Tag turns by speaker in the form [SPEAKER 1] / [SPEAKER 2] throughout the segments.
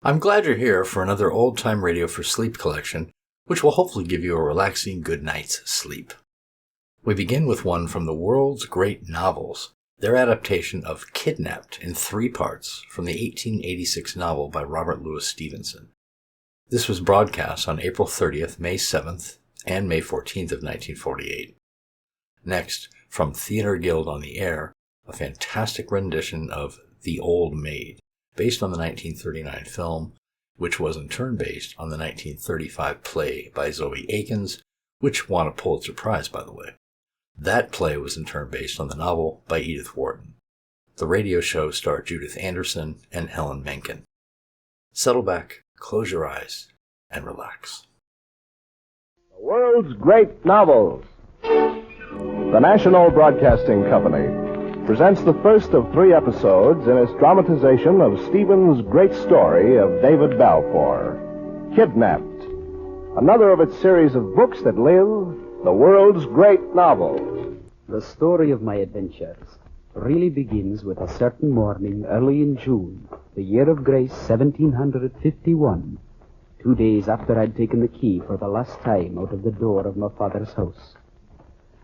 [SPEAKER 1] I'm glad you're here for another old-time radio for sleep collection, which will hopefully give you a relaxing good night's sleep. We begin with one from the world's great novels, their adaptation of Kidnapped in 3 parts from the 1886 novel by Robert Louis Stevenson. This was broadcast on April 30th, May 7th, and May 14th of 1948. Next, from Theatre Guild on the Air, a fantastic rendition of The Old Maid, based on the 1939 film, which was in turn based on the 1935 play by Zoe Akins, which won a Pulitzer Prize, by the way. That play was in turn based on the novel by Edith Wharton. The radio show starred Judith Anderson and Helen Menken. Settle back, close your eyes, and relax.
[SPEAKER 2] The world's great novels. The National Broadcasting Company presents the first of 3 episodes in its dramatization of Stephen's great story of David Balfour, Kidnapped, another of its series of books that live, the world's great novels.
[SPEAKER 3] The story of my adventures really begins with a certain morning early in June, the year of grace 1751, 2 days after I'd taken the key for the last time out of the door of my father's house.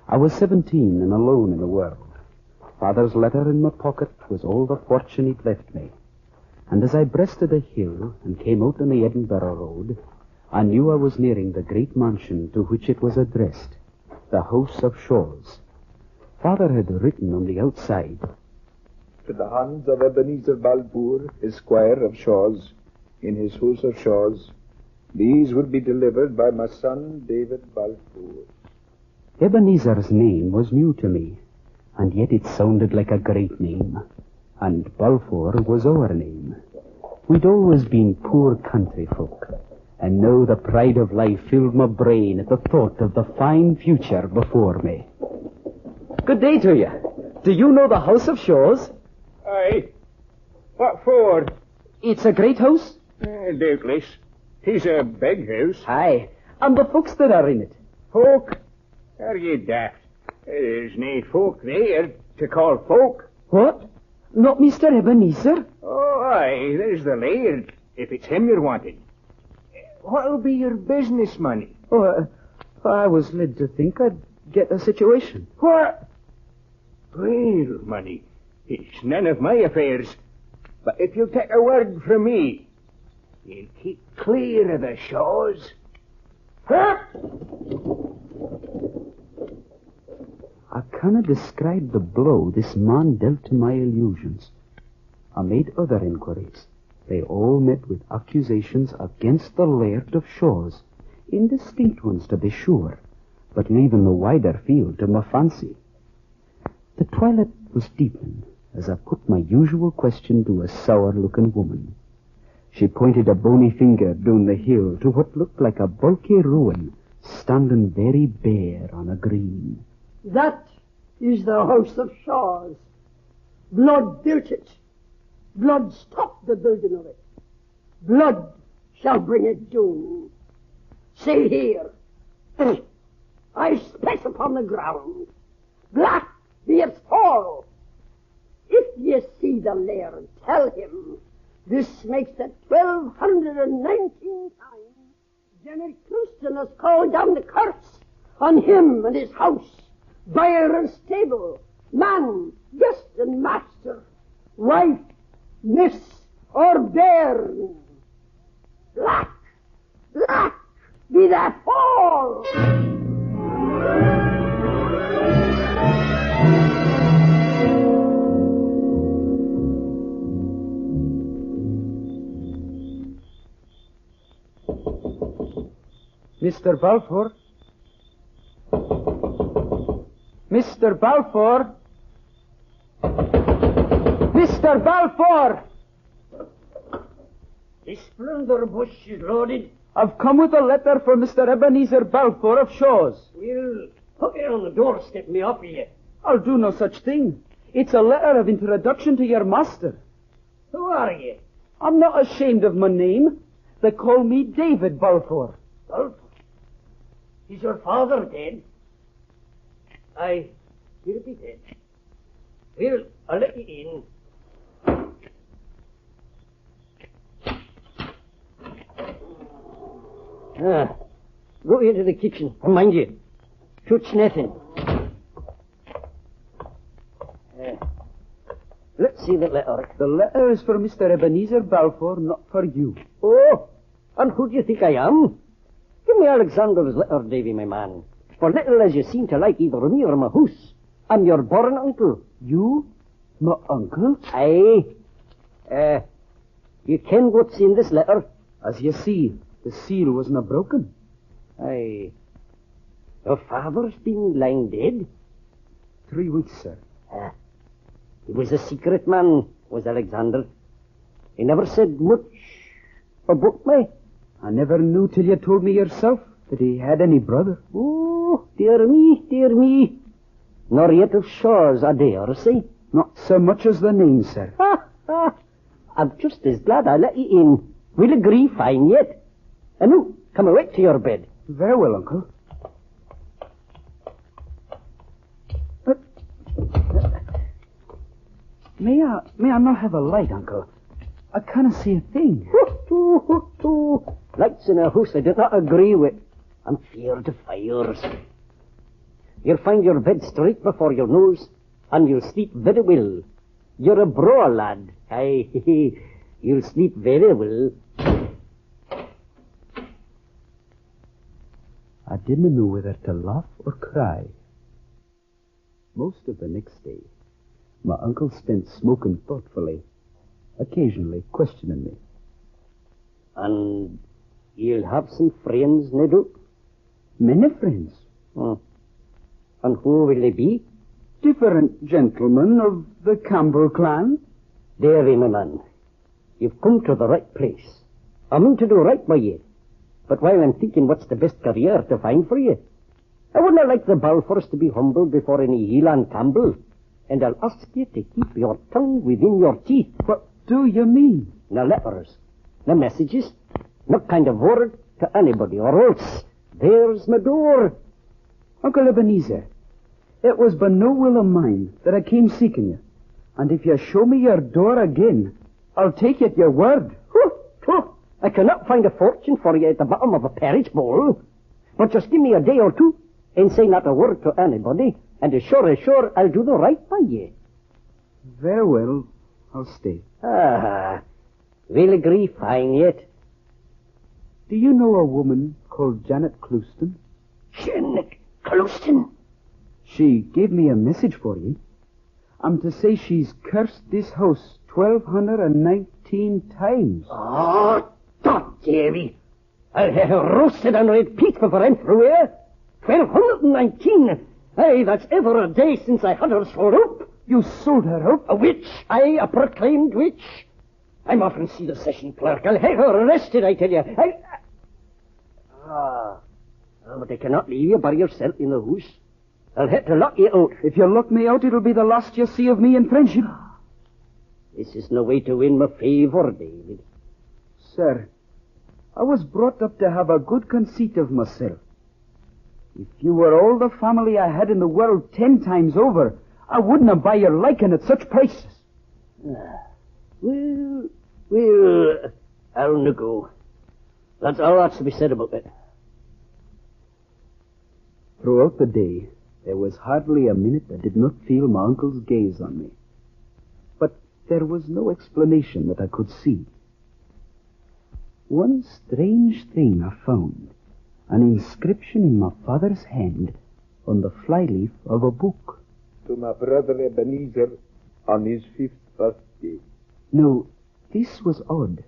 [SPEAKER 3] I was 17 and alone in the world. Father's letter in my pocket was all the fortune he'd left me. And as I breasted a hill and came out on the Edinburgh Road, I knew I was nearing the great mansion to which it was addressed, the House of Shaws. Father had written on the outside,
[SPEAKER 4] "To the hands of Ebenezer Balfour, Esquire of Shaws, in his House of Shaws, these will be delivered by my son David Balfour."
[SPEAKER 3] Ebenezer's name was new to me, and yet it sounded like a great name. And Balfour was our name. We'd always been poor country folk, and now the pride of life filled my brain at the thought of the fine future before me. Good day to you. Do you know the House of Shaws?
[SPEAKER 4] Aye. What for?
[SPEAKER 3] It's a great house.
[SPEAKER 4] Doubtless. 'Tis a big house.
[SPEAKER 3] Aye, and the folks that are in it.
[SPEAKER 4] Folk? Are ye daft? There's nae folk there to call folk.
[SPEAKER 3] What? Not Mr. Ebenezer?
[SPEAKER 4] Oh, aye, there's the laird, if it's him you're wanting. What'll be your business money?
[SPEAKER 3] Oh, I was led to think I'd get a situation.
[SPEAKER 4] What? Well, money, it's none of my affairs. But if you'll take a word from me, you'll keep clear of the Shaws. Huh?
[SPEAKER 3] I cannot describe the blow this man dealt to my illusions. I made other inquiries. They all met with accusations against the Laird of Shaws, indistinct ones to be sure, but leaving the wider field to my fancy. The twilight was deepening as I put my usual question to a sour-looking woman. She pointed a bony finger down the hill to what looked like a bulky ruin standing very bare on a green.
[SPEAKER 5] That is the House of Shaws. Blood built it. Blood stopped the building of it. Blood shall bring it doom. See here. I spit upon the ground. Black be its fall. If ye see the laird, tell him this makes it 1219 times Janet Clouston has called down the curse on him and his house, buyer and stable, man, guest and master, wife, miss, or bairn. Black, black be that fall.
[SPEAKER 3] Mr. Balfour? Mr. Balfour? Mr. Balfour!
[SPEAKER 5] The splendor bush is loaded.
[SPEAKER 3] I've come with a letter for Mr. Ebenezer Balfour of Shaws.
[SPEAKER 5] Well, put it on the doorstep, me up here.
[SPEAKER 3] I'll do no such thing. It's a letter of introduction to your master.
[SPEAKER 5] Who are ye?
[SPEAKER 3] I'm not ashamed of my name. They call me David Balfour.
[SPEAKER 5] Balfour? Is your father dead? Aye, he'll be dead. Well, I'll let you in.
[SPEAKER 6] Go into the kitchen, and mind you, touch nothing. Let's see the letter.
[SPEAKER 3] The letter is for Mr. Ebenezer Balfour, not for you.
[SPEAKER 6] Oh, and who do you think I am? Give me Alexander's letter, Davy, my man. For little as you seem to like either me or my house, I'm your born uncle.
[SPEAKER 3] You? My uncle?
[SPEAKER 6] Aye. You ken what's in this letter?
[SPEAKER 3] As you see, the seal wasn't broken.
[SPEAKER 6] Aye. Your father's been lying dead?
[SPEAKER 3] 3 weeks, sir.
[SPEAKER 6] He was a secret man, was Alexander. He never said much about me.
[SPEAKER 3] I never knew till you told me yourself that he had any brother.
[SPEAKER 6] Oh, dear me, dear me. Nor yet of Shaw's, I dare say.
[SPEAKER 3] Not so much as the name, sir.
[SPEAKER 6] I'm just as glad I let you in. We'll agree fine yet. And now, come away to your bed.
[SPEAKER 3] Very well, Uncle. May I not have a light, Uncle? I can't see a thing.
[SPEAKER 6] Lights in a house I do not agree with. I'm feared of fires. You'll find your bed straight before your nose, and you'll sleep very well. You're a braw lad. Aye, you'll sleep very well.
[SPEAKER 3] I didn't know whether to laugh or cry. Most of the next day, my uncle spent smoking thoughtfully, occasionally questioning me.
[SPEAKER 6] And you'll have some friends, no doubt?
[SPEAKER 3] Many friends.
[SPEAKER 6] And who will they be?
[SPEAKER 3] Different gentlemen of the Campbell clan.
[SPEAKER 6] Davy, my man, you've come to the right place. I mean to do right by you. But while I'm thinking what's the best career to find for you, I wouldn't like the Balfours to be humble before any Hielan Campbell. And I'll ask you to keep your tongue within your teeth.
[SPEAKER 3] What do you mean?
[SPEAKER 6] No letters, no messages, no kind of word to anybody, or else there's my door.
[SPEAKER 3] Uncle Ebenezer, it was by no will of mine that I came seeking you. And if you show me your door again, I'll take it your word.
[SPEAKER 6] I cannot find a fortune for you at the bottom of a porridge bowl. But just give me a day or two, and say not a word to anybody, and as sure, I'll do the right by you.
[SPEAKER 3] Very well, I'll stay.
[SPEAKER 6] We'll agree fine yet.
[SPEAKER 3] Do you know a woman called Janet Clouston?
[SPEAKER 6] Janet Clouston?
[SPEAKER 3] She gave me a message for you. I'm to say she's cursed this house 1,219 times.
[SPEAKER 6] Oh, God, Davy. I'll have her roasted on red peat before I'm through here. 1,219. Aye, that's ever a day since I had her sold up.
[SPEAKER 3] You sold her up?
[SPEAKER 6] A witch, aye, a proclaimed witch. I'm off and see the session clerk. I'll have her arrested, I tell you. But I cannot leave you by yourself in the house. I'll have to lock you out.
[SPEAKER 3] If you lock me out, it'll be the last you see of me in friendship.
[SPEAKER 6] This is no way to win my favor, David.
[SPEAKER 3] Sir, I was brought up to have a good conceit of myself. If you were all the family I had in the world 10 times over, I wouldn't buy your liking at such prices.
[SPEAKER 6] Well, I'll no go. That's all that's to be said about it.
[SPEAKER 3] Throughout the day, there was hardly a minute I did not feel my uncle's gaze on me. But there was no explanation that I could see. One strange thing I found, an inscription in my father's hand on the flyleaf of a book.
[SPEAKER 7] To my brother Ebenezer on his 5th birthday.
[SPEAKER 3] No, this was odd.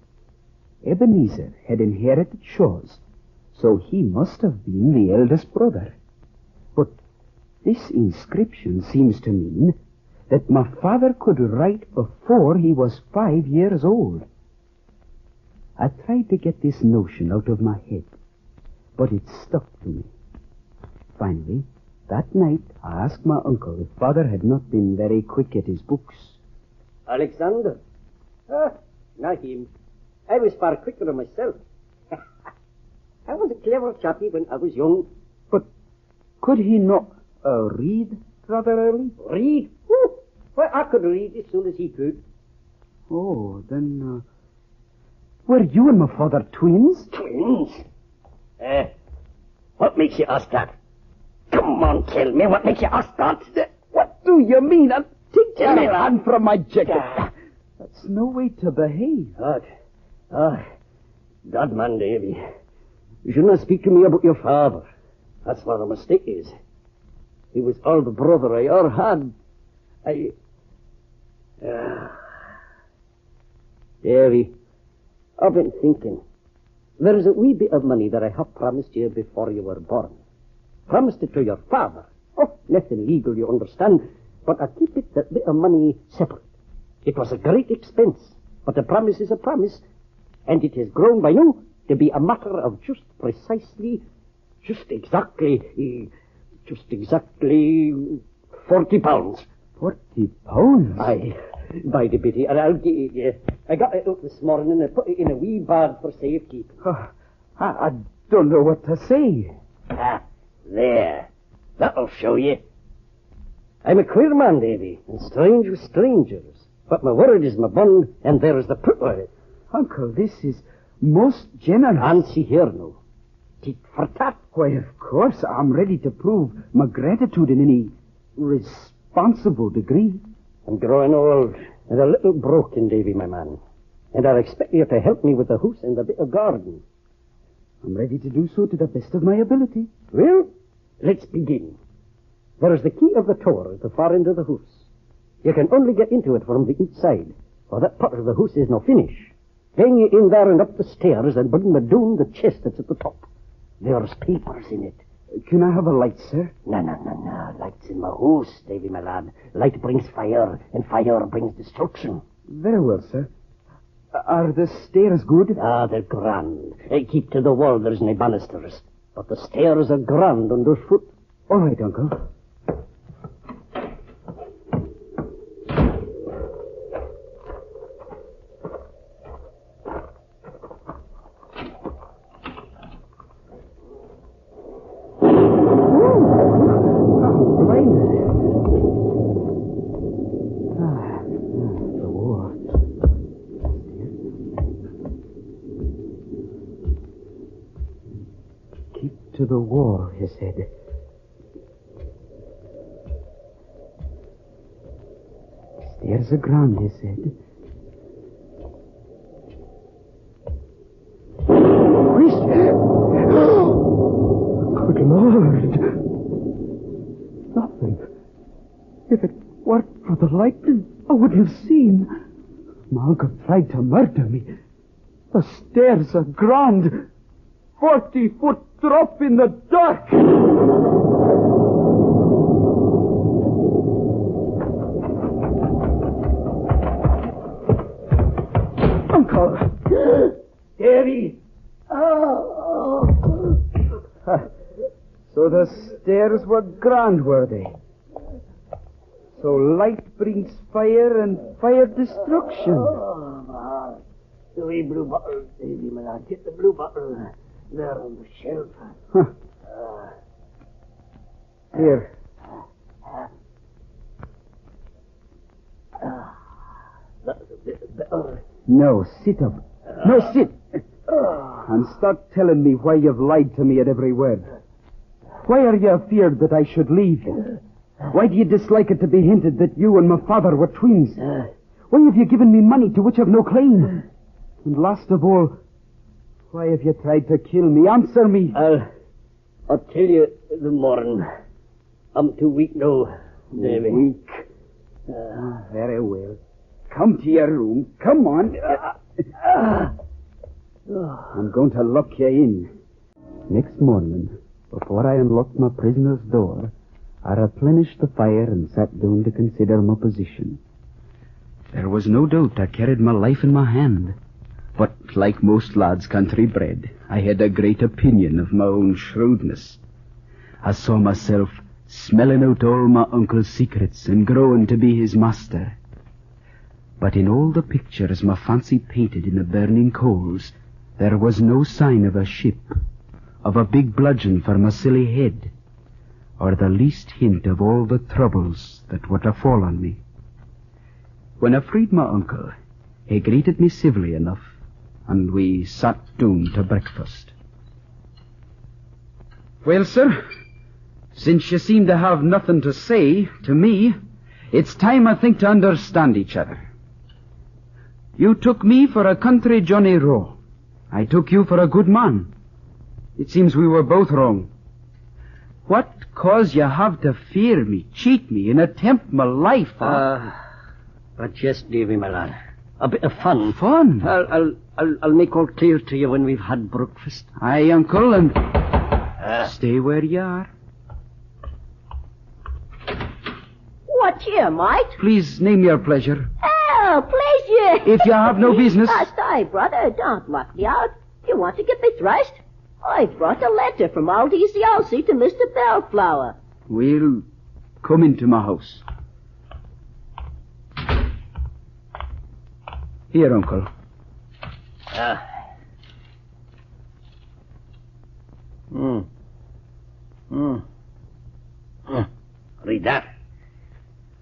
[SPEAKER 3] Ebenezer had inherited Shaw's, so he must have been the eldest brother. But this inscription seems to mean that my father could write before he was 5 years old. I tried to get this notion out of my head, but it stuck to me. Finally, that night, I asked my uncle if father had not been very quick at his books.
[SPEAKER 6] Alexander? Not him. I was far quicker myself. I was a clever chappie when I was young.
[SPEAKER 3] But could he not read rather early?
[SPEAKER 6] Read? Well, I could read as soon as he could.
[SPEAKER 3] Oh, then, were you and my father twins?
[SPEAKER 6] Twins? What makes you ask that? Come on, tell me, what makes you ask that?
[SPEAKER 3] What do you mean? Take your hand from my jacket. That's no way to behave.
[SPEAKER 6] God, man, Davy. You should not speak to me about your father. That's where the mistake is. He was all the brother I ever had. Davy, I've been thinking. There is a wee bit of money that I have promised you before you were born. Promised it to your father. Oh, nothing legal, you understand. But I keep it, that bit of money, separate. It was a great expense, but a promise is a promise. And it has grown by now to be a matter of just exactly 40 pounds.
[SPEAKER 3] 40 pounds?
[SPEAKER 6] Aye, by the biddy, and I'll give you. I got it out this morning and put it in a wee bag for safekeeping.
[SPEAKER 3] I don't know what to say.
[SPEAKER 6] There. That'll show you. I'm a queer man, Davy, and strange with strangers. But my word is my bond, and there's the proof of it.
[SPEAKER 3] Uncle, this is most generous.
[SPEAKER 6] And see here now. Tit for tat.
[SPEAKER 3] Why, of course, I'm ready to prove my gratitude in any responsible degree.
[SPEAKER 6] I'm growing old and a little broken, Davy, my man. And I'll expect you to help me with the house and the bit of garden.
[SPEAKER 3] I'm ready to do so to the best of my ability.
[SPEAKER 6] Well, let's begin. There is the key of the tower at the far end of the house. You can only get into it from the inside, for that part of the house is no finish. Hang you in there and up the stairs and bring me down the chest that's at the top. There's papers in it.
[SPEAKER 3] Can I have a light, sir?
[SPEAKER 6] No. Light's in my house, Davy, my lad. Light brings fire, and fire brings destruction.
[SPEAKER 3] Very well, sir. Are the stairs good?
[SPEAKER 6] They're grand. Keep to the wall, there's no banisters. But the stairs are grand underfoot.
[SPEAKER 3] All right, Uncle. To the wall, he said. Stairs are grand, he said. Good Lord! Nothing. If it weren't for the lightning, I wouldn't have seen. My uncle tried to murder me. The stairs are grand. 40-foot drop in the dark. Uncle.
[SPEAKER 6] Davy.
[SPEAKER 3] So the stairs were grand, were they? So light brings fire and fire destruction.
[SPEAKER 6] The wee blue bottle, Davy, my lad. Get the blue bottle. There on the shelf.
[SPEAKER 3] Here.
[SPEAKER 6] That's a bit better.
[SPEAKER 3] No, sit up. No, sit. And stop telling me why you've lied to me at every word. Why are you afeard that I should leave? Why do you dislike it to be hinted that you and my father were twins? Why have you given me money to which I've no claim? And last of all, why have you tried to kill me? Answer me.
[SPEAKER 6] I'll tell you in the morning. I'm too weak now, Davy.
[SPEAKER 3] Weak? Very well. Come to your room. Come on. I'm going to lock you in. Next morning, before I unlocked my prisoner's door, I replenished the fire and sat down to consider my position. There was no doubt I carried my life in my hand. But, like most lads country bred, I had a great opinion of my own shrewdness. I saw myself smelling out all my uncle's secrets and growing to be his master. But in all the pictures my fancy painted in the burning coals, there was no sign of a ship, of a big bludgeon for my silly head, or the least hint of all the troubles that were to fall on me. When I freed my uncle, he greeted me civilly enough, and we sat down to breakfast. Well, sir, since you seem to have nothing to say to me, it's time, I think, to understand each other. You took me for a country Johnny Roe. I took you for a good man. It seems we were both wrong. What cause you have to fear me, cheat me, and attempt my life?
[SPEAKER 6] But yes, Davy, my lad. A bit of fun.
[SPEAKER 3] Fun?
[SPEAKER 6] I'll make all clear to you when we've had breakfast.
[SPEAKER 3] Aye, Uncle, and stay where you are.
[SPEAKER 8] What here, mate?
[SPEAKER 3] Please name your pleasure.
[SPEAKER 8] Oh, pleasure.
[SPEAKER 3] If you have no business.
[SPEAKER 8] Stay, brother. Don't lock me out. You want to get me thrashed? I brought a letter from old Easy Elsie to Mr. Bellflower.
[SPEAKER 3] Well, come into my house. Here, Uncle.
[SPEAKER 6] Read that.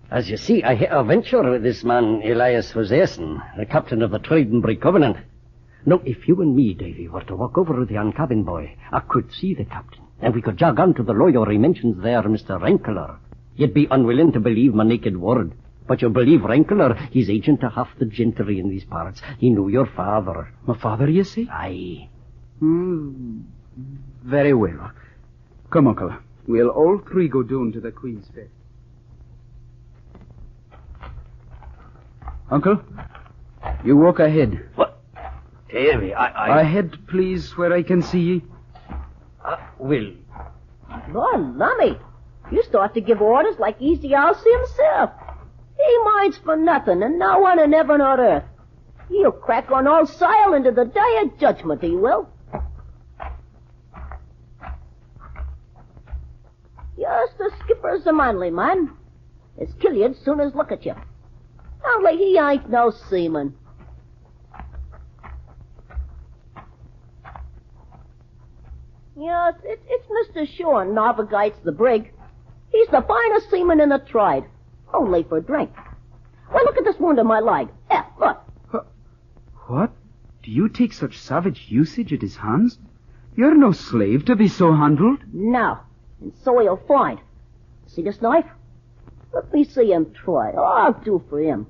[SPEAKER 6] As you see, I had a venture with this man, Elias Hoseason, the captain of the Tridenbury Covenant. Now, if you and me, Davy, were to walk over to the cabin boy, I could see the captain, and we could jog on to the lawyer he mentions there, Mr. Rankler. You'd be unwilling to believe my naked word, but you'll believe Rankler. He's agent to half the gentry in these parts. He knew your father.
[SPEAKER 3] My father, you see?
[SPEAKER 6] Aye.
[SPEAKER 3] Very well. Come, Uncle. We'll all three go down to the Queen's Fair. Uncle, you walk ahead.
[SPEAKER 6] What? Davy,
[SPEAKER 3] Ahead, please, where I can see ye.
[SPEAKER 6] Will.
[SPEAKER 8] Lord, lummy. You start to give orders like Easy Elsie himself. He minds for nothing and no one in heaven or earth. He'll crack on all sail into the day of judgment, he will. Yes, the skipper's a manly man. As kill you'd soon as look at you. Only he ain't no seaman. Yes, it's Mr. Shaw navigates the brig. He's the finest seaman in the trade. Only for drink. Well, look at this wound on my leg. Yeah, look.
[SPEAKER 3] What? Do you take such savage usage at his hands? You're no slave to be so handled.
[SPEAKER 8] No, and so he'll find. See this knife? Let me see him try. Oh, I'll do for him.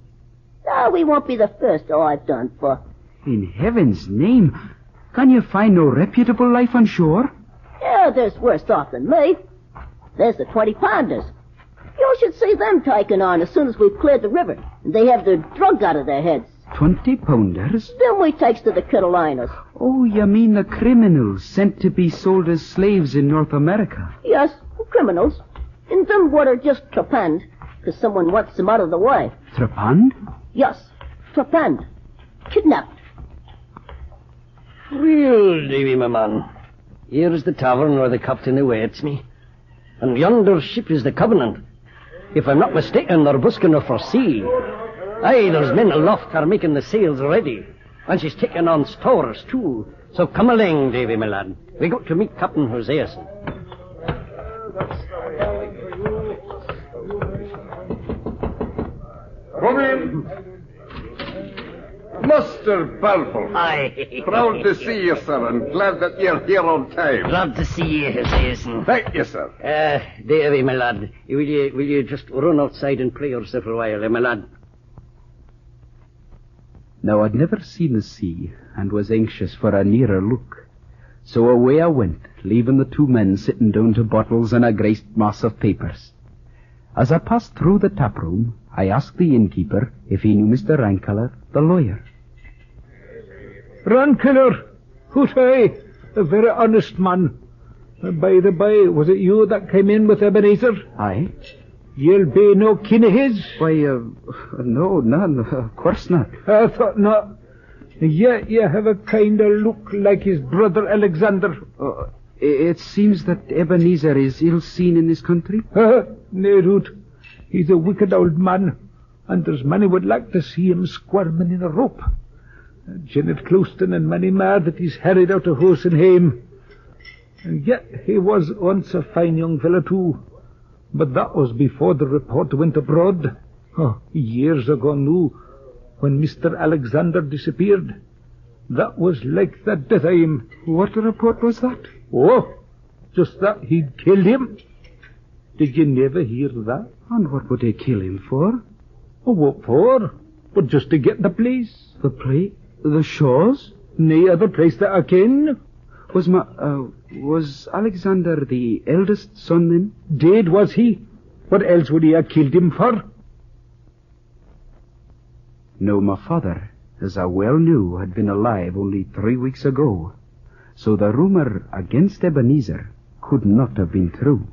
[SPEAKER 8] Oh, we won't be the first I've done for.
[SPEAKER 3] In heaven's name, can you find no reputable life on shore?
[SPEAKER 8] Yeah, there's worse off than me. There's the 20-pounders. You should see them taken on as soon as we've cleared the river, and they have the drug out of their heads.
[SPEAKER 3] 20-pounders?
[SPEAKER 8] Then we takes to the Carolinas.
[SPEAKER 3] Oh, you mean the criminals sent to be sold as slaves in North America?
[SPEAKER 8] Yes, criminals. And them what are just trepanned, because someone wants them out of the way.
[SPEAKER 3] Trepanned?
[SPEAKER 8] Yes, trepanned. Kidnapped.
[SPEAKER 6] Well, Davy, my man, here's the tavern where the captain awaits me. And yonder ship is the Covenant. If I'm not mistaken, they're busking her for sea. Aye, there's men aloft are making the sails ready. And she's taking on stores, too. So come along, Davy, my lad. We got to meet Captain Hoseason.
[SPEAKER 7] Come in. Mr. Balfour.
[SPEAKER 6] Aye.
[SPEAKER 7] Proud to see you, sir, and glad that you're here on time.
[SPEAKER 6] Glad to see you, Hoseason.
[SPEAKER 7] Thank you, sir.
[SPEAKER 6] Davy, my lad, will you just run outside and play yourself a while, my lad?
[SPEAKER 3] Now, I'd never seen the sea, and was anxious for a nearer look. So away I went, leaving the two men sitting down to bottles and a great mass of papers. As I passed through the tap room, I asked the innkeeper if he knew Mr. Rankler, the lawyer.
[SPEAKER 9] Rankler, who's I? A very honest man. By the by, was it you that came in with Ebenezer?
[SPEAKER 3] Aye.
[SPEAKER 9] You'll be no kin of his?
[SPEAKER 3] Why, no, none, of course not.
[SPEAKER 9] I thought not. Yet you have a kind of look like his brother Alexander.
[SPEAKER 3] It seems that Ebenezer is ill seen in this country.
[SPEAKER 9] Nay, Root. He's a wicked old man, and there's many would like to see him squirming in a rope. Janet Clouston and many more that he's harried out of house and hame. And yet he was once a fine young fellow too. But that was before the report went abroad. Years ago now, when Mr. Alexander disappeared. That was like the death of him.
[SPEAKER 3] What report was that?
[SPEAKER 9] Oh, Just that he'd killed him. Did you never hear that?
[SPEAKER 3] And what would they kill him for?
[SPEAKER 9] Oh, what for? But just to get the place.
[SPEAKER 3] The play? The Shaws?
[SPEAKER 9] Nae other place that I ken.
[SPEAKER 3] Was Alexander the eldest son then?
[SPEAKER 9] Dead was he. What else would he have killed him for?
[SPEAKER 3] No, my father, as I well knew, had been alive only 3 weeks ago. So the rumor against Ebenezer could not have been true.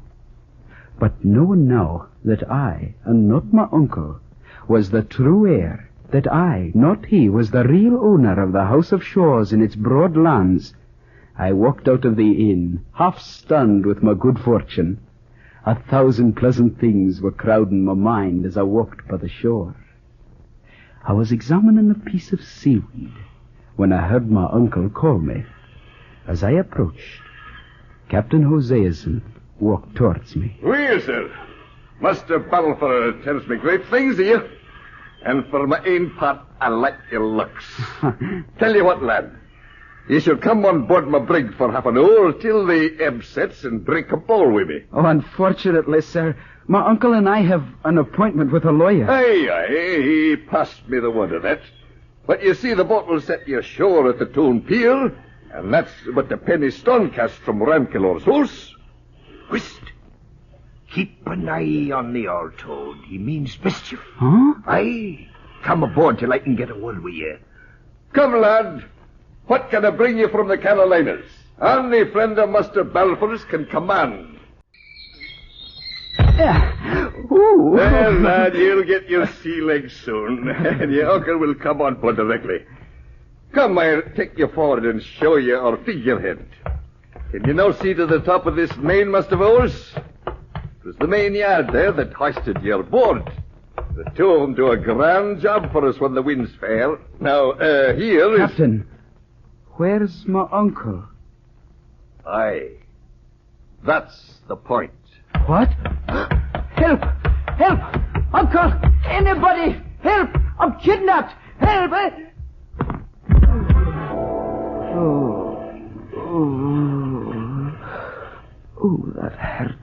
[SPEAKER 3] But knowing now that I, and not my uncle, was the true heir, that I, not he, was the real owner of the House of Shaws in its broad lands, I walked out of the inn, half stunned with my good fortune. 1,000 pleasant things were crowding my mind as I walked by the shore. I was examining a piece of seaweed when I heard my uncle call me. As I approached, Captain Hoseason walked towards me.
[SPEAKER 7] Well, sir, Master Balfour tells me great things of you. And for my own part, I like your looks. Tell you what, lad. You shall come on board my brig for half an hour till the ebb sets and drink a bowl with me.
[SPEAKER 3] Oh, unfortunately, sir, my uncle and I have an appointment with a lawyer.
[SPEAKER 7] Aye, he passed me the word of that. But you see, the boat will set you ashore at the Toon Pier, and that's but the penny stone cast from Rankilore's house.
[SPEAKER 4] Whist! Keep an eye on the old toad. He means mischief.
[SPEAKER 3] Huh?
[SPEAKER 4] Aye. Come aboard till I can get a word with you.
[SPEAKER 7] Come, lad. What can I bring you from the Carolinas? Only friend of Master Balfour's can command.
[SPEAKER 3] Ooh.
[SPEAKER 7] Well, lad, you'll get your sea legs soon, and your uncle will come on board directly. Come, I'll take you forward and show you our figurehead. Can you now see to the top of this main, Master Bowles? It was the main yard there that hoisted your board. The two of them do a grand job for us when the wind's fair. Now, here is...
[SPEAKER 3] Captain, where's my uncle?
[SPEAKER 7] Aye. That's the point.
[SPEAKER 3] What?
[SPEAKER 6] Help! Help! Uncle! Anybody! Help! I'm kidnapped! Help!
[SPEAKER 3] Oh, that hurt.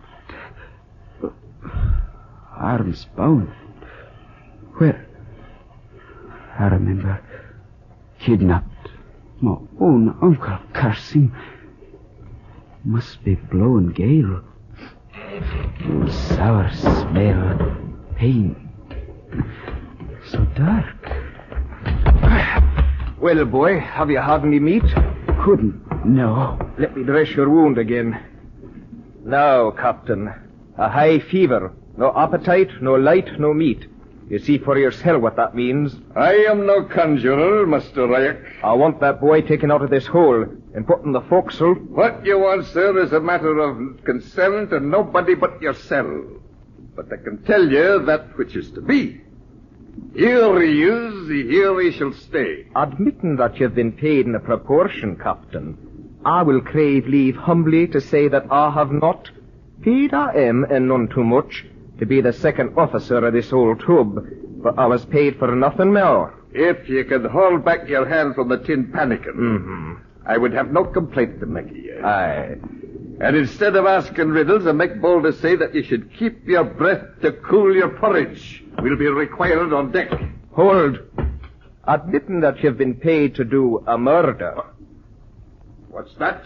[SPEAKER 3] Arms bound. Where? I remember. Kidnapped. My own uncle, curse him. Must be blowing gale. Oh, sour smell. Pain. So dark.
[SPEAKER 4] Well, boy, have you had any meat?
[SPEAKER 3] Couldn't. No.
[SPEAKER 4] Let me dress your wound again. Now, Captain, a high fever. No appetite, no light, no meat. You see for yourself what that means.
[SPEAKER 7] I am no conjurer, Master Ryak.
[SPEAKER 4] I want that boy taken out of this hole and put in the forecastle.
[SPEAKER 7] What you want, sir, is a matter of concern to nobody but yourself. But I can tell you that which is to be. Here he is, here he shall stay.
[SPEAKER 4] Admitting that you've been paid in a proportion, Captain, I will crave leave humbly to say that I have not. Paid I am, and none too much, to be the second officer of this old tub, but I was paid for nothing more.
[SPEAKER 7] If you could hold back your hand from the tin pannikin, I would have no complaint to make of you.
[SPEAKER 4] Aye.
[SPEAKER 7] And instead of asking riddles, I make bold to say that you should keep your breath to cool your porridge. Will be required on deck.
[SPEAKER 4] Hold. Admitting that you've been paid to do a murder.
[SPEAKER 7] What's that?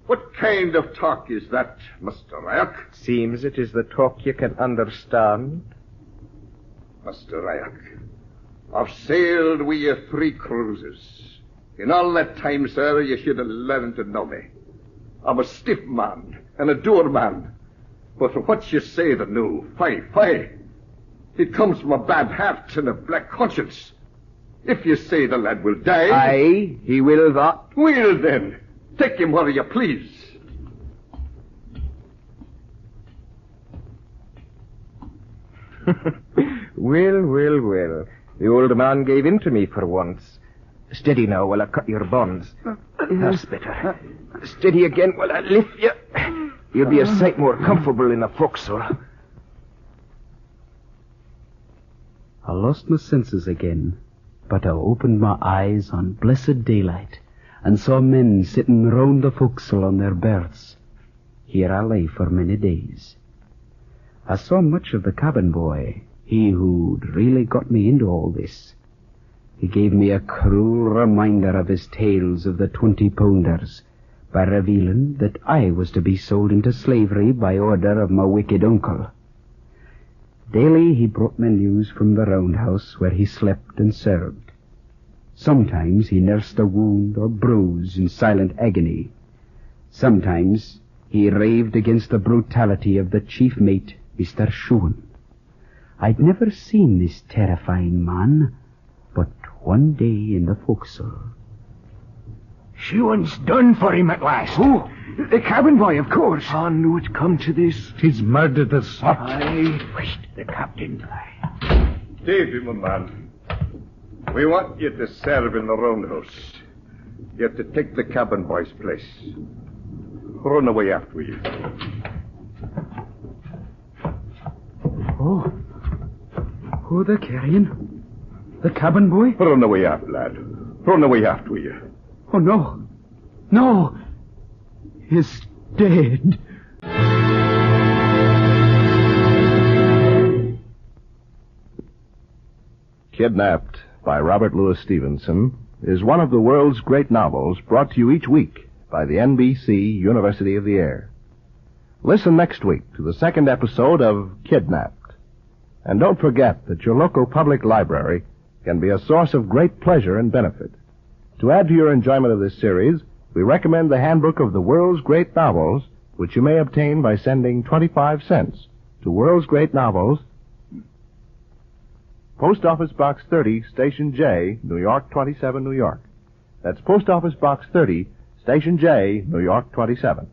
[SPEAKER 7] What kind of talk is that, Mr. Ryak?
[SPEAKER 4] Seems it is the talk you can understand.
[SPEAKER 7] Mr. Ryak, I've sailed with you 3 cruises. In all that time, sir, you should have learned to know me. I'm a stiff man and a dour man. But for what you say the new, fie. It comes from a bad heart and a black conscience. If you say the lad will die...
[SPEAKER 4] Aye, he will that.
[SPEAKER 7] Well, then, take him where you please.
[SPEAKER 4] Well. The old man gave in to me for once. Steady now while I cut your bonds. That's better. Steady again while I lift you. You'll be a sight more comfortable in a forecastle.
[SPEAKER 3] I lost my senses again, but I opened my eyes on blessed daylight and saw men sitting round the forecastle on their berths. Here I lay for many days. I saw much of the cabin boy, he who'd really got me into all this. He gave me a cruel reminder of his tales of the 20-pounders by revealing that I was to be sold into slavery by order of my wicked uncle. Daily he brought me news from the roundhouse where he slept and served. Sometimes he nursed a wound or bruise in silent agony. Sometimes he raved against the brutality of the chief mate, Mr. Schuon. I'd never seen this terrifying man, but one day in the forecastle.
[SPEAKER 4] Schuon's done for him at last. Who? The cabin boy, of course.
[SPEAKER 9] I knew it'd come to this. 'Tis murder the sort.
[SPEAKER 4] I wished the captain.
[SPEAKER 7] Davy, my man, we want you to serve in the roundhouse. You have to take the cabin boy's place. Run away after you.
[SPEAKER 3] Oh, who they're carrying? The cabin boy?
[SPEAKER 7] Run away after, lad. Run away after you.
[SPEAKER 3] Oh, no. No. He's dead.
[SPEAKER 2] Kidnapped by Robert Louis Stevenson is one of the world's great novels brought to you each week by the NBC University of the Air. Listen next week to the second episode of Kidnapped. And don't forget that your local public library can be a source of great pleasure and benefit. To add to your enjoyment of this series, we recommend the Handbook of the World's Great Novels, which you may obtain by sending 25 cents to World's Great Novels, Post Office Box 30, Station J, New York 27, New York. That's Post Office Box 30, Station J, New York 27.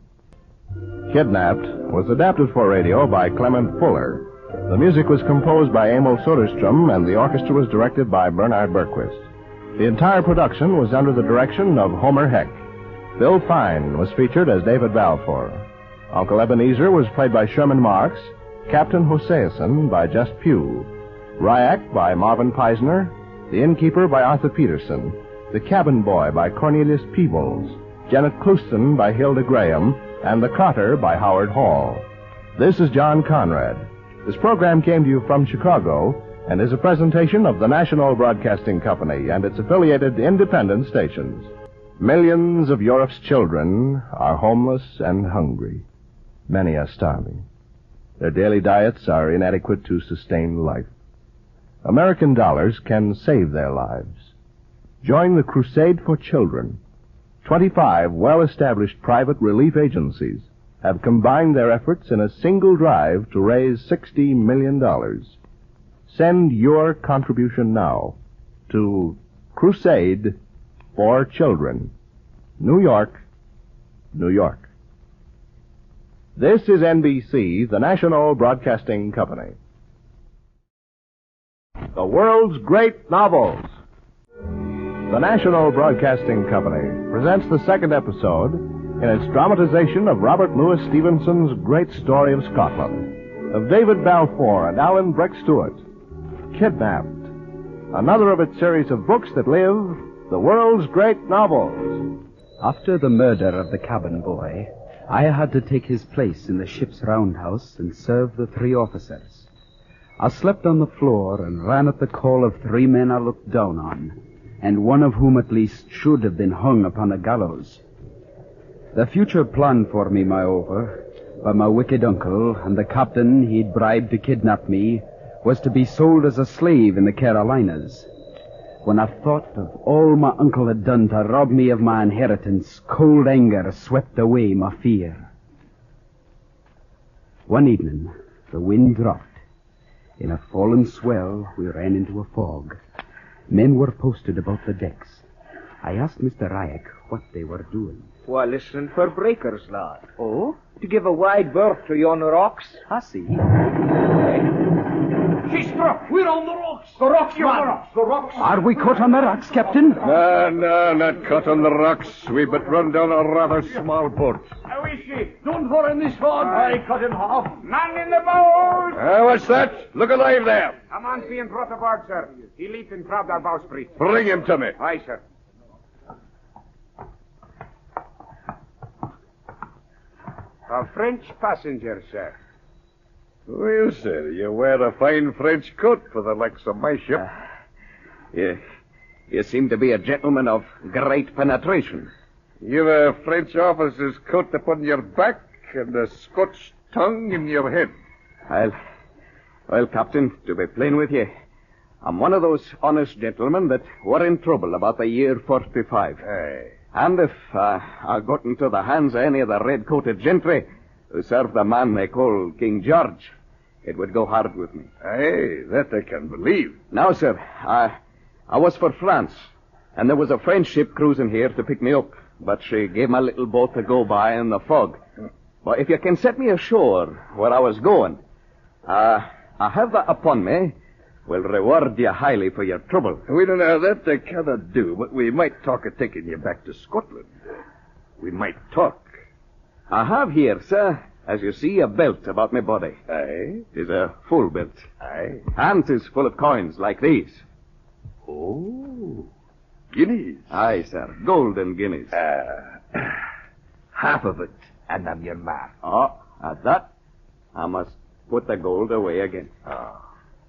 [SPEAKER 2] Kidnapped was adapted for radio by Clement Fuller. The music was composed by Emil Soderstrom, and the orchestra was directed by Bernard Berquist. The entire production was under the direction of Homer Heck. Bill Fine was featured as David Balfour. Uncle Ebenezer was played by Sherman Marks, Captain Hoseason by Just Pugh, Ryak by Marvin Peisner, the Innkeeper by Arthur Peterson, the Cabin Boy by Cornelius Peebles, Janet Clouston by Hilda Graham, and the Carter by Howard Hall. This is John Conrad. This program came to you from Chicago and is a presentation of the National Broadcasting Company and its affiliated independent stations. Millions of Europe's children are homeless and hungry. Many are starving. Their daily diets are inadequate to sustain life. American dollars can save their lives. Join the Crusade for Children. 25 well-established private relief agencies have combined their efforts in a single drive to raise $60 million. Send your contribution now to Crusade for Children, New York, New York. This is NBC, the National Broadcasting Company. The world's great novels. The National Broadcasting Company presents the second episode in its dramatization of Robert Louis Stevenson's great story of Scotland, of David Balfour and Alan Breck Stewart. Kidnapped, another of its series of books that live, the world's great novels.
[SPEAKER 3] After the murder of the cabin boy, I had to take his place in the ship's roundhouse and serve the 3 officers. I slept on the floor and ran at the call of 3 men I looked down on, and one of whom at least should have been hung upon a gallows. The future planned for me, moreover, by my wicked uncle and the captain he'd bribed to kidnap me, was to be sold as a slave in the Carolinas. When I thought of all my uncle had done to rob me of my inheritance, cold anger swept away my fear. One evening, the wind dropped. In a fallen swell, we ran into a fog. Men were posted about the decks. I asked Mr. Ryak what they were doing.
[SPEAKER 4] Why, listening for breakers, lad. Oh? To give a wide berth to yon rocks?
[SPEAKER 3] I see.
[SPEAKER 4] She's struck. We're on the rocks. The rocks, man. The rocks.
[SPEAKER 3] Are we caught on the rocks, Captain?
[SPEAKER 7] No, not caught on the rocks. We but run down a rather small boat.
[SPEAKER 4] How is she? Don't for in this fog. I cut in half. Man in the boat.
[SPEAKER 7] What's that? Look alive there.
[SPEAKER 4] A man's being brought aboard, sir. He leaped and grabbed our bowsprit.
[SPEAKER 7] Bring him to me.
[SPEAKER 4] Aye, sir. A French passenger, sir.
[SPEAKER 7] Well, sir, you wear a fine French coat for the likes of my ship.
[SPEAKER 10] You seem to be a gentleman of great penetration.
[SPEAKER 7] You've a French officer's coat upon your back and a Scotch tongue in your head.
[SPEAKER 10] Well, Captain, to be plain with you, I'm one of those honest gentlemen that were in trouble about the year 45.
[SPEAKER 7] Aye.
[SPEAKER 10] And if I got into the hands of any of the red-coated gentry who served the man they call King George, it would go hard with me.
[SPEAKER 7] Aye, that I can believe.
[SPEAKER 10] Now, sir, I was for France, and there was a French ship cruising here to pick me up, but she gave my little boat to go by in the fog. But if you can set me ashore where I was going, I have that upon me. Will reward you highly for your trouble.
[SPEAKER 7] We don't know that I cannot do, but we might talk of taking you back to Scotland. We might talk.
[SPEAKER 10] I have here, sir, as you see, a belt about my body.
[SPEAKER 7] Aye.
[SPEAKER 10] Tis a full belt.
[SPEAKER 7] Aye.
[SPEAKER 10] And 'tis full of coins like these.
[SPEAKER 7] Oh. Guineas.
[SPEAKER 10] Aye, sir. Golden guineas.
[SPEAKER 7] Half of it, and I'm your man.
[SPEAKER 10] Oh, at that, I must put the gold away again.
[SPEAKER 7] Oh.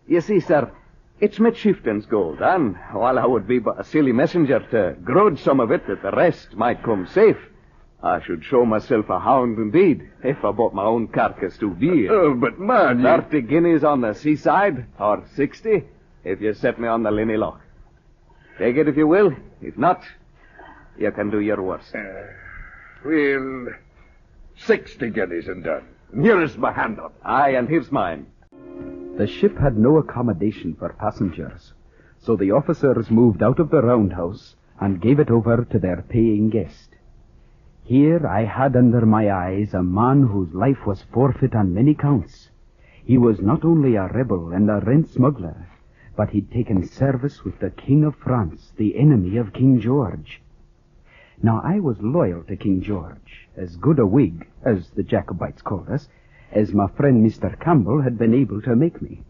[SPEAKER 10] You see, sir, it's my chieftain's gold, and while I would be but a silly messenger to grudge some of it that the rest might come safe, I should show myself a hound indeed if I bought my own carcass too dear.
[SPEAKER 7] Oh, but man,
[SPEAKER 10] 30 guineas on the seaside, or 60 if you set me on the Linney Loch. Take it if you will. If not, you can do your worst.
[SPEAKER 7] Well, 60 guineas and done. And here is my hand on it.
[SPEAKER 10] Aye, and here's mine.
[SPEAKER 3] The ship had no accommodation for passengers, so the officers moved out of the roundhouse and gave it over to their paying guest. Here I had under my eyes a man whose life was forfeit on many counts. He was not only a rebel and a rent smuggler, but he'd taken service with the King of France, the enemy of King George. Now, I was loyal to King George, as good a Whig, as the Jacobites called us, as my friend Mr. Campbell had been able to make me.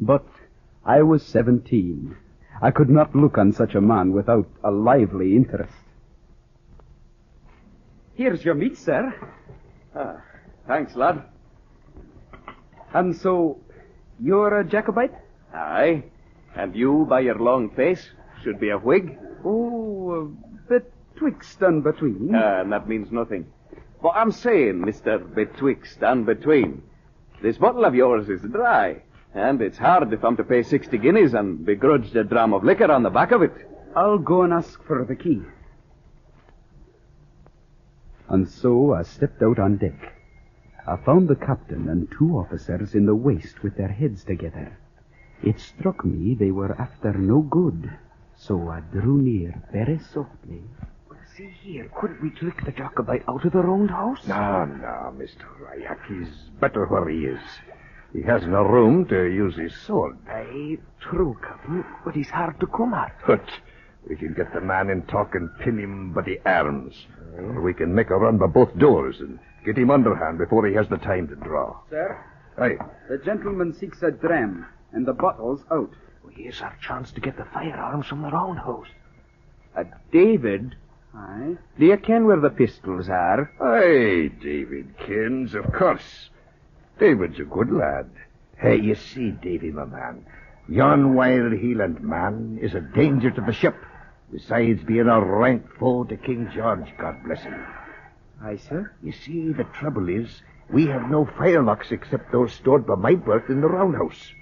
[SPEAKER 3] But I was 17. I could not look on such a man without a lively interest. Here's your meat, sir.
[SPEAKER 10] Thanks, lad.
[SPEAKER 3] And so, you're a Jacobite?
[SPEAKER 10] Aye. And you, by your long face, should be a Whig.
[SPEAKER 3] Oh, betwixt and between.
[SPEAKER 10] And that means nothing. But I'm saying, Mr. Betwixt and Between, this bottle of yours is dry, and it's hard if I'm to pay 60 guineas and begrudge a dram of liquor on the back of it.
[SPEAKER 3] I'll go and ask for the key. And so I stepped out on deck. I found the captain and 2 officers in the waist with their heads together. It struck me they were after no good, so I drew near very softly.
[SPEAKER 4] See here, couldn't we trick the Jacobite out of the roundhouse?
[SPEAKER 7] No, Mr. Ryak. He's better where he is. He has no room to use his sword.
[SPEAKER 4] Aye, true, Captain, but he's hard to come at.
[SPEAKER 7] But we can get the man in talk and pin him by the arms. Or we can make a run by both doors and get him underhand before he has the time to draw.
[SPEAKER 3] Sir?
[SPEAKER 7] Aye.
[SPEAKER 3] The gentleman seeks a dram, and the bottle's out.
[SPEAKER 4] Well, here's our chance to get the firearms from the roundhouse.
[SPEAKER 10] David,
[SPEAKER 3] Aye?
[SPEAKER 10] do you ken where the pistols are?
[SPEAKER 7] Aye, David kens, of course. David's a good lad. Hey, you see, Davy, my man, yon wild Hieland man is a danger to the ship, besides being a rank foe to King George, God bless him.
[SPEAKER 3] Aye, sir?
[SPEAKER 7] You see, the trouble is, we have no firelocks except those stored by my berth in the roundhouse.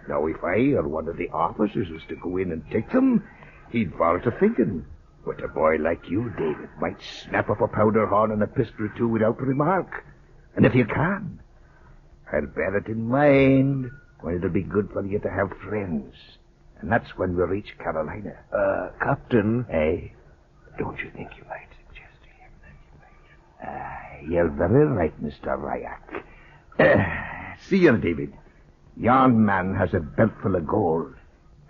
[SPEAKER 7] Now, if I or one of the officers was to go in and take them, he'd fall to thinking. But a boy like you, David, might snap up a powder horn and a pistol or 2 without remark. And if you can, I'll bear it in mind when it'll be good for you to have friends. And that's when we reach Carolina.
[SPEAKER 4] Captain.
[SPEAKER 7] Eh?
[SPEAKER 4] Don't you think you might suggest to him that you might...
[SPEAKER 7] You're very right, Mr. Ryak. See here, David. Yon man has a belt full of gold.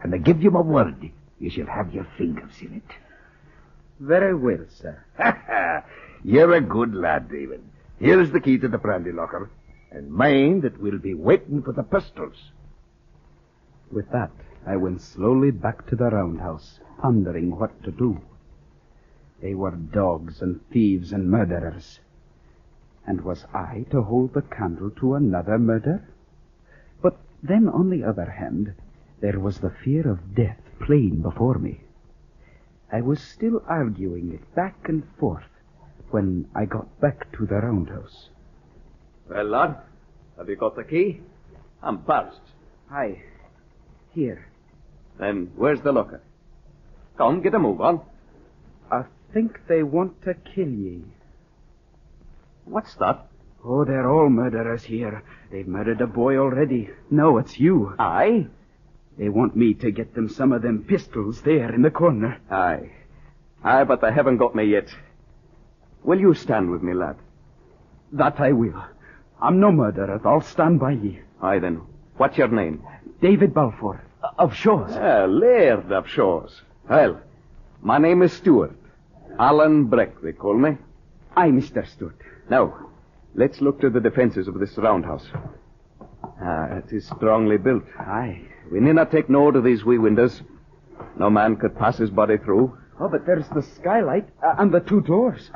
[SPEAKER 7] And I give you my word, you shall have your fingers in it.
[SPEAKER 3] Very well, sir.
[SPEAKER 7] You're a good lad, David. Here's the key to the brandy locker. And mind that we'll be waiting for the pistols.
[SPEAKER 3] With that, I went slowly back to the roundhouse, pondering what to do. They were dogs and thieves and murderers. And was I to hold the candle to another murder? But then, on the other hand, there was the fear of death plain before me. I was still arguing it back and forth when I got back to the roundhouse.
[SPEAKER 10] Well, lad, have you got the key? I'm burst.
[SPEAKER 3] Aye. Here.
[SPEAKER 10] Then where's the locker? Come, get a move on.
[SPEAKER 3] I think they want to kill ye.
[SPEAKER 10] What's that?
[SPEAKER 3] Oh, they're all murderers here. They've murdered a boy already. No, it's you.
[SPEAKER 10] Aye?
[SPEAKER 3] They want me to get them some of them pistols there in the corner.
[SPEAKER 10] Aye. Aye, but they haven't got me yet. Will you stand with me, lad?
[SPEAKER 3] That I will. I'm no murderer. I'll stand by ye.
[SPEAKER 10] Aye, then. What's your name?
[SPEAKER 3] David Balfour, of Shaw's.
[SPEAKER 10] Laird of Shaw's. Well, my name is Stewart. Alan Breck, they call me.
[SPEAKER 3] Aye, Mr. Stewart.
[SPEAKER 10] Now, let's look to the defences of this roundhouse. It is strongly built.
[SPEAKER 3] Aye.
[SPEAKER 10] We need not take note of these wee windows. No man could pass his body through.
[SPEAKER 3] Oh, but there's the skylight and the two doors.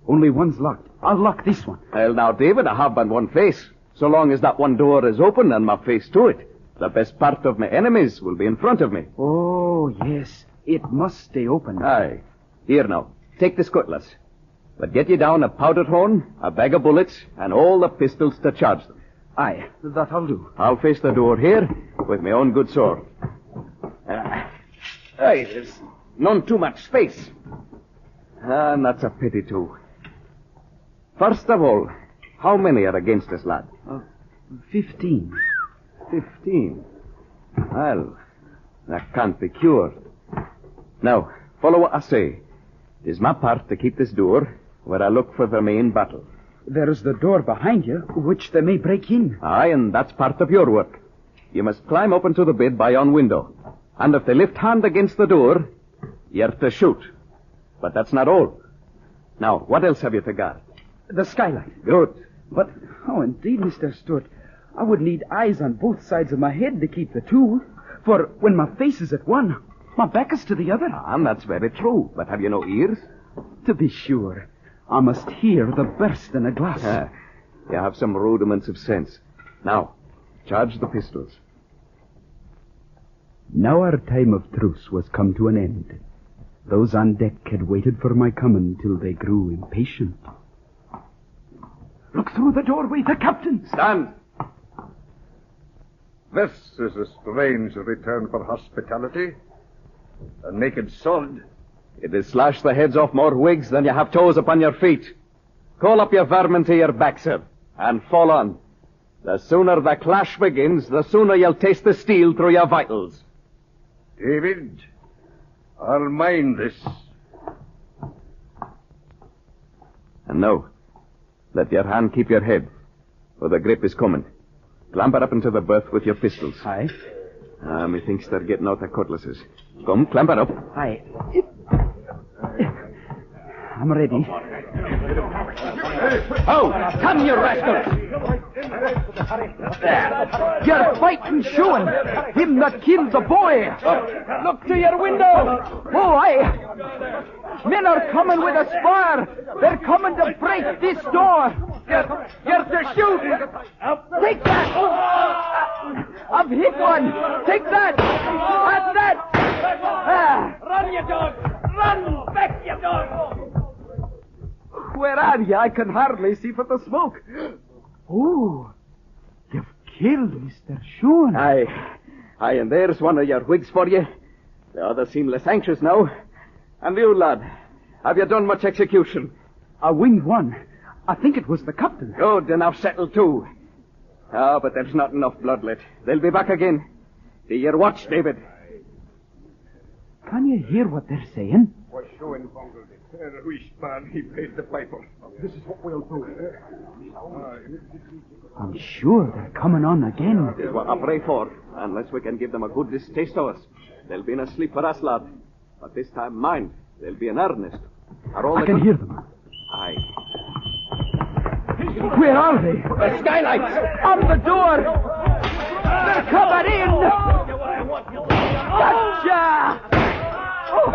[SPEAKER 3] Only one's locked. I'll lock this one.
[SPEAKER 10] Well, now, David, I have but one face. So long as that one door is open and my face to it, the best part of my enemies will be in front of me.
[SPEAKER 3] Oh, yes. It must stay open.
[SPEAKER 10] Aye. Here now, take this cutlass. But get you down a powder horn, a bag of bullets, and all the pistols to charge them.
[SPEAKER 3] Aye, that I'll do.
[SPEAKER 10] I'll face the door here with my own good sword. Aye, there's none too much space. And that's a pity, too. First of all, how many are against us, lad?
[SPEAKER 3] 15.
[SPEAKER 10] 15. Well, that can't be cured. Now, follow what I say. It is my part to keep this door where I look for the main battle.
[SPEAKER 3] There's the door behind you, which they may break in.
[SPEAKER 10] Aye, and that's part of your work. You must climb up into the bed by yon window. And if they lift hand against the door, you're to shoot. But that's not all. Now, what else have you to guard?
[SPEAKER 3] The skylight.
[SPEAKER 10] Good.
[SPEAKER 3] But, oh, indeed, Mr. Stewart, I would need eyes on both sides of my head to keep the two. For when my face is at one, my back is to the other.
[SPEAKER 10] And that's very true. But have you no ears?
[SPEAKER 3] To be sure. I must hear the burst in a glass.
[SPEAKER 10] You have some rudiments of sense. Now, charge the pistols.
[SPEAKER 3] Now our time of truce was come to an end. Those on deck had waited for my coming till they grew impatient. Look through the doorway, the captain!
[SPEAKER 10] Stand!
[SPEAKER 7] This is a strange return for hospitality. A naked sod.
[SPEAKER 10] It has slashed the heads off more wigs than you have toes upon your feet. Call up your vermin to your back, sir, and fall on. The sooner the clash begins, the sooner you'll taste the steel through your vitals.
[SPEAKER 7] David, I'll mind this.
[SPEAKER 10] And now, let your hand keep your head, for the grip is coming. Clamber up into the berth with your pistols.
[SPEAKER 3] Aye.
[SPEAKER 10] Methinks they're getting out the cutlasses. Come, clamber up.
[SPEAKER 3] Aye. I'm ready.
[SPEAKER 10] Oh, come, you rascals!
[SPEAKER 3] There. You're fighting Shuan, him that killed the boy. Look to your window. Oh, aye. Men are coming with a spar. They're coming to break this door. You're to shoot. Take that. I've hit one. Take that. And that.
[SPEAKER 4] Run, you dog! Run! Back, you dog!
[SPEAKER 3] Where are you? I can hardly see for the smoke. Oh, you've killed Mr. Shuan.
[SPEAKER 10] Aye, and there's one of your wigs for you. The others seem less anxious now. And you, lad, have you done much execution?
[SPEAKER 3] I winged one. I think it was the captain.
[SPEAKER 10] Good, and I've settled too. But there's not enough bloodlet. They'll be back again. See your watch, David.
[SPEAKER 3] Can you hear what they're saying?
[SPEAKER 7] Was showing bungled it. The wish man, he paid the piper. This is what we'll do.
[SPEAKER 3] I'm sure they're coming on again.
[SPEAKER 10] This is what I pray for. Unless we can give them a good distaste of us. They'll be in a sleep for us, lad. But this time, mind, they'll be in earnest.
[SPEAKER 3] I can hear them.
[SPEAKER 10] Aye.
[SPEAKER 3] Where are they?
[SPEAKER 10] The skylights!
[SPEAKER 3] On the door! They're coming in! Gotcha!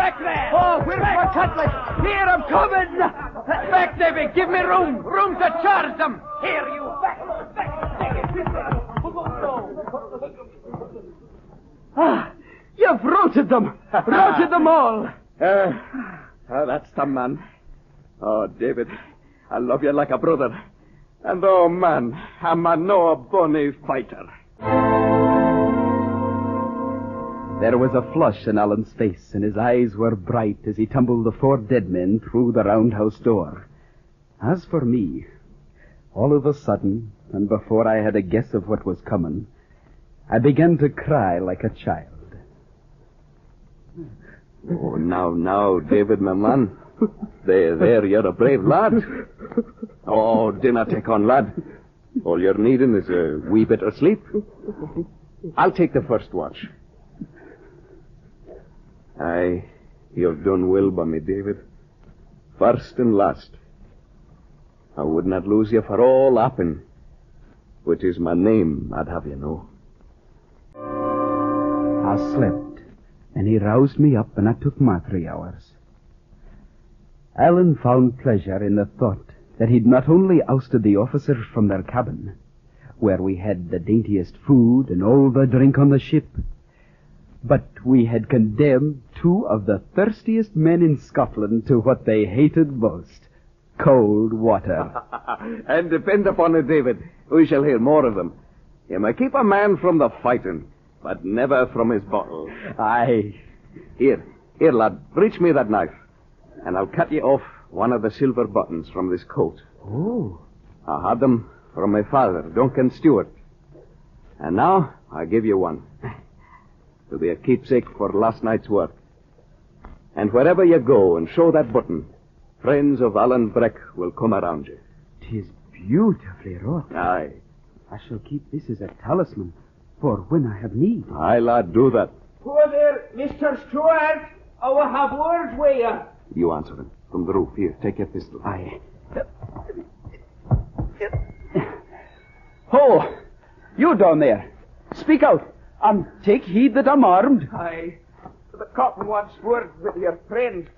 [SPEAKER 11] Back there! Oh, where's my cutlass? Here, I'm coming! Back, David, give me room! Room to charge them! Here, you! Back! Ah, you've routed them! Routed them all!
[SPEAKER 10] That's the man. Oh, David, I love you like a brother. And oh, man, I'm a no bonny fighter.
[SPEAKER 3] There was a flush in Alan's face, and his eyes were bright as he tumbled the 4 dead men through the roundhouse door. As for me, all of a sudden, and before I had a guess of what was coming, I began to cry like a child.
[SPEAKER 10] Oh, now, David, my man. There, you're a brave lad. Oh, dinna take on, lad. All you're needing is a wee bit of sleep. I'll take the first watch. Aye, you've done well by me, David. First and last. I would not lose you for all Appin, which is my name, I'd have you know.
[SPEAKER 3] I slept, and he roused me up, and I took my 3 hours. Alan found pleasure in the thought that he'd not only ousted the officers from their cabin, where we had the daintiest food and all the drink on the ship, but we had condemned 2 of the thirstiest men in Scotland to what they hated most, cold water.
[SPEAKER 10] And depend upon it, David, we shall hear more of them. You may keep a man from the fighting, but never from his bottle.
[SPEAKER 3] Aye.
[SPEAKER 10] Here, lad, reach me that knife, and I'll cut you off one of the silver buttons from this coat.
[SPEAKER 3] Oh.
[SPEAKER 10] I had them from my father, Duncan Stewart. And now I give you one. To be a keepsake for last night's work. And wherever you go and show that button, friends of Alan Breck will come around you.
[SPEAKER 3] 'Tis beautifully wrought.
[SPEAKER 10] Aye.
[SPEAKER 3] I shall keep this as a talisman for when I have need.
[SPEAKER 10] Aye, lad, do that.
[SPEAKER 11] Poor there, Mr. Stewart. I will have words with you.
[SPEAKER 10] You answer him. From the roof. Here, take your pistol.
[SPEAKER 3] Aye. Ho! You down there. Speak out. And take heed that I'm armed.
[SPEAKER 11] Aye. The cotton wants word with your friend.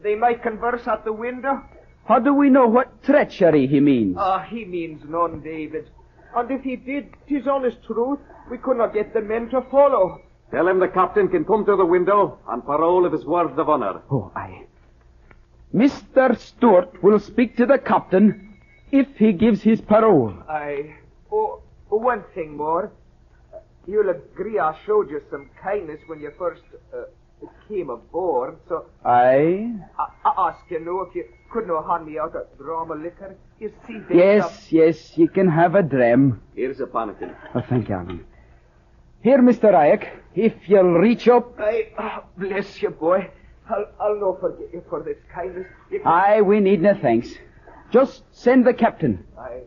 [SPEAKER 11] They might converse at the window.
[SPEAKER 3] How do we know what treachery he means?
[SPEAKER 11] He means none, David. And if he did, 'tis honest truth. We could not get the men to follow.
[SPEAKER 10] Tell him the captain can come to the window on parole of his words of honor.
[SPEAKER 3] Oh, aye. Mr. Stewart will speak to the captain if he gives his parole.
[SPEAKER 11] Aye. Oh, one thing more. You'll agree I showed you some kindness when you first came aboard, so...
[SPEAKER 3] Aye?
[SPEAKER 11] I ask you now if you could not hand me out a dram of liquor. You see, David...
[SPEAKER 3] Yes, you can have a dram.
[SPEAKER 10] Here's a pannikin.
[SPEAKER 3] Oh, thank you, Alan. Here, Mr. Ike, if you'll reach up...
[SPEAKER 11] Aye, bless you, boy. I'll not forget you for this kindness.
[SPEAKER 3] Aye, we need no thanks. Just send the captain.
[SPEAKER 11] Aye.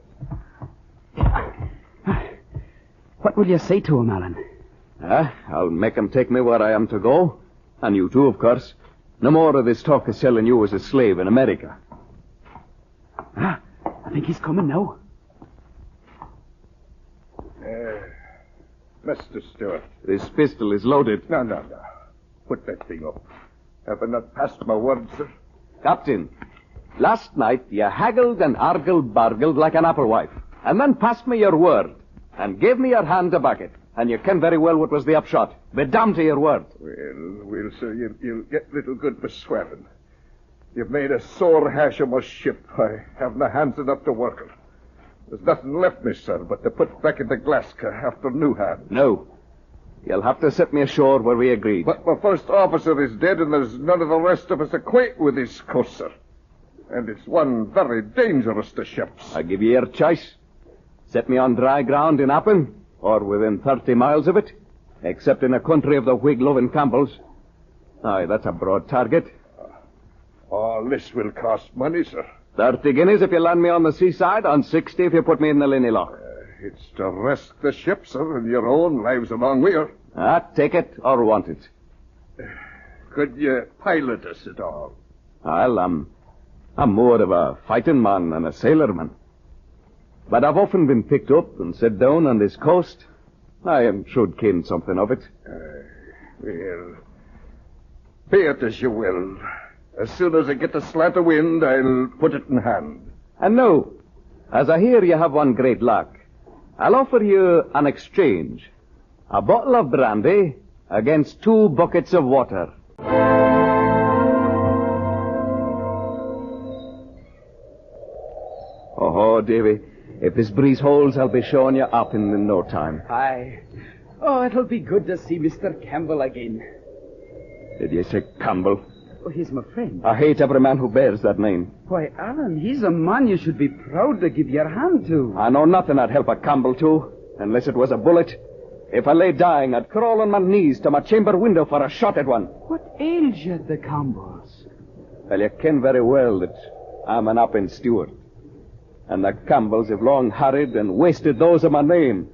[SPEAKER 3] What will you say to him, Alan?
[SPEAKER 10] I'll make him take me where I am to go. And you too, of course. No more of this talk of selling you as a slave in America.
[SPEAKER 3] I think he's coming now.
[SPEAKER 7] Mr. Stewart.
[SPEAKER 10] This pistol is loaded.
[SPEAKER 7] No. Put that thing up. Have I not passed my word, sir?
[SPEAKER 10] Captain, last night you haggled and bargled like an apple wife, and then passed me your word, and gave me your hand to back it. And you ken very well what was the upshot. Be damned to your word.
[SPEAKER 7] Well, sir, you'll get little good for swearing. You've made a sore hash of my ship. I have no hands enough to work it. There's nothing left me, sir, but to put back into Glasgow after new hands.
[SPEAKER 10] No. You'll have to set me ashore where we agreed.
[SPEAKER 7] But my first officer is dead, and there's none of the rest of us acquainted with this coast, sir. And it's one very dangerous to ships.
[SPEAKER 10] I give you your choice. Set me on dry ground in Appin, or within 30 miles of it, except in the country of the Whig-loving Campbells. Aye, that's a broad target.
[SPEAKER 7] All this will cost money, sir.
[SPEAKER 10] 30 guineas if you land me on the seaside, and 60 if you put me in the Linney Loch.
[SPEAKER 7] It's to risk the ship, sir, and your own lives along with her.
[SPEAKER 10] Take it or want it.
[SPEAKER 7] Could you pilot us at all?
[SPEAKER 10] Well, I'm more of a fighting man than a sailorman. But I've often been picked up and set down on this coast. I should ken something of it.
[SPEAKER 7] Well, Pay it as you will. As soon as I get a slant of wind, I'll put it in hand.
[SPEAKER 10] And now, as I hear you have one great luck, I'll offer you an exchange. A bottle of brandy against 2 buckets of water. Oh, Davy, if this breeze holds, I'll be showing you up in no time.
[SPEAKER 3] Aye. Oh, it'll be good to see Mr. Campbell again.
[SPEAKER 10] Did you say Campbell?
[SPEAKER 3] Oh, he's my friend.
[SPEAKER 10] I hate every man who bears that name.
[SPEAKER 3] Why, Alan, he's a man you should be proud to give your hand to.
[SPEAKER 10] I know nothing I'd help a Campbell to, unless it was a bullet. If I lay dying, I'd crawl on my knees to my chamber window for a shot at one.
[SPEAKER 3] What ails you, the Campbells?
[SPEAKER 10] Well, you ken very well that I'm an up-in steward. And the Campbells have long harried and wasted those of my name.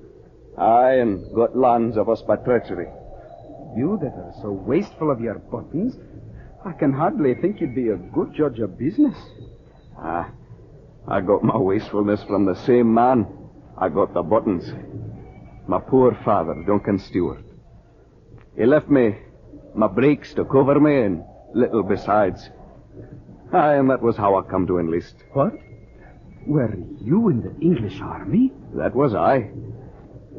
[SPEAKER 10] Aye, and got lands of us by treachery.
[SPEAKER 3] You that are so wasteful of your buttons, I can hardly think you'd be a good judge of business.
[SPEAKER 10] I got my wastefulness from the same man I got the buttons. My poor father, Duncan Stewart. He left me my breeks to cover me and little besides. Aye, and that was how I come to enlist.
[SPEAKER 3] What? Were you in the English army?
[SPEAKER 10] That was I.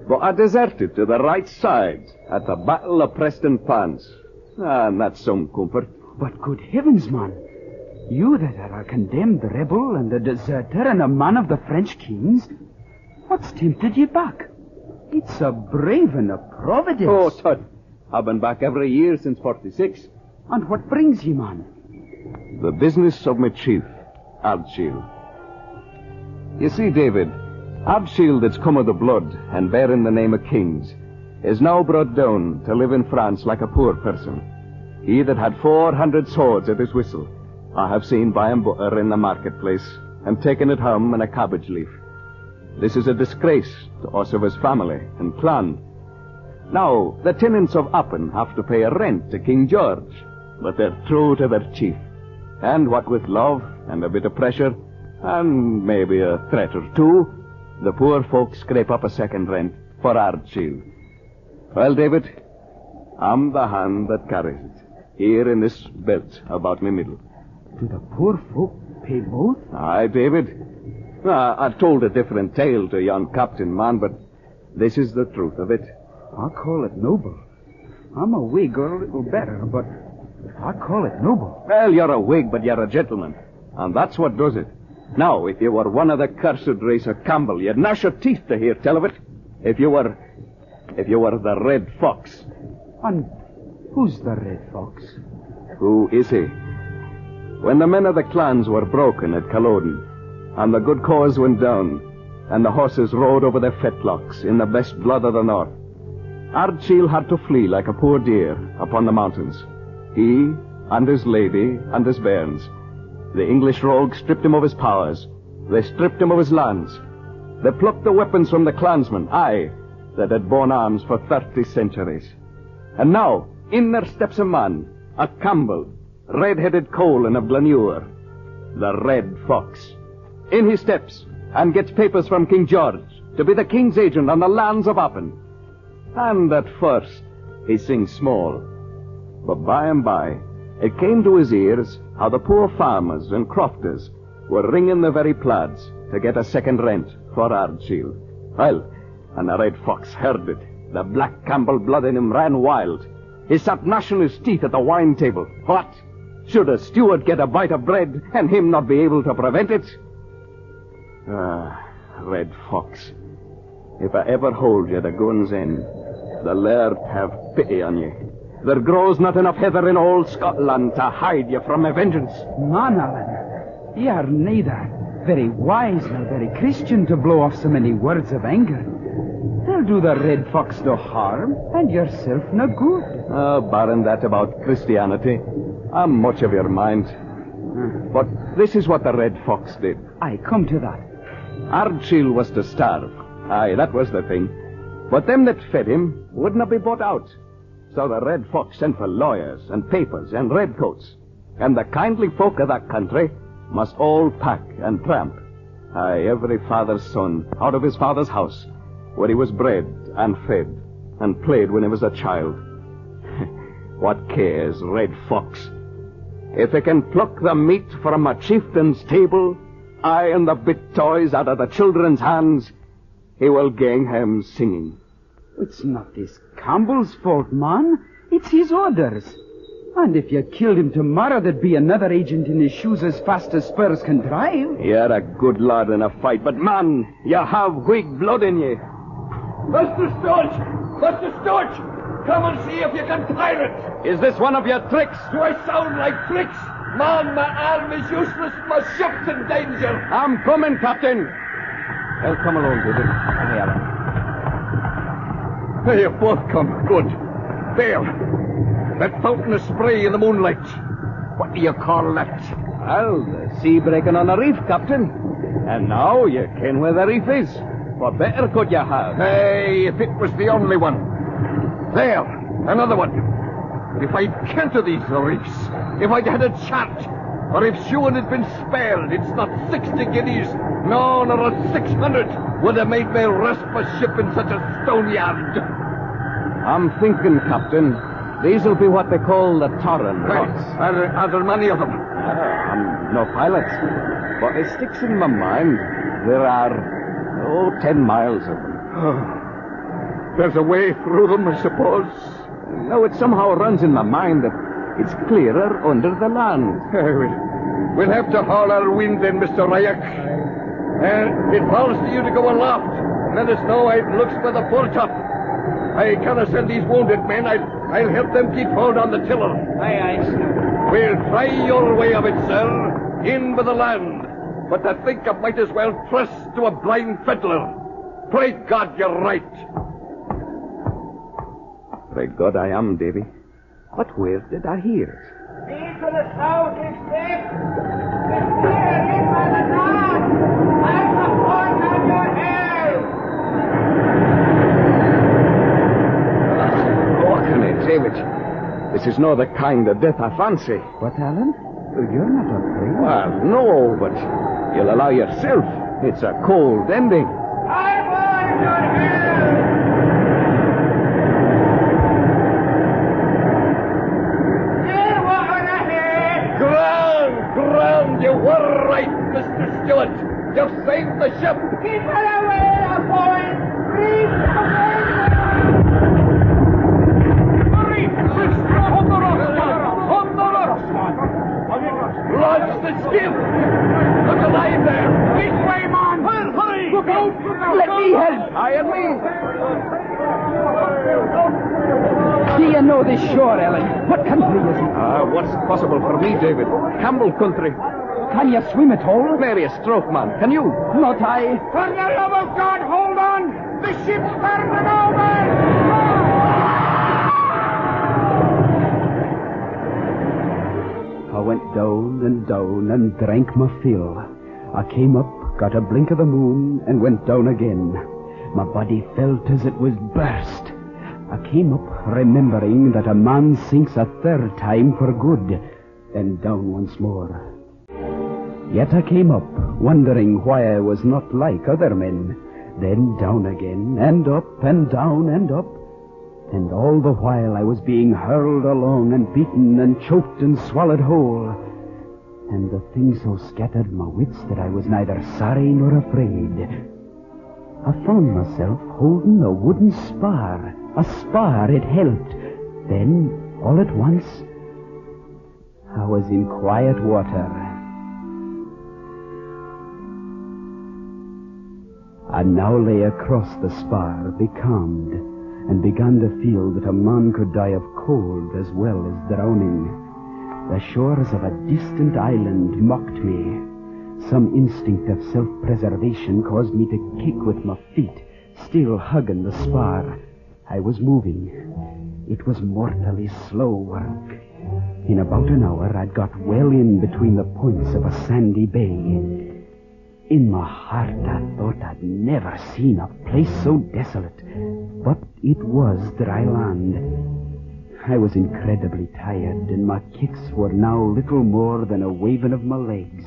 [SPEAKER 10] But I deserted to the right side at the Battle of Preston Pans. And that's some comfort.
[SPEAKER 3] But good heavens, man. You that are a condemned rebel and a deserter and a man of the French kings, what's tempted you back? It's a brave and a providence.
[SPEAKER 10] Oh, Todd, I've been back every year since 46.
[SPEAKER 3] And what brings you, man?
[SPEAKER 10] The business of my chief, Ardshiel. You see, David, Ardshiel that's come of the blood and bearing the name of kings is now brought down to live in France like a poor person. He that had 400 swords at his whistle, I have seen buying butter in the marketplace and taking it home in a cabbage leaf. This is a disgrace to us of his family and clan. Now, the tenants of Appin have to pay a rent to King George, but they're true to their chief. And what with love and a bit of pressure, and maybe a threat or two, the poor folks scrape up a second rent for Ardshiel. Well, David, I'm the hand that carries it, here in this belt about me middle.
[SPEAKER 3] Do the poor folk pay both?
[SPEAKER 10] Aye, David. I told a different tale to yon captain, man, but this is the truth of it.
[SPEAKER 3] I call it noble. I'm a Whig or a little better, but I call it noble.
[SPEAKER 10] Well, you're a Whig, but you're a gentleman, and that's what does it. Now, if you were one of the cursed race of Campbell, you'd gnash your teeth to hear tell of it. If you were the Red Fox.
[SPEAKER 3] And who's the Red Fox?
[SPEAKER 10] Who is he? When the men of the clans were broken at Culloden, and the good cause went down, and the horses rode over their fetlocks in the best blood of the north, Ardshiel had to flee like a poor deer upon the mountains. He, and his lady, and his bairns. The English rogues stripped him of his powers. They stripped him of his lands. They plucked the weapons from the clansmen, aye, that had borne arms for 30 centuries. And now, in there steps a man, a Campbell, red-headed Colin of Glenure, the Red Fox. In he steps, and gets papers from King George to be the king's agent on the lands of Appin. And at first, he sings small. But by and by, it came to his ears how the poor farmers and crofters were wringing the very plaids to get a second rent for Ardshiel. Well, and the Red Fox heard it. The black Campbell blood in him ran wild. He sat gnashing his teeth at the wine table. What? Should a steward get a bite of bread and him not be able to prevent it? Red Fox, if I ever hold you to gun's end, the Laird have pity on you. There grows not enough heather in all Scotland to hide you from my vengeance.
[SPEAKER 3] Man, Alan, ye are neither very wise nor very Christian to blow off so many words of anger. They'll do the Red Fox no harm, and yourself no good.
[SPEAKER 10] Barring that about Christianity, I'm much of your mind. But this is what the Red Fox did.
[SPEAKER 3] I come to that.
[SPEAKER 10] Ardshiel was to starve. Aye, that was the thing. But them that fed him would not be bought out. So the Red Fox sent for lawyers and papers and redcoats. And the kindly folk of that country must all pack and tramp. Aye, every father's son out of his father's house, where he was bred and fed and played when he was a child. What cares, Red Fox? If he can pluck the meat from a chieftain's table, I and the bit toys out of the children's hands, he will gang home singing.
[SPEAKER 3] It's not this Campbell's fault, man. It's his orders. And if you killed him tomorrow, there'd be another agent in his shoes as fast as spurs can drive.
[SPEAKER 10] You're a good lad in a fight, but man, you have Whig blood in you.
[SPEAKER 7] Mr. Stooge! Mr. Stooge! Come and see if you can tire it!
[SPEAKER 10] Is this one of your tricks?
[SPEAKER 7] Do I sound like tricks? Man, my arm is useless, my ship's in danger!
[SPEAKER 10] I'm coming, Captain! Well, come along, David. Aye, Alan.
[SPEAKER 7] There you both come. Good. There. That fountain of spray in the moonlight. What do you call that?
[SPEAKER 10] Well, the sea breaking on a reef, Captain. And now you ken where the reef is. What better could you have?
[SPEAKER 7] Hey, if it was the only one. There, another one. If I'd kent of these reefs, if I'd had a chart, or if Shuan had been spared, it's not 60 guineas, no, nor 600, would have made me rest for ship in such a stone yard.
[SPEAKER 10] I'm thinking, Captain, these'll be what they call the Torren rocks.
[SPEAKER 7] Are there many of them?
[SPEAKER 10] I'm no pilot, but it sticks in my mind there are, 10 miles of them.
[SPEAKER 7] There's a way through them, I suppose.
[SPEAKER 10] No, it somehow runs in my mind that it's clearer under the land.
[SPEAKER 7] We'll have to haul our wind then, Mr. Ryak. It falls to you to go aloft and let us know how it looks by the foretop. I cannot send these wounded men. I'll help them keep hold on the tiller.
[SPEAKER 3] Aye, aye, sir.
[SPEAKER 7] We'll try your way of it, sir. In with the land. But I think I might as well trust to a blind fiddler. Pray God you're right.
[SPEAKER 10] Pray God I am, Davy. But where did I hear it?
[SPEAKER 11] Speed to the south, Dick. The clear in by the north. I'm the point on your head.
[SPEAKER 10] Walking it, David. This is no the kind of death I fancy.
[SPEAKER 3] What, Alan? You're not afraid.
[SPEAKER 10] Well, no, but you'll allow yourself. It's a cold ending.
[SPEAKER 11] I'm on your head.
[SPEAKER 7] Ground, you were right, Mr. Stewart. You've saved the ship.
[SPEAKER 11] Keep it away, boys. Reef away.
[SPEAKER 7] Lodge the skiff. Look alive there.
[SPEAKER 11] This way, man. Hurry.
[SPEAKER 3] Look out. Let me help.
[SPEAKER 10] Aye, and me.
[SPEAKER 3] Do you know this shore, Ellen? What country is it?
[SPEAKER 10] What's possible for me, David? Campbell country.
[SPEAKER 3] Can you swim at all?
[SPEAKER 10] Nary a stroke, man. Can you?
[SPEAKER 3] Not I.
[SPEAKER 11] For the love of God, hold on. The ship's turning over.
[SPEAKER 3] I went down and drank my fill. I came up, got a blink of the moon, and went down again. My body felt as it was burst. I came up remembering that a man sinks a third time for good, and down once more. Yet I came up, wondering why I was not like other men, then down again, and up, and down, and up. And all the while I was being hurled along and beaten and choked and swallowed whole. And the thing so scattered my wits that I was neither sorry nor afraid. I found myself holding a wooden spar. A spar, it helped. Then, all at once, I was in quiet water. I now lay across the spar, becalmed, and began to feel that a man could die of cold as well as drowning. The shores of a distant island mocked me. Some instinct of self-preservation caused me to kick with my feet, still hugging the spar. I was moving. It was mortally slow work. In about an hour, I'd got well in between the points of a sandy bay. In my heart, I thought I'd never seen a place so desolate. But it was dry land. I was incredibly tired, and my kicks were now little more than a waving of my legs.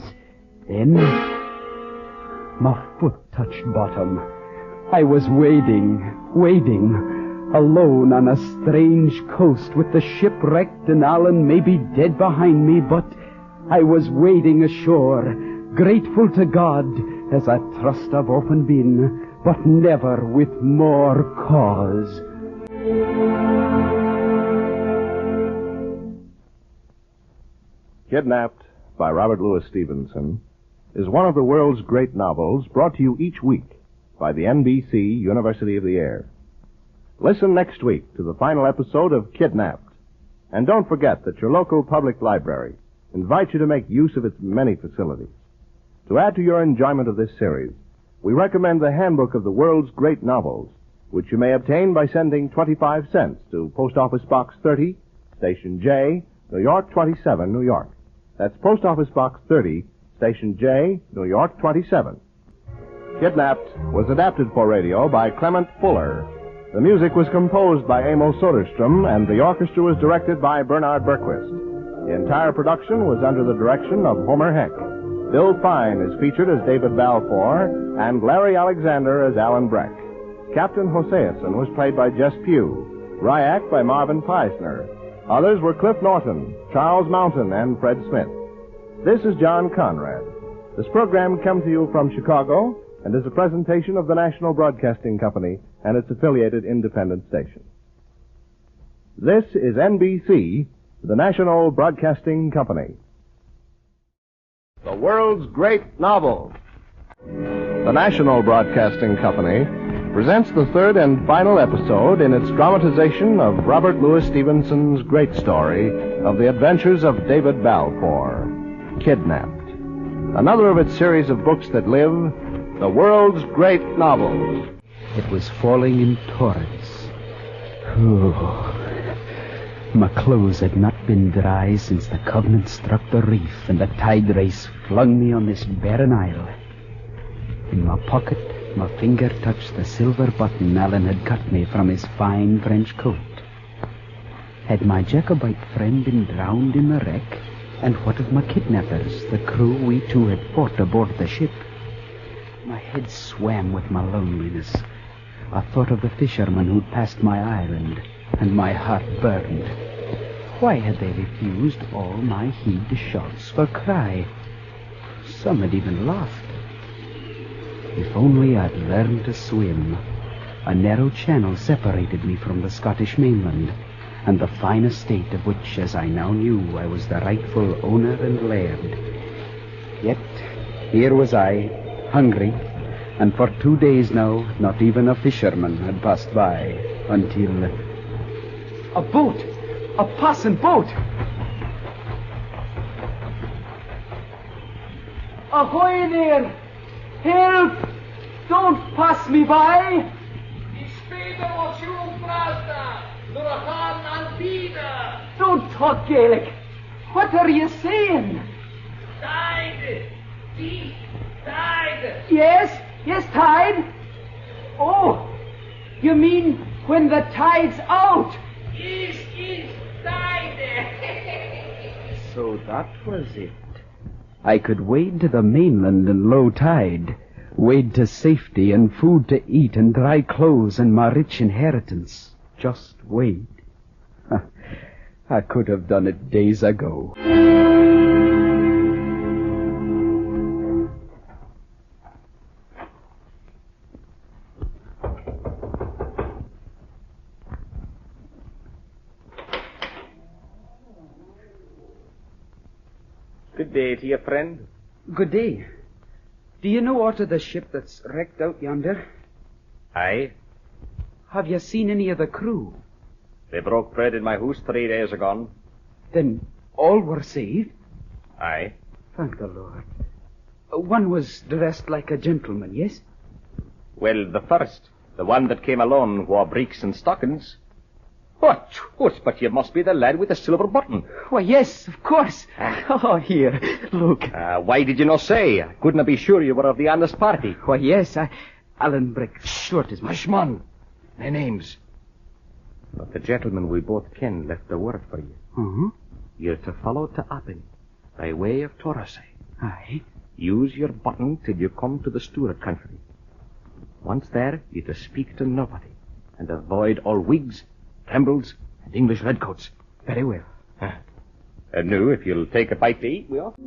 [SPEAKER 3] Then, my foot touched bottom. I was wading. alone on a strange coast with the ship wrecked and Alan maybe dead behind me, but I was wading ashore, grateful to God, as I trust I've often been, but never with more cause.
[SPEAKER 2] Kidnapped by Robert Louis Stevenson is one of the world's great novels brought to you each week by the NBC University of the Air. Listen next week to the final episode of Kidnapped. And don't forget that your local public library invites you to make use of its many facilities. To add to your enjoyment of this series, we recommend the Handbook of the World's Great Novels, which you may obtain by sending 25 cents to Post Office Box 30, Station J, New York 27, New York. That's Post Office Box 30, Station J, New York 27. Kidnapped was adapted for radio by Clement Fuller. The music was composed by Emil Soderstrom, and the orchestra was directed by Bernard Berquist. The entire production was under the direction of Homer Heck. Bill Fine is featured as David Balfour, and Larry Alexander as Alan Breck. Captain Hoseason was played by Jess Pugh, Ryak by Marvin Peisner. Others were Cliff Norton, Charles Mountain, and Fred Smith. This is John Conrad. This program comes to you from Chicago and is a presentation of the National Broadcasting Company and its affiliated independent station. This is NBC, the National Broadcasting Company. The world's great novel. The National Broadcasting Company presents the third and final episode in its dramatization of Robert Louis Stevenson's great story of the adventures of David Balfour, Kidnapped. Another of its series of books that live, the world's great novels.
[SPEAKER 3] It was falling in torrents. Oh, my clothes had not been dry since the Covenant struck the reef and the tide race flung me on this barren isle. In my pocket, my finger touched the silver button Alan had cut me from his fine French coat. Had my Jacobite friend been drowned in the wreck? And what of my kidnappers, the crew we two had fought aboard the ship? My head swam with my loneliness. I thought of the fishermen who'd passed my island, and my heart burned. Why had they refused all my heed shots for cry? Some had even laughed. If only I'd learned to swim. A narrow channel separated me from the Scottish mainland, and the fine estate of which, as I now knew, I was the rightful owner and laird. Yet here was I, hungry, and for 2 days now not even a fisherman had passed by, until... A boat! A passing boat! Ahoy there! Help! Don't pass me by! Don't talk Gaelic. What are you saying?
[SPEAKER 12] Tide! Deep tide!
[SPEAKER 3] Yes, tide. Oh, you mean when the tide's out?
[SPEAKER 12] Is tide!
[SPEAKER 3] So that was it. I could wade to the mainland in low tide, wade to safety and food to eat and dry clothes and my rich inheritance. Just wade. I could have done it days ago.
[SPEAKER 10] Good day to you, friend.
[SPEAKER 3] Good day. Do you know aught of the ship that's wrecked out yonder?
[SPEAKER 10] Aye.
[SPEAKER 3] Have you seen any of the crew?
[SPEAKER 10] They broke bread in my house 3 days agone.
[SPEAKER 3] Then all were saved?
[SPEAKER 10] Aye.
[SPEAKER 3] Thank the Lord. One was dressed like a gentleman, yes?
[SPEAKER 10] Well, the first, the one that came alone, wore breeks and stockings. What? But you must be the lad with the silver button.
[SPEAKER 3] Why, yes, of course. Oh, here, look.
[SPEAKER 10] Why did you not say? Couldn't I be sure you were of the honest party?
[SPEAKER 3] Why, yes, Alan Breck, short as my...
[SPEAKER 10] Shman, their names. But the gentleman we both ken left a word for you.
[SPEAKER 3] Uh-huh.
[SPEAKER 10] You're to follow to Arden, by way of Torosay.
[SPEAKER 3] Aye.
[SPEAKER 10] Use your button till you come to the Stewart country. Once there, you're to speak to nobody, And avoid all Whigs, Trembles, and English redcoats.
[SPEAKER 3] Very well.
[SPEAKER 10] Now, if you'll take a bite to eat, we ought.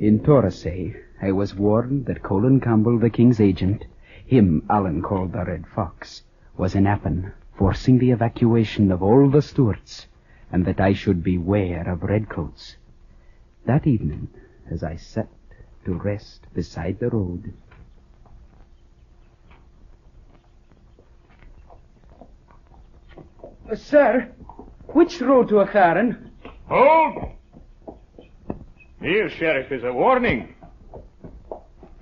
[SPEAKER 3] In Torresay, I was warned that Colin Campbell, the king's agent, him Allen called the Red Fox, was in Appin, forcing the evacuation of all the Stuarts, and that I should beware of redcoats. That evening, as I sat to rest beside the road,
[SPEAKER 13] Sir, which road to Arden?
[SPEAKER 4] Hold! Here, Sheriff, is a warning.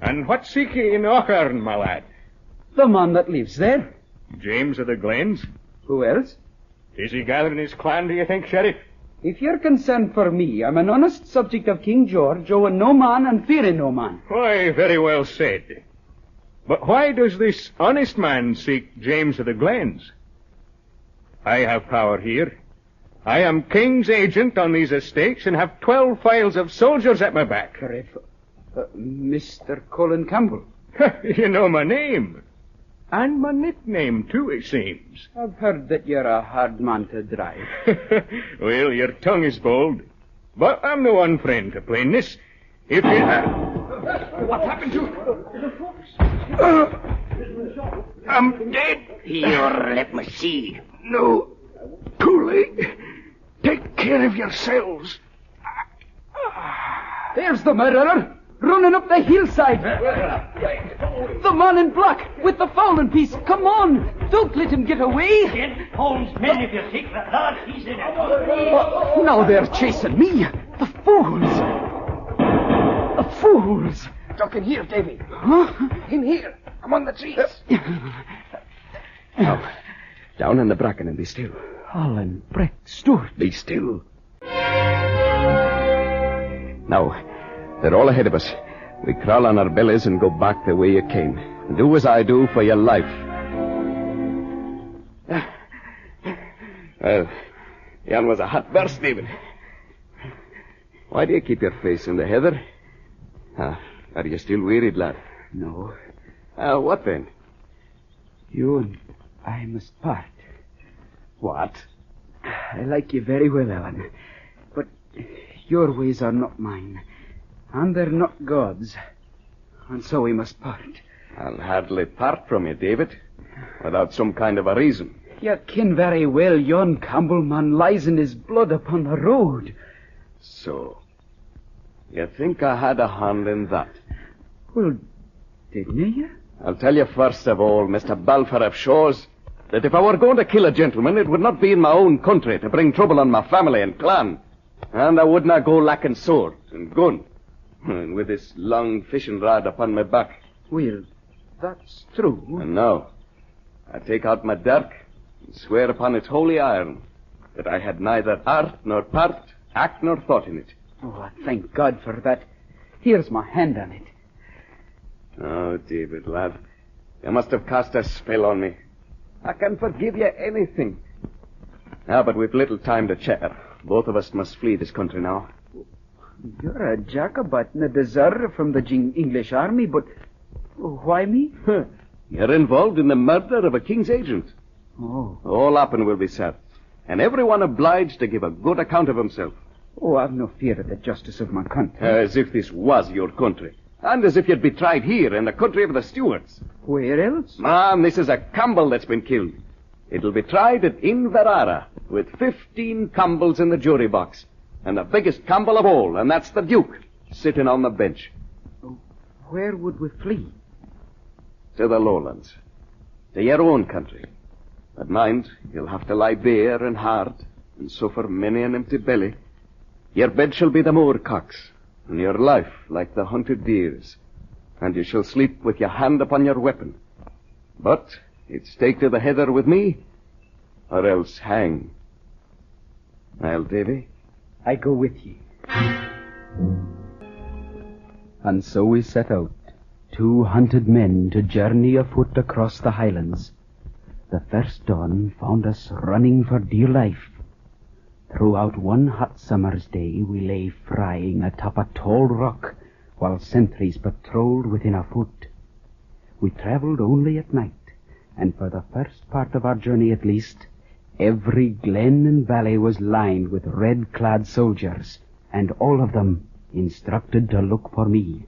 [SPEAKER 4] And what seek ye in Arden, my lad?
[SPEAKER 13] The man that lives there.
[SPEAKER 4] James of the Glens?
[SPEAKER 13] Who else?
[SPEAKER 4] Is he gathering his clan, do you think, Sheriff?
[SPEAKER 13] If you're concerned for me, I'm an honest subject of King George, owing no man and fearing no man.
[SPEAKER 4] Why, very well said. But why does this honest man seek James of the Glens? I have power here. I am king's agent on these estates and have 12 files of soldiers at my back.
[SPEAKER 13] Mr. Colin Campbell.
[SPEAKER 4] You know my name. And my nickname, too, it seems.
[SPEAKER 13] I've heard that you're a hard man to drive.
[SPEAKER 4] Well, your tongue is bold. But I'm no one friend to plainness. If you...
[SPEAKER 12] What happened to
[SPEAKER 4] I'm dead.
[SPEAKER 12] Here, let me see.
[SPEAKER 4] No, too late. Take care of yourselves.
[SPEAKER 13] There's the murderer, running up the hillside. The man in black, with the fowling piece. Come on, don't let him get away.
[SPEAKER 12] Get Holmes' men if you think that lad, he's in it.
[SPEAKER 13] Now they're chasing me. The fools. The fools.
[SPEAKER 11] Duck in here, Davy.
[SPEAKER 13] Huh?
[SPEAKER 11] In here, among the trees.
[SPEAKER 10] Now, down in the bracken and be still.
[SPEAKER 13] Allen, Brett, Stuart.
[SPEAKER 10] Be still. Now, they're all ahead of us. We crawl on our bellies and go back the way you came. And do as I do for your life. Well, yon was a hot burst, David. Why do you keep your face in the heather? Are you still wearied, lad?
[SPEAKER 3] No.
[SPEAKER 10] What then?
[SPEAKER 3] You and I must part.
[SPEAKER 10] What?
[SPEAKER 3] I like you very well, Allen. But your ways are not mine. And they're not God's. And so we must part.
[SPEAKER 10] I'll hardly part from you, David, without some kind of a reason.
[SPEAKER 3] You ken very well yon Campbell man lies in his blood upon the road.
[SPEAKER 10] So, you think I had a hand in that?
[SPEAKER 3] Well, didn't you?
[SPEAKER 10] I'll tell you first of all, Mr. Balfour of Shaw's, that if I were going to kill a gentleman, it would not be in my own country to bring trouble on my family and clan. And I would not go lacking sword and gun, and with this long fishing rod upon my back.
[SPEAKER 3] Well, that's true.
[SPEAKER 10] And now, I take out my dirk and swear upon its holy iron that I had neither art nor part, act nor thought in it.
[SPEAKER 3] Oh, I thank God for that. Here's my hand on it.
[SPEAKER 10] Oh, David, lad, you must have cast a spell on me. I can forgive you anything. But we've little time to chatter. Both of us must flee this country now.
[SPEAKER 3] You're a Jacobite and a deserter from the English army, but why me?
[SPEAKER 10] You're involved in the murder of a king's agent.
[SPEAKER 3] Oh.
[SPEAKER 10] All Appin will be set, and everyone obliged to give a good account of himself.
[SPEAKER 3] Oh, I've no fear of the justice of my country.
[SPEAKER 10] As if this was your country. And as if you'd be tried here in the country of the Stuarts.
[SPEAKER 3] Where else?
[SPEAKER 10] Man, this is a Campbell that's been killed. It'll be tried at Inverara with 15 Campbells in the jury box. And the biggest Campbell of all, and that's the Duke, sitting on the bench.
[SPEAKER 3] Where would we flee?
[SPEAKER 10] To the lowlands. To your own country. But mind, you'll have to lie bare and hard, and suffer many an empty belly. Your bed shall be the moorcocks, and your life like the hunted deers. And you shall sleep with your hand upon your weapon. But it's take to the heather with me, or else hang. Well, Davy?
[SPEAKER 3] I go with ye. And so we set out, 2 hunted men to journey afoot across the highlands. The first dawn found us running for dear life. Throughout one hot summer's day we lay frying atop a tall rock, while sentries patrolled within a foot. We travelled only at night, and for the first part of our journey at least, every glen and valley was lined with red-clad soldiers, and all of them instructed to look for me.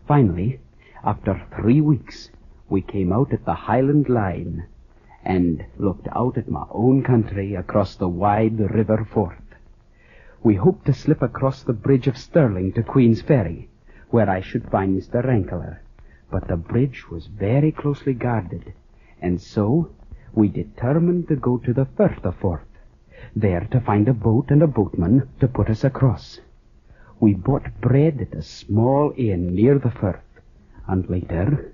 [SPEAKER 3] Finally, after 3 weeks, we came out at the Highland line and looked out at my own country across the wide River Forth. We hoped to slip across the bridge of Stirling to Queen's Ferry, where I should find Mr. Rankler, but the bridge was very closely guarded, and so we determined to go to the Firth of Forth, there to find a boat and a boatman to put us across. We bought bread at a small inn near the Firth, and later...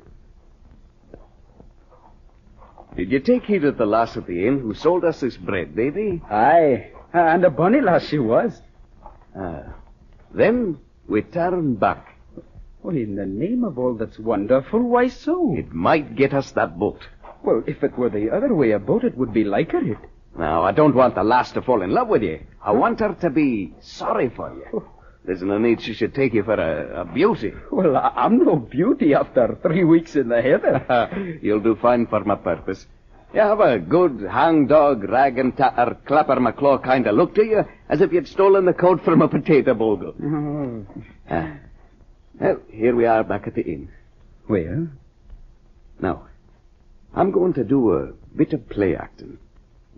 [SPEAKER 10] Did you take heed of the lass at the inn who sold us this bread, Davy?
[SPEAKER 3] Aye, and a bonny lass she was.
[SPEAKER 10] Then we turned back.
[SPEAKER 3] Well, in the name of all that's wonderful, why so?
[SPEAKER 10] It might get us that boat.
[SPEAKER 3] Well, if it were the other way about, it would be liker it.
[SPEAKER 10] Now, I don't want the lass to fall in love with you. I want her to be sorry for you. There's no need she should take you for a beauty.
[SPEAKER 3] Well, I'm no beauty after 3 weeks in the heather.
[SPEAKER 10] You'll do fine for my purpose. You have a good hang-dog, rag and tatter, clapper-my-claw kind of look to you, as if you'd stolen the coat from a potato bogle. Well, here we are back at the inn.
[SPEAKER 3] Well?
[SPEAKER 10] Now, I'm going to do a bit of play acting,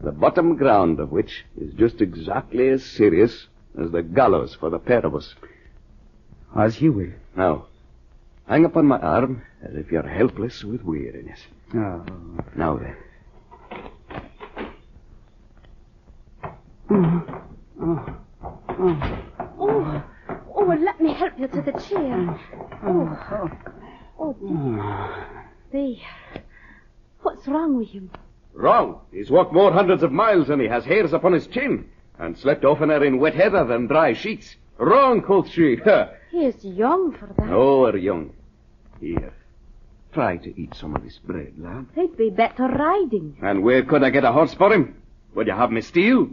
[SPEAKER 10] the bottom ground of which is just exactly as serious as the gallows for the pair of us.
[SPEAKER 3] As you will.
[SPEAKER 10] Now, hang upon my arm as if you're helpless with weariness.
[SPEAKER 3] Oh.
[SPEAKER 10] Now then.
[SPEAKER 8] Oh, let me help you to the chair. Oh, dear. What's wrong with him?
[SPEAKER 10] Wrong. He's walked more hundreds of miles and he has hairs upon his chin, and slept oftener in wet heather than dry sheets. Wrong, quoth she.
[SPEAKER 8] He is young for that.
[SPEAKER 10] Oh, we're young. Here, try to eat some of this bread, lad.
[SPEAKER 8] He'd be better riding.
[SPEAKER 10] And where could I get a horse for him? Would you have me steal?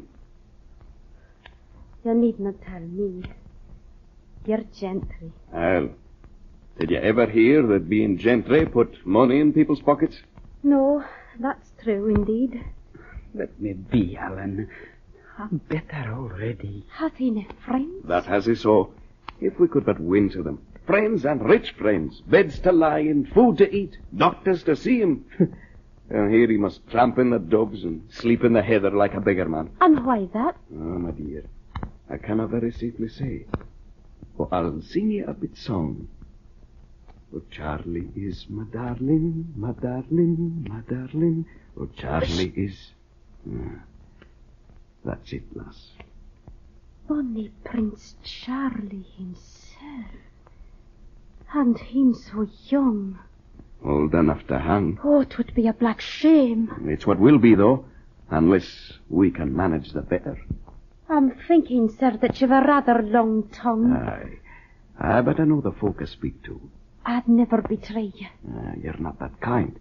[SPEAKER 8] You need not tell me. You're gentry.
[SPEAKER 10] Well, did you ever hear that being gentry put money in people's pockets?
[SPEAKER 8] No, that's true indeed.
[SPEAKER 3] Let me be, Alan. I'm better already.
[SPEAKER 8] Has he no friends?
[SPEAKER 10] That has he so. If we could but win to them. Friends and rich friends. Beds to lie in, food to eat, doctors to see him. And here he must tramp in the dubs and sleep in the heather like a beggar man.
[SPEAKER 8] And why that?
[SPEAKER 10] Oh, my dear, I cannot very safely say. But I'll sing you a bit song. Oh, Charlie is my darling, my darling, my darling. Oh, Charlie is... That's it, lass.
[SPEAKER 8] Bonny Prince Charlie himself. And him so young.
[SPEAKER 10] Old enough to hang.
[SPEAKER 8] Oh, it would be a black shame.
[SPEAKER 10] It's what will be, though, unless we can manage the better.
[SPEAKER 8] I'm thinking, sir, that you've a rather long tongue.
[SPEAKER 10] Aye, but I know the folk I speak to.
[SPEAKER 8] I'd never betray you.
[SPEAKER 10] You're not that kind.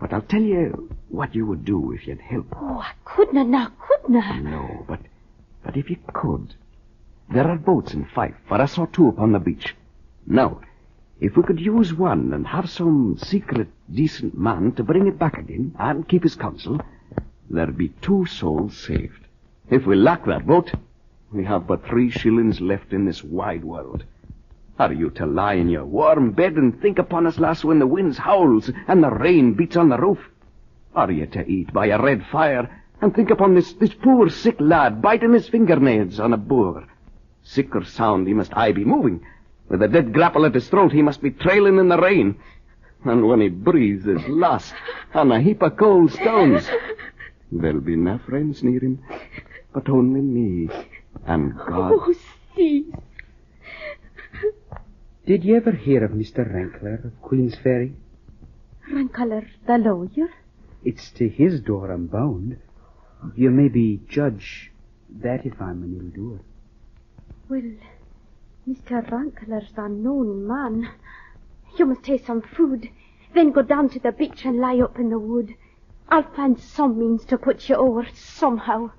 [SPEAKER 10] But I'll tell you what you would do if you'd help.
[SPEAKER 8] Oh, I couldn't now, couldn't I?
[SPEAKER 10] No, but if you could, there are boats in Fife, for I saw 2 upon the beach. Now, if we could use one and have some secret, decent man to bring it back again and keep his counsel, there'd be 2 souls saved. If we lack that boat, we have but 3 shillings left in this wide world. Are you to lie in your warm bed and think upon us, lass, when the winds howls and the rain beats on the roof? Are you to eat by a red fire and think upon this poor sick lad biting his fingernails on a boor? Sick or sound, he must aye be moving. With a dead grapple at his throat, he must be trailing in the rain. And when he breathes, is lost on a heap of cold stones. There'll be no friends near him, but only me and God.
[SPEAKER 8] Oh, cease.
[SPEAKER 3] Did you ever hear of Mr. Rankler of Queen's Ferry?
[SPEAKER 8] Rankler, the lawyer?
[SPEAKER 3] It's to his door I'm bound. You maybe judge that if I'm an ill-doer.
[SPEAKER 8] Well, Mr. Rankler's a known man. You must take some food, then go down to the beach and lie up in the wood. I'll find some means to put you over somehow.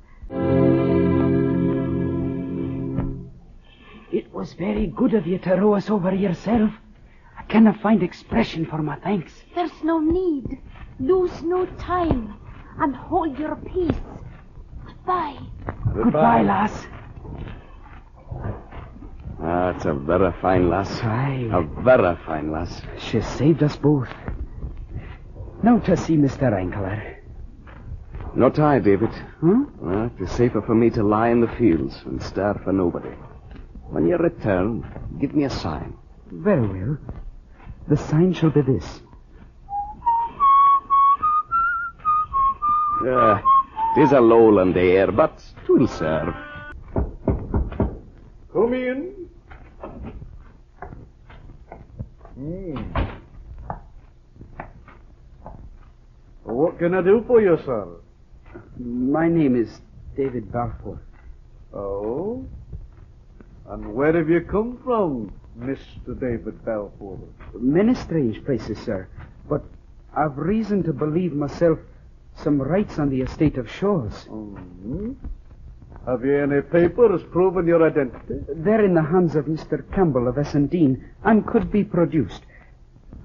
[SPEAKER 3] It was very good of you to row us over yourself. I cannot find expression for my thanks.
[SPEAKER 8] There's no need.
[SPEAKER 14] Lose no time and hold your peace. Goodbye.
[SPEAKER 13] Goodbye, lass.
[SPEAKER 10] That's a very fine lass.
[SPEAKER 3] Aye.
[SPEAKER 10] A very fine lass.
[SPEAKER 3] She saved us both. Now to see Mr. Ankler.
[SPEAKER 10] Not I, David.
[SPEAKER 3] Huh?
[SPEAKER 10] Well, it is safer for me to lie in the fields and stare for nobody. When you return, give me a sign.
[SPEAKER 3] Very well. The sign shall be this.
[SPEAKER 10] It is a lowland air, but 'twill serve.
[SPEAKER 15] Come in. What can I do for you, sir?
[SPEAKER 3] My name is David Balfour.
[SPEAKER 15] Oh? And where have you come from, Mr. David Balfour?
[SPEAKER 3] Many strange places, sir. But I've reason to believe myself some rights on the estate of Shaws.
[SPEAKER 15] Mm-hmm. Have you any papers proving your identity?
[SPEAKER 3] They're in the hands of Mr. Campbell of Essendine and could be produced.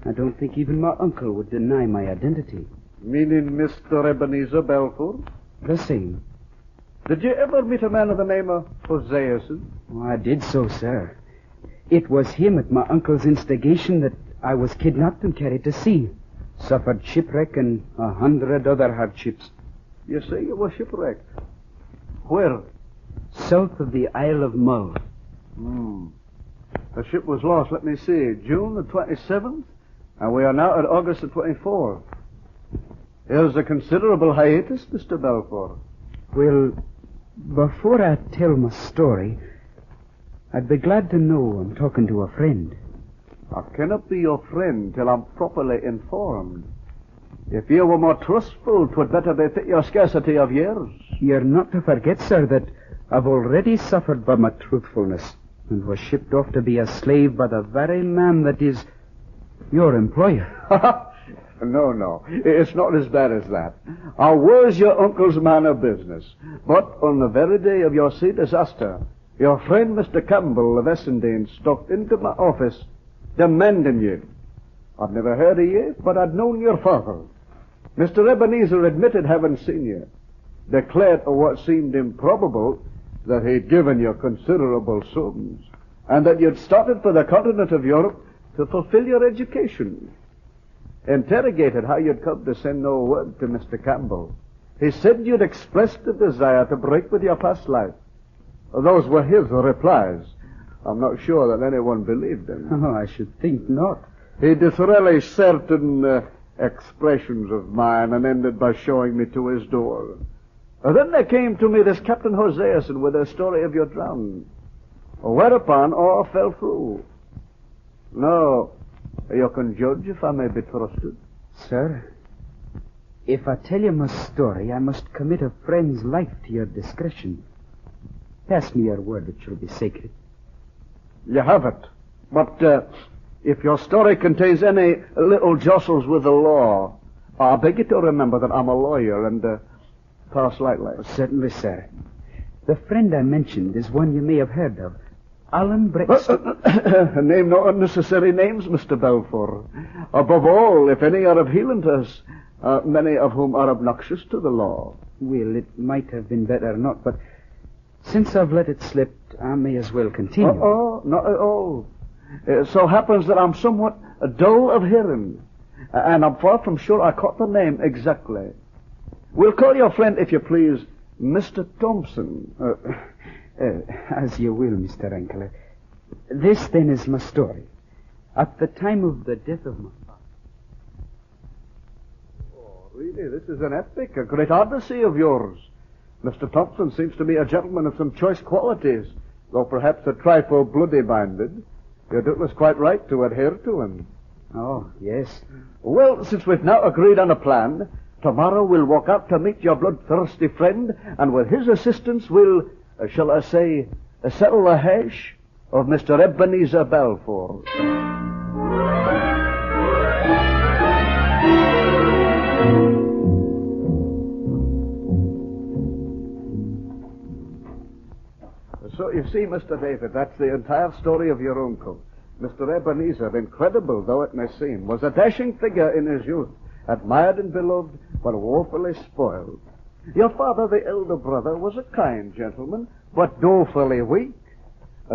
[SPEAKER 3] I don't think even my uncle would deny my identity.
[SPEAKER 15] Meaning Mr. Ebenezer Balfour?
[SPEAKER 3] The same.
[SPEAKER 15] Did you ever meet a man of the name of Hoseason?
[SPEAKER 3] Oh, I did so, sir. It was him at my uncle's instigation that I was kidnapped and carried to sea. Suffered shipwreck and 100 other hardships.
[SPEAKER 15] You say you were shipwrecked? Where?
[SPEAKER 3] South of the Isle of Mull.
[SPEAKER 15] The ship was lost, let me see, June the 27th, and we are now at August the 24th. There's a considerable hiatus, Mr. Balfour.
[SPEAKER 3] Well, before I tell my story, I'd be glad to know I'm talking to a friend.
[SPEAKER 15] I cannot be your friend till I'm properly informed. If you were more trustful, 'twould better befit your scarcity of years.
[SPEAKER 3] You're not to forget, sir, that I've already suffered by my truthfulness and was shipped off to be a slave by the very man that is your employer.
[SPEAKER 15] No. It's not as bad as that. I was your uncle's man of business. But on the very day of your sea disaster, your friend Mr. Campbell of Essendine stalked into my office demanding you. I'd never heard of you, but I'd known your father. Mr. Ebenezer admitted having seen you, declared what seemed improbable that he'd given you considerable sums, and that you'd started for the continent of Europe to fulfill your education. Interrogated how you'd come to send no word to Mr. Campbell, he said you'd expressed a desire to break with your past life. Those were his replies. I'm not sure that anyone believed him.
[SPEAKER 3] Oh, I should think not.
[SPEAKER 15] He disrelished certain expressions of mine and ended by showing me to his door. Then there came to me this Captain Hoseason with a story of your drowning, whereupon all fell through. Now, you can judge if I may be trusted.
[SPEAKER 3] Sir, if I tell you my story, I must commit a friend's life to your discretion. Pass me your word it shall be sacred.
[SPEAKER 15] You have it. But if your story contains any little jostles with the law, I beg you to remember that I'm a lawyer and pass lightly.
[SPEAKER 3] Certainly, sir. The friend I mentioned is one you may have heard of. Alan Brexton.
[SPEAKER 15] Name no unnecessary names, Mr. Balfour. Above all, if any are of healing to us, many of whom are obnoxious to the law.
[SPEAKER 3] Well, it might have been better not, but since I've let it slip, I may as well continue.
[SPEAKER 15] Oh, not at all. It so happens that I'm somewhat dull of hearing, and I'm far from sure I caught the name exactly. We'll call your friend, if you please, Mr. Thompson.
[SPEAKER 3] As you will, Mr. Ankler. This, then, is my story. At the time of the death of my father.
[SPEAKER 15] Oh, really, this is an epic, a great odyssey of yours. Mr. Thompson seems to be a gentleman of some choice qualities, though perhaps a trifle bloody-minded. You're doubtless quite right to adhere to him.
[SPEAKER 3] Oh, yes.
[SPEAKER 15] Well, since we've now agreed on a plan, tomorrow we'll walk out to meet your bloodthirsty friend, and with his assistance we'll, shall I say, settle the hash of Mr. Ebenezer Balfour. So you see, Mr. David, that's the entire story of your uncle. Mr. Ebenezer, incredible though it may seem, was a dashing figure in his youth, admired and beloved, but woefully spoiled. Your father, the elder brother, was a kind gentleman, but dolefully weak.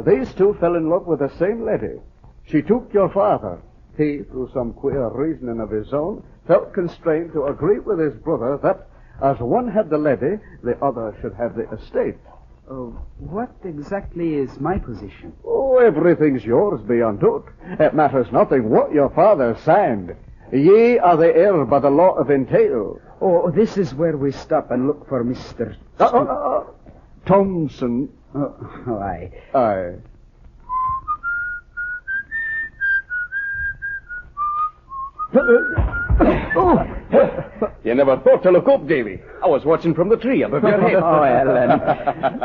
[SPEAKER 15] These two fell in love with the same lady. She took your father. He, through some queer reasoning of his own, felt constrained to agree with his brother that, as one had the lady, the other should have the estate.
[SPEAKER 3] What exactly is my position?
[SPEAKER 15] Oh, everything's yours beyond doubt. It matters nothing what your father signed. Ye are the heir by the law of entail.
[SPEAKER 3] Oh, this is where we stop and look for Mr.
[SPEAKER 15] Thompson.
[SPEAKER 3] Aye.
[SPEAKER 15] Aye.
[SPEAKER 10] You never thought to look up, Davy. I was watching from the tree above your head.
[SPEAKER 3] Oh, Ellen.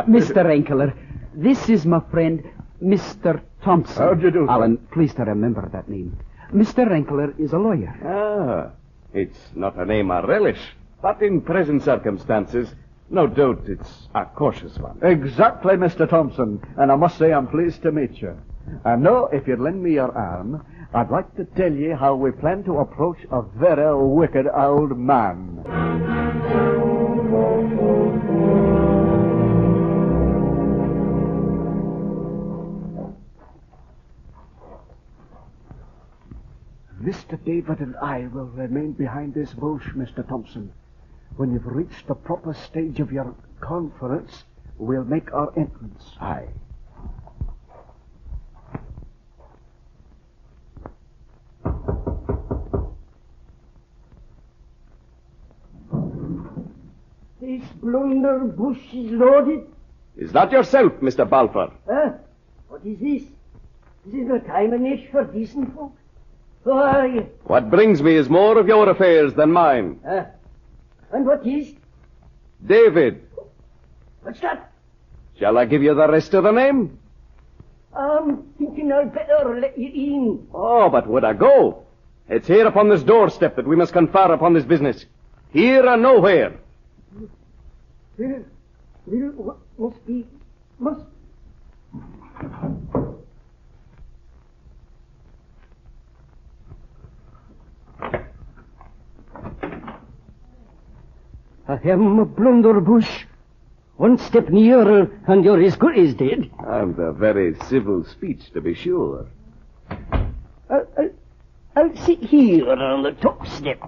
[SPEAKER 3] Mr. Enkeler, this is my friend, Mr. Thompson.
[SPEAKER 15] How'd you do,
[SPEAKER 3] Alan, please to remember that name. Mr. Enkeler is a lawyer.
[SPEAKER 10] Ah, it's not a name I relish, but in present circumstances, no doubt it's a cautious one.
[SPEAKER 15] Exactly, Mr. Thompson. And I must say I'm pleased to meet you. And now, if you'd lend me your arm, I'd like to tell you how we plan to approach a very wicked old man. Mr. David and I will remain behind this bush, Mr. Thompson. When you've reached the proper stage of your conference, we'll make our entrance.
[SPEAKER 10] Aye.
[SPEAKER 5] This blunderbush is loaded.
[SPEAKER 10] Is that yourself, Mr. Balfour?
[SPEAKER 5] What is this? This is no time and age for decent folk. Who are you?
[SPEAKER 10] What brings me is more of your affairs than mine.
[SPEAKER 5] And what is?
[SPEAKER 10] David.
[SPEAKER 5] What's that?
[SPEAKER 10] Shall I give you the rest of the name?
[SPEAKER 5] I'm thinking I'd better let you in.
[SPEAKER 10] Oh, but would I go? It's here upon this doorstep that we must confer upon this business. Here and nowhere.
[SPEAKER 5] Well, must.
[SPEAKER 6] I am a blunderbush. One step nearer, and you're as good as dead.
[SPEAKER 10] And a very civil speech, to be sure.
[SPEAKER 6] I'll sit here on the top step.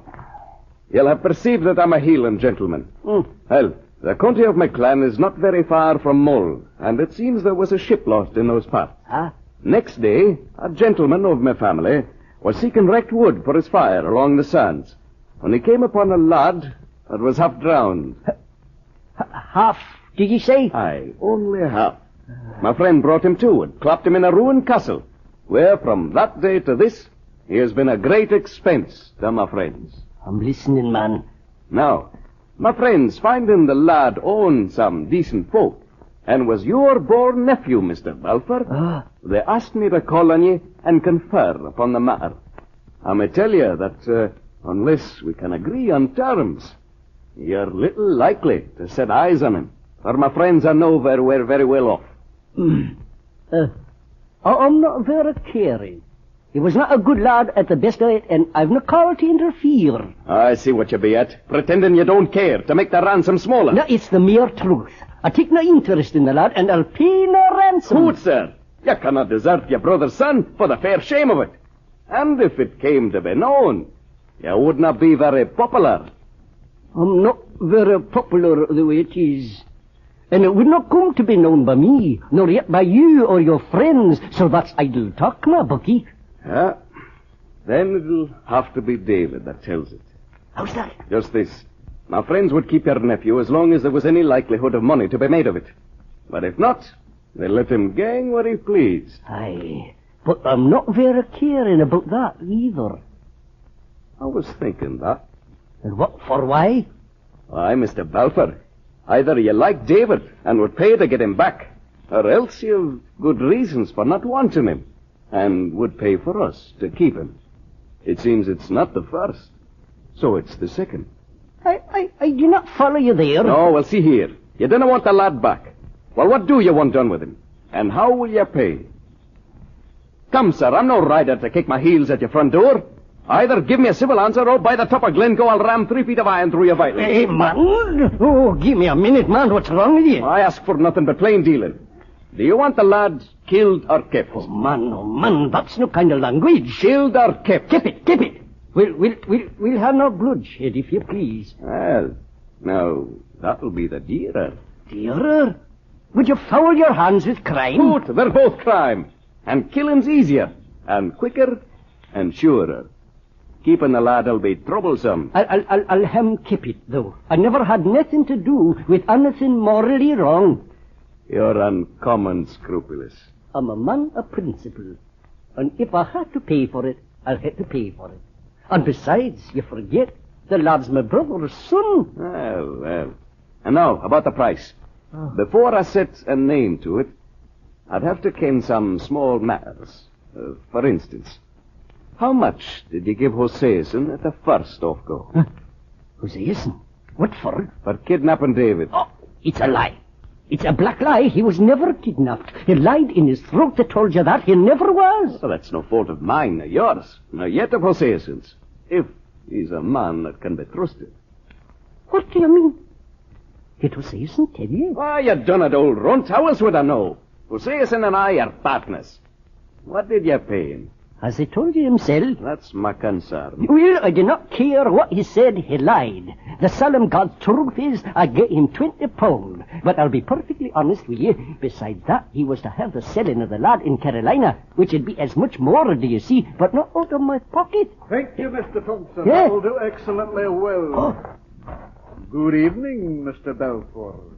[SPEAKER 10] You'll have perceived that I'm a Hieland gentleman. Well, the county of my clan is not very far from Mull, and it seems there was a ship lost in those parts. Next day, a gentleman of my family was seeking wrecked wood for his fire along the sands, when he came upon a lad that was half drowned.
[SPEAKER 6] Half, did you say?
[SPEAKER 10] Aye, only half. My friend brought him to and clapped him in a ruined castle, where from that day to this, he has been a great expense to my friends.
[SPEAKER 6] I'm listening, man.
[SPEAKER 10] Now, my friends, finding the lad owned some decent folk, and was your born nephew, Mr. Balfour, they asked me to call on you and confer upon the matter. I may tell you that unless we can agree on terms, you're little likely to set eyes on him, for my friends I know we're very well off.
[SPEAKER 6] I'm not very caring. He was not a good lad at the best of it, and I've no call to interfere.
[SPEAKER 10] I see what you be at, pretending you don't care to make the ransom smaller.
[SPEAKER 6] No, it's the mere truth. I take no interest in the lad, and I'll pay no ransom.
[SPEAKER 10] Good, sir. You cannot desert your brother's son for the fair shame of it. And if it came to be known, you would not be very popular.
[SPEAKER 6] I'm not very popular the way it is. And it would not come to be known by me, nor yet by you or your friends, so that's idle talk, my bucky.
[SPEAKER 10] Yeah. Then it'll have to be David that tells it.
[SPEAKER 6] How's that?
[SPEAKER 10] Just this. My friends would keep your nephew as long as there was any likelihood of money to be made of it. But if not, they'll let him gang where he pleased.
[SPEAKER 6] Aye, but I'm not very caring about that either.
[SPEAKER 10] I was thinking that.
[SPEAKER 6] And what for why?
[SPEAKER 10] Why, Mr. Balfour, either you like David and would pay to get him back, or else you've good reasons for not wanting him, and would pay for us to keep him. It seems it's not the first, so it's the second.
[SPEAKER 6] I do not follow you there.
[SPEAKER 10] No, well, see here. You didn't want the lad back. Well, what do you want done with him? And how will you pay? Come, sir, I'm no rider to kick my heels at your front door. Either give me a civil answer or by the top of Glencoe I'll ram 3 feet of iron through your vitals.
[SPEAKER 6] Hey, man. Oh, give me a minute, man. What's wrong with you?
[SPEAKER 10] I ask for nothing but plain dealing. Do you want the lad killed or kept?
[SPEAKER 6] Oh, man. That's no kind of language.
[SPEAKER 10] Killed or kept?
[SPEAKER 6] Keep it. We'll have no bloodshed, if you please.
[SPEAKER 10] Well, now, that'll be the dearer.
[SPEAKER 6] Dearer? Would you foul your hands with crime?
[SPEAKER 10] Good, they're both crime. And killing's easier, and quicker, and surer. Keeping the lad'll be troublesome.
[SPEAKER 6] I'll keep it, though. I never had nothing to do with anything morally wrong.
[SPEAKER 10] You're uncommon scrupulous.
[SPEAKER 6] I'm a man of principle. And if I had to pay for it, I'll have to pay for it. And besides, you forget, the lad's my brother's son.
[SPEAKER 10] Well. And now, about the price. Oh. Before I set a name to it, I'd have to ken some small matters. For instance, how much did you give Hoseason at the first off-go?
[SPEAKER 6] Huh? Hoseason? What for?
[SPEAKER 10] For kidnapping David.
[SPEAKER 6] Oh, it's a lie. It's a black lie. He was never kidnapped. He lied in his throat that told you that. He never was.
[SPEAKER 10] Well, that's no fault of mine, nor yours, nor yet of Hoseason's. If he's a man that can be trusted.
[SPEAKER 6] What do you mean? Did Hoseason tell you?
[SPEAKER 10] Why, you done it, old runt. How else would I know? Hoseason and I are partners. What did you pay him?
[SPEAKER 6] Has he told you himself?
[SPEAKER 10] That's my concern.
[SPEAKER 6] Well, I do not care what he said. He lied. The solemn God's truth is I get him 20 pound. But I'll be perfectly honest with you. Besides that, he was to have the selling of the lad in Carolina, which would be as much more, do you see, but not out of my pocket.
[SPEAKER 15] Thank you, Mr. Thompson.
[SPEAKER 6] Yeah.
[SPEAKER 15] That'll do excellently well.
[SPEAKER 6] Oh.
[SPEAKER 15] Good evening, Mr. Belfort.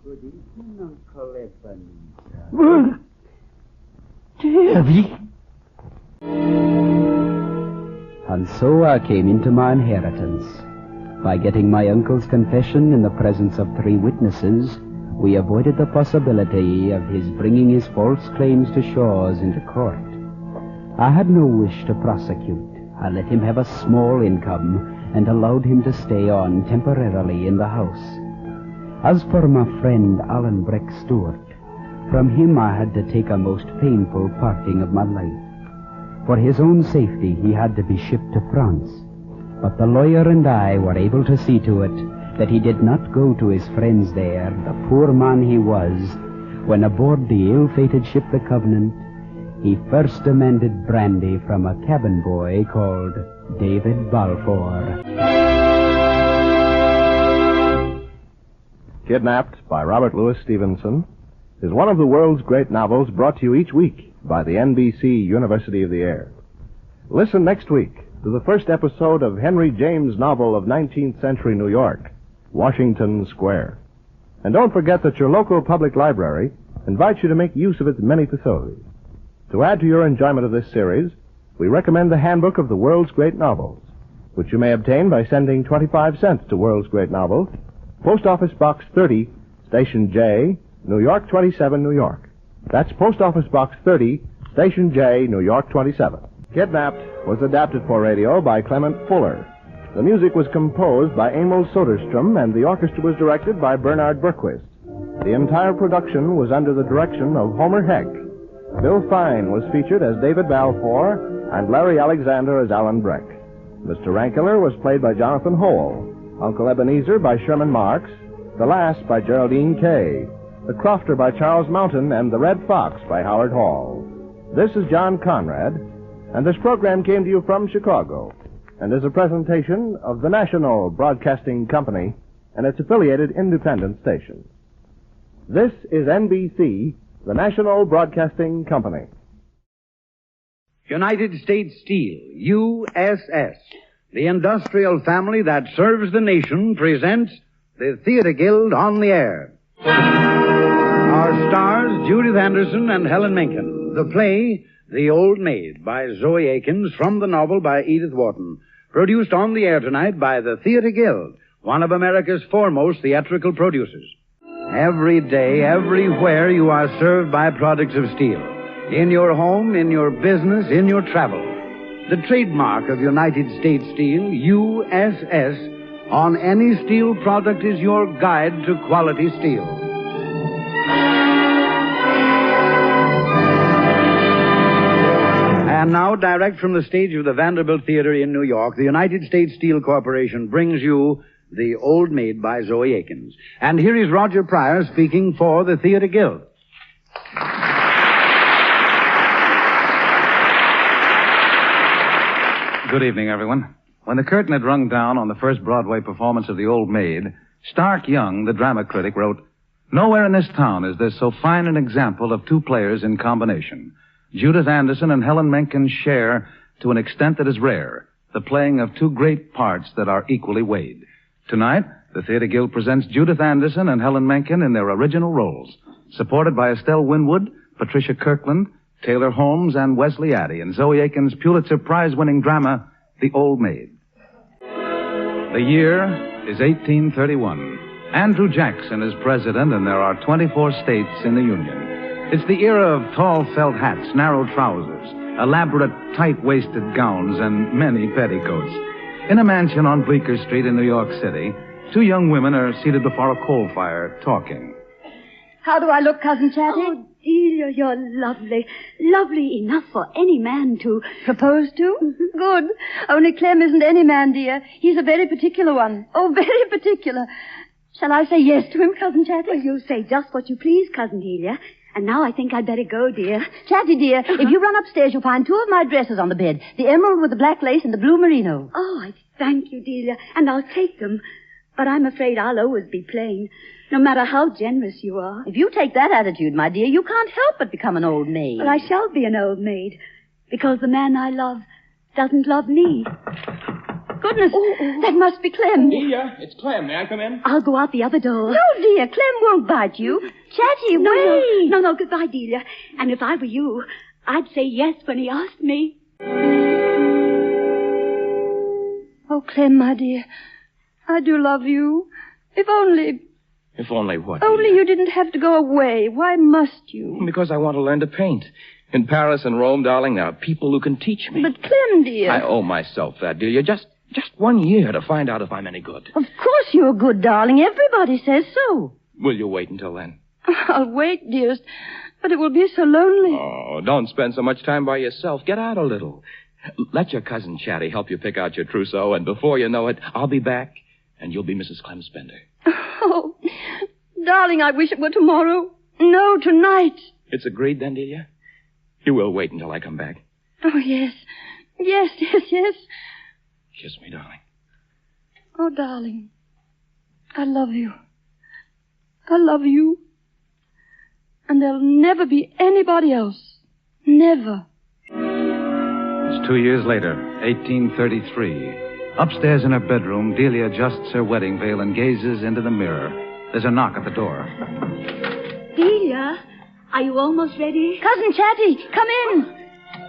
[SPEAKER 3] Good evening, Uncle Evans.
[SPEAKER 6] Well, Davy.
[SPEAKER 3] And so I came into my inheritance. By getting my uncle's confession in the presence of 3 witnesses, we avoided the possibility of his bringing his false claims to Shaw's into court. I had no wish to prosecute. I let him have a small income and allowed him to stay on temporarily in the house. As for my friend Alan Breck Stewart, from him I had to take a most painful parting of my life. For his own safety, he had to be shipped to France. But the lawyer and I were able to see to it that he did not go to his friends there, the poor man he was, when aboard the ill-fated ship the Covenant, he first demanded brandy from a cabin boy called David Balfour.
[SPEAKER 2] Kidnapped by Robert Louis Stevenson is one of the world's great novels brought to you each week by the NBC University of the Air. Listen next week to the first episode of Henry James' novel of 19th century New York, Washington Square. And don't forget that your local public library invites you to make use of its many facilities. To add to your enjoyment of this series, we recommend the Handbook of the World's Great Novels, which you may obtain by sending 25 cents to World's Great Novels, Post Office Box 30, Station J, New York 27, New York. That's Post Office Box 30, Station J, New York 27. Kidnapped was adapted for radio by Clement Fuller. The music was composed by Emil Soderstrom, and the orchestra was directed by Bernard Berquist. The entire production was under the direction of Homer Heck. Bill Fine was featured as David Balfour, and Larry Alexander as Alan Breck. Mr. Rankler was played by Jonathan Howell, Uncle Ebenezer by Sherman Marks, The Lass by Geraldine Kay, The Crofter by Charles Mountain, and The Red Fox by Howard Hall. This is John Conrad, and this program came to you from Chicago, and is a presentation of the National Broadcasting Company and its affiliated independent stations. This is NBC, the National Broadcasting Company.
[SPEAKER 16] United States Steel, USS, the industrial family that serves the nation, presents the Theater Guild on the Air. Our stars, Judith Anderson and Helen Menken. The play, The Old Maid, by Zoe Akins, from the novel by Edith Wharton. Produced on the air tonight by the Theater Guild, one of America's foremost theatrical producers. Every day, everywhere, you are served by products of steel. In your home, in your business, in your travel. The trademark of United States Steel, USS, on any steel product is your guide to quality steel. And now, direct from the stage of the Vanderbilt Theater in New York, the United States Steel Corporation brings you The Old Maid by Zoe Akins. And here is Roger Pryor speaking for the Theater Guild.
[SPEAKER 17] Good evening, everyone. When the curtain had rung down on the first Broadway performance of The Old Maid, Stark Young, the drama critic, wrote, "Nowhere in this town is there so fine an example of two players in combination. Judith Anderson and Helen Menken share, to an extent that is rare, the playing of two great parts that are equally weighed. Tonight, the Theater Guild presents Judith Anderson and Helen Menken in their original roles, supported by Estelle Winwood, Patricia Kirkland, Taylor Holmes, and Wesley Addy in Zoe Akins' Pulitzer Prize-winning drama, The Old Maid." The year is 1831. Andrew Jackson is president, and there are 24 states in the Union. It's the era of tall felt hats, narrow trousers, elaborate tight-waisted gowns, and many petticoats. In a mansion on Bleecker Street in New York City, two young women are seated before a coal fire, talking.
[SPEAKER 18] How do I look, Cousin Chatty? Oh, Delia, you're lovely. Lovely enough for any man to propose to. Good. Only Clem isn't any man, dear. He's a very particular one. Oh, very particular. Shall I say yes to him, Cousin Chatty?
[SPEAKER 14] Well, you say just what you please, Cousin Delia. And now I think I'd better go, dear. Chatty, dear, if you run upstairs, you'll find two of my dresses on the bed. The emerald with the black lace and the blue merino. Oh, I thank you, Delia, and I'll take them. But I'm afraid I'll always be plain, no matter how generous you are.
[SPEAKER 8] If you take that attitude, my dear, you can't help but become an old maid.
[SPEAKER 14] Well, I shall be an old maid, because the man I love doesn't love me. Goodness, that must be Clem.
[SPEAKER 12] Delia, it's Clem. May I come in?
[SPEAKER 14] I'll go out the other door.
[SPEAKER 8] No, dear, Clem won't bite you. Chatty, wait.
[SPEAKER 14] No, goodbye, Delia. And if I were you, I'd say yes when he asked me. Oh, Clem, my dear, I do love you. If only...
[SPEAKER 12] If only what?
[SPEAKER 14] Only you didn't have to go away. Why must you?
[SPEAKER 12] Because I want to learn to paint. In Paris and Rome, darling, there are people who can teach me.
[SPEAKER 14] But Clem, dear...
[SPEAKER 12] I owe myself that, Delia. Just 1 year to find out if I'm any good.
[SPEAKER 8] Of course you're good, darling. Everybody says so.
[SPEAKER 12] Will you wait until then?
[SPEAKER 14] I'll wait, dearest. But it will be so lonely.
[SPEAKER 12] Oh, don't spend so much time by yourself. Get out a little. Let your cousin Chatty help you pick out your trousseau, and before you know it, I'll be back, and you'll be Mrs. Clem Spender.
[SPEAKER 14] Oh, darling, I wish it were tomorrow. No, tonight.
[SPEAKER 12] It's agreed then, Delia? You will wait until I come back.
[SPEAKER 14] Oh, yes. Yes.
[SPEAKER 12] Kiss me, darling.
[SPEAKER 14] Oh, darling, I love you. I love you. And there'll never be anybody else. Never.
[SPEAKER 17] It's 2 years later, 1833. Upstairs in her bedroom, Delia adjusts her wedding veil and gazes into the mirror. There's a knock at the door.
[SPEAKER 14] Delia, are you almost ready?
[SPEAKER 8] Cousin Chatty, come in.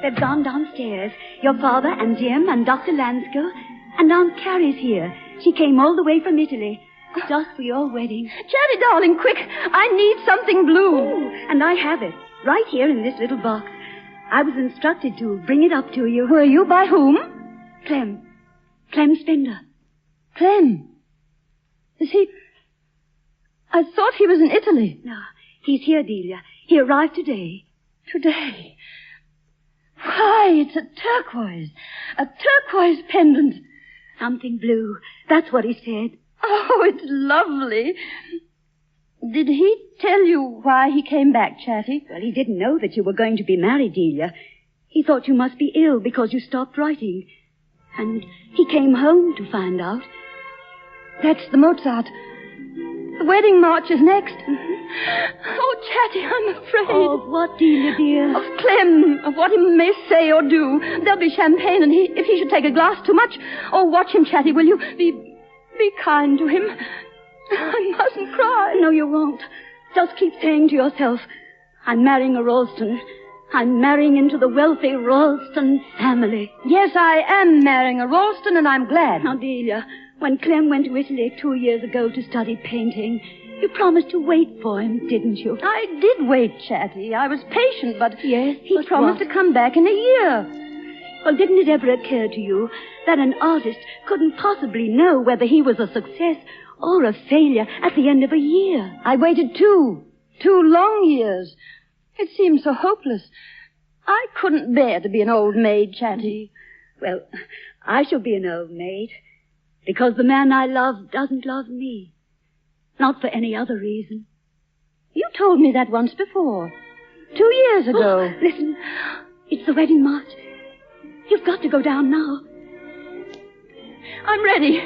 [SPEAKER 14] They've gone downstairs. Your father and Jim and Dr. Lanskill. And Aunt Carrie's here. She came all the way from Italy. Just for your wedding.
[SPEAKER 8] Chatty, darling, quick. I need something blue.
[SPEAKER 14] Oh, and I have it. Right here in this little box. I was instructed to bring it up to you.
[SPEAKER 8] Were you? By whom?
[SPEAKER 14] Clem Spender.
[SPEAKER 8] Clem? Is he... I thought he was in Italy.
[SPEAKER 14] No, he's here, Delia. He arrived today.
[SPEAKER 8] Today? Why, it's a turquoise pendant.
[SPEAKER 14] Something blue. That's what he said.
[SPEAKER 8] Oh, it's lovely. Did he tell you why he came back, Chatty?
[SPEAKER 14] Well, he didn't know that you were going to be married, Delia. He thought you must be ill because you stopped writing. And he came home to find out.
[SPEAKER 8] That's the Mozart. The wedding march is next. Oh, Chatty, I'm afraid.
[SPEAKER 14] Oh, what, Delia, dear?
[SPEAKER 8] Of Clem, of what he may say or do. There'll be champagne, and if he should take a glass too much... Oh, watch him, Chatty, will you? Be kind to him. I mustn't cry.
[SPEAKER 14] No, you won't. Just keep saying to yourself, I'm marrying a Ralston. I'm marrying into the wealthy Ralston family.
[SPEAKER 8] Yes, I am marrying a Ralston, and I'm glad.
[SPEAKER 14] Now, Delia, when Clem went to Italy 2 years ago to study painting, you promised to wait for him, didn't you?
[SPEAKER 8] I did wait, Chatty. I was patient, but...
[SPEAKER 14] Yes,
[SPEAKER 8] he promised to come back in a year.
[SPEAKER 14] Well, didn't it ever occur to you that an artist couldn't possibly know whether he was a success or a failure at the end of a year?
[SPEAKER 8] I waited 2 long years. It seemed so hopeless.
[SPEAKER 18] I couldn't bear to be an old maid, Chatty. Well, I shall be an old maid because the man I love doesn't love me. Not for any other reason. You told me that once before. 2 years ago. Oh, listen, it's the wedding march. You've got to go down now. I'm ready.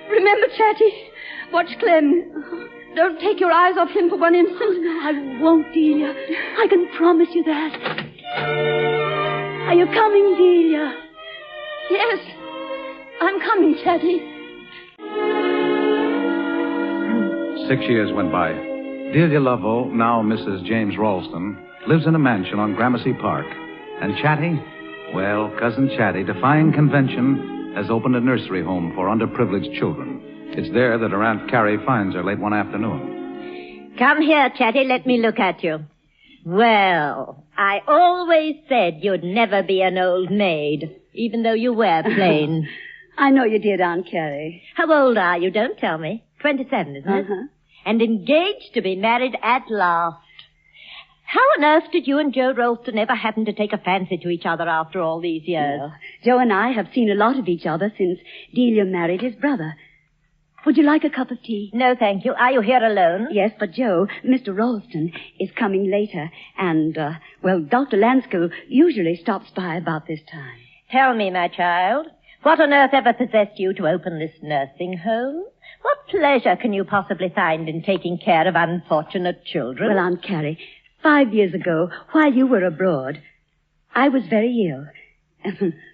[SPEAKER 18] Remember, Chatty, watch Clem. Don't take your eyes off him for one instant. Oh, no, I won't, Delia. I can promise you that. Are you coming, Delia? Yes, I'm coming, Chatty.
[SPEAKER 17] 6 years went by. Delia Lovell, now Mrs. James Ralston, lives in a mansion on Gramercy Park. And Chatty? Well, Cousin Chatty, defying convention, has opened a nursery home for underprivileged children. It's there that her Aunt Carrie finds her late one afternoon.
[SPEAKER 8] Come here, Chatty, let me look at you. Well, I always said you'd never be an old maid, even though you were plain.
[SPEAKER 18] I know you did, Aunt Carrie.
[SPEAKER 8] How old are you? Don't tell me. 27, isn't it?
[SPEAKER 18] Uh-huh.
[SPEAKER 8] And engaged to be married at last. How on earth did you and Joe Ralston ever happen to take a fancy to each other after all these years?
[SPEAKER 18] Well, Joe and I have seen a lot of each other since Delia married his brother. Would you like a cup of tea?
[SPEAKER 8] No, thank you. Are you here alone?
[SPEAKER 18] Yes, but Joe, Mr. Ralston, is coming later. And, Dr. Lanscoe usually stops by about this time.
[SPEAKER 8] Tell me, my child, what on earth ever possessed you to open this nursing home? What pleasure can you possibly find in taking care of unfortunate children?
[SPEAKER 18] Well, Aunt Carrie, 5 years ago, while you were abroad, I was very ill.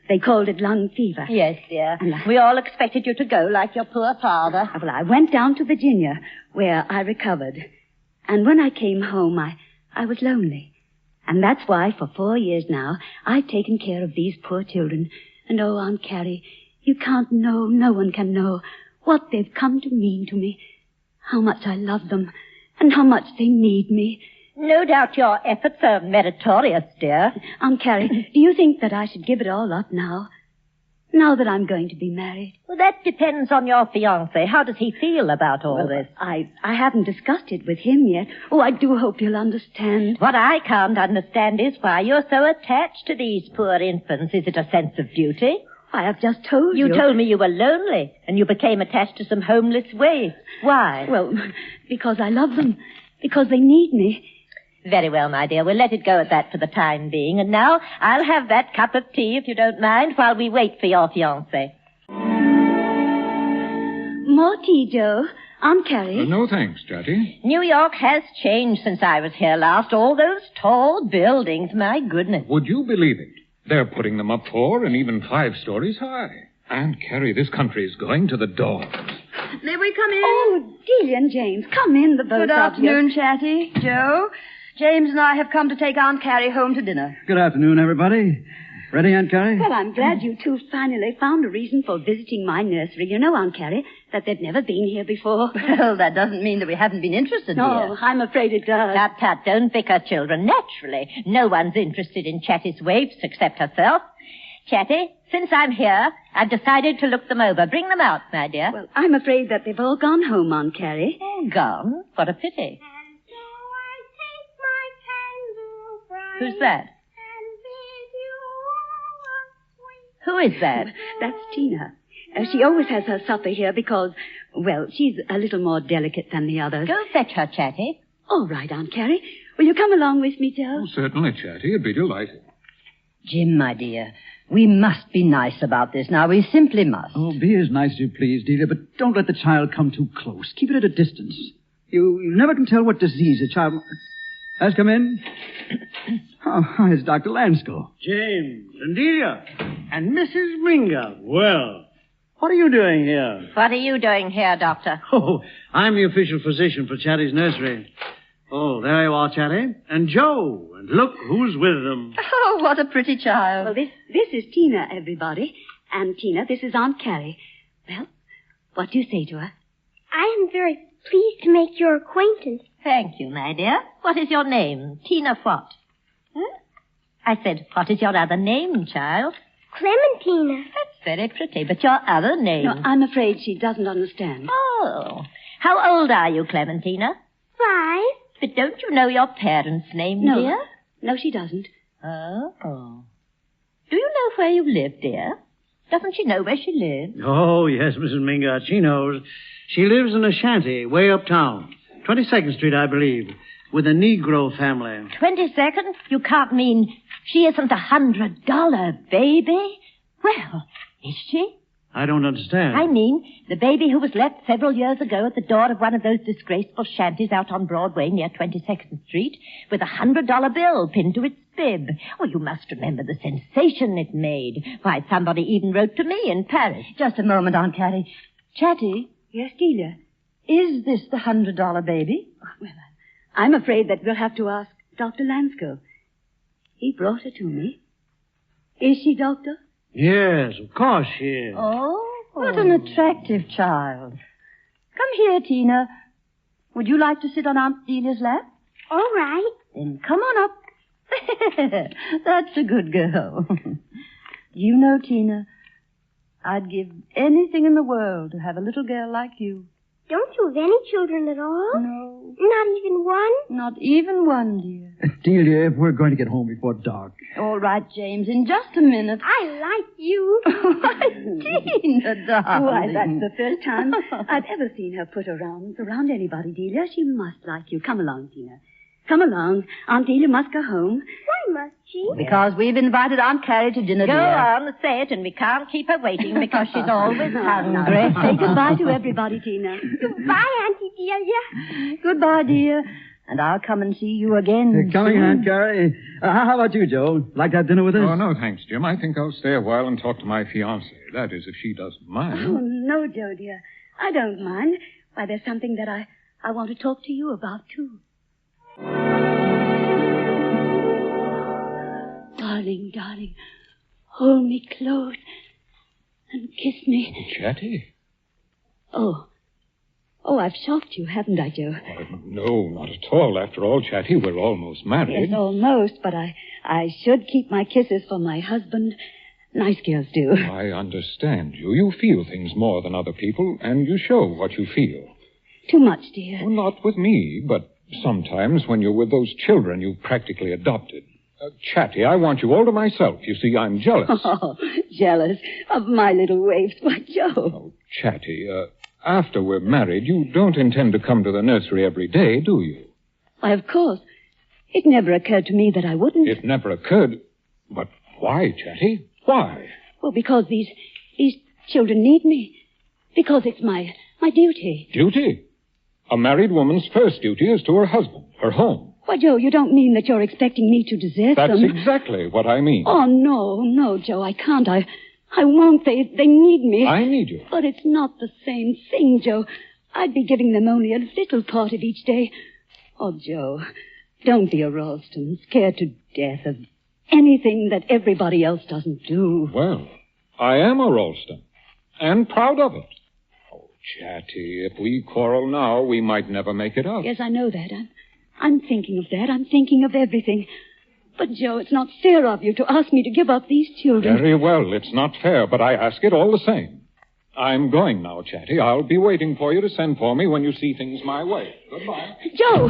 [SPEAKER 18] They called it lung fever.
[SPEAKER 8] Yes, dear. We all expected you to go like your poor father.
[SPEAKER 18] Well, I went down to Virginia, where I recovered. And when I came home, I was lonely. And that's why, for 4 years now, I've taken care of these poor children. And, oh, Aunt Carrie, you can't know, no one can know what they've come to mean to me, how much I love them, and how much they need me.
[SPEAKER 8] No doubt your efforts are meritorious, dear.
[SPEAKER 18] Aunt Carrie, do you think that I should give it all up now? Now that I'm going to be married?
[SPEAKER 8] Well, that depends on your fiancé. How does he feel about all this?
[SPEAKER 18] I haven't discussed it with him yet. Oh, I do hope you'll understand.
[SPEAKER 8] What I can't understand is why you're so attached to these poor infants. Is it a sense of duty?
[SPEAKER 18] I have just told you.
[SPEAKER 8] You told me you were lonely, and you became attached to some homeless waif. Why?
[SPEAKER 18] Well, because I love them. Because they need me.
[SPEAKER 8] Very well, my dear. We'll let it go at that for the time being. And now I'll have that cup of tea, if you don't mind, while we wait for your fiancé.
[SPEAKER 18] More tea, Joe. Aunt Carrie.
[SPEAKER 9] No, thanks, Chatty.
[SPEAKER 8] New York has changed since I was here last. All those tall buildings, my goodness.
[SPEAKER 9] Would you believe it? They're putting them up 4 and even 5 stories high. Aunt Carrie, this country is going to the dogs.
[SPEAKER 14] May we come in?
[SPEAKER 18] Oh, Delia and James, come in. The boat's
[SPEAKER 14] Good afternoon, Chatty. Joe, James and I have come to take Aunt Carrie home to dinner.
[SPEAKER 15] Good afternoon, everybody. Ready, Aunt Carrie?
[SPEAKER 18] Well, I'm glad you two finally found a reason for visiting my nursery. You know, Aunt Carrie, that they've never been here before.
[SPEAKER 8] Well, that doesn't mean that we haven't been interested,
[SPEAKER 18] No,
[SPEAKER 8] dear.
[SPEAKER 18] I'm afraid it does.
[SPEAKER 8] Tut, don't bicker, children. Naturally, no one's interested in Chatty's waifs except herself. Chatty, since I'm here, I've decided to look them over. Bring them out, my dear.
[SPEAKER 18] Well, I'm afraid that they've all gone home, Aunt Carrie.
[SPEAKER 8] Oh, gone? What a pity. Who's that? Who is that?
[SPEAKER 18] That's Tina. She always has her supper here because, well, she's a little more delicate than the others.
[SPEAKER 8] Go fetch her, Chatty.
[SPEAKER 18] All right, Aunt Carrie. Will you come along with me, Joe?
[SPEAKER 9] Oh, certainly, Chatty. I'd be delighted.
[SPEAKER 19] Jim, my dear, we must be nice about this now. We simply must.
[SPEAKER 15] Oh, be as nice as you please, Delia, but don't let the child come too close. Keep it at a distance. You never can tell what disease a child... Has come in? Oh, it's Dr. Lanscoe.
[SPEAKER 20] James and Delia and Mrs. Ringo. Well, what are you doing here?
[SPEAKER 8] What are you doing here, Doctor?
[SPEAKER 20] Oh, I'm the official physician for Chatty's nursery. Oh, there you are, Chatty. And Joe. And look who's with them.
[SPEAKER 19] Oh, what a pretty child.
[SPEAKER 18] Well, this is Tina, everybody. And Tina, this is Aunt Carrie. Well, what do you say to her?
[SPEAKER 21] I am very pleased to make your acquaintance.
[SPEAKER 8] Thank you, my dear. What is your name? Tina what? Huh? I said, what is your other name, child?
[SPEAKER 21] Clementina.
[SPEAKER 8] That's very pretty, but your other name...
[SPEAKER 18] No, I'm afraid she doesn't understand.
[SPEAKER 8] Oh. How old are you, Clementina?
[SPEAKER 21] 5.
[SPEAKER 8] But don't you know your parents' name,
[SPEAKER 18] No.
[SPEAKER 8] dear?
[SPEAKER 18] No, she doesn't.
[SPEAKER 19] Oh. Do you know where you live, dear? Doesn't she know where she lives?
[SPEAKER 20] Oh, yes, Mrs. Mingott, she knows. She lives in a shanty way uptown. 22nd Street, I believe, with a Negro family.
[SPEAKER 19] 22nd? You can't mean she isn't $100 baby? Well, is she?
[SPEAKER 20] I don't understand.
[SPEAKER 19] I mean, the baby who was left several years ago at the door of one of those disgraceful shanties out on Broadway near 22nd Street with $100 bill pinned to its bib. Oh, you must remember the sensation it made. Why, somebody even wrote to me in Paris.
[SPEAKER 18] Just a moment, Aunt Carrie. Chatty. Yes, Delia.
[SPEAKER 19] Is this the $100 baby?
[SPEAKER 18] Well, I'm afraid that we'll have to ask Dr. Lansco. He brought her to me. Is she, Doctor?
[SPEAKER 20] Yes, of course she is.
[SPEAKER 19] Oh, what an attractive child. Come here, Tina. Would you like to sit on Aunt Delia's lap?
[SPEAKER 21] All right.
[SPEAKER 19] Then come on up. That's a good girl. You know, Tina, I'd give anything in the world to have a little girl like you.
[SPEAKER 21] Don't you have any children at all?
[SPEAKER 19] No.
[SPEAKER 21] Not even one?
[SPEAKER 19] Not even one, dear.
[SPEAKER 1] Delia, we're going to get home before dark.
[SPEAKER 19] All right, James, in just a minute.
[SPEAKER 21] I like you.
[SPEAKER 19] Tina, darling.
[SPEAKER 18] Why, that's the first time I've ever seen her put her arms around anybody, Delia. She must like you. Come along, Tina. Come along. Aunt Delia must go home.
[SPEAKER 21] Why must she?
[SPEAKER 19] Because we've invited Aunt Carrie to dinner,
[SPEAKER 21] Go
[SPEAKER 19] dear.
[SPEAKER 21] on,
[SPEAKER 19] say it, and we can't keep her waiting because she's always hungry.
[SPEAKER 18] Say goodbye to everybody, Tina.
[SPEAKER 21] Goodbye, Auntie Delia.
[SPEAKER 19] Goodbye, dear. And I'll come and see you again.
[SPEAKER 1] Coming,
[SPEAKER 19] soon.
[SPEAKER 1] Aunt Carrie. How about you, Joe? Like to have dinner with us?
[SPEAKER 12] Oh, no, thanks, Jim. I think I'll stay a while and talk to my fiancée. That is, if she doesn't mind.
[SPEAKER 18] Oh, no, Joe, dear. I don't mind. Why, there's something that I want to talk to you about, too. Darling, darling, hold me close and kiss me.
[SPEAKER 12] Chatty?
[SPEAKER 18] Oh, I've shocked you, haven't I, Joe?
[SPEAKER 12] No, not at all. After all, Chatty, we're almost married.
[SPEAKER 18] Yes, almost, but I should keep my kisses for my husband. Nice girls do.
[SPEAKER 12] I understand you. You feel things more than other people, and you show what you feel.
[SPEAKER 18] Too much, dear.
[SPEAKER 12] Well, not with me, but sometimes when you're with those children you've practically adopted. Chatty, I want you all to myself. You see, I'm jealous.
[SPEAKER 18] Oh, jealous of my little waifs. Why, Joe.
[SPEAKER 12] Oh, Chatty, after we're married, you don't intend to come to the nursery every day, do you?
[SPEAKER 18] Why, of course. It never occurred to me that I wouldn't.
[SPEAKER 12] It never occurred. But why, Chatty? Why?
[SPEAKER 18] Well, because these children need me. Because it's my duty.
[SPEAKER 12] Duty? A married woman's first duty is to her husband, her home.
[SPEAKER 18] Why, Joe, you don't mean that you're expecting me to desert
[SPEAKER 12] That's
[SPEAKER 18] them?
[SPEAKER 12] exactly what I mean.
[SPEAKER 18] Oh, no, Joe, I can't. I won't. They need me.
[SPEAKER 12] I need you.
[SPEAKER 18] But it's not the same thing, Joe. I'd be giving them only a little part of each day. Oh, Joe, don't be a Ralston, scared to death of anything that everybody else doesn't do.
[SPEAKER 12] Well, I am a Ralston, and proud of it. Oh, Chatty, if we quarrel now, we might never make it up.
[SPEAKER 18] Yes, I know that. I'm thinking of that. I'm thinking of everything. But, Joe, it's not fair of you to ask me to give up these children.
[SPEAKER 12] Very well. It's not fair, but I ask it all the same. I'm going now, Chatty. I'll be waiting for you to send for me when you see things my way. Goodbye.
[SPEAKER 18] Joe!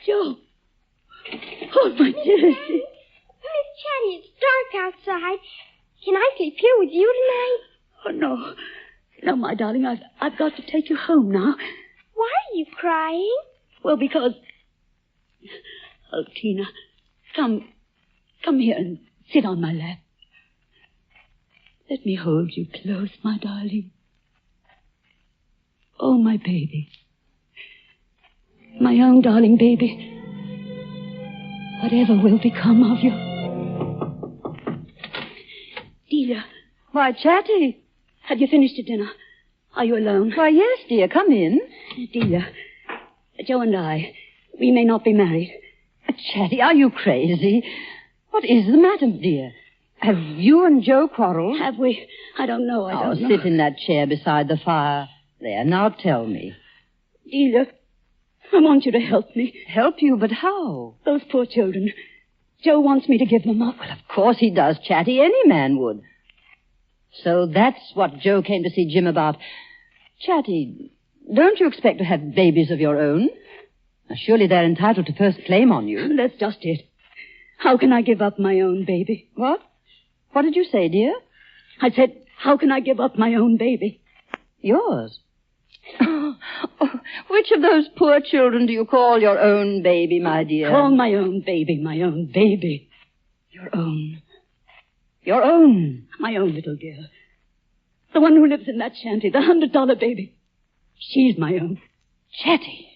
[SPEAKER 18] Joe! Oh, my dearest.
[SPEAKER 21] Miss Chatty, it's dark outside. Can I sleep here with you tonight?
[SPEAKER 18] Oh, no. No, my darling, I've got to take you home now.
[SPEAKER 21] Why are you crying?
[SPEAKER 18] Well, because... Oh, Tina, come here and sit on my lap. Let me hold you close, my darling. Oh, my baby. My own darling baby. Whatever will become of you? Delia.
[SPEAKER 19] Why, Chatty.
[SPEAKER 18] Have you finished your dinner? Are you alone?
[SPEAKER 19] Why, yes, dear. Come in.
[SPEAKER 18] Delia, Joe and I, we may not be married.
[SPEAKER 19] Chatty, are you crazy? What is the matter, dear? Have you and Joe quarreled?
[SPEAKER 18] Have we? I don't know. I don't know.
[SPEAKER 19] Sit in that chair beside the fire. There, now tell me.
[SPEAKER 18] Delia, I want you to help me.
[SPEAKER 19] Help you? But how?
[SPEAKER 18] Those poor children. Joe wants me to give them up.
[SPEAKER 19] Well, of course he does, Chatty. Any man would. So that's what Joe came to see Jim about. Chatty, don't you expect to have babies of your own? Now, surely they're entitled to first claim on you.
[SPEAKER 18] That's just it. How can I give up my own baby?
[SPEAKER 14] What? What did you say, dear?
[SPEAKER 18] I said, how can I give up my own baby?
[SPEAKER 14] Yours. Oh, which of those poor children do you call your own baby, my dear?
[SPEAKER 18] Call my own baby, my own baby. Your own.
[SPEAKER 14] Your own?
[SPEAKER 18] My own little girl. The one who lives in that shanty, the $100 baby. She's my own.
[SPEAKER 14] Chatty.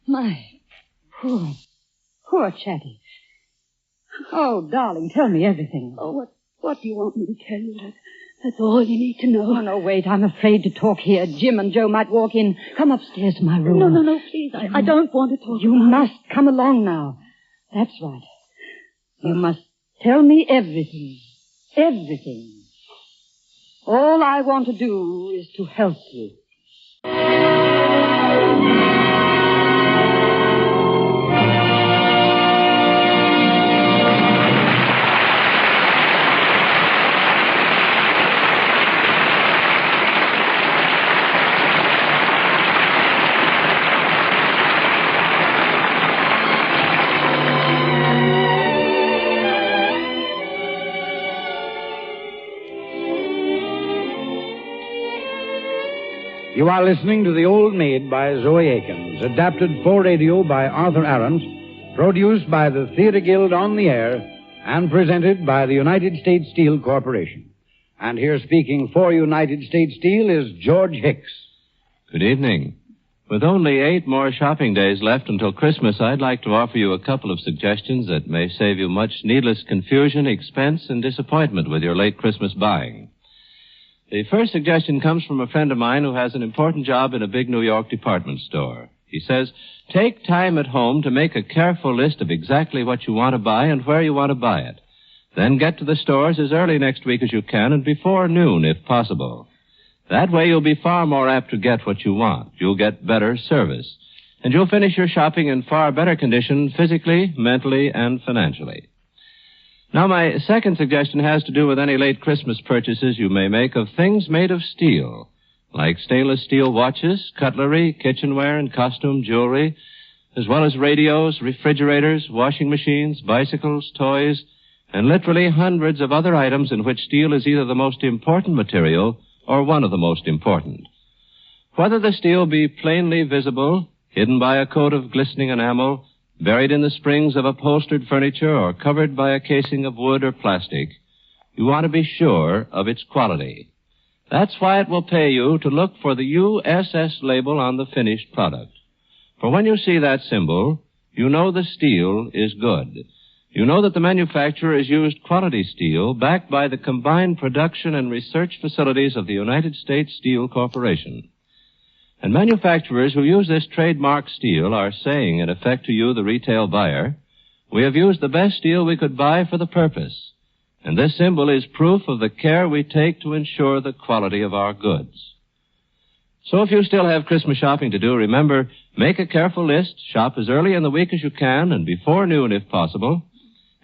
[SPEAKER 14] My poor Chatty. Oh, darling, tell me everything.
[SPEAKER 18] Oh, what do you want me to tell you? That's all you need to know.
[SPEAKER 14] Oh, no, wait. I'm afraid to talk here. Jim and Joe might walk in. Come upstairs to my room.
[SPEAKER 18] No, please. I don't want to talk.
[SPEAKER 14] You must come along now. That's right. You must tell me everything. Everything. All I want to do is to help you.
[SPEAKER 16] You are listening to The Old Maid by Zoe Akins, adapted for radio by Arthur Arendt, produced by the Theatre Guild on the Air, and presented by the United States Steel Corporation. And here speaking for United States Steel is George Hicks.
[SPEAKER 7] Good evening. With only 8 more shopping days left until Christmas, I'd like to offer you a couple of suggestions that may save you much needless confusion, expense, and disappointment with your late Christmas buying. The first suggestion comes from a friend of mine who has an important job in a big New York department store. He says, take time at home to make a careful list of exactly what you want to buy and where you want to buy it. Then get to the stores as early next week as you can and before noon if possible. That way you'll be far more apt to get what you want. You'll get better service. And you'll finish your shopping in far better condition physically, mentally, and financially. Now, my second suggestion has to do with any late Christmas purchases you may make of things made of steel, like stainless steel watches, cutlery, kitchenware, and costume jewelry, as well as radios, refrigerators, washing machines, bicycles, toys, and literally hundreds of other items in which steel is either the most important material or one of the most important. Whether the steel be plainly visible, hidden by a coat of glistening enamel, buried in the springs of upholstered furniture, or covered by a casing of wood or plastic, you want to be sure of its quality. That's why it will pay you to look for the USS label on the finished product. For when you see that symbol, you know the steel is good. You know that the manufacturer has used quality steel backed by the combined production and research facilities of the United States Steel Corporation. And manufacturers who use this trademark steel are saying, in effect, to you, the retail buyer, we have used the best steel we could buy for the purpose. And this symbol is proof of the care we take to ensure the quality of our goods. So if you still have Christmas shopping to do, remember, make a careful list, shop as early in the week as you can, and before noon if possible.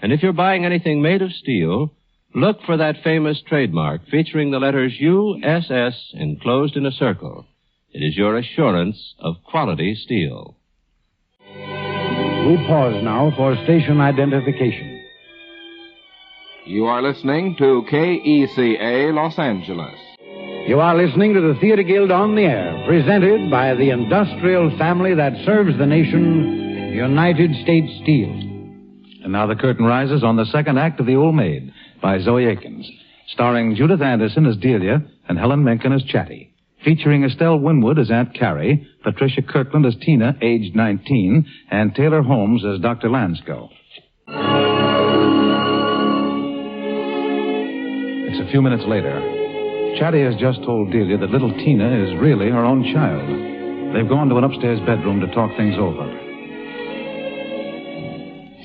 [SPEAKER 7] And if you're buying anything made of steel, look for that famous trademark featuring the letters USS enclosed in a circle. It is your assurance of quality steel.
[SPEAKER 16] We pause now for station identification.
[SPEAKER 22] You are listening to KECA Los Angeles.
[SPEAKER 16] You are listening to the Theatre Guild on the Air, presented by the industrial family that serves the nation, United States Steel.
[SPEAKER 17] And now the curtain rises on the second act of The Old Maid by Zoe Akins, starring Judith Anderson as Delia and Helen Menken as Chatty. Featuring Estelle Winwood as Aunt Carrie, Patricia Kirkland as Tina, aged 19, and Taylor Holmes as Dr. Lansco. It's a few minutes later. Chatty has just told Delia that little Tina is really her own child. They've gone to an upstairs bedroom to talk things over.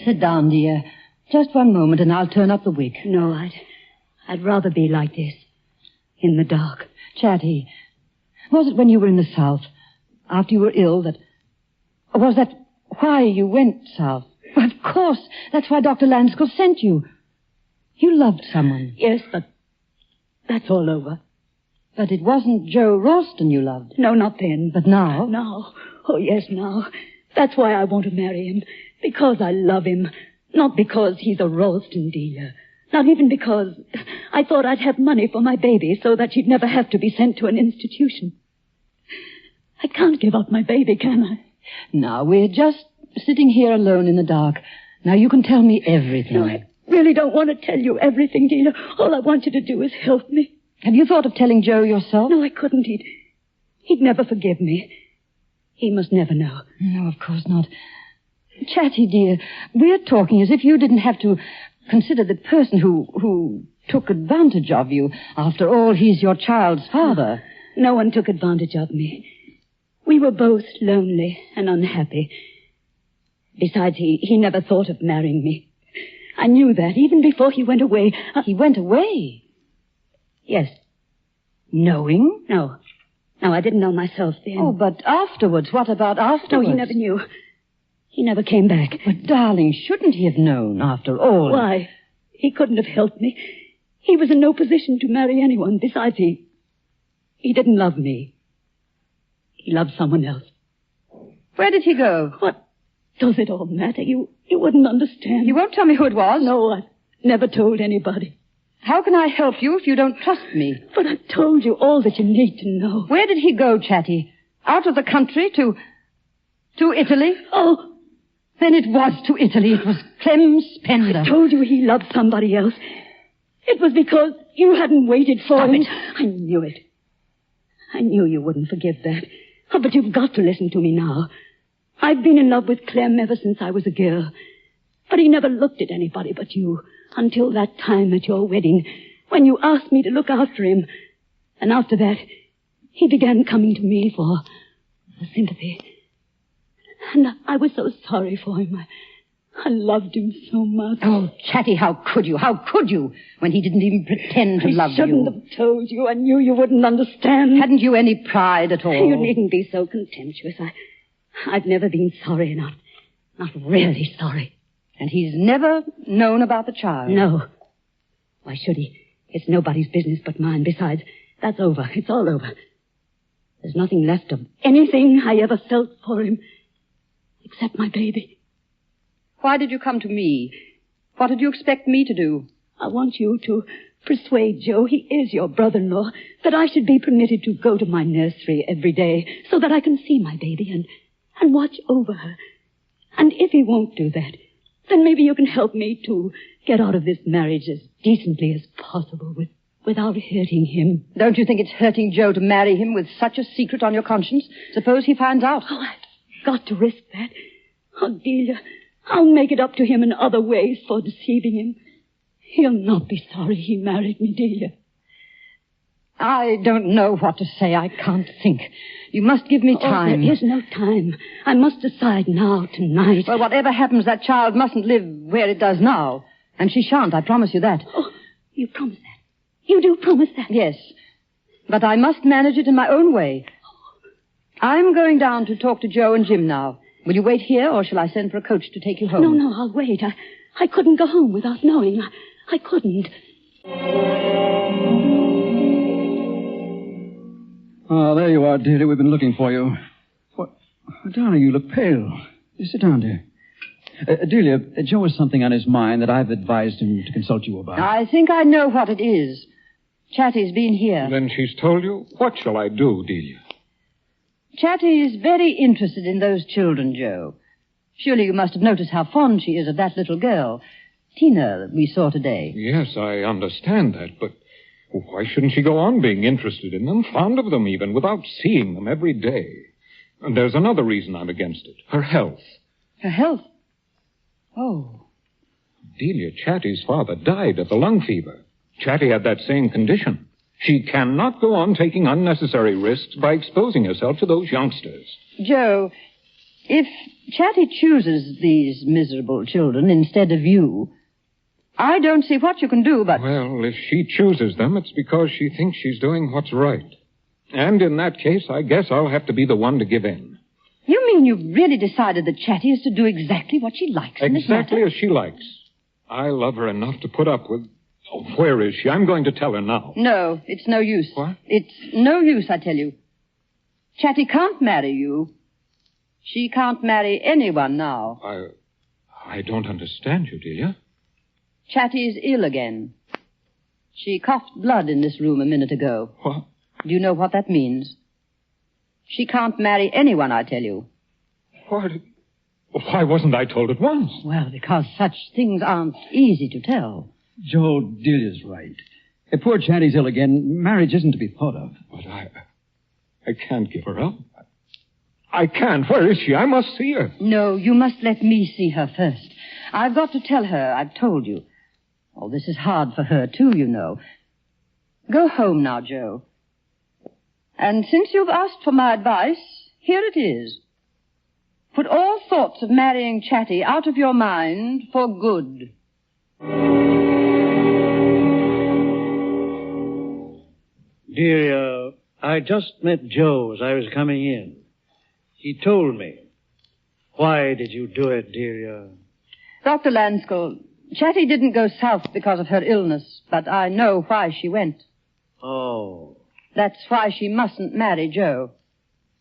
[SPEAKER 14] Sit down, dear. Just one moment and I'll turn up the wick.
[SPEAKER 18] No, I'd rather be like this. In the dark.
[SPEAKER 14] Chatty, was it when you were in the South, after you were ill, was that why you went south? Well, of course. That's why Dr. Lansco sent you. You loved someone.
[SPEAKER 18] Yes, but that's all over.
[SPEAKER 14] But it wasn't Joe Ralston you loved.
[SPEAKER 18] No, not then.
[SPEAKER 14] But now?
[SPEAKER 18] Now. Oh, yes, now. That's why I want to marry him. Because I love him.
[SPEAKER 4] Not because he's a Ralston, Delia. Not even because I thought I'd have money for my baby so that she'd never have to be sent to an institution. I can't give up my baby, can I?
[SPEAKER 11] Now, we're just sitting here alone in the dark. Now, you can tell me everything.
[SPEAKER 4] No, I really don't want to tell you everything, Delia. All I want you to do is help me.
[SPEAKER 11] Have you thought of telling Joe yourself?
[SPEAKER 4] No, I couldn't. He'd never forgive me. He must never know.
[SPEAKER 11] No, of course not. Chatty, dear, we're talking as if you didn't have to consider the person who took advantage of you. After all, he's your child's father.
[SPEAKER 4] No one took advantage of me. We were both lonely and unhappy. Besides, he never thought of marrying me. I knew that even before he went away.
[SPEAKER 11] He went away?
[SPEAKER 4] Yes.
[SPEAKER 11] Knowing?
[SPEAKER 4] No, I didn't know myself then.
[SPEAKER 11] Oh, but afterwards. What about afterwards?
[SPEAKER 4] No, he never knew. He never came back.
[SPEAKER 11] But, darling, shouldn't he have known after all?
[SPEAKER 4] Why? He couldn't have helped me. He was in no position to marry anyone. Besides, he didn't love me. He loved someone else.
[SPEAKER 11] Where did he go?
[SPEAKER 4] What does it all matter? You wouldn't understand.
[SPEAKER 11] You won't tell me who it was?
[SPEAKER 4] No, I never told anybody.
[SPEAKER 11] How can I help you if you don't trust me?
[SPEAKER 4] But I've told you all that you need to know.
[SPEAKER 11] Where did he go, Chatty? Out of the country to Italy?
[SPEAKER 4] Oh.
[SPEAKER 11] Then it was to Italy. It was Clem Spender.
[SPEAKER 4] I told you he loved somebody else. It was because you hadn't waited for him.
[SPEAKER 11] Stop it.
[SPEAKER 4] I knew it. I knew you wouldn't forgive that. Oh, but you've got to listen to me now. I've been in love with Clem ever since I was a girl. But he never looked at anybody but you until that time at your wedding when you asked me to look after him. And after that, he began coming to me for sympathy. And I was so sorry for him. I loved him so much.
[SPEAKER 11] Oh, Chatty, how could you? How could you? When he didn't even pretend to love you.
[SPEAKER 4] I shouldn't have told you. I knew you wouldn't understand.
[SPEAKER 11] Hadn't you any pride at all?
[SPEAKER 4] You needn't be so contemptuous. I've never been sorry, not really sorry.
[SPEAKER 11] And he's never known about the child?
[SPEAKER 4] No. Why should he? It's nobody's business but mine. Besides, that's over. It's all over. There's nothing left of anything I ever felt for him. Except my baby.
[SPEAKER 11] Why did you come to me? What did you expect me to do?
[SPEAKER 4] I want you to persuade Joe, he is your brother-in-law, that I should be permitted to go to my nursery every day so that I can see my baby and watch over her. And if he won't do that, then maybe you can help me to get out of this marriage as decently as possible without hurting him.
[SPEAKER 11] Don't you think it's hurting Joe to marry him with such a secret on your conscience? Suppose he finds out.
[SPEAKER 4] Oh, I've got to risk that. Oh, Delia, I'll make it up to him in other ways for deceiving him. He'll not be sorry he married me, Delia.
[SPEAKER 11] I don't know what to say. I can't think. You must give me time.
[SPEAKER 4] There is no time. I must decide now, tonight.
[SPEAKER 11] Well, whatever happens, that child mustn't live where it does now. And she shan't, I promise you that.
[SPEAKER 4] Oh, you promise that? You do promise that?
[SPEAKER 11] Yes. But I must manage it in my own way. I'm going down to talk to Joe and Jim now. Will you wait here, or shall I send for a coach to take you home?
[SPEAKER 4] No, I'll wait. I couldn't go home without knowing. I couldn't.
[SPEAKER 1] Oh, there you are, dearie. We've been looking for you. What? Darling, you look pale. Sit down, dear. Delia, Joe has something on his mind that I've advised him to consult you about.
[SPEAKER 11] I think I know what it is. Chatty's been here.
[SPEAKER 22] Then she's told you? What shall I do, Delia?
[SPEAKER 11] Chatty's very interested in those children, Joe. Surely you must have noticed how fond she is of that little girl, Tina, that we saw today.
[SPEAKER 22] Yes, I understand that, but why shouldn't she go on being interested in them, fond of them even, without seeing them every day? And there's another reason I'm against it. Her health.
[SPEAKER 11] Her health? Oh.
[SPEAKER 22] Delia, Chatty's father died of the lung fever. Chatty had that same condition. She cannot go on taking unnecessary risks by exposing herself to those youngsters.
[SPEAKER 11] Joe, if Chatty chooses these miserable children instead of you, I don't see what you can do but...
[SPEAKER 22] Well, if she chooses them, it's because she thinks she's doing what's right. And in that case, I guess I'll have to be the one to give in.
[SPEAKER 11] You mean you've really decided that Chatty is to do exactly what she likes in this matter?
[SPEAKER 22] Exactly as she likes. I love her enough to put up with... Oh, where is she? I'm going to tell her now.
[SPEAKER 11] No, it's no use.
[SPEAKER 22] What?
[SPEAKER 11] It's no use, I tell you. Chatty can't marry you. She can't marry anyone now.
[SPEAKER 22] I don't understand you, Delia.
[SPEAKER 11] Chatty's ill again. She coughed blood in this room a minute ago.
[SPEAKER 22] What?
[SPEAKER 11] Do you know what that means? She can't marry anyone, I tell you.
[SPEAKER 22] What? Why wasn't I told at once?
[SPEAKER 11] Well, because such things aren't easy to tell.
[SPEAKER 1] Joe, Delia's right. If poor Chatty's ill again, marriage isn't to be thought of.
[SPEAKER 22] But I can't give her up. I can't. Where is she? I must see her.
[SPEAKER 11] No, you must let me see her first. I've got to tell her I've told you. Oh, this is hard for her, too, you know. Go home now, Joe. And since you've asked for my advice, here it is. Put all thoughts of marrying Chatty out of your mind for good.
[SPEAKER 20] Dear, I just met Joe as I was coming in. He told me. Why did you do it, dear?
[SPEAKER 11] Dr. Lanskull, Chatty didn't go south because of her illness, but I know why she went.
[SPEAKER 20] Oh.
[SPEAKER 11] That's why she mustn't marry Joe.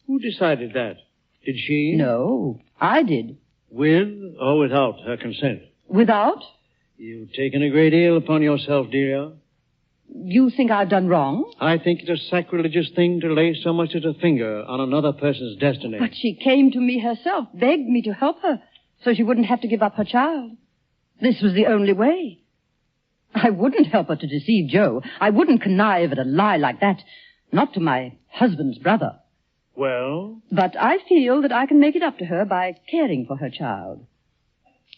[SPEAKER 20] Who decided that? Did she?
[SPEAKER 11] No, I did.
[SPEAKER 20] With or without her consent?
[SPEAKER 11] Without?
[SPEAKER 20] You've taken a great deal upon yourself, dear.
[SPEAKER 11] You think I've done wrong?
[SPEAKER 20] I think it's a sacrilegious thing to lay so much as a finger on another person's destiny.
[SPEAKER 11] But she came to me herself, begged me to help her, so she wouldn't have to give up her child. This was the only way. I wouldn't help her to deceive Joe. I wouldn't connive at a lie like that. Not to my husband's brother.
[SPEAKER 20] Well?
[SPEAKER 11] But I feel that I can make it up to her by caring for her child.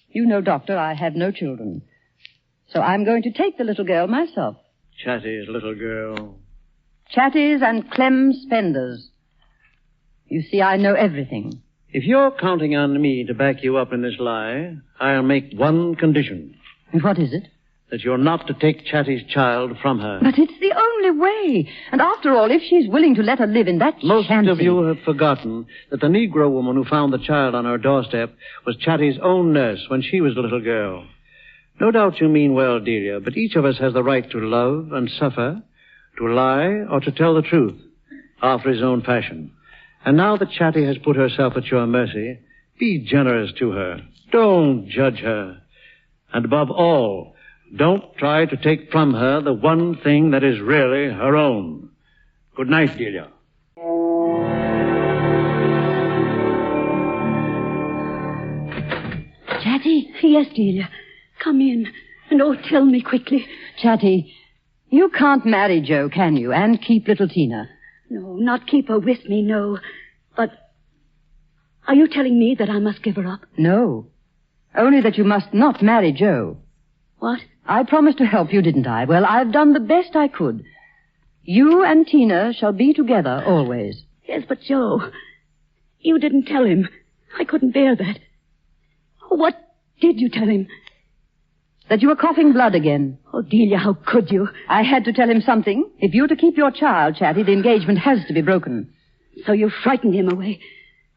[SPEAKER 11] You know, Doctor, I have no children. So I'm going to take the little girl myself.
[SPEAKER 20] Chatty's little girl.
[SPEAKER 11] Chatty's and Clem Spender's. You see, I know everything.
[SPEAKER 20] If you're counting on me to back you up in this lie, I'll make one condition.
[SPEAKER 11] And what is it?
[SPEAKER 20] That you're not to take Chatty's child from her.
[SPEAKER 11] But it's the only way. And after all, if she's willing to let her live in that
[SPEAKER 20] Most
[SPEAKER 11] shanty...
[SPEAKER 20] of you have forgotten that the Negro woman who found the child on her doorstep was Chatty's own nurse when she was a little girl. No doubt you mean well, dear, but each of us has the right to love and suffer, to lie or to tell the truth, after his own fashion. And now that Chatty has put herself at your mercy, be generous to her. Don't judge her. And above all, don't try to take from her the one thing that is really her own. Good night, Delia.
[SPEAKER 4] Chatty? Yes, Delia. Come in. And tell me quickly.
[SPEAKER 11] Chatty, you can't marry Joe, can you, and keep little Tina?
[SPEAKER 4] No, not keep her with me, no. But are you telling me that I must give her up?
[SPEAKER 11] No. Only that you must not marry Joe.
[SPEAKER 4] What?
[SPEAKER 11] I promised to help you, didn't I? Well, I've done the best I could. You and Tina shall be together always.
[SPEAKER 4] Yes, but Joe, you didn't tell him. I couldn't bear that. What did you tell him?
[SPEAKER 11] That you were coughing blood again.
[SPEAKER 4] Oh, Delia, how could you?
[SPEAKER 11] I had to tell him something. If you're to keep your child, Chatty, the engagement has to be broken.
[SPEAKER 4] So you frightened him away.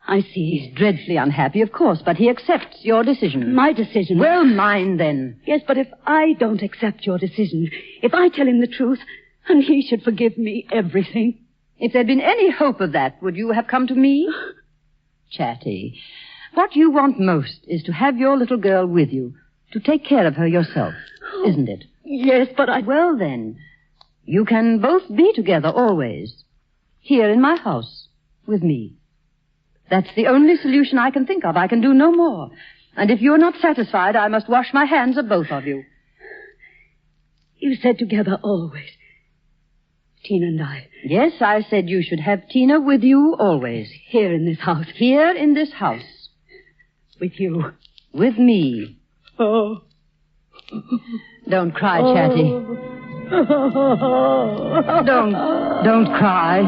[SPEAKER 4] I see.
[SPEAKER 11] He's dreadfully unhappy, of course, but he accepts your decision.
[SPEAKER 4] My decision?
[SPEAKER 11] Well, mine, then.
[SPEAKER 4] Yes, but if I don't accept your decision, if I tell him the truth, and he should forgive me everything.
[SPEAKER 11] If there'd been any hope of that, would you have come to me? Chatty, what you want most is to have your little girl with you, to take care of her yourself, isn't it?
[SPEAKER 4] Yes, but I...
[SPEAKER 11] Well, then, you can both be together always, here in my house, with me. That's the only solution I can think of. I can do no more. And if you're not satisfied, I must wash my hands of both of you.
[SPEAKER 4] You said together always. Tina and I.
[SPEAKER 11] Yes, I said you should have Tina with you always.
[SPEAKER 4] Here in this house.
[SPEAKER 11] Here in this house.
[SPEAKER 4] With you.
[SPEAKER 11] With me.
[SPEAKER 4] Oh.
[SPEAKER 11] Don't cry, Chatty. Don't cry.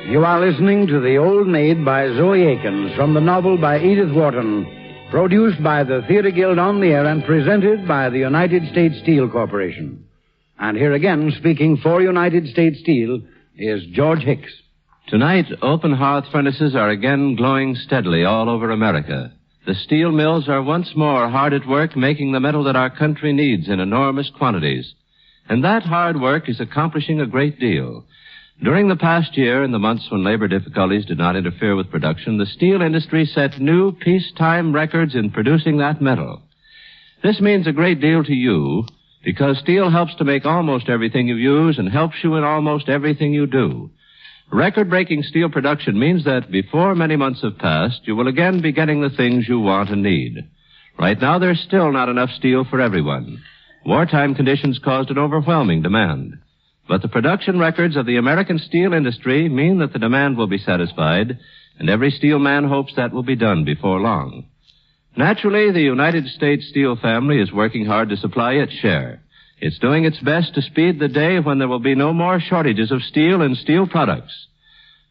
[SPEAKER 16] You are listening to The Old Maid by Zoe Akins from the novel by Edith Wharton, Produced by the Theatre Guild on the Air and presented by the United States Steel Corporation. And here again, speaking for United States Steel, is George Hicks.
[SPEAKER 7] Tonight, open hearth furnaces are again glowing steadily all over America. The steel mills are once more hard at work making the metal that our country needs in enormous quantities. And that hard work is accomplishing a great deal. During the past year, in the months when labor difficulties did not interfere with production, the steel industry set new peacetime records in producing that metal. This means a great deal to you, because steel helps to make almost everything you use and helps you in almost everything you do. Record-breaking steel production means that before many months have passed, you will again be getting the things you want and need. Right now, there's still not enough steel for everyone. Wartime conditions caused an overwhelming demand. But the production records of the American steel industry mean that the demand will be satisfied, and every steel man hopes that will be done before long. Naturally, the United States Steel family is working hard to supply its share. It's doing its best to speed the day when there will be no more shortages of steel and steel products.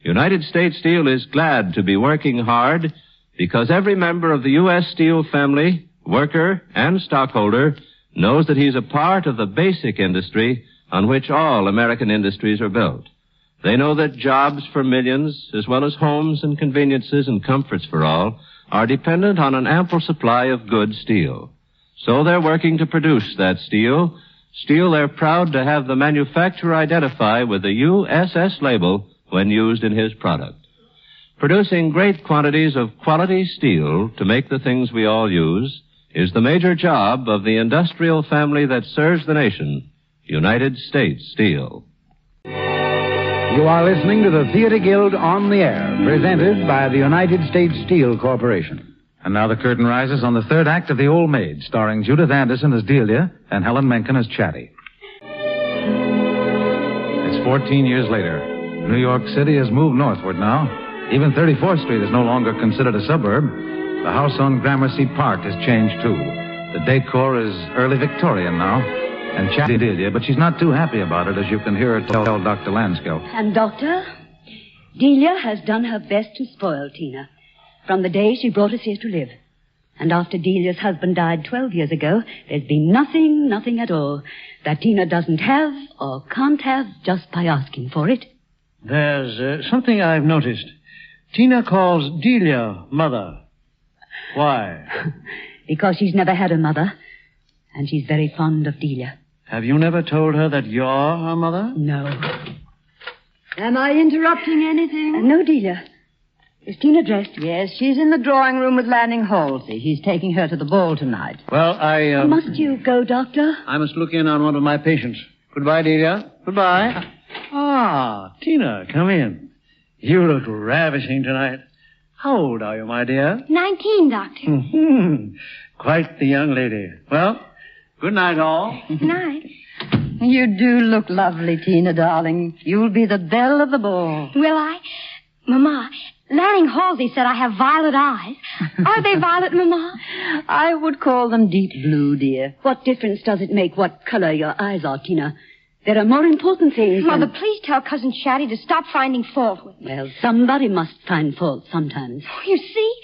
[SPEAKER 7] United States Steel is glad to be working hard because every member of the U.S. Steel family, worker, and stockholder knows that he's a part of the basic industry on which all American industries are built. They know that jobs for millions, as well as homes and conveniences and comforts for all, are dependent on an ample supply of good steel. So they're working to produce that steel they're proud to have the manufacturer identify with the USS label when used in his product. Producing great quantities of quality steel to make the things we all use is the major job of the industrial family that serves the nation, United States Steel.
[SPEAKER 16] You are listening to the Theatre Guild on the Air, presented by the United States Steel Corporation.
[SPEAKER 17] And now the curtain rises on the third act of The Old Maid, starring Judith Anderson as Delia and Helen Menken as Chatty. It's 14 years later. New York City has moved northward now. Even 34th Street is no longer considered a suburb. The house on Gramercy Park has changed, too. The decor is early Victorian now. And Chatty Delia, but she's not too happy about it, as you can hear her tell Dr. Lanskill.
[SPEAKER 4] And, Doctor, Delia has done her best to spoil Tina from the day she brought us here to live. And after Delia's husband died 12 years ago, there's been nothing at all that Tina doesn't have or can't have just by asking for it.
[SPEAKER 20] There's something I've noticed. Tina calls Delia mother. Why?
[SPEAKER 4] Because she's never had a mother, and she's very fond of Delia.
[SPEAKER 20] Have you never told her that you're her mother?
[SPEAKER 4] No.
[SPEAKER 18] Am I interrupting anything?
[SPEAKER 4] No, Delia. Is Tina dressed?
[SPEAKER 11] Yes, she's in the drawing room with Lanning Halsey. He's taking her to the ball tonight.
[SPEAKER 20] Well,
[SPEAKER 4] Must you go, Doctor?
[SPEAKER 20] I must look in on one of my patients. Goodbye, Delia. Goodbye. Ah, Tina, come in. You look ravishing tonight. How old are you, my dear?
[SPEAKER 21] 19, Doctor.
[SPEAKER 20] Mm-hmm. Quite the young lady. Well, good night, all.
[SPEAKER 21] Good night.
[SPEAKER 11] You do look lovely, Tina, darling. You'll be the belle of the ball.
[SPEAKER 21] Will I? Mama, Lanning Halsey said I have violet eyes. Are they violet, Mama?
[SPEAKER 11] I would call them deep blue, dear.
[SPEAKER 4] What difference does it make what color your eyes are, Tina? There are more important things.
[SPEAKER 21] Mother, please tell Cousin Chatty to stop finding fault with me.
[SPEAKER 4] Well, somebody must find fault sometimes.
[SPEAKER 21] You see?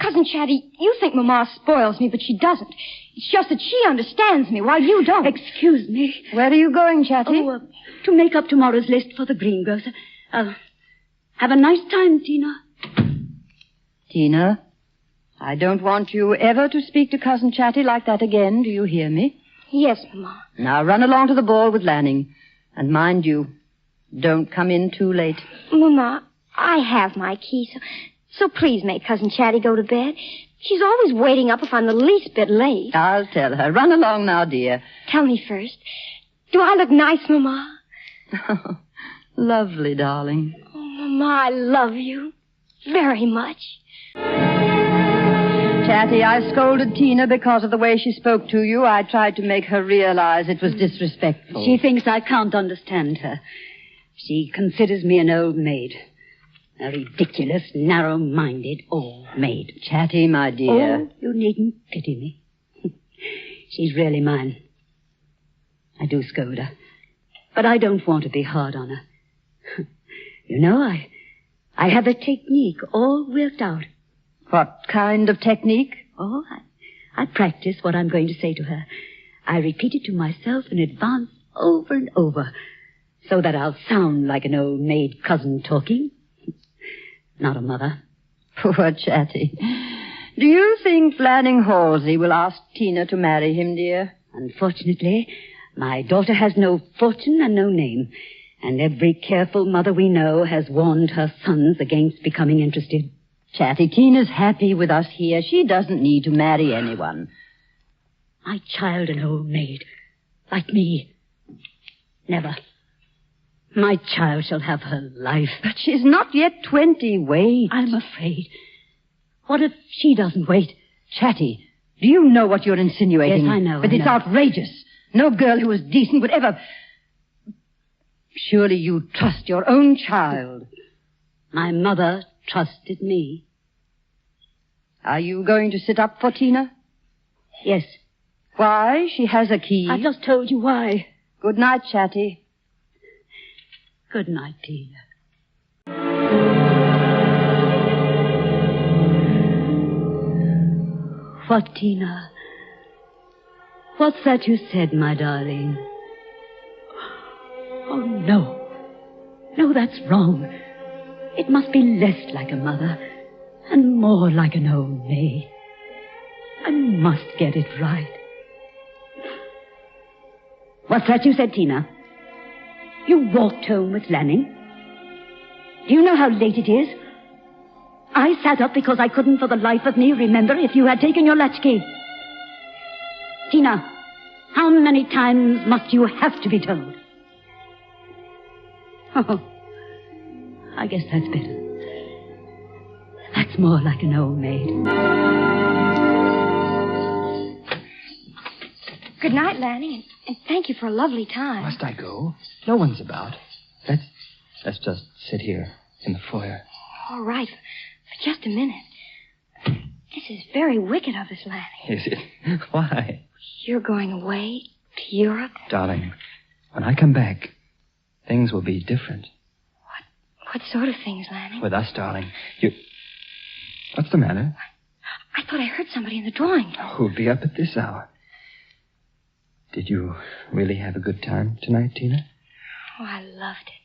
[SPEAKER 21] Cousin Chatty, you think Mama spoils me, but she doesn't. It's just that she understands me, while you don't.
[SPEAKER 4] Excuse me.
[SPEAKER 11] Where are you going, Chatty?
[SPEAKER 4] Oh, to make up tomorrow's list for the greengrocer. Have a nice time, Tina.
[SPEAKER 11] Tina, I don't want you ever to speak to Cousin Chatty like that again. Do you hear me?
[SPEAKER 21] Yes, Mama.
[SPEAKER 11] Now run along to the ball with Lanning. And mind you, don't come in too late.
[SPEAKER 21] Mama, I have my key, so please make Cousin Chatty go to bed. She's always waiting up if I'm the least bit late.
[SPEAKER 11] I'll tell her. Run along now, dear.
[SPEAKER 21] Tell me first. Do I look nice, Mama?
[SPEAKER 11] Lovely, darling.
[SPEAKER 21] Oh, Mama, I love you very much.
[SPEAKER 11] Chatty, I scolded Tina because of the way she spoke to you. I tried to make her realize it was disrespectful.
[SPEAKER 4] She thinks I can't understand her. She considers me an old maid. A ridiculous, narrow-minded old maid.
[SPEAKER 11] Chatty, my dear.
[SPEAKER 4] Oh, you needn't pity me. She's really mine. I do scold her. But I don't want to be hard on her. You know, I have a technique all worked out.
[SPEAKER 11] What kind of technique?
[SPEAKER 4] Oh, I practice what I'm going to say to her. I repeat it to myself in advance over and over, so that I'll sound like an old maid cousin talking. Not a mother.
[SPEAKER 11] Poor Chatty. Do you think Lanning Halsey will ask Tina to marry him, dear?
[SPEAKER 4] Unfortunately, my daughter has no fortune and no name, and every careful mother we know has warned her sons against becoming interested.
[SPEAKER 11] Chatty, Tina's happy with us here. She doesn't need to marry anyone.
[SPEAKER 4] My child an old maid, like me. Never. My child shall have her life.
[SPEAKER 11] But she's not yet 20. Wait.
[SPEAKER 4] I'm afraid. What if she doesn't wait?
[SPEAKER 11] Chatty, do you know what you're insinuating?
[SPEAKER 4] Yes, I know.
[SPEAKER 11] But it's outrageous. No girl who is decent would ever... Surely you trust your own child.
[SPEAKER 4] My mother trusted me.
[SPEAKER 11] Are you going to sit up for Tina?
[SPEAKER 4] Yes.
[SPEAKER 11] Why? She has a key.
[SPEAKER 4] I just told you why.
[SPEAKER 11] Good night, Chatty.
[SPEAKER 4] Good night, Tina. What, Tina? What's that you said, my darling? Oh, no. No, that's wrong. It must be less like a mother and more like an old maid. I must get it right. What's that you said, Tina? You walked home with Lanning? Do you know how late it is? I sat up because I couldn't for the life of me remember if you had taken your latchkey. Tina, how many times must you have to be told? Oh, I guess that's better. That's more like an old maid.
[SPEAKER 21] Good night, Lanning, and thank you for a lovely time.
[SPEAKER 5] Must I go? No one's about. Let's just sit here in the foyer.
[SPEAKER 21] All right, for just a minute. This is very wicked of us, Lanning.
[SPEAKER 5] Is it? Why?
[SPEAKER 21] You're going away to Europe?
[SPEAKER 5] Darling, when I come back, things will be different.
[SPEAKER 21] What sort of things, Lanning?
[SPEAKER 5] With us, darling. What's the matter?
[SPEAKER 21] I thought I heard somebody in the drawing room.
[SPEAKER 5] Who'd be up at this hour? Did you really have a good time tonight, Tina?
[SPEAKER 21] Oh, I loved it.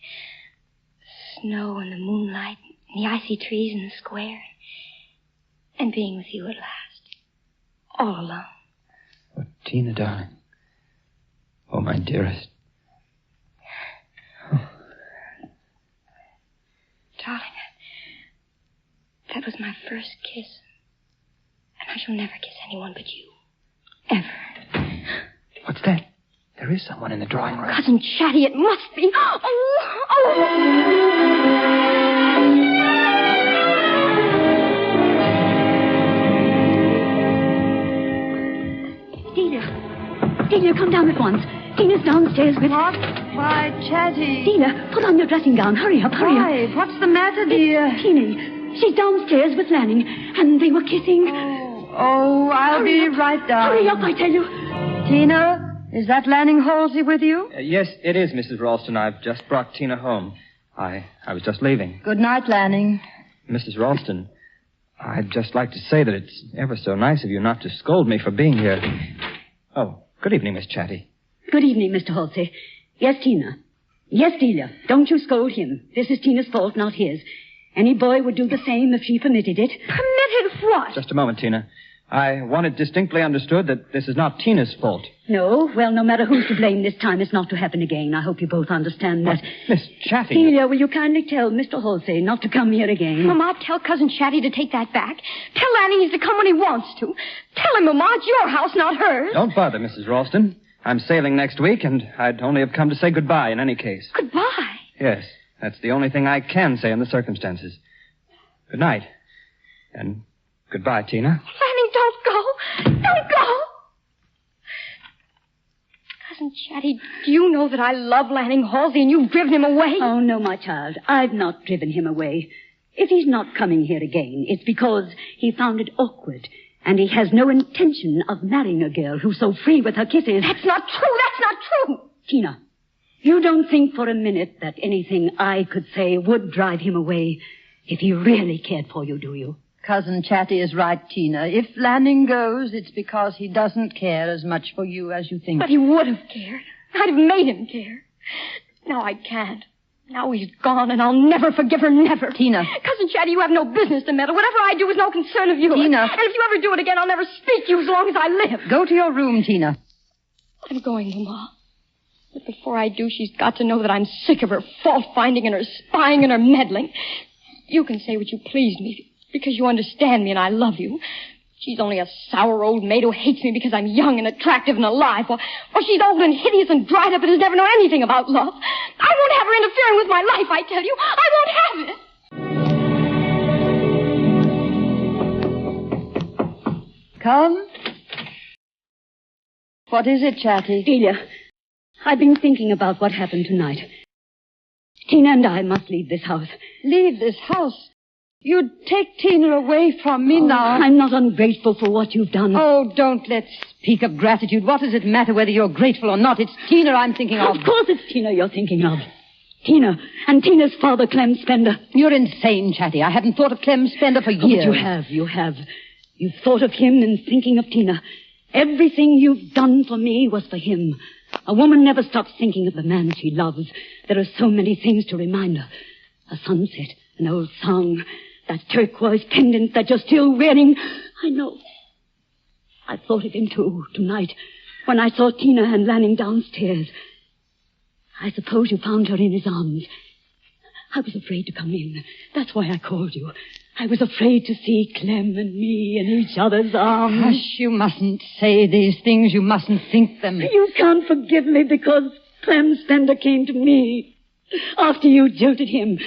[SPEAKER 21] The snow and the moonlight and the icy trees in the square. And being with you at last. All alone.
[SPEAKER 5] Oh, Tina, darling. Oh, my dearest. Oh.
[SPEAKER 21] Darling, that was my first kiss. And I shall never kiss anyone but you. Ever.
[SPEAKER 5] What's that? There is someone in the drawing room.
[SPEAKER 21] Cousin Chatty, it must be.
[SPEAKER 4] Delia, come down at once. Tina's downstairs with...
[SPEAKER 11] What? Why, Chatty.
[SPEAKER 4] Tina, put on your dressing gown. Hurry up, hurry up.
[SPEAKER 11] What's the matter, dear?
[SPEAKER 4] Tina, she's downstairs with Lanning, and they were kissing.
[SPEAKER 11] Oh, I'll be right down.
[SPEAKER 4] Hurry up, I tell you.
[SPEAKER 11] Tina, is that Lanning Halsey with you?
[SPEAKER 5] Yes, it is, Mrs. Ralston. I've just brought Tina home. I was just leaving.
[SPEAKER 11] Good night, Lanning.
[SPEAKER 5] Mrs. Ralston, I'd just like to say that it's ever so nice of you not to scold me for being here. Oh, good evening, Miss Chatty.
[SPEAKER 4] Good evening, Mr. Halsey. Yes, Tina. Yes, Delia. Don't you scold him. This is Tina's fault, not his. Any boy would do the same if she permitted it.
[SPEAKER 21] Permitted what?
[SPEAKER 5] Just a moment, Tina. I want it distinctly understood that this is not Tina's fault.
[SPEAKER 4] No? Well, no matter who's to blame this time, it's not to happen again. I hope you both understand that.
[SPEAKER 5] Miss Chatty...
[SPEAKER 4] Delia, will you kindly tell Mr. Halsey not to come here again?
[SPEAKER 21] Mama, tell Cousin Chatty to take that back. Tell Lanning he's to come when he wants to. Tell him, Mama, it's your house, not hers.
[SPEAKER 5] Don't bother, Mrs. Ralston. I'm sailing next week, and I'd only have come to say goodbye in any case.
[SPEAKER 21] Goodbye?
[SPEAKER 5] Yes, that's the only thing I can say in the circumstances. Good night. And goodbye, Tina.
[SPEAKER 21] Lanning, don't go. Don't go. Cousin Chatty, do you know that I love Lanning Halsey and you've driven him away?
[SPEAKER 4] Oh, no, my child. I've not driven him away. If he's not coming here again, it's because he found it awkward. And he has no intention of marrying a girl who's so free with her kisses.
[SPEAKER 21] That's not true. That's not true.
[SPEAKER 4] Tina, you don't think for a minute that anything I could say would drive him away if he really cared for you, do you?
[SPEAKER 11] Cousin Chatty is right, Tina. If Lanning goes, it's because he doesn't care as much for you as you think.
[SPEAKER 21] But he would have cared. I'd have made him care. Now I can't. Now he's gone, and I'll never forgive her, never.
[SPEAKER 11] Tina.
[SPEAKER 21] Cousin Chatty, you have no business to meddle. Whatever I do is no concern of yours.
[SPEAKER 11] Tina.
[SPEAKER 21] And if you ever do it again, I'll never speak to you as long as I live.
[SPEAKER 11] Go to your room, Tina.
[SPEAKER 21] I'm going, Mama. But before I do, she's got to know that I'm sick of her fault-finding and her spying and her meddling. You can say what you please me, because you understand me and I love you. She's only a sour old maid who hates me because I'm young and attractive and alive. Or she's old and hideous and dried up and has never known anything about love. I won't have her interfering with my life, I tell you. I won't have it.
[SPEAKER 11] Come. What is it, Chatty?
[SPEAKER 4] Delia, I've been thinking about what happened tonight. Tina and I must leave this house.
[SPEAKER 11] Leave this house? You'd take Tina away from me now.
[SPEAKER 4] I'm not ungrateful for what you've done.
[SPEAKER 11] Oh, don't let's speak of gratitude. What does it matter whether you're grateful or not? It's Tina I'm thinking of.
[SPEAKER 4] Of course it's Tina you're thinking of. Tina, and Tina's father, Clem Spender.
[SPEAKER 11] You're insane, Chatty. I hadn't thought of Clem Spender for years.
[SPEAKER 4] But you have. You've thought of him in thinking of Tina. Everything you've done for me was for him. A woman never stops thinking of the man she loves. There are so many things to remind her. A sunset, an old song, that turquoise pendant that you're still wearing. I know. I thought of him, too, tonight, when I saw Tina and Lanning downstairs. I suppose you found her in his arms. I was afraid to come in. That's why I called you. I was afraid to see Clem and me in each other's arms.
[SPEAKER 11] Hush, you mustn't say these things. You mustn't think them.
[SPEAKER 4] You can't forgive me because Clem Spender came to me after you jilted him.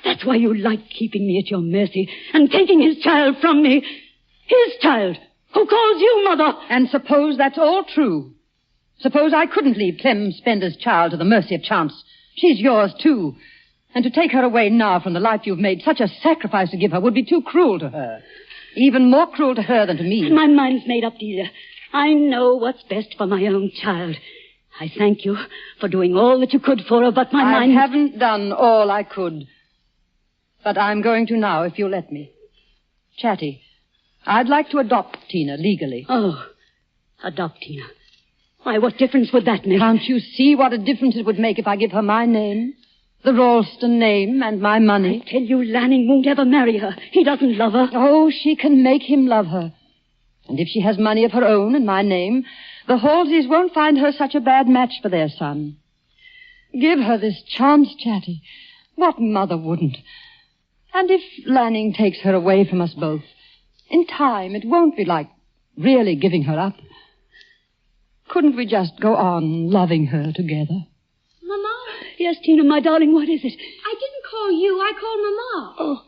[SPEAKER 4] That's why you like keeping me at your mercy and taking his child from me. His child, who calls you mother.
[SPEAKER 11] And suppose that's all true. Suppose I couldn't leave Clem Spender's child to the mercy of chance. She's yours, too. And to take her away now from the life you've made, such a sacrifice to give her would be too cruel to her. Even more cruel to her than to me.
[SPEAKER 4] My mind's made up, Delia. I know what's best for my own child. I thank you for doing all that you could for her, but my mind...
[SPEAKER 11] I haven't done all I could. But I'm going to now, if you'll let me. Chatty, I'd like to adopt Tina legally.
[SPEAKER 4] Oh, adopt Tina. Why, what difference would that make?
[SPEAKER 11] Can't you see what a difference it would make if I give her my name? The Ralston name and my money.
[SPEAKER 4] I tell you, Lanning won't ever marry her. He doesn't love her.
[SPEAKER 11] Oh, she can make him love her. And if she has money of her own and my name, the Halseys won't find her such a bad match for their son. Give her this chance, Chatty. What mother wouldn't? And if Lanning takes her away from us both, in time it won't be like really giving her up. Couldn't we just go on loving her together?
[SPEAKER 21] Mama?
[SPEAKER 4] Yes, Tina, my darling, what is it?
[SPEAKER 21] I didn't call you. I called Mama.
[SPEAKER 4] Oh.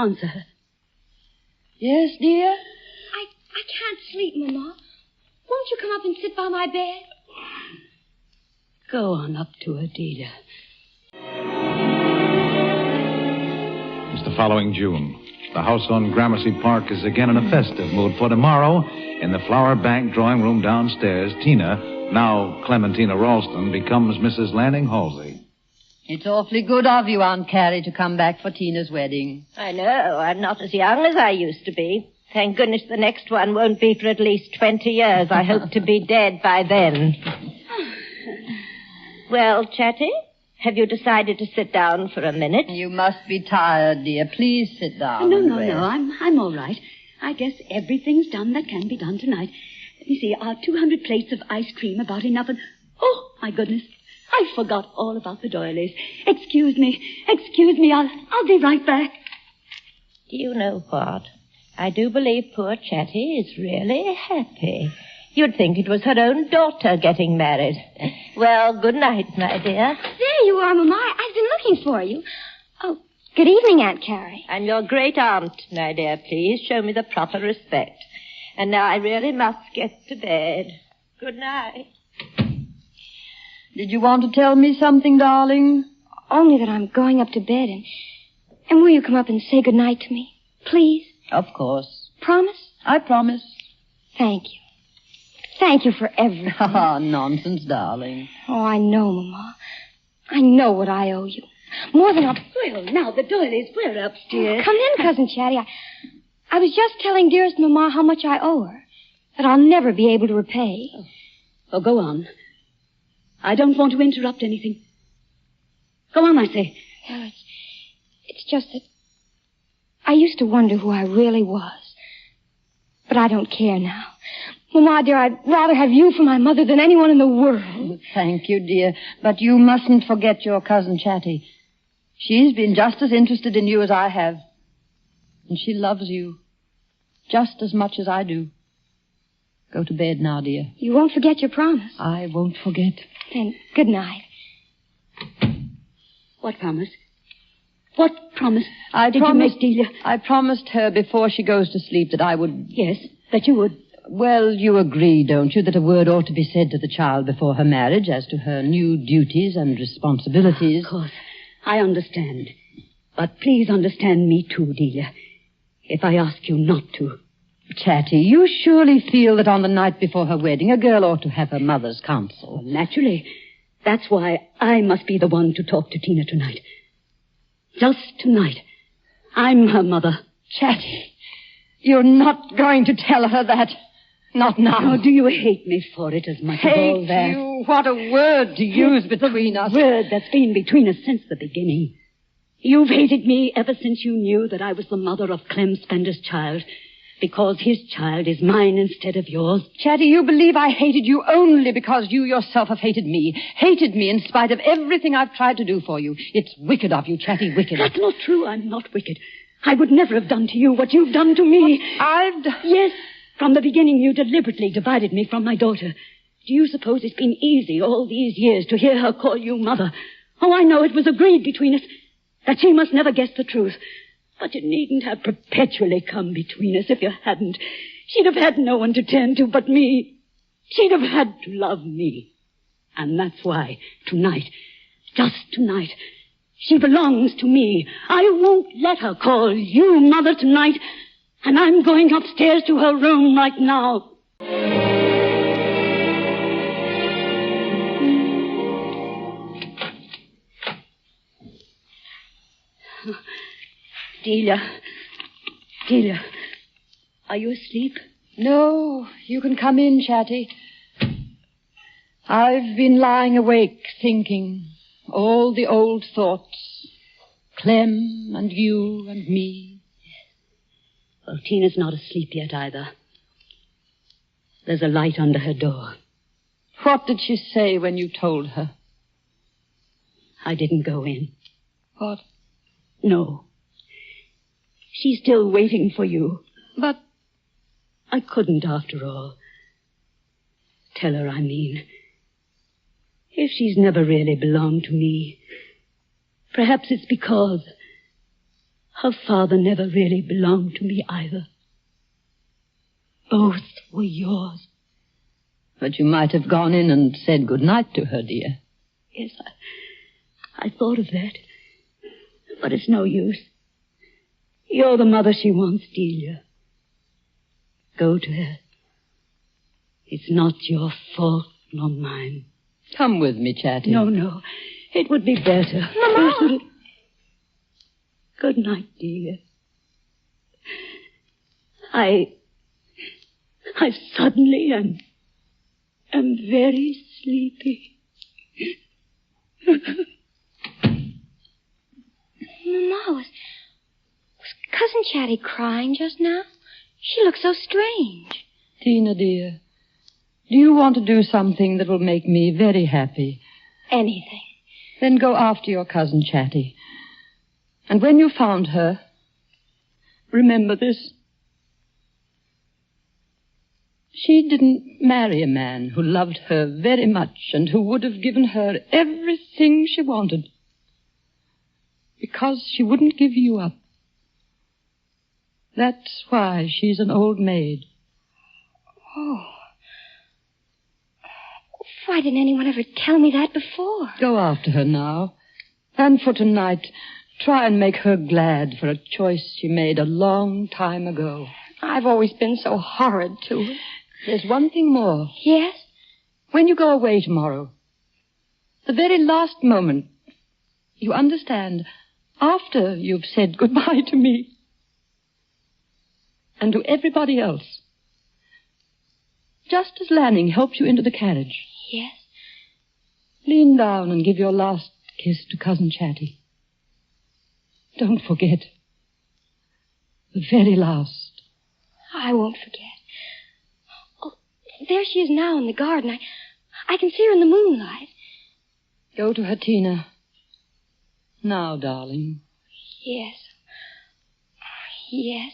[SPEAKER 4] Answer her.
[SPEAKER 11] Yes, dear?
[SPEAKER 21] I can't sleep, Mama. Won't you come up and sit by my bed?
[SPEAKER 4] Go on up to her, Delia.
[SPEAKER 17] It's the following June. The house on Gramercy Park is again in a festive mood, for tomorrow, in the Flower Bank drawing room downstairs, Tina, now Clementina Ralston, becomes Mrs. Lanning Halsey.
[SPEAKER 11] It's awfully good of you, Aunt Carrie, to come back for Tina's wedding.
[SPEAKER 19] I know. I'm not as young as I used to be. Thank goodness the next one won't be for at least 20 years. I hope to be dead by then. Well, Chatty, have you decided to sit down for a minute?
[SPEAKER 11] You must be tired, dear. Please sit down.
[SPEAKER 4] No. I'm all right. I guess everything's done that can be done tonight. Let me see. Are 200 plates of ice cream about enough? And oh, my goodness. I forgot all about the doilies. Excuse me. I'll be right back.
[SPEAKER 19] Do you know what? I do believe poor Chatty is really happy. You'd think it was her own daughter getting married. Well, good night, my dear.
[SPEAKER 21] There you are, Mama. I've been looking for you. Oh, good evening, Aunt Carrie.
[SPEAKER 19] I'm your great aunt, my dear. Please show me the proper respect. And now I really must get to bed. Good night.
[SPEAKER 11] Did you want to tell me something, darling?
[SPEAKER 21] Only that I'm going up to bed, and will you come up and say good night to me? Please?
[SPEAKER 11] Of course.
[SPEAKER 21] Promise?
[SPEAKER 11] I promise.
[SPEAKER 21] Thank you. Thank you for everything.
[SPEAKER 11] Ah, nonsense, darling.
[SPEAKER 21] Oh, I know, Mama. I know what I owe you. More than
[SPEAKER 4] Well, now, the doilies, we're upstairs.
[SPEAKER 21] Come in, Cousin Chatty. I was just telling dearest Mama how much I owe her, that I'll never be able to repay.
[SPEAKER 4] Oh, go on. I don't want to interrupt anything. Go on, I say.
[SPEAKER 21] Well, it's just that I used to wonder who I really was. But I don't care now. Mama, dear, I'd rather have you for my mother than anyone in the world.
[SPEAKER 11] Thank you, dear. But you mustn't forget your cousin Chatty. She's been just as interested in you as I have. And she loves you just as much as I do. Go to bed now, dear.
[SPEAKER 21] You won't forget your promise.
[SPEAKER 11] I won't forget.
[SPEAKER 21] Then good night.
[SPEAKER 4] What promise? What promise
[SPEAKER 11] did
[SPEAKER 4] you make, Delia?
[SPEAKER 11] I promised her before she goes to sleep that I would...
[SPEAKER 4] Yes, that you would.
[SPEAKER 11] Well, you agree, don't you, that a word ought to be said to the child before her marriage as to her new duties and responsibilities?
[SPEAKER 4] Of course. I understand. But please understand me too, Delia. If I ask you not to.
[SPEAKER 11] Chatty, you surely feel that on the night before her wedding, a girl ought to have her mother's counsel.
[SPEAKER 4] Well, naturally. That's why I must be the one to talk to Tina tonight. Just tonight. I'm her mother.
[SPEAKER 11] Chatty, you're not going to tell her that. Not now.
[SPEAKER 4] Oh, do you hate me for it as much as all that?
[SPEAKER 11] Hate you? What a word to use between us.
[SPEAKER 4] The word that's been between us since the beginning. You've hated me ever since you knew that I was the mother of Clem Spender's child. Because his child is mine instead of yours.
[SPEAKER 11] Chatty, you believe I hated you only because you yourself have hated me. Hated me in spite of everything I've tried to do for you. It's wicked of you, Chatty, wicked.
[SPEAKER 4] That's not true. I'm not wicked. I would never have done to you what you've done to me.
[SPEAKER 11] I've done...
[SPEAKER 4] Yes. From the beginning, you deliberately divided me from my daughter. Do you suppose it's been easy all these years to hear her call you mother? Oh, I know it was agreed between us that she must never guess the truth. But you needn't have perpetually come between us if you hadn't. She'd have had no one to turn to but me. She'd have had to love me. And that's why, tonight, just tonight, she belongs to me. I won't let her call you mother tonight. And I'm going upstairs to her room right now. Delia, are you asleep?
[SPEAKER 11] No, you can come in, Chatty. I've been lying awake thinking all the old thoughts. Clem and you and me.
[SPEAKER 4] Well, Tina's not asleep yet either. There's a light under her door.
[SPEAKER 11] What did she say when you told her?
[SPEAKER 4] I didn't go in.
[SPEAKER 11] What?
[SPEAKER 4] No. She's still waiting for you.
[SPEAKER 11] But
[SPEAKER 4] I couldn't, after all. Tell her, I mean. If she's never really belonged to me, perhaps it's because her father never really belonged to me either. Both were yours.
[SPEAKER 11] But you might have gone in and said good night to her, dear.
[SPEAKER 4] Yes, I thought of that. But it's no use. You're the mother she wants, Delia. Go to her. It's not your fault, nor mine.
[SPEAKER 11] Come with me, Chatty.
[SPEAKER 4] No. It would be better.
[SPEAKER 21] Mama!
[SPEAKER 4] Good night, dear. I suddenly am very sleepy.
[SPEAKER 21] Mama, was Cousin Chatty crying just now? She looks so strange.
[SPEAKER 11] Tina, dear, do you want to do something that will make me very happy?
[SPEAKER 21] Anything.
[SPEAKER 11] Then go after your cousin Chatty. And when you found her, remember this. She didn't marry a man who loved her very much and who would have given her everything she wanted. Because she wouldn't give you up. That's why she's an old maid.
[SPEAKER 21] Oh. Why didn't anyone ever tell me that before?
[SPEAKER 11] Go after her now. And for tonight, try and make her glad for a choice she made a long time ago.
[SPEAKER 21] I've always been so horrid to her.
[SPEAKER 11] There's one thing more.
[SPEAKER 21] Yes?
[SPEAKER 11] When you go away tomorrow, the very last moment, You understand? After you've said goodbye to me. And to everybody else. Just as Lanning helped you into the carriage.
[SPEAKER 21] Yes?
[SPEAKER 11] Lean down and give your last kiss to Cousin Chatty. Don't forget. The very last.
[SPEAKER 21] I won't forget. Oh, there she is now in the garden. I can see her in the moonlight.
[SPEAKER 11] Go to her, Tina. Now, darling.
[SPEAKER 21] Yes. Yes.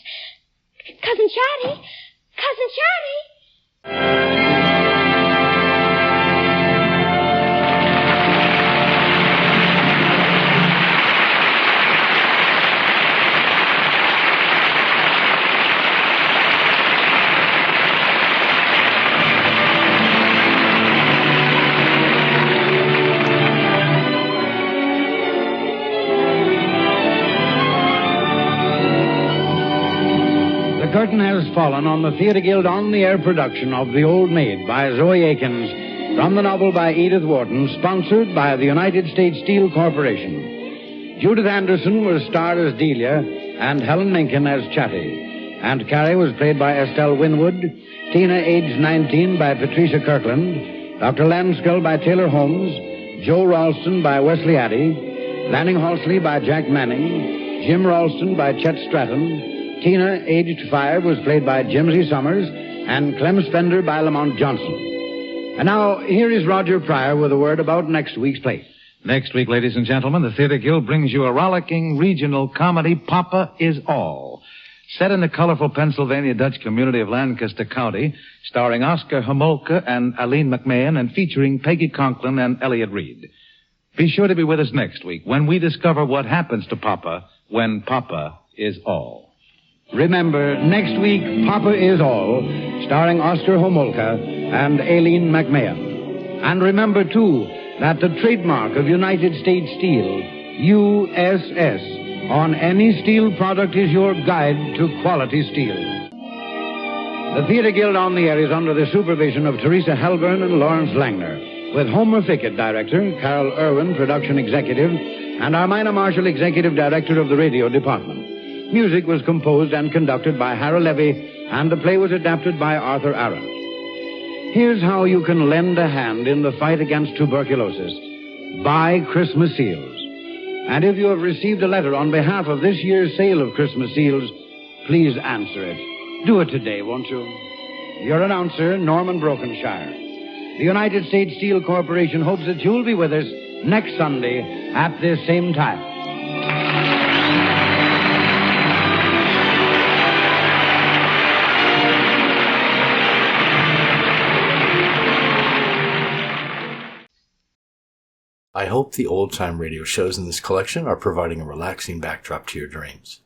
[SPEAKER 21] Cousin Chatty! Cousin Chatty!
[SPEAKER 16] The curtain has fallen on the Theatre Guild on-the-air production of The Old Maid by Zoe Akins, from the novel by Edith Wharton, sponsored by the United States Steel Corporation. Judith Anderson was starred as Delia, and Helen Menken as Chatty. Aunt Carrie was played by Estelle Winwood, Tina, aged 19, by Patricia Kirkland, Dr. Lanskull by Taylor Holmes, Joe Ralston by Wesley Addy, Lanning Halsley by Jack Manning, Jim Ralston by Chet Stratton, Tina, aged 5, was played by Jimsy Summers, and Clem Spender by Lamont Johnson. And now, here is Roger Pryor with a word about next week's play.
[SPEAKER 17] Next week, ladies and gentlemen, the Theatre Guild brings you a rollicking regional comedy, Papa Is All. Set in the colorful Pennsylvania Dutch community of Lancaster County, starring Oscar Homolka and Aline McMahon, and featuring Peggy Conklin and Elliot Reed. Be sure to be with us next week when we discover what happens to Papa when Papa is all.
[SPEAKER 16] Remember, next week, Papa Is All, starring Oscar Homolka and Aileen McMahon. And remember, too, that the trademark of United States Steel, USS, on any steel product is your guide to quality steel. The Theatre Guild on the Air is under the supervision of Teresa Halburn and Lawrence Langner, with Homer Fickett, director, Carol Irwin, production executive, and Armina Marshall, executive director of the radio department. Music was composed and conducted by Harold Levy, and the play was adapted by Arthur Aron. Here's how you can lend a hand in the fight against tuberculosis. Buy Christmas seals. And if you have received a letter on behalf of this year's sale of Christmas seals, please answer it. Do it today, won't you? Your announcer, Norman Brokenshire. The United States Steel Corporation hopes that you'll be with us next Sunday at this same time.
[SPEAKER 2] I hope the old-time radio shows in this collection are providing a relaxing backdrop to your dreams.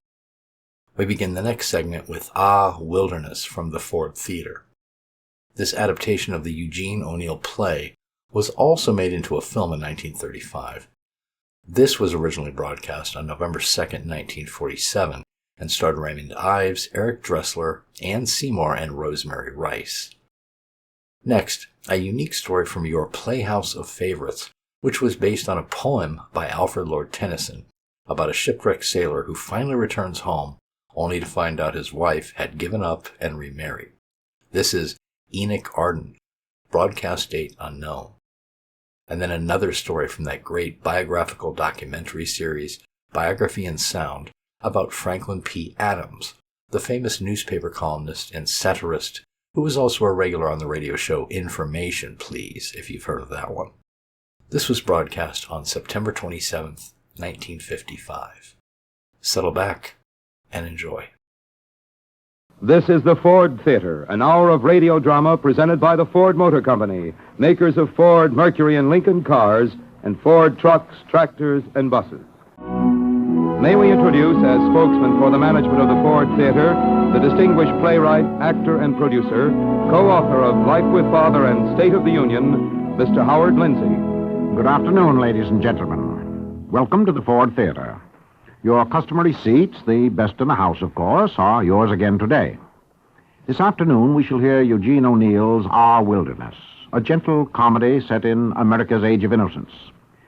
[SPEAKER 2] We begin the next segment with Ah, Wilderness from the Ford Theater. This adaptation of the Eugene O'Neill play was also made into a film in 1935. This was originally broadcast on November 2nd, 1947, and starred Raymond Ives, Eric Dressler, Ann Seymour, and Rosemary Rice. Next, a unique story from your Playhouse of Favorites, which was based on a poem by Alfred Lord Tennyson about a shipwrecked sailor who finally returns home only to find out his wife had given up and remarried. This is Enoch Arden, broadcast date unknown. And then another story from that great biographical documentary series, Biography and Sound, about Franklin P. Adams, the famous newspaper columnist and satirist who was also a regular on the radio show Information, Please, if you've heard of that one. This was broadcast on September 27th, 1955. Settle back and enjoy.
[SPEAKER 10] This is the Ford Theater, an hour of radio drama presented by the Ford Motor Company, makers of Ford, Mercury, and Lincoln cars, and Ford trucks, tractors, and buses. May we introduce, as spokesman for the management of the Ford Theater, the distinguished playwright, actor, and producer, co-author of Life with Father and State of the Union, Mr. Howard Lindsay.
[SPEAKER 13] Good afternoon, ladies and gentlemen. Welcome to the Ford Theater. Your customary seats, the best in the house, of course, are yours again today. This afternoon, we shall hear Eugene O'Neill's Our Wilderness, a gentle comedy set in America's Age of Innocence.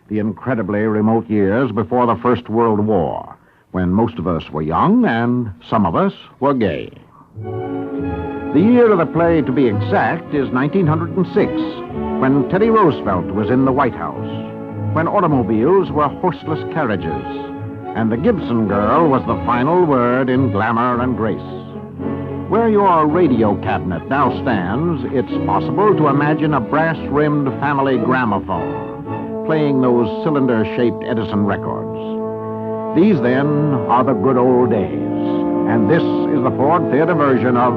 [SPEAKER 13] the incredibly remote years before the First World War, when most of us were young and some of us were gay. The year of the play, to be exact, is 1906, when Teddy Roosevelt was in the White House, when automobiles were horseless carriages, and the Gibson Girl was the final word in glamour and grace. Where your radio cabinet now stands, it's possible to imagine a brass-rimmed family gramophone playing those cylinder-shaped Edison records. These, then, are the good old days, and this is the Ford Theater version of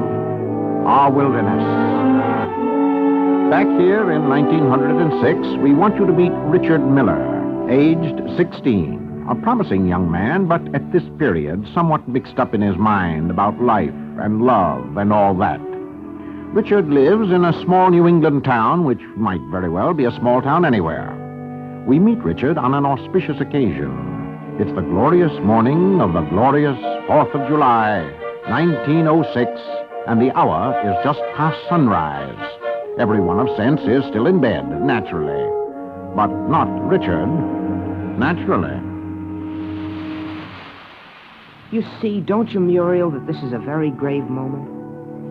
[SPEAKER 13] Our Wilderness. Back here in 1906, we want you to meet Richard Miller, aged 16, a promising young man, but at this period somewhat mixed up in his mind about life and love and all that. Richard lives in a small New England town, which might very well be a small town anywhere. We meet Richard on an auspicious occasion. It's the glorious morning of the glorious 4th of July, 1906, and the hour is just past sunrise. Everyone of sense is still in bed, naturally. But not Richard, naturally.
[SPEAKER 3] You see, don't you, Muriel, that this is a very grave moment?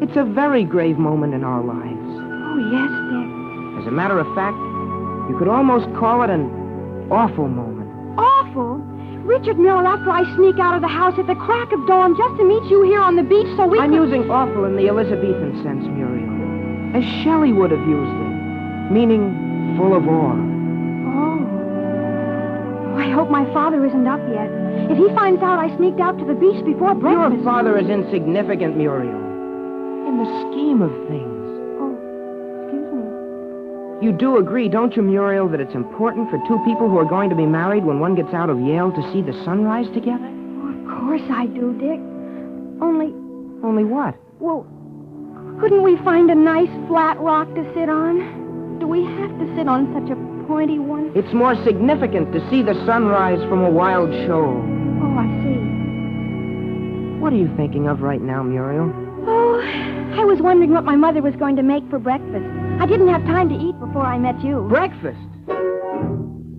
[SPEAKER 3] It's a very grave moment in our lives.
[SPEAKER 14] Oh, yes, Dick.
[SPEAKER 3] As a matter of fact, you could almost call it an awful moment.
[SPEAKER 14] Awful? Richard Miller, after I sneak out of the house at the crack of dawn just to meet you here on the beach so
[SPEAKER 3] I'm using awful in the Elizabethan sense, Muriel, as Shelley would have used it, meaning full of awe.
[SPEAKER 14] Oh, I hope my father isn't up yet. If he finds out I sneaked out to the beach before breakfast...
[SPEAKER 3] Your father is insignificant, Muriel, in the scheme of things.
[SPEAKER 14] Oh, excuse me.
[SPEAKER 3] You do agree, don't you, Muriel, that it's important for two people who are going to be married when one gets out of Yale to see the sunrise together?
[SPEAKER 14] Oh, of course I do, Dick. Only...
[SPEAKER 3] Only what?
[SPEAKER 14] Well, couldn't we find a nice flat rock to sit on? Do we have to sit on such a pointy one?
[SPEAKER 3] It's more significant to see the sunrise from a wild shoal.
[SPEAKER 14] Oh, I see.
[SPEAKER 3] What are you thinking of right now, Muriel?
[SPEAKER 14] Oh, I was wondering what my mother was going to make for breakfast. I didn't have time to eat before I met you.
[SPEAKER 3] Breakfast?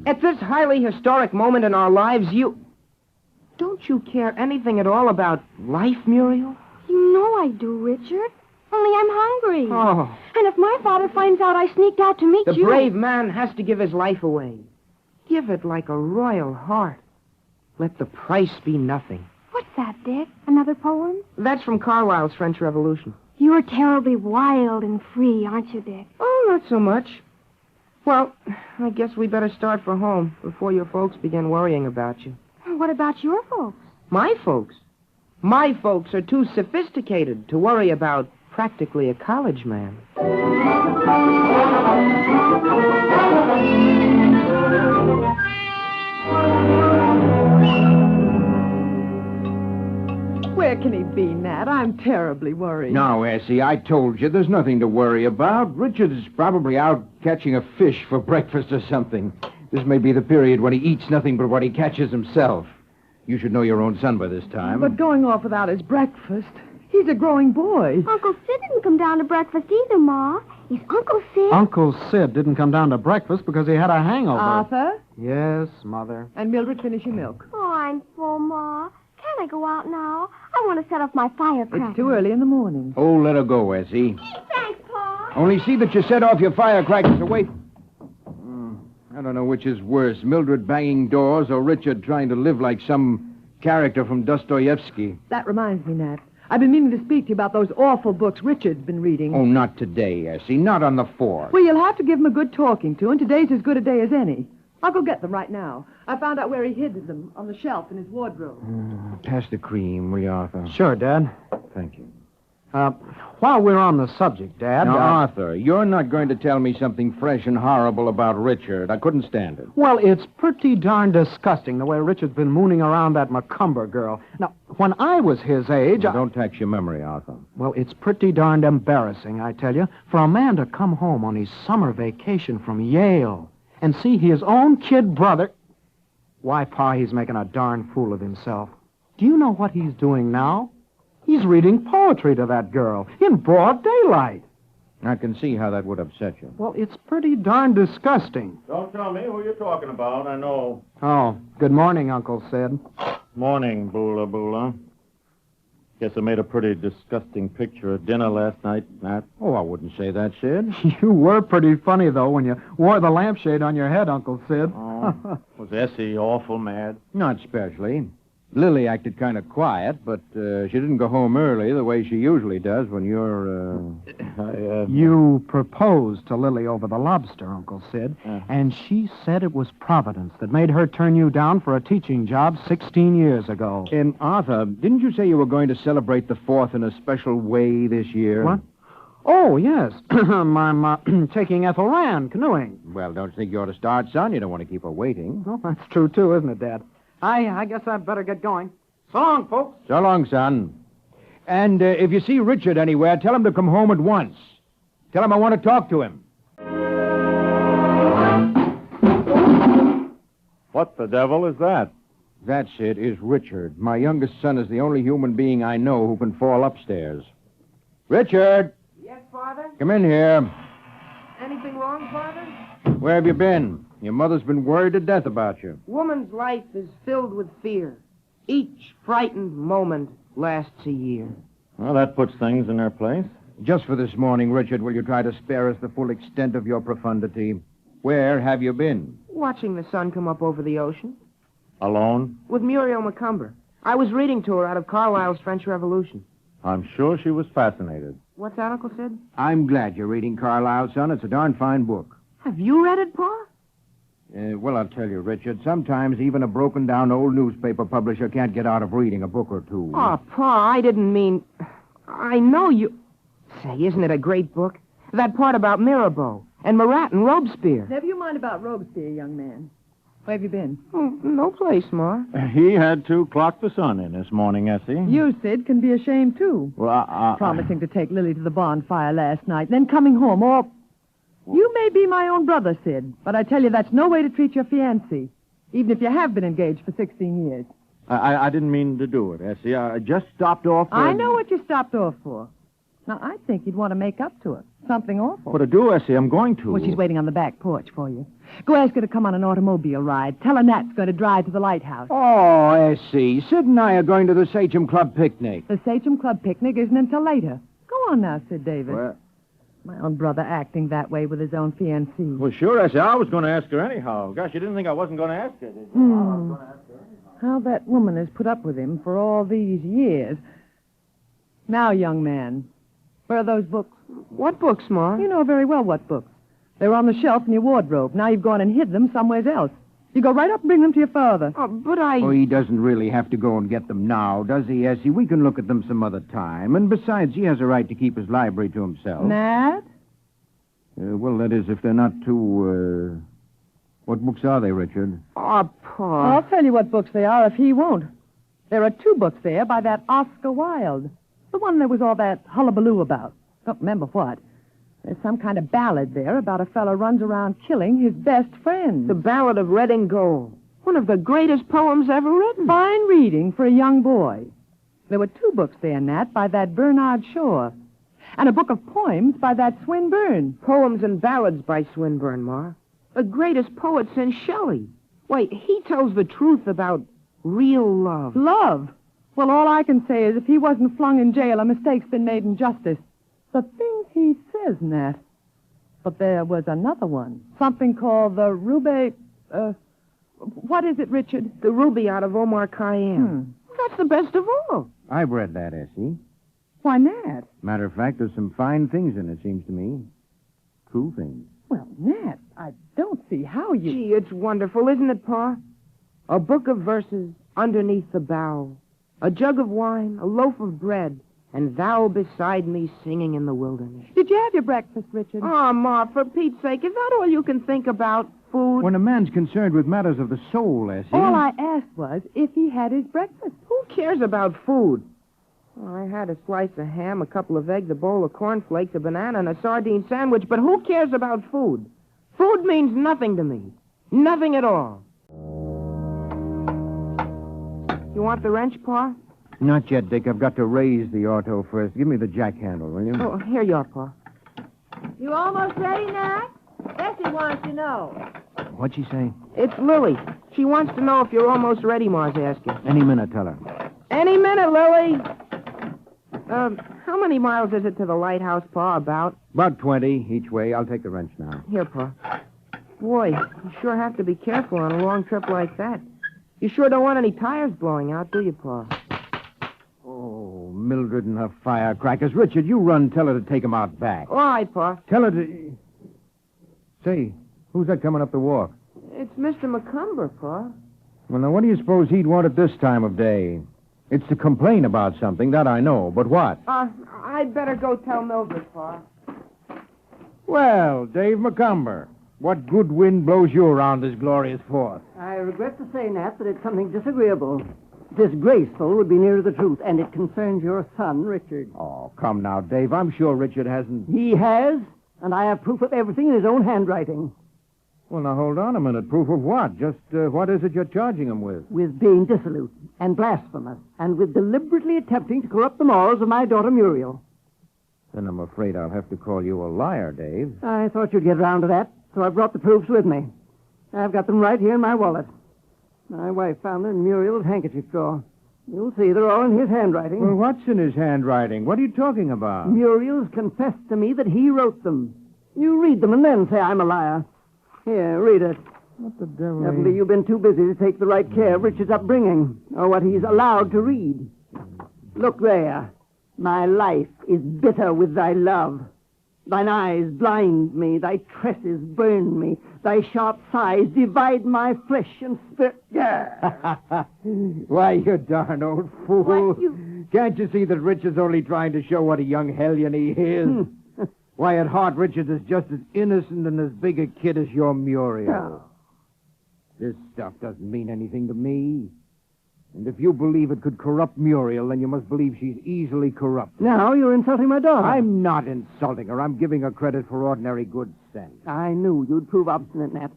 [SPEAKER 3] At this highly historic moment in our lives, Don't you care anything at all about life, Muriel?
[SPEAKER 14] You know I do, Richard. Only I'm hungry.
[SPEAKER 3] Oh.
[SPEAKER 14] And if my father finds out I sneaked out to meet you...
[SPEAKER 3] The brave man has to give his life away. Give it like a royal heart. Let the price be nothing.
[SPEAKER 14] What's that, Dick? Another poem?
[SPEAKER 3] That's from Carlyle's French Revolution.
[SPEAKER 14] You're terribly wild and free, aren't you, Dick?
[SPEAKER 3] Oh, not so much. Well, I guess we better start for home before your folks begin worrying about you.
[SPEAKER 14] What about your folks?
[SPEAKER 3] My folks? My folks are too sophisticated to worry about practically a college man.
[SPEAKER 6] Where can he be, Nat? I'm terribly worried.
[SPEAKER 23] No, Essie, I told you there's nothing to worry about. Richard's probably out catching a fish for breakfast or something. This may be the period when he eats nothing but what he catches himself. You should know your own son by this time.
[SPEAKER 6] But going off without his breakfast, he's a growing boy.
[SPEAKER 14] Uncle Sid didn't come down to breakfast either, Ma. Is Uncle Sid?
[SPEAKER 24] Uncle Sid didn't come down to breakfast because he had a hangover.
[SPEAKER 6] Arthur?
[SPEAKER 24] Yes, Mother.
[SPEAKER 6] And Mildred, finish your milk.
[SPEAKER 14] Oh, I'm full, Ma. Can I go out now? I want to set off my firecracker.
[SPEAKER 6] It's too early in the morning.
[SPEAKER 23] Oh, let her go, Essie.
[SPEAKER 14] Thanks, Pa.
[SPEAKER 23] Only see that you set off your firecrackers away. I don't know which is worse, Mildred banging doors or Richard trying to live like some character from Dostoevsky.
[SPEAKER 6] That reminds me, Nat. I've been meaning to speak to you about those awful books Richard's been reading.
[SPEAKER 23] Oh, not today, Essie. Not on the 4th.
[SPEAKER 6] Well, you'll have to give him a good talking to, and today's as good a day as any. I'll go get them right now. I found out where he hid them, on the shelf in his wardrobe.
[SPEAKER 23] Pass the cream, will you, Arthur?
[SPEAKER 24] Sure, Dad.
[SPEAKER 23] Thank you.
[SPEAKER 24] While we're on the subject, Dad...
[SPEAKER 23] Now, Arthur, you're not going to tell me something fresh and horrible about Richard. I couldn't stand it.
[SPEAKER 24] Well, it's pretty darn disgusting the way Richard's been mooning around that Macumber girl. Now, when I was his age...
[SPEAKER 23] Well, don't tax your memory, Arthur.
[SPEAKER 24] Well, it's pretty darned embarrassing, I tell you, for a man to come home on his summer vacation from Yale and see his own kid brother... Why, Pa, he's making a darn fool of himself. Do you know what he's doing now? He's reading poetry to that girl in broad daylight.
[SPEAKER 23] I can see how that would upset you.
[SPEAKER 24] Well, it's pretty darn disgusting.
[SPEAKER 8] Don't tell me who you're talking about. I know.
[SPEAKER 24] Oh, good morning, Uncle Sid.
[SPEAKER 8] Morning, Boola Boola. Guess I made a pretty disgusting picture at dinner last night, Matt.
[SPEAKER 23] Oh, I wouldn't say that, Sid.
[SPEAKER 24] You were pretty funny, though, when you wore the lampshade on your head, Uncle Sid.
[SPEAKER 8] Oh, was Essie awful mad?
[SPEAKER 23] Not especially. Lily acted kind of quiet, but she didn't go home early the way she usually does when you're,
[SPEAKER 24] You proposed to Lily over the lobster, Uncle Sid, and she said it was Providence that made her turn you down for a teaching job 16 years ago.
[SPEAKER 23] And, Arthur, didn't you say you were going to celebrate the 4th in a special way this year?
[SPEAKER 24] What? Oh, yes. I'm taking Ethel Rand canoeing.
[SPEAKER 23] Well, don't you think you ought to start, son? You don't want to keep her waiting.
[SPEAKER 24] Well, that's true, too, isn't it, Dad? I guess I'd better get going. So long, folks.
[SPEAKER 23] So long, son. And if you see Richard anywhere, tell him to come home at once. Tell him I want to talk to him.
[SPEAKER 8] What the devil is that?
[SPEAKER 23] That's it, is Richard. My youngest son is the only human being I know who can fall upstairs. Richard!
[SPEAKER 3] Yes, Father?
[SPEAKER 23] Come in here.
[SPEAKER 3] Anything wrong, Father?
[SPEAKER 23] Where have you been? Your mother's been worried to death about you.
[SPEAKER 3] Woman's life is filled with fear. Each frightened moment lasts a year.
[SPEAKER 8] Well, that puts things in their place.
[SPEAKER 23] Just for this morning, Richard, will you try to spare us the full extent of your profundity? Where have you been?
[SPEAKER 3] Watching the sun come up over the ocean.
[SPEAKER 8] Alone?
[SPEAKER 3] With Muriel Macumber. I was reading to her out of Carlyle's French Revolution.
[SPEAKER 8] I'm sure she was fascinated.
[SPEAKER 3] What's that, Uncle Sid?
[SPEAKER 23] I'm glad you're reading Carlyle, son. It's a darn fine book.
[SPEAKER 3] Have you read it, Pa?
[SPEAKER 23] Well, I'll tell you, Richard, sometimes even a broken-down old newspaper publisher can't get out of reading a book or two.
[SPEAKER 3] Oh, Pa, I didn't mean... I know you... Say, isn't it a great book? That part about Mirabeau and Marat and Robespierre.
[SPEAKER 6] Never you mind about Robespierre, young man. Where have you been?
[SPEAKER 3] Oh, no place, Ma.
[SPEAKER 8] He had to clock the sun in this morning, Essie.
[SPEAKER 6] You, Sid, can be ashamed, too.
[SPEAKER 8] Well,
[SPEAKER 6] Promising to take Lily to the bonfire last night, then coming home, or... You may be my own brother, Sid, but I tell you that's no way to treat your fiancée, even if you have been engaged for 16 years.
[SPEAKER 8] I didn't mean to do it, Essie. I just stopped off for...
[SPEAKER 6] I know what you stopped off for. Now, I think you'd want to make up to her. Something awful.
[SPEAKER 8] What to do, Essie? I'm going to.
[SPEAKER 6] Well, she's waiting on the back porch for you. Go ask her to come on an automobile ride. Tell her Nat's going to drive to the lighthouse.
[SPEAKER 23] Oh, Essie, Sid and I are going to the Sachem Club picnic.
[SPEAKER 6] The Sachem Club picnic isn't until later. Go on now, Sid Davis.
[SPEAKER 8] Well...
[SPEAKER 6] My own brother acting that way with his own fiancée.
[SPEAKER 8] Well, sure, Essie. I was going to ask her anyhow. Gosh, you didn't think I wasn't going to ask her, did you?
[SPEAKER 6] How that woman has put up with him for all these years. Now, young man, where are those books?
[SPEAKER 3] What books, Ma?
[SPEAKER 6] You know very well what books. They were on the shelf in your wardrobe. Now you've gone and hid them somewhere else. You go right up and bring them to your father.
[SPEAKER 3] Oh, but I...
[SPEAKER 23] Oh, he doesn't really have to go and get them now, does he, Essie? We can look at them some other time. And besides, he has a right to keep his library to himself.
[SPEAKER 6] Nat?
[SPEAKER 23] Well, that is, if they're not too, What books are they, Richard?
[SPEAKER 3] Oh, Pa.
[SPEAKER 6] I'll tell you what books they are if he won't. There are 2 books there by that Oscar Wilde. The one there was all that hullabaloo about. Don't remember what. There's some kind of ballad there about a fellow runs around killing his best friend.
[SPEAKER 3] The Ballad of Red and Gold. One of the greatest poems ever written.
[SPEAKER 6] Fine reading for a young boy. There were 2 books there, Nat, by that Bernard Shaw. And a book of poems by that Swinburne.
[SPEAKER 3] Poems and ballads by Swinburne, Ma. The greatest poet since Shelley. Wait, he tells the truth about real love.
[SPEAKER 6] Love? Well, all I can say is if he wasn't flung in jail, a mistake's been made in justice. The things he says, Nat. But there was another one. Something called the Ruby... what is it, Richard?
[SPEAKER 3] The Ruby out of Omar Khayyam. That's the best of all.
[SPEAKER 23] I've read that, Essie.
[SPEAKER 6] Why, Nat?
[SPEAKER 23] Matter of fact, there's some fine things in it, seems to me. True things.
[SPEAKER 6] Well, Nat, I don't see how you...
[SPEAKER 3] Gee, it's wonderful, isn't it, Pa? A book of verses underneath the bough. A jug of wine, a loaf of bread, and thou beside me singing in the wilderness.
[SPEAKER 6] Did you have your breakfast, Richard?
[SPEAKER 3] Oh, Ma, for Pete's sake, is that all you can think about? Food?
[SPEAKER 23] When a man's concerned with matters of the soul, Essie...
[SPEAKER 6] All I asked was if he had his breakfast.
[SPEAKER 3] Who cares about food? Well, I had a slice of ham, a couple of eggs, a bowl of cornflakes, a banana, and a sardine sandwich, but who cares about food? Food means nothing to me. Nothing at all. You want the wrench, Pa?
[SPEAKER 23] Not yet, Dick. I've got to raise the auto first. Give me the jack handle, will you?
[SPEAKER 3] Oh, here you are, Pa.
[SPEAKER 1] You almost ready, Nat? Bessie wants to know.
[SPEAKER 23] What'd she say?
[SPEAKER 3] It's Lily. She wants to know if you're almost ready, Ma's asking.
[SPEAKER 23] Any minute, tell her.
[SPEAKER 3] Any minute, Lily. How many miles is it to the lighthouse, Pa, about?
[SPEAKER 23] About 20 each way. I'll take the wrench now.
[SPEAKER 3] Here, Pa. Boy, you sure have to be careful on a long trip like that. You sure don't want any tires blowing out, do you, Pa?
[SPEAKER 23] Oh, Mildred and her firecrackers. Richard, you run, tell her to take 'em out back.
[SPEAKER 3] All right, Pa.
[SPEAKER 23] Tell her to... Say, who's that coming up the walk?
[SPEAKER 3] It's Mr. McCumber, Pa.
[SPEAKER 23] Well, now, what do you suppose he'd want at this time of day? It's to complain about something, that I know, but what?
[SPEAKER 3] I'd better go tell Mildred, Pa.
[SPEAKER 23] Well, Dave McCumber, what good wind blows you around this glorious Fourth?
[SPEAKER 9] I regret to say, Nat, that it's something disagreeable. Disgraceful would be nearer the truth, and it concerns your son, Richard.
[SPEAKER 23] Oh, come now, Dave. I'm sure Richard hasn't...
[SPEAKER 9] He has, and I have proof of everything in his own handwriting.
[SPEAKER 23] Well, now, hold on a minute. Proof of what? Just what is it you're charging him with?
[SPEAKER 9] With being dissolute and blasphemous, and with deliberately attempting to corrupt the morals of my daughter Muriel.
[SPEAKER 23] Then I'm afraid I'll have to call you a liar, Dave.
[SPEAKER 9] I thought you'd get around to that, so I brought the proofs with me. I've got them right here in my wallet. My wife found them in Muriel's handkerchief drawer. You'll see, they're all in his handwriting.
[SPEAKER 23] Well, what's in his handwriting? What are you talking about?
[SPEAKER 9] Muriel's confessed to me that he wrote them. You read them and then say I'm a liar. Here, read it.
[SPEAKER 23] What the devil?
[SPEAKER 9] Evidently, you've been too busy to take the right care of Richard's upbringing, or what he's allowed to read. Look there. My life is bitter with thy love. Thine eyes blind me, thy tresses burn me, thy sharp sighs divide my flesh and spirit.
[SPEAKER 23] Why, you darn old fool.
[SPEAKER 9] What,
[SPEAKER 23] Can't you see that Richard's only trying to show what a young hellion he is? Why, at heart, Richard is just as innocent and as big a kid as your Muriel.
[SPEAKER 9] Oh.
[SPEAKER 23] This stuff doesn't mean anything to me. And if you believe it could corrupt Muriel, then you must believe she's easily corrupted.
[SPEAKER 9] Now you're insulting my daughter.
[SPEAKER 23] I'm not insulting her. I'm giving her credit for ordinary good sense.
[SPEAKER 9] I knew you'd prove obstinate, Nat.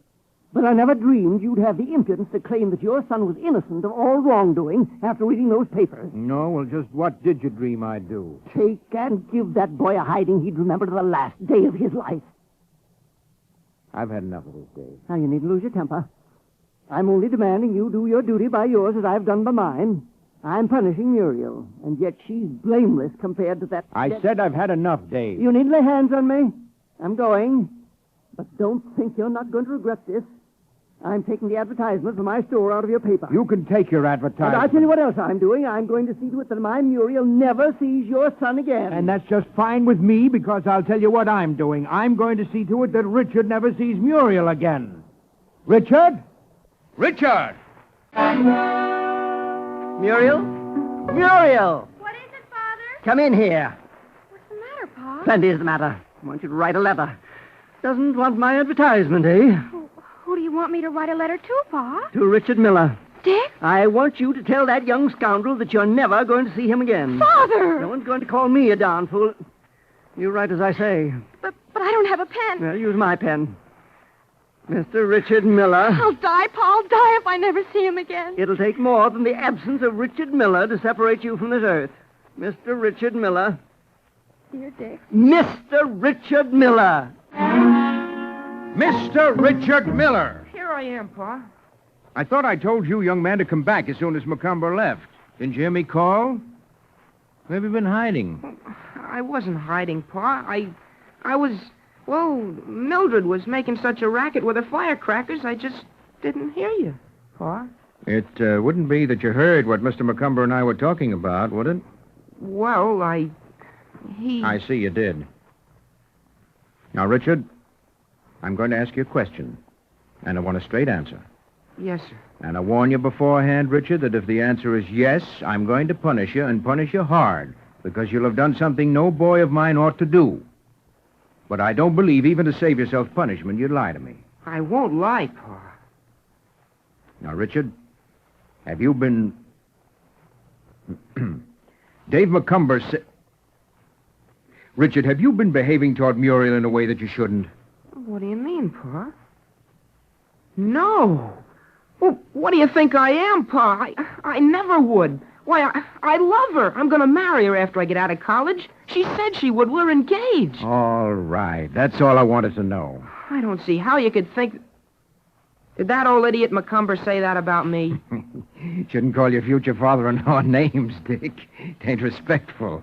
[SPEAKER 9] But I never dreamed you'd have the impudence to claim that your son was innocent of all wrongdoing after reading those papers.
[SPEAKER 23] No, well, just what did you dream I'd do?
[SPEAKER 9] Take and give that boy a hiding he'd remember to the last day of his life.
[SPEAKER 23] I've had enough of this, Dave.
[SPEAKER 9] Now, you needn't lose your temper. I'm only demanding you do your duty by yours as I've done by mine. I'm punishing Muriel, and yet she's blameless compared to that...
[SPEAKER 23] I said I've had enough, Dave.
[SPEAKER 9] You needn't lay hands on me. I'm going. But don't think you're not going to regret this. I'm taking the advertisement for my store out of your paper.
[SPEAKER 23] You can take your advertisement.
[SPEAKER 9] And I'll tell you what else I'm doing. I'm going to see to it that my Muriel never sees your son again.
[SPEAKER 23] And that's just fine with me, because I'll tell you what I'm doing. I'm going to see to it that Richard never sees Muriel again. Richard? Richard!
[SPEAKER 9] Muriel? Muriel!
[SPEAKER 1] What is it, Father?
[SPEAKER 9] Come in here.
[SPEAKER 1] What's the matter, Pa?
[SPEAKER 9] Plenty is the matter. I want you to write a letter. Doesn't want my advertisement, eh?
[SPEAKER 1] Who do you want me to write a letter to, Pa?
[SPEAKER 9] To Richard Miller.
[SPEAKER 1] Dick?
[SPEAKER 9] I want you to tell that young scoundrel that you're never going to see him again.
[SPEAKER 1] Father!
[SPEAKER 9] No one's going to call me a darn fool. You write as I say.
[SPEAKER 1] But I don't have a pen.
[SPEAKER 9] Well, use my pen. Mr. Richard Miller.
[SPEAKER 1] I'll die, Pa. I'll die if I never see him again.
[SPEAKER 9] It'll take more than the absence of Richard Miller to separate you from this earth. Mr. Richard Miller.
[SPEAKER 1] Dear Dick.
[SPEAKER 9] Mr. Richard Miller.
[SPEAKER 23] Mr. Richard Miller.
[SPEAKER 3] Here I am, Pa.
[SPEAKER 23] I thought I told you, young man, to come back as soon as McCumber left. Didn't you hear me call? Where have you been hiding?
[SPEAKER 3] I wasn't hiding, Pa. I was... Well, Mildred was making such a racket with the firecrackers, I just didn't hear you, Pa.
[SPEAKER 23] It wouldn't be that you heard what Mr. McCumber and I were talking about, would it?
[SPEAKER 3] Well, I
[SPEAKER 23] see you did. Now, Richard, I'm going to ask you a question, and I want a straight answer.
[SPEAKER 3] Yes, sir.
[SPEAKER 23] And I warn you beforehand, Richard, that if the answer is yes, I'm going to punish you, and punish you hard, because you'll have done something no boy of mine ought to do. But I don't believe, even to save yourself punishment, you'd lie to me.
[SPEAKER 3] I won't lie, Pa.
[SPEAKER 23] Now, Richard, have you been... Dave McCumber said... Richard, have you been behaving toward Muriel in a way that you shouldn't?
[SPEAKER 3] What do you mean, Pa? No. Well, what do you think I am, Pa? I never would. Why, I love her. I'm going to marry her after I get out of college. She said she would. We're engaged.
[SPEAKER 23] All right. That's all I wanted to know.
[SPEAKER 3] I don't see how you could think... Did that old idiot McCumber say that about me?
[SPEAKER 23] Shouldn't call your future father-in-law names, Dick. It ain't respectful.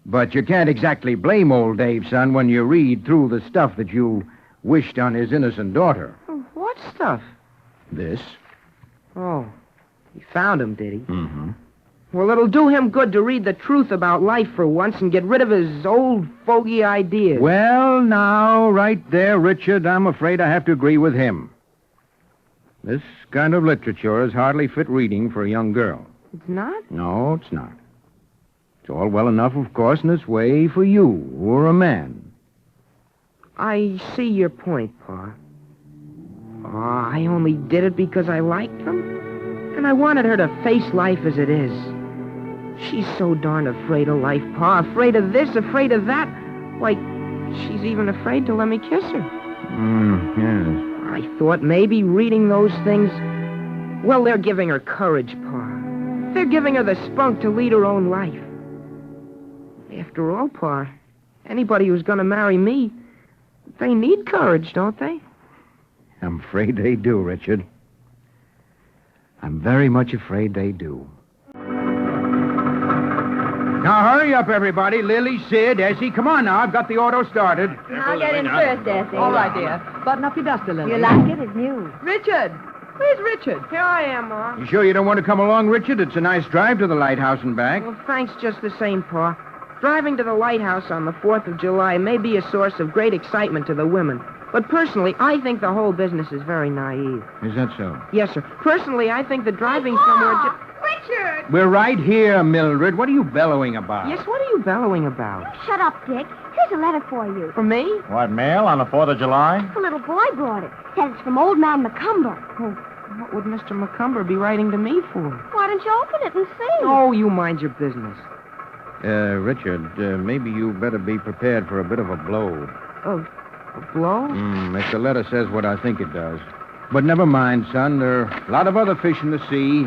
[SPEAKER 23] But you can't exactly blame old Dave, son, when you read through the stuff that you wished on his innocent daughter.
[SPEAKER 3] What stuff?
[SPEAKER 23] This.
[SPEAKER 3] Oh, he found him, did he?
[SPEAKER 23] Mm-hmm.
[SPEAKER 3] Well, it'll do him good to read the truth about life for once and get rid of his old fogey ideas.
[SPEAKER 23] Well, now, right there, Richard, I'm afraid I have to agree with him. This kind of literature is hardly fit reading for a young girl.
[SPEAKER 3] It's not?
[SPEAKER 23] No, it's not. It's all well enough, of course, in its way for you, or a man.
[SPEAKER 3] I see your point, Pa. Oh, I only did it because I liked him. And I wanted her to face life as it is. She's so darn afraid of life, Pa. Afraid of this, afraid of that. Like, she's even afraid to let me kiss her.
[SPEAKER 23] Yes.
[SPEAKER 3] I thought maybe reading those things... Well, they're giving her courage, Pa. They're giving her the spunk to lead her own life. After all, Pa, anybody who's going to marry me, they need courage, don't they?
[SPEAKER 23] I'm afraid they do, Richard. I'm very much afraid they do. Now, hurry up, everybody. Lily, Sid, Essie, come on now. I've got the auto started.
[SPEAKER 1] I'll get in first, Essie.
[SPEAKER 6] All right, dear. Button up your duster, Lily.
[SPEAKER 1] You like it? It's new.
[SPEAKER 6] Richard! Where's Richard?
[SPEAKER 3] Here I am, Ma.
[SPEAKER 23] You sure you don't want to come along, Richard? It's a nice drive to the lighthouse and back.
[SPEAKER 3] Well, thanks just the same, Pa. Driving to the lighthouse on the 4th of July may be a source of great excitement to the women. But personally, I think the whole business is very naive.
[SPEAKER 23] Is that so?
[SPEAKER 3] Yes, sir. Personally, I think that driving somewhere...
[SPEAKER 1] Richard!
[SPEAKER 23] We're right here, Mildred. What are you bellowing about?
[SPEAKER 3] Yes, what are you bellowing about?
[SPEAKER 18] Shut up, Dick. Here's a letter for you.
[SPEAKER 3] For me?
[SPEAKER 8] What, mail on the 4th of July?
[SPEAKER 18] The little boy brought it. Says it's from old man McCumber.
[SPEAKER 3] Oh, what would Mr. McCumber be writing to me for?
[SPEAKER 18] Why don't you open it and see?
[SPEAKER 3] Oh, you mind your business.
[SPEAKER 23] Richard, maybe you better be prepared for a bit of a blow.
[SPEAKER 3] Oh, a blow?
[SPEAKER 23] If the letter says what I think it does. But never mind, son. There are a lot of other fish in the sea.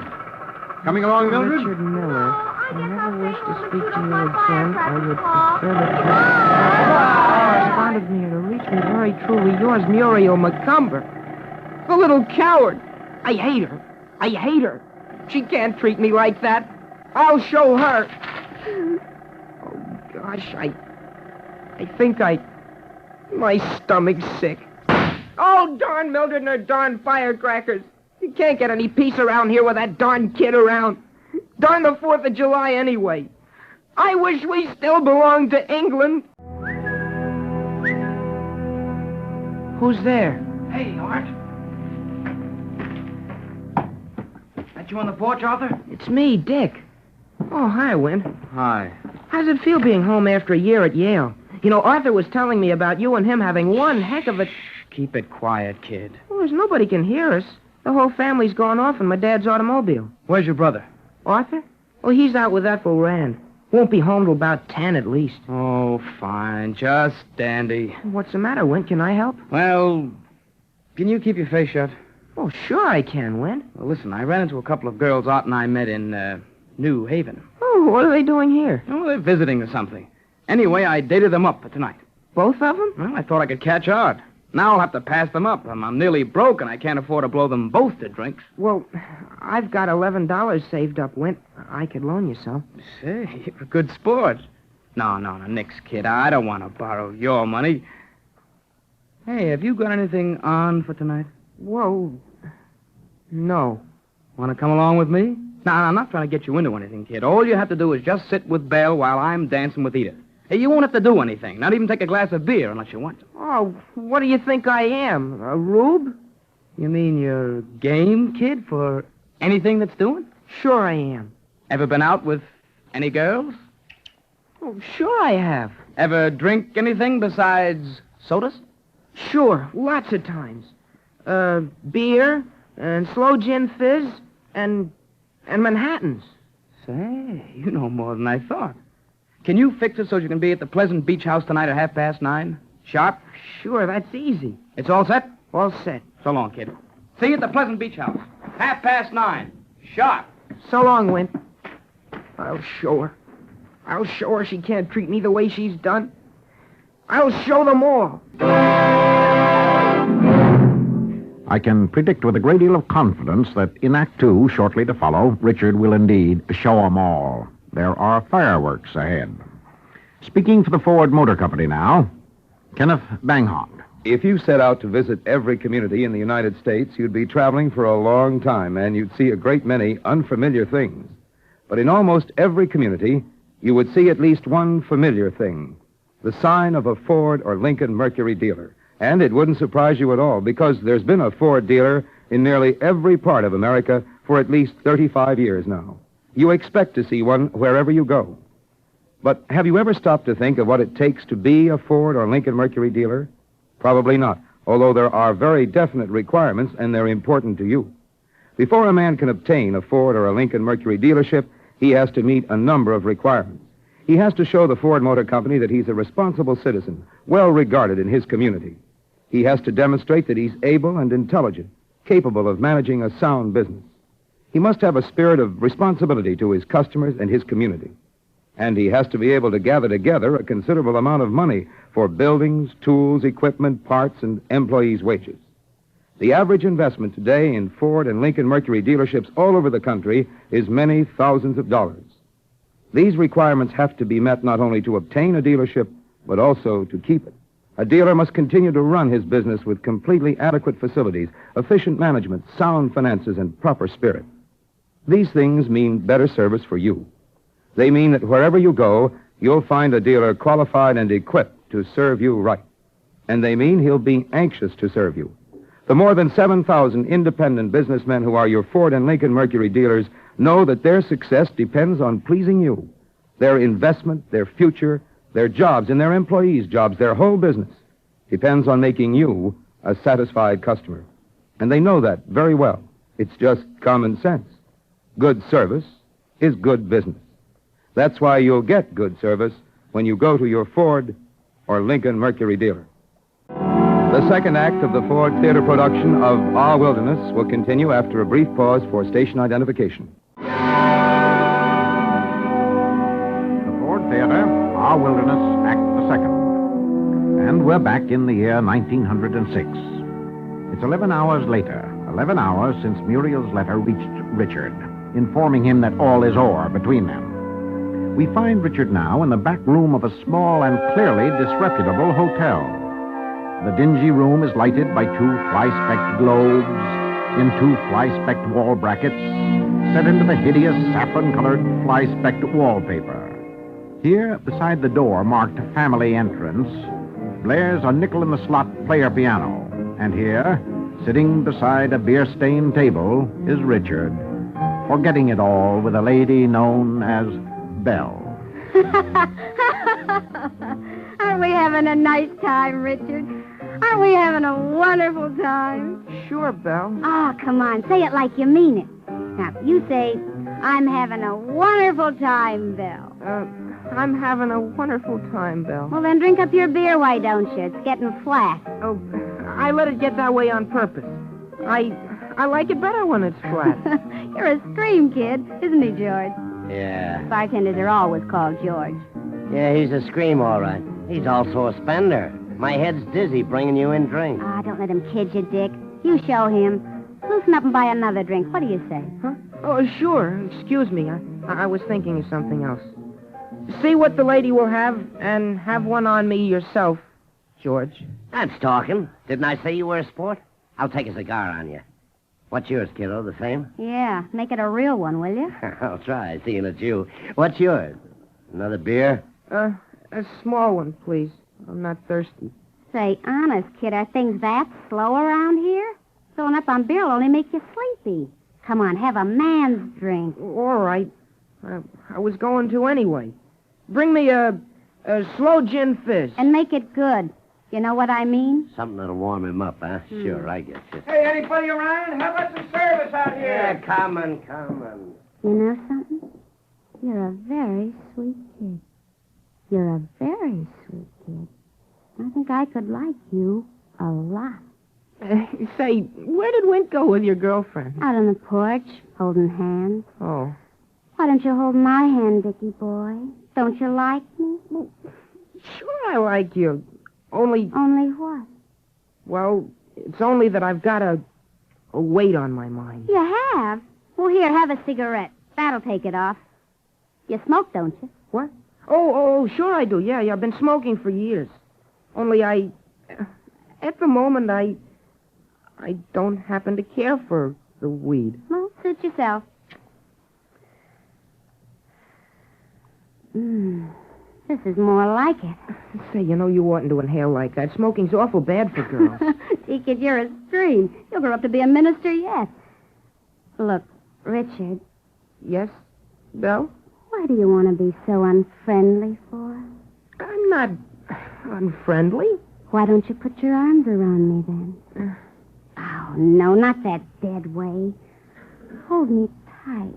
[SPEAKER 23] Coming along, Mildred?
[SPEAKER 3] Richard Miller. I never wish to speak to you again. I would prefer that you corresponded me to reach me very truly yours, Muriel McCumber. The little coward. I hate her. I hate her. She can't treat me like that. I'll show her. Oh, gosh, I think my stomach's sick. Oh, darn Mildred and her darn firecrackers. You can't get any peace around here with that darn kid around. Darn the 4th of July anyway. I wish we still belonged to England. Who's there?
[SPEAKER 7] Hey, Art. That you on the porch, Arthur?
[SPEAKER 3] It's me, Dick. Oh, hi, Win.
[SPEAKER 7] Hi.
[SPEAKER 3] How does it feel being home after a year at Yale? You know, Arthur was telling me about you and him having one heck of a...
[SPEAKER 7] Keep it quiet, kid.
[SPEAKER 3] Well, there's nobody can hear us. The whole family's gone off in my dad's automobile.
[SPEAKER 7] Where's your brother?
[SPEAKER 3] Arthur? Well, he's out with Ethel Rand. Won't be home till about 10 at least.
[SPEAKER 7] Oh, fine. Just dandy.
[SPEAKER 3] What's the matter, Win? Can I help?
[SPEAKER 7] Well, can you keep your face shut?
[SPEAKER 3] Oh, sure I can, Win.
[SPEAKER 7] Well, listen, I ran into a couple of girls Art and I met in New Haven.
[SPEAKER 3] Oh, what are they doing here?
[SPEAKER 7] Oh, they're visiting or something. Anyway, I dated them up for tonight.
[SPEAKER 3] Both of them?
[SPEAKER 7] Well, I thought I could catch Art. Now I'll have to pass them up. I'm nearly broke, and I can't afford to blow them both to drinks.
[SPEAKER 3] Well, I've got $11 saved up, Wint. I could loan you some.
[SPEAKER 7] Say, you're a good sport. No, nix, kid. I don't want to borrow your money. Hey, have you got anything on for tonight?
[SPEAKER 3] Whoa. No.
[SPEAKER 7] Want to come along with me? No, I'm not trying to get you into anything, kid. All you have to do is just sit with Belle while I'm dancing with Edith. Hey, you won't have to do anything. Not even take a glass of beer unless you want to.
[SPEAKER 3] Oh, what do you think I am? A rube?
[SPEAKER 7] You mean you're game, kid, for anything that's doing?
[SPEAKER 3] Sure I am.
[SPEAKER 7] Ever been out with any girls?
[SPEAKER 3] Oh, sure I have.
[SPEAKER 7] Ever drink anything besides sodas?
[SPEAKER 3] Sure, lots of times. Beer, and slow gin fizz, and Manhattans.
[SPEAKER 7] Say, you know more than I thought. Can you fix it so you can be at the Pleasant Beach House tonight at 9:30? Sharp?
[SPEAKER 3] Sure, that's easy.
[SPEAKER 7] It's all set?
[SPEAKER 3] All set.
[SPEAKER 7] So long, kid. See you at the Pleasant Beach House. 9:30. Sharp.
[SPEAKER 3] So long, Wint. I'll show her. I'll show her she can't treat me the way she's done. I'll show them all.
[SPEAKER 13] I can predict with a great deal of confidence that in Act 2, shortly to follow, Richard will indeed show 'em all. There are fireworks ahead. Speaking for the Ford Motor Company now, Kenneth Banghart.
[SPEAKER 10] If you set out to visit every community in the United States, you'd be traveling for a long time, and you'd see a great many unfamiliar things. But in almost every community, you would see at least one familiar thing, the sign of a Ford or Lincoln Mercury dealer. And it wouldn't surprise you at all, because there's been a Ford dealer in nearly every part of America for at least 35 years now. You expect to see one wherever you go. But have you ever stopped to think of what it takes to be a Ford or Lincoln Mercury dealer? Probably not, although there are very definite requirements, and they're important to you. Before a man can obtain a Ford or a Lincoln Mercury dealership, he has to meet a number of requirements. He has to show the Ford Motor Company that he's a responsible citizen, well regarded in his community. He has to demonstrate that he's able and intelligent, capable of managing a sound business. He must have a spirit of responsibility to his customers and his community. And he has to be able to gather together a considerable amount of money for buildings, tools, equipment, parts, and employees' wages. The average investment today in Ford and Lincoln Mercury dealerships all over the country is many thousands of dollars. These requirements have to be met not only to obtain a dealership, but also to keep it. A dealer must continue to run his business with completely adequate facilities, efficient management, sound finances, and proper spirit. These things mean better service for you. They mean that wherever you go, you'll find a dealer qualified and equipped to serve you right. And they mean he'll be anxious to serve you. The more than 7,000 independent businessmen who are your Ford and Lincoln Mercury dealers know that their success depends on pleasing you. Their investment, their future, their jobs and their employees' jobs, their whole business depends on making you a satisfied customer. And they know that very well. It's just common sense. Good service is good business. That's why you'll get good service when you go to your Ford or Lincoln Mercury dealer. The second act of the Ford Theater production of Our Wilderness will continue after a brief pause for station identification.
[SPEAKER 13] The Ford Theater, Our Wilderness, Act the Second. And we're back in the year 1906. It's 11 hours later, 11 hours since Muriel's letter reached Richard, informing him that all is o'er between them. We find Richard now in the back room of a small and clearly disreputable hotel. The dingy room is lighted by two fly-specked globes in two fly-specked wall brackets set into the hideous saffron-colored fly-specked wallpaper. Here, beside the door marked Family Entrance, blares a nickel-in-the-slot player piano. And here, sitting beside a beer-stained table, is Richard, forgetting it all with a lady known as Belle.
[SPEAKER 18] Aren't we having a nice time, Richard? Aren't we having a wonderful time?
[SPEAKER 3] Sure, Belle.
[SPEAKER 18] Oh, come on. Say it like you mean it. Now, you say, I'm having a wonderful time, Belle.
[SPEAKER 3] I'm having a wonderful time, Belle.
[SPEAKER 18] Well, then drink up your beer, why don't you? It's getting flat.
[SPEAKER 3] Oh, I let it get that way on purpose. I like it better when it's flat.
[SPEAKER 18] You're a scream kid, isn't he, George?
[SPEAKER 12] Yeah.
[SPEAKER 18] Bartenders are always called George.
[SPEAKER 12] Yeah, he's a scream, all right. He's also a spender. My head's dizzy bringing you in drinks.
[SPEAKER 18] Ah, don't let him kid you, Dick. You show him. Loosen up and buy another drink. What do you say?
[SPEAKER 3] Huh? Oh, sure. Excuse me. I was thinking of something else. See what the lady will have, and have one on me yourself, George.
[SPEAKER 12] That's talking. Didn't I say you were a sport? I'll take a cigar on you. What's yours, kiddo? The same?
[SPEAKER 18] Yeah, make it a real one, will you?
[SPEAKER 12] I'll try, seeing it's you. What's yours? Another beer?
[SPEAKER 3] A small one, please. I'm not thirsty.
[SPEAKER 18] Say, honest, kid, are things that slow around here? Throwing up on beer will only make you sleepy. Come on, have a man's drink.
[SPEAKER 3] All right. I was going to anyway. Bring me a slow gin fizz.
[SPEAKER 18] And make it good. You know what I mean?
[SPEAKER 12] Something that'll warm him up, huh? Sure, I get you.
[SPEAKER 3] Hey, anybody around? How about some service out here?
[SPEAKER 12] Yeah, coming.
[SPEAKER 18] You know something? You're a very sweet kid. You're a very sweet kid. I think I could like you a lot.
[SPEAKER 3] Say, where did Wint go with your girlfriend?
[SPEAKER 18] Out on the porch, holding hands.
[SPEAKER 3] Oh.
[SPEAKER 5] Why don't you hold my hand, Dickie boy? Don't you like me?
[SPEAKER 3] Sure I like you. Only...
[SPEAKER 5] Only what?
[SPEAKER 3] Well, it's only that I've got a weight on my mind.
[SPEAKER 5] You have? Well, here, have a cigarette. That'll take it off. You smoke, don't you?
[SPEAKER 3] What? Oh, sure I do. Yeah, I've been smoking for years. Only at the moment, I don't happen to care for the weed.
[SPEAKER 5] Well, suit yourself. This is more like it.
[SPEAKER 3] Say, you know, you oughtn't to inhale like that. Smoking's awful bad for girls.
[SPEAKER 5] Deacon, you're a stream. You'll grow up to be a minister yet. Look, Richard.
[SPEAKER 3] Yes, Belle?
[SPEAKER 5] Why do you want to be so unfriendly for?
[SPEAKER 3] I'm not unfriendly.
[SPEAKER 5] Why don't you put your arms around me then? Oh, no, not that dead way. Hold me tight.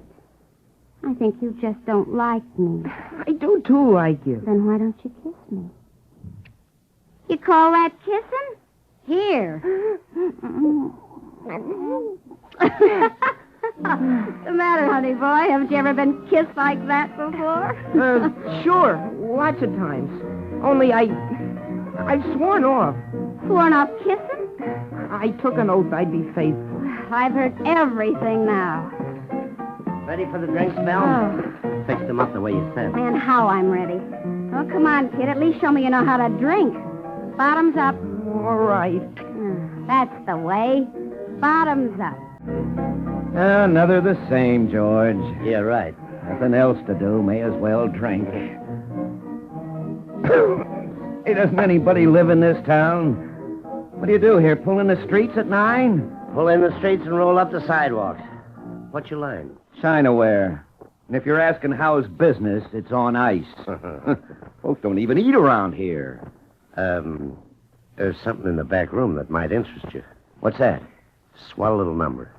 [SPEAKER 5] I think you just don't like me.
[SPEAKER 3] I do, too, like you.
[SPEAKER 5] Then why don't you kiss me? You call that kissing? Here. What's the matter, honey boy? Haven't you ever been kissed like that before?
[SPEAKER 3] Sure. Lots of times. Only I've sworn off.
[SPEAKER 5] Sworn off kissing?
[SPEAKER 3] I took an oath I'd be faithful.
[SPEAKER 5] I've heard everything now.
[SPEAKER 12] Ready for the drinks, Belle?
[SPEAKER 5] Oh.
[SPEAKER 12] Fix them up the way you said.
[SPEAKER 5] Man, how I'm ready. Oh, come on, kid. At least show me you know how to drink. Bottoms up.
[SPEAKER 3] All right.
[SPEAKER 5] That's the way. Bottoms up.
[SPEAKER 15] Another the same, George.
[SPEAKER 12] Yeah, right.
[SPEAKER 15] Nothing else to do. May as well drink. Hey, doesn't anybody live in this town? What do you do here? Pull in the streets at 9?
[SPEAKER 12] Pull in the streets and roll up the sidewalks. What you learn?
[SPEAKER 15] Chinaware. And if you're asking how's business, it's on ice. Folks don't even eat around here.
[SPEAKER 12] There's something in the back room that might interest you.
[SPEAKER 15] What's that?
[SPEAKER 12] Swell little number.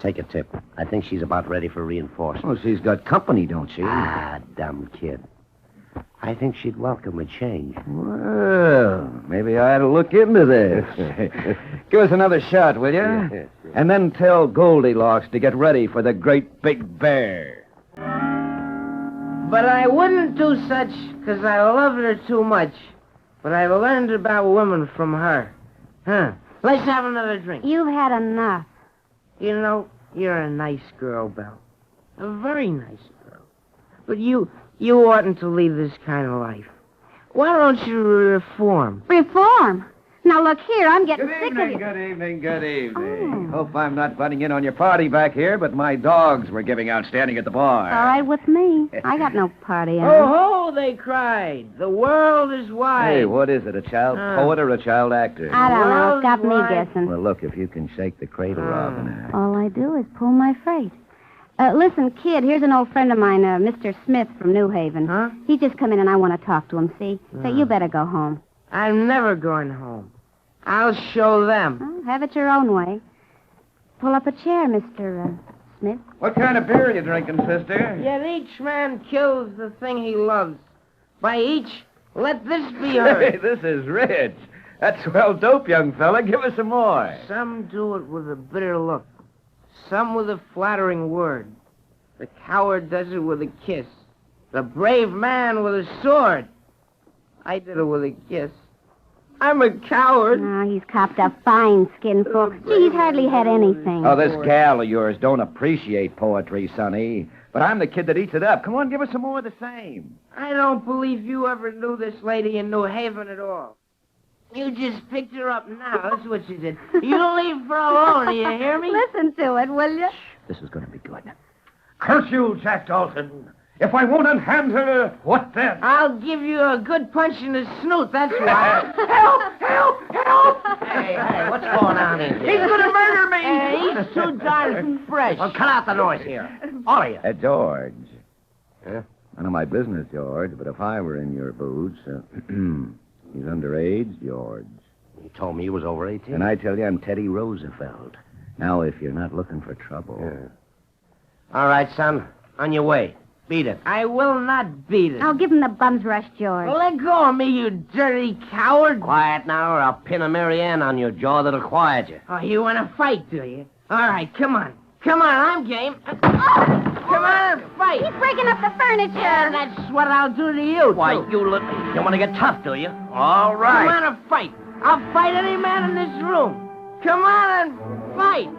[SPEAKER 12] Take a tip. I think she's about ready for reinforcement.
[SPEAKER 15] Oh, she's got company, don't she?
[SPEAKER 12] Ah, dumb kid. I think she'd welcome a change.
[SPEAKER 15] Well, maybe I ought to look into this. Give us another shot, will you?
[SPEAKER 12] Yeah, sure.
[SPEAKER 15] And then tell Goldilocks to get ready for the great big bear.
[SPEAKER 3] But I wouldn't do such because I loved her too much. But I've learned about women from her. Huh. Let's have another drink.
[SPEAKER 5] You've had enough.
[SPEAKER 3] You know, you're a nice girl, Belle. A very nice girl. But you oughtn't to lead this kind of life. Why don't you reform?
[SPEAKER 5] Reform? Now, look here, I'm getting sick of you.
[SPEAKER 15] Good evening. Hope I'm not butting in on your party back here, but my dogs were giving out standing at the bar.
[SPEAKER 5] All right with me. I got no party on.
[SPEAKER 3] Oh, ho, they cried. The world is wide.
[SPEAKER 15] Hey, what is it, a child poet or a child actor?
[SPEAKER 5] I don't know. It's got me guessing.
[SPEAKER 15] Well, look, if you can shake the cradle, Robin.
[SPEAKER 5] All I do is pull my freight. Listen, kid, here's an old friend of mine, Mr. Smith from New Haven.
[SPEAKER 3] Huh?
[SPEAKER 5] He just come in and I want to talk to him, see? So you better go home.
[SPEAKER 3] I'm never going home. I'll show them.
[SPEAKER 5] Well, have it your own way. Pull up a chair, Mr. Smith.
[SPEAKER 15] What kind of beer are you drinking, sister?
[SPEAKER 3] Yet each man kills the thing he loves. By each, let this be heard.
[SPEAKER 15] Hey, this is rich. That's swell dope, young fella. Give us some more.
[SPEAKER 3] Some do it with a bitter look. Some with a flattering word. The coward does it with a kiss. The brave man with a sword. I did it with a kiss. I'm a coward.
[SPEAKER 5] Oh, he's copped a fine skinful. Gee, he's hardly had anything.
[SPEAKER 15] Oh, this gal of yours don't appreciate poetry, Sonny. But I'm the kid that eats it up. Come on, give us some more of the same.
[SPEAKER 3] I don't believe you ever knew this lady in New Haven at all. You just picked her up now. That's what you did. You leave her alone, do you hear me?
[SPEAKER 5] Listen to it, will you?
[SPEAKER 15] This is going to be good.
[SPEAKER 20] Curse you, Jack Dalton. If I won't unhand her, what then?
[SPEAKER 3] I'll give you a good punch in the snoot, that's why.
[SPEAKER 20] Help!
[SPEAKER 12] Hey, what's going on in here?
[SPEAKER 20] He's going to murder me!
[SPEAKER 3] He's too darn fresh.
[SPEAKER 12] Well, cut out the noise here. All of you.
[SPEAKER 15] George.
[SPEAKER 12] Huh?
[SPEAKER 15] None of my business, George, but if I were in your boots... he's underage, George.
[SPEAKER 12] You told me he was over 18.
[SPEAKER 15] And I tell you, I'm Teddy Roosevelt. Now, if you're not looking for trouble...
[SPEAKER 12] Yeah. All right, son. On your way. Beat it.
[SPEAKER 3] I will not beat it.
[SPEAKER 5] I'll give him the bum's rush, George.
[SPEAKER 3] Well, let go of me, you dirty coward.
[SPEAKER 12] Quiet now, or I'll pin a Mary Ann on your jaw that'll quiet you.
[SPEAKER 3] Oh, you want to fight, do you? All right, come on. Come on, I'm game. Come on, fight.
[SPEAKER 5] He's breaking up the furniture.
[SPEAKER 3] Yeah, that's what I'll do to you,
[SPEAKER 12] Why,
[SPEAKER 3] too.
[SPEAKER 12] you want to get tough, do you? All right.
[SPEAKER 3] Come on and fight. I'll fight any man in this room. Come on and fight.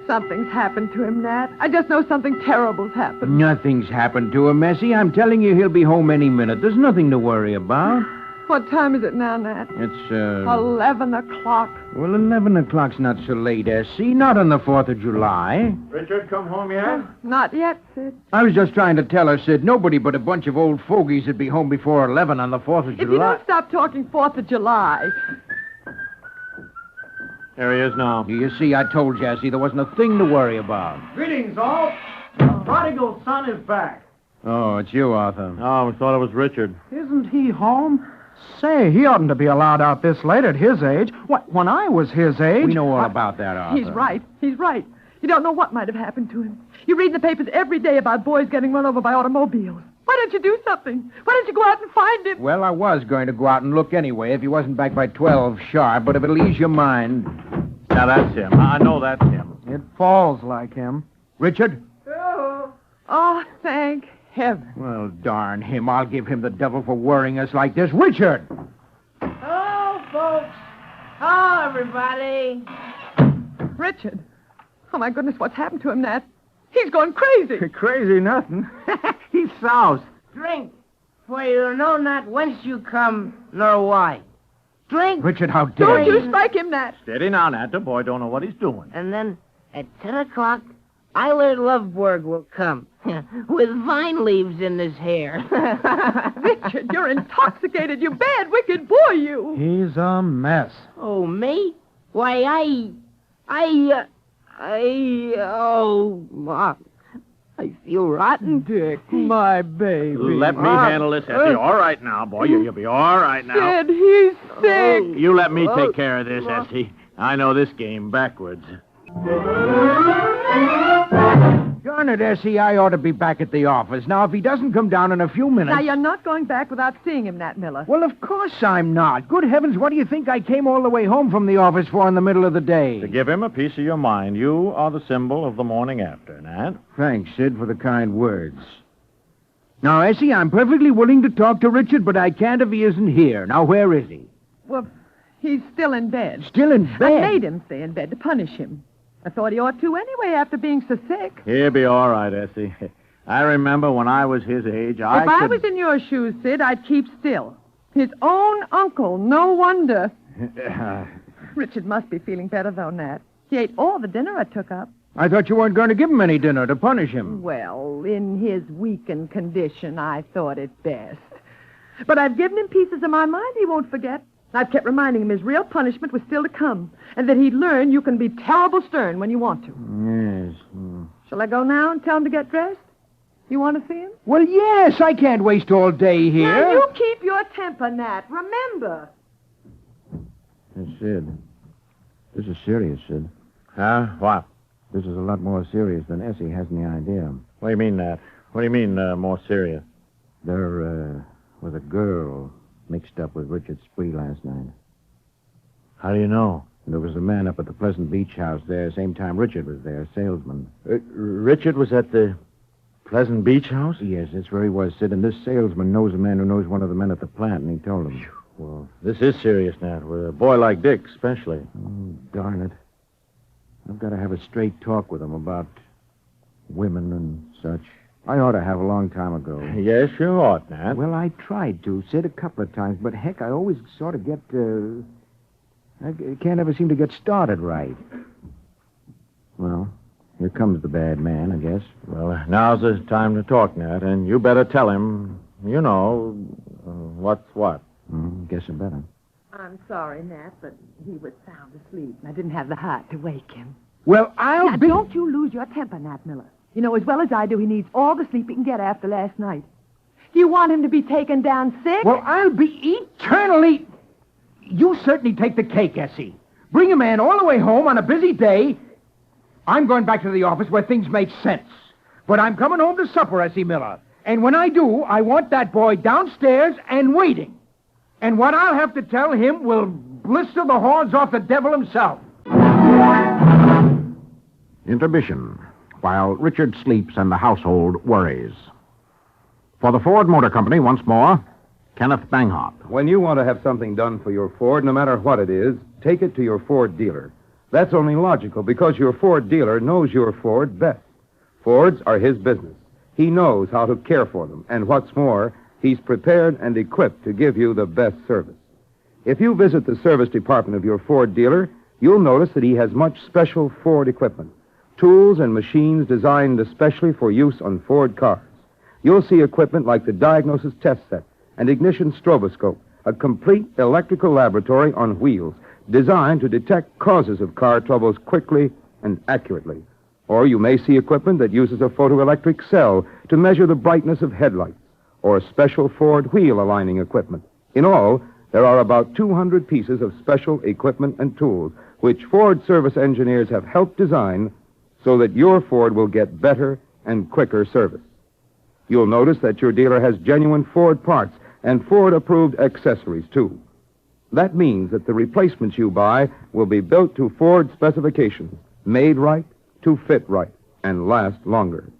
[SPEAKER 6] Something's happened to him, Nat. I just know something terrible's happened.
[SPEAKER 23] Nothing's happened to him, Essie. I'm telling you, he'll be home any minute. There's nothing to worry about.
[SPEAKER 6] What time is it now, Nat?
[SPEAKER 23] It's,
[SPEAKER 6] 11 o'clock.
[SPEAKER 23] Well, 11 o'clock's not so late, Essie. Not on the 4th of July.
[SPEAKER 8] Richard, come home yet?
[SPEAKER 6] Not yet, Sid.
[SPEAKER 23] I was just trying to tell her, Sid, nobody but a bunch of old fogies would be home before 11 on the 4th of
[SPEAKER 6] If you
[SPEAKER 23] July.
[SPEAKER 6] don't stop talking 4th of July.
[SPEAKER 8] Here he is now.
[SPEAKER 23] You see, I told you, Essie, there wasn't a thing to worry about.
[SPEAKER 20] Greetings, all. Prodigal son is back.
[SPEAKER 23] Oh, it's you, Arthur.
[SPEAKER 8] Oh, we thought it was Richard.
[SPEAKER 24] Isn't he home? Say, he oughtn't to be allowed out this late at his age. What, when I was his age...
[SPEAKER 23] We know all about that, Arthur.
[SPEAKER 6] He's right. He's right. You don't know what might have happened to him. You read in the papers every day about boys getting run over by automobiles. Why don't you do something? Why don't you go out and find him?
[SPEAKER 23] Well, I was going to go out and look anyway if he wasn't back by 12 sharp, but if it'll ease your mind...
[SPEAKER 8] Now, that's him. I know that's him.
[SPEAKER 24] It falls like him.
[SPEAKER 23] Richard?
[SPEAKER 6] Oh, thank heaven.
[SPEAKER 23] Well, darn him. I'll give him the devil for worrying us like this. Richard!
[SPEAKER 3] Hello, folks. Hello, everybody.
[SPEAKER 6] Richard. Oh, my goodness, what's happened to him, Nat? He's gone crazy.
[SPEAKER 23] Crazy nothing. He's soused.
[SPEAKER 3] Drink, for you know not whence you come, nor why. Drink.
[SPEAKER 23] Richard, how dare
[SPEAKER 6] Don't
[SPEAKER 23] you?
[SPEAKER 6] you strike him, Nat.
[SPEAKER 8] Steady now, Nat. The boy don't know what he's doing.
[SPEAKER 3] And then at 10 o'clock, Eilert Loveberg will come with vine leaves in his hair.
[SPEAKER 6] Richard, you're intoxicated. You bad, wicked boy, you.
[SPEAKER 24] He's a mess.
[SPEAKER 3] Oh, me? Why, I feel rotten.
[SPEAKER 6] Dick, my baby.
[SPEAKER 8] Let me handle this, Essie. All right now, boy. You'll be all right now.
[SPEAKER 6] Sid, he's sick.
[SPEAKER 8] You let me take care of this, Essie. I know this game backwards.
[SPEAKER 23] Darn it, Essie, I ought to be back at the office. Now, if he doesn't come down in a few minutes...
[SPEAKER 6] Now, you're not going back without seeing him, Nat Miller.
[SPEAKER 23] Well, of course I'm not. Good heavens, what do you think I came all the way home from the office for in the middle of the day?
[SPEAKER 8] To give him a piece of your mind. You are the symbol of the morning after, Nat.
[SPEAKER 23] Thanks, Sid, for the kind words. Now, Essie, I'm perfectly willing to talk to Richard, but I can't if he isn't here. Now, where is he?
[SPEAKER 6] Well, he's still in bed.
[SPEAKER 23] Still in bed?
[SPEAKER 6] I made him stay in bed to punish him. I thought he ought to anyway after being so sick.
[SPEAKER 8] He'll be all right, Essie. I remember when I was his age,
[SPEAKER 6] If I was in your shoes, Sid, I'd keep still. His own uncle, no wonder. Richard must be feeling better, though, Nat. He ate all the dinner I took up.
[SPEAKER 23] I thought you weren't going to give him any dinner to punish him.
[SPEAKER 6] Well, in his weakened condition, I thought it best. But I've given him pieces of my mind he won't forget. I've kept reminding him his real punishment was still to come, and that he'd learn you can be terrible stern when you want to.
[SPEAKER 23] Yes.
[SPEAKER 6] Shall I go now and tell him to get dressed? You want to see him?
[SPEAKER 23] Well, yes, I can't waste all day here.
[SPEAKER 6] Now, you keep your temper, Nat. Remember.
[SPEAKER 23] Sid, this is serious, Sid.
[SPEAKER 8] Huh? What?
[SPEAKER 23] This is a lot more serious than Essie has any idea.
[SPEAKER 8] What do you mean, Nat? What do you mean, more serious?
[SPEAKER 23] There, was a girl mixed up with Richard's spree last night.
[SPEAKER 8] How do you know?
[SPEAKER 23] There was a man up at the Pleasant Beach house there, same time Richard was there, salesman.
[SPEAKER 8] Richard was at the Pleasant Beach house?
[SPEAKER 23] Yes, that's where he was, Sid, and this salesman knows a man who knows one of the men at the plant, and he told him.
[SPEAKER 8] Well, this is serious, Nat, with a boy like Dick, especially.
[SPEAKER 23] Oh, darn it. I've got to have a straight talk with him about women and such. I ought to have a long time ago.
[SPEAKER 8] Yes, you ought, Nat.
[SPEAKER 23] Well, I tried to, Sid, a couple of times, but heck, I always sort of get, I can't ever seem to get started right. Well, here comes the bad man, I guess.
[SPEAKER 8] Well, now's the time to talk, Nat, and you better tell him, you know, what's what.
[SPEAKER 23] Guess I better.
[SPEAKER 6] I'm sorry, Nat, but he was sound asleep, and I didn't have the heart to wake him.
[SPEAKER 23] Well, Now,
[SPEAKER 6] don't you lose your temper, Nat Miller. You know as well as I do he needs all the sleep he can get after last night. Do you want him to be taken down sick?
[SPEAKER 23] Well, I'll be eternally... You certainly take the cake, Essie. Bring a man all the way home on a busy day. I'm going back to the office where things make sense. But I'm coming home to supper, Essie Miller.
[SPEAKER 24] And when I do, I want that boy downstairs and waiting. And what I'll have to tell him will blister the horns off the devil himself.
[SPEAKER 13] Intermission, while Richard sleeps and the household worries. For the Ford Motor Company, once more, Kenneth Banghart.
[SPEAKER 10] When you want to have something done for your Ford, no matter what it is, take it to your Ford dealer. That's only logical because your Ford dealer knows your Ford best. Fords are his business. He knows how to care for them. And what's more, he's prepared and equipped to give you the best service. If you visit the service department of your Ford dealer, you'll notice that he has much special Ford equipment, tools and machines designed especially for use on Ford cars. You'll see equipment like the diagnosis test set, an ignition stroboscope, a complete electrical laboratory on wheels designed to detect causes of car troubles quickly and accurately. Or you may see equipment that uses a photoelectric cell to measure the brightness of headlights, or special Ford wheel aligning equipment. In all, there are about 200 pieces of special equipment and tools which Ford service engineers have helped design so that your Ford will get better and quicker service. You'll notice that your dealer has genuine Ford parts and Ford-approved accessories, too. That means that the replacements you buy will be built to Ford specifications, made right, to fit right, and last longer.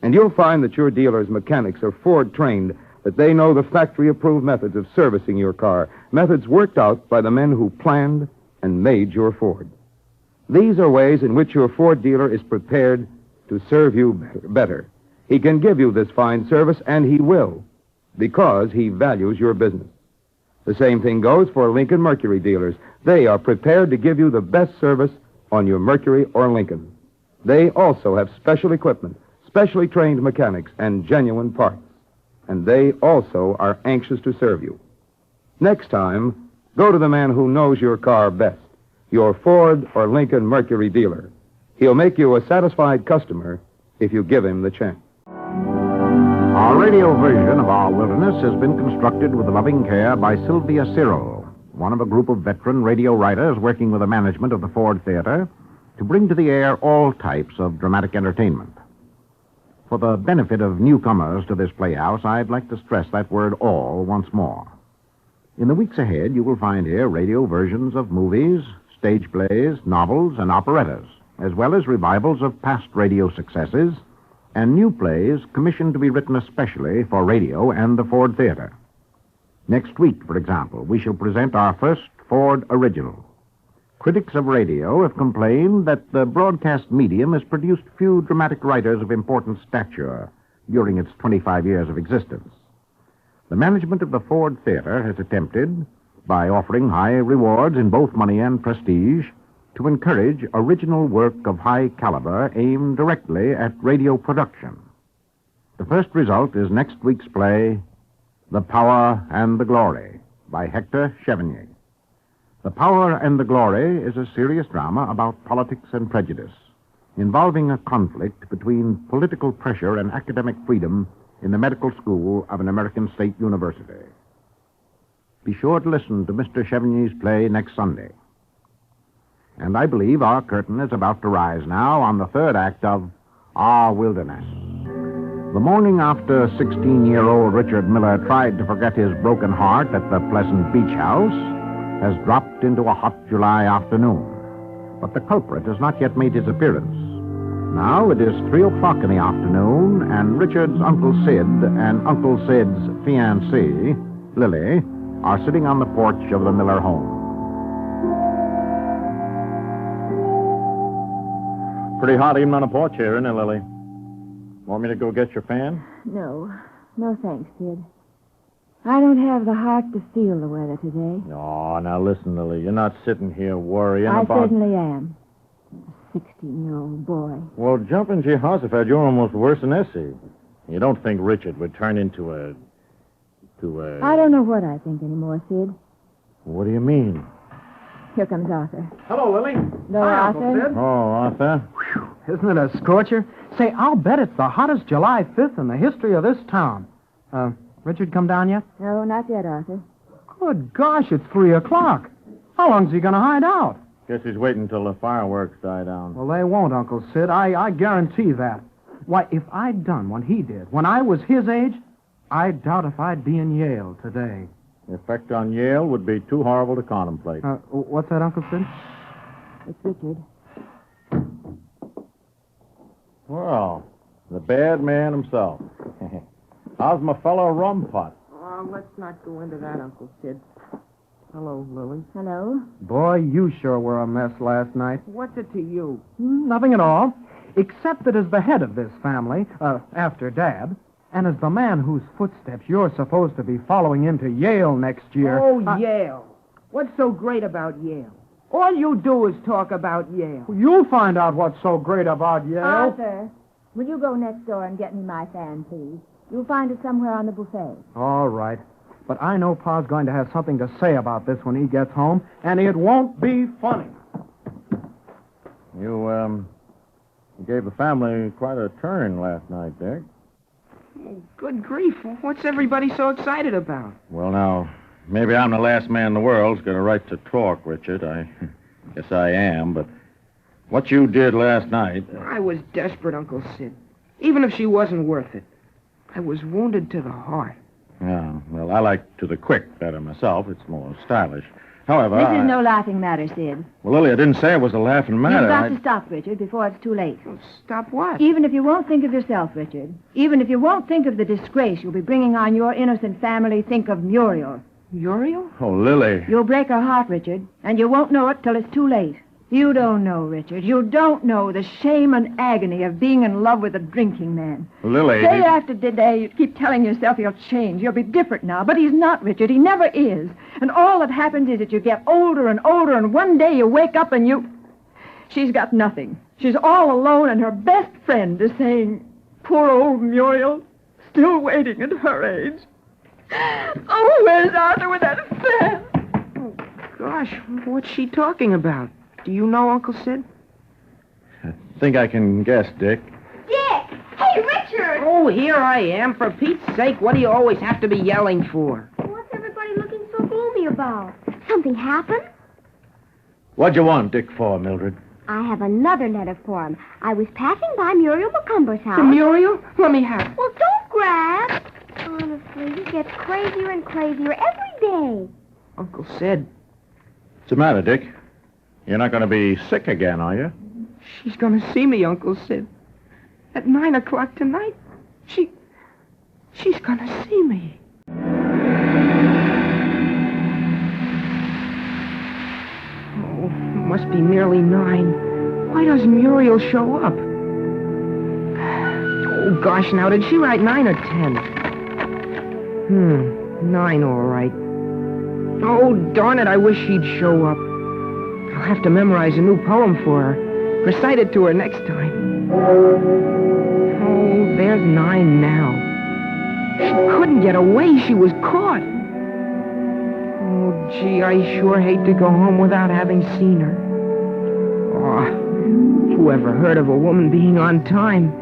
[SPEAKER 10] And you'll find that your dealer's mechanics are Ford-trained, that they know the factory-approved methods of servicing your car, methods worked out by the men who planned and made your Ford. These are ways in which your Ford dealer is prepared to serve you better. He can give you this fine service, and he will, because he values your business. The same thing goes for Lincoln Mercury dealers. They are prepared to give you the best service on your Mercury or Lincoln. They also have special equipment, specially trained mechanics, and genuine parts. And they also are anxious to serve you. Next time, go to the man who knows your car best, your Ford or Lincoln Mercury dealer. He'll make you a satisfied customer if you give him the chance.
[SPEAKER 13] Our radio version of Our Wilderness has been constructed with loving care by Sylvia Cyril, one of a group of veteran radio writers working with the management of the Ford Theater to bring to the air all types of dramatic entertainment. For the benefit of newcomers to this playhouse, I'd like to stress that word all once more. In the weeks ahead, you will find here radio versions of movies, stage plays, novels, and operettas, as well as revivals of past radio successes and new plays commissioned to be written especially for radio and the Ford Theater. Next week, for example, we shall present our first Ford original. Critics of radio have complained that the broadcast medium has produced few dramatic writers of important stature during its 25 years of existence. The management of the Ford Theater has attempted, by offering high rewards in both money and prestige, to encourage original work of high caliber aimed directly at radio production. The first result is next week's play, The Power and the Glory, by Hector Chevigny. The Power and the Glory is a serious drama about politics and prejudice, involving a conflict between political pressure and academic freedom in the medical school of an American state university. Be sure to listen to Mr. Chevigny's play next Sunday. And I believe our curtain is about to rise now on the third act of Our Wilderness. The morning after 16-year-old Richard Miller tried to forget his broken heart at the Pleasant Beach house has dropped into a hot July afternoon. But the culprit has not yet made his appearance. Now it is 3 o'clock in the afternoon, and Richard's Uncle Sid and Uncle Sid's fiancée, Lily, are sitting on the porch of the Miller home.
[SPEAKER 8] Pretty hot even on a porch here, isn't it, Lily? Want me to go get your fan?
[SPEAKER 1] No. No thanks, Sid. I don't have the heart to feel the weather today.
[SPEAKER 8] Oh, now listen, Lily. You're not sitting here worrying
[SPEAKER 1] I
[SPEAKER 8] about...
[SPEAKER 1] certainly am. A 16-year-old boy.
[SPEAKER 8] Well, jumping Jehoshaphat, you're almost worse than Essie. You don't think Richard would turn into a...
[SPEAKER 1] I don't know what I think anymore, Sid.
[SPEAKER 8] What do you mean?
[SPEAKER 1] Here comes Arthur.
[SPEAKER 24] Hello, Lily.
[SPEAKER 1] Hello, Arthur.
[SPEAKER 8] Oh, Arthur.
[SPEAKER 24] Isn't it a scorcher? Say, I'll bet it's the hottest July 5th in the history of this town. Richard come down yet?
[SPEAKER 1] No, not yet, Arthur.
[SPEAKER 24] Good gosh, it's 3 o'clock. How long's he going to hide out?
[SPEAKER 8] Guess he's waiting until the fireworks die down.
[SPEAKER 24] Well, they won't, Uncle Sid. I guarantee that. Why, if I'd done what he did when I was his age, I doubt if I'd be in Yale today.
[SPEAKER 8] The effect on Yale would be too horrible to contemplate.
[SPEAKER 24] What's that, Uncle Sid?
[SPEAKER 1] It's Richard.
[SPEAKER 8] Well, the bad man himself. How's my fellow rum pot?
[SPEAKER 3] Oh, let's not go into that, Uncle Sid. Hello, Lily.
[SPEAKER 1] Hello?
[SPEAKER 24] Boy, you sure were a mess last night.
[SPEAKER 3] What's it to you?
[SPEAKER 24] Nothing at all. Except that as the head of this family, after Dad, and as the man whose footsteps you're supposed to be following into Yale next year...
[SPEAKER 3] Oh, Yale. What's so great about Yale? All you do is talk about Yale.
[SPEAKER 24] You'll find out what's so great about Yale.
[SPEAKER 1] Arthur, will you go next door and get me my fan, please? You'll find it somewhere on the buffet.
[SPEAKER 24] All right. But I know Pa's going to have something to say about this when he gets home, and it won't be funny.
[SPEAKER 8] You gave the family quite a turn last night, Dick.
[SPEAKER 3] Oh, good grief. What's everybody so excited about?
[SPEAKER 8] Well, now, maybe I'm the last man in the world who's got a right to talk, Richard. I guess I am, but what you did last night...
[SPEAKER 3] I was desperate, Uncle Sid. Even if she wasn't worth it. I was wounded to the heart.
[SPEAKER 8] Yeah, well, I like to the quick better myself. It's more stylish. However,
[SPEAKER 1] This is no laughing matter, Sid.
[SPEAKER 8] Well, Lily, I didn't say it was a laughing matter.
[SPEAKER 1] You've got to stop, Richard, before it's too late.
[SPEAKER 3] Stop what?
[SPEAKER 1] Even if you won't think of yourself, Richard. Even if you won't think of the disgrace you'll be bringing on your innocent family, think of Muriel.
[SPEAKER 3] Muriel?
[SPEAKER 8] Oh, Lily.
[SPEAKER 1] You'll break her heart, Richard, and you won't know it till it's too late. You don't know, Richard. You don't know the shame and agony of being in love with a drinking man.
[SPEAKER 8] Lily.
[SPEAKER 1] Day after day, you keep telling yourself he'll change. He'll be different now. But he's not, Richard. He never is. And all that happens is that you get older and older, and one day you wake up and you... She's got nothing. She's all alone, and her best friend is saying, poor old Muriel, still waiting at her age. Oh, where's Arthur with that fan?
[SPEAKER 3] Oh, gosh, what's she talking about? Do you know, Uncle Sid?
[SPEAKER 8] I think I can guess, Dick.
[SPEAKER 5] Dick! Hey, Richard!
[SPEAKER 3] Oh, here I am. For Pete's sake, what do you always have to be yelling for?
[SPEAKER 5] What's everybody looking so gloomy about? Something happened?
[SPEAKER 8] What'd you want Dick for, Mildred?
[SPEAKER 5] I have another letter for him. I was passing by Muriel McCumber's house.
[SPEAKER 3] Muriel? Let me have it.
[SPEAKER 5] Well, don't grab. Honestly, he gets crazier and crazier every day.
[SPEAKER 3] Uncle Sid.
[SPEAKER 8] What's the matter, Dick? You're not going to be sick again, are you?
[SPEAKER 3] She's going to see me, Uncle Sid. At 9 o'clock tonight. She's going to see me. Oh, it must be nearly 9. Why doesn't Muriel show up? Oh, gosh, now, did she write 9 or 10? 9, all right. Oh, darn it, I wish she'd show up. I'll have to memorize a new poem for her. Recite it to her next time. Oh, there's 9 now. She couldn't get away. She was caught. Oh, gee, I sure hate to go home without having seen her. Oh, who ever heard of a woman being on time?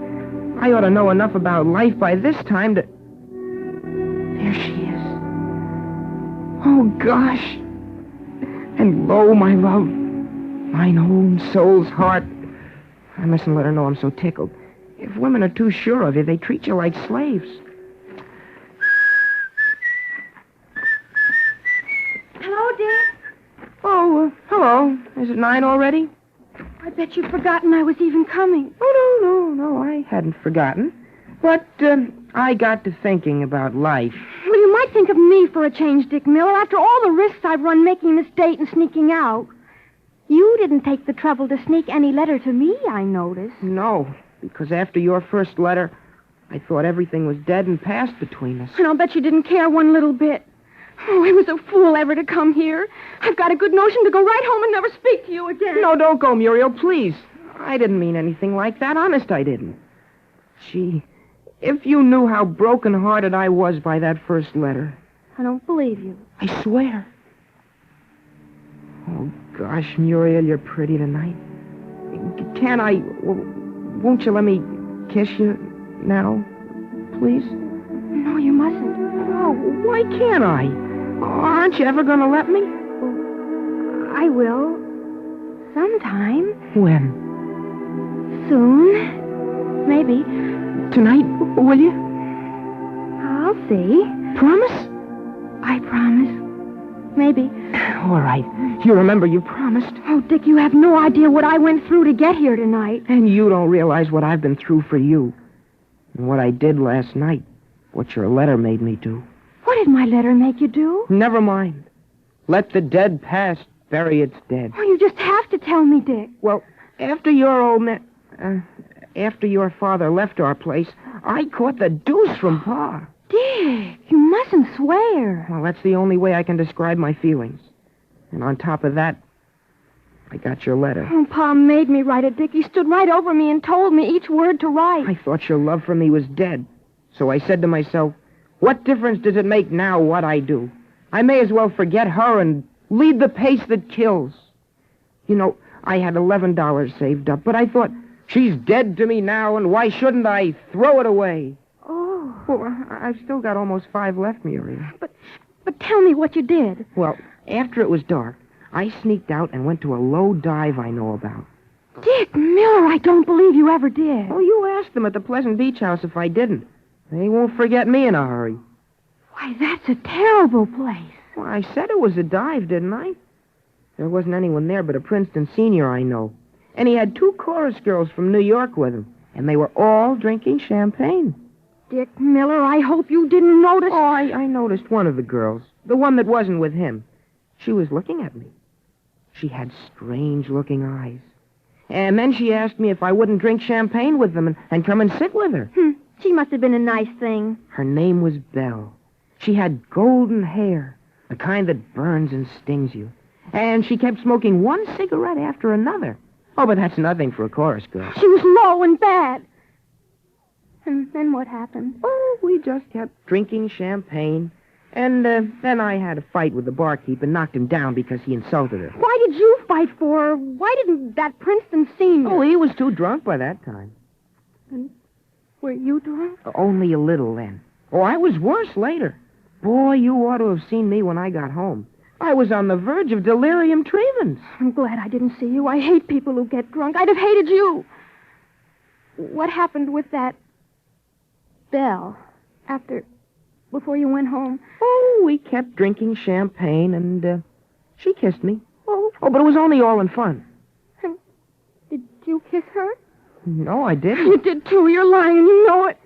[SPEAKER 3] I ought to know enough about life by this time to... There she is. Oh, gosh. And lo, my love, mine own soul's heart. I mustn't let her know I'm so tickled. If women are too sure of you, they treat you like slaves.
[SPEAKER 5] Hello, Dick.
[SPEAKER 3] Oh, hello. Is it 9 already?
[SPEAKER 5] I bet you've forgotten I was even coming.
[SPEAKER 3] Oh, no, I hadn't forgotten. But I got to thinking about life.
[SPEAKER 5] Well, you might think of me for a change, Dick Miller, after all the risks I've run making this date and sneaking out. You didn't take the trouble to sneak any letter to me, I noticed.
[SPEAKER 3] No, because after your first letter, I thought everything was dead and past between us.
[SPEAKER 5] And I'll bet you didn't care one little bit. Oh, I was a fool ever to come here. I've got a good notion to go right home and never speak to you again.
[SPEAKER 3] No, don't go, Muriel, please. I didn't mean anything like that. Honest, I didn't. Gee, if you knew how broken-hearted I was by that first letter.
[SPEAKER 5] I don't believe you.
[SPEAKER 3] I swear. Oh, gosh, Muriel, you're pretty tonight. Can't I... Won't you let me kiss you now, please?
[SPEAKER 5] No, you mustn't.
[SPEAKER 3] Oh, why can't I? Aren't you ever going to let me?
[SPEAKER 5] I will. Sometime.
[SPEAKER 3] When?
[SPEAKER 5] Soon. Maybe.
[SPEAKER 3] Tonight, will you?
[SPEAKER 5] I'll see.
[SPEAKER 3] Promise?
[SPEAKER 5] I promise. Maybe.
[SPEAKER 3] All right. You remember you promised.
[SPEAKER 5] Oh, Dick, you have no idea what I went through to get here tonight.
[SPEAKER 3] And you don't realize what I've been through for you. And what I did last night. What your letter made me do.
[SPEAKER 5] What did my letter make you do?
[SPEAKER 3] Never mind. Let the dead past bury its dead.
[SPEAKER 5] Oh, you just have to tell me, Dick.
[SPEAKER 3] Well, after your old man... after your father left our place, I caught the deuce from Pa.
[SPEAKER 5] Dick, you mustn't swear.
[SPEAKER 3] Well, that's the only way I can describe my feelings. And on top of that, I got your letter.
[SPEAKER 5] Oh, Pa made me write it, Dick. He stood right over me and told me each word to write.
[SPEAKER 3] I thought your love for me was dead. So I said to myself, what difference does it make now what I do? I may as well forget her and lead the pace that kills. You know, I had $11 saved up, but I thought, she's dead to me now, and why shouldn't I throw it away?
[SPEAKER 5] Oh.
[SPEAKER 3] Well, I've still got almost 5 left, Muriel.
[SPEAKER 5] But tell me what you did.
[SPEAKER 3] Well, after it was dark, I sneaked out and went to a low dive I know about.
[SPEAKER 5] Dick Miller, I don't believe you ever did.
[SPEAKER 3] Oh, you asked them at the Pleasant Beach House if I didn't. They won't forget me in a hurry.
[SPEAKER 5] Why, that's a terrible place.
[SPEAKER 3] Well, I said it was a dive, didn't I? There wasn't anyone there but a Princeton senior I know. And he had 2 chorus girls from New York with him. And they were all drinking champagne.
[SPEAKER 5] Dick Miller, I hope you didn't notice.
[SPEAKER 3] Oh, I noticed one of the girls. The one that wasn't with him. She was looking at me. She had strange-looking eyes. And then she asked me if I wouldn't drink champagne with them and come and sit with her.
[SPEAKER 5] She must have been a nice thing.
[SPEAKER 3] Her name was Belle. She had golden hair, the kind that burns and stings you. And she kept smoking one cigarette after another. Oh, but that's nothing for a chorus girl.
[SPEAKER 5] She was low and bad. And then what happened?
[SPEAKER 3] Oh, we just kept drinking champagne. And then I had a fight with the barkeep and knocked him down because he insulted her.
[SPEAKER 5] Why did you fight for her? Why didn't that Princeton senior?
[SPEAKER 3] Oh, he was too drunk by that time.
[SPEAKER 5] And were you drunk?
[SPEAKER 3] Only a little then. Oh, I was worse later. Boy, you ought to have seen me when I got home. I was on the verge of delirium tremens.
[SPEAKER 5] I'm glad I didn't see you. I hate people who get drunk. I'd have hated you. What happened with that Belle before you went home?
[SPEAKER 3] Oh, we kept drinking champagne, and she kissed me. Oh, but it was only all in fun.
[SPEAKER 5] Did you kiss her?
[SPEAKER 3] No, I didn't.
[SPEAKER 5] You did, too. You're lying, and you know it.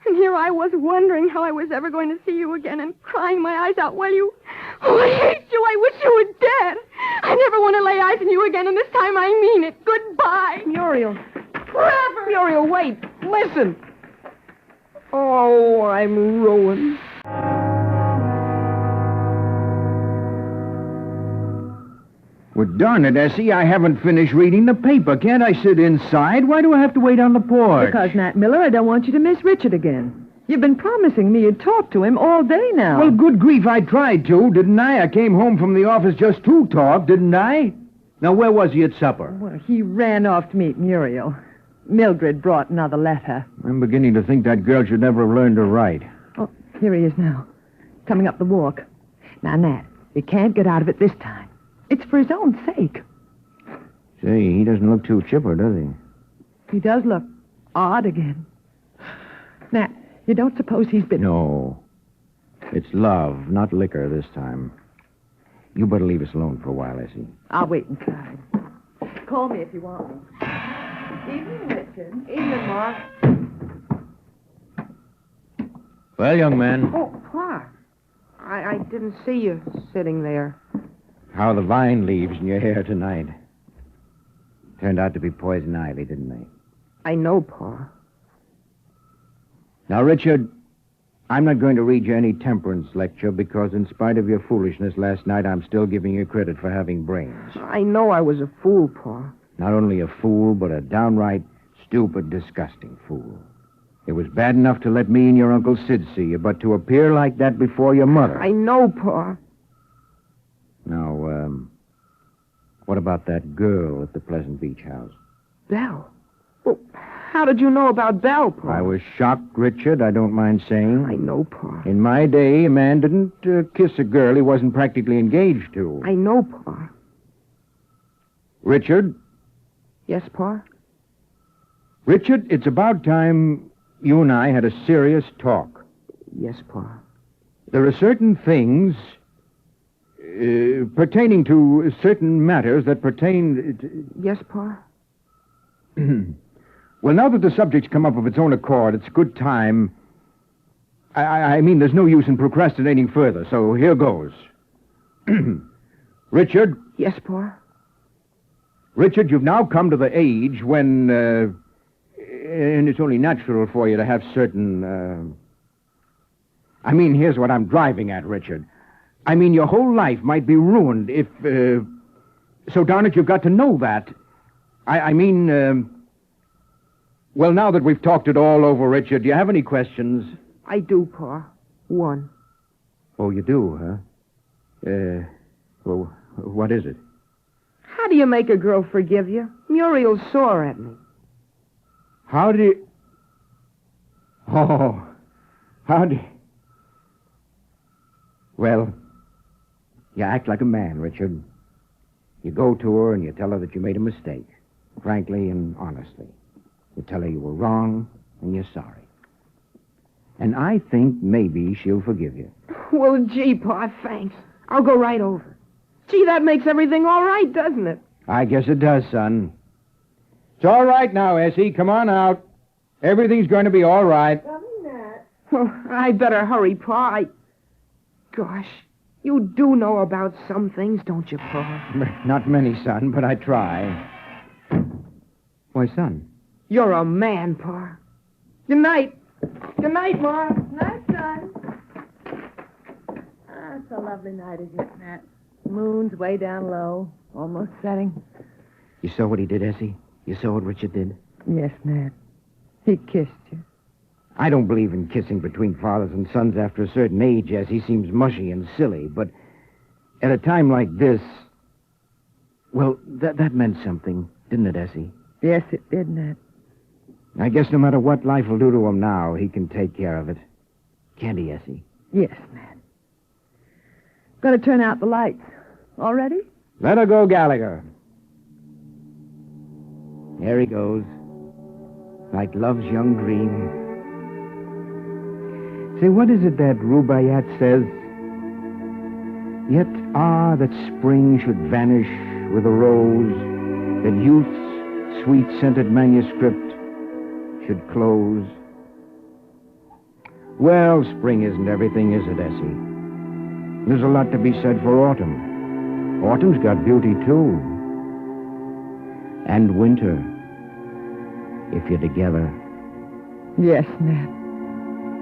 [SPEAKER 5] And here I was wondering how I was ever going to see you again and crying my eyes out while you... Oh, I hate you. I wish you were dead. I never want to lay eyes on you again, and this time I mean it. Goodbye.
[SPEAKER 3] Muriel.
[SPEAKER 5] Forever.
[SPEAKER 3] Muriel, wait. Listen. Oh, I'm ruined.
[SPEAKER 15] Well, darn it, Essie, I haven't finished reading the paper. Can't I sit inside? Why do I have to wait on the porch?
[SPEAKER 6] Because, Nat Miller, I don't want you to miss Richard again. You've been promising me you'd talk to him all day now.
[SPEAKER 15] Well, good grief, I tried to, didn't I? I came home from the office just to talk, didn't I? Now, where was he at supper?
[SPEAKER 6] Well, he ran off to meet Muriel. Mildred brought another letter.
[SPEAKER 15] I'm beginning to think that girl should never have learned to write.
[SPEAKER 6] Oh, here he is now, coming up the walk. Now, Nat, you can't get out of it this time. It's for his own sake.
[SPEAKER 15] Say, he doesn't look too chipper, does he?
[SPEAKER 6] He does look odd again. Nat, you don't suppose he's been...
[SPEAKER 15] No. It's love, not liquor this time. You better leave us alone for a while, Essie.
[SPEAKER 6] I'll wait inside. Call me if you want me. Evening, Richard.
[SPEAKER 3] Evening, Ma.
[SPEAKER 15] Well, young man,
[SPEAKER 3] Oh, Pa. I didn't see you sitting there.
[SPEAKER 15] how the vine leaves in your hair tonight. Turned out to be poison ivy, didn't they?
[SPEAKER 3] I know, Pa.
[SPEAKER 15] Now, Richard, I'm not going to read you any temperance lecture because in spite of your foolishness last night, I'm still giving you credit for having brains.
[SPEAKER 3] I know I was a fool, Pa.
[SPEAKER 15] Not only a fool, but a downright stupid, disgusting fool. It was bad enough to let me and your Uncle Sid see you, but to appear like that before your mother.
[SPEAKER 3] I know, Pa.
[SPEAKER 15] Now, what about that girl at the Pleasant Beach house?
[SPEAKER 3] Belle. Well, how did you know about Belle, Pa?
[SPEAKER 15] I was shocked, Richard, I don't mind saying.
[SPEAKER 3] I know, Pa.
[SPEAKER 15] In my day, a man didn't kiss a girl he wasn't practically engaged to.
[SPEAKER 3] I know, Pa.
[SPEAKER 15] Richard,
[SPEAKER 3] Yes, Pa?
[SPEAKER 23] Richard, it's about time you and I had a serious talk.
[SPEAKER 3] Yes, Pa.
[SPEAKER 23] There are certain things pertaining to certain matters that pertain...
[SPEAKER 3] Yes, Pa?
[SPEAKER 23] Well, now that the subject's come up of its own accord, it's a good time... I mean, there's no use in procrastinating further, so here goes. Richard?
[SPEAKER 3] Yes, Pa?
[SPEAKER 23] Richard, you've now come to the age when... and it's only natural for you to have certain... I mean, here's what I'm driving at, Richard. I mean, your whole life might be ruined if... So, darn it, you've got to know that. I mean... Well, now that we've talked it all over, Richard, do you have any questions?
[SPEAKER 3] I do, Pa. One.
[SPEAKER 23] Oh, you do, huh? Well, what is it?
[SPEAKER 3] How do you make a girl forgive you? Muriel's sore at me.
[SPEAKER 23] How do you... Oh, how do... Well, you act like a man, Richard. You go to her and you tell her that you made a mistake, frankly and honestly. You tell her you were wrong and you're sorry. And I think maybe she'll forgive you.
[SPEAKER 3] Well, gee, Pa, thanks. I'll go right over. Gee, that makes everything all right, doesn't it?
[SPEAKER 23] I guess it does, son. It's all right now, Essie. Come on out. Everything's going to be all right.
[SPEAKER 3] Oh, I better hurry, Pa. Gosh, you do know about some things, don't you, Pa?
[SPEAKER 23] Not many, son, but I try. Why, son?
[SPEAKER 3] You're a man, Pa. Good night. Good night, Ma.
[SPEAKER 6] Night, son. Ah, it's a lovely night, isn't it, Nat? Moon's way down low, almost setting.
[SPEAKER 23] You saw what he did, Essie? You saw what Richard did?
[SPEAKER 6] Yes, Nat. He kissed you.
[SPEAKER 23] I don't believe in kissing between fathers and sons after a certain age, as he seems mushy and silly, but at a time like this... Well, that meant something, didn't it, Essie?
[SPEAKER 6] Yes, it did, Nat.
[SPEAKER 23] I guess no matter what life will do to him now, he can take care of it. Can't he, Essie?
[SPEAKER 6] Yes, Nat. Got to turn out the lights. All ready?
[SPEAKER 23] Let her go, Gallagher. There he goes. Like love's young dream. Say, what is it that Rubaiyat says? Yet, that spring should vanish with a rose, that youth's sweet-scented manuscript should close. Well, spring isn't everything, is it, Essie? There's a lot to be said for autumn. Autumn's got beauty, too. And winter, if you're together.
[SPEAKER 6] Yes, Nat.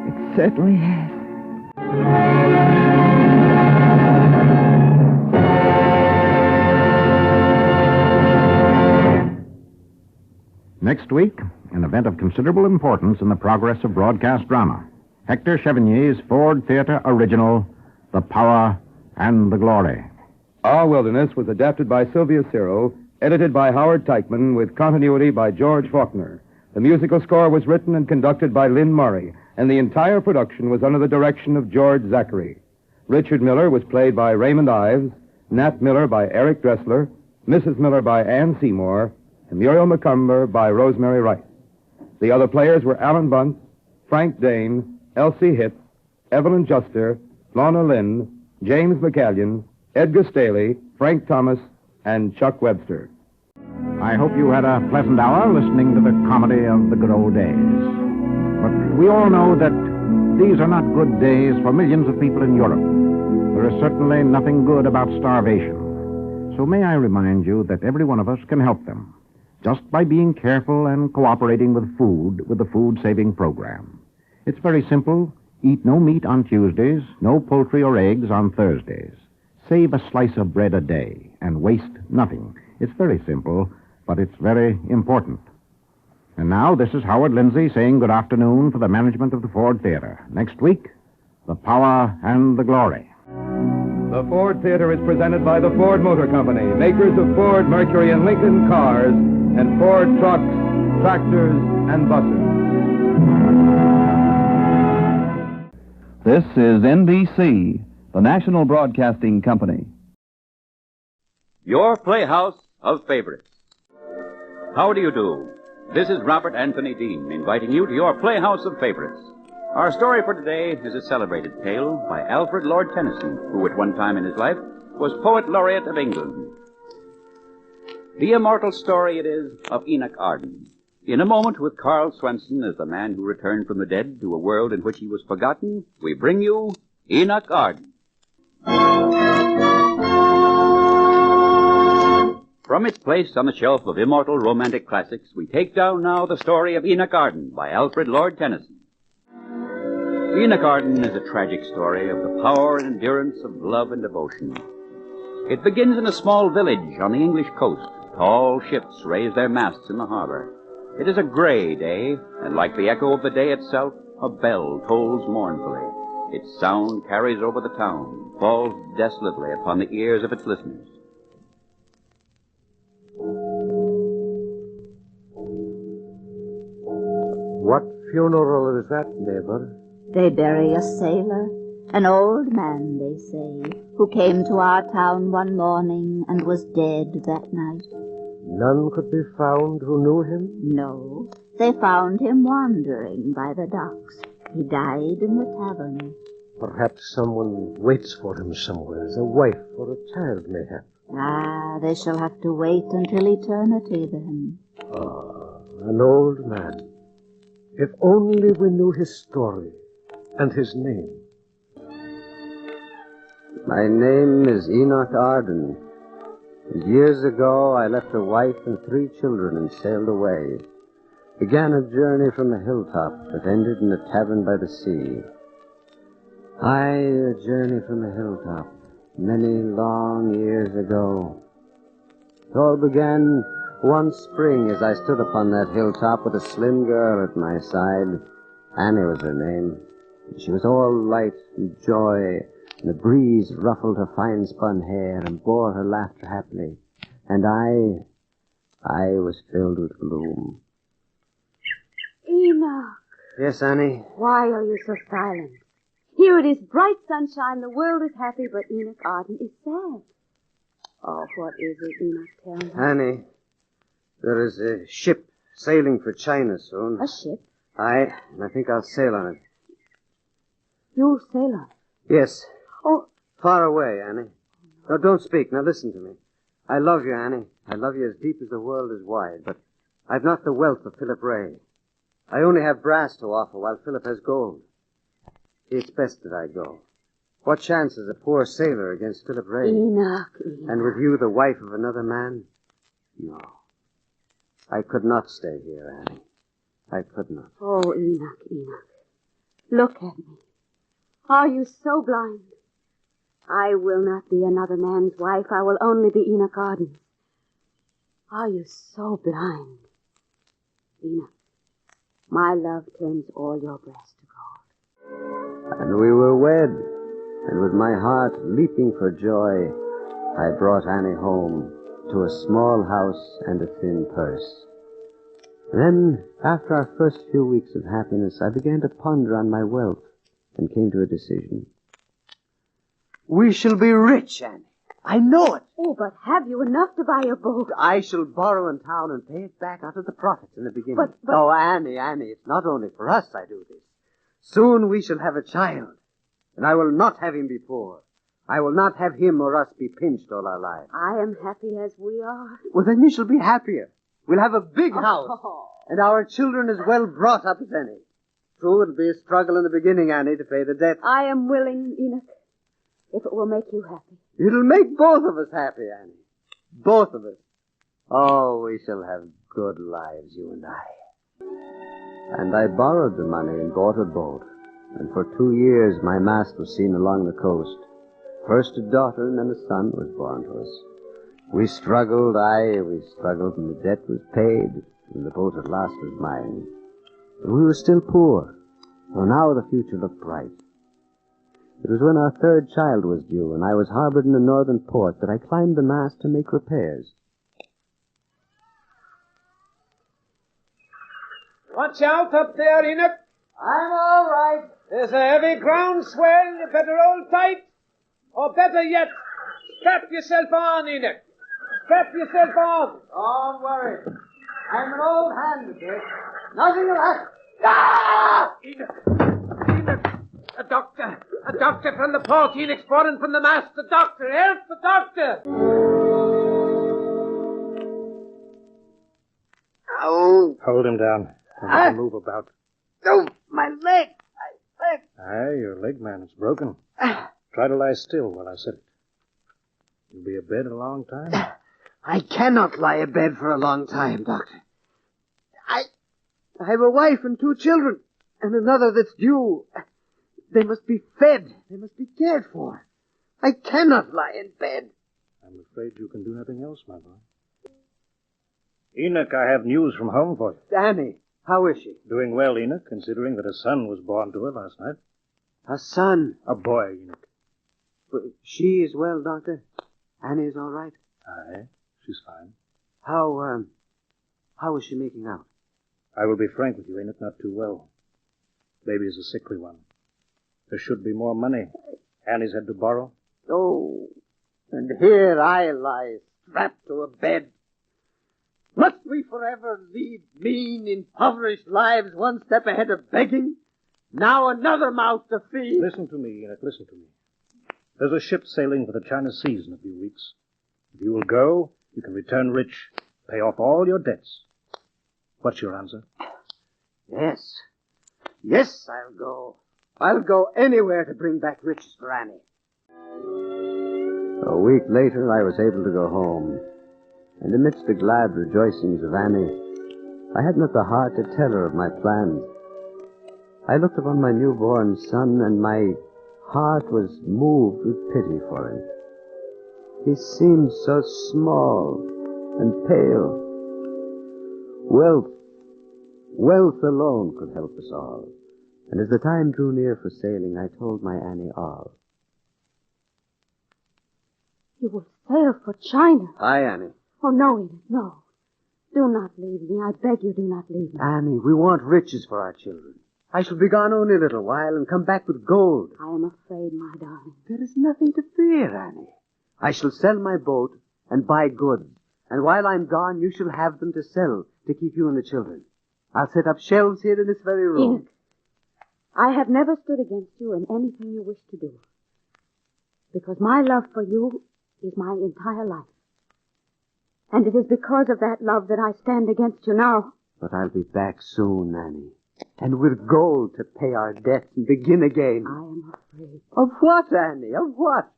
[SPEAKER 6] It certainly has.
[SPEAKER 13] Next week, an event of considerable importance in the progress of broadcast drama. Hector Chevenier's Ford Theater original, The Power and the Glory.
[SPEAKER 10] Our Wilderness was adapted by Sylvia Cyril, edited by Howard Teichman, with continuity by George Faulkner. The musical score was written and conducted by Lynn Murray, and the entire production was under the direction of George Zachary. Richard Miller was played by Raymond Ives, Nat Miller by Eric Dressler, Mrs. Miller by Ann Seymour, and Muriel McCumber by Rosemary Rice. The other players were Alan Bunce, Frank Dane, Elsie Hitz, Evelyn Juster, Lorna Lynn, James McCallion, Edgar Staley, Frank Thomas, and Chuck Webster.
[SPEAKER 13] I hope you had a pleasant hour listening to the comedy of the good old days. But we all know that these are not good days for millions of people in Europe. There is certainly nothing good about starvation. So may I remind you that every one of us can help them, just by being careful and cooperating with the food-saving program. It's very simple. Eat no meat on Tuesdays, no poultry or eggs on Thursdays. Save a slice of bread a day and waste nothing. It's very simple, but it's very important. And now, this is Howard Lindsay saying good afternoon for the management of the Ford Theater. Next week, The Power and the Glory.
[SPEAKER 10] The Ford Theater is presented by the Ford Motor Company, makers of Ford, Mercury, and Lincoln cars, and Ford trucks, tractors, and buses.
[SPEAKER 4] This is NBC, the National Broadcasting Company.
[SPEAKER 11] Your Playhouse of Favorites. How do you do? This is Robert Anthony Dean inviting you to your Playhouse of Favorites. Our story for today is a celebrated tale by Alfred Lord Tennyson, who at one time in his life was Poet Laureate of England. The immortal story it is of Enoch Arden. In a moment, with Carl Swenson as the man who returned from the dead to a world in which he was forgotten, we bring you Enoch Arden. From its place on the shelf of immortal romantic classics, we take down now the story of Enoch Arden by Alfred Lord Tennyson. Enoch Arden is a tragic story of the power and endurance of love and devotion. It begins in a small village on the English coast. Tall ships raise their masts in the harbor. It is a gray day, and like the echo of the day itself, a bell tolls mournfully. Its sound carries over the town, falls desolately upon the ears of its listeners.
[SPEAKER 19] What funeral is that, neighbor?
[SPEAKER 21] They bury a sailor, an old man, they say, who came to our town one morning and was dead that night.
[SPEAKER 19] None could be found who knew him?
[SPEAKER 21] No, they found him wandering by the docks. He died in the tavern.
[SPEAKER 19] Perhaps someone waits for him somewhere, a wife or a child, mayhap.
[SPEAKER 21] Ah, they shall have to wait until eternity then.
[SPEAKER 19] Ah, an old man. If only we knew his story and his name.
[SPEAKER 22] My name is Enoch Arden. Years ago, I left a wife and 3 children and sailed away. Began a journey from a hilltop that ended in a tavern by the sea. A journey from a hilltop, many long years ago. It all began one spring as I stood upon that hilltop with a slim girl at my side. Annie was her name. She was all light and joy, and the breeze ruffled her fine-spun hair and bore her laughter happily. And I was filled with gloom.
[SPEAKER 5] Enoch.
[SPEAKER 22] Yes, Annie?
[SPEAKER 5] Why are you so silent? Here it is bright sunshine, the world is happy, but Enoch Arden is sad. Oh, what is it, Enoch? Tell me.
[SPEAKER 22] Annie, there is a ship sailing for China soon.
[SPEAKER 5] A ship?
[SPEAKER 22] Aye, and I think I'll sail on it.
[SPEAKER 5] You'll sail on it?
[SPEAKER 22] Yes.
[SPEAKER 5] Oh.
[SPEAKER 22] Far away, Annie. No, don't speak. Now listen to me. I love you, Annie. I love you as deep as the world is wide, but I've not the wealth of Philip Ray. I only have brass to offer while Philip has gold. It's best that I go. What chance is a poor sailor against Philip Ray?
[SPEAKER 5] Enoch.
[SPEAKER 22] And with you the wife of another man? No. I could not stay here, Annie. I could not.
[SPEAKER 5] Oh, Enoch. Look at me. Are you so blind? I will not be another man's wife. I will only be Enoch Arden. Are you so blind? Enoch, my love turns all your breast to gold.
[SPEAKER 22] And we were wed, and with my heart leaping for joy, I brought Annie home to a small house and a thin purse. Then, after our first few weeks of happiness, I began to ponder on my wealth and came to a decision. We shall be rich, Annie. I know it.
[SPEAKER 5] Oh, but have you enough to buy a boat?
[SPEAKER 22] I shall borrow in town and pay it back out of the profits in the beginning.
[SPEAKER 5] But...
[SPEAKER 22] Oh, Annie, it's not only for us I do this. Soon we shall have a child, and I will not have him be poor. I will not have him or us be pinched all our lives.
[SPEAKER 5] I am happy as we are.
[SPEAKER 22] Well, then you shall be happier. We'll have a big house, and our children as well brought up as any. True, it'll be a struggle in the beginning, Annie, to pay the debt.
[SPEAKER 5] I am willing, Enoch, if it will make you happy.
[SPEAKER 22] It'll make both of us happy, Annie. Both of us. Oh, we shall have good lives, you and I. And I borrowed the money and bought a boat. And for 2 years my mast was seen along the coast. First a daughter and then a son was born to us. We struggled, and the debt was paid, and the boat at last was mine. But we were still poor, though now the future looked bright. It was when our 3rd child was due, and I was harbored in a northern port, that I climbed the mast to make repairs.
[SPEAKER 25] Watch out up there, Enoch.
[SPEAKER 22] I'm all right.
[SPEAKER 25] There's a heavy groundswell. You better hold tight. Or better yet, strap yourself on, Enoch. Strap yourself on.
[SPEAKER 22] Don't worry.
[SPEAKER 25] I'm an old hand at this. Nothing will happen. Ah!
[SPEAKER 20] Enoch! A doctor! A doctor from the port! Enoch's fallen from the mast! The doctor! Help the doctor!
[SPEAKER 25] Oh.
[SPEAKER 2] Hold him down. Don't let him move about.
[SPEAKER 25] Oh, my leg.
[SPEAKER 2] Aye, your leg, man, is broken. Try to lie still while I set it. You'll be abed a long time.
[SPEAKER 25] I cannot lie abed for a long time, Doctor. I have a wife and 2 children, and another that's due. They must be fed. They must be cared for. I cannot lie in bed.
[SPEAKER 2] I'm afraid you can do nothing else, my boy. Enoch, I have news from home for you.
[SPEAKER 25] Annie, how is she?
[SPEAKER 2] Doing well, Enoch, considering that a son was born to her last night.
[SPEAKER 25] A son?
[SPEAKER 2] A boy, Enoch.
[SPEAKER 25] But she is well, Doctor? Annie is all right?
[SPEAKER 2] Aye, she's fine.
[SPEAKER 25] How is she making out?
[SPEAKER 2] I will be frank with you, Enoch, not too well. Baby is a sickly one. There should be more money. Annie's had to borrow.
[SPEAKER 25] Oh, and here I lie, strapped to a bed. Must we forever lead mean, impoverished lives one step ahead of begging? Now another mouth to feed.
[SPEAKER 2] Listen to me, Enoch, listen to me. There's a ship sailing for the China Seas in a few weeks. If you will go, you can return rich, pay off all your debts. What's your answer?
[SPEAKER 25] Yes. Yes, I'll go. I'll go anywhere to bring back riches for Annie.
[SPEAKER 22] A week later, I was able to go home. And amidst the glad rejoicings of Annie, I had not the heart to tell her of my plans. I looked upon my newborn son, and my heart was moved with pity for him. He seemed so small and pale. Wealth alone could help us all. And as the time drew near for sailing, I told my Annie all.
[SPEAKER 5] You will sail for China.
[SPEAKER 25] Aye, Annie.
[SPEAKER 5] Oh, no, Enoch, no. Do not leave me. I beg you, do not leave me.
[SPEAKER 25] Annie, we want riches for our children. I shall be gone only a little while and come back with gold.
[SPEAKER 5] I am afraid, my darling.
[SPEAKER 25] There is nothing to fear, Annie. I shall sell my boat and buy goods. And while I'm gone, you shall have them to sell to keep you and the children. I'll set up shelves here in this very room.
[SPEAKER 5] Enoch, I have never stood against you in anything you wish to do. Because my love for you is my entire life. And it is because of that love that I stand against you now.
[SPEAKER 25] But I'll be back soon, Annie. And with gold to pay our debts and begin again.
[SPEAKER 5] I am afraid.
[SPEAKER 25] Of what, Annie? Of what?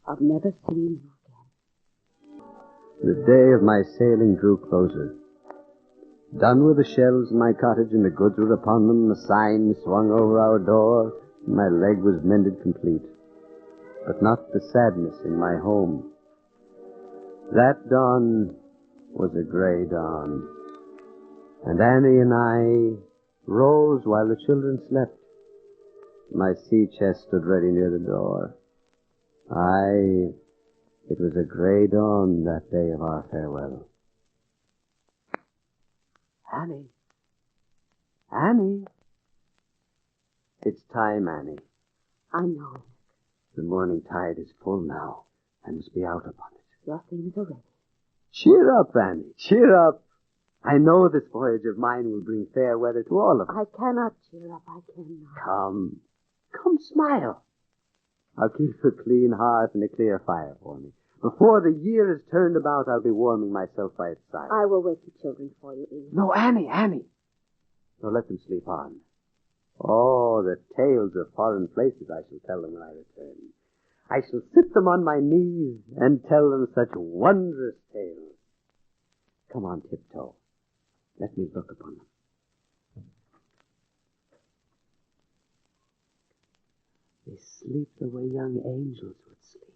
[SPEAKER 5] Of never seeing you again.
[SPEAKER 22] The day of my sailing drew closer. Done were the shelves in my cottage, and the goods were upon them. The sign swung over our door, and my leg was mended complete. But not the sadness in my home. That dawn was a gray dawn. And Annie and I rose while the children slept. My sea chest stood ready near the door. Aye, it was a gray dawn that day of our farewell.
[SPEAKER 25] Annie. Annie. It's time, Annie.
[SPEAKER 5] I know.
[SPEAKER 25] The morning tide is full now. I must be out upon it.
[SPEAKER 5] Your things are ready.
[SPEAKER 25] Cheer up, Annie. Cheer up. I know this voyage of mine will bring fair weather to all of us.
[SPEAKER 5] I cannot cheer up. I cannot.
[SPEAKER 25] Come, smile. I'll keep a clean hearth and a clear fire for me. Before the year is turned about, I'll be warming myself by its side.
[SPEAKER 5] I will wake the children for you, Enoch.
[SPEAKER 25] No, Annie. No, let them sleep on. Oh, the tales of foreign places I shall tell them when I return. I shall sit them on my knees and tell them such wondrous tales. Come on, tiptoe. Let me look upon them. They sleep the way young angels would sleep.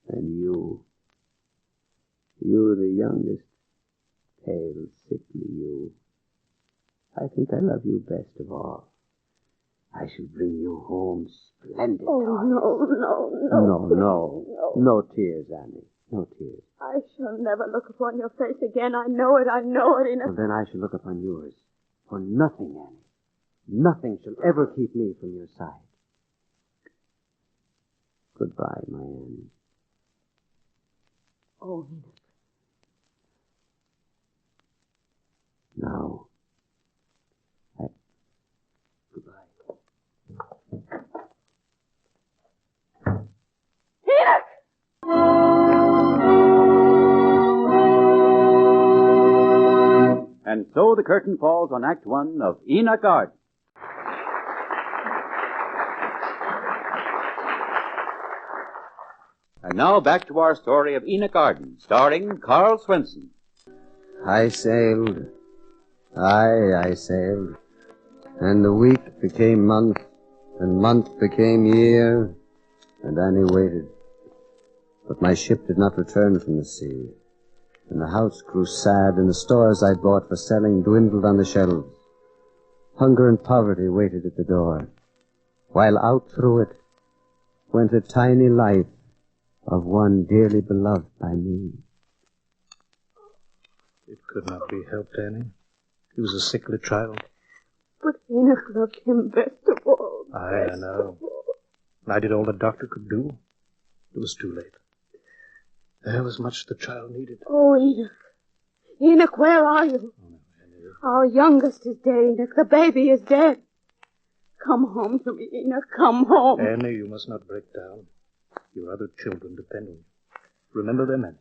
[SPEAKER 25] And you, the youngest, pale, sickly you, I think I love you best of all. I shall bring you home splendid.
[SPEAKER 5] Oh, no.
[SPEAKER 25] No tears, Annie. No tears.
[SPEAKER 5] I shall never look upon your face again. I know it, Enoch.
[SPEAKER 25] Well, then I shall look upon yours. For nothing, Annie. Nothing shall ever keep me from your side. Goodbye, my Annie.
[SPEAKER 5] Oh, Enoch.
[SPEAKER 25] Now.
[SPEAKER 11] And so the curtain falls on Act One of Enoch Arden. And now back to our story of Enoch Arden, starring Carl Swenson.
[SPEAKER 22] I sailed. I sailed. And the week became month, and month became year, and Annie waited. But my ship did not return from the sea, and the house grew sad, and the stores I'd bought for selling dwindled on the shelves. Hunger and poverty waited at the door, while out through it went a tiny life of one dearly beloved by me.
[SPEAKER 2] It could not be helped, Annie. He was a sickly child.
[SPEAKER 5] But Enoch loved him best of all.
[SPEAKER 2] I know. I did all the doctor could do. It was too late. There was much the child needed.
[SPEAKER 5] Oh, Enoch. Enoch, where are you? Our youngest is dead, Enoch. The baby is dead. Come home to me, Enoch. Come home.
[SPEAKER 2] Annie, you must not break down. Your other children depend on you. Remember them, Annie.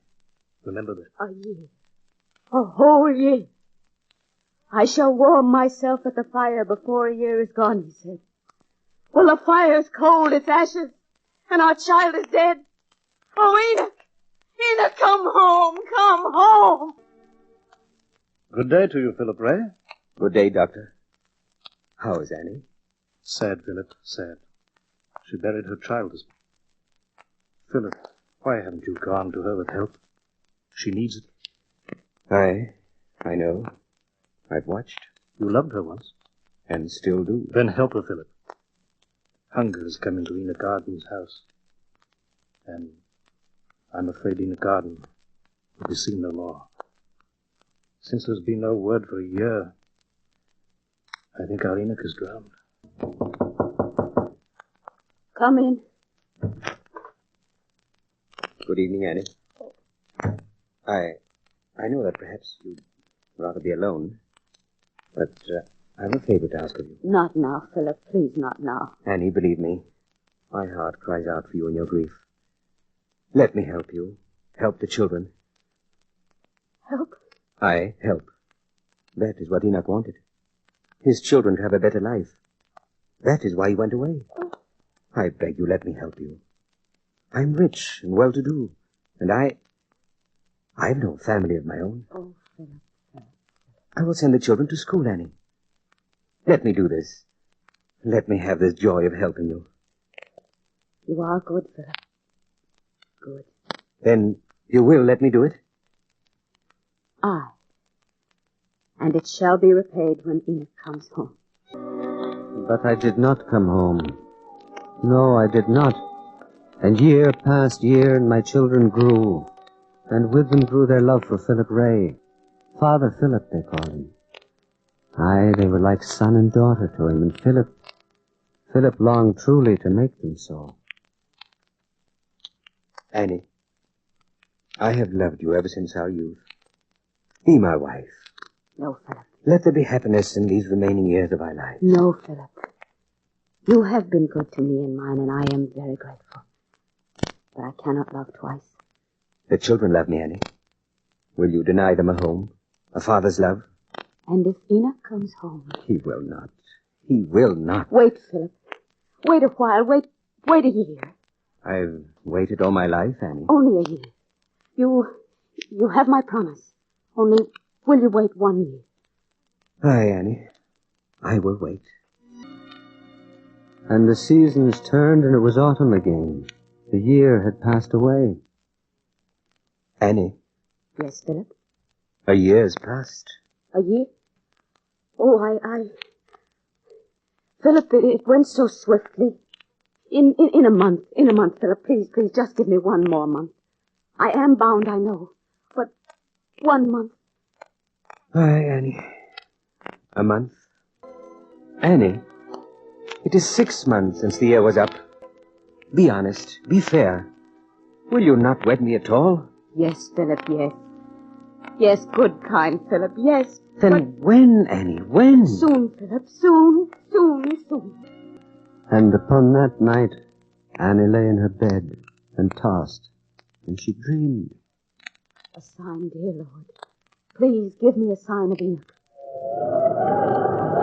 [SPEAKER 2] Remember them.
[SPEAKER 5] A year. A whole year. I shall warm myself at the fire before a year is gone, he said. Well, the fire's cold, it's ashes, and our child is dead. Oh, Enoch! Enoch, come home! Come home!
[SPEAKER 2] Good day to you, Philip Ray.
[SPEAKER 22] Good day, Doctor. How is Annie?
[SPEAKER 2] Sad, Philip, sad. She buried her child this morning. Philip, why haven't you gone to her with help? She needs it.
[SPEAKER 22] I know. I've watched.
[SPEAKER 2] You loved her once.
[SPEAKER 22] And still do.
[SPEAKER 2] Then help her, Philip. Hunger has come into Enoch Arden's house. And I'm afraid Enoch Arden will be seen no more. Since there's been no word for a year, I think our Enoch is drowned.
[SPEAKER 5] Come in.
[SPEAKER 22] Good evening, Annie. I know that perhaps you'd rather be alone, but I have a favor to ask of you.
[SPEAKER 5] Not now, Philip. Please, not now.
[SPEAKER 22] Annie, believe me, my heart cries out for you in your grief. Let me help you. Help the children.
[SPEAKER 5] Help?
[SPEAKER 22] Help. That is what Enoch wanted. His children to have a better life. That is why he went away. I beg you, let me help you. I'm rich and well-to-do, and I've no family of my own.
[SPEAKER 5] Oh, Philip.
[SPEAKER 22] I will send the children to school, Annie. Let me do this. Let me have this joy of helping you.
[SPEAKER 5] You are good, Philip. Good.
[SPEAKER 22] Then you will let me do it?
[SPEAKER 5] Aye. And it shall be repaid when Enoch comes home.
[SPEAKER 22] But I did not come home. No, I did not. And year passed year, and my children grew. And with them grew their love for Philip Ray. Father Philip, they called him. Aye, they were like son and daughter to him, and Philip longed truly to make them so. Annie, I have loved you ever since our youth. Be my wife.
[SPEAKER 5] No, Philip.
[SPEAKER 22] Let there be happiness in these remaining years of our lives.
[SPEAKER 5] No, Philip. You have been good to me and mine, and I am very grateful. But I cannot love twice.
[SPEAKER 22] The children love me, Annie. Will you deny them a home, a father's love?
[SPEAKER 5] And if Enoch comes home...
[SPEAKER 22] He will not. He will not.
[SPEAKER 5] Wait, Philip. Wait a while. Wait a year.
[SPEAKER 22] I've waited all my life, Annie.
[SPEAKER 5] Only a year. You have my promise. Only, will you wait 1 year?
[SPEAKER 22] Aye, Annie. I will wait. And the seasons turned, and it was autumn again. The year had passed away. Annie.
[SPEAKER 5] Yes, Philip?
[SPEAKER 22] A year's passed.
[SPEAKER 5] A year? Oh, Philip, it went so swiftly. In a month, Philip, please, just give me 1 more month. I am bound, I know, but 1 month.
[SPEAKER 22] Aye, Annie. A month? Annie, it is 6 months since the year was up. Be honest, be fair. Will you not wed me at all?
[SPEAKER 5] Yes, Philip, yes. Yes, good, kind Philip, yes.
[SPEAKER 25] Then when, Annie, when?
[SPEAKER 18] Soon, Philip, soon.
[SPEAKER 22] And upon that night, Annie lay in her bed and tossed, and she dreamed.
[SPEAKER 18] A sign, dear Lord. Please give me a sign of Enoch.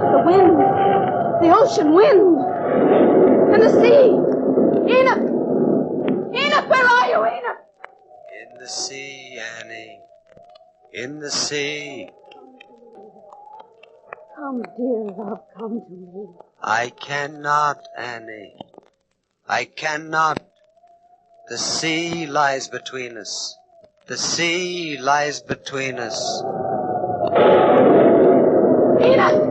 [SPEAKER 18] The wind. The ocean wind. And the sea. Enoch! Enoch, where are you, Enoch?
[SPEAKER 22] In the sea, Annie. In the sea.
[SPEAKER 18] Come, dear love, come to me.
[SPEAKER 22] I cannot, Annie. I cannot. The sea lies between us. The sea lies between us.
[SPEAKER 18] Enoch!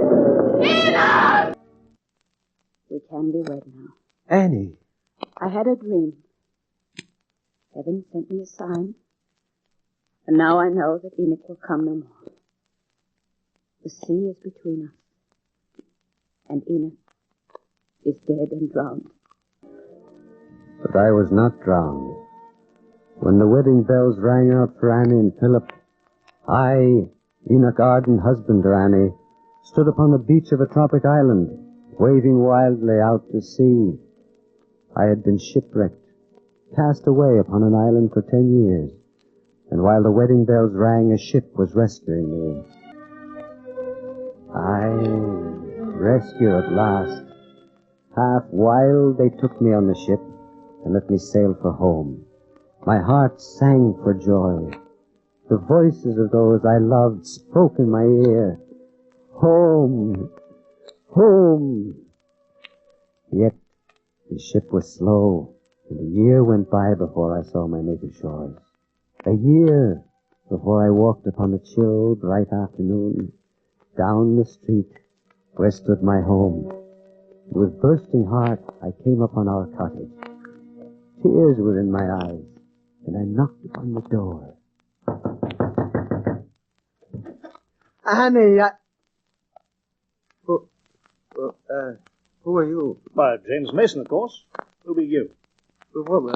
[SPEAKER 18] Enoch! We can be wed now.
[SPEAKER 22] Annie.
[SPEAKER 18] I had a dream. Heaven sent me a sign. And now I know that Enoch will come no more. The sea is between us. And Enoch is dead and drowned.
[SPEAKER 22] But I was not drowned. When the wedding bells rang out for Annie and Philip, I, Enoch Arden, husband to Annie, stood upon the beach of a tropic island, waving wildly out to sea. I had been shipwrecked, cast away upon an island for 10 years, and while the wedding bells rang, a ship was rescuing me. Rescue at last. Half wild, they took me on the ship and let me sail for home. My heart sang for joy. The voices of those I loved spoke in my ear. Home! Home! Yet the ship was slow, and a year went by before I saw my native shores. A year before I walked upon a chill, bright afternoon down the street where stood my home. With bursting heart, I came upon our cottage. Tears were in my eyes, and I knocked upon the door. Annie, who are you?
[SPEAKER 2] Why, James Mason, of course. Who be you?
[SPEAKER 22] What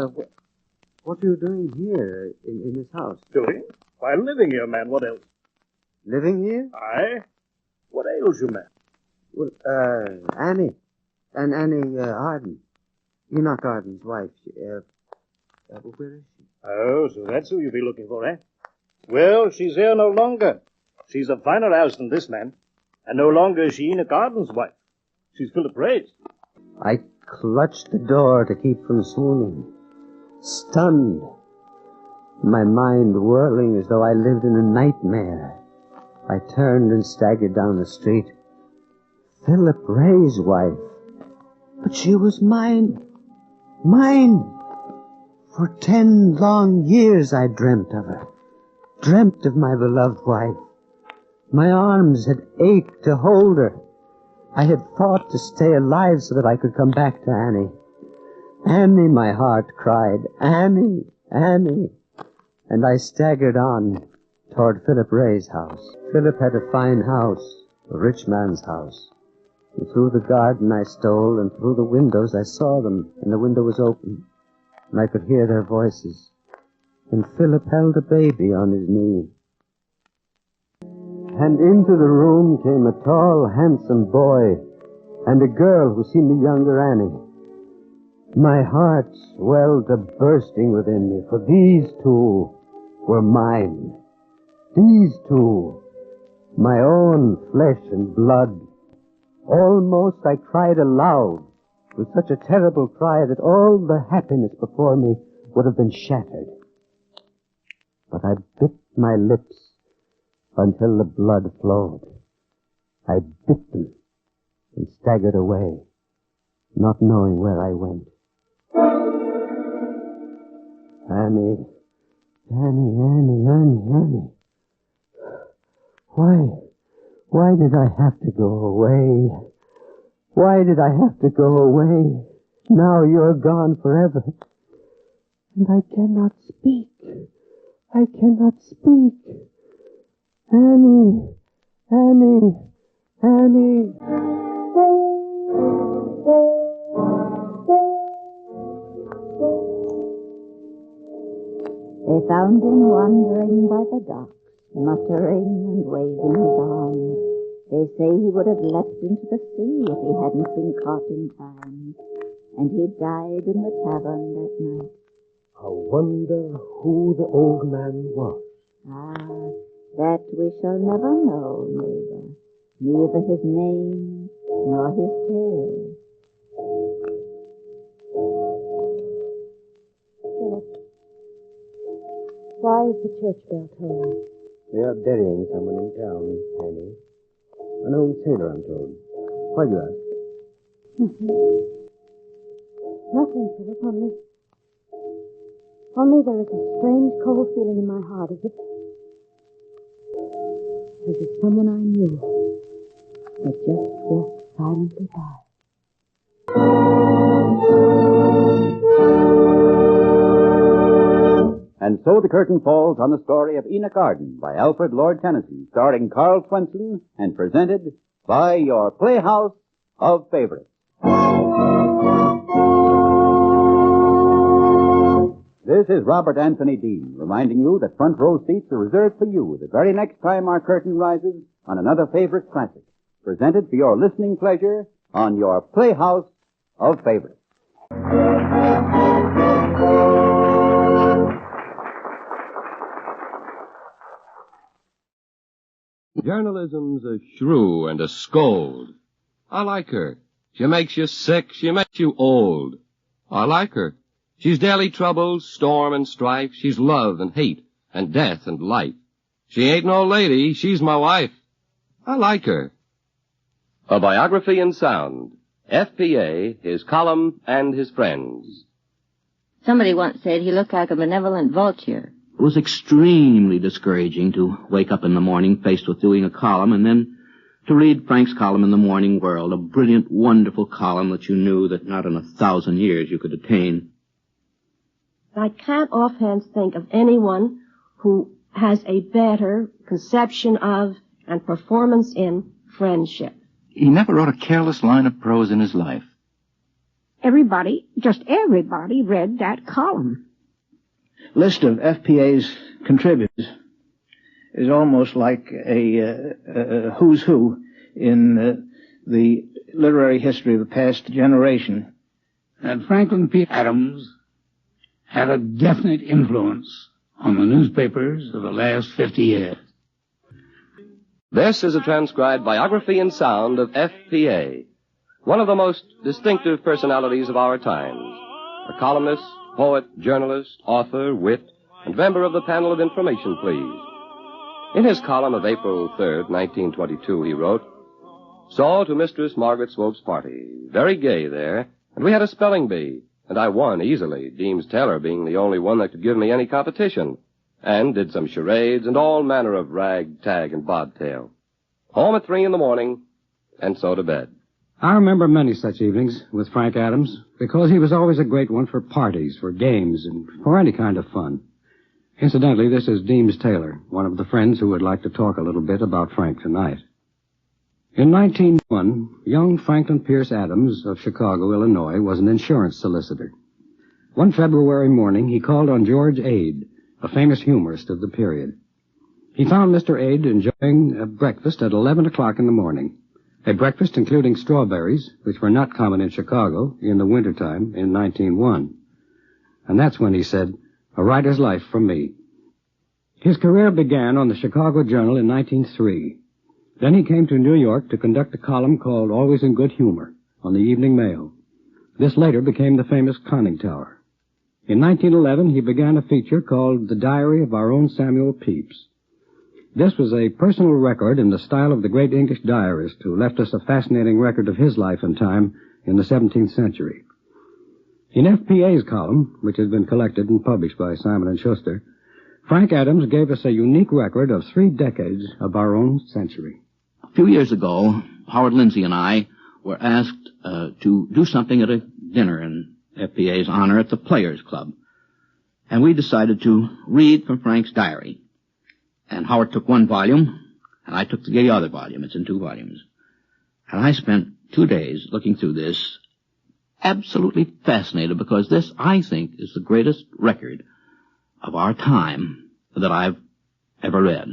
[SPEAKER 22] are you doing here in this house?
[SPEAKER 2] Doing? Why, living here, man. What else?
[SPEAKER 22] Living here?
[SPEAKER 2] Aye. What ails you, man?
[SPEAKER 22] Well, Annie. And Annie Arden. Enoch Arden's wife. Where is she?
[SPEAKER 2] Oh, so that's who you be looking for, eh? Well, she's here no longer. She's a finer house than this man. And no longer is she Enoch Arden's wife. She's Philip Ray's.
[SPEAKER 22] I clutched the door to keep from swooning. Stunned. My mind whirling as though I lived in a nightmare. I turned and staggered down the street. Philip Ray's wife. But she was mine. Mine. For 10 long years I dreamt of her. Dreamt of my beloved wife. My arms had ached to hold her. I had fought to stay alive so that I could come back to Annie. Annie, my heart cried. Annie, Annie. And I staggered on toward Philip Ray's house. Philip had a fine house, a rich man's house. And through the garden I stole, and through the windows I saw them, and the window was open, and I could hear their voices. And Philip held a baby on his knee. And into the room came a tall, handsome boy, and a girl who seemed a younger Annie. My heart swelled to bursting within me, for these two were mine. These two, my own flesh and blood. Almost I cried aloud, with such a terrible cry that all the happiness before me would have been shattered. But I bit my lips until the blood flowed. I bit them and staggered away, not knowing where I went. Annie, Annie, Annie, Annie, Annie. Why did I have to go away? Why did I have to go away? Now you're gone forever. And I cannot speak. I cannot speak. Annie, Annie, Annie.
[SPEAKER 21] They found him wandering by the docks muttering and waving his arms. They say he would have leapt into the sea if he hadn't been caught in time. And he died in the tavern that night.
[SPEAKER 19] I wonder who the old man was.
[SPEAKER 21] Ah, that we shall never know, neighbor. Neither his name nor his tale.
[SPEAKER 7] Philip, why is the church bell tolling?
[SPEAKER 9] They are burying someone in town, Annie. An old sailor, I'm told. Why do you ask?
[SPEAKER 7] Nothing, Philip, only there is a strange, cold feeling in my heart as if someone I knew had just walked silently by.
[SPEAKER 11] And so the curtain falls on the story of Enoch Arden by Alfred Lord Tennyson, starring Carl Swenson and presented by your Playhouse of Favorites. This is Robert Anthony Dean, reminding you that front row seats are reserved for you the very next time our curtain rises on another favorite classic, presented for your listening pleasure on your Playhouse of Favorites.
[SPEAKER 14] Journalism's a shrew and a scold. I like her. She makes you sick. She makes you old. I like her. She's daily trouble, storm and strife. She's love and hate and death and life. She ain't no lady. She's my wife. I like her. A biography in sound. FPA, his column, and his friends.
[SPEAKER 16] Somebody once said he looked like a benevolent vulture.
[SPEAKER 17] It was extremely discouraging to wake up in the morning faced with doing a column and then to read Frank's column in the Morning World, a brilliant, wonderful column that you knew that not in 1,000 years you could attain.
[SPEAKER 26] I can't offhand think of anyone who has a better conception of and performance in friendship.
[SPEAKER 27] He never wrote a careless line of prose in his life.
[SPEAKER 26] Everybody, just everybody, read that column.
[SPEAKER 28] List of FPA's contributors is almost like a who's who in the literary history of the past generation.
[SPEAKER 29] And Franklin P. Adams had a definite influence on the newspapers of the last 50 years.
[SPEAKER 14] This is a transcribed biography in sound of FPA, one of the most distinctive personalities of our times. A columnist, poet, journalist, author, wit, and member of the panel of Information Please. In his column of April 3rd, 1922, he wrote, "Saw to Mistress Margaret Swope's party. Very gay there, and we had a spelling bee, and I won easily, Deems Taylor being the only one that could give me any competition, and did some charades and all manner of rag, tag, and bobtail. Home at 3 a.m, and so to bed."
[SPEAKER 30] I remember many such evenings with Frank Adams, because he was always a great one for parties, for games, and for any kind of fun. Incidentally, this is Deems Taylor, one of the friends who would like to talk a little bit about Frank tonight. In 1901, young Franklin Pierce Adams of Chicago, Illinois, was an insurance solicitor. One February morning, he called on George Ade, a famous humorist of the period. He found Mr. Ade enjoying a breakfast at 11 o'clock in the morning. A breakfast including strawberries, which were not common in Chicago in the wintertime in 1901. And that's when he said, "A writer's life from me." His career began on the Chicago Journal in 1903. Then he came to New York to conduct a column called Always in Good Humor on the Evening Mail. This later became the famous Conning Tower. In 1911, he began a feature called The Diary of Our Own Samuel Pepys. This was a personal record in the style of the great English diarist who left us a fascinating record of his life and time in the 17th century. In FPA's column, which has been collected and published by Simon & Schuster, Frank Adams gave us a unique record of 3 decades of our own century.
[SPEAKER 17] A few years ago, Howard Lindsay and I were asked to do something at a dinner in FPA's honor at the Players Club. And we decided to read from Frank's diary. And Howard took 1 volume, and I took the other volume. It's in 2 volumes. And I spent 2 days looking through this, absolutely fascinated, because this, I think, is the greatest record of our time that I've ever read.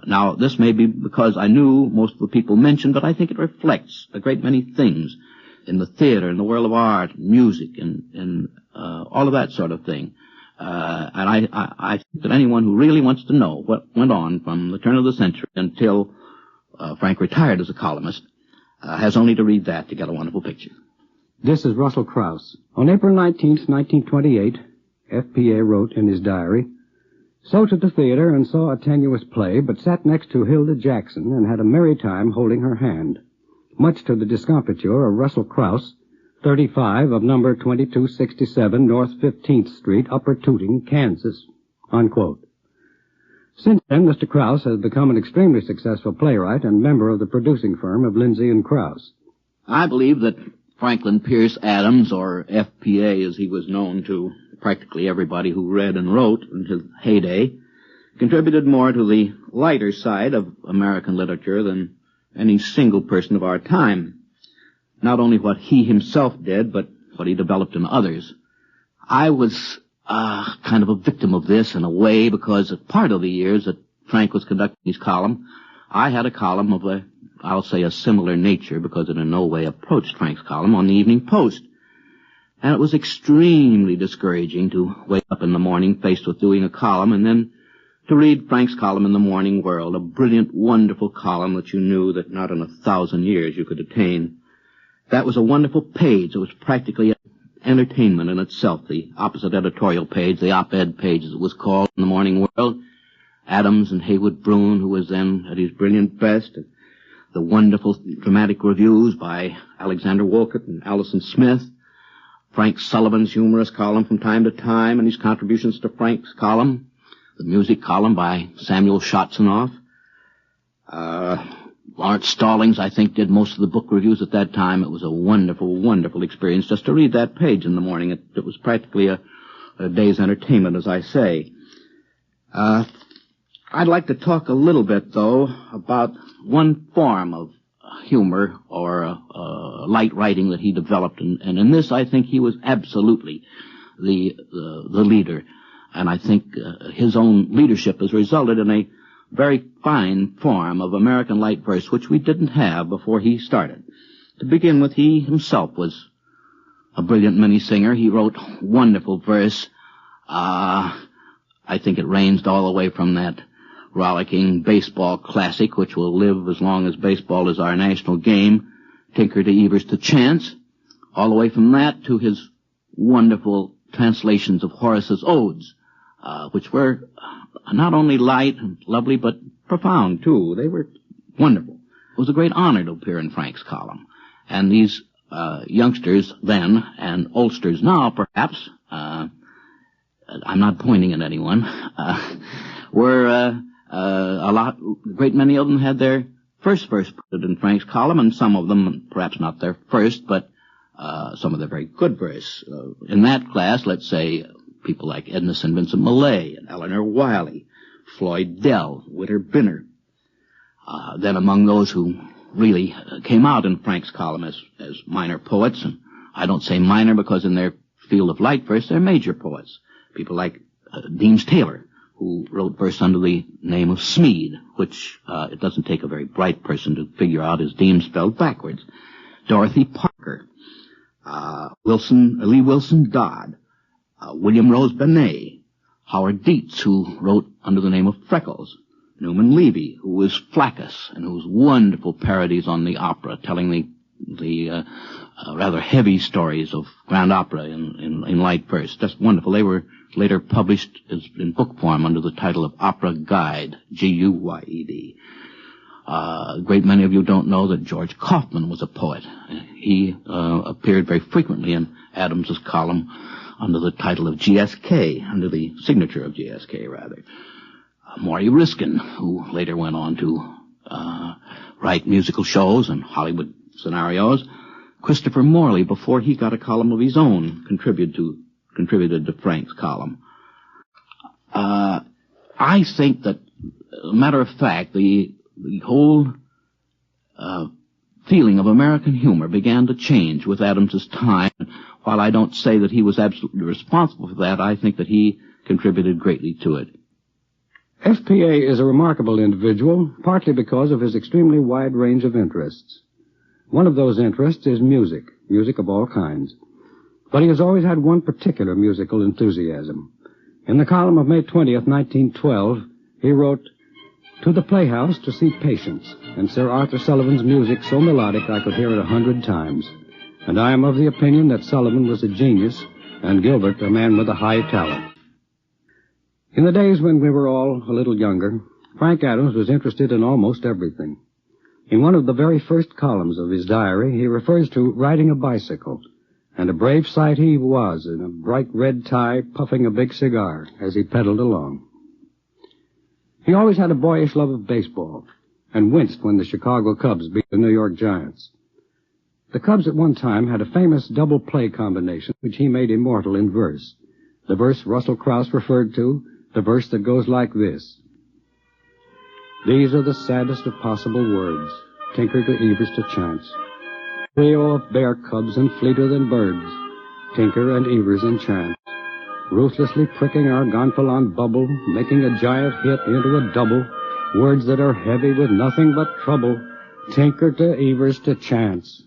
[SPEAKER 17] Now, this may be because I knew most of the people mentioned, but I think it reflects a great many things in the theater, in the world of art, music, and all of that sort of thing. And I think that anyone who really wants to know what went on from the turn of the century until Frank retired as a columnist has only to read that to get a wonderful picture.
[SPEAKER 30] This is Russell Krauss. On April 19th, 1928, FPA wrote in his diary, "So to the theater and saw a tenuous play, but sat next to Hilda Jackson and had a merry time holding her hand, much to the discomfiture of Russell Krauss, 35 of number 2267 North 15th Street, Upper Tooting, Kansas." Unquote. Since then, Mr. Krauss has become an extremely successful playwright and member of the producing firm of Lindsay and Krauss.
[SPEAKER 17] I believe that Franklin Pierce Adams, or FPA as he was known to practically everybody who read and wrote in his heyday, contributed more to the lighter side of American literature than any single person of our time. Not only what he himself did, but what he developed in others. I was kind of a victim of this in a way, because at part of the years that Frank was conducting his column, I had a column of I'll say a similar nature, because it in no way approached Frank's column, on the Evening Post. And it was extremely discouraging to wake up in the morning faced with doing a column and then to read Frank's column in the Morning World, a brilliant, wonderful column that you knew that not in 1,000 years you could attain. That was a wonderful page. It was practically entertainment in itself, the opposite editorial page, the op-ed page as it was called in the Morning World. Adams and Haywood Broun, who was then at his brilliant best, and the wonderful dramatic reviews by Alexander Wolcott and Allison Smith, Frank Sullivan's humorous column from time to time, and his contributions to Frank's column, the music column by Samuel Schatzenhoff. Lawrence Stallings, I think, did most of the book reviews at that time. It was a wonderful, wonderful experience just to read that page in the morning. It was practically a day's entertainment, as I say. I'd like to talk a little bit, though, about one form of humor or light writing that he developed, and in this I think he was absolutely the leader, and I think his own leadership has resulted in a very fine form of American light verse, which we didn't have before he started. To begin with, he himself was a brilliant mini-singer. He wrote wonderful verse. I think it ranged all the way from that rollicking baseball classic, which will live as long as baseball is our national game, Tinker to Evers to Chance, all the way from that to his wonderful translations of Horace's Odes, which were not only light and lovely, but profound, too. They were wonderful. It was a great honor to appear in Frank's column. And these youngsters then, and oldsters now, perhaps, I'm not pointing at anyone, were a great many of them had their first verse printed in Frank's column, and some of them, perhaps not their first, but some of their very good verse. In that class, let's say, people like Edna St. Vincent Millay and Eleanor Wiley, Floyd Dell, Witter Binner. Then among those who really came out in Frank's column as minor poets, and I don't say minor because in their field of light verse, they're major poets. People like Deems Taylor, who wrote verse under the name of Smead, which it doesn't take a very bright person to figure out is Deems spelled backwards. Dorothy Parker, Lee Wilson Dodd, William Rose Benet, Howard Dietz, who wrote under the name of Freckles, Newman Levy, who was Flaccus, and whose wonderful parodies on the opera, telling the rather heavy stories of grand opera in light verse. Just wonderful. They were later published in book form under the title of Opera Guide, G-U-Y-E-D. A great many of you don't know that George Kaufman was a poet. He appeared very frequently in Adams's column under the title of GSK, under the signature of GSK, rather. Maury Riskin, who later went on to write musical shows and Hollywood scenarios. Christopher Morley, before he got a column of his own, contributed to Frank's column. I think that, matter of fact, the whole feeling of American humor began to change with Adams's time. While I don't say that he was absolutely responsible for that, I think that he contributed greatly to it.
[SPEAKER 30] FPA is a remarkable individual, partly because of his extremely wide range of interests. One of those interests is music of all kinds. But he has always had one particular musical enthusiasm. In the column of May 20th, 1912, he wrote, "To the Playhouse to see Patience, and Sir Arthur Sullivan's music so melodic I could hear it 100 times. And I am of the opinion that Sullivan was a genius, and Gilbert a man with a high talent." In the days when we were all a little younger, Frank Adams was interested in almost everything. In one of the very first columns of his diary, he refers to riding a bicycle, and a brave sight he was in a bright red tie, puffing a big cigar as he pedaled along. He always had a boyish love of baseball, and winced when the Chicago Cubs beat the New York Giants. The Cubs at one time had a famous double play combination which he made immortal in verse. The verse Russell Crouse referred to, the verse that goes like this. "These are the saddest of possible words, tinker to Evers to chance. Trio of bear cubs and fleeter than birds, Tinker and Evers and chance. Ruthlessly pricking our gonfalon bubble, making a giant hit into a double, words that are heavy with nothing but trouble, Tinker to Evers to chance."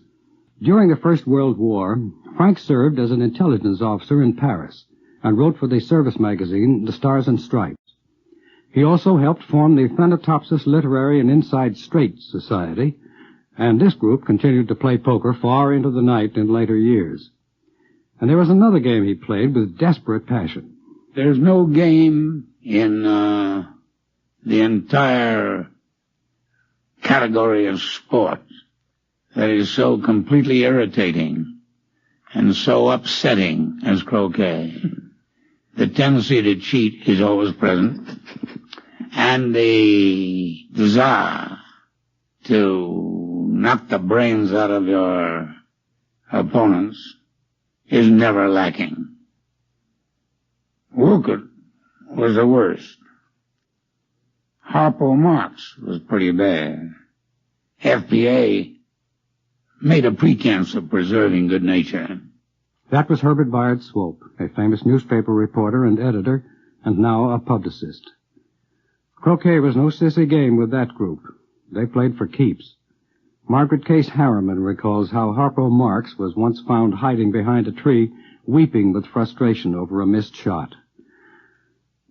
[SPEAKER 30] During the First World War, Frank served as an intelligence officer in Paris and wrote for the service magazine The Stars and Stripes. He also helped form the Thanatopsis Literary and Inside Straight Society, and this group continued to play poker far into the night in later years. And there was another game he played with desperate passion.
[SPEAKER 29] There's no game in the entire category of sport that is so completely irritating and so upsetting as croquet. The tendency to cheat is always present, and the desire to knock the brains out of your opponents is never lacking. Wolcott was the worst. Harpo Marx was pretty bad. FPA made a pretense of preserving good nature.
[SPEAKER 30] That was Herbert Bayard Swope, a famous newspaper reporter and editor, and now a publicist. Croquet was no sissy game with that group. They played for keeps. Margaret Case Harriman recalls how Harpo Marx was once found hiding behind a tree, weeping with frustration over a missed shot.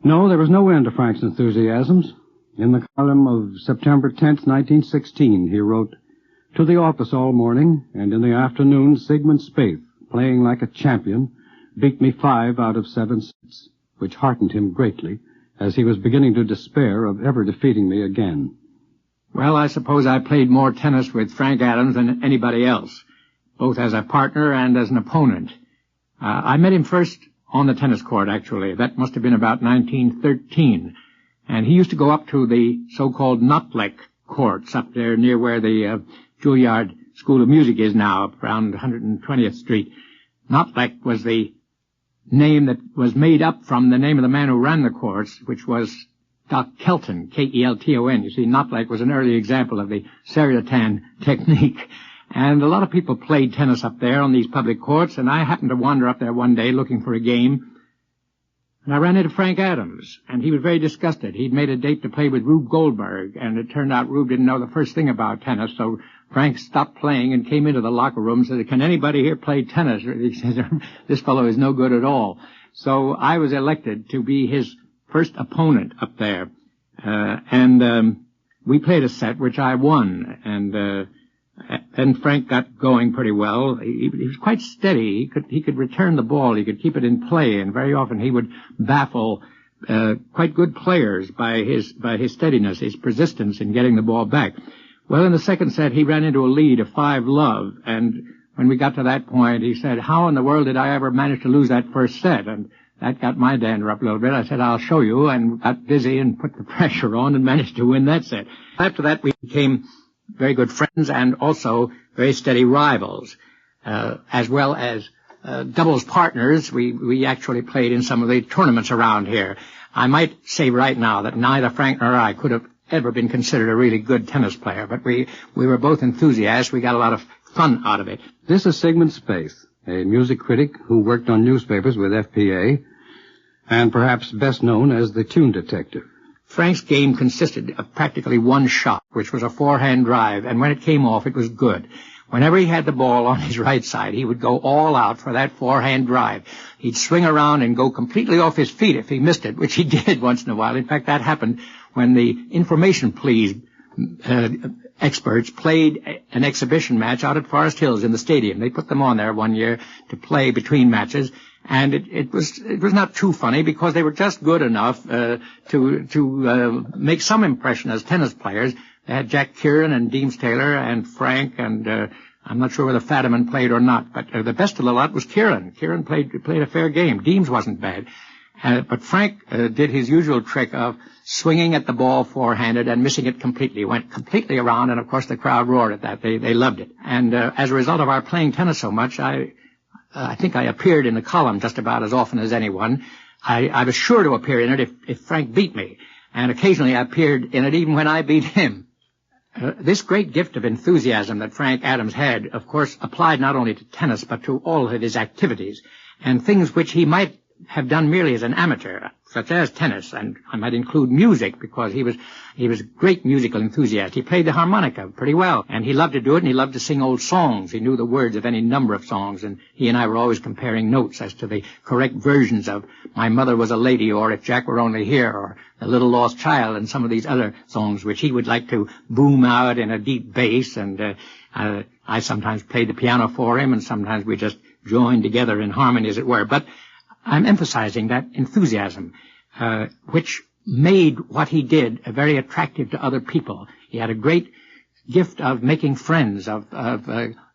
[SPEAKER 30] No, there was no end to Frank's enthusiasms. In the column of September 10th, 1916, he wrote, "To the office all morning, and in the afternoon Sigmund Spaeth, playing like a champion, beat me 5 out of 7 sets, which heartened him greatly, as he was beginning to despair of ever defeating me again."
[SPEAKER 1] Well, I suppose I played more tennis with Frank Adams than anybody else, both as a partner and as an opponent. I met him first on the tennis court, actually. That must have been about 1913. And he used to go up to the so-called Notleck courts up there near where the Juilliard School of Music is now, around 120th Street. Notleck was the name that was made up from the name of the man who ran the courts, which was Doc Kelton, Kelton. You see, Notleck was an early example of the Seriatan technique. And a lot of people played tennis up there on these public courts, and I happened to wander up there one day looking for a game. And I ran into Frank Adams, and he was very disgusted. He'd made a date to play with Rube Goldberg, and it turned out Rube didn't know the first thing about tennis, so Frank stopped playing and came into the locker room and said, "Can anybody here play tennis?" He said, "This fellow is no good at all." So I was elected to be his first opponent up there. And we played a set which I won, and then Frank got going pretty well. He was quite steady. He could return the ball. He could keep it in play, and very often he would baffle quite good players by his steadiness, his persistence in getting the ball back. Well, in the second set, he ran into a lead of 5-love, and when we got to that point, he said, "How in the world did I ever manage to lose that first set?" And that got my dander up a little bit. I said, "I'll show you," and got busy and put the pressure on and managed to win that set. After that, we became very good friends and also very steady rivals, as well as doubles partners. We actually played in some of the tournaments around here. I might say right now that neither Frank nor I could have ever been considered a really good tennis player, but we were both enthusiasts. We got a lot of fun out of it.
[SPEAKER 30] This is Sigmund Spaeth, a music critic who worked on newspapers with FPA, and perhaps best known as the Tune Detective.
[SPEAKER 1] Frank's game consisted of practically one shot, which was a forehand drive, and when it came off, it was good. Whenever he had the ball on his right side, he would go all out for that forehand drive. He'd swing around and go completely off his feet if he missed it, which he did once in a while. In fact, that happened when the information pleas experts played an exhibition match out at Forest Hills in the stadium. They put them on there one year to play between matches, and it was not too funny because they were just good enough to make some impression as tennis players. They had Jack Kieran and Deems Taylor and Frank, and I'm not sure whether Fadiman played or not, but the best of the lot was Kieran. Kieran played a fair game. Deems wasn't bad. But Frank did his usual trick of swinging at the ball forehanded and missing it completely. Went completely around, and of course the crowd roared at that. They loved it. And as a result of our playing tennis so much, I think I appeared in the column just about as often as anyone. I was sure to appear in it if Frank beat me, and occasionally I appeared in it even when I beat him. This great gift of enthusiasm that Frank Adams had, of course, applied not only to tennis but to all of his activities, and things which he might have done merely as an amateur, such as tennis, and I might include music, because he was a great musical enthusiast. He played the harmonica pretty well, and he loved to do it, and he loved to sing old songs. He knew the words of any number of songs, and he and I were always comparing notes as to the correct versions of My Mother Was a Lady, or If Jack Were Only Here, or The Little Lost Child, and some of these other songs which he would like to boom out in a deep bass, and I sometimes played the piano for him, and sometimes we just joined together in harmony, as it were. But I'm emphasizing that enthusiasm, which made what he did very attractive to other people. He had a great gift of making friends, of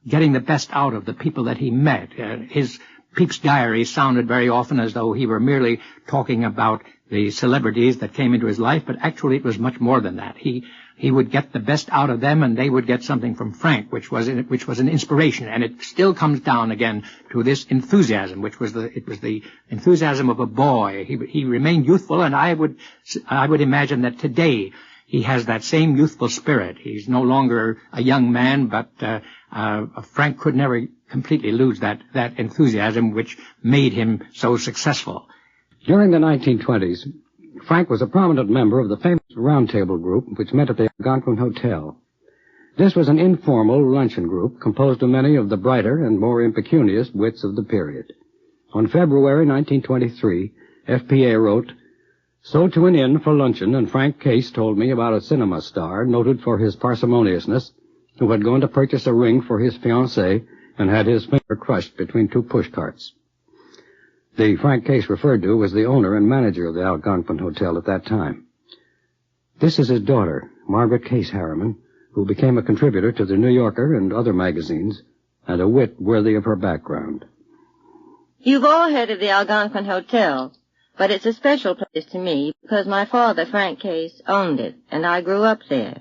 [SPEAKER 1] getting the best out of the people that he met. His Pepys diary sounded very often as though he were merely talking about the celebrities that came into his life, but actually it was much more than that. He would get the best out of them, and they would get something from Frank, which was an inspiration. And it still comes down again to this enthusiasm, it was the enthusiasm of a boy. He remained youthful, and I would imagine that today he has that same youthful spirit. He's no longer a young man, but Frank could never completely lose that enthusiasm which made him so successful.
[SPEAKER 30] During the 1920s, Frank was a prominent member of the famous Round Table group, which met at the Algonquin Hotel. This was an informal luncheon group composed of many of the brighter and more impecunious wits of the period. On February 1923, FPA wrote, "So to an inn for luncheon, and Frank Case told me about a cinema star noted for his parsimoniousness, who had gone to purchase a ring for his fiancée and had his finger crushed between two pushcarts." The Frank Case referred to was the owner and manager of the Algonquin Hotel at that time. This is his daughter, Margaret Case Harriman, who became a contributor to the New Yorker and other magazines, and a wit worthy of her background.
[SPEAKER 16] You've all heard of the Algonquin Hotel, but it's a special place to me because my father, Frank Case, owned it, and I grew up there.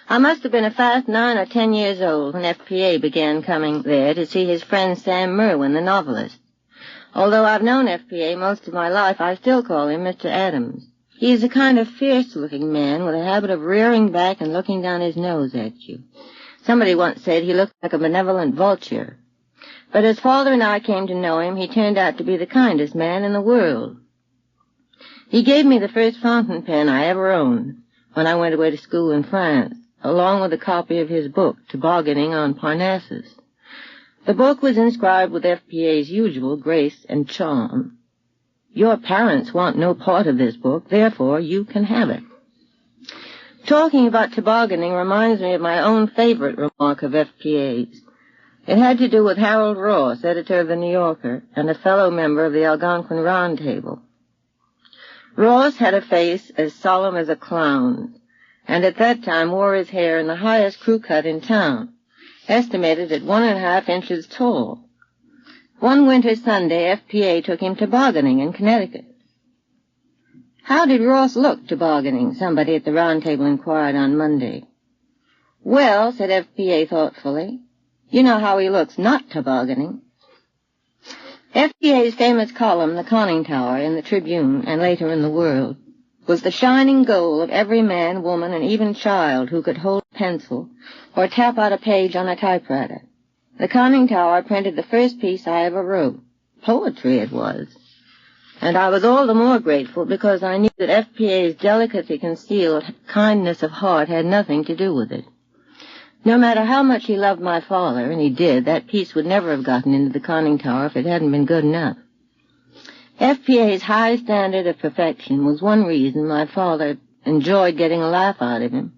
[SPEAKER 16] I must have been a fast 9 or 10 years old when FPA began coming there to see his friend Sam Merwin, the novelist. Although I've known FPA most of my life, I still call him Mr. Adams. He is a kind of fierce-looking man with a habit of rearing back and looking down his nose at you. Somebody once said he looked like a benevolent vulture. But as Father and I came to know him, he turned out to be the kindest man in the world. He gave me the first fountain pen I ever owned when I went away to school in France, along with a copy of his book, Tobogganing on Parnassus. The book was inscribed with FPA's usual grace and charm. Your parents want no part of this book, therefore you can have it. Talking about tobogganing reminds me of my own favorite remark of FPA's. It had to do with Harold Ross, editor of the New Yorker, and a fellow member of the Algonquin Round Table. Ross had a face as solemn as a clown's, and at that time wore his hair in the highest crew cut in town, estimated at 1.5 inches tall. One winter Sunday, FPA took him tobogganing in Connecticut. "How did Ross look tobogganing?" somebody at the round table inquired on Monday. "Well," said FPA thoughtfully, "you know how he looks not tobogganing." FPA's famous column, The Conning Tower, in the Tribune, and later in the World, was the shining goal of every man, woman, and even child who could hold a pencil or tap out a page on a typewriter. The Conning Tower printed the first piece I ever wrote. Poetry it was. And I was all the more grateful because I knew that FPA's delicately concealed kindness of heart had nothing to do with it. No matter how much he loved my father, and he did, that piece would never have gotten into the conning tower if it hadn't been good enough. FPA's high standard of perfection was one reason my father enjoyed getting a laugh out of him,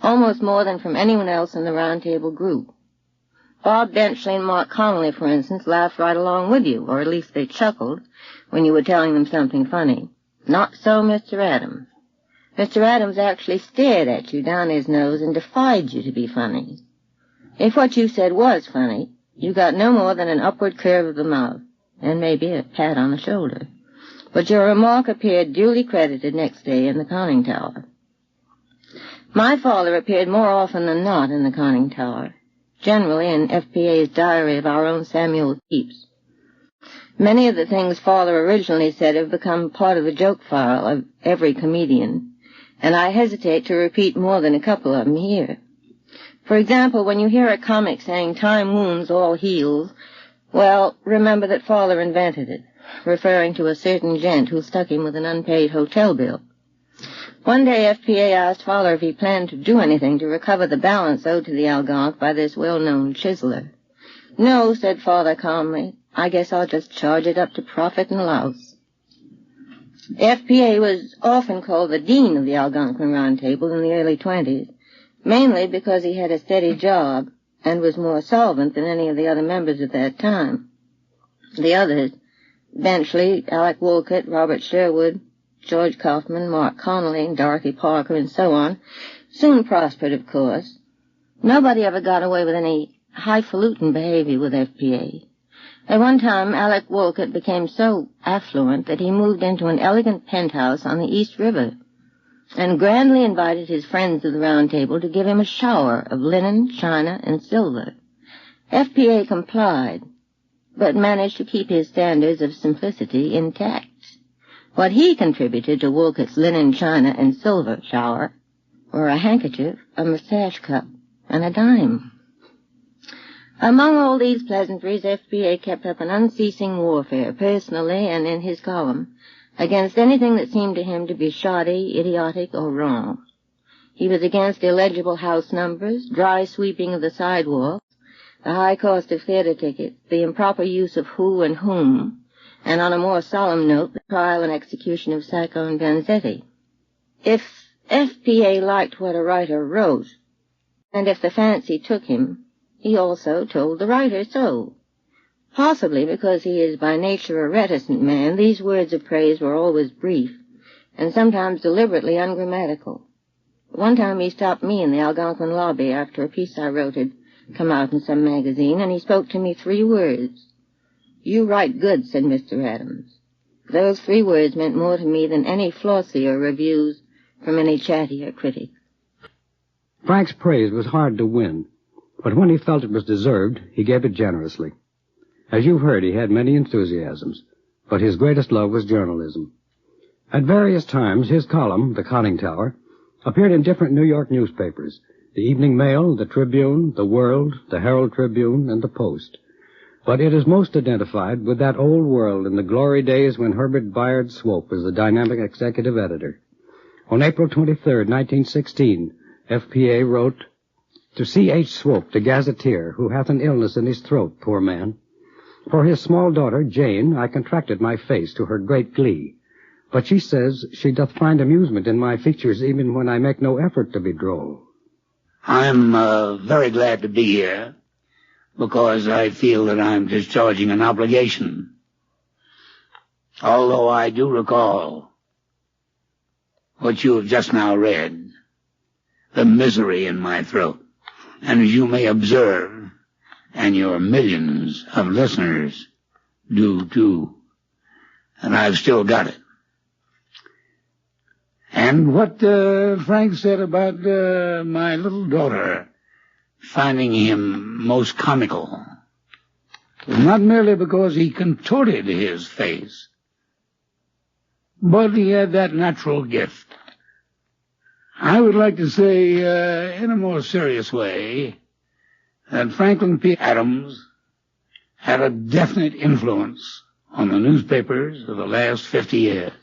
[SPEAKER 16] almost more than from anyone else in the Round Table group. Bob Benchley and Mark Connolly, for instance, laughed right along with you, or at least they chuckled when you were telling them something funny. Not so Mr. Adams. Mr. Adams actually stared at you down his nose and defied you to be funny. If what you said was funny, you got no more than an upward curve of the mouth, and maybe a pat on the shoulder. But your remark appeared duly credited next day in the conning tower. My father appeared more often than not in the conning tower, generally in FPA's diary of our own Samuel Pepys. Many of the things Father originally said have become part of the joke file of every comedian, and I hesitate to repeat more than a couple of them here. For example, when you hear a comic saying time wounds, all heals, well, remember that Father invented it, referring to a certain gent who stuck him with an unpaid hotel bill. One day FPA asked Father if he planned to do anything to recover the balance owed to the Algonquin by this well-known chiseler. No, said Father calmly. I guess I'll just charge it up to profit and loss. FPA was often called the dean of the Algonquin Round Table in the early 20s, mainly because he had a steady job and was more solvent than any of the other members at that time. The others, Benchley, Alec Wolcott, Robert Sherwood, George Kaufman, Mark Connolly, Dorothy Parker, and so on, soon prospered, of course. Nobody ever got away with any highfalutin behavior with FPA. At one time, Alec Wolcott became so affluent that he moved into an elegant penthouse on the East River and grandly invited his friends of the Round Table to give him a shower of linen, china, and silver. FPA complied, but managed to keep his standards of simplicity intact. What he contributed to Wolcott's linen, china, and silver shower were a handkerchief, a mustache cup, and a dime. Among all these pleasantries, FPA kept up an unceasing warfare, personally and in his column, against anything that seemed to him to be shoddy, idiotic, or wrong. He was against illegible house numbers, dry sweeping of the sidewalks, the high cost of theater tickets, the improper use of who and whom, and on a more solemn note, the trial and execution of Sacco and Vanzetti. If FPA liked what a writer wrote, and if the fancy took him, he also told the writer so. Possibly because he is by nature a reticent man, these words of praise were always brief, and sometimes deliberately ungrammatical. One time he stopped me in the Algonquin lobby after a piece I wrote had come out in some magazine, and he spoke to me 3 words. You write good, said Mr. Adams. Those 3 words meant more to me than any flossier reviews from any chattier critic.
[SPEAKER 30] Frank's praise was hard to win, but when he felt it was deserved, he gave it generously. As you've heard, he had many enthusiasms, but his greatest love was journalism. At various times, his column, The Conning Tower, appeared in different New York newspapers, the Evening Mail, the Tribune, the World, the Herald Tribune, and the Post. But it is most identified with that old world in the glory days when Herbert Bayard Swope was the dynamic executive editor. On April 23, 1916, FPA wrote, To C.H. Swope, the gazetteer, who hath an illness in his throat, poor man. For his small daughter, Jane, I contracted my face to her great glee. But she says she doth find amusement in my features even when I make no effort to be droll.
[SPEAKER 29] I'm very glad to be here, because I feel that I'm discharging an obligation. Although I do recall what you have just now read, the misery in my throat. And as you may observe, and your millions of listeners do too, and I've still got it. And what Frank said about my little daughter finding him most comical was not merely because he contorted his face, but he had that natural gift. I would like to say, in a more serious way, that Franklin P. Adams had a definite influence on the newspapers of the last 50 years.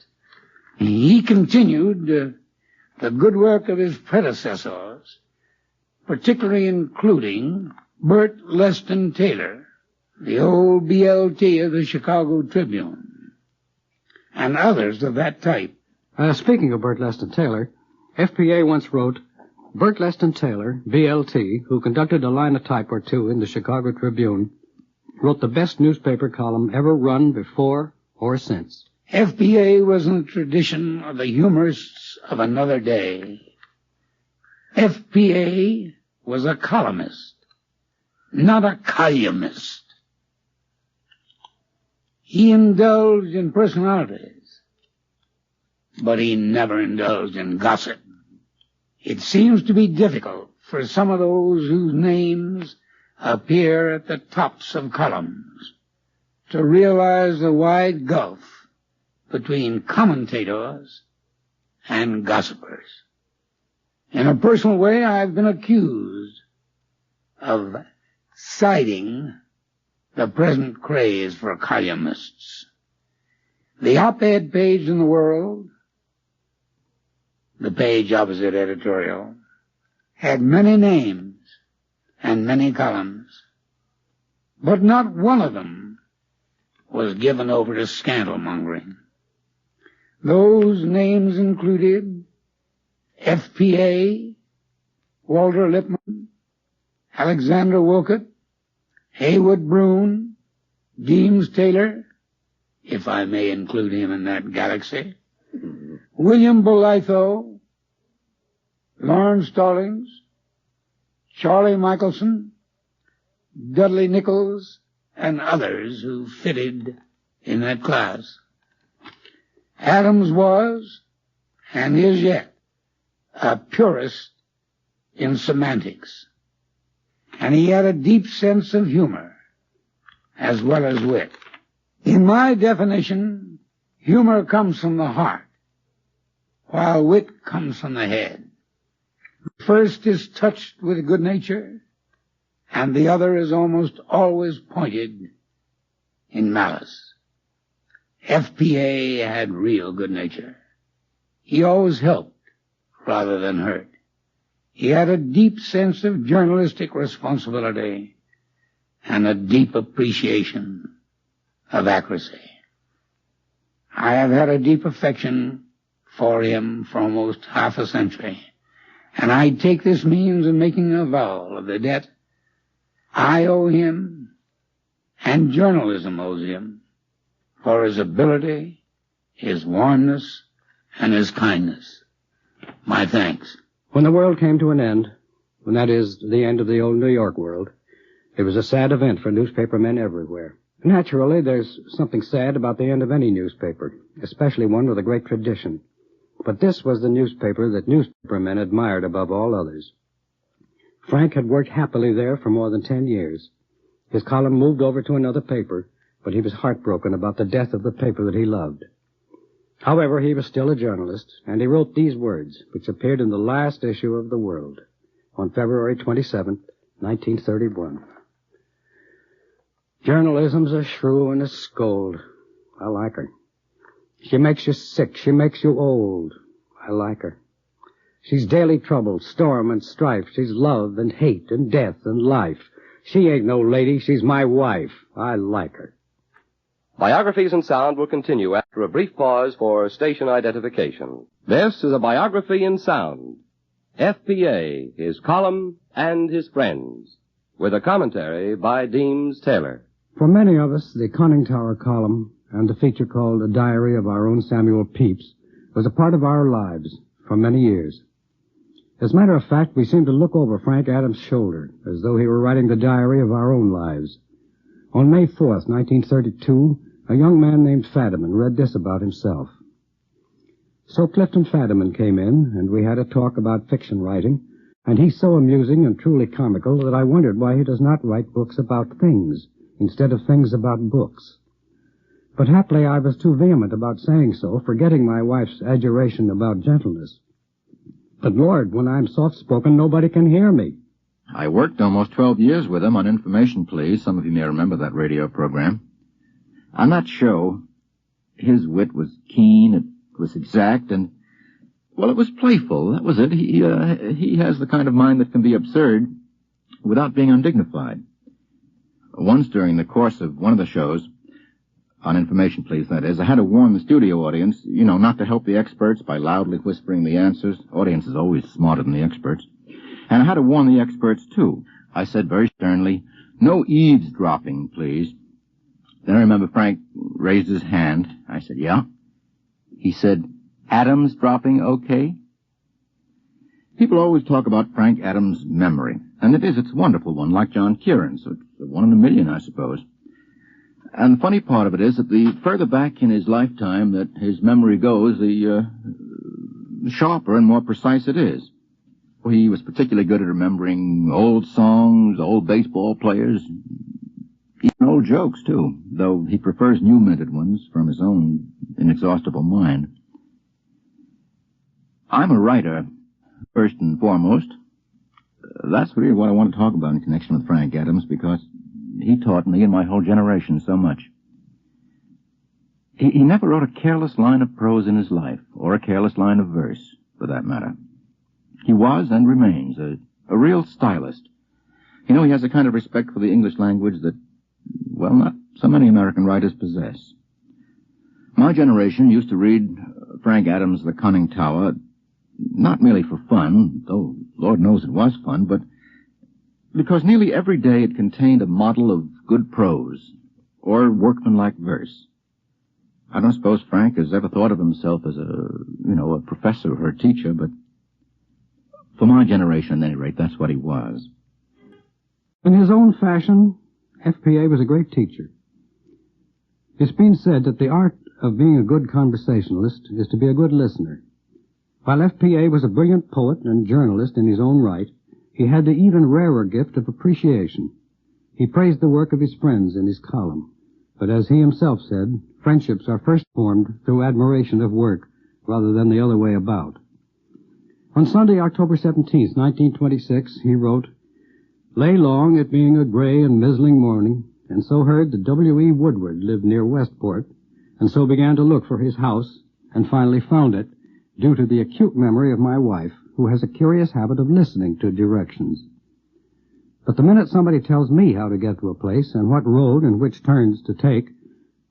[SPEAKER 29] He continued the good work of his predecessors, particularly including Bert Leston Taylor, the old BLT of the Chicago Tribune, and others of that type.
[SPEAKER 30] Speaking of Bert Leston Taylor, FPA once wrote, Bert Leston Taylor, BLT, who conducted a linotype or two in the Chicago Tribune, wrote the best newspaper column ever run before or since.
[SPEAKER 29] FPA was in the tradition of the humorists of another day. FPA was a columnist, not a columnist. He indulged in personalities, but he never indulged in gossip. It seems to be difficult for some of those whose names appear at the tops of columns to realize the wide gulf between commentators and gossipers. In a personal way, I've been accused of citing the present craze for columnists. The op-ed page in the World, the page opposite editorial, had many names and many columns, but not one of them was given over to scandal-mongering. Those names included FPA, Walter Lippmann, Alexander Wolcott, Haywood Broun, Deems Taylor, if I may include him in that galaxy, William Bolitho, Lawrence Stallings, Charlie Michelson, Dudley Nichols, and others who fitted in that class. Adams was, and is yet, a purist in semantics, and he had a deep sense of humor as well as wit. In my definition, humor comes from the heart, while wit comes from the head. The first is touched with good nature, and the other is almost always pointed in malice. FPA had real good nature. He always helped rather than hurt. He had a deep sense of journalistic responsibility and a deep appreciation of accuracy. I have had a deep affection for him for almost half a century, and I take this means of making a avowal of the debt I owe him and journalism owes him for his ability, his warmness, and his kindness. My thanks.
[SPEAKER 30] When the world came to an end, when that is, the end of the old New York world, it was a sad event for newspapermen everywhere. Naturally, there's something sad about the end of any newspaper, especially one with a great tradition. But this was the newspaper that newspapermen admired above all others. Frank had worked happily there for more than 10 years. His column moved over to another paper, but he was heartbroken about the death of the paper that he loved. However, he was still a journalist, and he wrote these words, which appeared in the last issue of The World on February 27, 1931. Journalism's a shrew and a scold. I like her. She makes you sick. She makes you old. I like her. She's daily trouble, storm, and strife. She's love and hate and death and life. She ain't no lady. She's my wife. I like her.
[SPEAKER 14] Biographies in Sound will continue after a brief pause for station identification. This is a Biography in Sound. FPA, his column, and his friends, with a commentary by Deems Taylor.
[SPEAKER 30] For many of us, the Conning Tower column and the feature called A Diary of Our Own Samuel Pepys was a part of our lives for many years. As a matter of fact, we seemed to look over Frank Adams' shoulder as though he were writing the diary of our own lives. On May 4th, 1932, a young man named Fadiman read this about himself. So Clifton Fadiman came in, and we had a talk about fiction writing, and he's so amusing and truly comical that I wondered why he does not write books about things instead of things about books. But happily I was too vehement about saying so, forgetting my wife's adjuration about gentleness. But Lord, when I'm soft-spoken, nobody can hear me.
[SPEAKER 3] I worked almost 12 years with him on Information Please. Some of you may remember that radio program.
[SPEAKER 27] On that show, his wit was keen, it was exact, and, well, it was playful. That was it. He has the kind of mind that can be absurd without being undignified. Once during the course of one of the shows, on information, please, that is, I had to warn the studio audience, not to help the experts by loudly whispering the answers. Audience is always smarter than the experts. And I had to warn the experts, too. I said very sternly, no eavesdropping, please. Then I remember Frank raised his hand. I said, yeah? He said, Adams dropping okay? People always talk about Frank Adams' memory. And it's a wonderful one, like John Kieran's. It's 1 in a million, I suppose. And the funny part of it is that the further back in his lifetime that his memory goes, the sharper and more precise it is. Well, he was particularly good at remembering old songs, old baseball players, even old jokes, too, though he prefers new-minted ones from his own inexhaustible mind. I'm a writer, first and foremost. That's really what I want to talk about in connection with Frank Adams, because he taught me and my whole generation so much. He never wrote a careless line of prose in his life, or a careless line of verse, for that matter. He was and remains a real stylist. He has a kind of respect for the English language that, well, not so many American writers possess. My generation used to read Frank Adams' The Conning Tower, not merely for fun, though Lord knows it was fun, but because nearly every day it contained a model of good prose, or workmanlike verse. I don't suppose Frank has ever thought of himself as a professor or a teacher, but for my generation, at any rate, that's what he was.
[SPEAKER 30] In his own fashion, FPA was a great teacher. It's been said that the art of being a good conversationalist is to be a good listener. While FPA was a brilliant poet and journalist in his own right, he had the even rarer gift of appreciation. He praised the work of his friends in his column, but as he himself said, friendships are first formed through admiration of work rather than the other way about. On Sunday, October 17th, 1926, he wrote, "Lay long, it being a gray and mizzling morning, and so heard that W.E. Woodward lived near Westport, and so began to look for his house, and finally found it, due to the acute memory of my wife, who has a curious habit of listening to directions. But the minute somebody tells me how to get to a place and what road and which turns to take,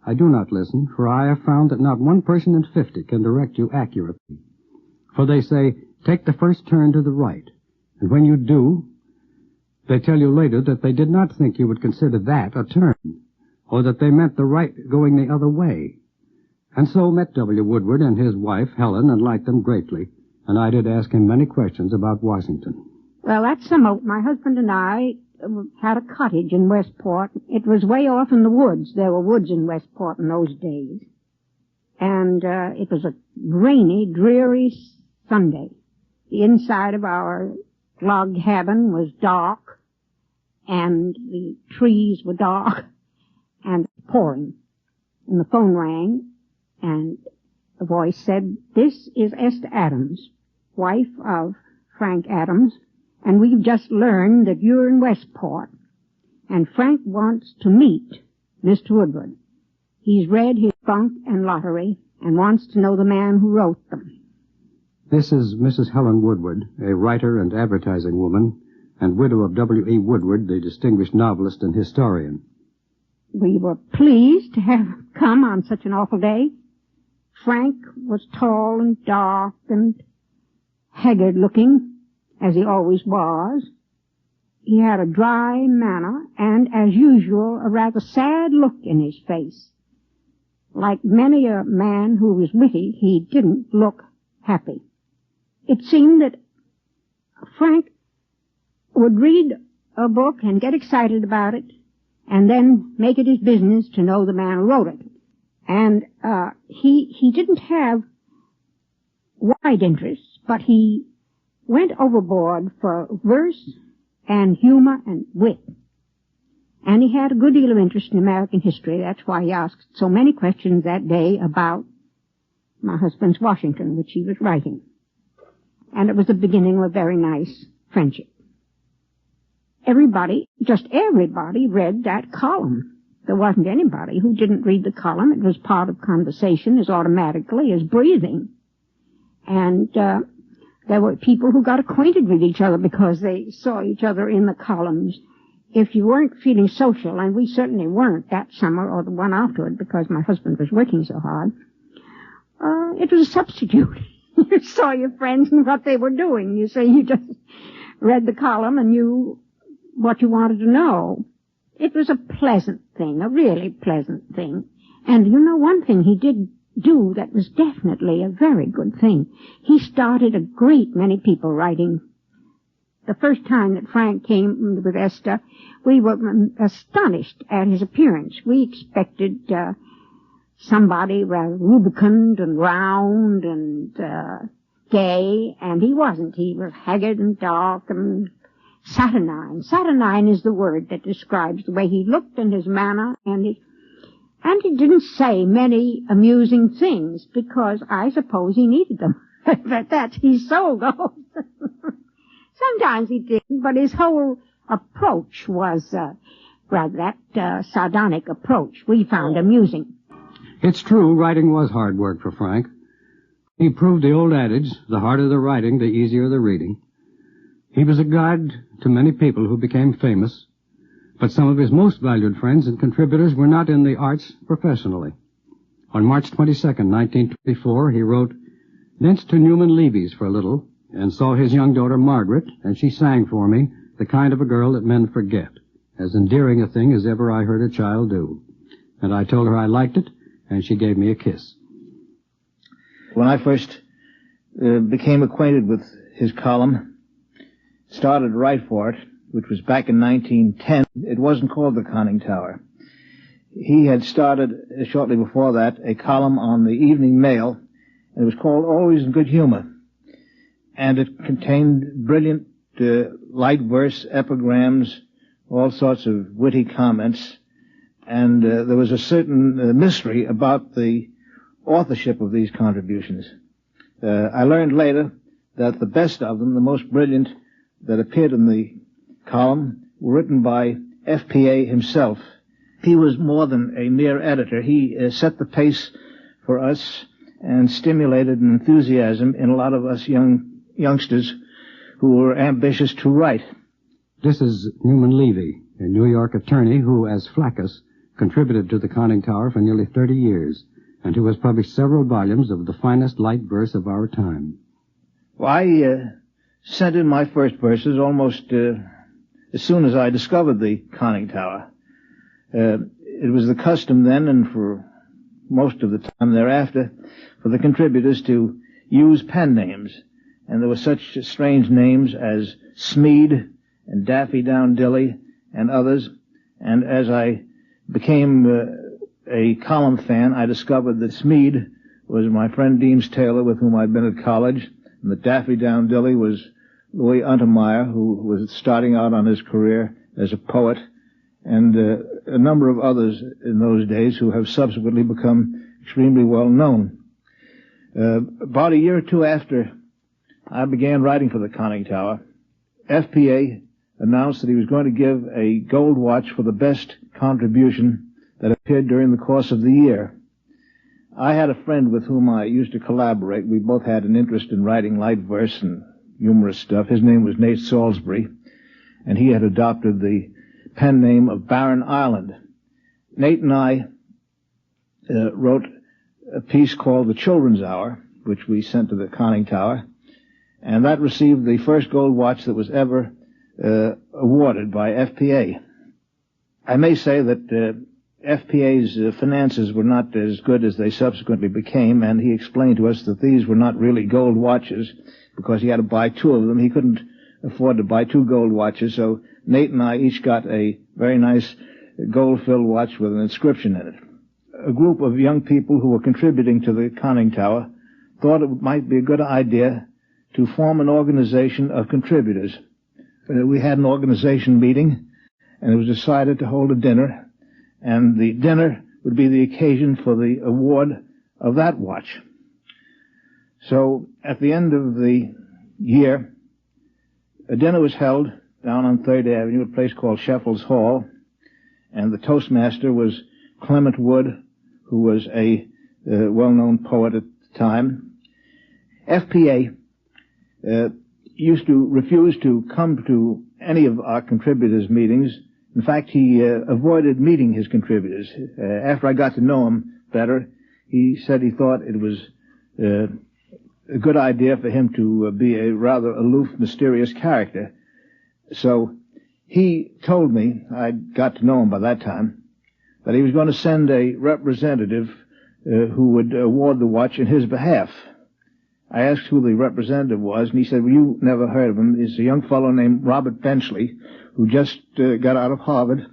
[SPEAKER 30] I do not listen, for I have found that not 1 person in 50 can direct you accurately. For they say, take the first turn to the right, and when you do, they tell you later that they did not think you would consider that a turn, or that they meant the right going the other way. And so met W. Woodward and his wife, Helen, and liked them greatly, and I did ask him many questions about Washington."
[SPEAKER 3] Well, that's some out. My husband and I had a cottage in Westport. It was way off in the woods. There were woods in Westport in those days. And it was a rainy, dreary Sunday. The inside of our log cabin was dark, and the trees were dark, and pouring. And the phone rang, and the voice said, "This is Esther Adams, wife of Frank Adams, and we've just learned that you're in Westport, and Frank wants to meet Mr. Woodward. He's read his bunk and lottery and wants to know the man who wrote them."
[SPEAKER 30] This is Mrs. Helen Woodward, a writer and advertising woman, and widow of W.E. Woodward, the distinguished novelist and historian.
[SPEAKER 3] We were pleased to have come on such an awful day. Frank was tall and dark and haggard-looking, as he always was. He had a dry manner and, as usual, a rather sad look in his face. Like many a man who was witty, he didn't look happy. It seemed that Frank would read a book and get excited about it, and then make it his business to know the man who wrote it. And he didn't have wide interests, but he went overboard for verse and humor and wit. And he had a good deal of interest in American history. That's why he asked so many questions that day about my husband's Washington, which he was writing. And it was the beginning of a very nice friendship. Everybody, just everybody, read that column. there wasn't anybody who didn't read the column. It was part of conversation as automatically as breathing. And there were people who got acquainted with each other because they saw each other in the columns. If you weren't feeling social, and we certainly weren't that summer or the one afterward because my husband was working so hard, it was a substitute. You saw your friends and what they were doing. You say you just read the column and knew what you wanted to know. It was a pleasant thing, a really pleasant thing. And you know, one thing he did do that was definitely a very good thing. He started a great many people writing. The first time that Frank came with Esther, we were astonished at his appearance. We expected somebody rather rubicund and round and gay, and he wasn't. He was haggard and dark and saturnine. Saturnine is the word that describes the way he looked and his manner, and he didn't say many amusing things because I suppose he needed them. But he sold those. Sometimes he didn't, but his whole approach was rather that sardonic approach we found amusing.
[SPEAKER 30] It's true, writing was hard work for Frank. He proved the old adage, the harder the writing, the easier the reading. He was a guide to many people who became famous, but some of his most valued friends and contributors were not in the arts professionally. On March 22nd, 1924, he wrote, "Thence to Newman Levy's for a little, and saw his young daughter Margaret, and she sang for me, the kind of a girl that men forget, as endearing a thing as ever I heard a child do. And I told her I liked it, and she gave me a kiss."
[SPEAKER 28] When I first became acquainted with his column, started to write for it, which was back in 1910, it wasn't called the Conning Tower. He had started, shortly before that, a column on the Evening Mail, and it was called Always in Good Humor. And it contained brilliant light verse, epigrams, all sorts of witty comments, and there was a certain mystery about the authorship of these contributions. I learned later that the best of them, the most brilliant that appeared in the column, were written by FPA himself. He was more than a mere editor. He set the pace for us and stimulated an enthusiasm in a lot of us youngsters who were ambitious to write.
[SPEAKER 30] This is Newman Levy, a New York attorney who, as Flaccus, contributed to the Conning Tower for nearly 30 years, and who has published several volumes of the finest light verse of our time.
[SPEAKER 28] Well, I sent in my first verses almost as soon as I discovered the Conning Tower. It was the custom then, and for most of the time thereafter, for the contributors to use pen names. And there were such strange names as Smead and Daffy Down Dilly and others. And as I became a column fan, I discovered that Smead was my friend Deems Taylor, with whom I'd been at college, and that Daffy Down Dilly was Louis Untermeyer, who was starting out on his career as a poet, and a number of others in those days who have subsequently become extremely well known. About a year or two after I began writing for the Conning Tower, FPA announced that he was going to give a gold watch for the best contribution that appeared during the course of the year. I had a friend with whom I used to collaborate. We both had an interest in writing light verse and humorous stuff. His name was Nate Salisbury, and he had adopted the pen name of Barren Island. Nate and I wrote a piece called The Children's Hour, which we sent to the Conning Tower, and that received the first gold watch that was ever awarded by FPA. I may say that FPA's finances were not as good as they subsequently became, and he explained to us that these were not really gold watches because he had to buy two of them. He couldn't afford to buy two gold watches, so Nate and I each got a very nice gold-filled watch with an inscription in it. A group of young people who were contributing to the Conning Tower thought it might be a good idea to form an organization of contributors. We had an organization meeting, and it was decided to hold a dinner, and the dinner would be the occasion for the award of that watch. So at the end of the year, a dinner was held down on 3rd Avenue, a place called Sheffields Hall, and the Toastmaster was Clement Wood, who was a well-known poet at the time. FPA used to refuse to come to any of our contributors' meetings. In fact, he avoided meeting his contributors. After I got to know him better, he said he thought it was a good idea for him to be a rather aloof, mysterious character. So he told me, I got to know him by that time, that he was going to send a representative who would award the watch in his behalf. I asked who the representative was, and he said, well, you never heard of him. He's a young fellow named Robert Benchley, who just got out of Harvard,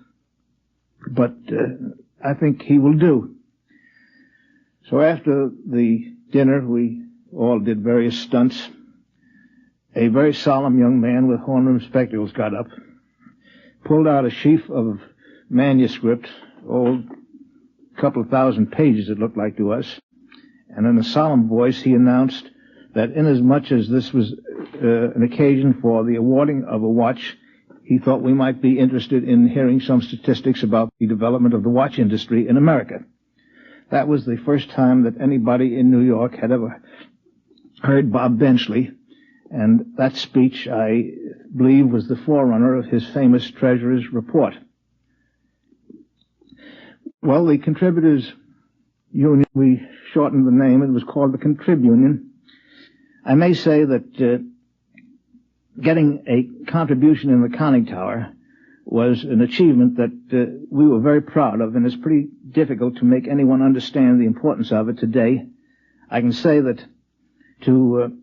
[SPEAKER 28] but I think he will do. So after the dinner, we all did various stunts. A very solemn young man with horn-rimmed spectacles got up, pulled out a sheaf of manuscript, a couple of thousand pages it looked like to us, and in a solemn voice he announced that inasmuch as this was an occasion for the awarding of a watch, he thought we might be interested in hearing some statistics about the development of the watch industry in America. That was the first time that anybody in New York had ever heard Bob Benchley, and that speech, I believe, was the forerunner of his famous Treasurer's Report. Well, the Contributors Union, we shortened the name. It was called the Contribunion. I may say that getting a contribution in the conning tower was an achievement that we were very proud of, and it's pretty difficult to make anyone understand the importance of it today. I can say that to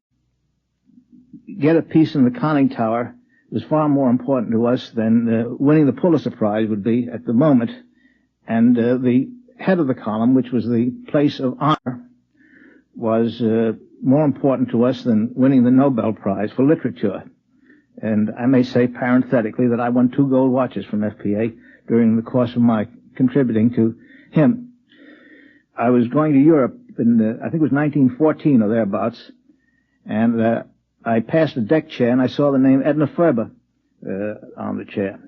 [SPEAKER 28] get a piece in the conning tower was far more important to us than winning the Pulitzer Prize would be at the moment. And the head of the column, which was the place of honor, was more important to us than winning the Nobel Prize for literature. And I may say parenthetically that I won 2 gold watches from FPA during the course of my contributing to him. I was going to Europe in, I think it was 1914 or thereabouts, and I passed a deck chair and I saw the name Edna Ferber on the chair.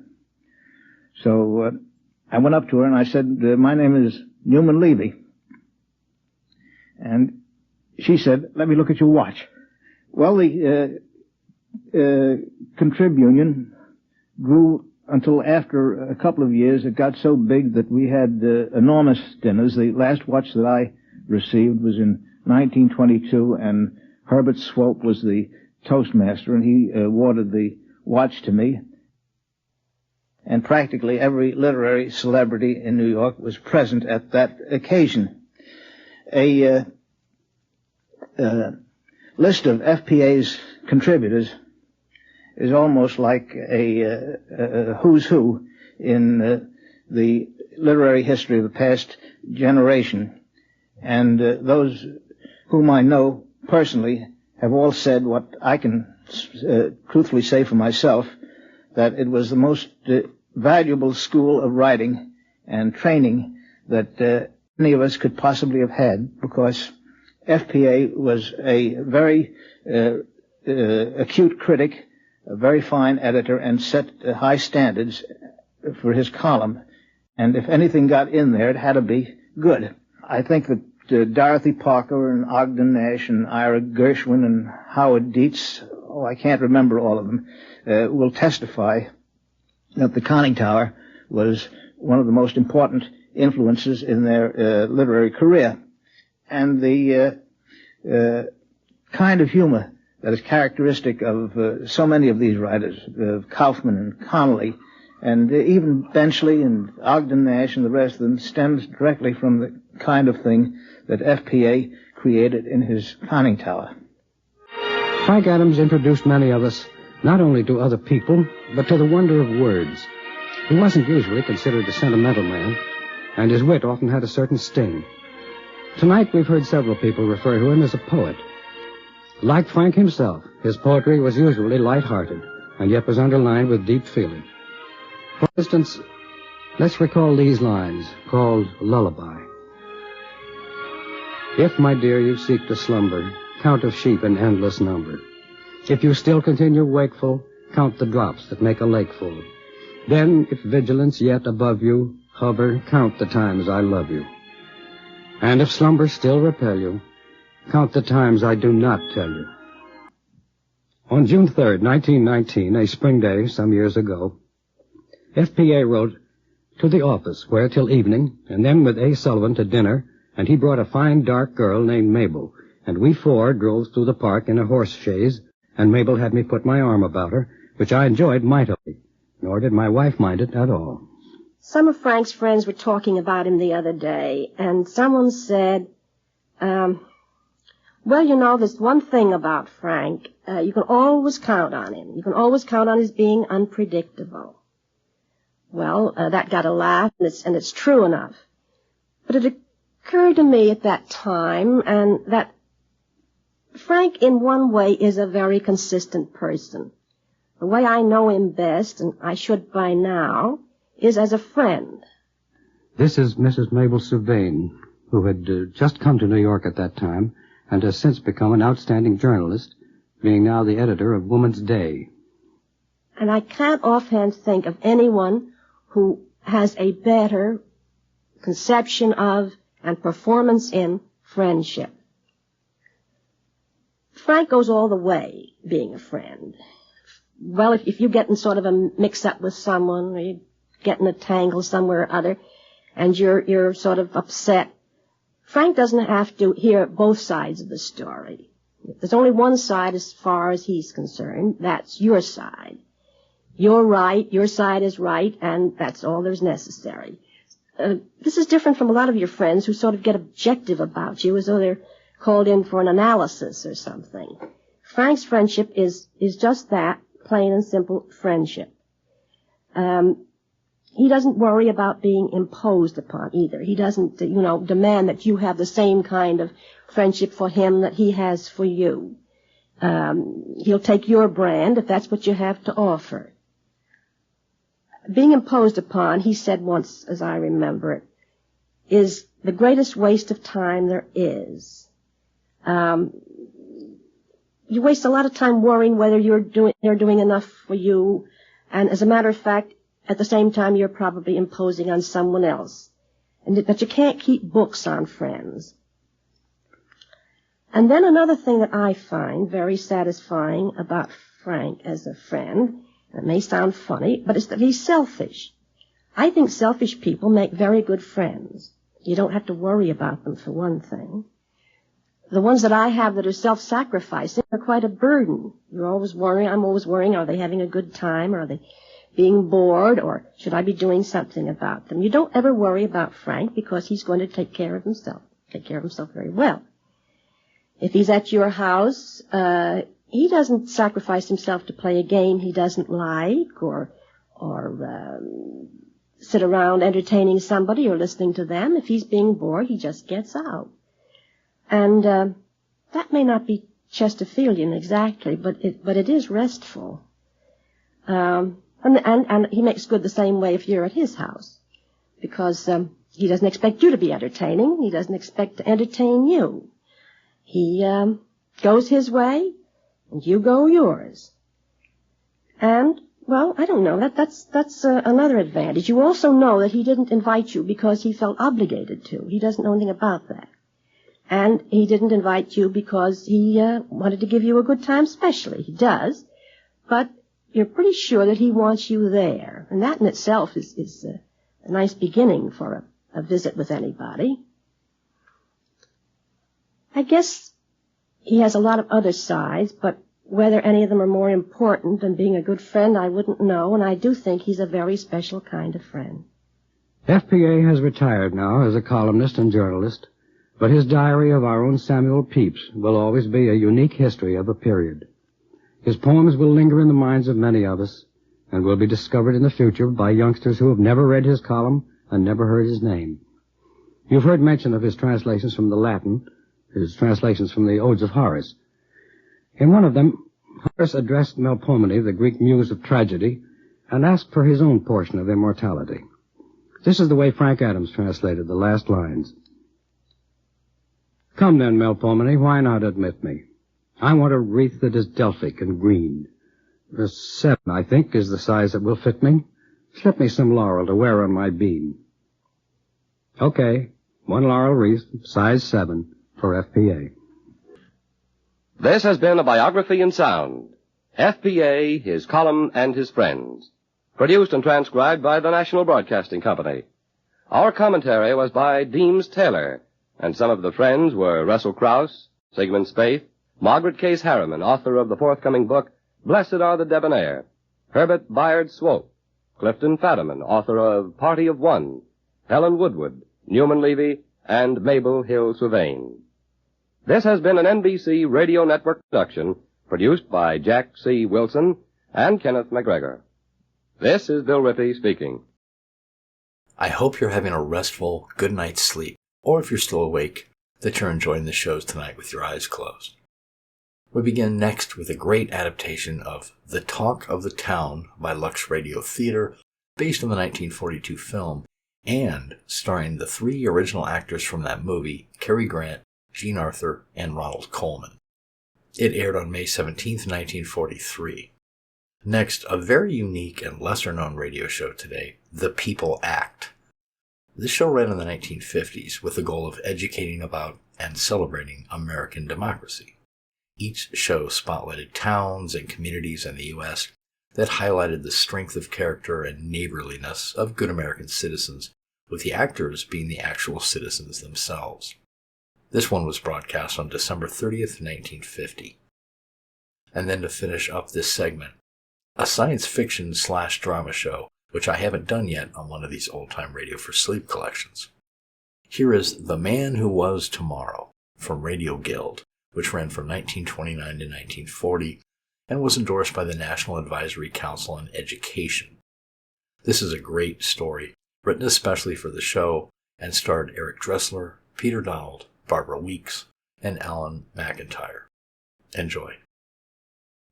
[SPEAKER 28] So I went up to her and I said, my name is Newman Levy. And she said, let me look at your watch. Well, the Contribunion grew until after a couple of years it got so big that we had enormous dinners. The last watch that I received was in 1922, and Herbert Swope was the Toastmaster, and he awarded the watch to me. And practically every literary celebrity in New York was present at that occasion. A list of FPA's contributors is almost like a who's who in the literary history of the past generation. And those whom I know personally have all said what I can truthfully say for myself, that it was the most valuable school of writing and training that any of us could possibly have had, because FPA was a very acute critic, a very fine editor, and set high standards for his column. And if anything got in there, it had to be good. I think that Dorothy Parker and Ogden Nash and Ira Gershwin and Howard Dietz, I can't remember all of them, will testify that the conning tower was one of the most important influences in their literary career. And the kind of humor that is characteristic of so many of these writers, Kaufman and Connolly, and even Benchley and Ogden Nash and the rest of them, stems directly from the kind of thing that FPA created in his conning tower.
[SPEAKER 30] Frank Adams introduced many of us not only to other people, but to the wonder of words. He wasn't usually considered a sentimental man, and his wit often had a certain sting. Tonight we've heard several people refer to him as a poet. Like Frank himself, his poetry was usually light-hearted, and yet was underlined with deep feeling. For instance, let's recall these lines, called Lullaby. If, my dear, you seek to slumber, count of sheep in endless number. If you still continue wakeful, count the drops that make a lake full. Then, if vigilance yet above you hover, count the times I love you. And if slumber still repel you, count the times I do not tell you. On June 3rd, 1919, a spring day some years ago, FPA wrote to the office, where till evening, and then with A. Sullivan to dinner, and he brought a fine dark girl named Mabel, and we four drove through the park in a horse chaise, and Mabel had me put my arm about her, which I enjoyed mightily, nor did my wife mind it at all.
[SPEAKER 26] Some of Frank's friends were talking about him the other day, and someone said, well, you know, there's one thing about Frank. You can always count on him. You can always count on his being unpredictable. Well, that got a laugh, and it's true enough. But it occurred to me at that time, and that Frank, in one way, is a very consistent person. The way I know him best, and I should by now, is as a friend.
[SPEAKER 30] This is Mrs. Mabel Sylvain, who had just come to New York at that time, and has since become an outstanding journalist, being now the editor of Woman's Day.
[SPEAKER 26] And I can't offhand think of anyone who has a better conception of and performance in friendship. Frank goes all the way being a friend. Well, if you get in sort of a mix-up with someone, or you get in a tangle somewhere or other, and you're sort of upset, Frank doesn't have to hear both sides of the story. There's only one side as far as he's concerned. That's your side. You're right, your side is right, and that's all there's necessary. This is different from a lot of your friends who sort of get objective about you as though they're called in for an analysis or something. Frank's friendship is just that, plain and simple friendship. He doesn't worry about being imposed upon either. He doesn't, demand that you have the same kind of friendship for him that he has for you. He'll take your brand if that's what you have to offer. Being imposed upon, he said once, as I remember it, is the greatest waste of time there is. You waste a lot of time worrying whether they're doing enough for you, and as a matter of fact, at the same time, you're probably imposing on someone else. But you can't keep books on friends. And then another thing that I find very satisfying about Frank as a friend, it may sound funny, but it's that he's selfish. I think selfish people make very good friends. You don't have to worry about them, for one thing. The ones that I have that are self-sacrificing are quite a burden. You're always worrying, I'm always worrying, are they having a good time, or are they being bored, or should I be doing something about them? You don't ever worry about Frank because he's going to take care of himself very well. If he's at your house, he doesn't sacrifice himself to play a game he doesn't like, or sit around entertaining somebody or listening to them. If he's being bored, he just gets out. And that may not be Chesterfieldian exactly, but it is restful. And he makes good the same way if you're at his house, because he doesn't expect you to be entertaining. He doesn't expect to entertain you. He goes his way, and you go yours. And, well, I don't know. That's another advantage. You also know that he didn't invite you because he felt obligated to. He doesn't know anything about that. And he didn't invite you because he wanted to give you a good time specially. He does, but you're pretty sure that he wants you there. And that in itself is a nice beginning for a visit with anybody. I guess he has a lot of other sides, but whether any of them are more important than being a good friend, I wouldn't know, and I do think he's a very special kind of friend.
[SPEAKER 30] FPA has retired now as a columnist and journalist, but his diary of our own Samuel Pepys will always be a unique history of a period. His poems will linger in the minds of many of us, and will be discovered in the future by youngsters who have never read his column and never heard his name. You've heard mention of his translations from the Latin, his translations from the Odes of Horace. In one of them, Horace addressed Melpomene, the Greek muse of tragedy, and asked for his own portion of immortality. This is the way Frank Adams translated the last lines. Come then, Melpomene, why not admit me? I want a wreath that is Delphic and green. 7, I think, is the size that will fit me. Slip me some laurel to wear on my beam. Okay, 1 laurel wreath, size 7, for FPA.
[SPEAKER 14] This has been a Biography in Sound. FPA, His Column, and His Friends. Produced and transcribed by the National Broadcasting Company. Our commentary was by Deems Taylor, and some of the friends were Russell Krauss, Sigmund Spaeth, Margaret Case Harriman, author of the forthcoming book, Blessed Are the Debonair, Herbert Bayard Swope, Clifton Fadiman, author of Party of One, Helen Woodward, Newman Levy, and Mabel Hill Sylvain. This has been an NBC Radio Network production, produced by Jack C. Wilson and Kenneth McGregor. This is Bill Rippey speaking.
[SPEAKER 4] I hope you're having a restful, good night's sleep, or if you're still awake, that you're enjoying the shows tonight with your eyes closed. We begin next with a great adaptation of The Talk of the Town by Lux Radio Theater, based on the 1942 film, and starring the 3 original actors from that movie, Cary Grant, Jean Arthur, and Ronald Colman. It aired on May 17, 1943. Next, a very unique and lesser-known radio show today, The People Act. This show ran in the 1950s with the goal of educating about and celebrating American democracy. Each show spotlighted towns and communities in the U.S. that highlighted the strength of character and neighborliness of good American citizens, with the actors being the actual citizens themselves. This one was broadcast on December 30th, 1950. And then to finish up this segment, a science fiction / drama show, which I haven't done yet on one of these old-time Radio for Sleep collections. Here is The Man Who Was Tomorrow from Radio Guild, which ran from 1929 to 1940 and was endorsed by the National Advisory Council on Education. This is a great story, written especially for the show, and starred Eric Dressler, Peter Donald, Barbara Weeks, and Alan McIntyre. Enjoy.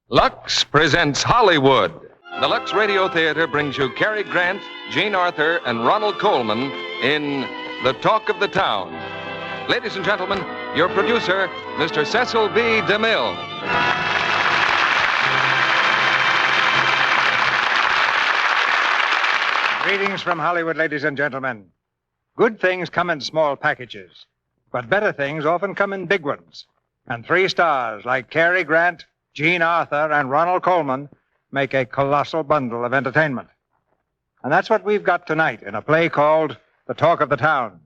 [SPEAKER 6] Lux presents Hollywood. The Lux Radio Theater brings you Cary Grant, Jean Arthur, and Ronald Colman in The Talk of the Town. Ladies and gentlemen, your producer, Mr. Cecil B. DeMille.
[SPEAKER 8] Greetings from Hollywood, ladies and gentlemen. Good things come in small packages, but better things often come in big ones. And 3 stars like Cary Grant, Jean Arthur, and Ronald Colman make a colossal bundle of entertainment. And that's what we've got tonight in a play called The Talk of the Town.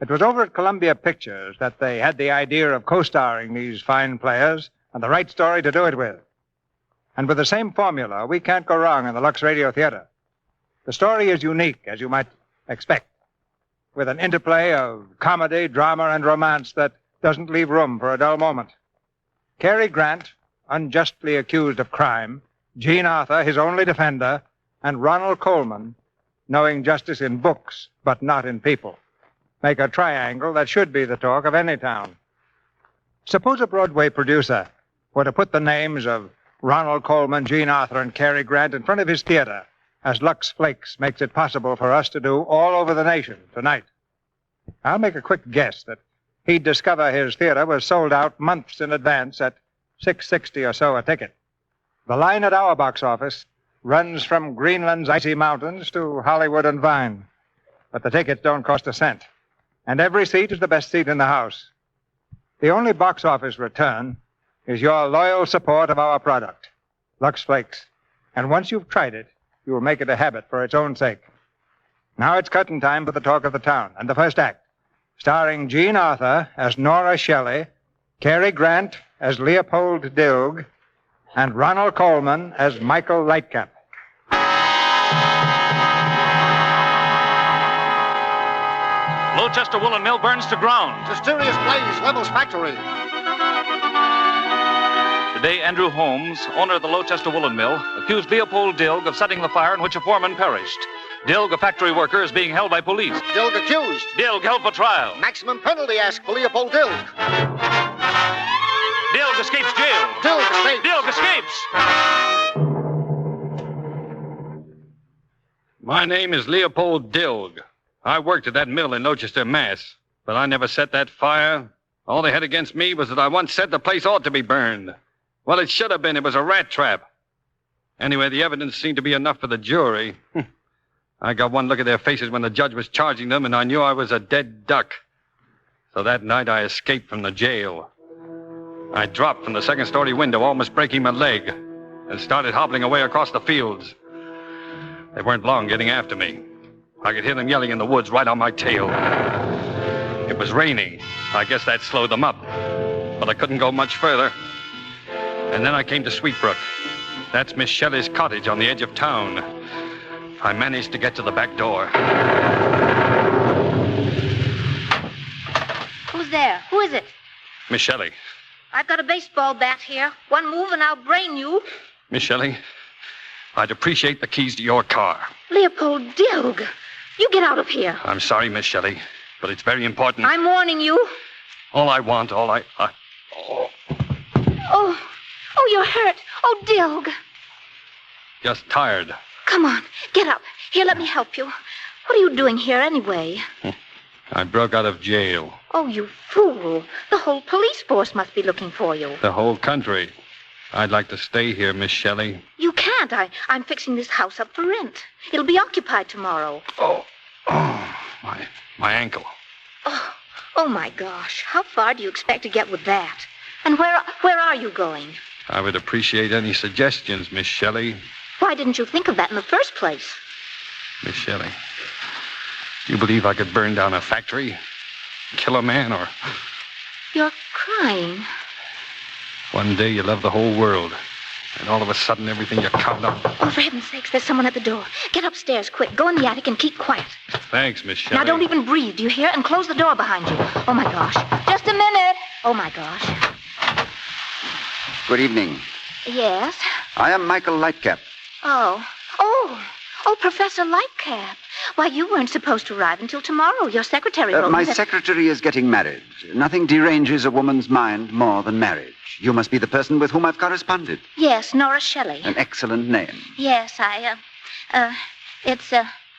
[SPEAKER 8] It was over at Columbia Pictures that they had the idea of co-starring these fine players and the right story to do it with. And with the same formula, we can't go wrong in the Lux Radio Theater. The story is unique, as you might expect, with an interplay of comedy, drama, and romance that doesn't leave room for a dull moment. Cary Grant, unjustly accused of crime, Jean Arthur, his only defender, and Ronald Colman, knowing justice in books, but not in people, make a triangle that should be the talk of any town. Suppose a Broadway producer were to put the names of Ronald Colman, Jean Arthur, and Cary Grant in front of his theater, as Lux Flakes makes it possible for us to do all over the nation tonight. I'll make a quick guess that he'd discover his theater was sold out months in advance at $6.60 or so a ticket. The line at our box office runs from Greenland's icy mountains to Hollywood and Vine. But the tickets don't cost a cent. And every seat is the best seat in the house. The only box office return is your loyal support of our product, Lux Flakes. And once you've tried it, you will make it a habit for its own sake. Now it's curtain time for The Talk of the Town and the first act, starring Jean Arthur as Nora Shelley, Cary Grant as Leopold Dilg, and Ronald Colman as Michael Lightcap.
[SPEAKER 10] Lowchester Woolen Mill burns to ground.
[SPEAKER 12] Mysterious blaze levels factory.
[SPEAKER 10] Today, Andrew Holmes, owner of the Lowchester Woolen Mill, accused Leopold Dilg of setting the fire in which a foreman perished. Dilg, a factory worker, is being held by police.
[SPEAKER 12] Dilg accused.
[SPEAKER 10] Dilg held for trial.
[SPEAKER 12] Maximum penalty asked for Leopold Dilg.
[SPEAKER 10] Dilg escapes jail.
[SPEAKER 12] Dilg escapes.
[SPEAKER 10] Dilg escapes. My name is Leopold Dilg. I worked at that mill in Lowchester, Mass., but I never set that fire. All they had against me was that I once said the place ought to be burned. Well, it should have been. It was a rat trap. Anyway, the evidence seemed to be enough for the jury. I got one look at their faces when the judge was charging them, and I knew I was a dead duck. So that night I escaped from the jail. I dropped from the second-story window, almost breaking my leg, and started hobbling away across the fields. They weren't long getting after me. I could hear them yelling in the woods right on my tail. It was raining. I guess that slowed them up. But I couldn't go much further. And then I came to Sweetbrook. That's Miss Shelley's cottage on the edge of town. I managed to get to the back door.
[SPEAKER 2] Who's there? Who is it?
[SPEAKER 10] Miss Shelley.
[SPEAKER 2] I've got a baseball bat here. One move and I'll brain you.
[SPEAKER 10] Miss Shelley, I'd appreciate the keys to your car.
[SPEAKER 2] Leopold Dilg. You get out of here.
[SPEAKER 10] I'm sorry, Miss Shelley, but it's very important.
[SPEAKER 2] I'm warning you.
[SPEAKER 10] All I want,
[SPEAKER 2] Oh, you're hurt. Oh, Dilg.
[SPEAKER 10] Just tired.
[SPEAKER 2] Come on, get up. Here, let me help you. What are you doing here anyway?
[SPEAKER 10] I broke out of jail.
[SPEAKER 2] Oh, you fool. The whole police force must be looking for you.
[SPEAKER 10] The whole country. I'd like to stay here, Miss Shelley.
[SPEAKER 2] You can't. I'm fixing this house up for rent. It'll be occupied tomorrow.
[SPEAKER 10] My ankle.
[SPEAKER 2] Oh, my gosh. How far do you expect to get with that? And where are you going?
[SPEAKER 10] I would appreciate any suggestions, Miss Shelley.
[SPEAKER 2] Why didn't you think of that in the first place?
[SPEAKER 10] Miss Shelley, do you believe I could burn down a factory? Kill a man, or...
[SPEAKER 2] You're crying.
[SPEAKER 10] One day you love the whole world, and all of a sudden everything you count up...
[SPEAKER 2] Oh, for heaven's sakes, there's someone at the door. Get upstairs, quick. Go in the attic and keep quiet.
[SPEAKER 10] Thanks, Miss Shelley.
[SPEAKER 2] Now, don't even breathe, do you hear? And close the door behind you. Oh, my gosh. Just a minute. Oh, my gosh.
[SPEAKER 5] Good evening.
[SPEAKER 2] Yes?
[SPEAKER 5] I am Michael Lightcap.
[SPEAKER 2] Oh, Professor Lightcap. Why, you weren't supposed to arrive until tomorrow. Your secretary wrote
[SPEAKER 5] My
[SPEAKER 2] me that...
[SPEAKER 5] secretary is getting married. Nothing deranges a woman's mind more than marriage. You must be the person with whom I've corresponded.
[SPEAKER 2] Yes, Nora Shelley.
[SPEAKER 5] An excellent name.
[SPEAKER 2] Yes, it's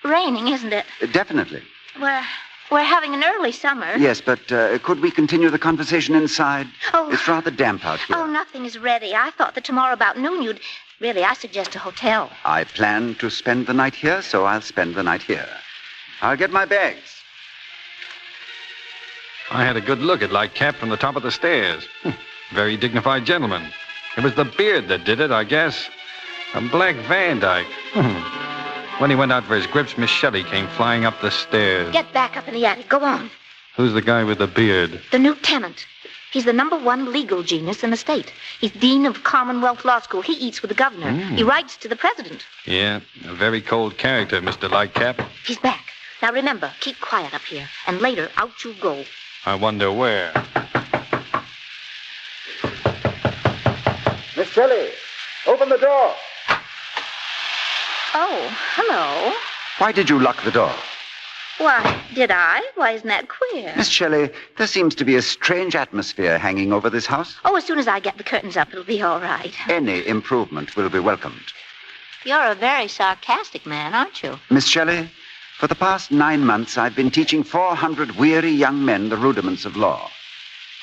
[SPEAKER 2] raining, isn't it?
[SPEAKER 5] Definitely.
[SPEAKER 2] We're having an early summer.
[SPEAKER 5] Yes, but could we continue the conversation inside?
[SPEAKER 2] Oh.
[SPEAKER 5] It's rather damp out here.
[SPEAKER 2] Oh, nothing is ready. I thought that tomorrow about noon you'd... Really, I suggest a hotel.
[SPEAKER 5] I plan to spend the night here, so I'll spend the night here. I'll get my bags.
[SPEAKER 10] I had a good look at Lightcap from the top of the stairs. Very dignified gentleman. It was the beard that did it, I guess. A black Van Dyke. When he went out for his grips, Miss Shelley came flying up the stairs.
[SPEAKER 2] Get back up in the attic. Go on.
[SPEAKER 10] Who's the guy with the beard?
[SPEAKER 2] The new tenant. He's the #1 legal genius in the state. He's dean of Commonwealth Law School. He eats with the governor. He writes to the president.
[SPEAKER 10] Yeah, a very cold character, Mr. Lightcap.
[SPEAKER 2] He's back. Now remember, keep quiet up here. And later, out you go.
[SPEAKER 10] I wonder where.
[SPEAKER 5] Miss Shelley, open the door.
[SPEAKER 2] Oh, hello.
[SPEAKER 5] Why did you lock the door?
[SPEAKER 2] Why, did I? Why, isn't that queer?
[SPEAKER 5] Miss Shelley, there seems to be a strange atmosphere hanging over this house.
[SPEAKER 2] Oh, as soon as I get the curtains up, it'll be all right.
[SPEAKER 5] Any improvement will be welcomed.
[SPEAKER 2] You're a very sarcastic man, aren't you?
[SPEAKER 5] Miss Shelley, for the past 9 months, I've been teaching 400 weary young men the rudiments of law.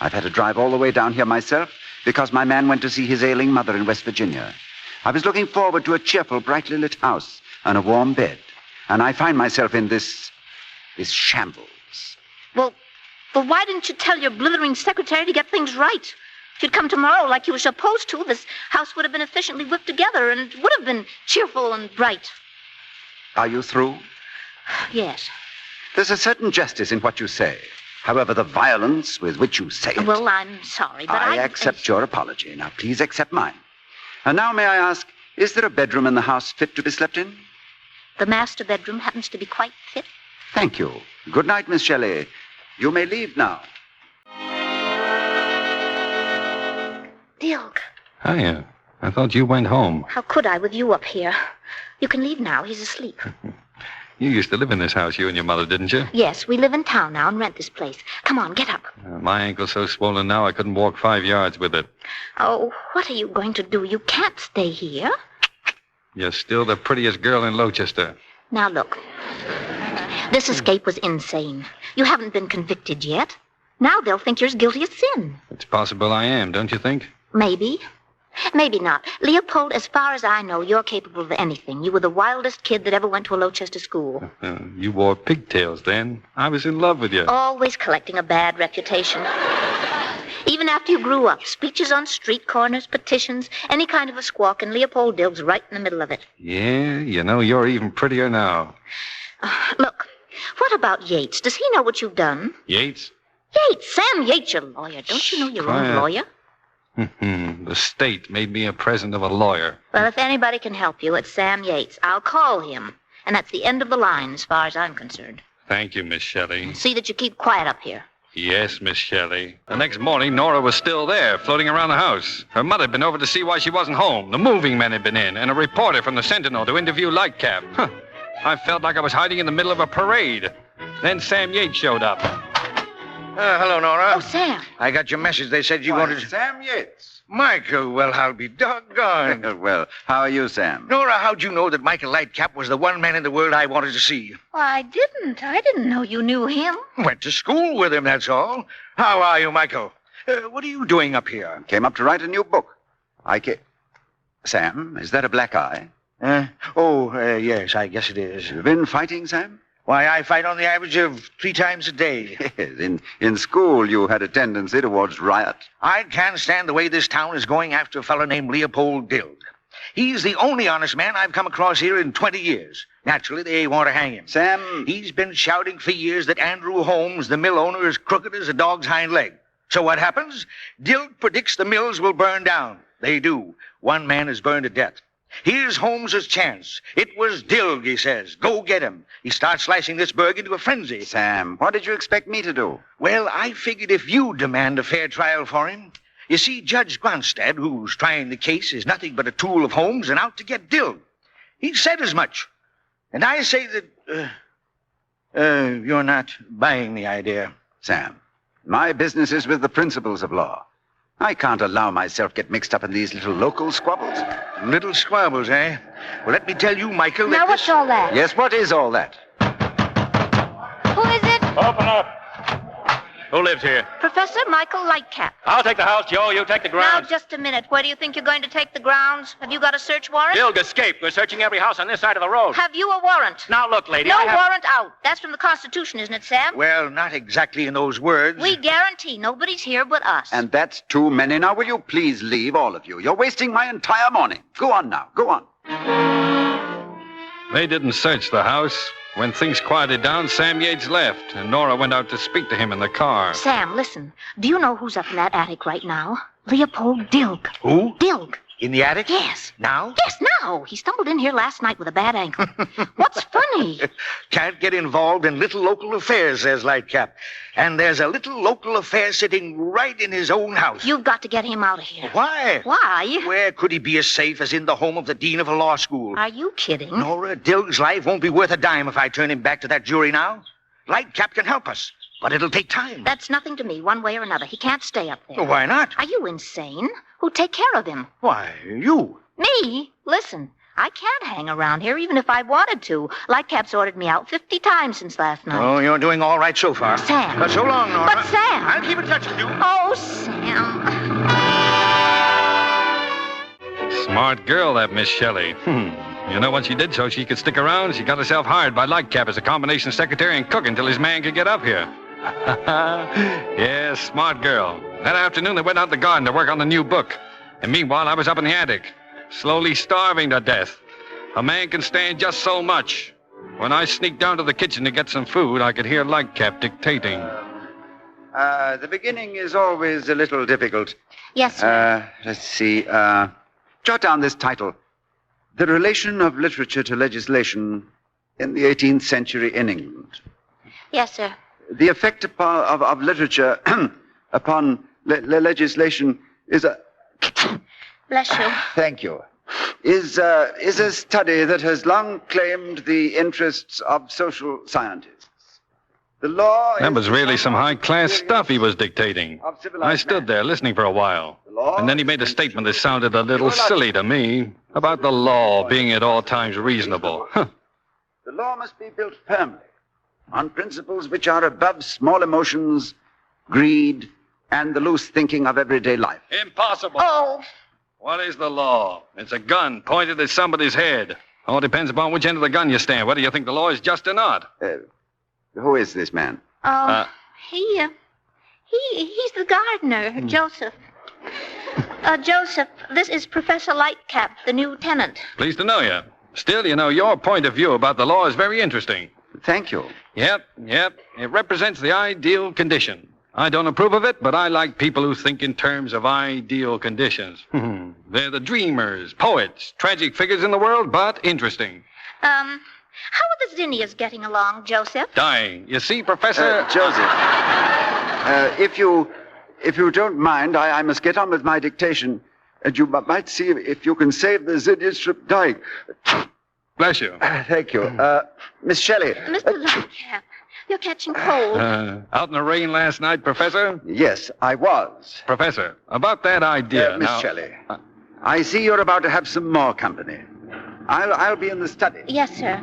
[SPEAKER 5] I've had to drive all the way down here myself because my man went to see his ailing mother in West Virginia. I was looking forward to a cheerful, brightly lit house and a warm bed. And I find myself in this shambles.
[SPEAKER 2] Well, why didn't you tell your blithering secretary to get things right? If you'd come tomorrow like you were supposed to, this house would have been efficiently whipped together and would have been cheerful and bright.
[SPEAKER 5] Are you through?
[SPEAKER 2] Yes.
[SPEAKER 5] There's a certain justice in what you say. However, the violence with which you say it...
[SPEAKER 2] Well, I'm sorry, but
[SPEAKER 5] I accept your apology. Now, please accept mine. And now, may I ask, is there a bedroom in the house fit to be slept in?
[SPEAKER 2] The master bedroom happens to be quite fit.
[SPEAKER 5] Thank you. Good night, Miss Shelley. You may leave now.
[SPEAKER 2] Dilg.
[SPEAKER 10] Hiya. I thought you went home.
[SPEAKER 2] How could I with you up here? You can leave now. He's asleep.
[SPEAKER 10] You used to live in this house, you and your mother, didn't you?
[SPEAKER 2] Yes, we live in town now and rent this place. Come on, get up.
[SPEAKER 10] My ankle's so swollen now I couldn't walk 5 yards with it.
[SPEAKER 2] Oh, what are you going to do? You can't stay here.
[SPEAKER 10] You're still the prettiest girl in Lochester.
[SPEAKER 2] Now, look. This escape was insane. You haven't been convicted yet. Now they'll think you're as guilty as sin.
[SPEAKER 10] It's possible I am, don't you think?
[SPEAKER 2] Maybe. Maybe not. Leopold, as far as I know, you're capable of anything. You were the wildest kid that ever went to a Lowchester school.
[SPEAKER 10] You wore pigtails then. I was in love with you.
[SPEAKER 2] Always collecting a bad reputation. Even after you grew up, speeches on street corners, petitions, any kind of a squawk, and Leopold Dilg's right in the middle of it.
[SPEAKER 10] Yeah, you're even prettier now.
[SPEAKER 2] Look, what about Yates? Does he know what you've done?
[SPEAKER 10] Yates?
[SPEAKER 2] Yates, Sam Yates, your lawyer. Don't you know your own lawyer?
[SPEAKER 10] The state made me a present of a lawyer.
[SPEAKER 2] Well, if anybody can help you, it's Sam Yates. I'll call him. And that's the end of the line as far as I'm concerned.
[SPEAKER 10] Thank you, Miss Shelley.
[SPEAKER 2] See that you keep quiet up here.
[SPEAKER 10] Yes, Miss Shelley. The next morning, Nora was still there, floating around the house. Her mother had been over to see why she wasn't home. The moving men had been in, and a reporter from the Sentinel to interview Lightcap. I felt like I was hiding in the middle of a parade. Then Sam Yates showed up.
[SPEAKER 13] Hello, Nora.
[SPEAKER 2] Oh, Sam.
[SPEAKER 13] I got your message. They said you wanted...
[SPEAKER 5] Sam Yates.
[SPEAKER 13] Michael, well, I'll be doggone.
[SPEAKER 5] Well, how are you, Sam?
[SPEAKER 13] Nora, how'd you know that Michael Lightcap was the one man in the world I wanted to see?
[SPEAKER 2] Well, I didn't. I didn't know you knew him.
[SPEAKER 13] Went to school with him, that's all. How are you, Michael? What are you doing up here?
[SPEAKER 5] Came up to write a new book. Sam, is that a black eye?
[SPEAKER 13] Yes, I guess it is.
[SPEAKER 5] You've been fighting, Sam?
[SPEAKER 13] Why, I fight on the average of 3 times a day.
[SPEAKER 5] Yes, in school you had a tendency towards riot.
[SPEAKER 13] I can't stand the way this town is going after a fellow named Leopold Dilg. He's the only honest man I've come across here in 20 years. Naturally, they want to hang him.
[SPEAKER 5] Sam...
[SPEAKER 13] He's been shouting for years that Andrew Holmes, the mill owner, is crooked as a dog's hind leg. So what happens? Dilg predicts the mills will burn down. They do. One man is burned to death. Here's Holmes's chance. It was Dilg, he says. Go get him. He starts slicing this burg into a frenzy.
[SPEAKER 5] Sam, what did you expect me to do?
[SPEAKER 13] Well, I figured if you demand a fair trial for him. You see, Judge Gronstad, who's trying the case, is nothing but a tool of Holmes and out to get Dilg. He said as much. And I say that, you're not buying the idea.
[SPEAKER 5] Sam, my business is with the principles of law. I can't allow myself get mixed up in these little local squabbles.
[SPEAKER 13] Little squabbles, eh? Well, let me tell you, Michael,
[SPEAKER 2] Now, what's all that?
[SPEAKER 5] Yes, what is all that?
[SPEAKER 2] Who is it?
[SPEAKER 10] Open up. Who lives here?
[SPEAKER 2] Professor Michael Lightcap.
[SPEAKER 10] I'll take the house, Joe. You take the grounds.
[SPEAKER 2] Now, just a minute. Where do you think you're going to take the grounds? Have you got a search warrant?
[SPEAKER 10] Dilg escaped. We're searching every house on this side of the road.
[SPEAKER 2] Have you a warrant?
[SPEAKER 10] Now, look, lady.
[SPEAKER 2] No warrant out. That's from the Constitution, isn't it, Sam?
[SPEAKER 13] Well, not exactly in those words.
[SPEAKER 2] We guarantee nobody's here but us.
[SPEAKER 5] And that's too many. Now, will you please leave, all of you? You're wasting my entire morning. Go on now. Go on.
[SPEAKER 10] They didn't search the house. When things quieted down, Sam Yates left, and Nora went out to speak to him in the car.
[SPEAKER 2] Sam, listen. Do you know who's up in that attic right now? Leopold Dilg.
[SPEAKER 13] Who?
[SPEAKER 2] Dilg.
[SPEAKER 13] In the attic?
[SPEAKER 2] Yes.
[SPEAKER 13] Now?
[SPEAKER 2] Yes, now. He stumbled in here last night with a bad ankle. What's funny?
[SPEAKER 13] Can't get involved in little local affairs, says Lightcap. And there's a little local affair sitting right in his own house.
[SPEAKER 2] You've got to get him out of here.
[SPEAKER 13] Why?
[SPEAKER 2] Why?
[SPEAKER 13] Where could he be as safe as in the home of the dean of a law school?
[SPEAKER 2] Are you kidding?
[SPEAKER 13] Nora, Dilg's life won't be worth a dime if I turn him back to that jury now. Lightcap can help us, but it'll take time.
[SPEAKER 2] That's nothing to me, one way or another. He can't stay up there.
[SPEAKER 13] Well, why not?
[SPEAKER 2] Are you insane? Who'd take care of him?
[SPEAKER 13] Why, you.
[SPEAKER 2] Me? Listen, I can't hang around here even if I wanted to. Lightcap's ordered me out 50 times since last night.
[SPEAKER 13] Oh, you're doing all right so far.
[SPEAKER 2] Sam.
[SPEAKER 13] So long, Nora.
[SPEAKER 2] But Sam.
[SPEAKER 13] I'll keep in touch with you.
[SPEAKER 2] Oh, Sam.
[SPEAKER 10] Smart girl, that Miss Shelley. You know, when she did so, she could stick around. She got herself hired by Lightcap as a combination secretary and cook until his man could get up here. Yes, smart girl. That afternoon, they went out in the garden to work on the new book. And meanwhile, I was up in the attic, slowly starving to death. A man can stand just so much. When I sneaked down to the kitchen to get some food, I could hear Lightcap dictating.
[SPEAKER 5] The beginning is always a little difficult.
[SPEAKER 2] Yes, sir.
[SPEAKER 5] Let's see. Jot down this title. The Relation of Literature to Legislation in the 18th Century in England.
[SPEAKER 2] Yes, sir.
[SPEAKER 5] The effect of literature upon legislation is a...
[SPEAKER 2] Bless you.
[SPEAKER 5] Thank you. Is a study that has long claimed the interests of social scientists. The law
[SPEAKER 10] That was really some high-class stuff he was dictating. I stood there listening for a while. And then he made a statement that sounded a little silly to me about the law being at all times reasonable.
[SPEAKER 5] The law must be built firmly on principles which are above small emotions, greed, and the loose thinking of everyday life.
[SPEAKER 10] Impossible.
[SPEAKER 2] Oh,
[SPEAKER 10] What is the law? It's a gun pointed at somebody's head. All depends upon which end of the gun you stand, whether you think the law is just or not.
[SPEAKER 5] Who is this man?
[SPEAKER 2] He's the gardener, Joseph. Joseph, this is Professor Lightcap, the new tenant.
[SPEAKER 10] Pleased to know you. Still, you know, your point of view about the law is very interesting.
[SPEAKER 5] Thank you.
[SPEAKER 10] Yep. It represents the ideal condition. I don't approve of it, but I like people who think in terms of ideal conditions. They're the dreamers, poets, tragic figures in the world, but interesting.
[SPEAKER 2] How are the zinnias getting along, Joseph?
[SPEAKER 10] Dying. You see, Professor...
[SPEAKER 5] Joseph, if you don't mind, I must get on with my dictation, and you might see if you can save the zinnias from dying.
[SPEAKER 10] Bless you.
[SPEAKER 5] Thank you. Miss Shelley.
[SPEAKER 2] Mr. Lightcap, you're catching cold.
[SPEAKER 10] Out in the rain last night, Professor?
[SPEAKER 5] Yes, I was.
[SPEAKER 10] Professor, about that idea
[SPEAKER 5] Miss Shelley, I see you're about to have some more company. I'll be in the study.
[SPEAKER 2] Yes, sir.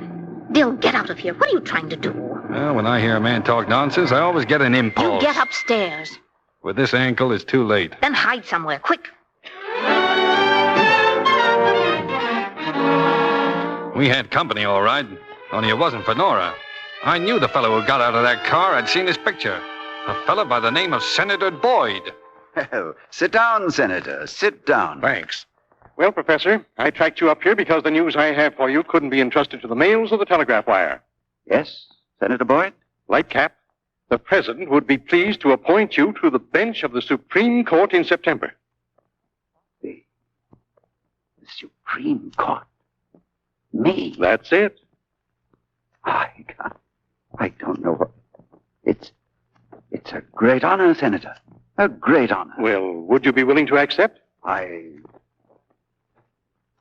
[SPEAKER 2] Dill, get out of here. What are you trying to do?
[SPEAKER 10] Well, when I hear a man talk nonsense, I always get an impulse.
[SPEAKER 2] You get upstairs.
[SPEAKER 10] With this ankle, it's too late.
[SPEAKER 2] Then hide somewhere, quick.
[SPEAKER 10] We had company, all right. Only it wasn't for Nora. I knew the fellow who got out of that car. I'd seen his picture. A fellow by the name of Senator Boyd.
[SPEAKER 5] Well, sit down, Senator. Sit down.
[SPEAKER 12] Thanks. Well, Professor, I tracked you up here because the news I have for you couldn't be entrusted to the mails or the telegraph wire.
[SPEAKER 5] Yes, Senator Boyd?
[SPEAKER 12] Lightcap, the President would be pleased to appoint you to the bench of the Supreme Court in September.
[SPEAKER 5] The Supreme Court? Me?
[SPEAKER 12] That's it.
[SPEAKER 5] I don't know what... It's a great honor, Senator. A great honor.
[SPEAKER 12] Well, would you be willing to accept?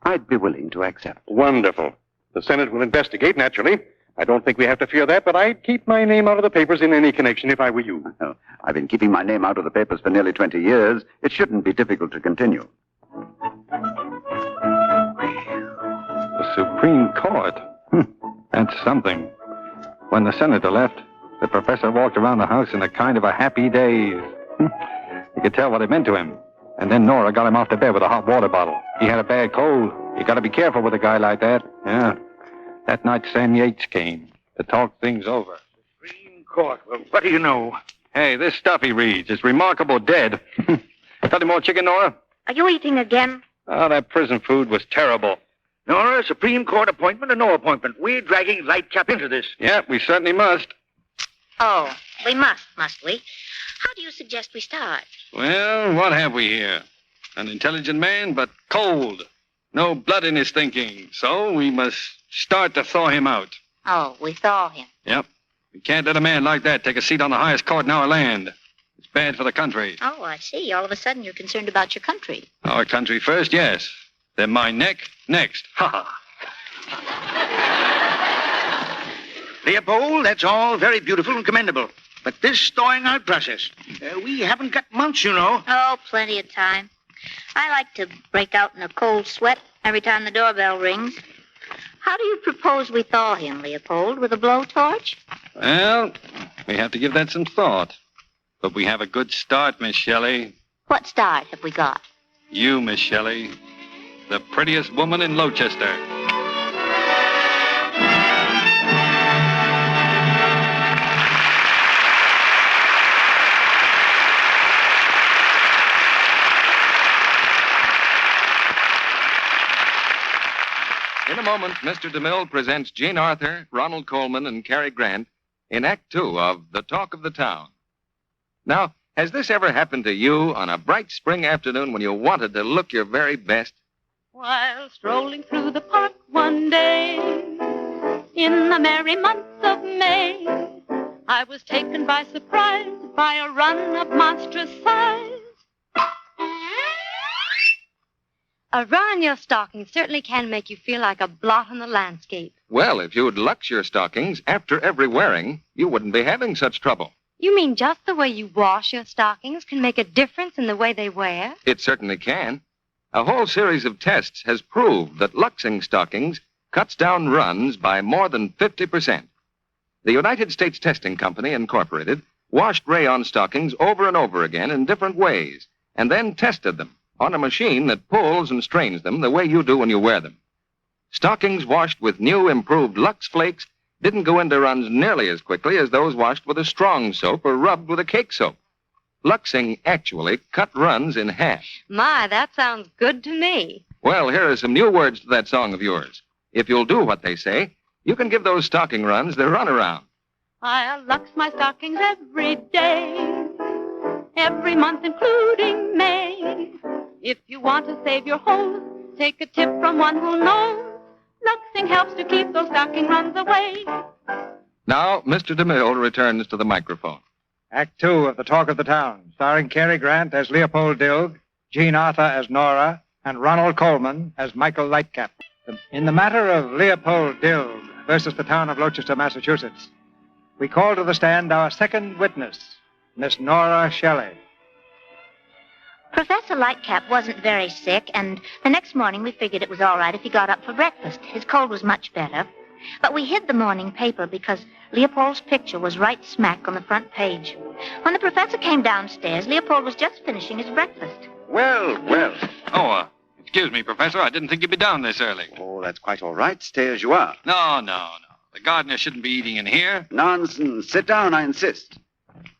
[SPEAKER 5] I'd be willing to accept.
[SPEAKER 12] Wonderful. The Senate will investigate, naturally. I don't think we have to fear that, but I'd keep my name out of the papers in any connection if I were you.
[SPEAKER 5] Oh, I've been keeping my name out of the papers for nearly 20 years. It shouldn't be difficult to continue.
[SPEAKER 10] The Supreme Court? That's something. When the senator left, the professor walked around the house in a kind of a happy daze. You could tell what it meant to him. And then Nora got him off to bed with a hot water bottle. He had a bad cold. You gotta be careful with a guy like that. Yeah. That night Sam Yates came to talk things over.
[SPEAKER 13] Supreme Court. Well, what do you know?
[SPEAKER 10] Hey, this stuff he reads is remarkable dead. Got any more chicken, Nora?
[SPEAKER 2] Are you eating again?
[SPEAKER 10] Oh, that prison food was terrible.
[SPEAKER 13] Nora, Supreme Court appointment or no appointment? We're dragging Lightcap into this.
[SPEAKER 10] Yeah, we certainly must.
[SPEAKER 2] Oh, we must we? How do you suggest we start?
[SPEAKER 10] Well, what have we here? An intelligent man, but cold. No blood in his thinking. So we must start to thaw him out.
[SPEAKER 2] Oh, we thaw him.
[SPEAKER 10] Yep. We can't let a man like that take a seat on the highest court in our land. It's bad for the country.
[SPEAKER 2] Oh, I see. All of a sudden you're concerned about your country.
[SPEAKER 10] Our country first, yes. Then my neck next. Ha ha.
[SPEAKER 13] Leopold, that's all very beautiful and commendable. But this thawing out process, we haven't got months, you know.
[SPEAKER 2] Oh, plenty of time. I like to break out in a cold sweat every time the doorbell rings. How do you propose we thaw him, Leopold? With a blowtorch?
[SPEAKER 10] Well, we have to give that some thought. But we have a good start, Miss Shelley.
[SPEAKER 2] What start have we got?
[SPEAKER 10] You, Miss Shelley. The prettiest woman in Lowchester. In a moment, Mr. DeMille presents Jean Arthur, Ronald Coleman, and Cary Grant in Act Two of The Talk of the Town. Now, has this ever happened to you on a bright spring afternoon when you wanted to look your very best?
[SPEAKER 9] While strolling through the park one day, in the merry month of May, I was taken by surprise by a run of monstrous size.
[SPEAKER 15] A run in your stockings certainly can make you feel like a blot on the landscape.
[SPEAKER 10] Well, if you'd lux your stockings after every wearing, you wouldn't be having such trouble.
[SPEAKER 15] You mean just the way you wash your stockings can make a difference in the way they wear?
[SPEAKER 10] It certainly can. A whole series of tests has proved that luxing stockings cuts down runs by more than 50%. The United States Testing Company, Incorporated, washed rayon stockings over and over again in different ways, and then tested them.
[SPEAKER 6] on a machine that pulls and strains them the way you do when you wear them. Stockings washed with new improved Lux Flakes didn't go into runs nearly as quickly as those washed with a strong soap or rubbed with a cake soap. Luxing actually cut runs in half.
[SPEAKER 15] My, that sounds good to me.
[SPEAKER 6] Well, here are some new words to that song of yours. If you'll do what they say, you can give those stocking runs their runaround.
[SPEAKER 9] I'll lux my stockings every day, every month including May. If you want to save your hose, take a tip from one who knows. Luxing helps to keep those stocking runs away.
[SPEAKER 6] Now, Mr. DeMille returns to the microphone.
[SPEAKER 8] Act 2 of The Talk of the Town, starring Cary Grant as Leopold Dilg, Jean Arthur as Nora, and Ronald Coleman as Michael Lightcap. In the matter of Leopold Dilg versus the town of Gloucester, Massachusetts, we call to the stand our second witness, Miss Nora Shelley.
[SPEAKER 2] Professor Lightcap wasn't very sick, and the next morning we figured it was all right if he got up for breakfast. His cold was much better. But we hid the morning paper because Leopold's picture was right smack on the front page. When the professor came downstairs, Leopold was just finishing his breakfast.
[SPEAKER 13] Well, well.
[SPEAKER 10] Oh, excuse me, Professor. I didn't think you'd be down this early.
[SPEAKER 5] Oh, that's quite all right. Stay as you are.
[SPEAKER 10] No. The gardener shouldn't be eating in here.
[SPEAKER 5] Nonsense. Sit down, I insist.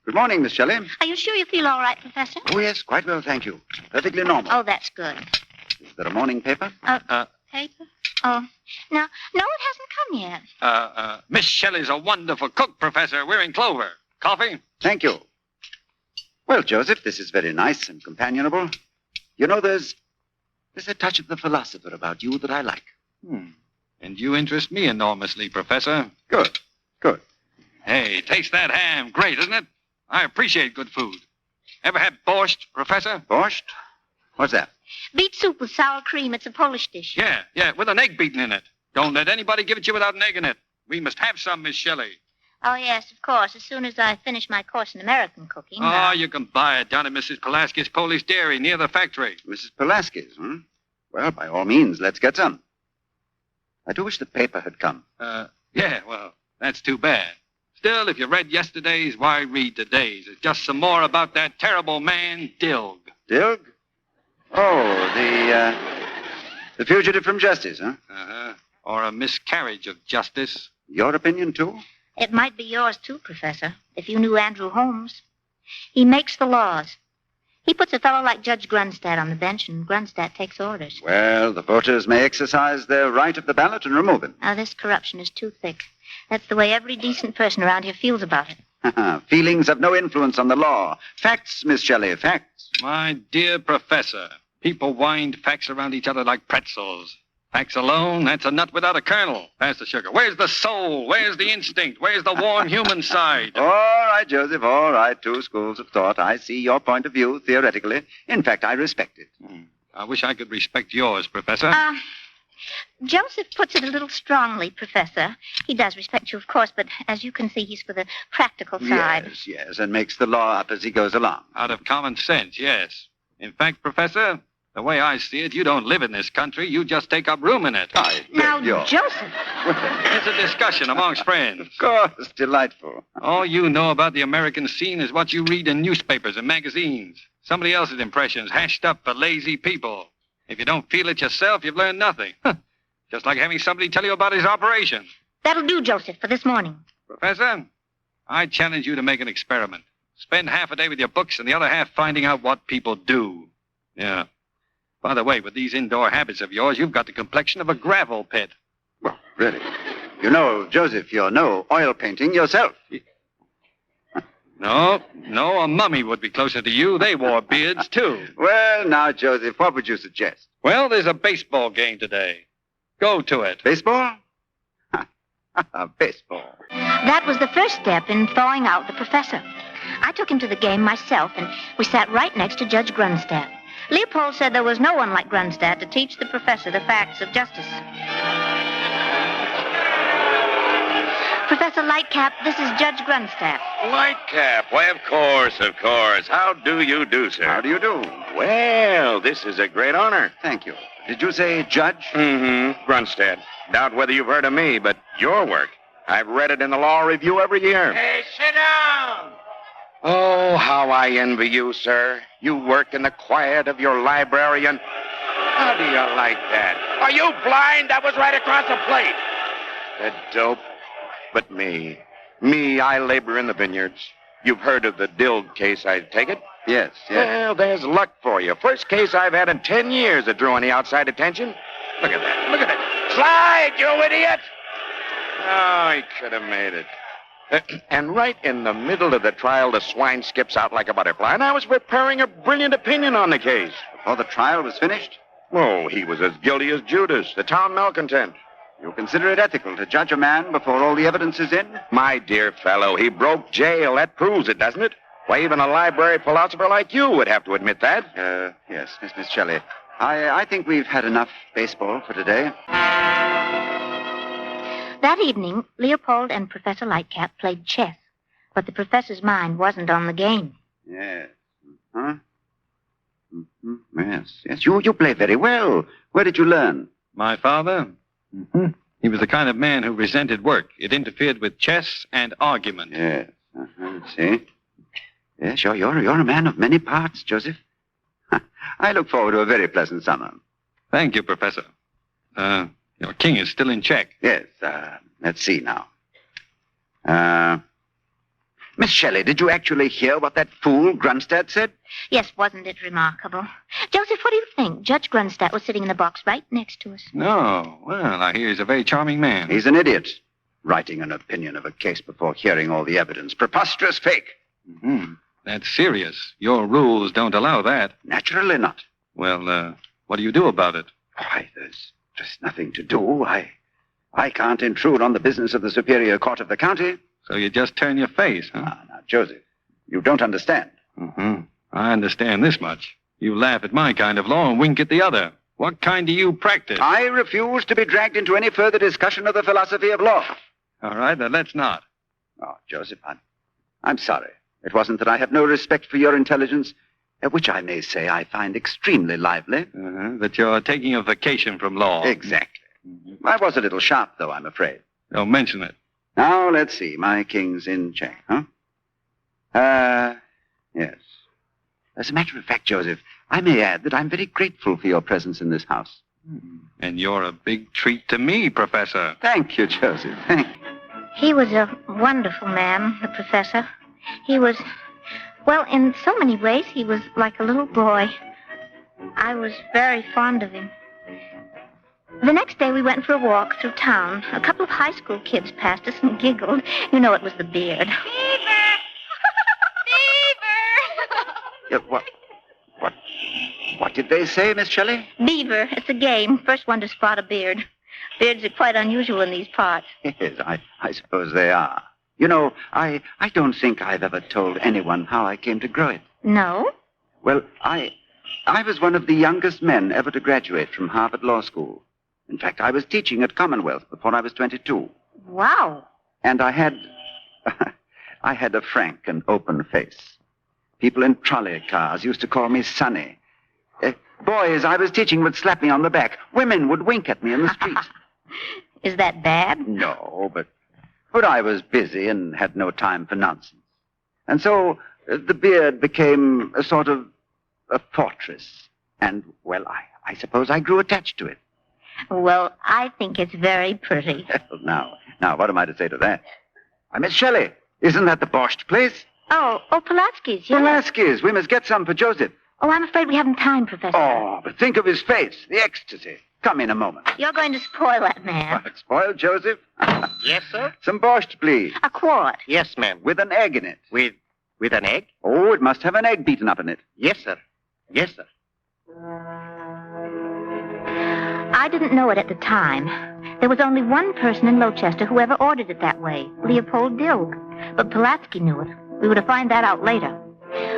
[SPEAKER 5] Good morning, Miss Shelley.
[SPEAKER 2] Are you sure you feel all right, Professor?
[SPEAKER 5] Oh, yes, quite well, thank you. Perfectly normal.
[SPEAKER 2] Oh, that's good.
[SPEAKER 5] Is there a morning paper?
[SPEAKER 2] Paper? Oh, no, it hasn't come yet.
[SPEAKER 10] Miss Shelley's a wonderful cook, Professor. We're in Clover. Coffee?
[SPEAKER 5] Thank you. Well, Joseph, this is very nice and companionable. You know, there's a touch of the philosopher about you that I like.
[SPEAKER 10] And you interest me enormously, Professor.
[SPEAKER 5] Good.
[SPEAKER 10] Hey, taste that ham. Great, isn't it? I appreciate good food. Ever had borscht, Professor?
[SPEAKER 5] Borscht? What's that?
[SPEAKER 2] Beet soup with sour cream. It's a Polish dish.
[SPEAKER 10] Yeah, with an egg beaten in it. Don't let anybody give it to you without an egg in it. We must have some, Miss Shelley.
[SPEAKER 2] Oh, yes, of course. As soon as I finish my course in American cooking.
[SPEAKER 10] Oh, you can buy it down at Mrs. Pulaski's Polish Dairy near the factory.
[SPEAKER 5] Mrs. Pulaski's, huh? Well, by all means, let's get some. I do wish the paper had come.
[SPEAKER 10] Yeah, well, that's too bad. Still, if you read yesterday's, why read today's? It's just some more about that terrible man, Dilg.
[SPEAKER 5] Dilg? Oh, the fugitive from justice, huh?
[SPEAKER 10] Or a miscarriage of justice.
[SPEAKER 5] Your opinion, too?
[SPEAKER 2] It might be yours, too, Professor, if you knew Andrew Holmes. He makes the laws. He puts a fellow like Judge Grunstadt on the bench, and Grunstadt takes orders.
[SPEAKER 5] Well, the voters may exercise their right of the ballot and remove him.
[SPEAKER 2] Now, this corruption is too thick. That's the way every decent person around here feels about it.
[SPEAKER 5] Feelings have no influence on the law. Facts, Miss Shelley, facts.
[SPEAKER 10] My dear Professor, people wind facts around each other like pretzels. Facts alone, that's a nut without a kernel. Pass the sugar. Where's the soul? Where's the instinct? Where's the warm human side?
[SPEAKER 5] All right, Joseph, all right. Two schools of thought. I see your point of view, theoretically. In fact, I respect it.
[SPEAKER 10] I wish I could respect yours, Professor.
[SPEAKER 2] Joseph puts it a little strongly, Professor. He does respect you, of course, but as you can see, he's for the practical side.
[SPEAKER 5] Yes, and makes the law up as he goes along.
[SPEAKER 10] Out of common sense, yes. In fact, Professor, the way I see it, you don't live in this country. You just take up room in it.
[SPEAKER 2] Now, Joseph.
[SPEAKER 10] It's a discussion amongst friends.
[SPEAKER 5] Of course, delightful.
[SPEAKER 10] All you know about the American scene is what you read in newspapers and magazines. Somebody else's impressions hashed up for lazy people. If you don't feel it yourself, you've learned nothing. Just like having somebody tell you about his operation.
[SPEAKER 2] That'll do, Joseph, for this morning.
[SPEAKER 10] Professor, I challenge you to make an experiment. Spend half a day with your books and the other half finding out what people do. Yeah. By the way, with these indoor habits of yours, you've got the complexion of a gravel pit.
[SPEAKER 5] Well, really. You know, Joseph, you're no oil painting yourself.
[SPEAKER 10] No, a mummy would be closer to you. They wore beards, too.
[SPEAKER 5] Well, now, Joseph, what would you suggest?
[SPEAKER 10] Well, there's a baseball game today. Go to it.
[SPEAKER 5] Baseball? Baseball.
[SPEAKER 2] That was the first step in thawing out the professor. I took him to the game myself, and we sat right next to Judge Grunstadt. Leopold said there was no one like Grunstadt to teach the professor the facts of justice. Professor Lightcap, this is Judge Grunstadt.
[SPEAKER 7] Lightcap? Why, of course. How do you do, sir?
[SPEAKER 5] How do you do?
[SPEAKER 7] Well, this is a great honor.
[SPEAKER 5] Thank you. Did you say Judge?
[SPEAKER 7] Mm-hmm. Grunstadt. Doubt whether you've heard of me, but your work. I've read it in the Law Review every year.
[SPEAKER 11] Hey, sit down!
[SPEAKER 7] Oh, how I envy you, sir. You work in the quiet of your library, and how do you like that? Are you blind? That was right across the plate. The dope. But me, I labor in the vineyards. You've heard of the Dild case, I take it?
[SPEAKER 5] Yes.
[SPEAKER 7] Well, there's luck for you. First case I've had in 10 years that drew any outside attention. Look at that. Slide, you idiot! Oh, he could have made it. And right in the middle of the trial, the swine skips out like a butterfly, and I was preparing a brilliant opinion on the case.
[SPEAKER 5] Before the trial was finished?
[SPEAKER 7] Oh, he was as guilty as Judas, the town malcontent.
[SPEAKER 5] You consider it ethical to judge a man before all the evidence is in?
[SPEAKER 7] My dear fellow, he broke jail. That proves it, doesn't it? Why, even a library philosopher like you would have to admit that.
[SPEAKER 5] Yes, Miss Shelley. I think we've had enough baseball for today.
[SPEAKER 2] That evening, Leopold and Professor Lightcap played chess, but the professor's mind wasn't on the game.
[SPEAKER 5] Yes. Huh? Yes. You play very well. Where did you learn?
[SPEAKER 10] My father? Mm-hmm. He was the kind of man who resented work. It interfered with chess and argument.
[SPEAKER 5] Yes. See? Yes, you're a man of many parts, Joseph. I look forward to a very pleasant summer.
[SPEAKER 10] Thank you, Professor. Your king is still in check.
[SPEAKER 5] Yes. Let's see now. Miss Shelley, did you actually hear what that fool Grunstadt said?
[SPEAKER 2] Yes, wasn't it remarkable? Joseph, what do you think? Judge Grunstadt was sitting in the box right next to us.
[SPEAKER 10] No. Well, I hear he's a very charming man.
[SPEAKER 5] He's an idiot. Writing an opinion of a case before hearing all the evidence. Preposterous fake.
[SPEAKER 10] Mm-hmm. That's serious. Your rules don't allow that.
[SPEAKER 5] Naturally not.
[SPEAKER 10] Well, what do you do about it?
[SPEAKER 5] Why, there's just nothing to do. I can't intrude on the business of the Superior Court of the county.
[SPEAKER 10] So you just turn your face, huh?
[SPEAKER 5] Now, Joseph, you don't understand.
[SPEAKER 10] Mm-hmm. I understand this much. You laugh at my kind of law and wink at the other. What kind do you practice?
[SPEAKER 5] I refuse to be dragged into any further discussion of the philosophy of law.
[SPEAKER 10] All right, then let's not.
[SPEAKER 5] Oh, Joseph, I'm sorry. It wasn't that I have no respect for your intelligence, which I may say I find extremely lively.
[SPEAKER 10] That you're taking a vacation from law.
[SPEAKER 5] Exactly. Mm-hmm. I was a little sharp, though, I'm afraid.
[SPEAKER 10] Don't mention it.
[SPEAKER 5] Now, let's see. My king's in check, huh? Yes. As a matter of fact, Joseph, I may add that I'm very grateful for your presence in this house.
[SPEAKER 10] And you're a big treat to me, Professor.
[SPEAKER 5] Thank you, Joseph. Thank you.
[SPEAKER 2] He was a wonderful man, the professor. He was, well, in so many ways, he was like a little boy. I was very fond of him. The next day, we went for a walk through town. A couple of high school kids passed us and giggled. You know, it was the beard.
[SPEAKER 15] Beaver! Beaver!
[SPEAKER 5] What did they say, Miss Shelley?
[SPEAKER 2] Beaver. It's a game. First one to spot a beard. Beards are quite unusual in these parts.
[SPEAKER 5] Yes, I suppose they are. You know, I don't think I've ever told anyone how I came to grow it.
[SPEAKER 2] No?
[SPEAKER 5] Well, I was one of the youngest men ever to graduate from Harvard Law School. In fact, I was teaching at Commonwealth before I was 22.
[SPEAKER 2] Wow.
[SPEAKER 5] And I had a frank and open face. People in trolley cars used to call me Sonny. Boys I was teaching would slap me on the back. Women would wink at me in the street.
[SPEAKER 2] Is that bad?
[SPEAKER 5] No, but I was busy and had no time for nonsense. And so the beard became a sort of a fortress. And, well, I suppose I grew attached to it.
[SPEAKER 2] Well, I think it's very pretty.
[SPEAKER 5] Now, what am I to say to that? Miss Shelley, isn't that the Borscht place?
[SPEAKER 2] Oh, Pulaski's, yes.
[SPEAKER 5] Pulaski's. We must get some for Joseph.
[SPEAKER 2] Oh, I'm afraid we haven't time, Professor.
[SPEAKER 5] Oh, but think of his face, the ecstasy. Come in a moment.
[SPEAKER 2] You're going to spoil that man.
[SPEAKER 5] What, spoil Joseph?
[SPEAKER 7] Yes, sir?
[SPEAKER 5] Some Borscht, please.
[SPEAKER 2] A quart.
[SPEAKER 7] Yes, ma'am.
[SPEAKER 5] With an egg in it.
[SPEAKER 7] With an egg?
[SPEAKER 5] Oh, it must have an egg beaten up in it.
[SPEAKER 7] Yes, sir. Yes, sir.
[SPEAKER 2] I didn't know it at the time. There was only one person in Lowchester who ever ordered it that way, Leopold Dilg. But Pulaski knew it. We were to find that out later.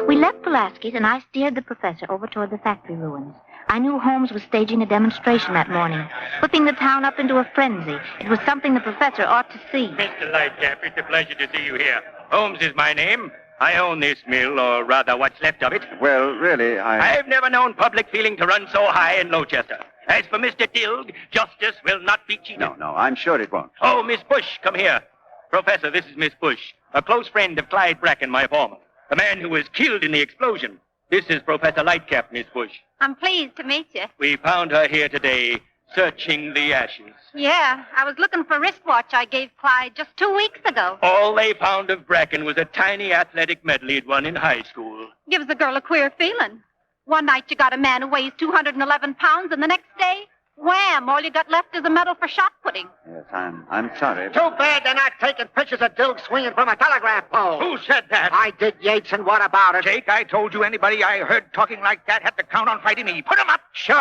[SPEAKER 2] We left Pulaski's, and I steered the professor over toward the factory ruins. I knew Holmes was staging a demonstration that morning, whipping the town up into a frenzy. It was something the professor ought to see.
[SPEAKER 11] Mr. Lightcap, it's a pleasure to see you here. Holmes is my name. I own this mill, or rather what's left of it.
[SPEAKER 5] Well, really,
[SPEAKER 11] I've never known public feeling to run so high in Lowchester. As for Mr. Dilg, justice will not be cheated.
[SPEAKER 5] No, I'm sure it won't.
[SPEAKER 11] Oh, Miss Bush, come here. Professor, this is Miss Bush, a close friend of Clyde Bracken, my foreman. The man who was killed in the explosion. This is Professor Lightcap, Miss Bush.
[SPEAKER 1] I'm pleased to meet you.
[SPEAKER 11] We found her here today, searching the ashes.
[SPEAKER 1] Yeah, I was looking for a wristwatch I gave Clyde just 2 weeks ago.
[SPEAKER 11] All they found of Bracken was a tiny athletic medal he'd won in high school.
[SPEAKER 1] Gives the girl a queer feeling. One night you got a man who weighs 211 pounds, and the next day, wham, all you got left is a medal for shot putting.
[SPEAKER 5] Yes, I'm sorry.
[SPEAKER 17] Too bad they're not taking pictures of Dilg swinging from a telegraph pole.
[SPEAKER 13] Who said that?
[SPEAKER 17] I did, Yates, and what about it?
[SPEAKER 13] Jake, I told you anybody I heard talking like that had to count on fighting me. Put him up.
[SPEAKER 17] Sure.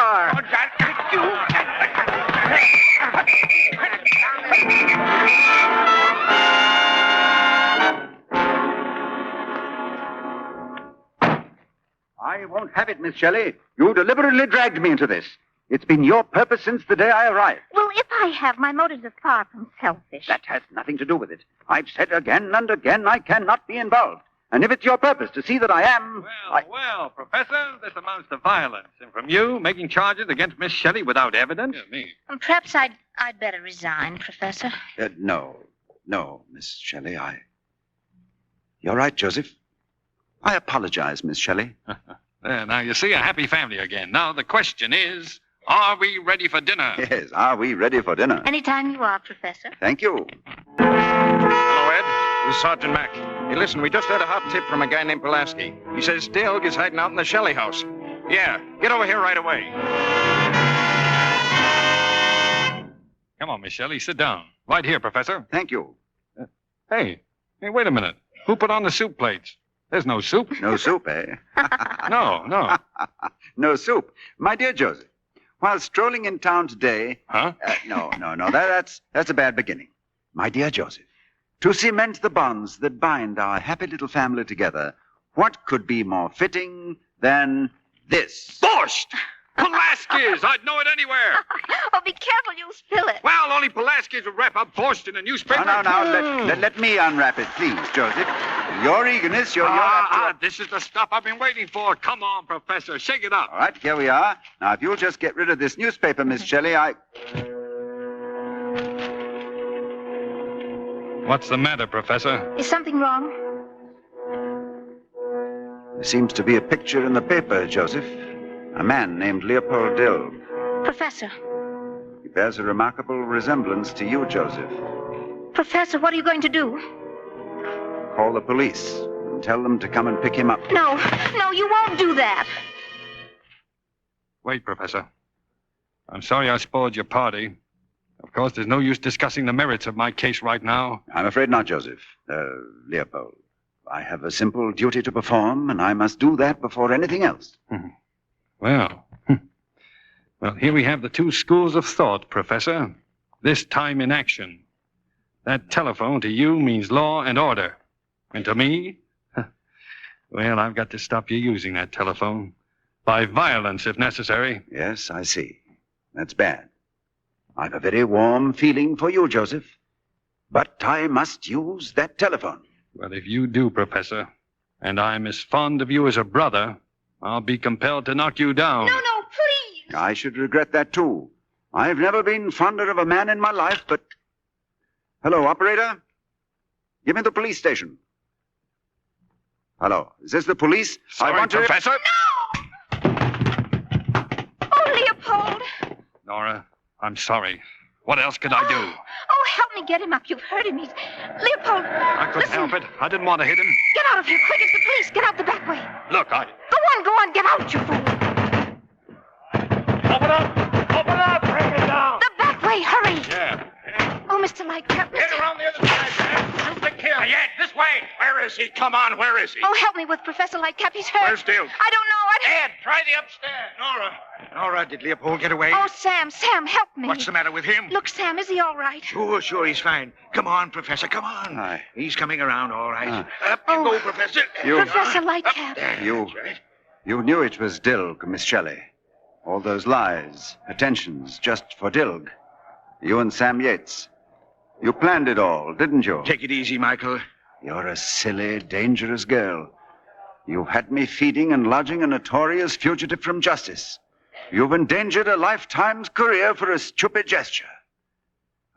[SPEAKER 5] I won't have it, Miss Shelley. You deliberately dragged me into this. It's been your purpose since the day I arrived.
[SPEAKER 2] Well, if I have, my motives are far from selfish.
[SPEAKER 5] That has nothing to do with it. I've said again and again I cannot be involved. And if it's your purpose to see that I am...
[SPEAKER 10] Well, Professor, this amounts to violence. And from you, making charges against Miss Shelley without evidence? Yeah, me.
[SPEAKER 2] Perhaps I'd better resign, Professor.
[SPEAKER 5] No, Miss Shelley, You're right, Joseph. I apologize, Miss Shelley.
[SPEAKER 10] There, now, you see, a happy family again. Now, the question is, are we ready for dinner?
[SPEAKER 5] Yes, are we ready for dinner?
[SPEAKER 2] Anytime you are, Professor.
[SPEAKER 5] Thank you.
[SPEAKER 7] Hello, Ed. This is Sergeant Mack. Hey, listen, we just had a hot tip from a guy named Pulaski. He says Dilg is hiding out in the Shelley house. Yeah, get over here right away.
[SPEAKER 10] Come on, Miss Shelley, sit down. Right here, Professor.
[SPEAKER 5] Thank you.
[SPEAKER 10] Hey, wait a minute. Who put on the soup plates? There's no soup.
[SPEAKER 5] No soup, eh?
[SPEAKER 10] No.
[SPEAKER 5] No soup. My dear Joseph, while strolling in town today...
[SPEAKER 10] Huh?
[SPEAKER 5] No. That's a bad beginning. My dear Joseph, to cement the bonds that bind our happy little family together, what could be more fitting than this?
[SPEAKER 10] Borscht! Pulaski's! I'd know it anywhere.
[SPEAKER 2] Oh, be careful, you'll spill it.
[SPEAKER 10] Well, only Pulaski's would wrap up borscht in a newspaper.
[SPEAKER 5] Now, let me unwrap it, please, Joseph. Your eagerness,
[SPEAKER 10] this is the stuff I've been waiting for. Come on, Professor, shake it up.
[SPEAKER 5] All right, here we are. Now, if you'll just get rid of this newspaper, Miss Shelley,
[SPEAKER 10] What's the matter, Professor?
[SPEAKER 2] Is something wrong?
[SPEAKER 5] There seems to be a picture in the paper, Joseph. A man named Leopold Dilg.
[SPEAKER 2] Professor.
[SPEAKER 5] He bears a remarkable resemblance to you, Joseph.
[SPEAKER 2] Professor, what are you going to do?
[SPEAKER 5] Call the police and tell them to come and pick him up.
[SPEAKER 2] No, you won't do that.
[SPEAKER 10] Wait, Professor. I'm sorry I spoiled your party. Of course, there's no use discussing the merits of my case right now.
[SPEAKER 5] I'm afraid not, Joseph. Leopold. I have a simple duty to perform, and I must do that before anything else.
[SPEAKER 10] Well, here we have the two schools of thought, Professor. This time in action. That telephone to you means law and order. And to me, well, I've got to stop you using that telephone. By violence, if necessary.
[SPEAKER 5] Yes, I see. That's bad. I've a very warm feeling for you, Joseph. But I must use that telephone.
[SPEAKER 10] Well, if you do, Professor, and I'm as fond of you as a brother, I'll be compelled to knock you down.
[SPEAKER 2] No, please.
[SPEAKER 5] I should regret that, too. I've never been fonder of a man in my life, but... Hello, operator? Give me the police station. Hello, is this the police?
[SPEAKER 10] Sorry, I want Professor.
[SPEAKER 2] No! Oh, Leopold.
[SPEAKER 10] Nora, I'm sorry. What else could I do?
[SPEAKER 2] Oh, help me get him up. You've hurt him. Leopold.
[SPEAKER 10] I couldn't help it. I didn't want to hit him.
[SPEAKER 2] Get out of here, quick. It's the police. Get out the back way.
[SPEAKER 10] Look,
[SPEAKER 2] Go on. Get out, you fool.
[SPEAKER 11] Open up. Bring it down.
[SPEAKER 2] The back way. Hurry.
[SPEAKER 10] Yeah.
[SPEAKER 2] Oh, Mr. Lightcap.
[SPEAKER 11] Get around the other side, man. Shoot the kill. Yet, this way. Where is he? Come on, where is he?
[SPEAKER 2] Oh, help me with Professor Lightcap. He's hurt.
[SPEAKER 11] Where's Dilg?
[SPEAKER 2] I don't know.
[SPEAKER 11] Ed, try the upstairs.
[SPEAKER 13] Nora, did Leopold get away?
[SPEAKER 2] Oh, Sam, help me.
[SPEAKER 13] What's the matter with him?
[SPEAKER 2] Look, Sam, is he all right?
[SPEAKER 13] Sure, he's fine. Come on, Professor, come on.
[SPEAKER 5] Aye.
[SPEAKER 13] He's coming around, all right. Up you go, Professor.
[SPEAKER 2] Professor Lightcap.
[SPEAKER 5] You knew it was Dilg, Miss Shelley. All those lies, attentions, just for Dilg. You and Sam Yates. You planned it all, didn't you?
[SPEAKER 13] Take it easy, Michael.
[SPEAKER 5] You're a silly, dangerous girl. You had me feeding and lodging a notorious fugitive from justice. You've endangered a lifetime's career for a stupid gesture.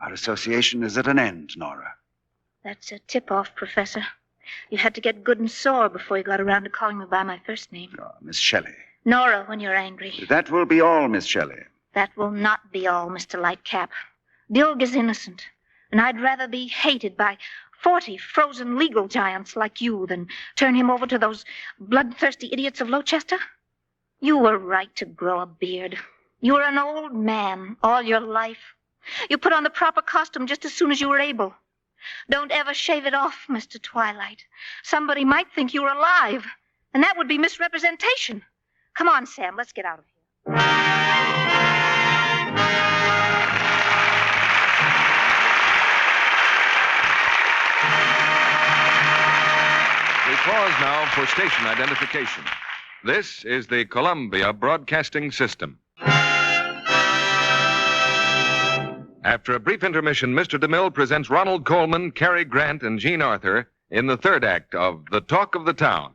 [SPEAKER 5] Our association is at an end, Nora.
[SPEAKER 2] That's a tip-off, Professor. You had to get good and sore before you got around to calling me by my first name.
[SPEAKER 5] Oh, Miss Shelley.
[SPEAKER 2] Nora, when you're angry.
[SPEAKER 5] That will be all, Miss Shelley.
[SPEAKER 2] That will not be all, Mr. Lightcap. Dilg is innocent, and I'd rather be hated by 40 frozen legal giants like you than turn him over to those bloodthirsty idiots of Lowchester. You were right to grow a beard. You were an old man all your life. You put on the proper costume just as soon as you were able. Don't ever shave it off, Mr. Twilight. Somebody might think you were alive, and that would be misrepresentation. Come on, Sam, let's get out of here.
[SPEAKER 6] We pause now for station identification. This is the Columbia Broadcasting System. After a brief intermission, Mr. DeMille presents Ronald Coleman, Cary Grant, and Jean Arthur in the third act of The Talk of the Town.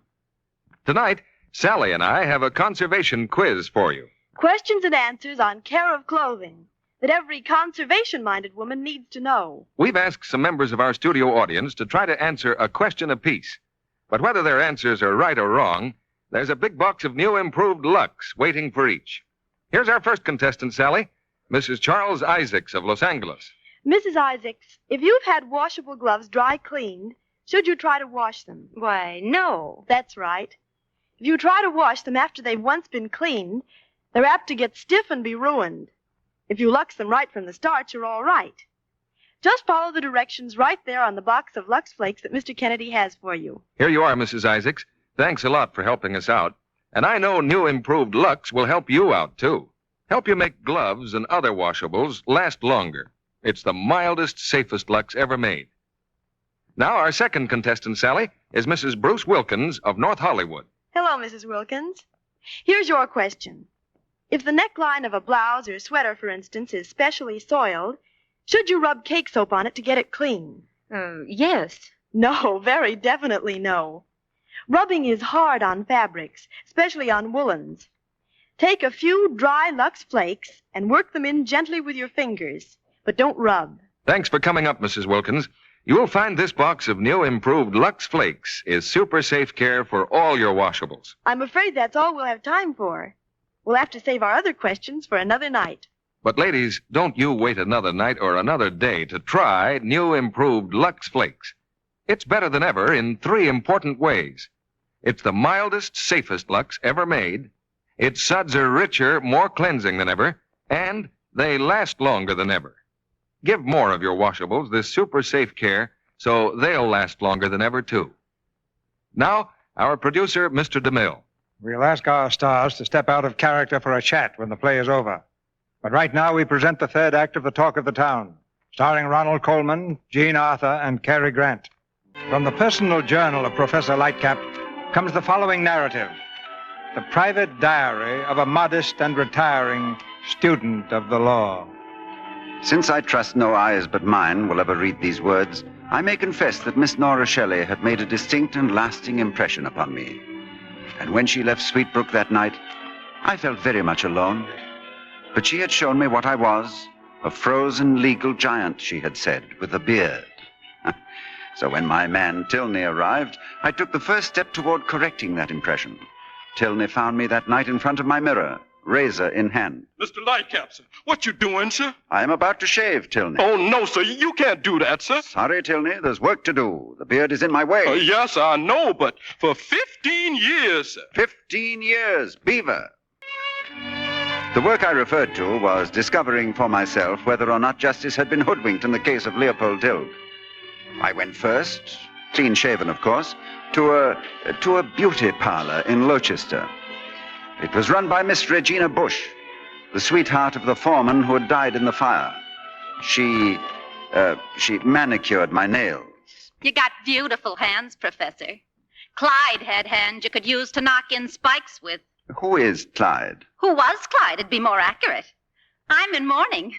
[SPEAKER 6] Tonight, Sally and I have a conservation quiz for you.
[SPEAKER 16] Questions and answers on care of clothing that every conservation-minded woman needs to know.
[SPEAKER 6] We've asked some members of our studio audience to try to answer a question apiece. But whether their answers are right or wrong, there's a big box of new improved Lux waiting for each. Here's our first contestant, Sally, Mrs. Charles Isaacs of Los Angeles.
[SPEAKER 16] Mrs. Isaacs, if you've had washable gloves dry cleaned, should you try to wash them?
[SPEAKER 15] Why, no.
[SPEAKER 16] That's right. If you try to wash them after they've once been cleaned, they're apt to get stiff and be ruined. If you Lux them right from the start, you're all right. Just follow the directions right there on the box of Lux Flakes that Mr. Kennedy has for you.
[SPEAKER 6] Here you are, Mrs. Isaacs. Thanks a lot for helping us out. And I know new improved Lux will help you out, too. Help you make gloves and other washables last longer. It's the mildest, safest Lux ever made. Now, our second contestant, Sally, is Mrs. Bruce Wilkins of North Hollywood.
[SPEAKER 16] Hello, Mrs. Wilkins. Here's your question. If the neckline of a blouse or sweater, for instance, is specially soiled, should you rub cake soap on it to get it clean?
[SPEAKER 15] Yes.
[SPEAKER 16] No, very definitely no. Rubbing is hard on fabrics, especially on woolens. Take a few dry Lux Flakes and work them in gently with your fingers, but don't rub.
[SPEAKER 6] Thanks for coming up, Mrs. Wilkins. You'll find this box of new improved Lux Flakes is super safe care for all your washables.
[SPEAKER 16] I'm afraid that's all we'll have time for. We'll have to save our other questions for another night.
[SPEAKER 6] But ladies, don't you wait another night or another day to try new improved Lux Flakes. It's better than ever in 3 important ways. It's the mildest, safest Lux ever made. Its suds are richer, more cleansing than ever, and they last longer than ever. Give more of your washables this super safe care so they'll last longer than ever, too. Now, our producer, Mr. DeMille.
[SPEAKER 8] We'll ask our stars to step out of character for a chat when the play is over. But right now we present the third act of The Talk of the Town, starring Ronald Coleman, Jean Arthur, and Cary Grant. From the personal journal of Professor Lightcap comes the following narrative. The private diary of a modest and retiring student of the law.
[SPEAKER 5] Since I trust no eyes but mine will ever read these words, I may confess that Miss Nora Shelley had made a distinct and lasting impression upon me. And when she left Sweetbrook that night, I felt very much alone. But she had shown me what I was, a frozen legal giant, she had said, with a beard. So when my man Tilney arrived, I took the first step toward correcting that impression. Tilney found me that night in front of my mirror, razor in hand.
[SPEAKER 18] Mr. Lightcap, sir, what you doing, sir?
[SPEAKER 5] I am about to shave, Tilney.
[SPEAKER 18] Oh, no, sir, you can't do that, sir.
[SPEAKER 5] Sorry, Tilney, there's work to do. The beard is in my way.
[SPEAKER 18] Yes, I know, but for 15 years, sir.
[SPEAKER 5] 15 years, beaver. The work I referred to was discovering for myself whether or not justice had been hoodwinked in the case of Leopold Dilg. I went first, clean-shaven, of course, to a beauty parlor in Lowchester. It was run by Miss Regina Bush, the sweetheart of the foreman who had died in the fire. She manicured my nails.
[SPEAKER 1] You got beautiful hands, Professor. Clyde had hands you could use to knock in spikes with.
[SPEAKER 5] Who is Clyde?
[SPEAKER 1] Who was Clyde? It'd be more accurate. I'm in mourning.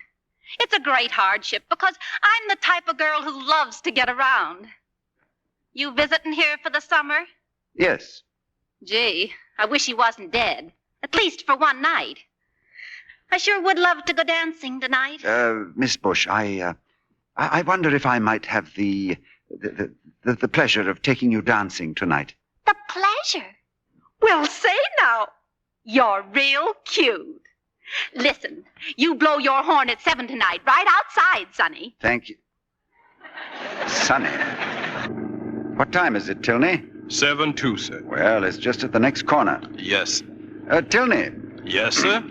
[SPEAKER 1] It's a great hardship because I'm the type of girl who loves to get around. You visiting here for the summer?
[SPEAKER 5] Yes.
[SPEAKER 1] Gee, I wish he wasn't dead. At least for one night. I sure would love to go dancing tonight.
[SPEAKER 5] Miss Bush, I wonder if I might have the the pleasure of taking you dancing tonight.
[SPEAKER 1] The pleasure.
[SPEAKER 16] Well, say now.
[SPEAKER 1] You're real cute. Listen, you blow your horn at 7 tonight, right outside, Sonny.
[SPEAKER 5] Thank you. Sonny. What time is it, Tilney?
[SPEAKER 18] 7-2, sir.
[SPEAKER 5] Well, it's just at the next corner.
[SPEAKER 18] Yes.
[SPEAKER 5] Tilney.
[SPEAKER 18] Yes, sir?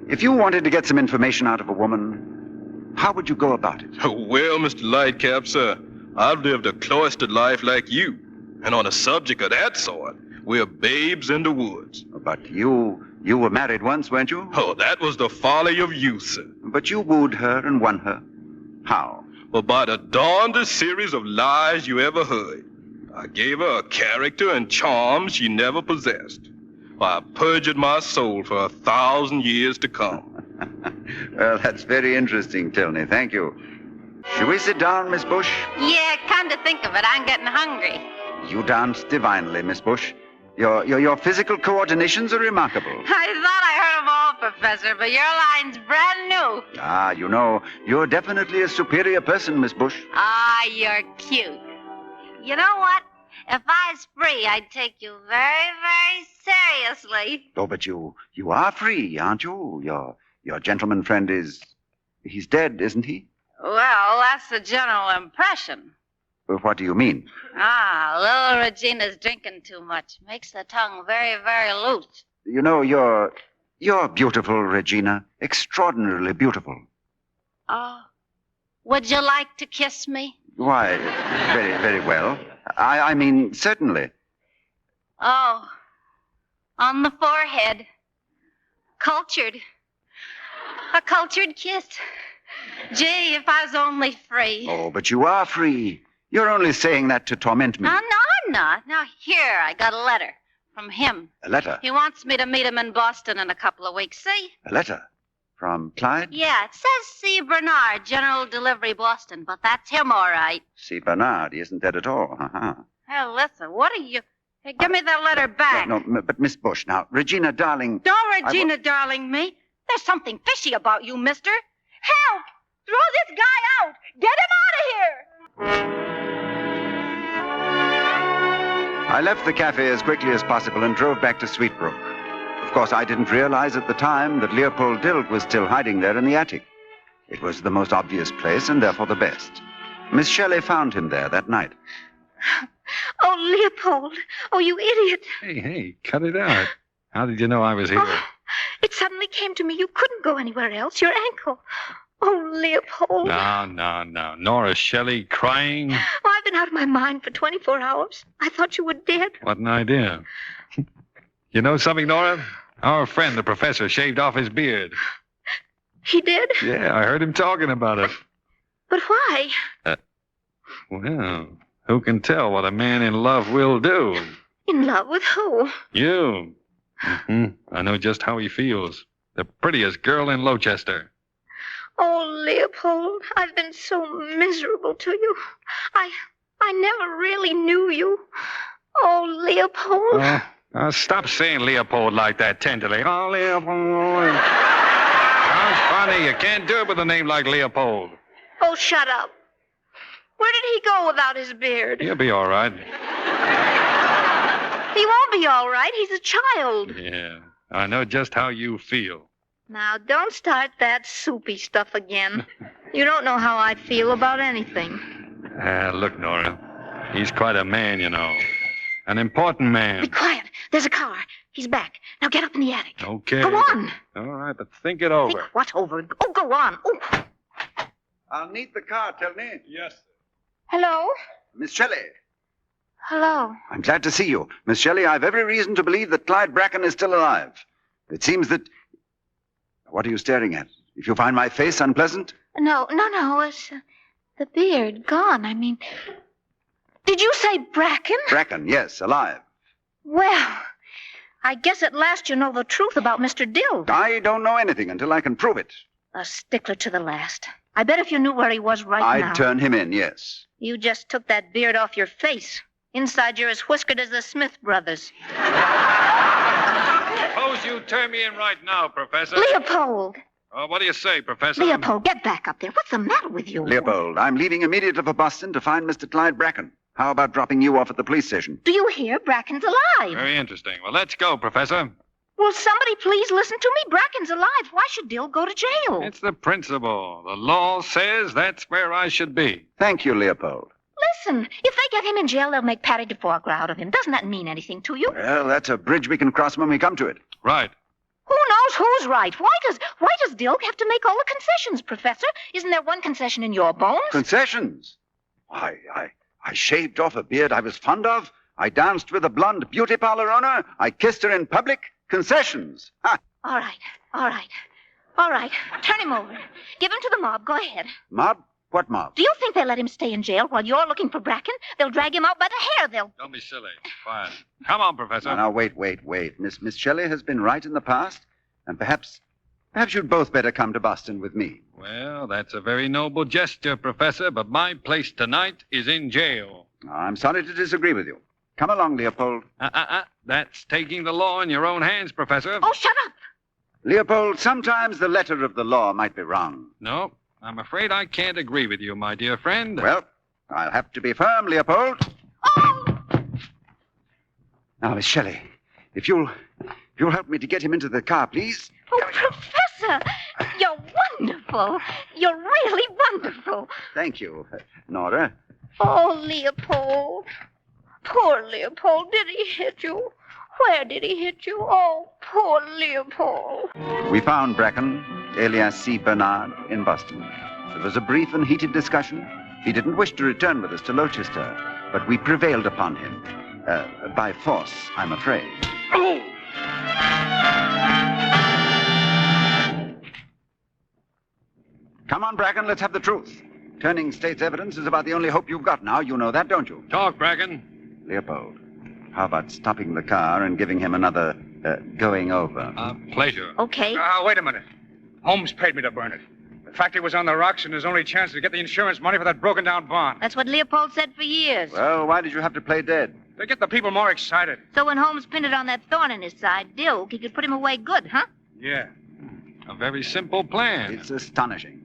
[SPEAKER 5] If you wanted to get some information out of a woman, how would you go about it?
[SPEAKER 18] Well, Mr. Lightcap, sir, I've lived a cloistered life like you. And on a subject of that sort, we're babes in the woods.
[SPEAKER 5] But you were married once, weren't you?
[SPEAKER 18] Oh, that was the folly of youth, sir.
[SPEAKER 5] But you wooed her and won her. How?
[SPEAKER 18] Well, by the darndest series of lies you ever heard. I gave her a character and charm she never possessed. I perjured my soul for 1,000 years to come.
[SPEAKER 5] Well, that's very interesting, Tilney. Thank you. Should we sit down, Miss Bush?
[SPEAKER 1] Yeah, come to think of it, I'm getting hungry.
[SPEAKER 5] You dance divinely, Miss Bush. Your physical coordinations are remarkable.
[SPEAKER 1] I thought I heard them all, Professor, but your line's brand new.
[SPEAKER 5] Ah, you know, you're definitely a superior person, Miss Bush.
[SPEAKER 1] Ah, you're cute. You know what? If I was free, I'd take you very, very seriously.
[SPEAKER 5] Oh, but you are free, aren't you? Your gentleman friend he's dead, isn't he?
[SPEAKER 1] Well, that's the general impression.
[SPEAKER 5] Well, what do you mean?
[SPEAKER 1] Little Regina's drinking too much. Makes the tongue very, very loose.
[SPEAKER 5] You know, you're beautiful, Regina. Extraordinarily beautiful.
[SPEAKER 1] Oh, would you like to kiss me?
[SPEAKER 5] Why, very, very well. I mean, certainly.
[SPEAKER 1] Oh, on the forehead. Cultured. A cultured kiss. Gee, if I was only free.
[SPEAKER 5] Oh, but you are free. You're only saying that to torment me.
[SPEAKER 1] No, I'm not. Now, here, I got a letter from him.
[SPEAKER 5] A letter?
[SPEAKER 1] He wants me to meet him in Boston in a couple of weeks. See?
[SPEAKER 5] A letter? From Clyde?
[SPEAKER 1] Yeah, it says C. Bernard, General Delivery, Boston, but that's him, all right.
[SPEAKER 5] C. Bernard, he isn't dead at all.
[SPEAKER 1] Hey, listen, what are you... Hey, give me that letter back.
[SPEAKER 5] No, but Miss Bush, now, Regina, darling...
[SPEAKER 1] Don't Regina, darling me. There's something fishy about you, mister. Help! Throw this guy out! Get him out of here!
[SPEAKER 5] I left the cafe as quickly as possible and drove back to Sweetbrook. Of course, I didn't realize at the time that Leopold Dilk was still hiding there in the attic. It was the most obvious place and therefore the best. Miss Shelley found him there that night.
[SPEAKER 2] Oh, Leopold. Oh, you idiot.
[SPEAKER 10] Hey, cut it out. How did you know I was here?
[SPEAKER 2] Oh, it suddenly came to me you couldn't go anywhere else. Your ankle. Oh, Leopold.
[SPEAKER 10] No. Nora Shelley crying?
[SPEAKER 2] Oh, I've been out of my mind for 24 hours. I thought you were dead.
[SPEAKER 10] What an idea. You know something, Nora? Our friend, the professor, shaved off his beard.
[SPEAKER 2] He did?
[SPEAKER 10] Yeah, I heard him talking about it.
[SPEAKER 2] But why?
[SPEAKER 10] Well, who can tell what a man in love will do?
[SPEAKER 2] In love with who?
[SPEAKER 10] You. I know just how he feels. The prettiest girl in Lowchester.
[SPEAKER 2] Oh, Leopold, I've been so miserable to you. I never really knew you. Oh, Leopold.
[SPEAKER 10] Stop saying Leopold like that tenderly. Oh, Leopold. Sounds funny. You can't do it with a name like Leopold.
[SPEAKER 2] Oh, shut up. Where did he go without his beard?
[SPEAKER 10] He'll be all right.
[SPEAKER 2] He won't be all right. He's a child.
[SPEAKER 10] Yeah, I know just how you feel.
[SPEAKER 2] Now, don't start that soupy stuff again. You don't know how I feel about anything.
[SPEAKER 10] Look, Nora. He's quite a man, you know. An important man.
[SPEAKER 2] Be quiet. There's a car. He's back. Now get up in the attic.
[SPEAKER 10] Okay.
[SPEAKER 2] Go on.
[SPEAKER 10] All right, but think it over.
[SPEAKER 2] Think what over? Oh, go on. Oh.
[SPEAKER 5] I'll need the car, Tilney.
[SPEAKER 18] Yes.
[SPEAKER 2] Hello?
[SPEAKER 5] Miss Shelley.
[SPEAKER 2] Hello.
[SPEAKER 5] I'm glad to see you. Miss Shelley, I've every reason to believe that Clyde Bracken is still alive. It seems that... What are you staring at? If you find my face unpleasant?
[SPEAKER 2] No. It's the beard gone. I mean... Did you say Bracken?
[SPEAKER 5] Bracken, yes, alive.
[SPEAKER 2] Well, I guess at last you know the truth about Mr. Dill.
[SPEAKER 5] I don't know anything until I can prove it.
[SPEAKER 2] A stickler to the last. I bet if you knew where he was now...
[SPEAKER 5] I'd turn him in, yes.
[SPEAKER 2] You just took that beard off your face. Inside you're as whiskered as the Smith brothers.
[SPEAKER 10] Suppose you turn me in right now, Professor.
[SPEAKER 2] Leopold!
[SPEAKER 10] What do you say, Professor?
[SPEAKER 2] Leopold, get back up there. What's the matter with you?
[SPEAKER 5] Leopold, I'm leaving immediately for Boston to find Mr. Clyde Bracken. How about dropping you off at the police station?
[SPEAKER 2] Do you hear? Bracken's alive.
[SPEAKER 10] Very interesting. Well, let's go, Professor.
[SPEAKER 2] Will somebody please listen to me? Bracken's alive. Why should Dill go to jail?
[SPEAKER 10] It's the principle. The law says that's where I should be.
[SPEAKER 5] Thank you, Leopold.
[SPEAKER 2] Listen, if they get him in jail, they'll make Patty DeForger out of him. Doesn't that mean anything to you?
[SPEAKER 5] Well, that's a bridge we can cross when we come to it.
[SPEAKER 10] Right.
[SPEAKER 2] Who knows who's right? Why does Dill have to make all the concessions, Professor? Isn't there one concession in your bones?
[SPEAKER 5] Concessions? Why, I shaved off a beard I was fond of. I danced with a blonde beauty parlor owner. I kissed her in public. Concessions. Ha!
[SPEAKER 2] All right. Turn him over. Give him to the mob. Go ahead.
[SPEAKER 5] Mob? What mob?
[SPEAKER 2] Do you think they'll let him stay in jail while you're looking for Bracken? They'll drag him out by the hair.
[SPEAKER 10] Don't be silly. Fine. Come on, Professor.
[SPEAKER 5] Now, wait. Miss Shelley has been right in the past, and perhaps you'd both better come to Boston with me.
[SPEAKER 10] Well, that's a very noble gesture, Professor, but my place tonight is in jail.
[SPEAKER 5] I'm sorry to disagree with you. Come along, Leopold.
[SPEAKER 10] That's taking the law in your own hands, Professor.
[SPEAKER 2] Oh, shut up!
[SPEAKER 5] Leopold, sometimes the letter of the law might be wrong.
[SPEAKER 10] No, I'm afraid I can't agree with you, my dear friend.
[SPEAKER 5] Well, I'll have to be firm, Leopold.
[SPEAKER 2] Oh!
[SPEAKER 5] Now, Miss Shelley, if you'll help me to get him into the car, please.
[SPEAKER 2] Oh, Professor, you're wonderful. You're really wonderful.
[SPEAKER 5] Thank you, Nora.
[SPEAKER 2] Oh, Leopold. Poor Leopold. Did he hit you? Where did he hit you? Oh, poor Leopold.
[SPEAKER 5] We found Bracken, alias C. Bernard, in Boston. There was a brief and heated discussion. He didn't wish to return with us to Lochester, but we prevailed upon him. By force, I'm afraid.
[SPEAKER 10] Oh!
[SPEAKER 5] Come on, Bracken, let's have the truth. Turning state's evidence is about the only hope you've got now. You know that, don't you?
[SPEAKER 10] Talk, Bracken.
[SPEAKER 5] Leopold, how about stopping the car and giving him another going over?
[SPEAKER 10] Pleasure.
[SPEAKER 2] Okay.
[SPEAKER 3] Wait a minute. Holmes paid me to burn it. The factory was on the rocks, and his only chance to get the insurance money for that broken-down barn.
[SPEAKER 2] That's what Leopold said for years.
[SPEAKER 5] Well, why did you have to play dead?
[SPEAKER 3] To get the people more excited.
[SPEAKER 2] So when Holmes pinned it on that thorn in his side, Dill, he could put him away good, huh?
[SPEAKER 3] Yeah.
[SPEAKER 10] A very simple plan.
[SPEAKER 5] It's astonishing.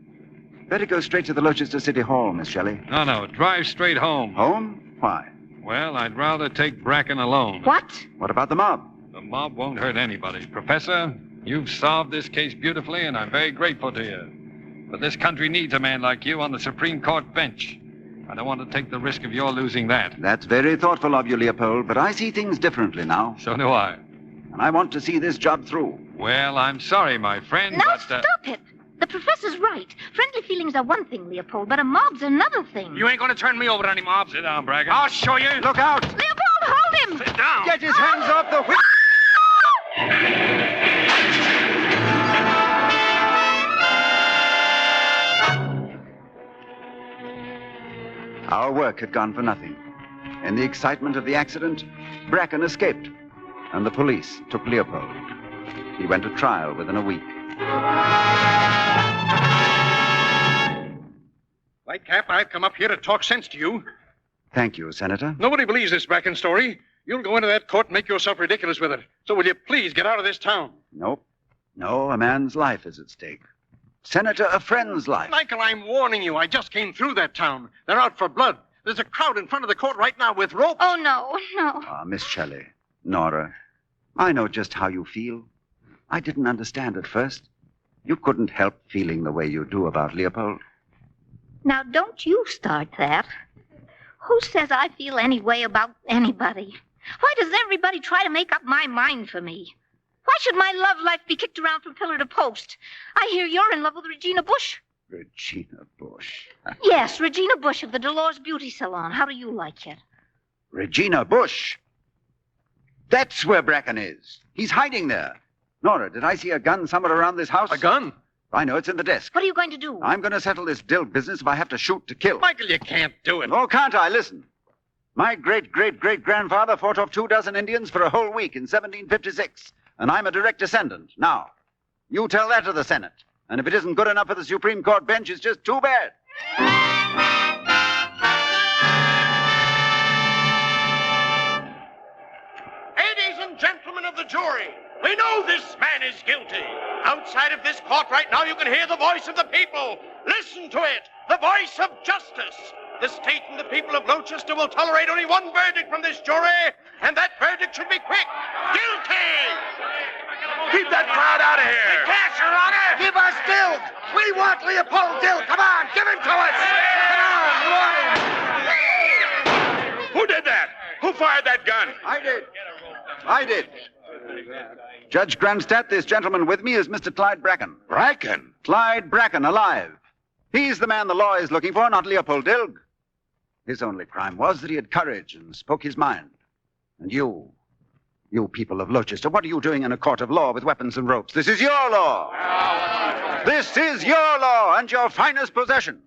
[SPEAKER 5] Better go straight to the Lochester City Hall, Miss Shelley.
[SPEAKER 10] No, drive straight home.
[SPEAKER 5] Home? Why?
[SPEAKER 10] Well, I'd rather take Bracken alone.
[SPEAKER 2] What?
[SPEAKER 5] What about the mob?
[SPEAKER 10] The mob won't hurt anybody. Professor, you've solved this case beautifully, and I'm very grateful to you. But this country needs a man like you on the Supreme Court bench. I don't want to take the risk of your losing that.
[SPEAKER 5] That's very thoughtful of you, Leopold, but I see things differently now.
[SPEAKER 10] So do I.
[SPEAKER 5] And I want to see this job through.
[SPEAKER 10] Well, I'm sorry, my friend,
[SPEAKER 2] now
[SPEAKER 10] but...
[SPEAKER 2] stop it. The professor's right. Friendly feelings are one thing, Leopold, but a mob's another thing.
[SPEAKER 3] You ain't going to turn me over to any mob.
[SPEAKER 10] Sit down, Bracken.
[SPEAKER 3] I'll show you.
[SPEAKER 5] Look out!
[SPEAKER 2] Leopold, hold him!
[SPEAKER 3] Sit down.
[SPEAKER 5] Get his hands off the whip! Our work had gone for nothing. In the excitement of the accident, Bracken escaped, and the police took Leopold. He went to trial within a week.
[SPEAKER 3] Lightcap, I've come up here to talk sense to you.
[SPEAKER 5] Thank you, Senator.
[SPEAKER 3] Nobody believes this Bracken story. You'll go into that court and make yourself ridiculous with it. So will you please get out of this town?
[SPEAKER 5] Nope. No, a man's life is at stake. Senator, a friend's life.
[SPEAKER 3] Michael, I'm warning you. I just came through that town. They're out for blood. There's a crowd in front of the court right now with ropes.
[SPEAKER 2] Oh, no.
[SPEAKER 5] Ah, Miss Shelley, Nora, I know just how you feel. I didn't understand at first. You couldn't help feeling the way you do about Leopold.
[SPEAKER 2] Now, don't you start that. Who says I feel any way about anybody? Why does everybody try to make up my mind for me? Why should my love life be kicked around from pillar to post? I hear you're in love with Regina Bush.
[SPEAKER 5] Regina Bush.
[SPEAKER 2] Yes, Regina Bush of the Dolores Beauty Salon. How do you like it?
[SPEAKER 5] Regina Bush? That's where Bracken is. He's hiding there. Nora, did I see a gun somewhere around this house?
[SPEAKER 3] A gun?
[SPEAKER 5] I know, it's in the desk.
[SPEAKER 2] What are you going to do?
[SPEAKER 5] I'm going to settle this Dill business if I have to shoot to kill.
[SPEAKER 3] Michael, you can't do it.
[SPEAKER 5] Oh, can't I? Listen. My great-great-great-grandfather fought off 2 dozen Indians for a whole week in 1756, and I'm a direct descendant. Now, you tell that to the Senate. And if it isn't good enough for the Supreme Court bench, it's just too bad.
[SPEAKER 7] Ladies and gentlemen of the jury, We know this man is guilty. Outside of this court right now, you can hear the voice of the people. Listen to it. The voice of justice. The state and the people of Gloucester will tolerate only one verdict from this jury, and that verdict should be quick. Guilty! Keep that crowd out of here.
[SPEAKER 17] We can't, Your Honor. Give us Dilk. We want Leopold Dilk. Come on, give him to us. Come on,
[SPEAKER 7] Who did that? Who fired that gun?
[SPEAKER 5] I did. Judge Grandstadt, this gentleman with me is Mr. Clyde Bracken.
[SPEAKER 7] Bracken?
[SPEAKER 5] Clyde Bracken, alive. He's the man the law is looking for, not Leopold Dilk. His only crime was that he had courage and spoke his mind. And you people of Gloucester, what are you doing in a court of law with weapons and ropes? This is your law. This is your law and your finest possession.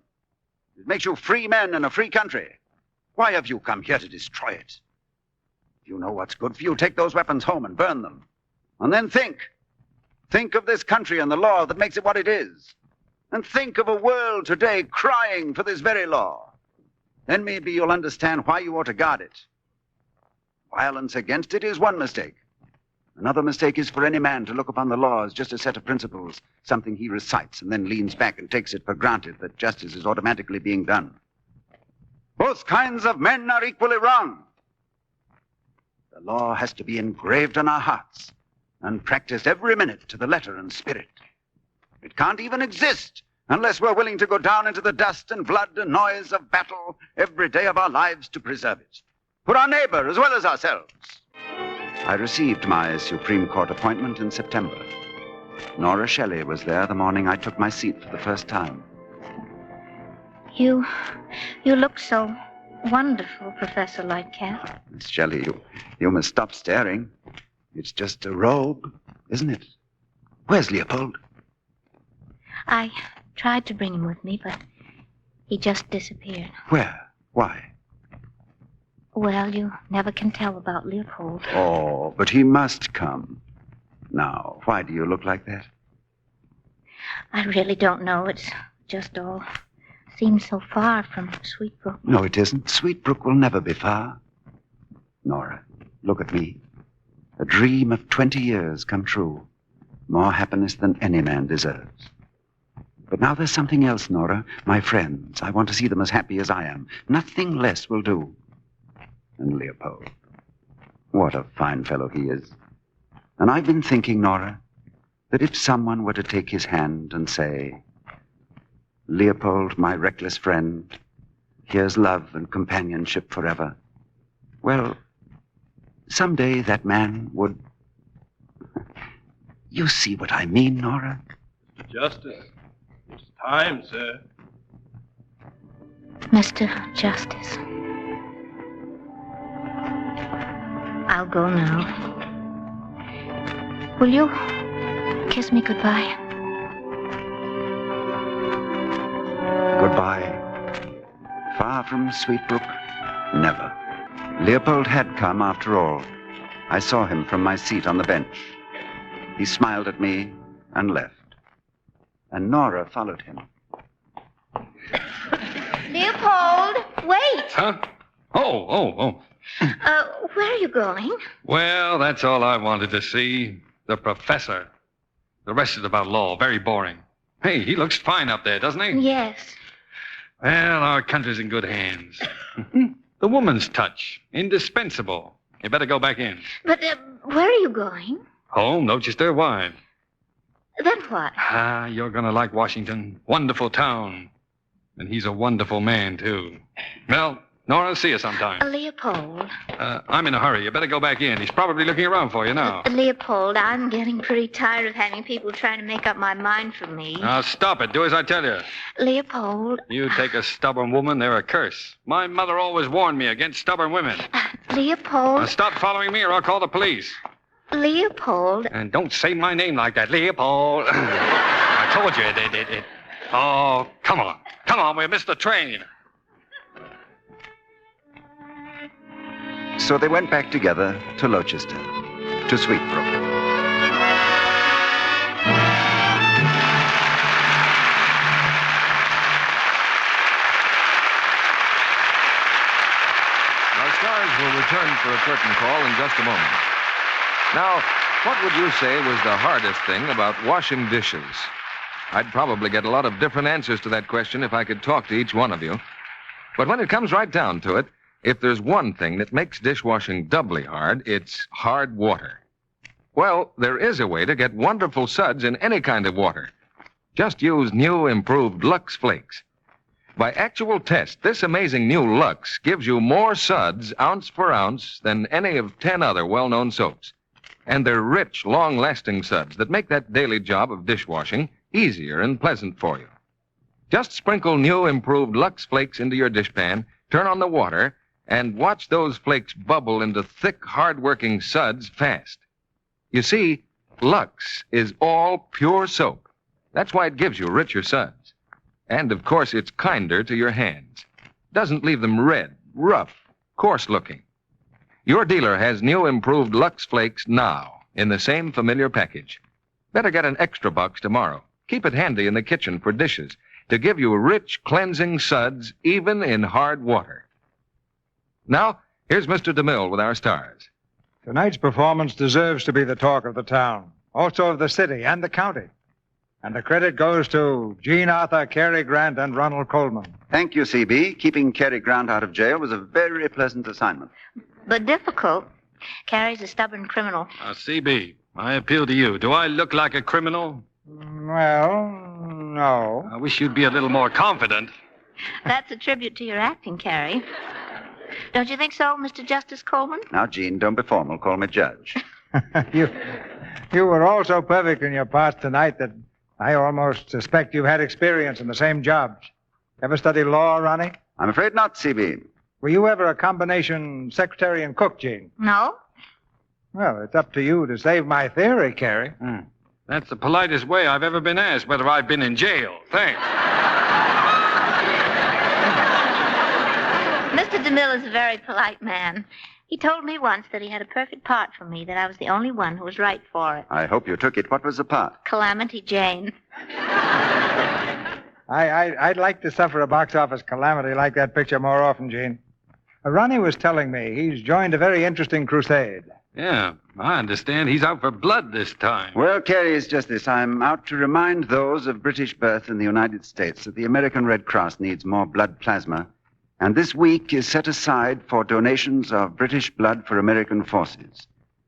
[SPEAKER 5] It makes you free men in a free country. Why have you come here to destroy it? If you know what's good for you, take those weapons home and burn them. And then think. Think of this country and the law that makes it what it is. And think of a world today crying for this very law. Then maybe you'll understand why you ought to guard it. Violence against it is one mistake. Another mistake is for any man to look upon the law as just a set of principles, something he recites and then leans back and takes it for granted that justice is automatically being done. Both kinds of men are equally wrong. The law has to be engraved on our hearts and practiced every minute to the letter and spirit. It can't even exist unless we're willing to go down into the dust and blood and noise of battle every day of our lives to preserve it, for our neighbor as well as ourselves. I received my Supreme Court appointment in September. Nora Shelley was there the morning I took my seat for the first time.
[SPEAKER 2] You look so wonderful, Professor Lightcap.
[SPEAKER 5] Miss Shelley, you must stop staring. It's just a robe, isn't it? Where's Leopold?
[SPEAKER 2] I tried to bring him with me, but he just disappeared.
[SPEAKER 5] Where? Why?
[SPEAKER 2] Well, you never can tell about Leopold.
[SPEAKER 5] Oh, but he must come. Now, why do you look like that?
[SPEAKER 2] I really don't know. It's just all seems so far from Sweetbrook.
[SPEAKER 5] No, it isn't. Sweetbrook will never be far. Nora, look at me. A dream of 20 years come true. More happiness than any man deserves. But now there's something else, Nora. My friends, I want to see them as happy as I am. Nothing less will do. And Leopold. What a fine fellow he is. And I've been thinking, Nora, that if someone were to take his hand and say, Leopold, my reckless friend, here's love and companionship forever. Well, someday that man would... You see what I mean, Nora?
[SPEAKER 18] Justice. It's time, sir.
[SPEAKER 2] Mr. Justice. I'll go now. Will you kiss me goodbye?
[SPEAKER 5] Goodbye. Far from Sweetbrook, never. Leopold had come after all. I saw him from my seat on the bench. He smiled at me and left. And Nora followed him.
[SPEAKER 2] Leopold, wait!
[SPEAKER 10] Huh? Oh.
[SPEAKER 2] Where are you going?
[SPEAKER 10] Well, that's all I wanted to see. The professor. The rest is about law. Very boring. Hey, he looks fine up there, doesn't he?
[SPEAKER 2] Yes.
[SPEAKER 10] Well, our country's in good hands. The woman's touch. Indispensable. You better go back in.
[SPEAKER 2] But where are you going?
[SPEAKER 10] Home, Gloucester. Why?
[SPEAKER 2] Then what?
[SPEAKER 10] You're gonna like Washington. Wonderful town. And he's a wonderful man, too. Well, Nora, see you sometime.
[SPEAKER 2] Leopold.
[SPEAKER 10] I'm in a hurry. You better go back in. He's probably looking around for you now.
[SPEAKER 2] Leopold, I'm getting pretty tired of having people trying to make up my mind for me.
[SPEAKER 10] Now, stop it. Do as I tell you.
[SPEAKER 2] Leopold.
[SPEAKER 10] You take a stubborn woman, they're a curse. My mother always warned me against stubborn women.
[SPEAKER 2] Leopold.
[SPEAKER 10] Now, stop following me or I'll call the police.
[SPEAKER 2] Leopold.
[SPEAKER 10] And don't say my name like that, Leopold. I told you it. Oh, come on. Come on, we missed the train.
[SPEAKER 5] So they went back together to Gloucester, to Sweetbrook.
[SPEAKER 6] Our stars will return for a curtain call in just a moment. Now, What would you say was the hardest thing about washing dishes? I'd probably get a lot of different answers to that question if I could talk to each one of you. But when it comes right down to it, if there's one thing that makes dishwashing doubly hard, it's hard water. Well, there is a way to get wonderful suds in any kind of water. Just use new improved Lux Flakes. By actual test, this amazing new Lux gives you more suds, ounce for ounce, than any of 10 other well-known soaps. And they're rich, long-lasting suds that make that daily job of dishwashing easier and pleasant for you. Just sprinkle new improved Lux Flakes into your dishpan, turn on the water, and watch those flakes bubble into thick, hard-working suds fast. You see, Lux is all pure soap. That's why it gives you richer suds. And, of course, it's kinder to your hands. Doesn't leave them red, rough, coarse-looking. Your dealer has new improved Lux Flakes now in the same familiar package. Better get an extra box tomorrow. Keep it handy in the kitchen for dishes to give you rich, cleansing suds even in hard water. Now, here's Mr. DeMille with our stars.
[SPEAKER 8] Tonight's performance deserves to be the talk of the town, also of the city and the county. And the credit goes to Jean Arthur, Cary Grant, and Ronald Coleman.
[SPEAKER 5] Thank you, C.B. Keeping Cary Grant out of jail was a very pleasant assignment.
[SPEAKER 2] But difficult. Cary's a stubborn criminal.
[SPEAKER 10] C.B., I appeal to you. Do I look like a criminal?
[SPEAKER 8] Well, no.
[SPEAKER 10] I wish you'd be a little more confident.
[SPEAKER 2] That's a tribute to your acting, Cary. Don't you think so, Mr. Justice Coleman?
[SPEAKER 5] Now, Jean, don't be formal. Call me Judge.
[SPEAKER 8] You were all so perfect in your parts tonight that I almost suspect you've had experience in the same jobs. Ever study law, Ronnie?
[SPEAKER 5] I'm afraid not, C.B.
[SPEAKER 8] Were you ever a combination secretary and cook, Jean?
[SPEAKER 2] No.
[SPEAKER 8] Well, it's up to you to save my theory, Cary.
[SPEAKER 10] That's the politest way I've ever been asked whether I've been in jail. Thanks.
[SPEAKER 2] Mr. DeMille is a very polite man. He told me once that he had a perfect part for me, that I was the only one who was right for it.
[SPEAKER 5] I hope you took it. What was the part?
[SPEAKER 2] Calamity Jane.
[SPEAKER 8] I'd like to suffer a box office calamity like that picture more often, Jean. Ronnie was telling me he's joined a very interesting crusade.
[SPEAKER 10] Yeah, I understand he's out for blood this time.
[SPEAKER 5] Well, Cary, it's just this. I'm out to remind those of British birth in the United States that the American Red Cross needs more blood plasma. And this week is set aside for donations of British blood for American forces.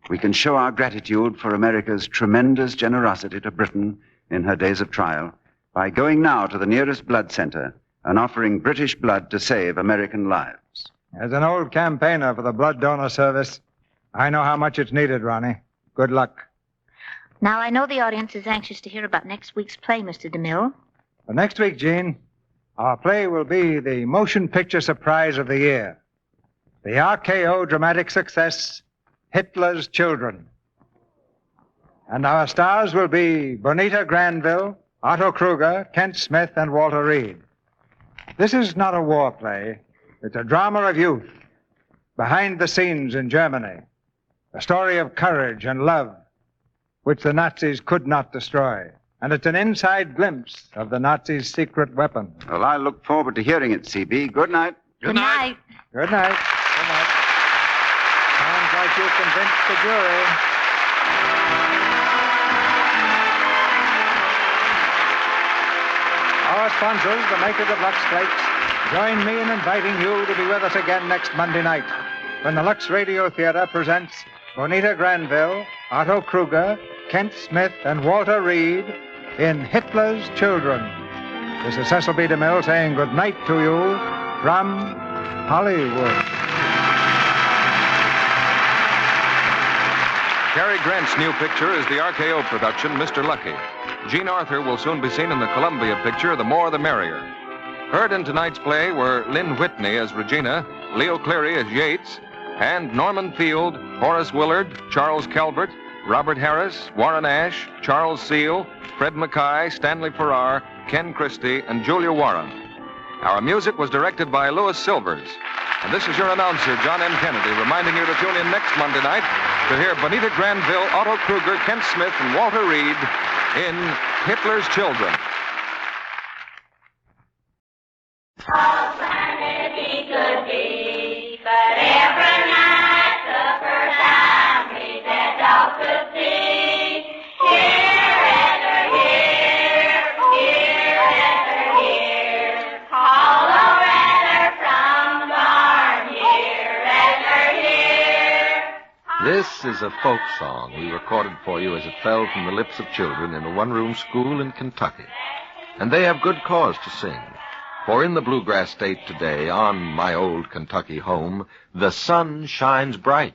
[SPEAKER 5] We can show our gratitude for America's tremendous generosity to Britain in her days of trial by going now to the nearest blood center and offering British blood to save American lives.
[SPEAKER 8] As an old campaigner for the blood donor service, I know how much it's needed, Ronnie. Good luck.
[SPEAKER 2] Now, I know the audience is anxious to hear about next week's play, Mr. DeMille.
[SPEAKER 8] For next week, Jean, our play will be the motion picture surprise of the year. The RKO dramatic success, Hitler's Children. And our stars will be Bonita Granville, Otto Kruger, Kent Smith, and Walter Reed. This is not a war play. It's a drama of youth, behind the scenes in Germany. A story of courage and love, which the Nazis could not destroy. And it's an inside glimpse of the Nazis' secret weapon.
[SPEAKER 5] Well, I look forward to hearing it, C.B. Good night.
[SPEAKER 2] Good night.
[SPEAKER 8] Good night. Good night. Sounds like you convinced the jury. Our sponsors, the makers of Lux Flakes, join me in inviting you to be with us again next Monday night when the Lux Radio Theater presents Bonita Granville, Otto Kruger, Kent Smith, and Walter Reed in Hitler's Children. This is Cecil B. DeMille saying good night to you from Hollywood.
[SPEAKER 6] Cary Grant's new picture is the RKO production, Mr. Lucky. Jean Arthur will soon be seen in the Columbia picture, The More the Merrier. Heard in tonight's play were Lynn Whitney as Regina, Leo Cleary as Yates, and Norman Field, Horace Willard, Charles Calvert, Robert Harris, Warren Ash, Charles Seal, Fred Mackay, Stanley Farrar, Ken Christie, and Julia Warren. Our music was directed by Louis Silvers. And this is your announcer, John M. Kennedy, reminding you to tune in next Monday night to hear Bonita Granville, Otto Kruger, Kent Smith, and Walter Reed in Hitler's Children.
[SPEAKER 19] All sanity could be, but every night the first time we said dog could see.
[SPEAKER 6] is a folk song we recorded for you as it fell from the lips of children in a one-room school in Kentucky. And they have good cause to sing. For in the bluegrass state today, on my old Kentucky home, the sun shines bright.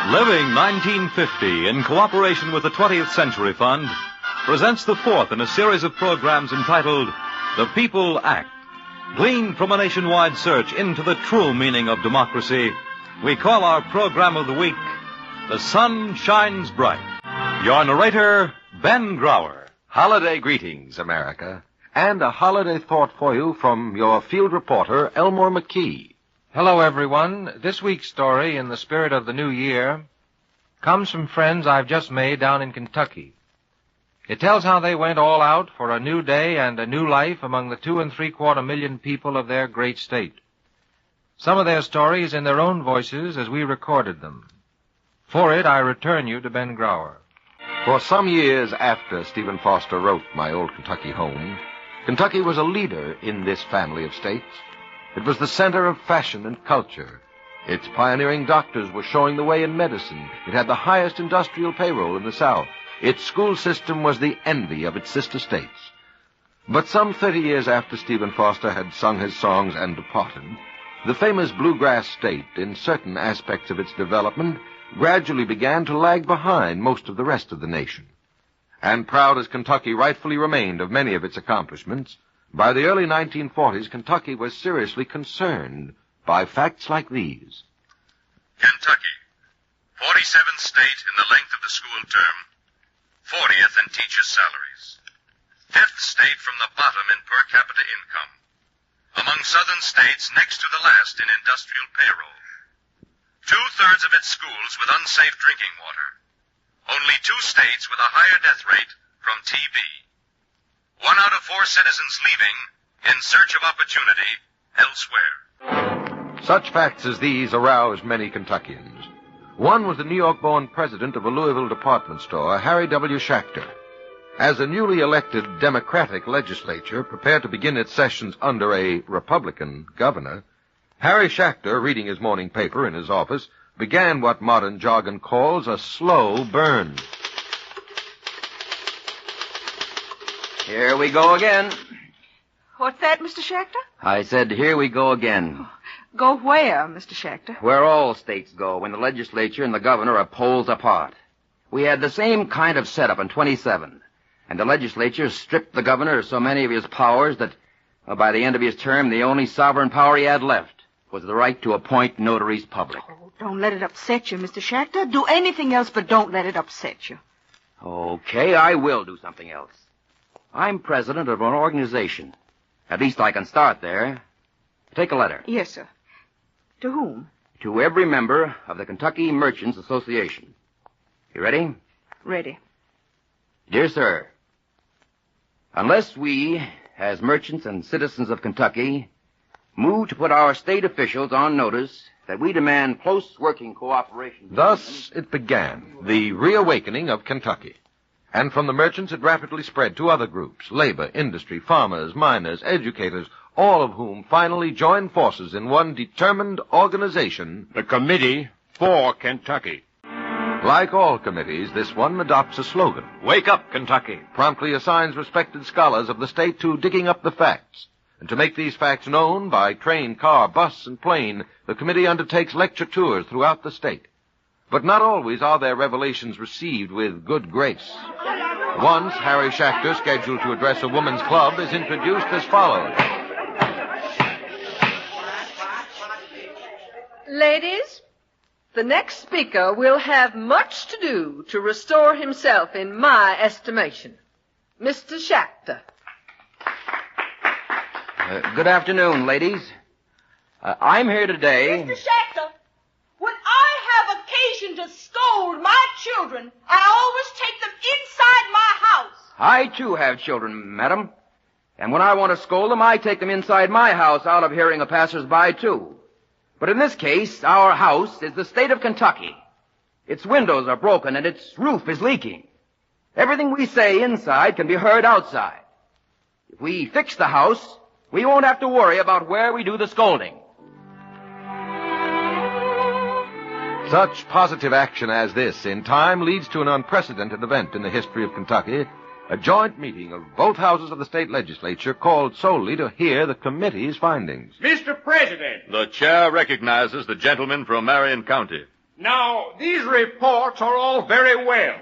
[SPEAKER 20] Living 1950 in cooperation with the 20th Century Fund presents the fourth in a series of programs entitled The People Act. Gleaned from a nationwide search into the true meaning of democracy, we call our program of the week, The Sun Shines Bright. Your narrator, Ben Grauer.
[SPEAKER 6] Holiday greetings, America. And a holiday thought for you from your field reporter, Elmore McKee.
[SPEAKER 21] Hello, everyone. This week's story, in the spirit of the new year, comes from friends I've just made down in Kentucky. It tells how they went all out for a new day and a new life among the 2 3/4 million people of their great state. Some of their stories in their own voices as we recorded them. For it, I return you to Ben Grauer.
[SPEAKER 6] For some years after Stephen Foster wrote My Old Kentucky Home, Kentucky was a leader in this family of states. It was the center of fashion and culture. Its pioneering doctors were showing the way in medicine. It had the highest industrial payroll in the South. Its school system was the envy of its sister states. But some 30 years after Stephen Foster had sung his songs and departed, the famous bluegrass state, in certain aspects of its development, gradually began to lag behind most of the rest of the nation. And proud as Kentucky rightfully remained of many of its accomplishments, by the early 1940s, Kentucky was seriously concerned by facts like these.
[SPEAKER 22] Kentucky, 47th state in the length of the school term, 40th in teachers' salaries, 5th state from the bottom in per capita income, among southern states next to the last in industrial payroll, 2/3 of its schools with unsafe drinking water, only 2 states with a higher death rate from TB, 1 out of 4 citizens leaving in search of opportunity elsewhere.
[SPEAKER 6] Such facts as these aroused many Kentuckians. One was the New York-born president of a Louisville department store, Harry W. Schachter. As a newly elected Democratic legislature prepared to begin its sessions under a Republican governor, Harry Schachter, reading his morning paper in his office, began what modern jargon calls a slow burn.
[SPEAKER 23] Here we go again.
[SPEAKER 24] What's that, Mr. Schachter?
[SPEAKER 23] I said, here we go again.
[SPEAKER 24] Go where, Mr. Schachter?
[SPEAKER 23] Where all states go when the legislature and the governor are poles apart. We had the same kind of setup in 27, and the legislature stripped the governor of so many of his powers that, by the end of his term, the only sovereign power he had left was the right to appoint notaries public.
[SPEAKER 24] Oh, don't let it upset you, Mr. Schachter. Do anything else, but don't let it upset you.
[SPEAKER 23] Okay, I will do something else. I'm president of an organization. At least I can start there. Take a letter.
[SPEAKER 24] Yes, sir. To whom?
[SPEAKER 23] To every member of the Kentucky Merchants Association. You ready?
[SPEAKER 24] Ready.
[SPEAKER 23] Dear sir, unless we, as merchants and citizens of Kentucky, move to put our state officials on notice that we demand close working cooperation.
[SPEAKER 6] Thus it began, the reawakening of Kentucky. And from the merchants it rapidly spread to other groups, labor, industry, farmers, miners, educators, all of whom finally joined forces in one determined organization.
[SPEAKER 7] The Committee for Kentucky.
[SPEAKER 6] Like all committees, this one adopts a slogan.
[SPEAKER 7] Wake up, Kentucky.
[SPEAKER 6] Promptly assigns respected scholars of the state to digging up the facts. And to make these facts known by train, car, bus, and plane, the committee undertakes lecture tours throughout the state. But not always are their revelations received with good grace. Once, Harry Schachter, scheduled to address a women's club, is introduced as follows.
[SPEAKER 25] Ladies, the next speaker will have much to do to restore himself in my estimation. Mr. Schachter.
[SPEAKER 23] Good afternoon, ladies. I'm here today.
[SPEAKER 24] Mr. Schachter, when I have occasion to scold my children, I always take them inside my house.
[SPEAKER 23] I, too, have children, madam. And when I want to scold them, I take them inside my house out of hearing of passers-by, too. But in this case, our house is the state of Kentucky. Its windows are broken and its roof is leaking. Everything we say inside can be heard outside. If we fix the house, we won't have to worry about where we do the scolding.
[SPEAKER 6] Such positive action as this in time leads to an unprecedented event in the history of Kentucky, a joint meeting of both houses of the state legislature called solely to hear the committee's findings.
[SPEAKER 4] Mr. President.
[SPEAKER 22] The chair recognizes the gentleman from Marion County.
[SPEAKER 4] Now, these reports are all very well,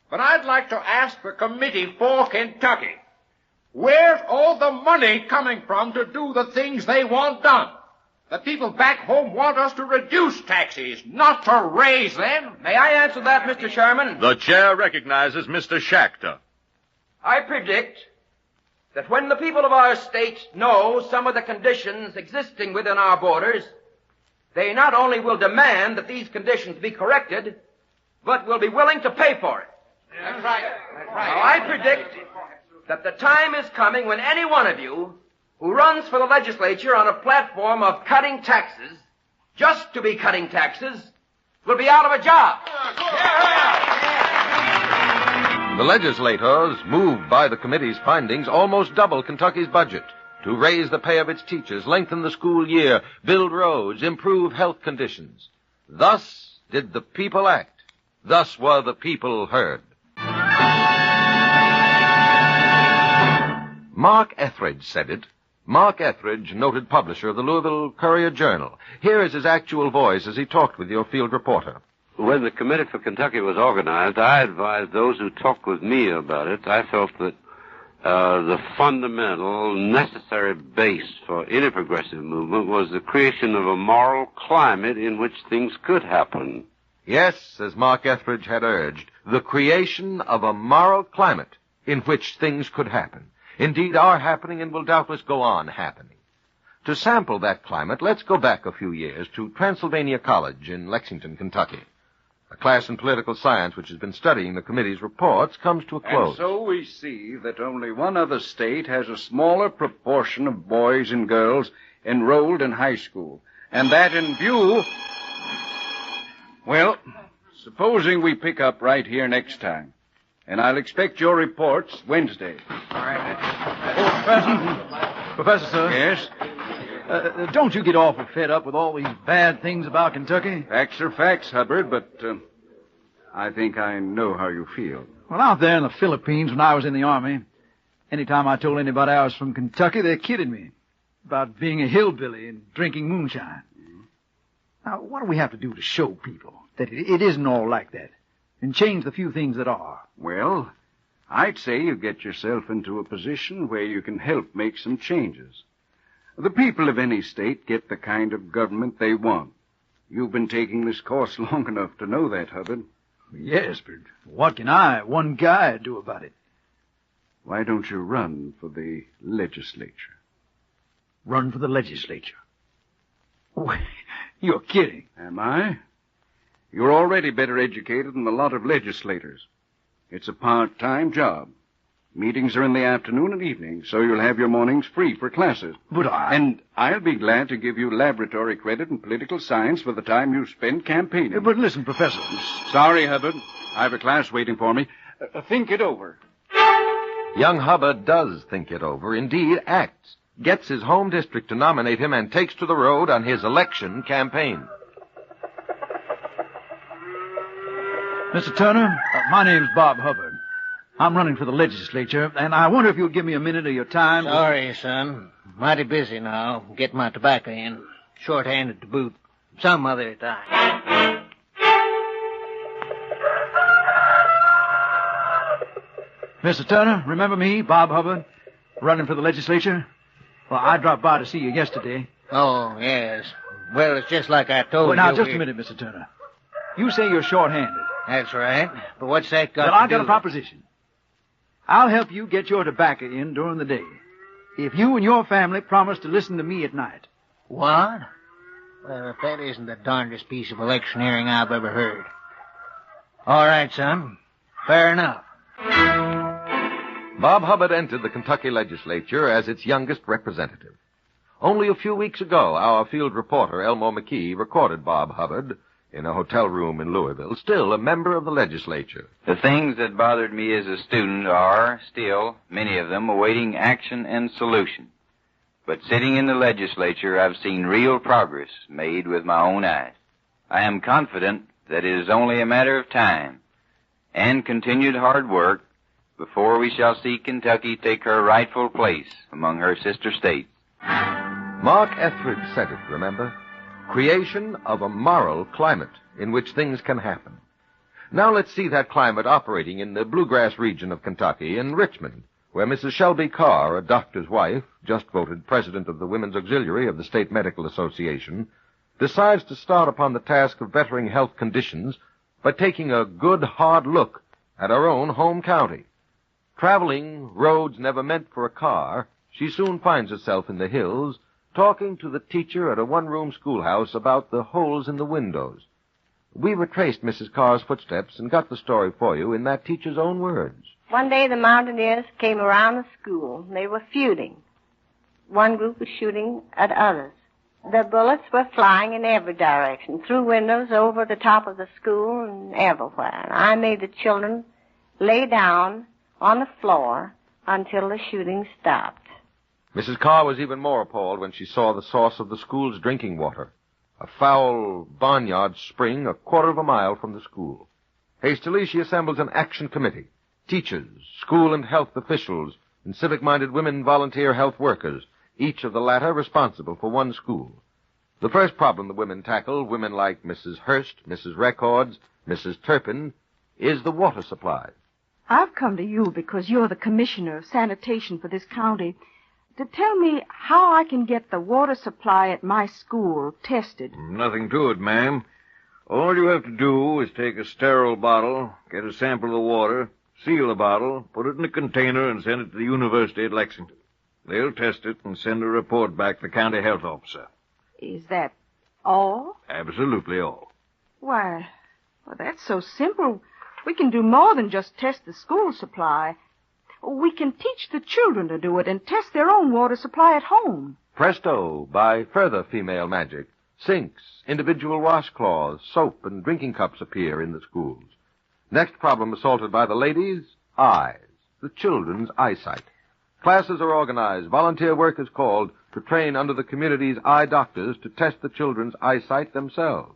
[SPEAKER 4] but I'd like to ask the committee for Kentucky, where's all the money coming from to do the things they want done? The people back home want us to reduce taxes, not to raise them.
[SPEAKER 23] May I answer that, Mr. Sherman?
[SPEAKER 22] The chair recognizes Mr. Schachter.
[SPEAKER 23] I predict that when the people of our state know some of the conditions existing within our borders, they not only will demand that these conditions be corrected, but will be willing to pay for it.
[SPEAKER 4] That's right.
[SPEAKER 23] Now, I predict that the time is coming when any one of you who runs for the legislature on a platform of cutting taxes, just to be cutting taxes, will be out of a job.
[SPEAKER 6] The legislators, moved by the committee's findings, almost double Kentucky's budget to raise the pay of its teachers, lengthen the school year, build roads, improve health conditions. Thus did the people act. Thus were the people heard. Mark Etheridge said it. Mark Etheridge, noted publisher of the Louisville Courier-Journal. Here is his actual voice as he talked with your field reporter.
[SPEAKER 9] When the Committee for Kentucky was organized, I advised those who talked with me about it. I felt that the fundamental, necessary base for any progressive movement was the creation of a moral climate in which things could happen.
[SPEAKER 6] Yes, as Mark Etheridge had urged, the creation of a moral climate in which things could happen. Indeed, are happening and will doubtless go on happening. To sample that climate, let's go back a few years to Transylvania College in Lexington, Kentucky. A class in political science which has been studying the committee's reports comes to a close.
[SPEAKER 11] And so we see that only one other state has a smaller proportion of boys and girls enrolled in high school. And that in view... Well, supposing we pick up right here next time. And I'll expect your reports Wednesday.
[SPEAKER 12] All right. Professor, sir.
[SPEAKER 11] Yes?
[SPEAKER 12] Don't you get awful fed up with all these bad things about Kentucky?
[SPEAKER 11] Facts are facts, Hubbard, but I think I know how you feel.
[SPEAKER 12] Well, out there in the Philippines when I was in the Army, anytime I told anybody I was from Kentucky, they kidded me about being a hillbilly and drinking moonshine. Now, what do we have to do to show people that it isn't all like that and change the few things that are?
[SPEAKER 11] Well, I'd say you get yourself into a position where you can help make some changes. The people of any state get the kind of government they want. You've been taking this course long enough to know that, Hubbard.
[SPEAKER 12] Yes, but what can I, one guy, do about it?
[SPEAKER 11] Why don't you run for the legislature?
[SPEAKER 12] Run for the legislature? Oh, you're kidding.
[SPEAKER 11] Am I? You're already better educated than a lot of legislators. It's a part-time job. Meetings are in the afternoon and evening, so you'll have your mornings free for classes.
[SPEAKER 12] But
[SPEAKER 11] And I'll be glad to give you laboratory credit in political science for the time you spend campaigning.
[SPEAKER 12] But listen, Professor.
[SPEAKER 11] Sorry, Hubbard. I have a class waiting for me. Think it over.
[SPEAKER 6] Young Hubbard does think it over, indeed acts, gets his home district to nominate him, and takes to the road on his election campaign.
[SPEAKER 12] Mr. Turner, my name's Bob Hubbard. I'm running for the legislature, and I wonder if you'll give me a minute of your time.
[SPEAKER 14] Sorry, son. Mighty busy now. Get my tobacco in. Short-handed to boot. Some other time.
[SPEAKER 12] Mr. Turner, remember me, Bob Hubbard, running for the legislature? Well, I dropped by to see you yesterday.
[SPEAKER 14] Oh, yes. Well, it's just like I told you.
[SPEAKER 12] Now, just a minute, Mr. Turner. You say you're short-handed.
[SPEAKER 14] That's right. But what's that got to do?
[SPEAKER 12] Well, I got a proposition. I'll help you get your tobacco in during the day, if you and your family promise to listen to me at night.
[SPEAKER 14] What? Well, if that isn't the darndest piece of electioneering I've ever heard. All right, son. Fair enough.
[SPEAKER 6] Bob Hubbard entered the Kentucky legislature as its youngest representative. Only a few weeks ago, our field reporter, Elmore McKee, recorded Bob Hubbard in a hotel room in Louisville, still a member of the legislature.
[SPEAKER 26] The things that bothered me as a student are, still, many of them, awaiting action and solution. But sitting in the legislature, I've seen real progress made with my own eyes. I am confident that it is only a matter of time and continued hard work before we shall see Kentucky take her rightful place among her sister states.
[SPEAKER 1] Mark Etheridge said it, remember? Creation of a moral climate in which things can happen. Now let's see that climate operating in the bluegrass region of Kentucky, in Richmond, where Mrs. Shelby Carr, a doctor's wife, just voted president of the Women's Auxiliary of the State Medical Association, decides to start upon the task of bettering health conditions by taking a good, hard look at her own home county. Traveling roads never meant for a car, she soon finds herself in the hills, talking to the teacher at a one-room schoolhouse about the holes in the windows. We retraced Mrs. Carr's footsteps and got the story for you in that teacher's own words.
[SPEAKER 3] One day the mountaineers came around the school. They were feuding. One group was shooting at others. The bullets were flying in every direction, through windows, over the top of the school, and everywhere. And I made the children lay down on the floor until the shooting stopped.
[SPEAKER 1] Mrs. Carr was even more appalled when she saw the source of the school's drinking water, a foul barnyard spring a quarter of a mile from the school. Hastily, she assembles an action committee. Teachers, school and health officials, and civic-minded women volunteer health workers, each of the latter responsible for one school. The first problem the women tackle, women like Mrs. Hurst, Mrs. Records, Mrs. Turpin, is the water supply.
[SPEAKER 13] I've come to you because you're the commissioner of sanitation for this county to tell me how I can get the water supply at my school tested.
[SPEAKER 15] Nothing to it, ma'am. All you have to do is take a sterile bottle, get a sample of the water, seal the bottle, put it in a container, and send it to the University at Lexington. They'll test it and send a report back to the county health officer.
[SPEAKER 13] Is that all?
[SPEAKER 15] Absolutely all.
[SPEAKER 13] Why, well, that's so simple. We can do more than just test the school supply. We can teach the children to do it and test their own water supply at home.
[SPEAKER 1] Presto, by further female magic, sinks, individual washcloths, soap, and drinking cups appear in the schools. Next problem assaulted by the ladies, eyes, the children's eyesight. Classes are organized, volunteer work is called to train under the community's eye doctors to test the children's eyesight themselves.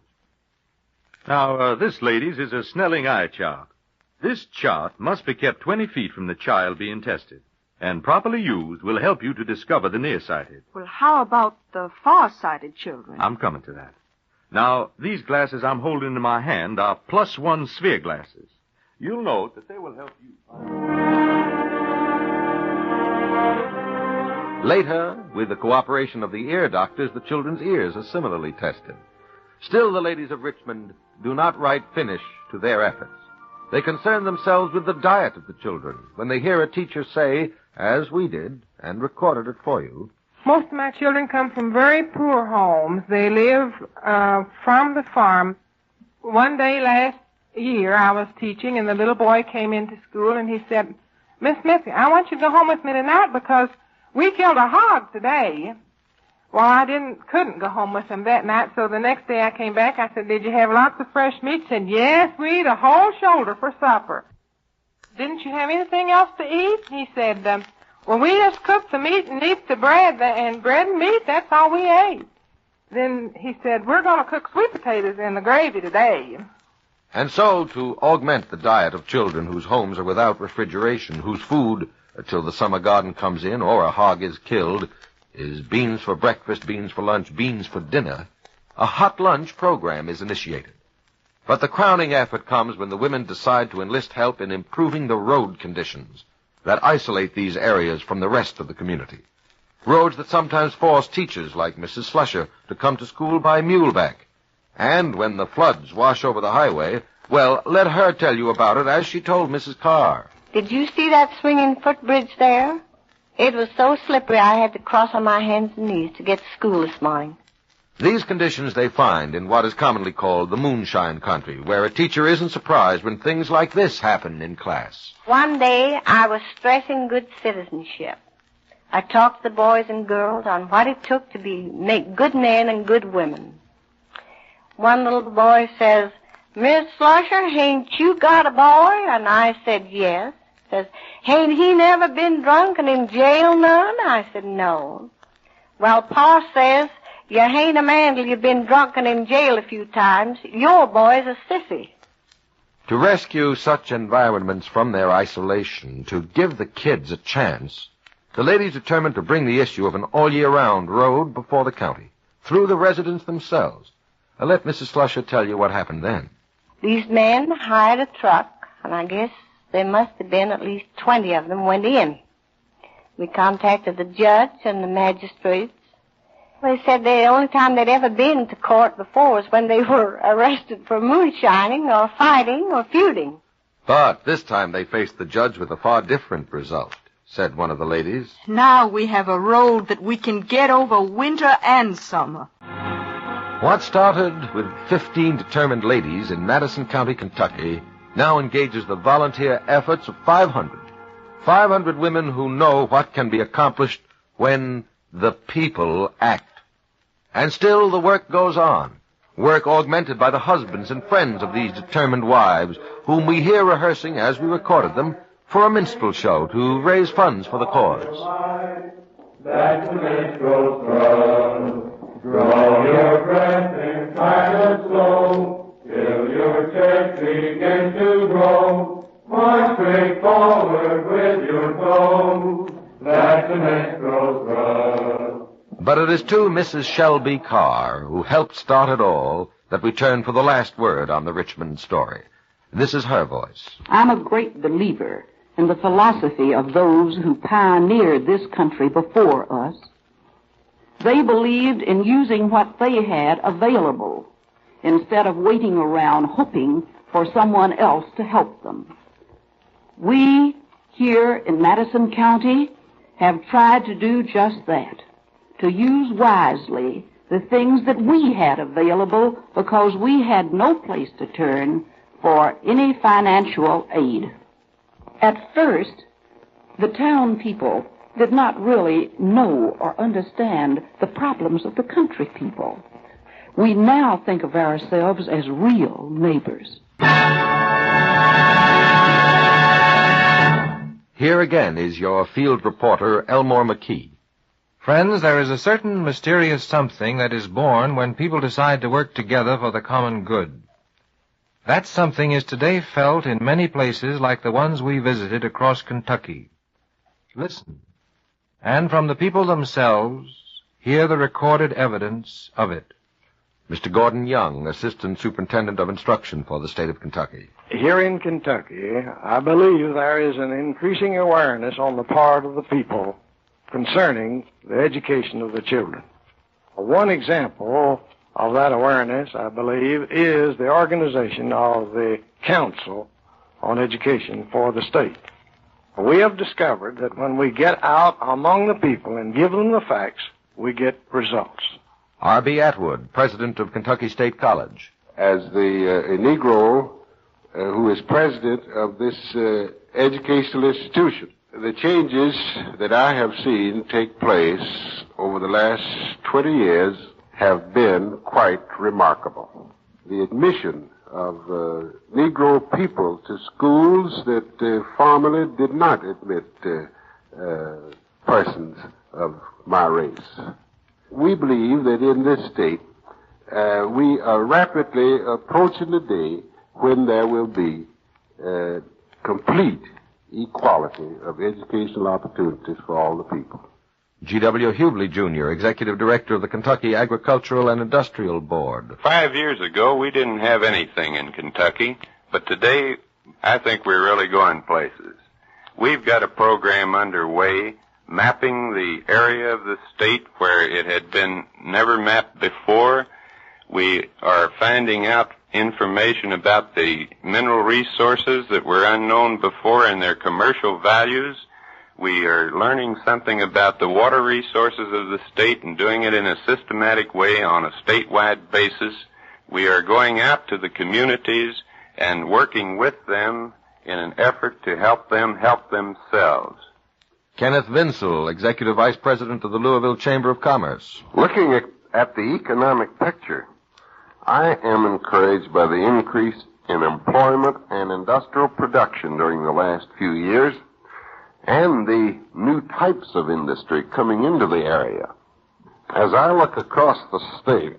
[SPEAKER 16] Now, this, ladies, is a Snelling eye chart. This chart must be kept 20 feet from the child being tested, and properly used will help you to discover the nearsighted.
[SPEAKER 13] Well, how about the far-sighted children?
[SPEAKER 16] I'm coming to that. Now, these glasses I'm holding in my hand are +1 sphere glasses. You'll note that they will help you.
[SPEAKER 1] Later, with the cooperation of the ear doctors, the children's ears are similarly tested. Still, the ladies of Richmond do not write finish to their efforts. They concern themselves with the diet of the children when they hear a teacher say, as we did, and recorded it for you,
[SPEAKER 17] most of my children come from very poor homes. They live from the farm. One day last year I was teaching, and the little boy came into school, and he said, Miss Missy, I want you to go home with me tonight because we killed a hog today. Well, I couldn't go home with him that night, so the next day I came back. I said, did you have lots of fresh meat? He said, yes, we ate a whole shoulder for supper. Didn't you have anything else to eat? He said, well, we just cooked the meat and eat the bread, and bread and meat, that's all we ate. Then he said, we're going to cook sweet potatoes in the gravy today.
[SPEAKER 1] And so, to augment the diet of children whose homes are without refrigeration, whose food, till the summer garden comes in or a hog is killed, is beans for breakfast, beans for lunch, beans for dinner, a hot lunch program is initiated. But the crowning effort comes when the women decide to enlist help in improving the road conditions that isolate these areas from the rest of the community. Roads that sometimes force teachers like Mrs. Slusher to come to school by muleback. And when the floods wash over the highway, well, let her tell you about it as she told Mrs. Carr.
[SPEAKER 3] Did you see that swinging footbridge there? It was so slippery I had to cross on my hands and knees to get to school this morning.
[SPEAKER 1] These conditions they find in what is commonly called the moonshine country, where a teacher isn't surprised when things like this happen in class.
[SPEAKER 3] One day I was stressing good citizenship. I talked to the boys and girls on what it took to make good men and good women. One little boy says, Miss Slusher, ain't you got a boy? And I said, yes. Says, ain't he never been drunk and in jail none? I said, no. Well, Pa says, You ain't a man till you've been drunk and in jail a few times. Your boy's a sissy.
[SPEAKER 1] To rescue such environments from their isolation, to give the kids a chance, the ladies determined to bring the issue of an all-year-round road before the county, through the residents themselves. Let Mrs. Slusher tell you what happened then.
[SPEAKER 3] These men hired a truck, and I guess there must have been at least 20 of them went in. We contacted the judge and the magistrates. They said the only time they'd ever been to court before was when they were arrested for moonshining or fighting or feuding.
[SPEAKER 1] But this time they faced the judge with a far different result, said one of the ladies.
[SPEAKER 13] Now we have a road that we can get over winter and summer.
[SPEAKER 1] What started with 15 determined ladies in Madison County, Kentucky, now engages the volunteer efforts of 500. 500 women who know what can be accomplished when the people act. And still the work goes on. Work augmented by the husbands and friends of these determined wives, whom we hear rehearsing as we recorded them for a minstrel show to raise funds for the cause.
[SPEAKER 2] That's the minstrel's thrust. Draw your breath and kind of slow, till your chest begins to grow. March straight forward with your toes. That's the minstrel's thrust.
[SPEAKER 1] But it is to Mrs. Shelby Carr, who helped start it all, that we turn for the last word on the Richmond story. This is her voice.
[SPEAKER 5] I'm a great believer in the philosophy of those who pioneered this country before us. They believed in using what they had available instead of waiting around hoping for someone else to help them. We here in Madison County have tried to do just that, to use wisely the things that we had available because we had no place to turn for any financial aid. At first, the town people did not really know or understand the problems of the country people. We now think of ourselves as real neighbors.
[SPEAKER 1] Here again is your field reporter, Elmore McKee.
[SPEAKER 21] Friends, there is a certain mysterious something that is born when people decide to work together for the common good. That something is today felt in many places like the ones we visited across Kentucky. Listen, and from the people themselves, hear the recorded evidence of it.
[SPEAKER 1] Mr. Gordon Young, Assistant Superintendent of Instruction for the state of Kentucky.
[SPEAKER 8] Here in Kentucky, I believe there is an increasing awareness on the part of the people concerning the education of the children. One example of that awareness, I believe, is the organization of the Council on Education for the state. We have discovered that when we get out among the people and give them the facts, we get results.
[SPEAKER 1] R.B. Atwood, President of Kentucky State College.
[SPEAKER 10] As a Negro who is president of this educational institution, the changes that I have seen take place over the last 20 years have been quite remarkable. The admission of Negro people to schools that formerly did not admit persons of my race. We believe that in this state we are rapidly approaching the day when there will be complete equality of educational opportunities for all the people.
[SPEAKER 1] G.W. Hubly, Jr., Executive Director of the Kentucky Agricultural and Industrial Board.
[SPEAKER 18] 5 years ago, we didn't have anything in Kentucky, but today, I think we're really going places. We've got a program underway mapping the area of the state where it had been never mapped before. We are finding out information about the mineral resources that were unknown before and their commercial values. We are learning something about the water resources of the state and doing it in a systematic way on a statewide basis. We are going out to the communities and working with them in an effort to help them help themselves.
[SPEAKER 1] Kenneth Vinsel, Executive Vice President of the Louisville Chamber of Commerce.
[SPEAKER 10] Looking at the economic picture, I am encouraged by the increase in employment and industrial production during the last few years and the new types of industry coming into the area. As I look across the state,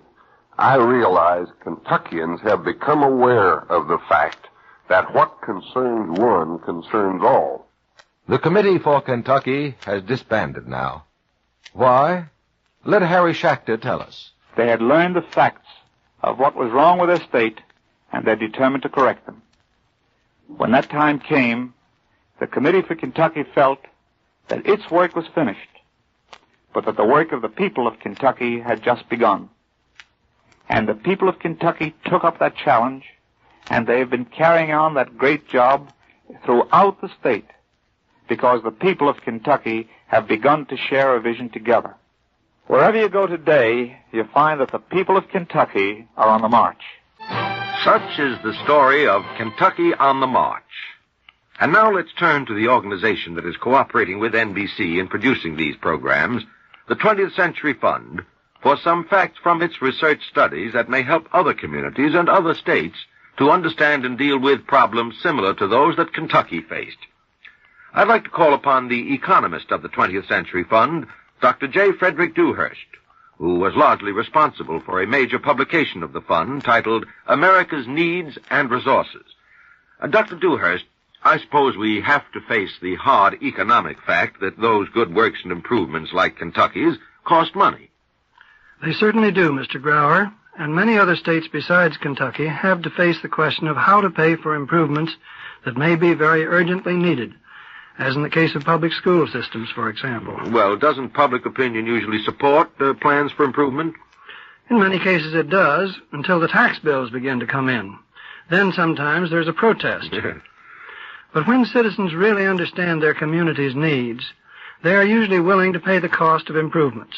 [SPEAKER 10] I realize Kentuckians have become aware of the fact that what concerns one concerns all.
[SPEAKER 1] The Committee for Kentucky has disbanded now. Why? Let Harry Schachter tell us.
[SPEAKER 7] They had learned the facts of what was wrong with their state, and they determined to correct them. When that time came, the Committee for Kentucky felt that its work was finished, but that the work of the people of Kentucky had just begun. And the people of Kentucky took up that challenge, and they have been carrying on that great job throughout the state, because the people of Kentucky have begun to share a vision together. Wherever you go today, you find that the people of Kentucky are on the march.
[SPEAKER 6] Such is the story of Kentucky on the March. And now let's turn to the organization that is cooperating with NBC in producing these programs, the 20th Century Fund, for some facts from its research studies that may help other communities and other states to understand and deal with problems similar to those that Kentucky faced. I'd like to call upon the economist of the 20th Century Fund, Dr. J. Frederick Dewhurst, who was largely responsible for a major publication of the fund titled America's Needs and Resources. Dr. Dewhurst, I suppose we have to face the hard economic fact that those good works and improvements like Kentucky's cost money.
[SPEAKER 19] They certainly do, Mr. Grauer, and many other states besides Kentucky have to face the question of how to pay for improvements that may be very urgently needed, as in the case of public school systems, for example.
[SPEAKER 6] Well, doesn't public opinion usually support plans for improvement?
[SPEAKER 19] In many cases it does, until the tax bills begin to come in. Then sometimes there's a protest. But when citizens really understand their community's needs, they are usually willing to pay the cost of improvements.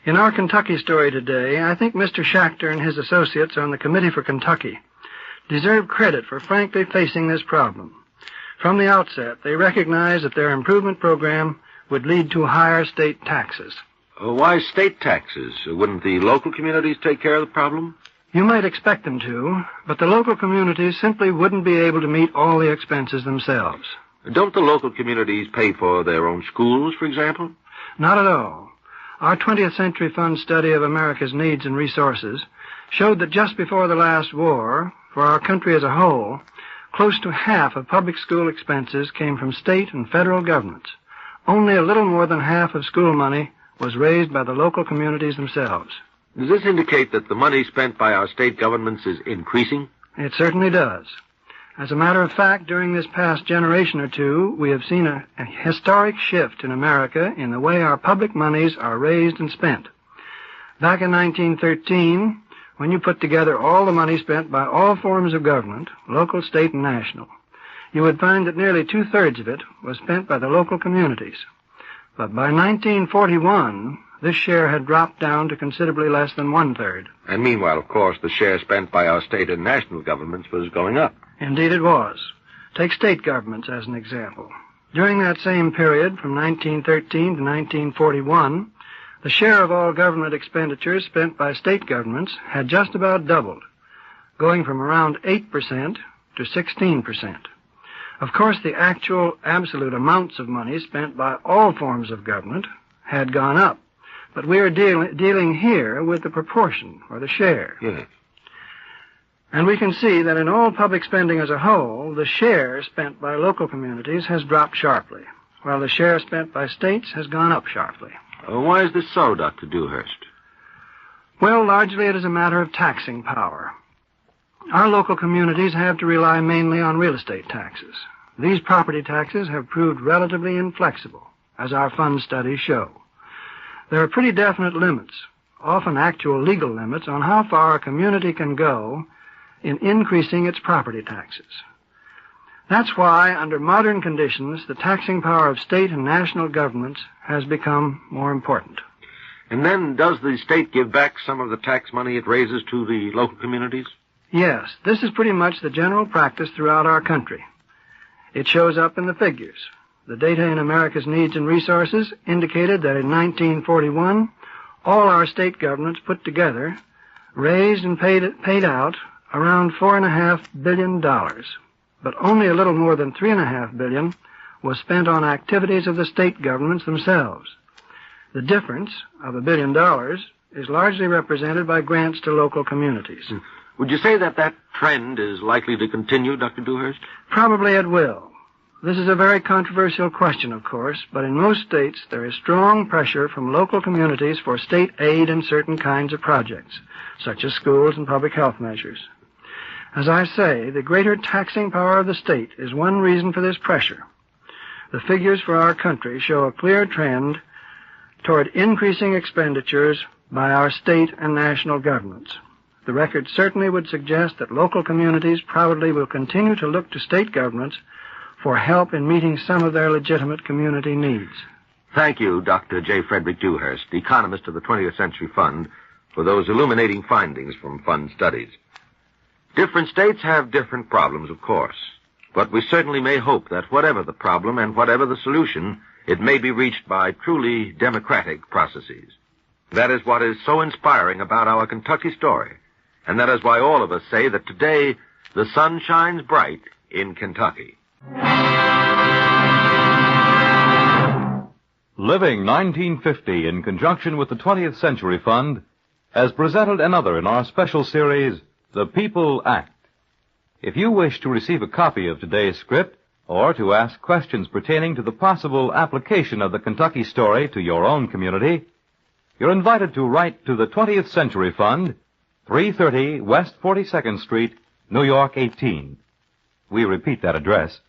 [SPEAKER 19] In our Kentucky story today, I think Mr. Schachter and his associates on the Committee for Kentucky deserve credit for frankly facing this problem. From the outset, they recognized that their improvement program would lead to higher state taxes.
[SPEAKER 6] Why state taxes? Wouldn't the local communities take care of the problem?
[SPEAKER 19] You might expect them to, but the local communities simply wouldn't be able to meet all the expenses themselves.
[SPEAKER 6] Don't the local communities pay for their own schools, for example?
[SPEAKER 19] Not at all. Our 20th Century Fund study of America's needs and resources showed that just before the last war, for our country as a whole, close to half of public school expenses came from state and federal governments. Only a little more than half of school money was raised by the local communities themselves.
[SPEAKER 6] Does this indicate that the money spent by our state governments is increasing?
[SPEAKER 19] It certainly does. As a matter of fact, during this past generation or two, we have seen a historic shift in America in the way our public monies are raised and spent. Back in 1913, when you put together all the money spent by all forms of government, local, state, and national, you would find that nearly two-thirds of it was spent by the local communities. But by 1941, this share had dropped down to considerably less than one-third.
[SPEAKER 6] And meanwhile, of course, the share spent by our state and national governments was going up.
[SPEAKER 19] Indeed it was. Take state governments as an example. During that same period, from 1913 to 1941, the share of all government expenditures spent by state governments had just about doubled, going from around 8% to 16%. Of course, the actual absolute amounts of money spent by all forms of government had gone up, but we are dealing here with the proportion, or the share.
[SPEAKER 6] Yes.
[SPEAKER 19] And we can see that in all public spending as a whole, the share spent by local communities has dropped sharply, while the share spent by states has gone up sharply.
[SPEAKER 6] Why is this so, Dr. Dewhurst?
[SPEAKER 19] Well, largely it is a matter of taxing power. Our local communities have to rely mainly on real estate taxes. These property taxes have proved relatively inflexible, as our fund studies show. There are pretty definite limits, often actual legal limits, on how far a community can go in increasing its property taxes. That's why, under modern conditions, the taxing power of state and national governments has become more important.
[SPEAKER 6] And then, does the state give back some of the tax money it raises to the local communities?
[SPEAKER 19] Yes, this is pretty much the general practice throughout our country. It shows up in the figures. The data in America's Needs and Resources indicated that in 1941, all our state governments put together raised and paid out around $4.5 billion, but only a little more than $3.5 billion was spent on activities of the state governments themselves. The difference of $1 billion is largely represented by grants to local communities.
[SPEAKER 4] Would you say that trend is likely to continue, Dr. Dewhurst?
[SPEAKER 19] Probably it will. This is a very controversial question, of course, but in most states there is strong pressure from local communities for state aid in certain kinds of projects, such as schools and public health measures. As I say, the greater taxing power of the state is one reason for this pressure. The figures for our country show a clear trend toward increasing expenditures by our state and national governments. The record certainly would suggest that local communities probably will continue to look to state governments for help in meeting some of their legitimate community needs.
[SPEAKER 1] Thank you, Dr. J. Frederick Dewhurst, economist of the 20th Century Fund, for those illuminating findings from fund studies. Different states have different problems, of course, but we certainly may hope that whatever the problem and whatever the solution, it may be reached by truly democratic processes. That is what is so inspiring about our Kentucky story, and that is why all of us say that today the sun shines bright in Kentucky.
[SPEAKER 20] Living 1950 in conjunction with the 20th Century Fund has presented another in our special series, The People Act. If you wish to receive a copy of today's script or to ask questions pertaining to the possible application of the Kentucky story to your own community, you're invited to write to the 20th Century Fund, 330 West 42nd Street, New York 18. We repeat that address.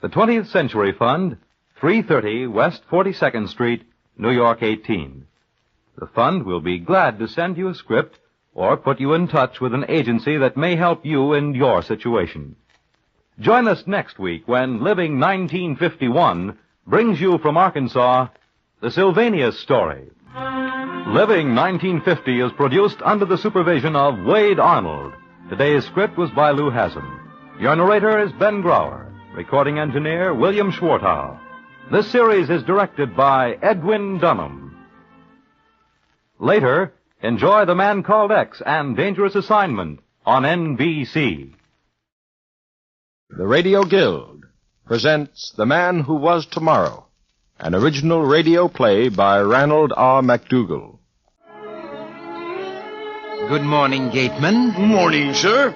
[SPEAKER 20] The 20th Century Fund, 330 West 42nd Street, New York 18. The fund will be glad to send you a script or put you in touch with an agency that may help you in your situation. Join us next week when Living 1951 brings you from Arkansas the Sylvania Story. Living 1950 is produced under the supervision of Wade Arnold. Today's script was by Lou Hassan. Your narrator is Ben Grauer. Recording engineer, William Schwartau. This series is directed by Edwin Dunham. Later, enjoy The Man Called X and Dangerous Assignment on NBC.
[SPEAKER 22] The Radio Guild presents The Man Who Was Tomorrow, an original radio play by Ranald R. McDougall.
[SPEAKER 23] Good morning, Gateman.
[SPEAKER 24] Morning, sir.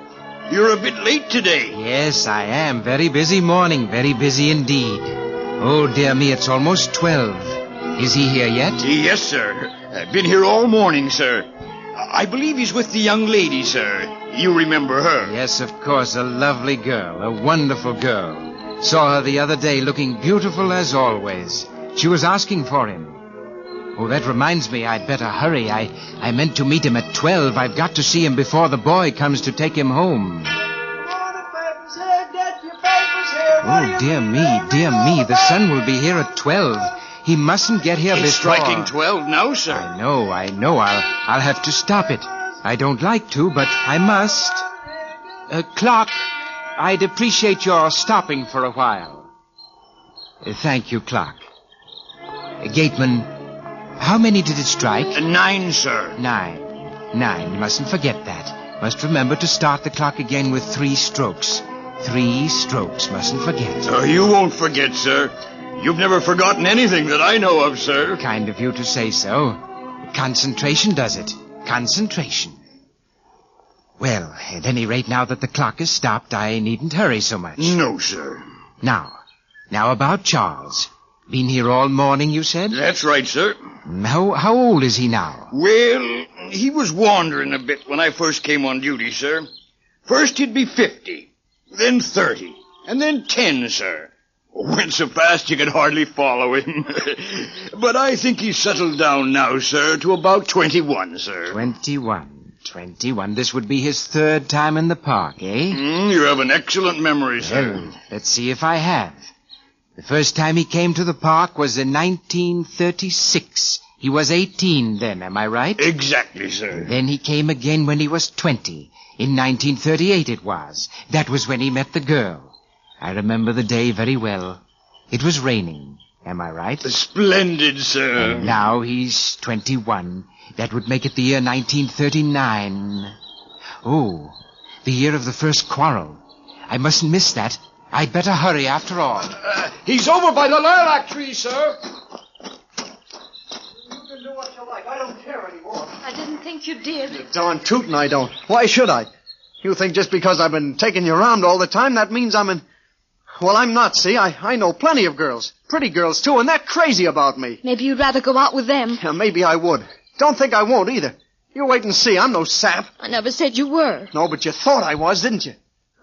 [SPEAKER 24] You're a bit late today.
[SPEAKER 23] Yes, I am. Very busy morning. Very busy indeed. Oh, dear me, it's almost 12. Is he here yet?
[SPEAKER 24] Yes, sir. I've been here all morning, sir. I believe he's with the young lady, sir. You remember her?
[SPEAKER 23] Yes, of course. A lovely girl. A wonderful girl. Saw her the other day looking beautiful as always. She was asking for him. Oh, that reminds me, I'd better hurry. I meant to meet him at 12. I've got to see him before the boy comes to take him home. Oh, dear me. The son will be here at 12. He mustn't get here before...
[SPEAKER 24] It's striking 12 now, sir.
[SPEAKER 23] I know. I'll have to stop it. I don't like to, but I must. Clock, I'd appreciate your stopping for a while. Thank you, Clock. Gateman, how many did it strike?
[SPEAKER 24] 9, sir.
[SPEAKER 23] 9. You mustn't forget that. Must remember to start the clock again with 3 strokes. 3 strokes, mustn't forget.
[SPEAKER 24] You won't forget, sir. You've never forgotten anything that I know of, sir.
[SPEAKER 23] Kind of you to say so. Concentration does it. Concentration. Well, at any rate, now that the clock is stopped, I needn't hurry so much.
[SPEAKER 24] No, sir.
[SPEAKER 23] Now about Charles. Been here all morning, you said?
[SPEAKER 24] That's right, sir.
[SPEAKER 23] How old is he now?
[SPEAKER 24] Well, he was wandering a bit when I first came on duty, sir. First he'd be 50, then 30, and then 10, sir. Went so fast you could hardly follow him. But I think he's settled down now, sir, to about 21, sir.
[SPEAKER 23] 21. This would be his 3rd time in the park, eh?
[SPEAKER 24] You have an excellent memory, sir.
[SPEAKER 23] Well, let's see if I have. The first time he came to the park was in 1936. He was 18 then, am I right?
[SPEAKER 24] Exactly, sir.
[SPEAKER 23] Then he came again when he was 20. In 1938 it was. That was when he met the girl. I remember the day very well. It was raining, am I right?
[SPEAKER 24] Splendid, sir.
[SPEAKER 23] And now he's 21. That would make it the year 1939. Oh, the year of the first quarrel. I mustn't miss that. I'd better hurry after all.
[SPEAKER 24] He's over by the lilac tree, sir.
[SPEAKER 9] don't care anymore.
[SPEAKER 11] I didn't think you did.
[SPEAKER 9] Darn tootin' I don't. Why should I? You think just because I've been taking you around all the time, that means I'm in... Well, I'm not, see? I know plenty of girls. Pretty girls, too, and they're crazy about me.
[SPEAKER 11] Maybe you'd rather go out with them.
[SPEAKER 9] Yeah, maybe I would. Don't think I won't, either. You wait and see. I'm no sap.
[SPEAKER 11] I never said you were.
[SPEAKER 9] No, but you thought I was, didn't you?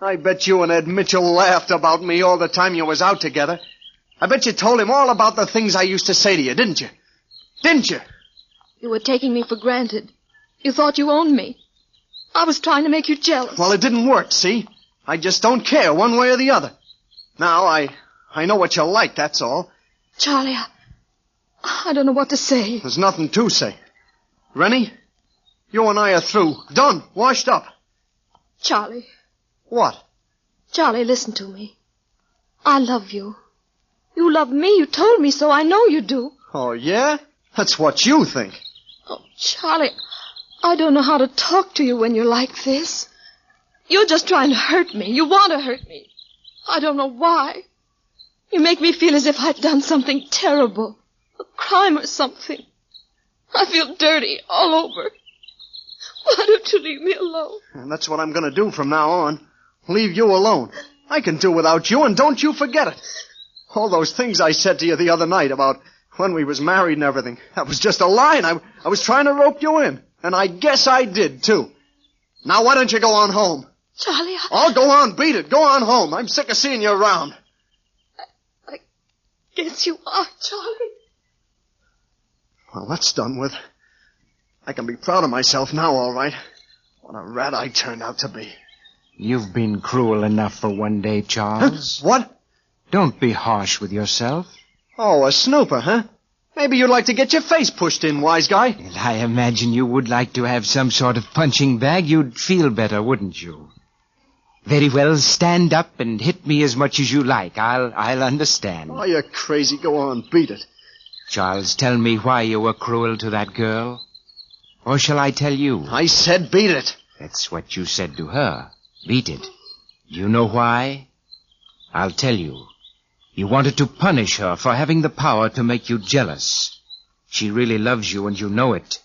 [SPEAKER 9] I bet you and Ed Mitchell laughed about me all the time you was out together. I bet you told him all about the things I used to say to you, didn't you? Didn't you?
[SPEAKER 11] You were taking me for granted. You thought you owned me. I was trying to make you jealous.
[SPEAKER 9] Well, it didn't work, see? I just don't care one way or the other. Now, I know what you like, that's all.
[SPEAKER 11] Charlie, I don't know what to say.
[SPEAKER 9] There's nothing to say. Rennie, you and I are through. Done. Washed up.
[SPEAKER 11] Charlie.
[SPEAKER 9] What?
[SPEAKER 11] Charlie, listen to me. I love you. You love me. You told me so. I know you do.
[SPEAKER 9] Oh, yeah? That's what you think.
[SPEAKER 11] Oh, Charlie, I don't know how to talk to you when you're like this. You're just trying to hurt me. You want to hurt me. I don't know why. You make me feel as if I'd done something terrible. A crime or something. I feel dirty all over. Why don't you leave me alone?
[SPEAKER 9] And that's what I'm going to do from now on. Leave you alone. I can do without you, and don't you forget it. All those things I said to you the other night about when we was married and everything, that was just a lie, and I was trying to rope you in. And I guess I did, too. Now, why don't you go on home?
[SPEAKER 11] Charlie,
[SPEAKER 9] Oh, go on, beat it. Go on home. I'm sick of seeing you around.
[SPEAKER 11] I guess you are, Charlie.
[SPEAKER 9] Well, that's done with. I can be proud of myself now, all right. What a rat I turned out to be.
[SPEAKER 23] You've been cruel enough for one day, Charles.
[SPEAKER 9] What?
[SPEAKER 23] Don't be harsh with yourself.
[SPEAKER 9] Oh, a snooper, huh? Maybe you'd like to get your face pushed in, wise guy.
[SPEAKER 23] Well, I imagine you would like to have some sort of punching bag. You'd feel better, wouldn't you? Very well, stand up and hit me as much as you like. I'll understand.
[SPEAKER 9] Oh, you're crazy. Go on, beat it.
[SPEAKER 23] Charles, tell me why you were cruel to that girl. Or shall I tell you?
[SPEAKER 9] I said beat it.
[SPEAKER 23] That's what you said to her. Beat it. Do you know why? I'll tell you. You wanted to punish her for having the power to make you jealous. She really loves you and you know it.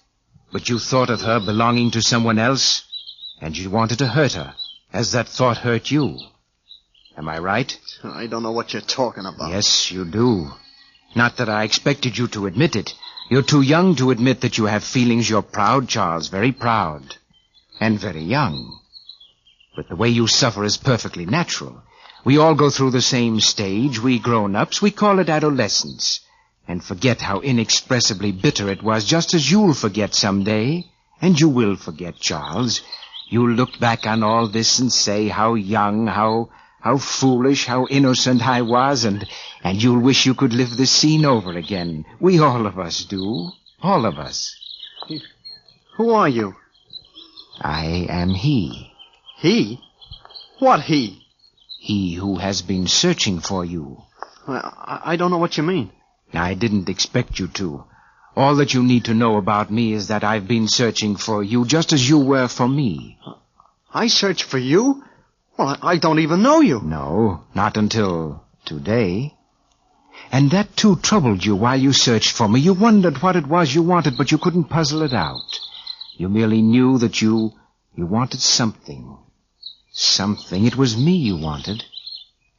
[SPEAKER 23] But you thought of her belonging to someone else, and you wanted to hurt her, as that thought hurt you. Am I right?
[SPEAKER 9] I don't know what you're talking about.
[SPEAKER 23] Yes, you do. Not that I expected you to admit it. You're too young to admit that you have feelings. You're proud, Charles, very proud. And very young. But the way you suffer is perfectly natural. We all go through the same stage. We grown-ups, we call it adolescence. And forget how inexpressibly bitter it was, just as you'll forget someday. And you will forget, Charles. You'll look back on all this and say how young, how foolish, how innocent I was, and you'll wish you could live this scene over again. We all of us do. All of us.
[SPEAKER 9] Who are you?
[SPEAKER 23] I am he.
[SPEAKER 9] He? What he?
[SPEAKER 23] He who has been searching for you.
[SPEAKER 9] I don't know what you mean.
[SPEAKER 23] I didn't expect you to. All that you need to know about me is that I've been searching for you just as you were for me.
[SPEAKER 9] I searched for you? Well, I don't even know you.
[SPEAKER 23] No, not until today. And that, too, troubled you while you searched for me. You wondered what it was you wanted, but you couldn't puzzle it out. You merely knew that you wanted something. Something. It was me you wanted.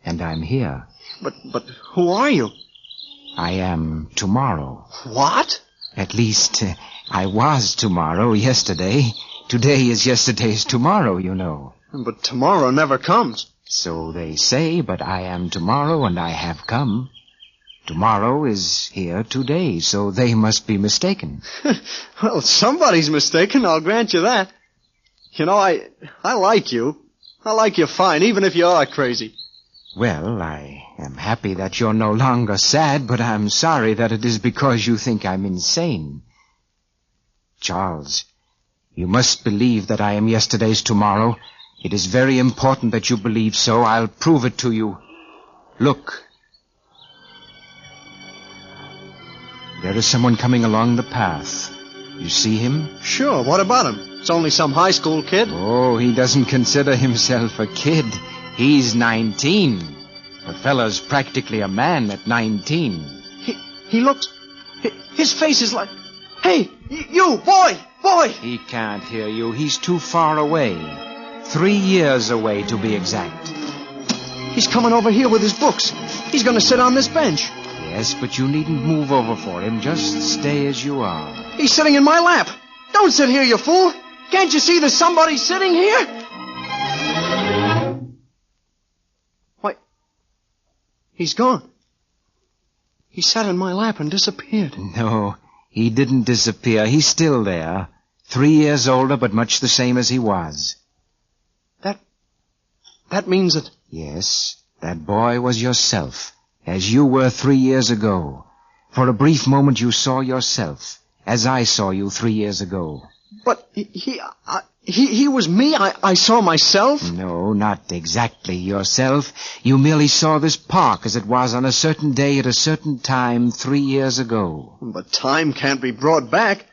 [SPEAKER 23] And I'm here.
[SPEAKER 9] But who are you?
[SPEAKER 23] I am tomorrow.
[SPEAKER 9] What?
[SPEAKER 23] At least, I was tomorrow, yesterday. Today is yesterday's tomorrow, you know.
[SPEAKER 9] But tomorrow never comes.
[SPEAKER 23] So they say, but I am tomorrow and I have come. Tomorrow is here today, so they must be mistaken.
[SPEAKER 9] Well, somebody's mistaken, I'll grant you that. You know, I like you. I like you fine, even if you are crazy.
[SPEAKER 23] Well, I am happy that you're no longer sad, but I'm sorry that it is because you think I'm insane. Charles, you must believe that I am yesterday's tomorrow. It is very important that you believe so. I'll prove it to you. Look. There is someone coming along the path. You see him?
[SPEAKER 9] Sure, what about him? It's only some high school kid.
[SPEAKER 23] Oh, he doesn't consider himself a kid. He's 19. The fellow's practically a man at 19.
[SPEAKER 9] He looks... His face is like... Hey, you, boy!
[SPEAKER 23] He can't hear you. He's too far away. 3 years away, to be exact.
[SPEAKER 9] He's coming over here with his books. He's going to sit on this bench.
[SPEAKER 23] Yes, but you needn't move over for him. Just stay as you are.
[SPEAKER 9] He's sitting in my lap. Don't sit here, you fool. Can't you see there's somebody sitting here? Why, he's gone. He sat in my lap and disappeared.
[SPEAKER 23] No, he didn't disappear. He's still there. 3 years older, but much the same as he was.
[SPEAKER 9] That means that...
[SPEAKER 23] Yes, that boy was yourself, as you were 3 years ago. For a brief moment you saw yourself, as I saw you 3 years ago.
[SPEAKER 9] But he was me? I saw myself?
[SPEAKER 23] No, not exactly yourself. You merely saw this park as it was on a certain day at a certain time 3 years ago.
[SPEAKER 9] But time can't be brought back.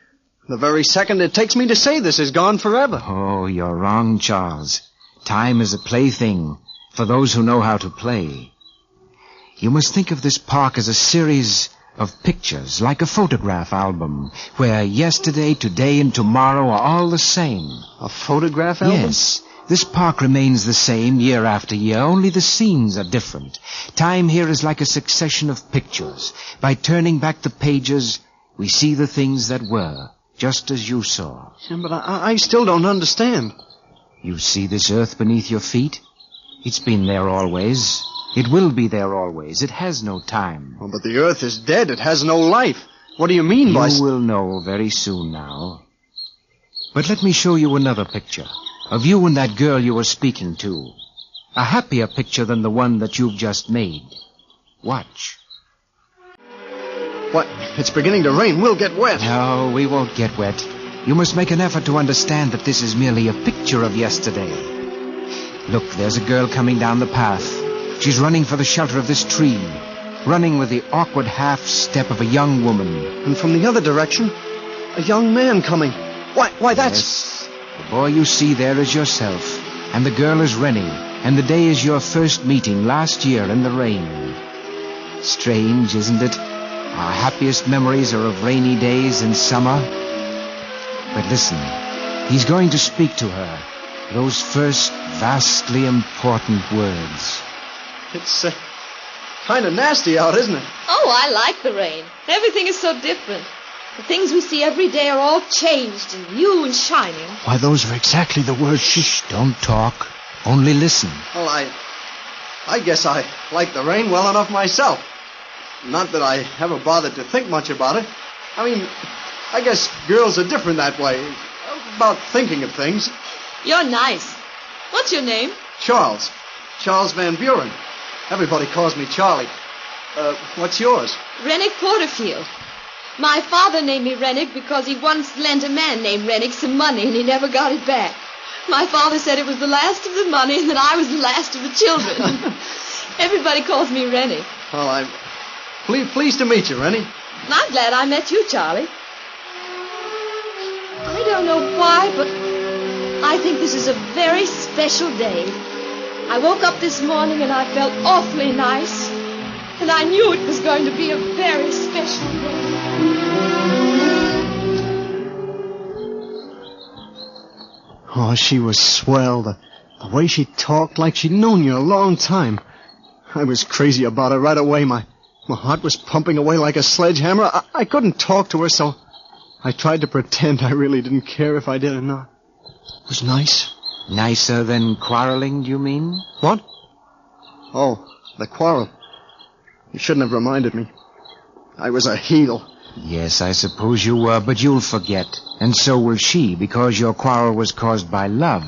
[SPEAKER 9] The very second it takes me to say this is gone forever.
[SPEAKER 23] Oh, you're wrong, Charles. Time is a plaything for those who know how to play. You must think of this park as a series of pictures, like a photograph album, where yesterday, today, and tomorrow are all the same.
[SPEAKER 9] A photograph album?
[SPEAKER 23] Yes. This park remains the same year after year, only the scenes are different. Time here is like a succession of pictures. By turning back the pages, we see the things that were, just as you saw.
[SPEAKER 9] Yeah, but I still don't understand.
[SPEAKER 23] You see this earth beneath your feet? It's been there always. It will be there always. It has no time.
[SPEAKER 9] Oh, but the earth is dead. It has no life. What do you mean by...
[SPEAKER 23] You will know very soon now. But let me show you another picture of you and that girl you were speaking to. A happier picture than the one that you've just made. Watch.
[SPEAKER 9] What? It's beginning to rain. We'll get wet.
[SPEAKER 23] No, we won't get wet. You must make an effort to understand that this is merely a picture of yesterday. Look, there's a girl coming down the path. She's running for the shelter of this tree, running with the awkward half-step of a young woman.
[SPEAKER 9] And from the other direction, a young man coming. Why, that's...
[SPEAKER 23] Yes. The boy you see there is yourself, and the girl is Rennie, and the day is your first meeting last year in the rain. Strange, isn't it? Our happiest memories are of rainy days in summer. But listen, he's going to speak to her. Those first vastly important words.
[SPEAKER 9] It's kind of nasty out, isn't it?
[SPEAKER 11] Oh, I like the rain. Everything is so different. The things we see every day are all changed and new and shining.
[SPEAKER 23] Why, those are exactly the words. Shh, don't talk. Only listen.
[SPEAKER 9] Well, I guess I like the rain well enough myself. Not that I ever bothered to think much about it. I mean, I guess girls are different that way, about thinking of things.
[SPEAKER 11] You're nice. What's your name?
[SPEAKER 9] Charles. Charles Van Buren. Everybody calls me Charlie. What's yours?
[SPEAKER 11] Rennick Porterfield. My father named me Rennick because he once lent a man named Rennick some money and he never got it back. My father said it was the last of the money and that I was the last of the children. Everybody calls me Rennie.
[SPEAKER 9] Well, I'm pleased to meet you, Rennie.
[SPEAKER 11] I'm glad I met you, Charlie. I don't know why, but I think this is a very special day. I woke up this morning and I felt awfully nice. And I knew it was going to be a very special day.
[SPEAKER 9] Oh, she was swell. The way she talked like she'd known you a long time. I was crazy about her right away. My heart was pumping away like a sledgehammer. I couldn't talk to her, so I tried to pretend I really didn't care if I did or not. It was nice.
[SPEAKER 23] Nicer than quarreling, do you mean?
[SPEAKER 9] What? Oh, the quarrel. You shouldn't have reminded me. I was a heel.
[SPEAKER 23] Yes, I suppose you were, but you'll forget. And so will she, because your quarrel was caused by love,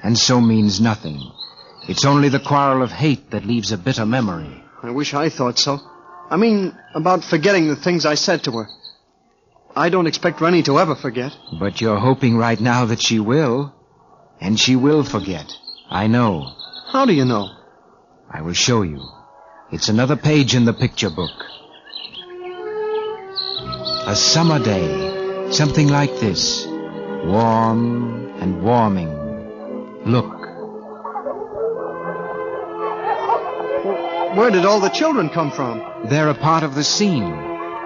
[SPEAKER 23] and so means nothing. It's only the quarrel of hate that leaves a bitter memory.
[SPEAKER 9] I wish I thought so. I mean, about forgetting the things I said to her. I don't expect Rennie to ever forget.
[SPEAKER 23] But you're hoping right now that she will. And she will forget. I know.
[SPEAKER 9] How do you know?
[SPEAKER 23] I will show you. It's another page in the picture book. A summer day. Something like this. Warm and warming. Look.
[SPEAKER 9] Where did all the children come from?
[SPEAKER 23] They're a part of the scene.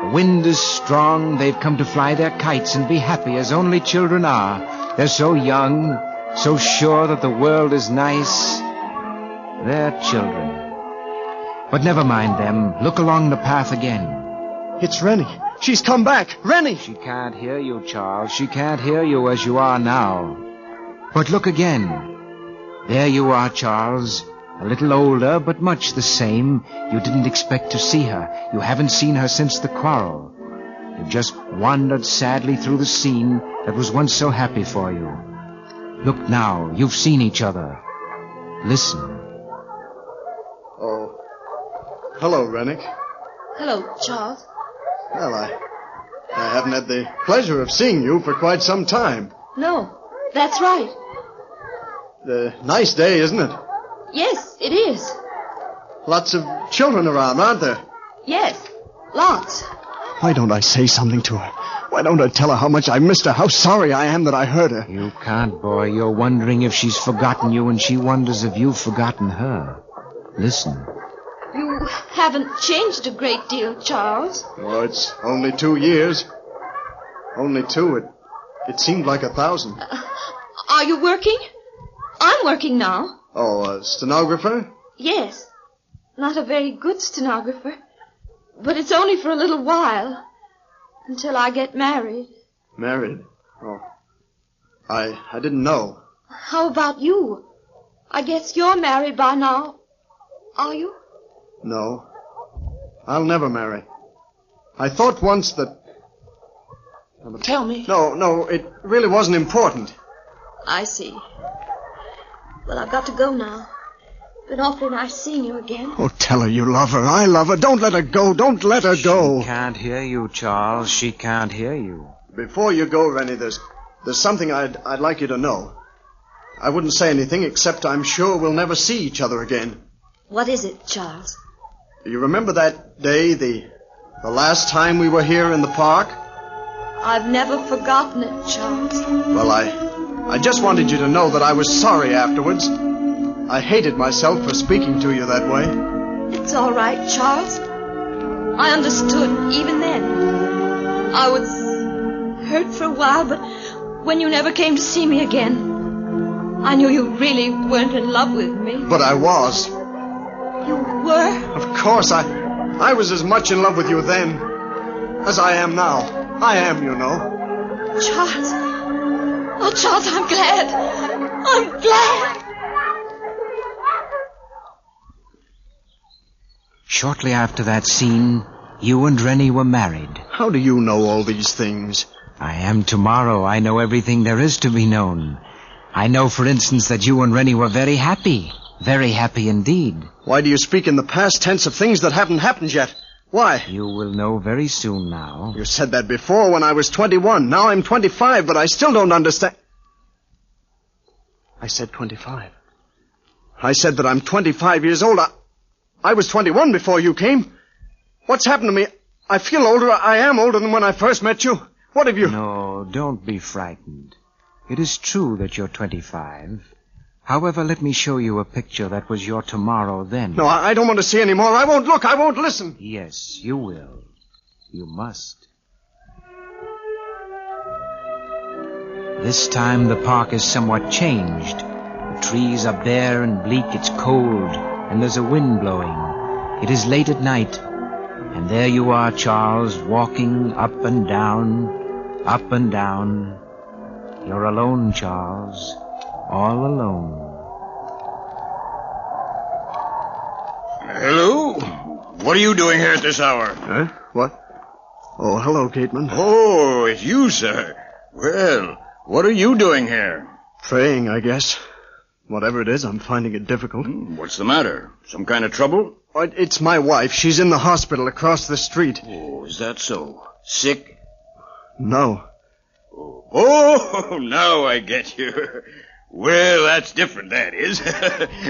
[SPEAKER 23] The wind is strong. They've come to fly their kites and be happy as only children are. They're so young, so sure that the world is nice. They're children. But never mind them. Look along the path again.
[SPEAKER 9] It's Rennie. She's come back. Rennie!
[SPEAKER 23] She can't hear you, Charles. She can't hear you as you are now. But look again. There you are, Charles. A little older, but much the same. You didn't expect to see her. You haven't seen her since the quarrel. You've just wandered sadly through the scene that was once so happy for you. Look now. You've seen each other. Listen.
[SPEAKER 9] Oh. Hello, Rennick.
[SPEAKER 11] Hello, Charles.
[SPEAKER 9] Well, I haven't had the pleasure of seeing you for quite some time.
[SPEAKER 11] No, that's right.
[SPEAKER 9] Nice day, isn't it?
[SPEAKER 11] Yes, it is.
[SPEAKER 9] Lots of children around, aren't there?
[SPEAKER 11] Yes, lots.
[SPEAKER 9] Why don't I say something to her? Why don't I tell her how much I missed her, how sorry I am that I hurt her?
[SPEAKER 23] You can't, boy. You're wondering if she's forgotten you, and she wonders if you've forgotten her. Listen.
[SPEAKER 11] You haven't changed a great deal, Charles.
[SPEAKER 9] Oh, it's only 2 years. Only 2. It seemed like 1,000.
[SPEAKER 11] Are you working? I'm working now.
[SPEAKER 9] Oh, a stenographer?
[SPEAKER 11] Yes. Not a very good stenographer. But it's only for a little while. Until I get married.
[SPEAKER 9] Married? Oh. I didn't know.
[SPEAKER 11] How about you? I guess you're married by now. Are you?
[SPEAKER 9] No. I'll never marry. I thought once that...
[SPEAKER 11] Tell me.
[SPEAKER 9] No, it really wasn't important.
[SPEAKER 11] I see. Well, I've got to go now. Been awfully nice seeing you again.
[SPEAKER 9] Oh, tell her you love her. I love her. Don't let her go. Don't let her go.
[SPEAKER 23] She can't hear you, Charles. She can't hear you.
[SPEAKER 9] Before you go, Rennie, there's something I'd like you to know. I wouldn't say anything except I'm sure we'll never see each other again.
[SPEAKER 11] What is it, Charles?
[SPEAKER 9] You remember that day, the last time we were here in the park?
[SPEAKER 11] I've never forgotten it, Charles.
[SPEAKER 9] Well, I just wanted you to know that I was sorry afterwards. I hated myself for speaking to you that way.
[SPEAKER 11] It's all right, Charles. I understood even then. I was hurt for a while, but when you never came to see me again, I knew you really weren't in love with me.
[SPEAKER 9] But I was.
[SPEAKER 11] You were?
[SPEAKER 9] Of course, I was as much in love with you then as I am now. I am, you know.
[SPEAKER 11] Charles. Oh, Charles, I'm glad. I'm glad.
[SPEAKER 23] Shortly after that scene, you and Rennie were married.
[SPEAKER 9] How do you know all these things?
[SPEAKER 23] I am tomorrow. I know everything there is to be known. I know, for instance, that you and Rennie were very happy. Very happy indeed.
[SPEAKER 9] Why do you speak in the past tense of things that haven't happened yet? Why?
[SPEAKER 23] You will know very soon now.
[SPEAKER 9] You said that before when I was 21. Now I'm 25, but I still don't understand. I said 25. I said that I'm 25 years old. I was 21 before you came. What's happened to me? I feel older. I am older than when I first met you. What have you...
[SPEAKER 23] No, don't be frightened. It is true that you're 25. However, let me show you a picture that was your tomorrow then.
[SPEAKER 9] No, I don't want to see any more. I won't look. I won't listen.
[SPEAKER 23] Yes, you will. You must. This time the park is somewhat changed. The trees are bare and bleak. It's cold, and there's a wind blowing. It is late at night, and there you are, Charles, walking up and down, up and down. You're alone, Charles. All alone.
[SPEAKER 24] Hello? What are you doing here at this hour?
[SPEAKER 9] Huh? What? Oh, hello, Cateman.
[SPEAKER 24] Oh, it's you, sir. Well, what are you doing here?
[SPEAKER 9] Praying, I guess. Whatever it is, I'm finding it difficult.
[SPEAKER 24] What's the matter? Some kind of trouble?
[SPEAKER 9] Oh, it's my wife. She's in the hospital across the street.
[SPEAKER 24] Oh, is that so? Sick?
[SPEAKER 9] No.
[SPEAKER 24] Oh, now I get you. Well, that's different, that is.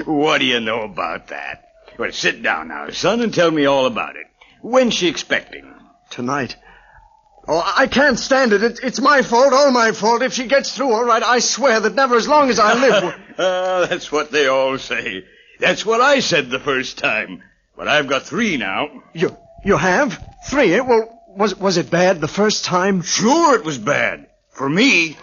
[SPEAKER 24] What do you know about that? Well, sit down now, son, and tell me all about it. When's she expecting?
[SPEAKER 9] Tonight. Oh, I can't stand it. It's my fault, all my fault. If she gets through all right, I swear that never as long as I live...
[SPEAKER 24] That's what they all say. That's what I said the first time. But I've got 3 now.
[SPEAKER 9] You have? 3? Well,
[SPEAKER 8] Was it bad the first time?
[SPEAKER 24] Sure it was bad. For me.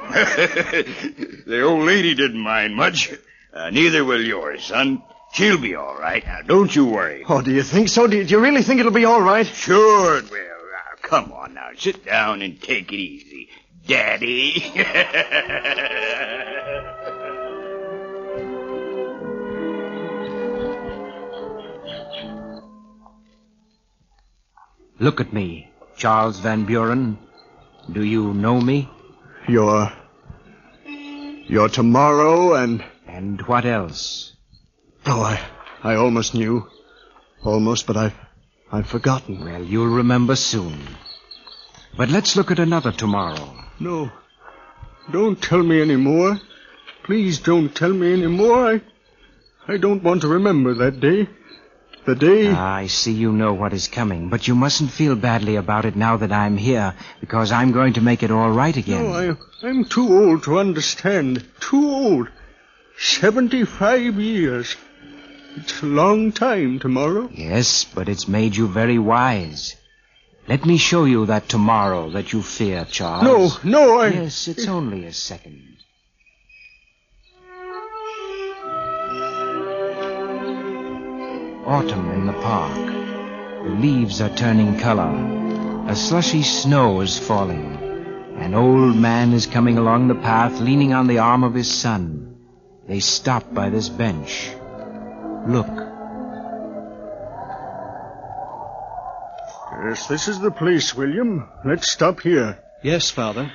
[SPEAKER 24] The old lady didn't mind much. Neither will yours, son. She'll be all right. Now, don't you worry.
[SPEAKER 8] Oh, do you think so? Do you really think it'll be all right?
[SPEAKER 24] Sure it will. Now, come on now. Sit down and take it easy, Daddy.
[SPEAKER 23] Look at me, Charles Van Buren. Do you know me?
[SPEAKER 8] You're tomorrow and...
[SPEAKER 23] And what else?
[SPEAKER 8] Oh, I almost knew. Almost, but I've forgotten.
[SPEAKER 23] Well, you'll remember soon. But let's look at another tomorrow.
[SPEAKER 8] No. Don't tell me any more. Please don't tell me any more. I don't want to remember that day. The day...
[SPEAKER 23] I see you know what is coming, but you mustn't feel badly about it now that I'm here, because I'm going to make it all right again.
[SPEAKER 8] No, I'm too old to understand. Too old. 75 years. It's a long time tomorrow.
[SPEAKER 23] Yes, but it's made you very wise. Let me show you that tomorrow that you fear, Charles.
[SPEAKER 8] No,
[SPEAKER 23] Yes, it's only a second. Autumn in the park. The leaves are turning color. A slushy snow is falling. An old man is coming along the path, leaning on the arm of his son. They stop by this bench. Look.
[SPEAKER 8] Yes, this is the place, William. Let's stop here.
[SPEAKER 12] Yes, Father.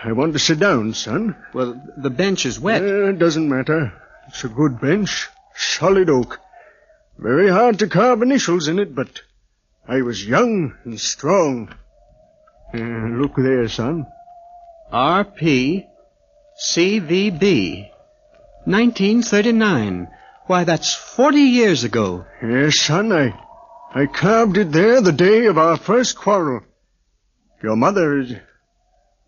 [SPEAKER 8] I want to sit down, son.
[SPEAKER 12] Well, the bench is wet.
[SPEAKER 8] It doesn't matter. It's a good bench. Solid oak. Very hard to carve initials in it, but I was young and strong. Look there, son.
[SPEAKER 12] R.P. C.V.B. 1939. Why, that's 40 years ago.
[SPEAKER 8] Yes, son, I carved it there the day of our first quarrel. Your mother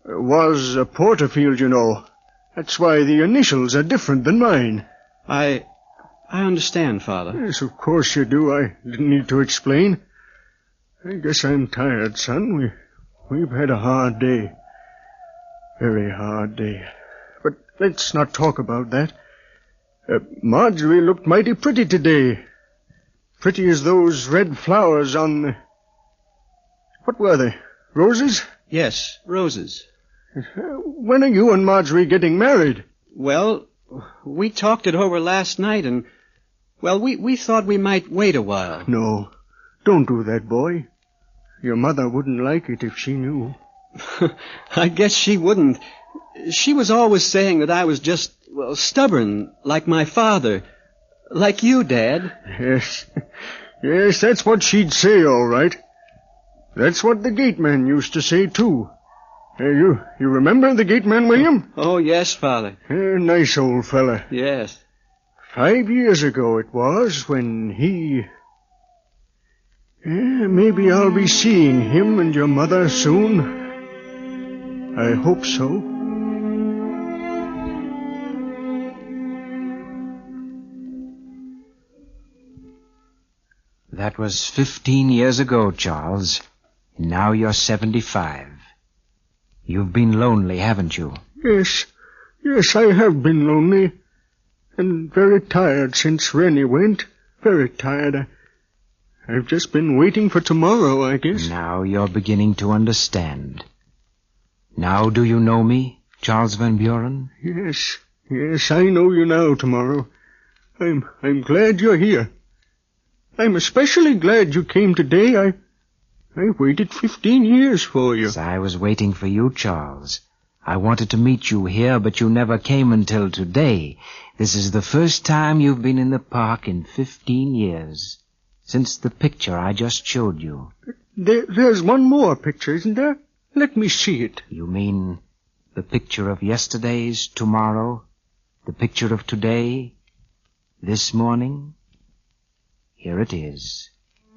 [SPEAKER 8] was a Porterfield, you know. That's why the initials are different than mine.
[SPEAKER 12] I understand, Father.
[SPEAKER 8] Yes, of course you do. I didn't need to explain. I guess I'm tired, son. We've had a hard day. Very hard day. But let's not talk about that. Marjorie looked mighty pretty today. Pretty as those red flowers on the... What were they? Roses?
[SPEAKER 12] Yes, roses.
[SPEAKER 8] When are you and Marjorie getting married?
[SPEAKER 12] Well, we talked it over last night and... Well, we thought we might wait a while.
[SPEAKER 8] No, don't do that, boy. Your mother wouldn't like it if she knew.
[SPEAKER 12] I guess she wouldn't. She was always saying that I was just, well, stubborn, like my father. Like you, Dad.
[SPEAKER 8] Yes. Yes, that's what she'd say, all right. That's what the gateman used to say, too. You remember the gateman, William?
[SPEAKER 12] Oh, yes, Father.
[SPEAKER 8] Nice old fella.
[SPEAKER 12] Yes.
[SPEAKER 8] 5 years ago it was when he... maybe I'll be seeing him and your mother soon. I hope so.
[SPEAKER 23] That was 15 years ago, Charles. Now you're 75. You've been lonely, haven't you?
[SPEAKER 8] Yes, I have been lonely. And very tired since Rennie went. Very tired. I've just been waiting for tomorrow, I guess.
[SPEAKER 23] Now you're beginning to understand. Now do you know me, Charles Van Buren?
[SPEAKER 8] Yes, I know you now, tomorrow. I'm glad you're here. I'm especially glad you came today. I waited 15 years for you.
[SPEAKER 23] Yes, I was waiting for you, Charles. I wanted to meet you here, but you never came until today. This is the first time you've been in the park in 15 years. Since the picture I just showed you.
[SPEAKER 8] There's one more picture, isn't there? Let me see it.
[SPEAKER 23] You mean the picture of yesterday's tomorrow? The picture of today? This morning? Here it is.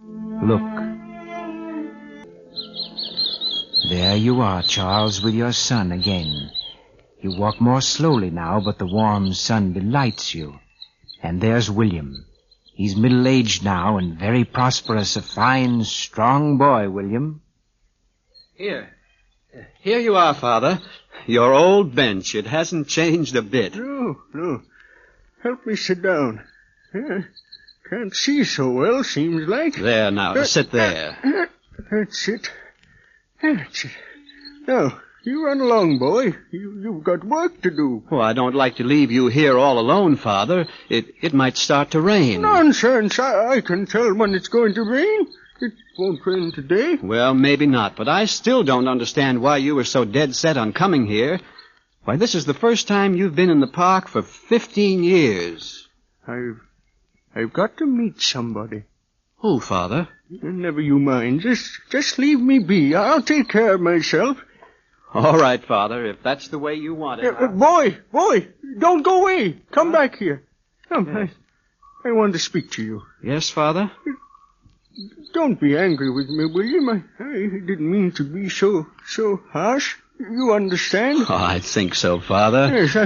[SPEAKER 23] Look. There you are, Charles, with your son again. You walk more slowly now, but the warm sun delights you. And there's William. He's middle-aged now and very prosperous, a fine, strong boy, William.
[SPEAKER 12] Here you are, Father. Your old bench. It hasn't changed a bit.
[SPEAKER 8] No. Help me sit down. Can't see so well, seems like.
[SPEAKER 12] There now, sit there.
[SPEAKER 8] That's it. Now, you run along, boy. You've got work to do.
[SPEAKER 12] Oh, I don't like to leave you here all alone, Father. It might start to rain.
[SPEAKER 8] Nonsense. I can tell when it's going to rain. It won't rain today.
[SPEAKER 12] Well, maybe not, but I still don't understand why you were so dead set on coming here. Why, this is the first time you've been in the park for 15 years.
[SPEAKER 8] I've got to meet somebody.
[SPEAKER 12] Who, Father?
[SPEAKER 8] Never you mind. Just leave me be. I'll take care of myself.
[SPEAKER 12] All right, Father, if that's the way you want it.
[SPEAKER 8] Boy, don't go away. Come back here. Come, I want to speak to you.
[SPEAKER 12] Yes, Father?
[SPEAKER 8] Don't be angry with me, William. I didn't mean to be so harsh. You understand?
[SPEAKER 12] Oh, I think so, Father.
[SPEAKER 8] Yes,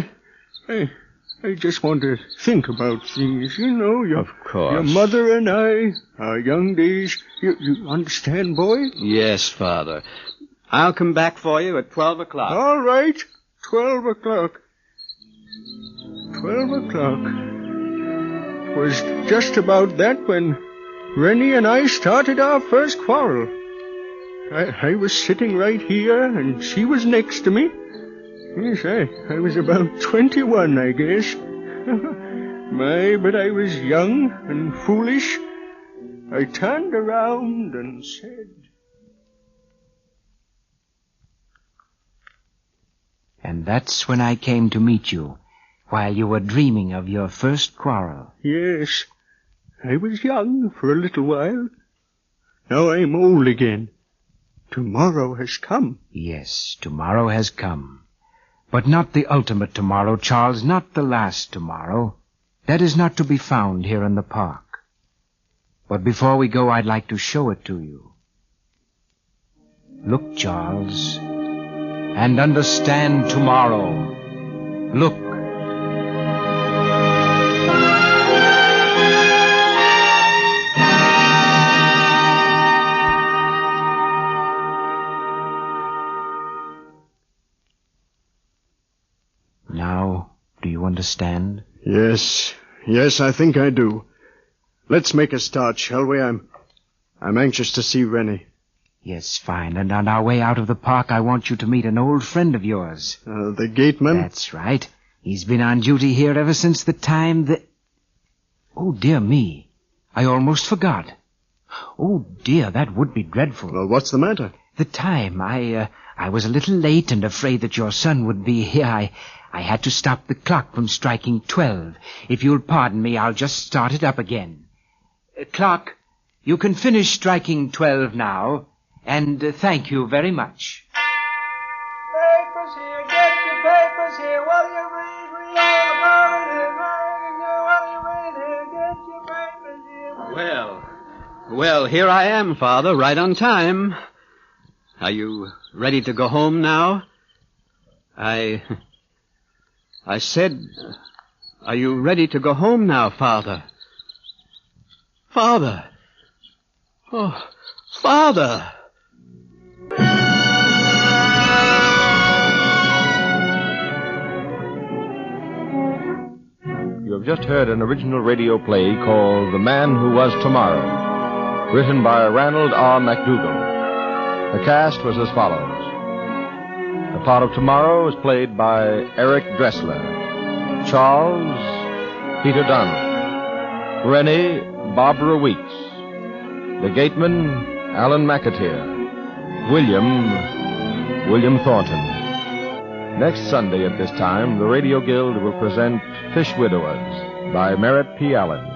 [SPEAKER 8] I just want to think about things, you know.
[SPEAKER 12] Of course.
[SPEAKER 8] Your mother and I, our young days. You understand, boy?
[SPEAKER 12] Yes, Father. I'll come back for you at 12 o'clock.
[SPEAKER 8] All right, 12 o'clock. 12 o'clock. It was just about that when Rennie and I started our first quarrel. I was sitting right here, and she was next to me. Yes, I was about 21, I guess. But I was young and foolish. I turned around and said...
[SPEAKER 23] And that's when I came to meet you, while you were dreaming of your first quarrel.
[SPEAKER 8] Yes, I was young for a little while. Now I'm old again. Tomorrow has come.
[SPEAKER 23] Yes, tomorrow has come. But not the ultimate tomorrow, Charles, not the last tomorrow. That is not to be found here in the park. But before we go, I'd like to show it to you. Look, Charles, and understand tomorrow. Look. Now, do you understand?
[SPEAKER 8] Yes, I think I do. Let's make a start, shall we? I'm anxious to see Rennie.
[SPEAKER 23] Yes, fine. And on our way out of the park, I want you to meet an old friend of yours.
[SPEAKER 8] The gateman?
[SPEAKER 23] That's right. He's been on duty here ever since the time that... Oh, dear me. I almost forgot. Oh, dear, that would be dreadful.
[SPEAKER 8] Well, what's the matter?
[SPEAKER 23] The time. I was a little late and afraid that your son would be here. I had to stop the clock from striking 12. If you'll pardon me, I'll just start it up again. Clock, you can finish striking 12 now, and thank you very much.
[SPEAKER 2] Papers here, get your papers here. What do you read? Read all about it. What do you read here? Get your papers here.
[SPEAKER 12] Well, here I am, Father, right on time. Are you ready to go home now? I said, are you ready to go home now, Father? Father! Oh, Father!
[SPEAKER 22] You have just heard an original radio play called The Man Who Was Tomorrow, written by Ranald R. McDougall. The cast was as follows. The part of Tomorrow was played by Eric Dressler. Charles, Peter Donald. Rennie, Barbara Weeks. The gateman, Alan McAteer. William Thornton. Next Sunday at this time, the Radio Guild will present Fish Widowers by Merritt P. Allen,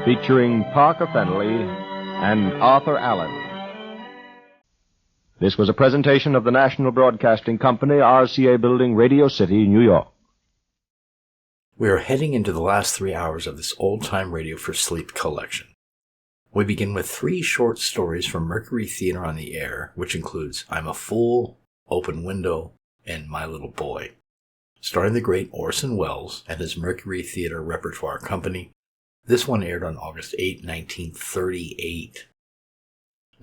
[SPEAKER 22] featuring Parker Fennelly and Arthur Allen. This was a presentation of the National Broadcasting Company, RCA Building, Radio City, New York.
[SPEAKER 14] We are heading into the last 3 hours of this old-time Radio for Sleep collection. We begin with 3 short stories from Mercury Theater on the Air, which includes I'm a Fool, Open Window, and My Little Boy. Starring the great Orson Welles and his Mercury Theater Repertoire Company, this one aired on August 8, 1938.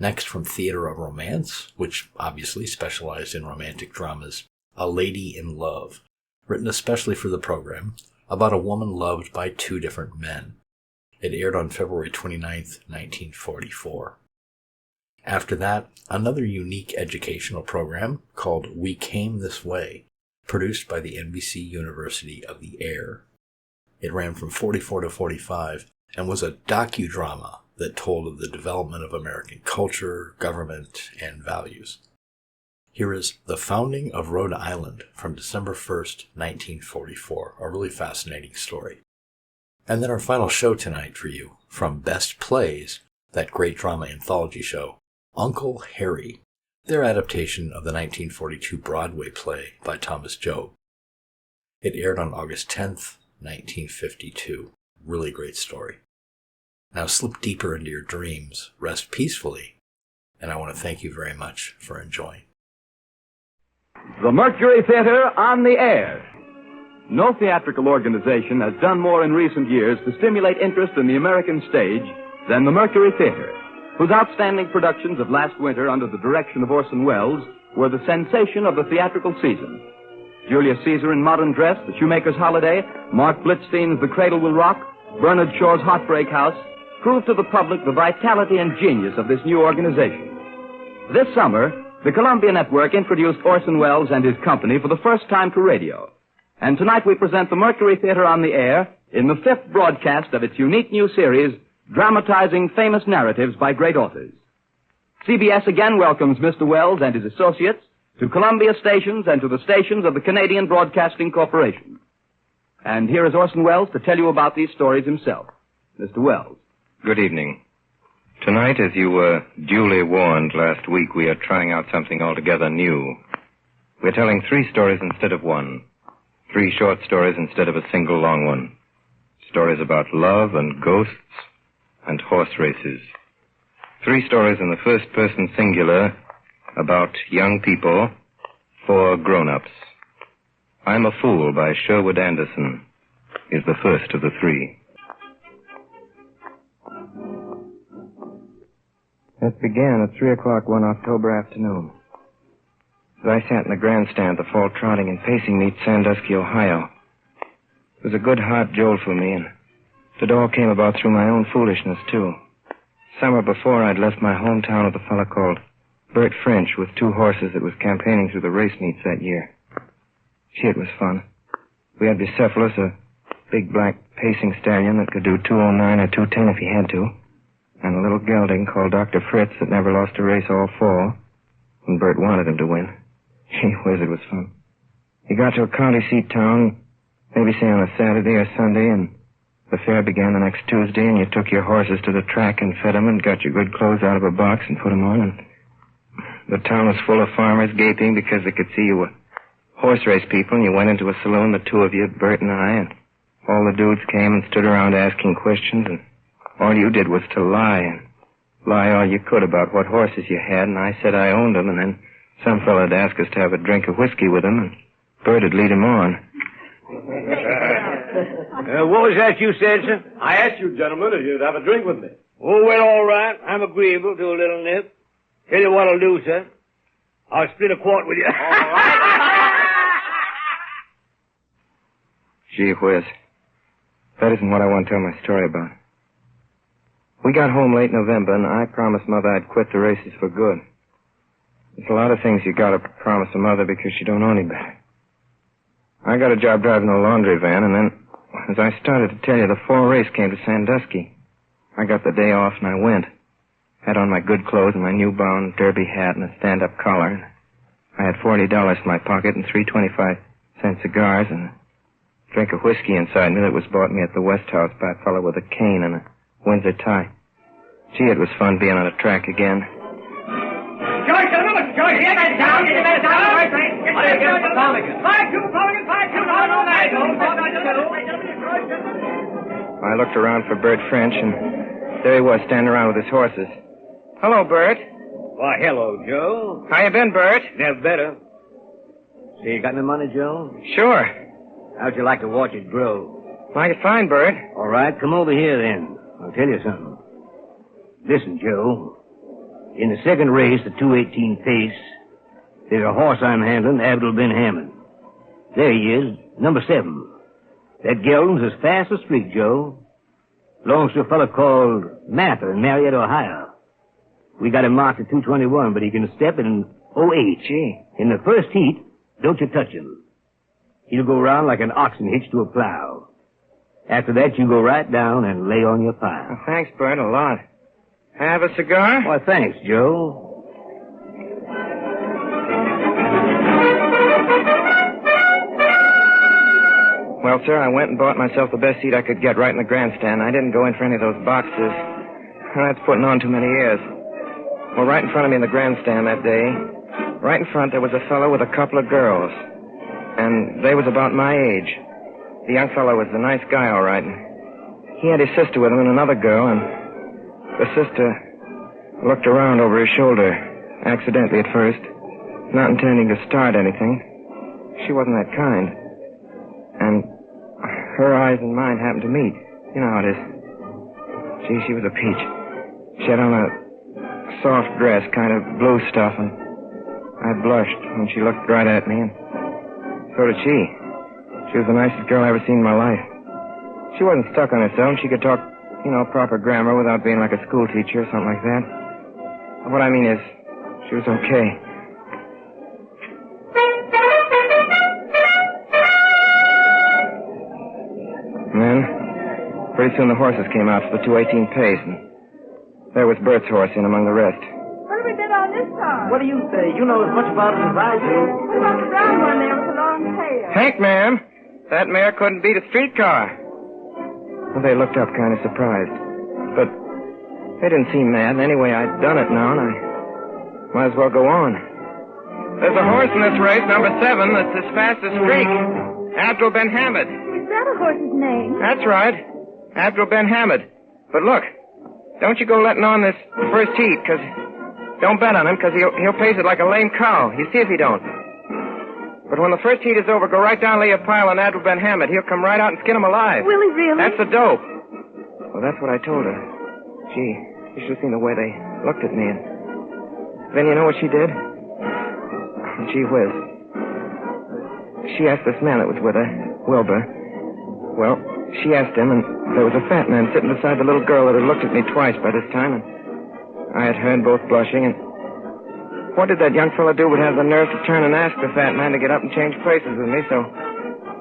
[SPEAKER 14] Next, from Theater of Romance, which obviously specialized in romantic dramas, A Lady in Love, written especially for the program, about a woman loved by two different men. It aired on February 29th, 1944. After that, another unique educational program called We Came This Way, produced by the NBC University of the Air. It ran from 44 to 45 and was a docudrama that told of the development of American culture, government, and values. Here is The Founding of Rhode Island from December 1st, 1944, a really fascinating story. And then our final show tonight for you, from Best Plays, that great drama anthology show, Uncle Harry, their adaptation of the 1942 Broadway play by Thomas Job. It aired on August 10th, 1952. Really great story. Now slip deeper into your dreams, rest peacefully, and I want to thank you very much for enjoying.
[SPEAKER 3] The Mercury Theater on the air. No theatrical organization has done more in recent years to stimulate interest in the American stage than the Mercury Theater, whose outstanding productions of last winter under the direction of Orson Welles were the sensation of the theatrical season. Julius Caesar in Modern Dress, The Shoemaker's Holiday, Mark Blitzstein's The Cradle Will Rock, Bernard Shaw's Heartbreak House, proved to the public the vitality and genius of this new organization. This summer, the Columbia Network introduced Orson Welles and his company for the first time to radio. And tonight we present the Mercury Theater on the air in the 5th broadcast of its unique new series, dramatizing famous narratives by great authors. CBS again welcomes Mr. Welles and his associates to Columbia stations and to the stations of the Canadian Broadcasting Corporation. And here is Orson Welles to tell you about these stories himself. Mr. Welles.
[SPEAKER 15] Good evening. Tonight, as you were duly warned last week, we are trying out something altogether new. We're telling 3 stories instead of 1. 3 short stories instead of a single long one. Stories about love and ghosts and horse races. 3 stories in the first person singular about young people, 4 grown-ups. I'm a Fool by Sherwood Anderson is the first of the 3.
[SPEAKER 16] It began at 3 o'clock one October afternoon. As I sat in the grandstand at the fall trotting and pacing meet Sandusky, Ohio. It was a good hot jolt for me, and it all came about through my own foolishness, too. Summer before, I'd left my hometown with a fellow called Bert French with 2 horses that was campaigning through the race meets that year. Gee, it was fun. We had Bucephalus, a big black pacing stallion that could do 209 or 210 if he had to, and a little gelding called Dr. Fritz that never lost a race all fall, and Bert wanted him to win. Gee whiz, it was fun. You got to a county seat town, maybe say on a Saturday or Sunday, and the fair began the next Tuesday, and you took your horses to the track and fed them and got your good clothes out of a box and put them on, and the town was full of farmers gaping because they could see you were horse race people, and you went into a saloon, the 2 of you, Bert and I, and all the dudes came and stood around asking questions, and all you did was to lie, and lie all you could about what horses you had, and I said I owned them, and then some fella'd ask us to have a drink of whiskey with him, and Bert'd lead him on.
[SPEAKER 17] What was that you said, sir? I asked you, gentlemen, if you'd have a drink with me. Oh, well, all right. I'm agreeable to a little nip. Tell you what I'll do, sir. I'll split a quart with you. All right.
[SPEAKER 16] Gee whiz. That isn't what I want to tell my story about. We got home late November, and I promised Mother I'd quit the races for good. There's a lot of things you gotta promise a mother because she don't know any better. I got a job driving a laundry van, and then, as I started to tell you, the fall race came to Sandusky. I got the day off, and I went. Had on my good clothes and my new-bound derby hat and a stand-up collar. I had $40 in my pocket and 3 25-cent cigars and a drink of whiskey inside me that was bought me at the West House by a fellow with a cane and a Windsor tie. Gee, it was fun being on a track again.
[SPEAKER 2] George, George, get that down, get that down.
[SPEAKER 16] I looked around for Bert French, and there he was, standing around with his horses. Hello, Bert.
[SPEAKER 17] Why, hello, Joe.
[SPEAKER 16] How you been, Bert?
[SPEAKER 17] Never better. See, you got any money, Joe?
[SPEAKER 16] Sure.
[SPEAKER 17] How'd you like to watch it grow?
[SPEAKER 16] Like it fine, Bert.
[SPEAKER 17] All right, come over here then. I'll tell you something. Listen, Joe. In the second race, the 2:18 pace, there's a horse I'm handling, Abdul Ben Hammond. There he is, number 7. That gelding's as fast as streak, Joe. Belongs to a fellow called Mather in Marietta, Ohio. We got him marked at 2:21, but he can step in 08.
[SPEAKER 16] Gee.
[SPEAKER 17] In the first heat, don't you touch him. He'll go round like an oxen hitched to a plow. After that, you go right down and lay on your pile.
[SPEAKER 16] Well, thanks, Bert, a lot. Have a cigar?
[SPEAKER 17] Why, thanks, Joe.
[SPEAKER 16] Well, sir, I went and bought myself the best seat I could get right in the grandstand. I didn't go in for any of those boxes. That's putting on too many airs. Well, right in front of me in the grandstand that day, right in front, there was a fellow with a couple of girls. And they was about my age. The young fellow was a nice guy, all right. He had his sister with him and another girl, and the sister looked around over his shoulder, accidentally at first, not intending to start anything. She wasn't that kind. And her eyes and mine happened to meet. You know how it is. Gee, she was a peach. She had on a soft dress, kind of blue stuff, and I blushed when she looked right at me, and so did she. She was the nicest girl I ever seen in my life. She wasn't stuck on herself. She could talk, proper grammar without being like a school teacher or something like that. What I mean is, she was okay. And then, pretty soon the horses came out for the 2:18 pace, and there was Bert's horse in among the rest.
[SPEAKER 5] What do we bet on this time?
[SPEAKER 17] What do you say? You know as much about it as I do.
[SPEAKER 5] What about the brown one there with the long tail?
[SPEAKER 16] Hank, ma'am, that mare couldn't beat a streetcar. Well, they looked up kind of surprised. But they didn't seem mad. And anyway, I'd done it now, and I might as well go on. There's a horse in this race, number 7, that's as fast as streak. Abdul Ben Hammad.
[SPEAKER 5] Is that a horse's name?
[SPEAKER 16] That's right. Abdul Ben Hammad. But look, don't you go letting on this first heat, because don't bet on him, because he'll pace it like a lame cow. You see if he don't. But when the first heat is over, go right down and lay a pile on Abdul Ben Hammad. He'll come right out and skin him alive.
[SPEAKER 5] Will he really?
[SPEAKER 16] That's the dope. Well, that's what I told her. Gee, you should have seen the way they looked at me. And then you know what she did? Gee whiz. She asked this man that was with her, Wilbur. Well, she asked him, and there was a fat man sitting beside the little girl that had looked at me twice by this time, and I had heard both blushing, and what did that young fellow do but have the nerve to turn and ask the fat man to get up and change places with me so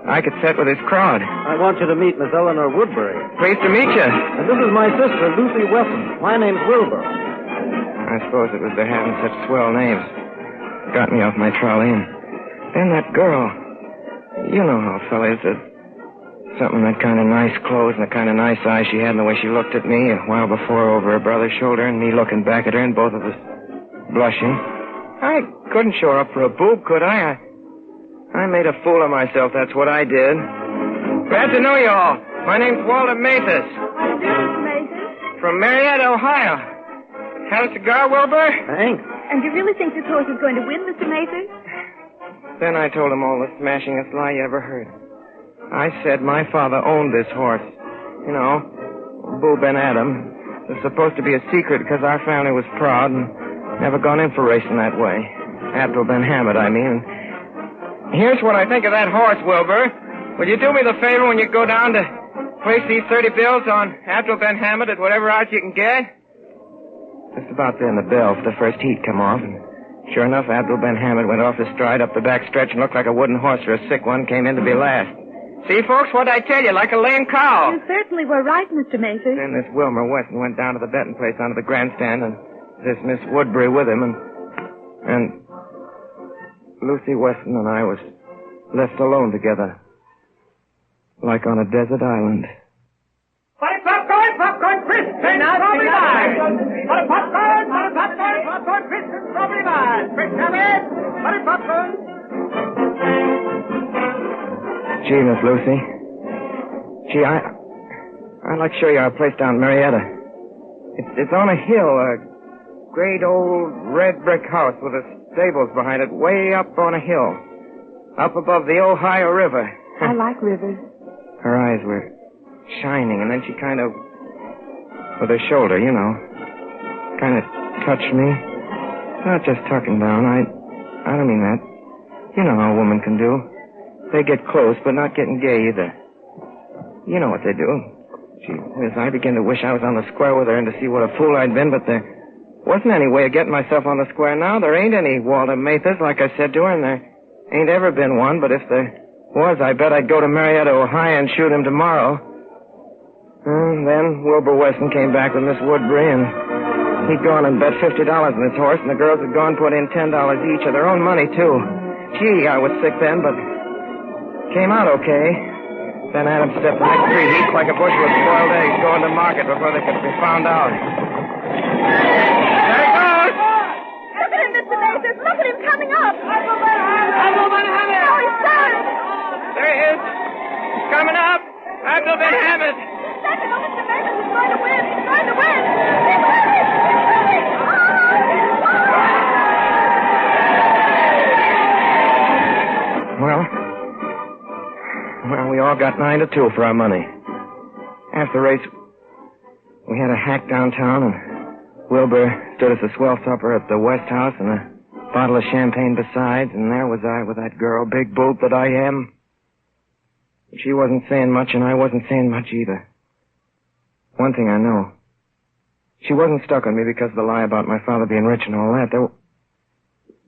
[SPEAKER 16] I could sit with his crowd?
[SPEAKER 17] I want you to meet Miss Eleanor Woodbury.
[SPEAKER 16] Pleased to meet you.
[SPEAKER 17] And this is my sister, Lucy Weston. My name's Wilbur.
[SPEAKER 16] I suppose it was their having such swell names. Got me off my trolley, and then that girl. You know how a fella is. Something that kind of nice clothes and the kind of nice eyes she had and the way she looked at me a while before over her brother's shoulder and me looking back at her and both of us blushing. I couldn't show her up for a boob, could I? I made a fool of myself, that's what I did. Glad to know you all. My name's Walter Mathis.
[SPEAKER 5] Mathis?
[SPEAKER 16] From Marietta, Ohio. Have a cigar, Wilbur?
[SPEAKER 17] Thanks.
[SPEAKER 5] And you really think this horse is going to win, Mr. Mathis?
[SPEAKER 16] Then I told him all the smashingest lie you ever heard. I said my father owned this horse. You know, Boo Ben Adam. It was supposed to be a secret because our family was proud and never gone in for racing that way. Abdul Ben Hammad, I mean. Here's what I think of that horse, Wilbur. Will you do me the favor when you go down to place these 30 bills on Abdul Ben Hammad at whatever odds you can get? Just about then the bell for the first heat come off, and sure enough, Abdul Ben Hammad went off his stride up the back stretch and looked like a wooden horse or a sick one, came in to be last. See, folks, what'd I tell you? Like a lame cow.
[SPEAKER 5] You certainly were right, Mr. Mathis.
[SPEAKER 16] Then this Wilmer Weston went down to the betting place onto the grandstand, and this Miss Woodbury with him, and Lucy Weston and I was left alone together, like on a desert island.
[SPEAKER 2] Popcorn, crisp, and strawberry wine. Popcorn, crisp, and strawberry wine. Fresh salad, buttered popcorn.
[SPEAKER 16] Gee, Miss Lucy. Gee, I'd like to show you our place down in Marietta. It's on a hill, a great old red brick house with the stables behind it, way up on a hill, up above the Ohio River.
[SPEAKER 5] I like rivers.
[SPEAKER 16] Her eyes were shining, and then she kind of, with her shoulder, you know, kind of touch me. Not just tucking down. I don't mean that. You know how a woman can do. They get close, but not getting gay either. You know what they do. Gee whiz, I begin to wish I was on the square with her and to see what a fool I'd been, but there wasn't any way of getting myself on the square now. There ain't any Walter Mathers, like I said to her, and there ain't ever been one, but if there was, I bet I'd go to Marietta, Ohio, and shoot him tomorrow. And then Wilbur Weston came back with Miss Woodbury, and he'd gone and bet $50 on his horse, and the girls had gone put in $10 each of their own money, too. Gee, I was sick then, but came out okay. Then Adam stepped the next 3 heats like a bushel of spoiled eggs going to market before they could be found out. There he goes!
[SPEAKER 5] Look at him, Mr. Mathers. Look at him coming up. No, he's turned.
[SPEAKER 16] There he is. He's coming up. Abdul bin Hamid.
[SPEAKER 5] Second, Mr. Mathers is going to win. He's going to win. He's winning.
[SPEAKER 16] Well, we all got 9-2 for our money. After the race, we had a hack downtown, and Wilbur stood us a swell supper at the West House and a bottle of champagne besides, and there was I with that girl, big boot that I am. She wasn't saying much, and I wasn't saying much either. One thing I know. She wasn't stuck on me because of the lie about my father being rich and all that.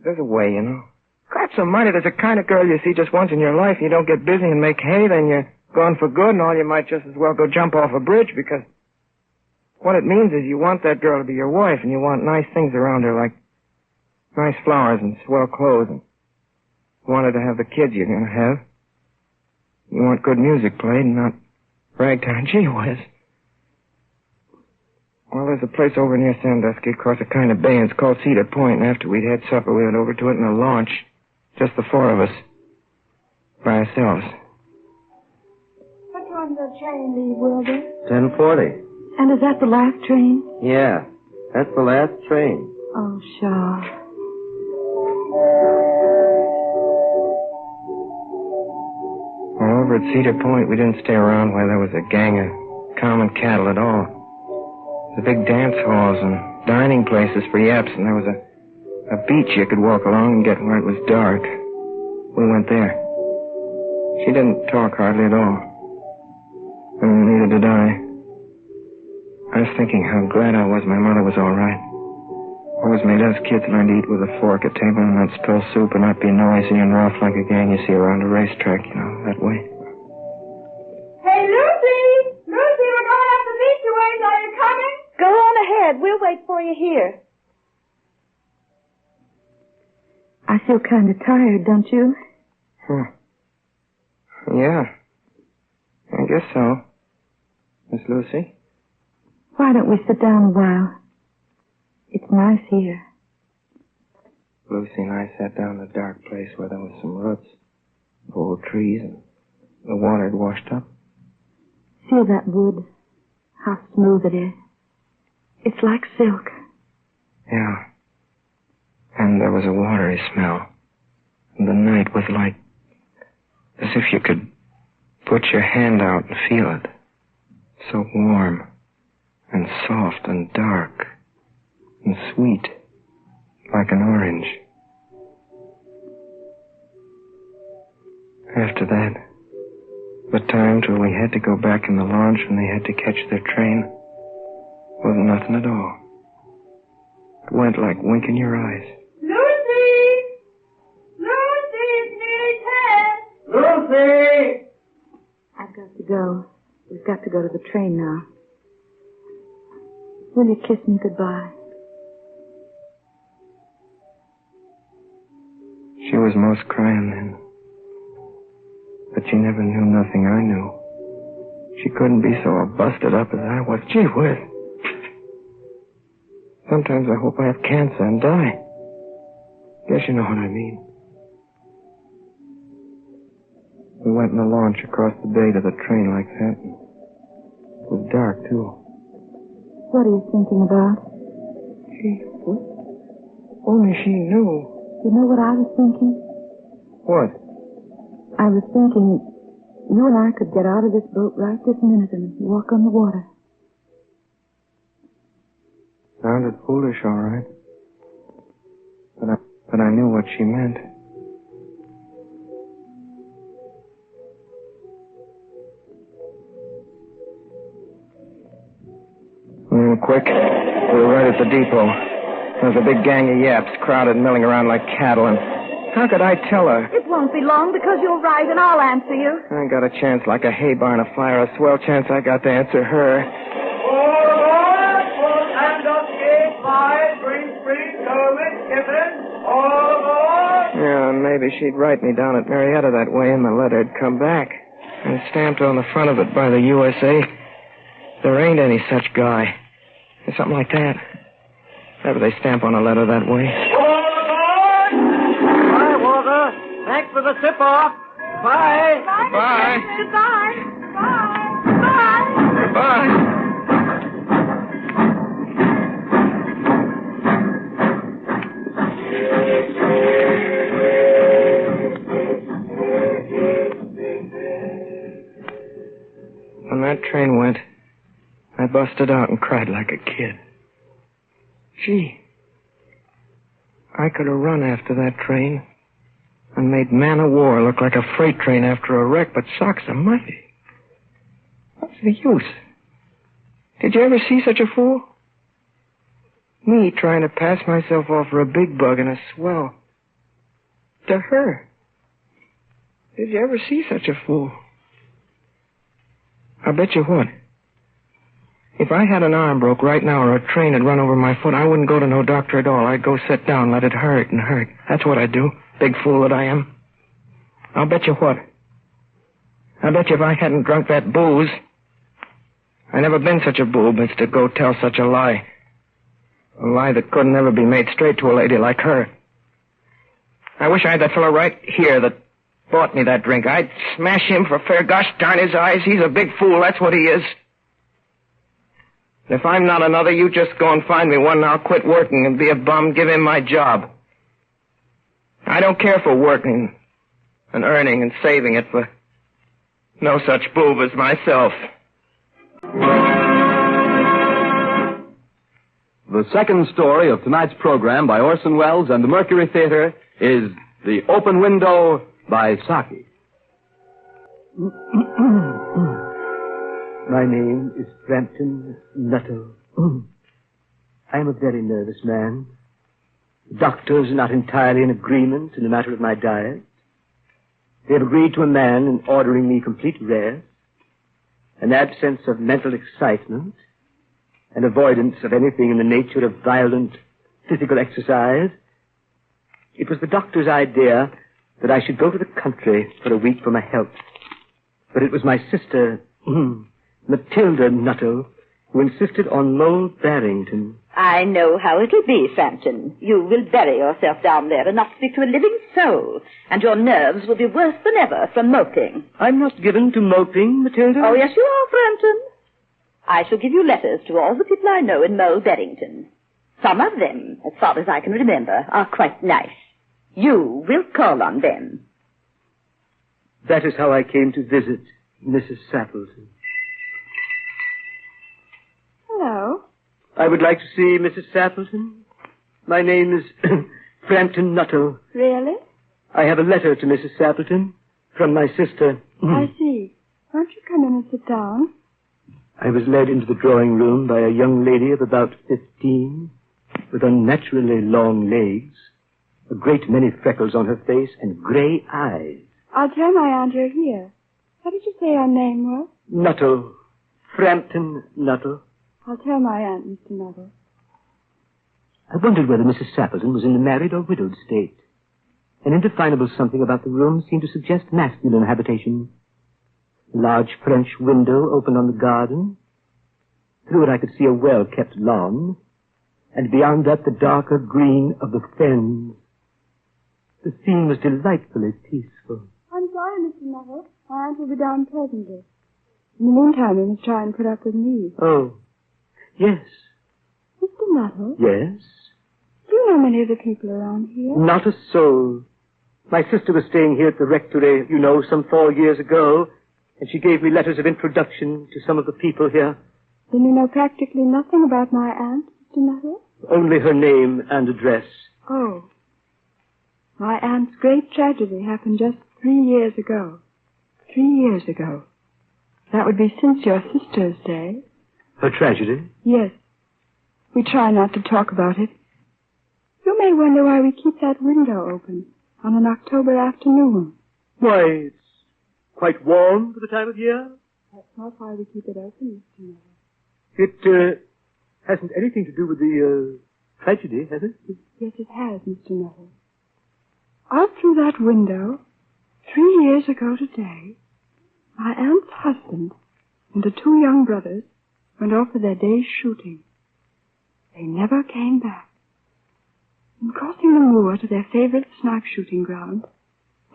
[SPEAKER 16] There's a way, you know. Crap some money. There's a kind of girl you see just once in your life, and you don't get busy and make hay, then you're gone for good, and all you might just as well go jump off a bridge, because what it means is you want that girl to be your wife, and you want nice things around her, like nice flowers and swell clothes, and you want her to have the kids you're going to have. You want good music played and not ragtime. Gee whiz. Well, there's a place over near Sandusky across a kind of bay, and it's called Cedar Point, and after we'd had supper, we went over to it in a launch. Just the 4 of us. By ourselves.
[SPEAKER 5] What time does the train leave, Wilbur?
[SPEAKER 10] 10:40.
[SPEAKER 5] And is that the last train?
[SPEAKER 10] Yeah, that's the last train.
[SPEAKER 5] Oh, sure.
[SPEAKER 16] Well, over at Cedar Point, we didn't stay around where there was a gang of common cattle at all. The big dance halls and dining places for yaps, and there was a beach you could walk along and get where it was dark. We went there. She didn't talk hardly at all. And neither did I. I was thinking how glad I was my mother was all right. Always made us kids learn to eat with a fork at table and not spill soup and not be noisy and rough like a gang you see around a racetrack, you know, that way.
[SPEAKER 5] Hey, Lucy! Lucy, we're going up the beach a ways. Are you coming? Go on ahead. We'll wait for you here. I feel kind of tired, don't you?
[SPEAKER 16] Yeah. I guess so. Miss Lucy?
[SPEAKER 5] Why don't we sit down a while? It's nice here.
[SPEAKER 16] Lucy and I sat down in a dark place where there was some roots, old trees, and the water had washed up.
[SPEAKER 5] Feel that wood, how smooth it is. It's like silk.
[SPEAKER 16] Yeah. And there was a watery smell. And the night was like as if you could put your hand out and feel it. So warm and soft and dark and sweet, like an orange. After that, the time till we had to go back in the launch and they had to catch their train wasn't nothing at all. It went like winking your eyes.
[SPEAKER 5] Lucy! Lucy, it's nearly 10.
[SPEAKER 24] Lucy!
[SPEAKER 5] I've got to go. We've got to go to the train now. Will you kiss me goodbye?
[SPEAKER 16] She was most crying then. But she never knew nothing I knew. She couldn't be so busted up as I was. Gee whiz. Sometimes I hope I have cancer and die. Guess you know what I mean. We went in the launch across the bay to the train like that. And it was dark, too.
[SPEAKER 5] What are you thinking about?
[SPEAKER 16] Gee, only she knew.
[SPEAKER 5] You know what I was thinking?
[SPEAKER 16] What?
[SPEAKER 5] I was thinking you and I could get out of this boat right this minute and walk on the water.
[SPEAKER 16] Sounded foolish, all right. But I knew what she meant. Quick. We were right at the depot. There was a big gang of yaps crowded milling around like cattle, and how could I tell her?
[SPEAKER 5] It won't be long because you'll write and I'll answer you.
[SPEAKER 16] I got a chance like a hay barn afire, a swell chance I got to answer her. Yeah, maybe she'd write me down at Marietta that way and the letter'd come back. And stamped on the front of it by the USA, there ain't any such guy. Or something like that. Whenever they stamp on a letter that way.
[SPEAKER 17] Bye, Walter. Thanks for the tip-off. Bye.
[SPEAKER 5] Bye. Goodbye. Bye.
[SPEAKER 16] Goodbye. When that train went, I busted out and cried like a kid. Gee, I could have run after that train and made man of war look like a freight train after a wreck, but socks almighty. What's the use? Did you ever see such a fool? Me trying to pass myself off for a big bug and a swell. To her. Did you ever see such a fool? I'll bet you what. If I had an arm broke right now or a train had run over my foot, I wouldn't go to no doctor at all. I'd go sit down, let it hurt and hurt. That's what I'd do, big fool that I am. I'll bet you what. I bet you if I hadn't drunk that booze, I never been such a boob as to go tell such a lie. A lie that couldn't ever be made straight to a lady like her. I wish I had that fellow right here that bought me that drink. I'd smash him for fair gosh darn his eyes. He's a big fool, that's what he is. If I'm not another, you just go and find me one and I'll quit working and be a bum, give him my job. I don't care for working and earning and saving it for no such boob as myself.
[SPEAKER 3] The second story of tonight's program by Orson Welles and the Mercury Theater is The Open Window by Saki.
[SPEAKER 7] My name is Frampton Nuttall. I am a very nervous man. The doctors are not entirely in agreement in the matter of my diet. They have agreed to a man in ordering me complete rest, an absence of mental excitement, an avoidance of anything in the nature of violent physical exercise. It was the doctor's idea that I should go to the country for a week for my health. But it was my sister, Matilda Nuttall, who insisted on Lowell Barrington.
[SPEAKER 13] I know how it'll be, Frampton. You will bury yourself down there and not speak to a living soul, and your nerves will be worse than ever from moping.
[SPEAKER 7] I'm not given to moping, Matilda.
[SPEAKER 13] Oh, yes, you are, Frampton. I shall give you letters to all the people I know in Lowell Barrington. Some of them, as far as I can remember, are quite nice. You will call on them.
[SPEAKER 7] That is how I came to visit Mrs. Sappleton.
[SPEAKER 5] Hello.
[SPEAKER 7] I would like to see Mrs. Sappleton. My name is Frampton Nuttall.
[SPEAKER 5] Really?
[SPEAKER 7] I have a letter to Mrs. Sappleton from my sister.
[SPEAKER 5] I see. Won't you come in and sit down?
[SPEAKER 7] I was led into the drawing room by a young lady of about 15, with unnaturally long legs, a great many freckles on her face, and gray eyes.
[SPEAKER 5] I'll tell my aunt you're here. What did you say your name was?
[SPEAKER 7] Nuttall. Frampton Nuttall.
[SPEAKER 5] I'll tell my aunt, Mr. Nuttall.
[SPEAKER 7] I wondered whether Mrs. Sappleton was in the married or widowed state. An indefinable something about the room seemed to suggest masculine habitation. A large French window opened on the garden. Through it I could see a well-kept lawn, and beyond that the darker green of the fens. The scene was delightfully peaceful.
[SPEAKER 5] I'm sorry, Mr. Nuttall. My aunt will be down presently. In the meantime, you must try and put up with me.
[SPEAKER 7] Oh, yes.
[SPEAKER 5] Mr. Nuttall?
[SPEAKER 7] Yes?
[SPEAKER 5] Do you know many of the people around here?
[SPEAKER 7] Not a soul. My sister was staying here at the rectory, you know, some 4 years ago, and she gave me letters of introduction to some of the people here.
[SPEAKER 5] Then you know practically nothing about my aunt, Mr. Nuttall?
[SPEAKER 7] Only her name and address.
[SPEAKER 5] Oh. My aunt's great tragedy happened just 3 years ago. 3 years ago. That would be since your sister's day.
[SPEAKER 7] Her tragedy?
[SPEAKER 5] Yes. We try not to talk about it. You may wonder why we keep that window open on an October afternoon.
[SPEAKER 7] Why, it's quite warm for the time of year.
[SPEAKER 5] That's not why we keep it open, Mr. Nuttall.
[SPEAKER 7] It, hasn't anything to do with the, tragedy, has it?
[SPEAKER 5] Yes, it has, Mr. Nuttall. Out through that window, 3 years ago today, my aunt's husband and the 2 young brothers went off for their day's shooting. They never came back. In crossing the moor to their favorite snipe shooting ground,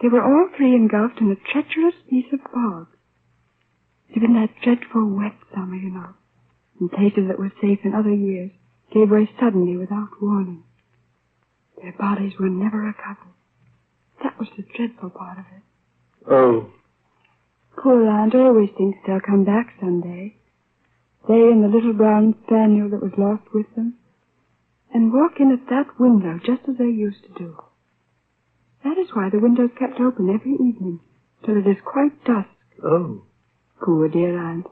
[SPEAKER 5] they were all 3 engulfed in a treacherous piece of bog. It had been that dreadful wet summer, you know, and places that were safe in other years gave way suddenly without warning. Their bodies were never recovered. That was the dreadful part of it.
[SPEAKER 7] Oh.
[SPEAKER 5] Poor aunt always thinks they'll come back someday. They and the little brown spaniel that was lost with them, and walk in at that window just as they used to do. That is why the window's kept open every evening till it is quite dusk.
[SPEAKER 7] Oh.
[SPEAKER 5] Poor dear aunt.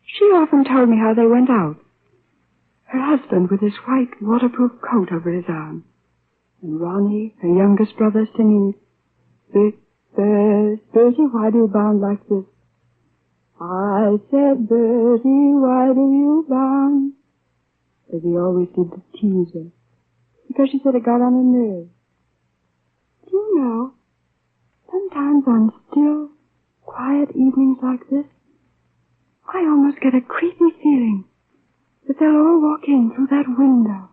[SPEAKER 5] She often told me how they went out. Her husband with his white waterproof coat over his arm, and Ronnie, her youngest brother, singing, Bertie, why do you bound like this? I said, Bertie, why do you bound? As he always did to tease her, because she said it got on her nerves. Do you know, sometimes on still, quiet evenings like this, I almost get a creepy feeling that they'll all walk in through that window.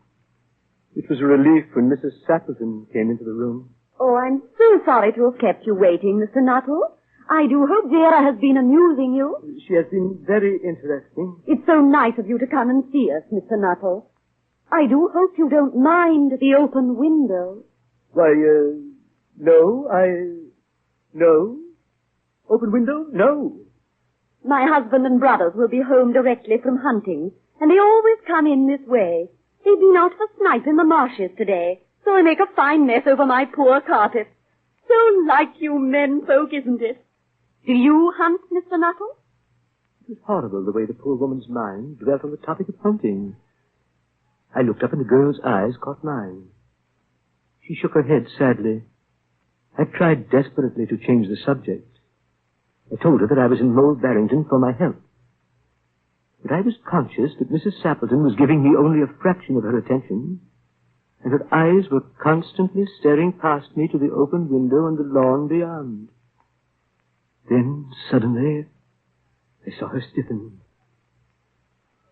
[SPEAKER 7] It was a relief when Mrs. Sappleton came into the room.
[SPEAKER 13] Oh, I'm so sorry to have kept you waiting, Mr. Nuttall. I do hope Vera has been amusing you.
[SPEAKER 7] She has been very interesting.
[SPEAKER 13] It's so nice of you to come and see us, Mr. Nuttall. I do hope you don't mind the open window.
[SPEAKER 7] Why, no. No. Open window? No.
[SPEAKER 13] My husband and brothers will be home directly from hunting, and they always come in this way. They've been out for snipe in the marshes today, so I make a fine mess over my poor carpet. So like you men folk, isn't it? Do you hunt, Mr. Nuttall?
[SPEAKER 7] It was horrible the way the poor woman's mind dwelt on the topic of hunting. I looked up and the girl's eyes caught mine. She shook her head sadly. I tried desperately to change the subject. I told her that I was in Mold Barrington for my health. But I was conscious that Mrs. Sappleton was giving me only a fraction of her attention, and her eyes were constantly staring past me to the open window and the lawn beyond. Then, suddenly, I saw her stiffen.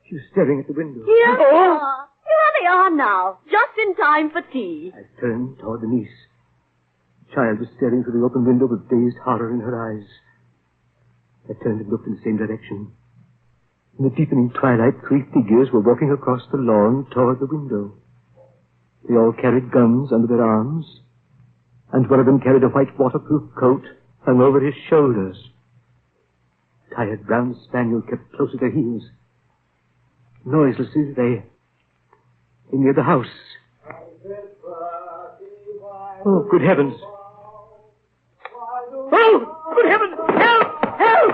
[SPEAKER 7] She was staring at the window.
[SPEAKER 13] Here they are now, just in time for tea.
[SPEAKER 7] I turned toward the niece. The child was staring through the open window with dazed horror in her eyes. I turned and looked in the same direction. In the deepening twilight, 3 figures were walking across the lawn toward the window. They all carried guns under their arms, and one of them carried a white waterproof coat hung over his shoulders. The tired brown spaniel kept close at their heels. Noiselessly, they near the house. Oh, good heavens. Oh, good heavens! Help! Help!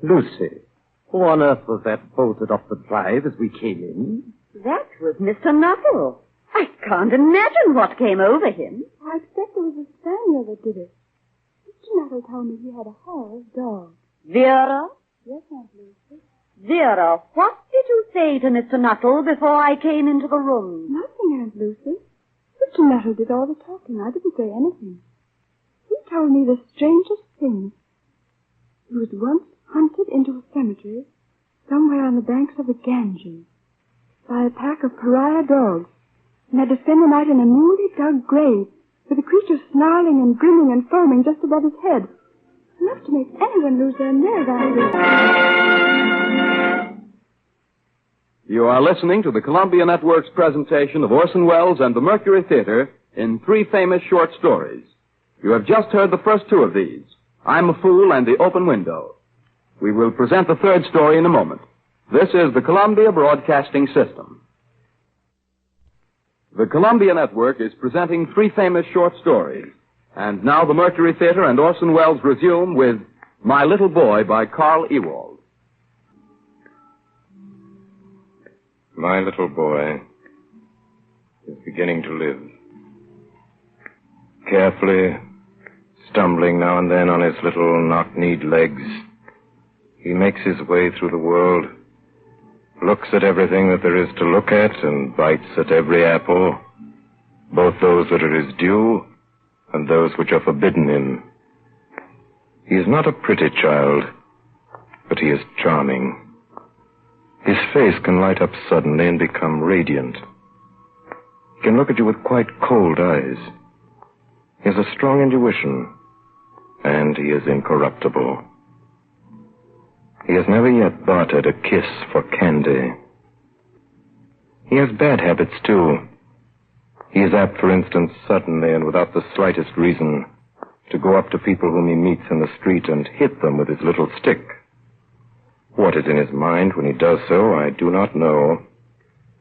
[SPEAKER 10] Lucy, who on earth was that bolted off the drive as we came in?
[SPEAKER 13] That was Mr. Nuttall. I can't imagine what came over him.
[SPEAKER 5] I expect it was a spaniel that did it. Mr. Nuttall told me he had a horrid dog.
[SPEAKER 13] Vera?
[SPEAKER 5] Yes, Aunt Lucy.
[SPEAKER 13] Vera, what did you say to Mr. Nuttall before I came into the room?
[SPEAKER 5] Nothing, Aunt Lucy. Mr. Nuttall did all the talking. I didn't say anything. He told me the strangest thing. He was once hunted into a cemetery somewhere on the banks of the Ganges by a pack of pariah dogs and had to spend the night in a newly dug grave with the creature snarling and grinning and foaming just above his head. Enough to make anyone lose their nerve after.
[SPEAKER 3] You are listening to the Columbia Network's presentation of Orson Welles and the Mercury Theater in 3 famous short stories. You have just heard the first 2 of these, I'm a Fool and The Open Window. We will present the third story in a moment. This is the Columbia Broadcasting System. The Columbia Network is presenting three famous short stories. And now the Mercury Theater and Orson Welles resume with My Little Boy by Carl Ewald.
[SPEAKER 15] My little boy is beginning to live. Carefully, stumbling now and then on his little knock-kneed legs, he makes his way through the world, looks at everything that there is to look at and bites at every apple, both those that are his due and those which are forbidden him. He is not a pretty child, but he is charming. His face can light up suddenly and become radiant. He can look at you with quite cold eyes. He has a strong intuition, and he is incorruptible. He has never yet bartered a kiss for candy. He has bad habits, too. He is apt, for instance, suddenly and without the slightest reason, to go up to people whom he meets in the street and hit them with his little stick. What is in his mind when he does so, I do not know.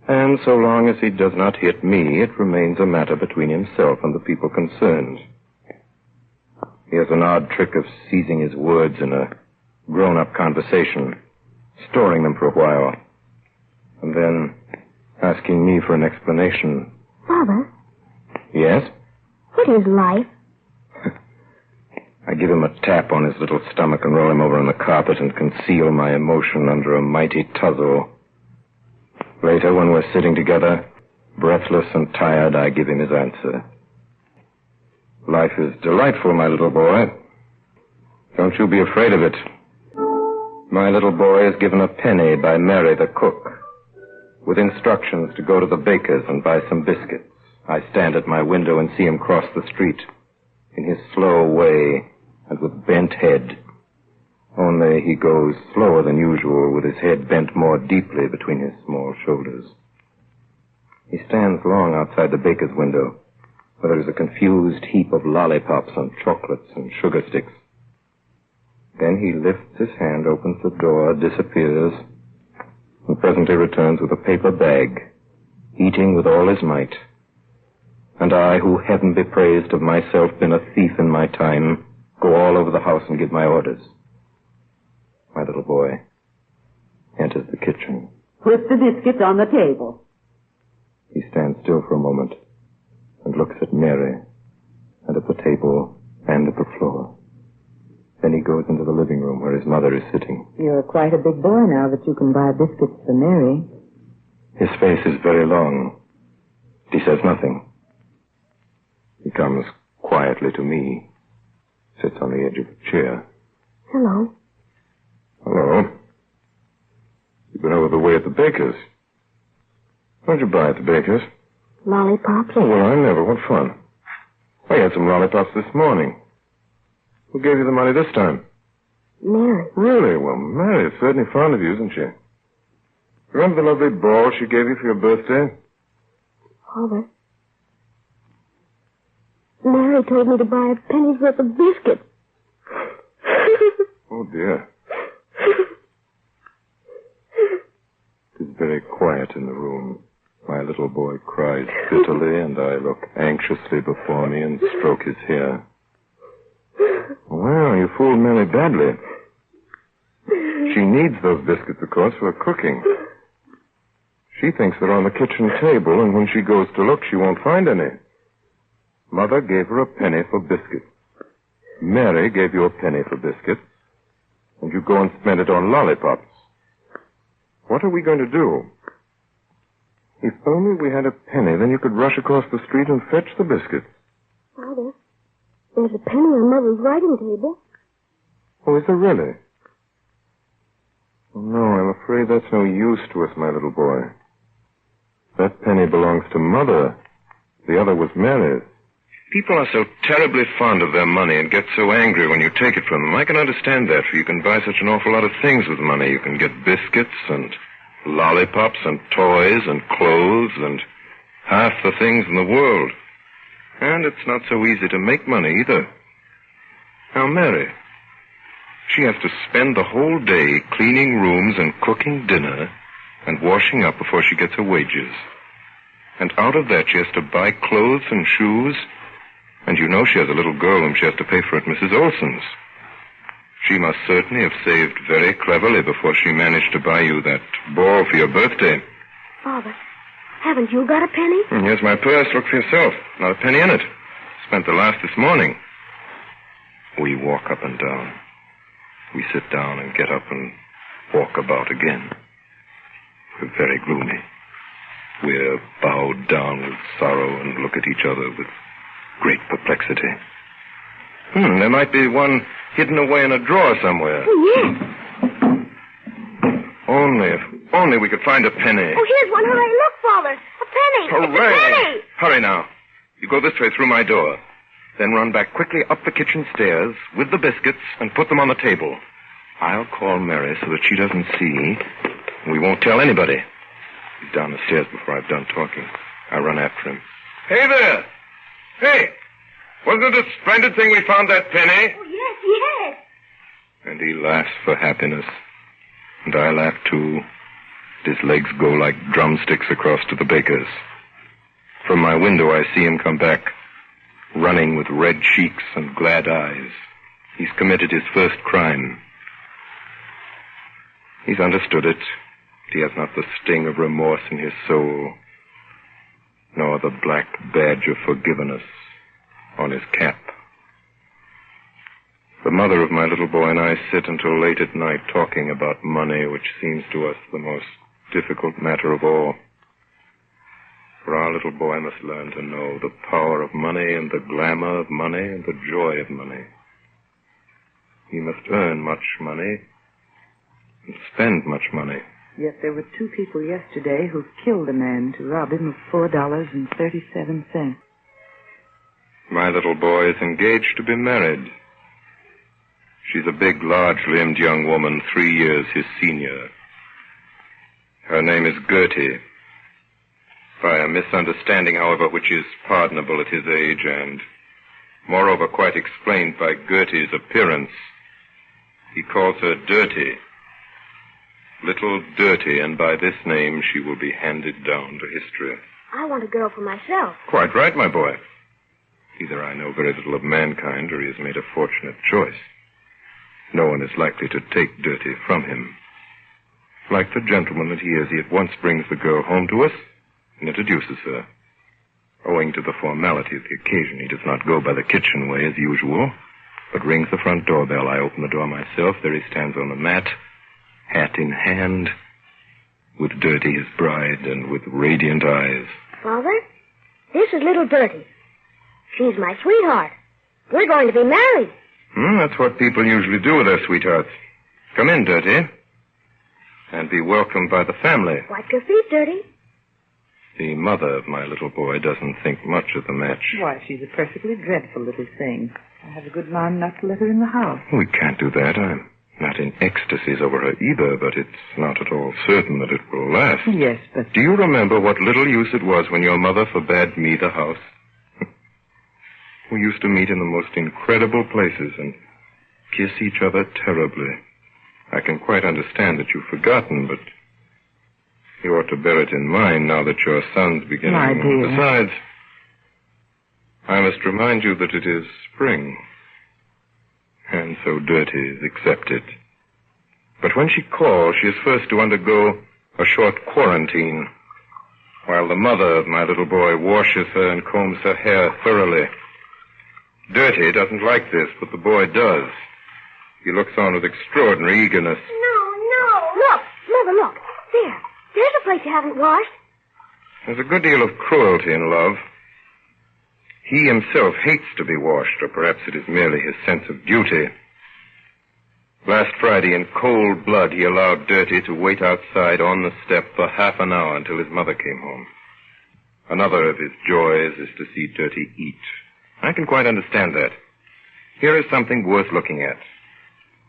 [SPEAKER 15] And so long as he does not hit me, it remains a matter between himself and the people concerned. He has an odd trick of seizing his words in a grown-up conversation, storing them for a while, and then asking me for an explanation.
[SPEAKER 4] Father?
[SPEAKER 15] Yes?
[SPEAKER 4] What is life?
[SPEAKER 15] I give him a tap on his little stomach and roll him over on the carpet and conceal my emotion under a mighty tussle. Later, when we're sitting together, breathless and tired, I give him his answer. Life is delightful, my little boy. Don't you be afraid of it. My little boy is given a penny by Mary, the cook, with instructions to go to the baker's and buy some biscuits. I stand at my window and see him cross the street in his slow way and with bent head. Only he goes slower than usual with his head bent more deeply between his small shoulders. He stands long outside the baker's window, where there is a confused heap of lollipops and chocolates and sugar sticks. Then he lifts his hand, opens the door, disappears, and presently returns with a paper bag, eating with all his might. And I, who, heaven be praised, of myself been a thief in my time, go all over the house and give my orders. My little boy enters the kitchen.
[SPEAKER 6] Put the biscuits on the table.
[SPEAKER 15] He stands still for a moment and looks at Mary and at the table and at the floor. Then he goes into the living room where his mother is sitting.
[SPEAKER 6] You're quite a big boy now that you can buy biscuits for Mary.
[SPEAKER 15] His face is very long. He says nothing. He comes quietly to me, sits on the edge of a chair.
[SPEAKER 4] Hello.
[SPEAKER 15] Hello. You've been over the way at the baker's. What did you buy at the baker's?
[SPEAKER 4] Lollipops.
[SPEAKER 15] Oh, well, I never. What fun. I had some lollipops this morning. Who gave you the money this time?
[SPEAKER 4] Mary.
[SPEAKER 15] Really? Well, Mary's certainly fond of you, isn't she? Remember the lovely ball she gave you for your birthday?
[SPEAKER 4] Father. Mary told me to buy a penny's worth of biscuits.
[SPEAKER 15] Oh, dear. It is very quiet in the room. My little boy cries bitterly, and I look anxiously before me and stroke his hair. Well, you fooled Mary badly. She needs those biscuits, of course, for her cooking. She thinks they're on the kitchen table, and when she goes to look, she won't find any. Mother gave her a penny for biscuits. Mary gave you a penny for biscuits, and you go and spend it on lollipops. What are we going to do? If only we had a penny, then you could rush across the street and fetch the biscuits.
[SPEAKER 4] Father, there's a penny on Mother's writing table.
[SPEAKER 15] Oh, is there really? Oh, no, I'm afraid that's no use to us, my little boy. That penny belongs to Mother. The other was Mary's. People are so terribly fond of their money and get so angry when you take it from them. I can understand that, for you can buy such an awful lot of things with money. You can get biscuits and lollipops and toys and clothes and half the things in the world. And it's not so easy to make money either. Now, Mary, She has to spend the whole day cleaning rooms and cooking dinner and washing up before she gets her wages. And out of that she has to buy clothes and shoes. And you know she has a little girl whom she has to pay for at Mrs. Olson's. She must certainly have saved very cleverly before she managed to buy you that ball for your birthday.
[SPEAKER 4] Father, haven't you got a penny?
[SPEAKER 15] And here's my purse. Look for yourself. Not a penny in it. Spent the last this morning. We walk up and down. We sit down and get up and walk about again. We're very gloomy. We're bowed down with sorrow and look at each other with great perplexity. There might be one hidden away in a drawer somewhere.
[SPEAKER 4] Oh, yes.
[SPEAKER 15] Only we could find a penny.
[SPEAKER 4] Oh, here's one. Hurry. Look, Father. A penny.
[SPEAKER 15] Hooray!
[SPEAKER 4] It's a penny.
[SPEAKER 15] Hurry now. You go this way through my door. Then run back quickly up the kitchen stairs with the biscuits and put them on the table. I'll call Mary so that she doesn't see. We won't tell anybody. He's down the stairs before I've done talking. I run after him. Hey there! Hey! Wasn't it a splendid thing we found that penny?
[SPEAKER 4] Oh, yes, yes.
[SPEAKER 15] And he laughs for happiness. And I laugh too. His legs go like drumsticks across to the baker's. From my window I see him come back, running with red cheeks and glad eyes. He's committed his first crime. He's understood it. He has not the sting of remorse in his soul, nor the black badge of forgiveness on his cap. The mother of my little boy and I sit until late at night talking about money, which seems to us the most difficult matter of all. For our little boy must learn to know the power of money and the glamour of money and the joy of money. He must earn much money and spend much money.
[SPEAKER 6] Yet there were 2 people yesterday who killed a man to rob him of $4.37.
[SPEAKER 15] My little boy is engaged to be married. She's a big, large-limbed young woman, 3 years his senior. Her name is Gertie. By a misunderstanding, however, which is pardonable at his age and, moreover, quite explained by Gertie's appearance, he calls her Dirty. Little Dirty, and by this name she will be handed down to history.
[SPEAKER 4] I want a girl for myself.
[SPEAKER 15] Quite right, my boy. Either I know very little of mankind, or he has made a fortunate choice. No one is likely to take Dirty from him. Like the gentleman that he is, he at once brings the girl home to us and introduces her. Owing to the formality of the occasion, he does not go by the kitchen way as usual, but rings the front doorbell. I open the door myself. There he stands on the mat, hat in hand, with Dirty, his bride, and with radiant eyes.
[SPEAKER 4] Father, this is little Dirty. She's my sweetheart. We're going to be married.
[SPEAKER 15] That's what people usually do with their sweethearts. Come in, Dirty, and be welcomed by the family.
[SPEAKER 4] Wipe your feet, Dirty.
[SPEAKER 15] The mother of my little boy doesn't think much of the match.
[SPEAKER 6] Why, she's a perfectly dreadful little thing. I have a good mind not to let her in the house.
[SPEAKER 15] We can't do that. I'm not in ecstasies over her either, but it's not at all certain that it will last.
[SPEAKER 6] Yes, but...
[SPEAKER 15] Do you remember what little use it was when your mother forbade me the house? We used to meet in the most incredible places and kiss each other terribly. I can quite understand that you've forgotten, but you ought to bear it in mind now that your son's beginning.
[SPEAKER 6] My dear.
[SPEAKER 15] Besides, I must remind you that it is spring, and so Dirty is accepted. But when she calls, she is first to undergo a short quarantine, while the mother of my little boy washes her and combs her hair thoroughly. Dirty doesn't like this, but the boy does. He looks on with extraordinary eagerness.
[SPEAKER 4] No. Look, Mother, look. There's a place you haven't washed.
[SPEAKER 15] There's a good deal of cruelty in love. He himself hates to be washed, or perhaps it is merely his sense of duty. Last Friday, in cold blood, he allowed Dirty to wait outside on the step for half an hour until his mother came home. Another of his joys is to see Dirty eat. I can quite understand that. Here is something worth looking at.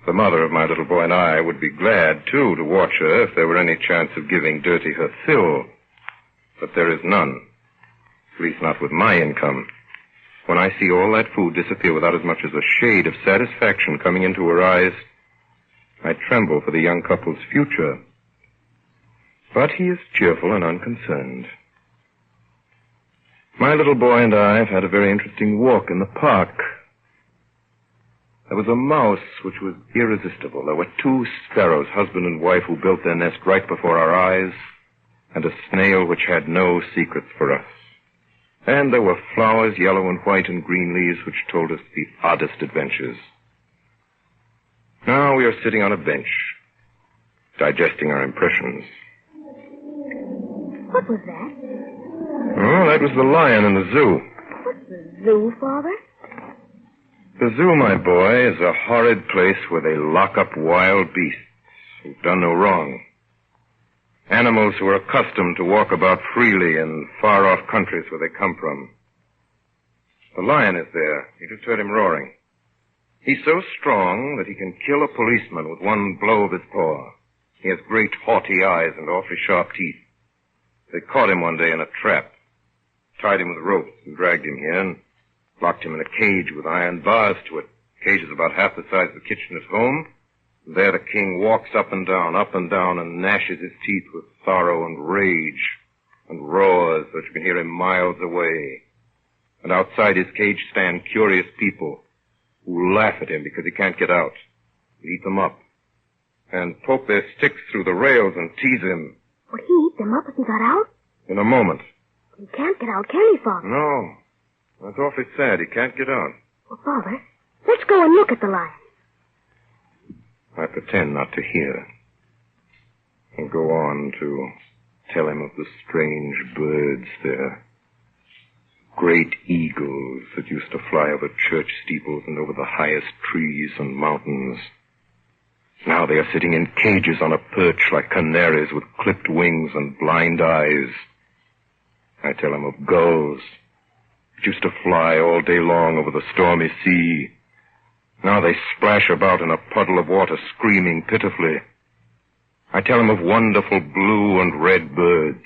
[SPEAKER 15] The mother of my little boy and I would be glad, too, to watch her if there were any chance of giving Dirty her fill. But there is none. At least not with my income. When I see all that food disappear without as much as a shade of satisfaction coming into her eyes, I tremble for the young couple's future. But he is cheerful and unconcerned. My little boy and I have had a very interesting walk in the park. There was a mouse which was irresistible. There were 2 sparrows, husband and wife, who built their nest right before our eyes, and a snail which had no secrets for us. And there were flowers, yellow and white and green leaves, which told us the oddest adventures. Now we are sitting on a bench, digesting our impressions.
[SPEAKER 4] What was that?
[SPEAKER 15] Oh, that was the lion in the zoo.
[SPEAKER 4] What's the zoo, Father?
[SPEAKER 15] The zoo, my boy, is a horrid place where they lock up wild beasts who've done no wrong. Animals who are accustomed to walk about freely in far-off countries where they come from. The lion is there. You just heard him roaring. He's so strong that he can kill a policeman with one blow of his paw. He has great haughty eyes and awfully sharp teeth. They caught him one day in a trap, tied him with ropes and dragged him here and locked him in a cage with iron bars to it. The cage is about half the size of the kitchen at home. And there the king walks up and down, and gnashes his teeth with sorrow and rage and roars that you can hear him miles away. And outside his cage stand curious people who laugh at him because he can't get out, and eat them up, and poke their sticks through the rails and tease him.
[SPEAKER 4] Would he eat them up if he got out?
[SPEAKER 15] In a moment.
[SPEAKER 4] He can't get out, can he, Father?
[SPEAKER 15] No. That's awfully sad. He can't get out.
[SPEAKER 4] Well, Father, let's go and look at the lion.
[SPEAKER 15] I pretend not to hear. And go on to tell him of the strange birds there. Great eagles that used to fly over church steeples and over the highest trees and mountains. Now they are sitting in cages on a perch like canaries with clipped wings and blind eyes. I tell him of gulls that used to fly all day long over the stormy sea. Now they splash about in a puddle of water, screaming pitifully. I tell him of wonderful blue and red birds,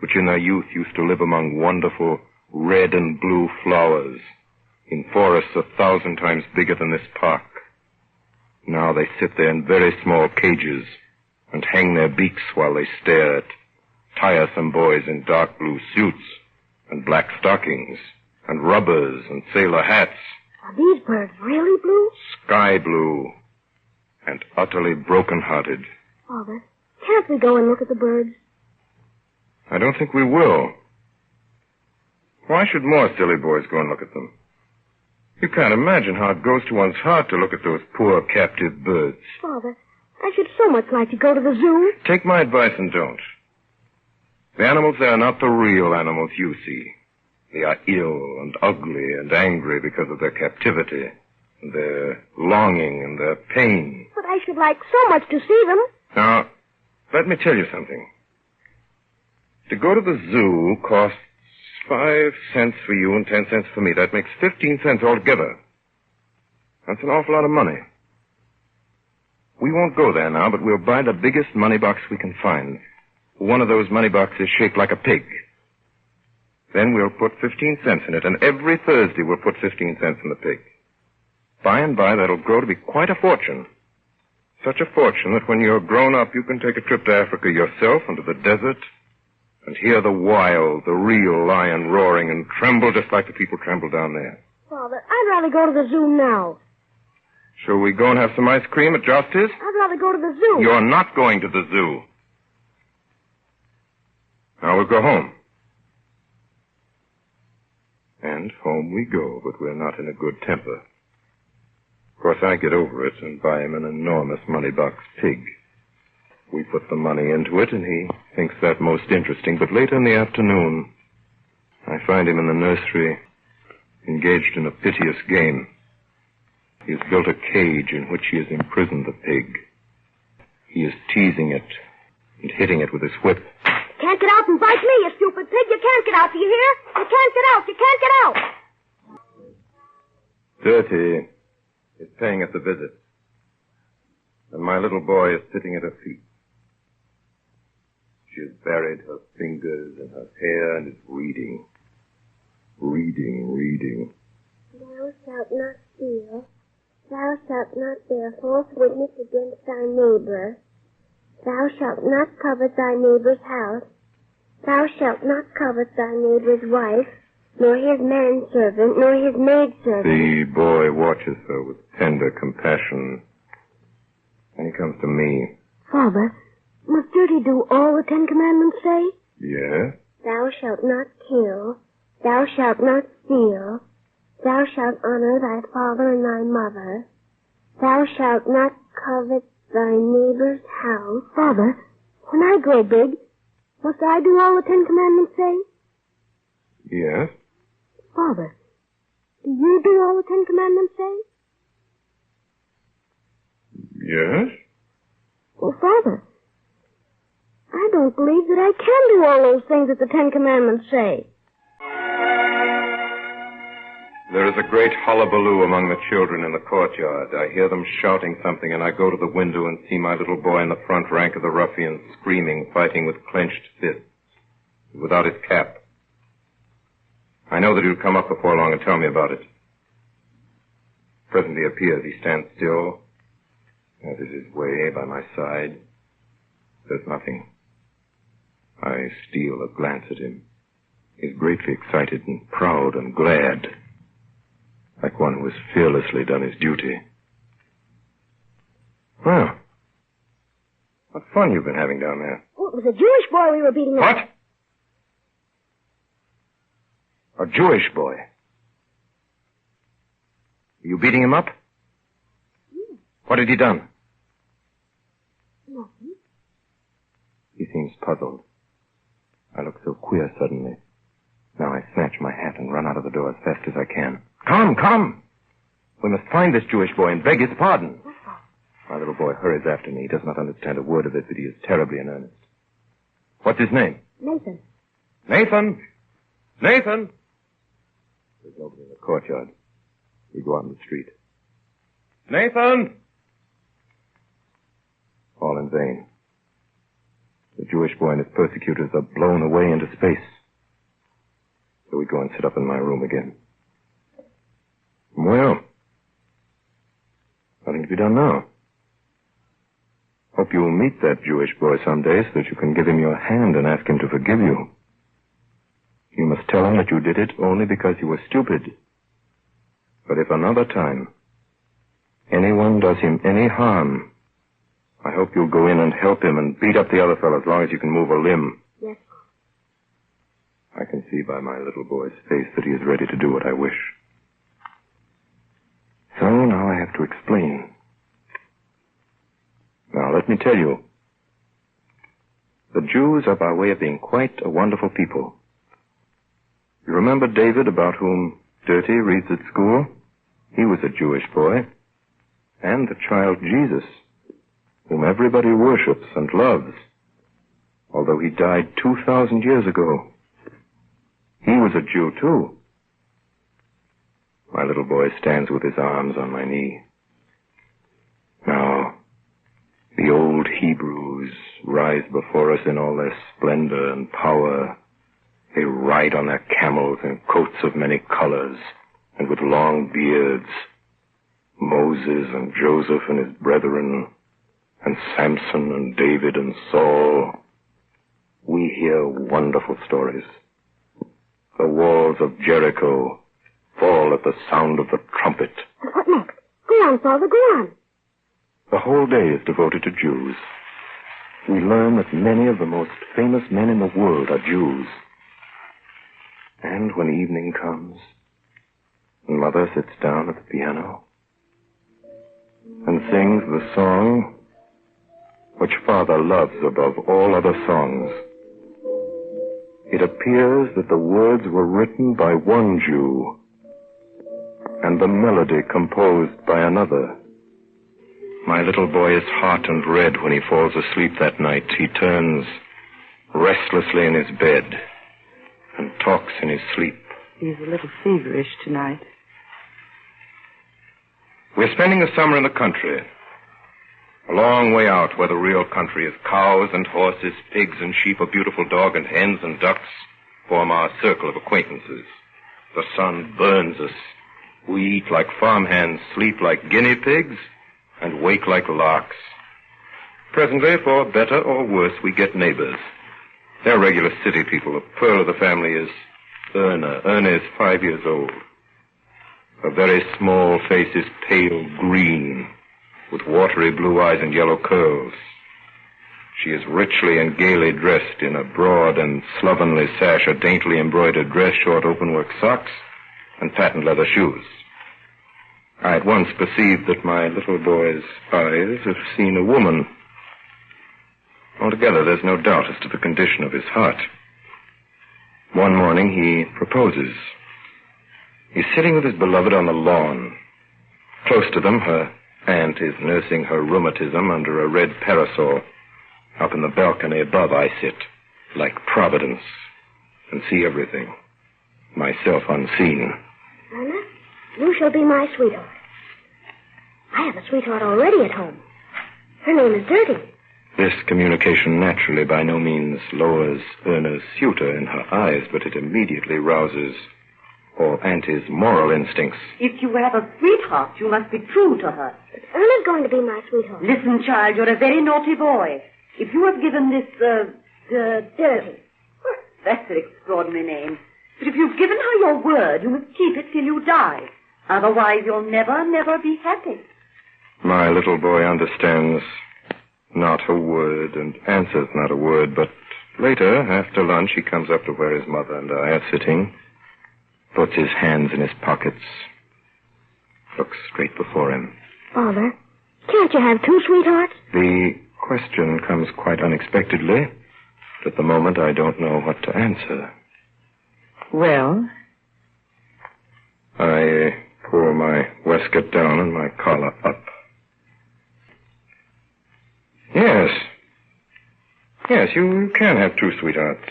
[SPEAKER 15] which in their youth used to live among wonderful red and blue flowers in forests 1,000 times bigger than this park. Now they sit there in very small cages and hang their beaks while they stare at tiresome boys in dark blue suits and black stockings and rubbers and sailor hats.
[SPEAKER 4] Are these birds really blue?
[SPEAKER 15] Sky blue and utterly broken-hearted.
[SPEAKER 4] Father, can't we go and look at the birds?
[SPEAKER 15] I don't think we will. Why should more silly boys go and look at them? You can't imagine how it goes to one's heart to look at those poor captive birds.
[SPEAKER 4] Father, I should so much like to go to the zoo.
[SPEAKER 15] Take my advice and don't. The animals there are not the real animals you see. They are ill and ugly and angry because of their captivity, and their longing and their pain.
[SPEAKER 4] But I should like so much to see them.
[SPEAKER 15] Now, let me tell you something. To go to the zoo costs 5 cents for you and 10 cents for me. That makes 15 cents altogether. That's an awful lot of money. We won't go there now, but we'll buy the biggest money box we can find. One of those money boxes shaped like a pig. Then we'll put 15 cents in it, and every Thursday we'll put 15 cents in the pig. By and by, that'll grow to be quite a fortune. Such a fortune that when you're grown up, you can take a trip to Africa yourself into the desert and hear the wild, the real lion roaring and tremble just like the people tremble down there.
[SPEAKER 4] Father, I'd rather go to the zoo now.
[SPEAKER 15] Shall we go and have some ice cream at Josty's?
[SPEAKER 4] I'd rather go to the zoo.
[SPEAKER 15] You're not going to the zoo. Now we'll go home. And home we go, but we're not in a good temper. Of course, I get over it and buy him an enormous money-box pig. We put the money into it, and he thinks that most interesting. But later in the afternoon, I find him in the nursery, engaged in a piteous game. He has built a cage in which he has imprisoned the pig. He is teasing it and hitting it with his whip.
[SPEAKER 4] Can't get out and bite me, you stupid pig. You can't get out, do you hear? You can't get out. You can't get out.
[SPEAKER 15] Dirty is paying us a visit, and my little boy is sitting at her feet. She has buried her fingers in her hair and is reading. Reading.
[SPEAKER 4] Thou shalt not steal. Thou shalt not bear false witness against thy neighbor. Thou shalt not covet thy neighbor's house. Thou shalt not covet thy neighbor's wife, nor his manservant, nor his maidservant.
[SPEAKER 15] The boy watches her with tender compassion. And he comes to me.
[SPEAKER 4] Father, must Dirty do all the 10 Commandments say?
[SPEAKER 15] Yes?
[SPEAKER 4] Thou shalt not kill. Thou shalt not steal. Thou shalt honor thy father and thy mother. Thou shalt not covet thy neighbor's house. Father, when I grow big, must I do all the 10 Commandments say?
[SPEAKER 15] Yes?
[SPEAKER 4] Father, do you do all the 10 Commandments say?
[SPEAKER 15] Yes?
[SPEAKER 4] Well, Father, I don't believe that I can do all those things that the 10 Commandments say.
[SPEAKER 15] There is a great hullabaloo among the children in the courtyard. I hear them shouting something, and I go to the window and see my little boy in the front rank of the ruffians screaming, fighting with clenched fists, without his cap. I know that he'll come up before long and tell me about it. Presently appears. He stands still, as is his way, by my side. There's nothing. I steal a glance at him. He's greatly excited and proud and glad, like one who has fearlessly done his duty. Well, what fun you've been having down there.
[SPEAKER 4] Oh, it was a Jewish boy we were beating up.
[SPEAKER 15] What? A Jewish boy? You beating him up?
[SPEAKER 4] Yeah.
[SPEAKER 15] What had he done?
[SPEAKER 4] Nothing.
[SPEAKER 15] He seems puzzled. I look so queer suddenly. Now I snatch my hat and run out of the door as fast as I can. Come! We must find this Jewish boy and beg his pardon. My little boy hurries after me. He does not understand a word of it, but he is terribly in earnest. What's his name?
[SPEAKER 4] Nathan.
[SPEAKER 15] Nathan! Nathan! There's nobody in the courtyard. We go out in the street. Nathan! All in vain. The Jewish boy and his persecutors are blown away into space. So we go and sit up in my room again. Well, nothing to be done now. Hope you'll meet that Jewish boy someday so that you can give him your hand and ask him to forgive you. You must tell him that you did it only because you were stupid. But if another time anyone does him any harm, I hope you'll go in and help him and beat up the other fellow as long as you can move a limb.
[SPEAKER 4] Yes.
[SPEAKER 15] I can see by my little boy's face that he is ready to do what I wish. So now I have to explain. Now, let me tell you. The Jews are by way of being quite a wonderful people. You remember David, about whom Dirty reads at school? He was a Jewish boy. And the child Jesus, whom everybody worships and loves, although he died 2,000 years ago. He was a Jew, too. My little boy stands with his arms on my knee. Now, the old Hebrews rise before us in all their splendor and power. They ride on their camels in coats of many colors and with long beards. Moses and Joseph and his brethren, and Samson and David and Saul. We hear wonderful stories. The walls of Jericho fall at the sound of the trumpet.
[SPEAKER 4] What next? Go on, Father, go on.
[SPEAKER 15] The whole day is devoted to Jews. We learn that many of the most famous men in the world are Jews. And when evening comes, and Mother sits down at the piano and sings the song which Father loves above all other songs, it appears that the words were written by one Jew and the melody composed by another. My little boy is hot and red when he falls asleep that night. He turns restlessly in his bed and talks in his sleep.
[SPEAKER 6] He's a little feverish tonight.
[SPEAKER 15] We're spending the summer in the country. A long way out where the real country is. Cows and horses, pigs and sheep, a beautiful dog and hens and ducks form our circle of acquaintances. The sun burns us. We eat like farmhands, sleep like guinea pigs, and wake like larks. Presently, for better or worse, we get neighbors. They're regular city people. The pearl of the family is Erna. Erna is 5 years old. Her very small face is pale green, with watery blue eyes and yellow curls. She is richly and gaily dressed in a broad and slovenly sash, a daintily embroidered dress, short open-work socks, and patent leather shoes. I at once perceived that my little boy's eyes have seen a woman. Altogether, there's no doubt as to the condition of his heart. One morning, he proposes. He's sitting with his beloved on the lawn. Close to them, her aunt is nursing her rheumatism under a red parasol. Up in the balcony above, I sit, like Providence, and see everything, myself unseen.
[SPEAKER 4] Anna, you shall be my sweetheart. I have a sweetheart already at home. Her name is Dirty.
[SPEAKER 15] This communication naturally by no means lowers Erna's suitor in her eyes, but it immediately rouses all Auntie's moral instincts.
[SPEAKER 13] If you have a sweetheart, you must be true to her.
[SPEAKER 4] But Erna's going to be my sweetheart.
[SPEAKER 13] Listen, child, you're a very naughty boy. If you have given this, Dirty. That's an extraordinary name. But if you've given her your word, you must keep it till you die. Otherwise, you'll never, never be happy.
[SPEAKER 15] My little boy understands not a word and answers not a word, but later, after lunch, he comes up to where his mother and I are sitting, puts his hands in his pockets, looks straight before him.
[SPEAKER 4] Father, can't you have two sweethearts?
[SPEAKER 15] The question comes quite unexpectedly. At the moment, I don't know what to answer.
[SPEAKER 6] Well?
[SPEAKER 15] I pull my waistcoat down and my collar up. Yes. Yes, you can have two sweethearts.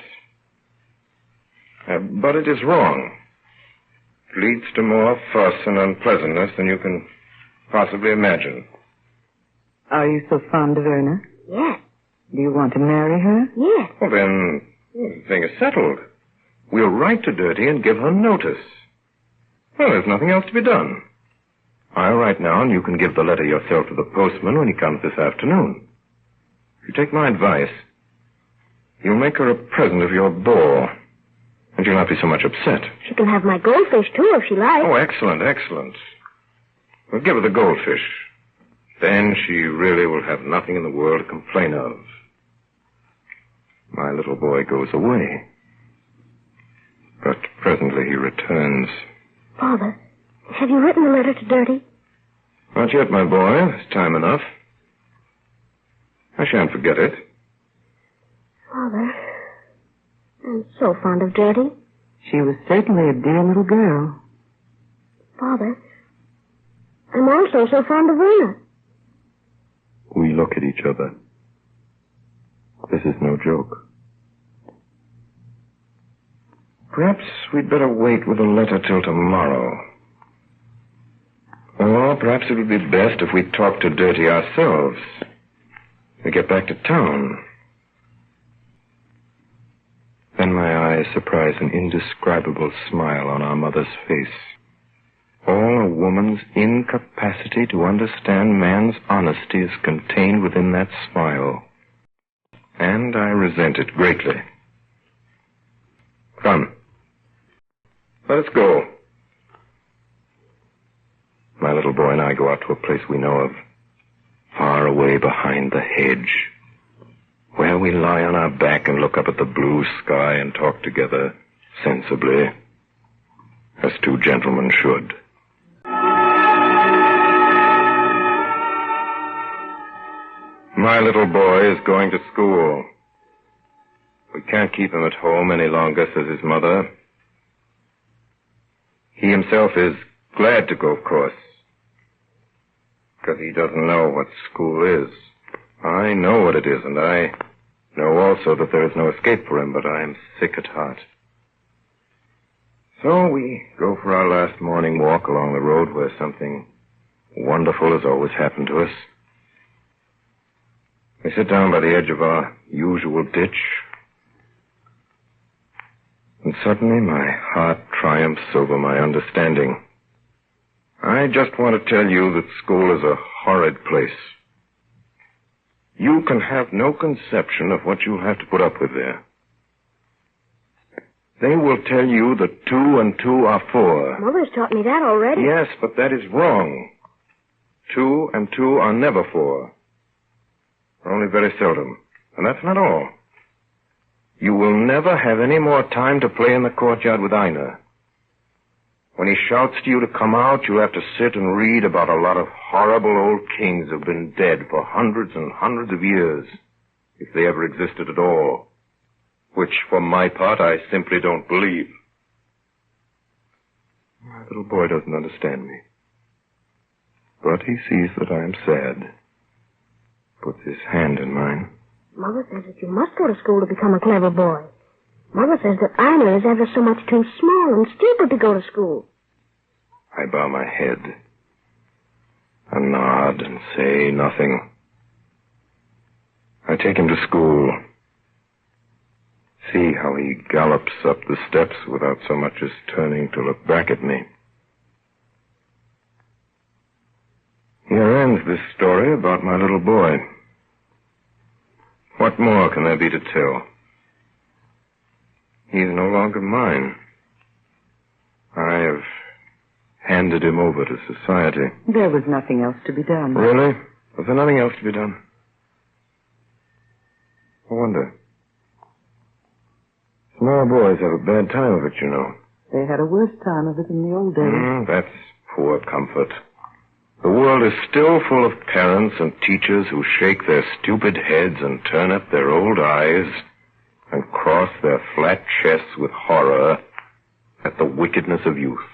[SPEAKER 15] But it is wrong. It leads to more fuss and unpleasantness than you can possibly imagine.
[SPEAKER 6] Are you so fond of Erna?
[SPEAKER 4] Yes.
[SPEAKER 6] Do you want to marry her?
[SPEAKER 4] Yes.
[SPEAKER 15] Well, then, the thing is settled. We'll write to Dirty and give her notice. Well, there's nothing else to be done. I'll write now, and you can give the letter yourself to the postman when he comes this afternoon. If you take my advice, you'll make her a present of your ball, and you'll not be so much upset.
[SPEAKER 4] She can have my goldfish, too, if she likes.
[SPEAKER 15] Oh, excellent, excellent. We'll give her the goldfish. Then she really will have nothing in the world to complain of. My little boy goes away. But presently he returns.
[SPEAKER 4] Father, have you written a letter to Dirty?
[SPEAKER 15] Not yet, my boy. There's time enough. I shan't forget it.
[SPEAKER 4] Father, I'm so fond of Dirty.
[SPEAKER 6] She was certainly a dear little girl.
[SPEAKER 4] Father, I'm also so fond of Erna.
[SPEAKER 15] We look at each other. This is no joke. Perhaps we'd better wait with the letter till tomorrow. Or perhaps it would be best if we talk to Dirty ourselves. We get back to town. Then my eyes surprise an indescribable smile on our mother's face. All a woman's incapacity to understand man's honesty is contained within that smile. And I resent it greatly. Come. Let us go. My little boy and I go out to a place we know of, far away behind the hedge, where we lie on our back and look up at the blue sky and talk together sensibly, as two gentlemen should. My little boy is going to school. We can't keep him at home any longer, says his mother. He himself is glad to go, of course, because he doesn't know what school is. I know what it is, and I know also that there is no escape for him, but I am sick at heart. So we go for our last morning walk along the road where something wonderful has always happened to us. We sit down by the edge of our usual ditch, and suddenly my heart triumphs over my understanding. I just want to tell you that school is a horrid place. You can have no conception of what you'll have to put up with there. They will tell you that 2 and 2 are 4.
[SPEAKER 4] Mother's taught me that already.
[SPEAKER 15] Yes, but that is wrong. 2 and 2 are never 4. Only very seldom. And that's not all. You will never have any more time to play in the courtyard with Ina. When he shouts to you to come out, you'll have to sit and read about a lot of horrible old kings who've been dead for hundreds and hundreds of years, if they ever existed at all, which, for my part, I simply don't believe. My little boy doesn't understand me, but he sees that I am sad, puts his hand in mine.
[SPEAKER 4] Mother says that you must go to school to become a clever boy. Mother says that Ina is ever so much too small and stupid to go to school.
[SPEAKER 15] I bow my head and nod and say nothing. I take him to school. See how he gallops up the steps without so much as turning to look back at me. Here ends this story about my little boy. What more can there be to tell? He's no longer mine. I have handed him over to society.
[SPEAKER 6] There was nothing else to be done.
[SPEAKER 15] Really? Was there nothing else to be done? I wonder. Small boys have a bad time of it, you know.
[SPEAKER 6] They had a worse time of it in the old days.
[SPEAKER 15] That's poor comfort. The world is still full of parents and teachers who shake their stupid heads and turn up their old eyes and cross their flat chests with horror at the wickedness of youth.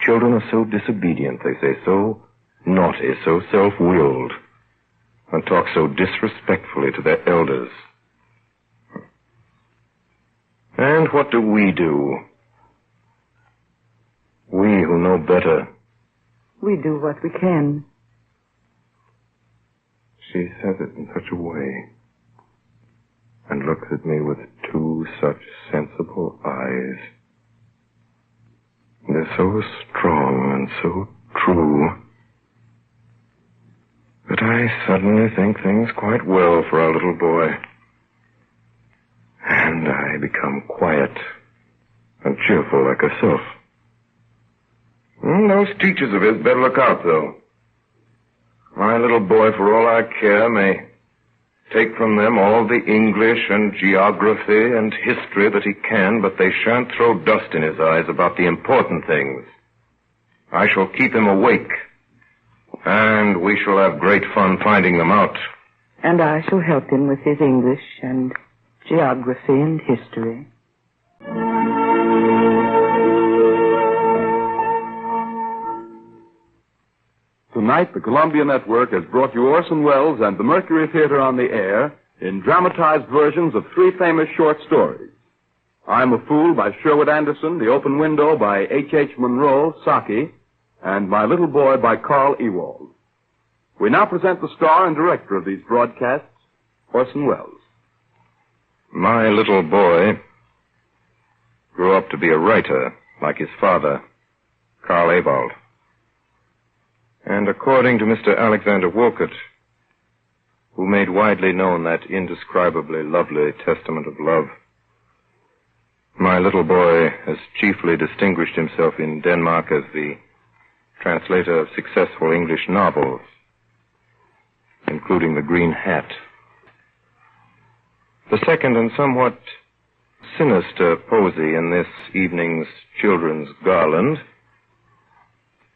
[SPEAKER 15] Children are so disobedient, they say, so naughty, so self-willed, and talk so disrespectfully to their elders. And what do? We who know better.
[SPEAKER 6] We do what we can.
[SPEAKER 15] She says it in such a way, and looks at me with 2 such sensible eyes. They're so strong and so true that I suddenly think things quite well for our little boy. And I become quiet and cheerful like herself. Those teachers of his better look out, though. My little boy, for all I care, may take from them all the English and geography and history that he can, but they shan't throw dust in his eyes about the important things. I shall keep him awake, and we shall have great fun finding them out.
[SPEAKER 6] And I shall help him with his English and geography and history.
[SPEAKER 3] Tonight, the Columbia Network has brought you Orson Welles and the Mercury Theater on the Air in dramatized versions of 3 famous short stories. I'm a Fool by Sherwood Anderson, The Open Window by H.H. Munro, Saki, and My Little Boy by Carl Ewald. We now present the star and director of these broadcasts, Orson Welles.
[SPEAKER 15] My little boy grew up to be a writer like his father, Carl Ewald. And according to Mr. Alexander Wolcott, who made widely known that indescribably lovely testament of love, my little boy has chiefly distinguished himself in Denmark as the translator of successful English novels, including The Green Hat. The second and somewhat sinister posy in this evening's Children's Garland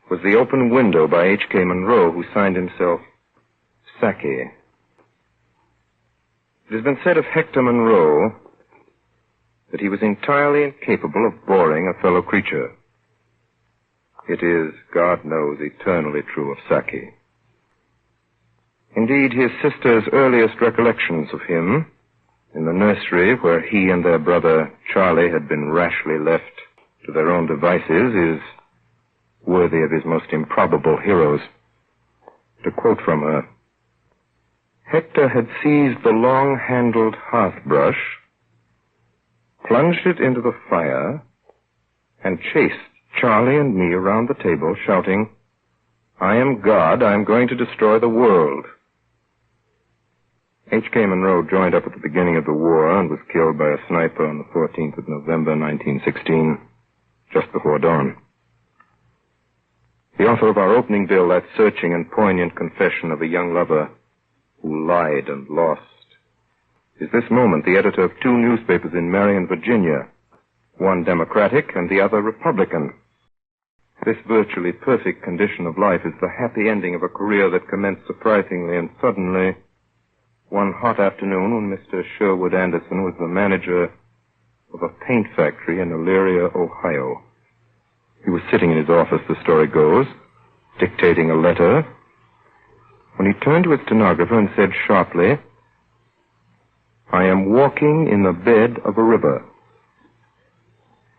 [SPEAKER 15] was The Open Window by H.K. Munro, who signed himself Saki. It has been said of Hector Munro that he was entirely incapable of boring a fellow creature. It is, God knows, eternally true of Saki. Indeed, his sister's earliest recollections of him, in the nursery where he and their brother Charlie had been rashly left to their own devices, is worthy of his most improbable heroes. To quote from her, Hector had seized the long-handled hearth-brush, plunged it into the fire, and chased Charlie and me around the table, shouting, I am God. I am going to destroy the world. H.K. Monroe joined up at the beginning of the war and was killed by a sniper on the 14th of November, 1916, just before dawn. The author of our opening bill, that searching and poignant confession of a young lover who lied and lost, is this moment the editor of two newspapers in Marion, Virginia, one Democratic and the other Republican. This virtually perfect condition of life is the happy ending of a career that commenced surprisingly and suddenly one hot afternoon when Mr. Sherwood Anderson was the manager of a paint factory in Elyria, Ohio. He was sitting in his office, the story goes, dictating a letter, when he turned to his stenographer and said sharply, "I am walking in the bed of a river."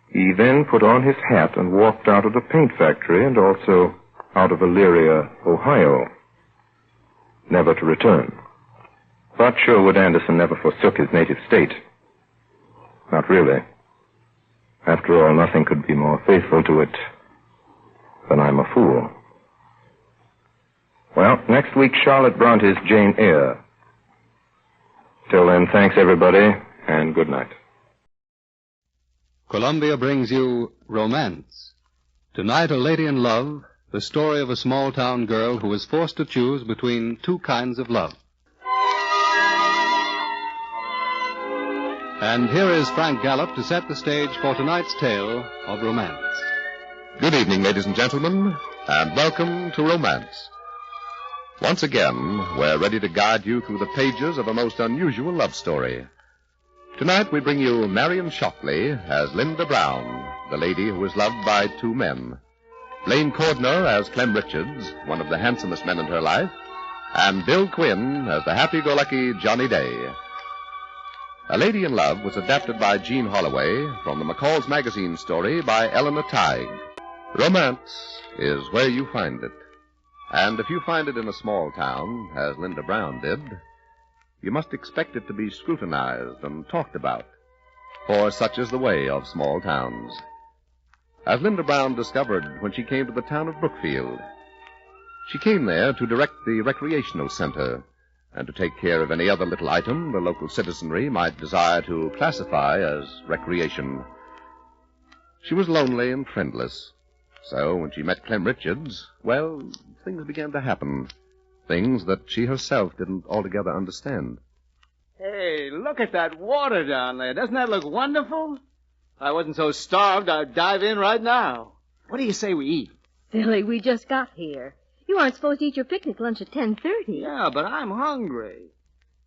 [SPEAKER 15] He then put on his hat and walked out of the paint factory and also out of Elyria, Ohio, never to return. But Sherwood Anderson never forsook his native state. Not really. After all, nothing could be more faithful to it than I'm a fool. Well, next week, Charlotte Bronte's Jane Eyre. Till then, thanks, everybody, and good night.
[SPEAKER 20] Columbia brings you Romance. Tonight, A Lady in Love, the story of a small-town girl who is forced to choose between two kinds of love. And here is Frank Gallup to set the stage for tonight's tale of romance.
[SPEAKER 22] Good evening, ladies and gentlemen, and welcome to Romance. Once again, we're ready to guide you through the pages of a most unusual love story. Tonight we bring you Marion Shockley as Linda Brown, the lady who is loved by two men. Blaine Cordner as Clem Richards, one of the handsomest men in her life, and Bill Quinn as the happy-go-lucky Johnny Day. A Lady in Love was adapted by Jean Holloway from the McCall's Magazine story by Eleanor Teig. Romance is where you find it. And if you find it in a small town, as Linda Brown did, you must expect it to be scrutinized and talked about, for such is the way of small towns. As Linda Brown discovered when she came to the town of Brookfield, she came there to direct the recreational center and to take care of any other little item the local citizenry might desire to classify as recreation. She was lonely and friendless, so when she met Clem Richards, well, things began to happen. Things that she herself didn't altogether understand.
[SPEAKER 17] Hey, look at that water down there. Doesn't that look wonderful? If I wasn't so starved, I'd dive in right now. What do you say we eat?
[SPEAKER 1] Silly, we just got here. You aren't supposed to eat your picnic lunch at 10:30.
[SPEAKER 17] Yeah, but I'm hungry.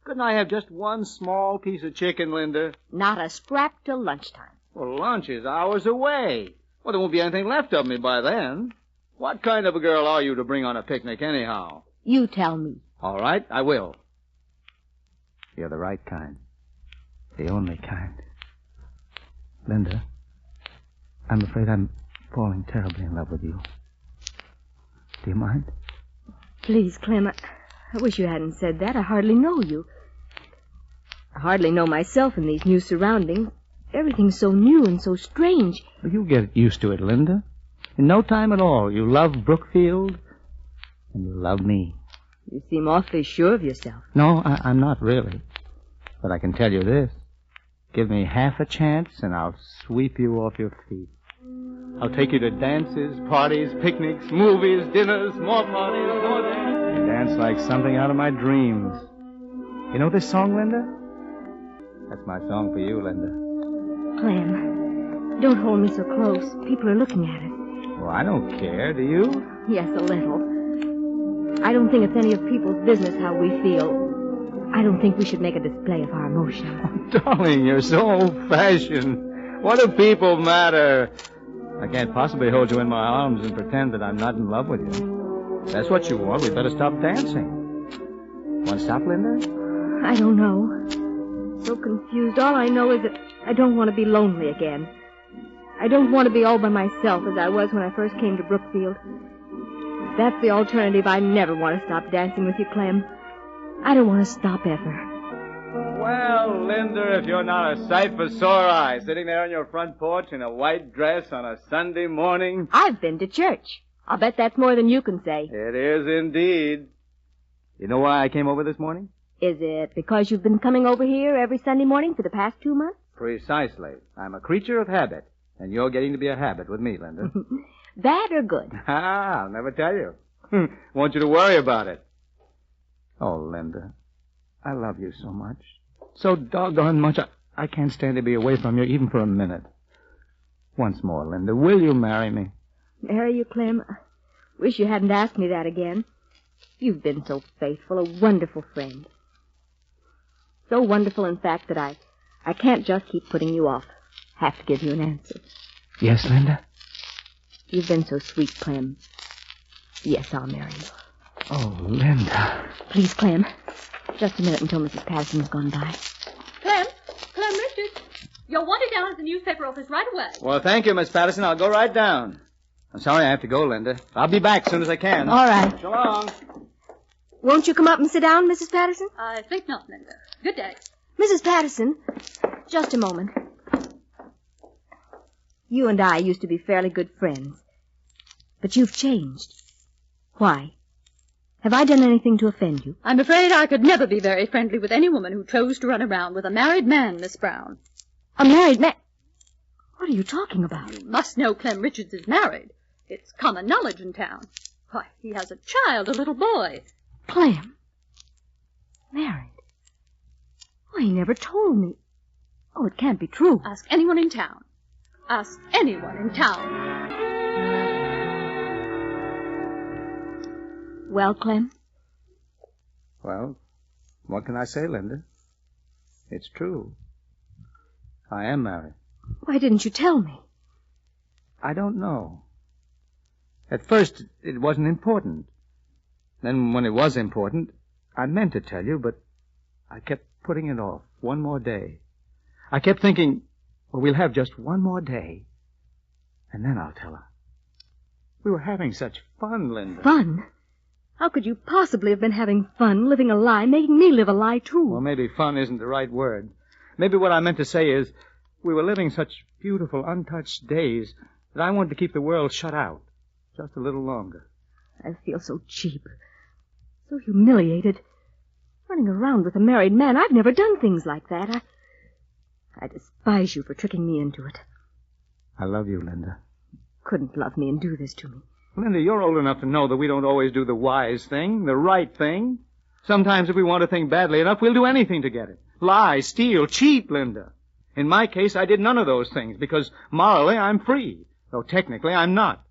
[SPEAKER 17] Couldn't I have just one small piece of chicken, Linda?
[SPEAKER 1] Not a scrap till lunchtime.
[SPEAKER 17] Well, lunch is hours away. Well, there won't be anything left of me by then. What kind of a girl are you to bring on a picnic anyhow?
[SPEAKER 1] You tell me.
[SPEAKER 17] All right, I will.
[SPEAKER 18] You're the right kind. The only kind. Linda, I'm afraid I'm falling terribly in love with you. Do you mind?
[SPEAKER 1] Please, Clem, I wish you hadn't said that. I hardly know you. I hardly know myself in these new surroundings. Everything's so new and so strange.
[SPEAKER 18] Well, you'll get used to it, Linda. In no time at all. You love Brookfield, and you love me.
[SPEAKER 1] You seem awfully sure of yourself.
[SPEAKER 18] No, I'm not really. But I can tell you this. Give me half a chance, and I'll sweep you off your feet.
[SPEAKER 17] I'll take you to dances, parties, picnics, movies, dinners, more parties, more dances.
[SPEAKER 18] You dance like something out of my dreams. You know this song, Linda? That's my song for you, Linda.
[SPEAKER 1] Clem, don't hold me so close. People are looking at it.
[SPEAKER 18] Well, I don't care, do you?
[SPEAKER 1] Yes, a little. I don't think it's any of people's business how we feel. I don't think we should make a display of our emotions.
[SPEAKER 18] Oh, darling, you're so old-fashioned. What do people matter? I can't possibly hold you in my arms and pretend that I'm not in love with you. If that's what you want, we'd better stop dancing. Want to stop, Linda?
[SPEAKER 1] I don't know. So confused. All I know is that I don't want to be lonely again. I don't want to be all by myself as I was when I first came to Brookfield. If that's the alternative, I never want to stop dancing with you, Clem. I don't want to stop ever.
[SPEAKER 17] Well, Linda, if you're not a sight for sore eyes, sitting there on your front porch in a white dress on a Sunday morning.
[SPEAKER 1] I've been to church. I'll bet that's more than you can say.
[SPEAKER 18] It is indeed. You know why I came over this morning?
[SPEAKER 1] Is it because you've been coming over here every Sunday morning for the past 2 months?
[SPEAKER 18] Precisely. I'm a creature of habit, and you're getting to be a habit with me, Linda.
[SPEAKER 1] Bad or good?
[SPEAKER 18] I'll never tell you. Want you to worry about it. Oh, Linda, I love you so much. So doggone much, I can't stand to be away from you even for a minute. Once more, Linda, will you marry me?
[SPEAKER 1] Marry you, Clem? I wish you hadn't asked me that again. You've been so faithful, a wonderful friend. So wonderful, in fact, that I can't just keep putting you off. Have to give you an answer.
[SPEAKER 18] Yes, Linda?
[SPEAKER 1] You've been so sweet, Clem. Yes, I'll marry you.
[SPEAKER 18] Oh, Linda.
[SPEAKER 1] Please, Clem. Just a minute until Mrs. Patterson's gone by.
[SPEAKER 9] Clem Richards, you're wanted down at the newspaper office right away.
[SPEAKER 18] Well, thank you, Miss Patterson. I'll go right down. I'm sorry I have to go, Linda. I'll be back as soon as I can.
[SPEAKER 1] All right.
[SPEAKER 18] So long.
[SPEAKER 1] Won't you come up and sit down, Mrs. Patterson?
[SPEAKER 9] I think not, Linda. Good day.
[SPEAKER 1] Mrs. Patterson, just a moment. You and I used to be fairly good friends. But you've changed. Why? Have I done anything to offend you?
[SPEAKER 9] I'm afraid I could never be very friendly with any woman who chose to run around with a married man, Miss Brown.
[SPEAKER 1] A married man? What are you talking about?
[SPEAKER 9] You must know Clem Richards is married. It's common knowledge in town. Why, he has a child, a little boy.
[SPEAKER 1] Clem? Married? Why, he never told me. Oh, it can't be true.
[SPEAKER 9] Ask anyone in town. Ask anyone in town.
[SPEAKER 1] Well, Clem?
[SPEAKER 18] Well, what can I say, Linda? It's true. I am married.
[SPEAKER 1] Why didn't you tell me?
[SPEAKER 18] I don't know. At first, it wasn't important. Then, when it was important, I meant to tell you, but I kept putting it off one more day. I kept thinking, well, we'll have just one more day, and then I'll tell her. We were having such fun, Linda.
[SPEAKER 1] Fun? How could you possibly have been having fun, living a lie, making me live a lie, too?
[SPEAKER 18] Well, maybe fun isn't the right word. Maybe what I meant to say is, we were living such beautiful, untouched days that I wanted to keep the world shut out just a little longer.
[SPEAKER 1] I feel so cheap, so humiliated. Running around with a married man, I've never done things like that. I despise you for tricking me into it.
[SPEAKER 18] I love you, Linda.
[SPEAKER 1] Couldn't love me and do this to me.
[SPEAKER 18] Linda, you're old enough to know that we don't always do the wise thing, the right thing. Sometimes if we want a thing badly enough, we'll do anything to get it. Lie, steal, cheat, Linda. In my case, I did none of those things because morally I'm free, though technically I'm not.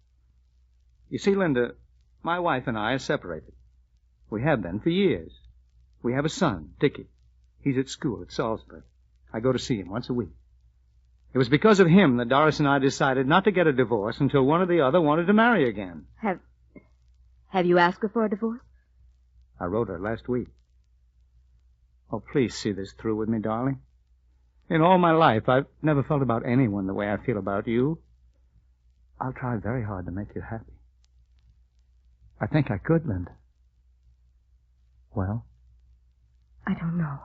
[SPEAKER 18] You see, Linda, my wife and I are separated. We have been for years. We have a son, Dickie. He's at school at Salisbury. I go to see him once a week. It was because of him that Doris and I decided not to get a divorce until one or the other wanted to marry again.
[SPEAKER 1] Have you asked her for a divorce?
[SPEAKER 18] I wrote her last week. Oh, please see this through with me, darling. In all my life, I've never felt about anyone the way I feel about you. I'll try very hard to make you happy. I think I could, Linda. Well?
[SPEAKER 1] I don't know.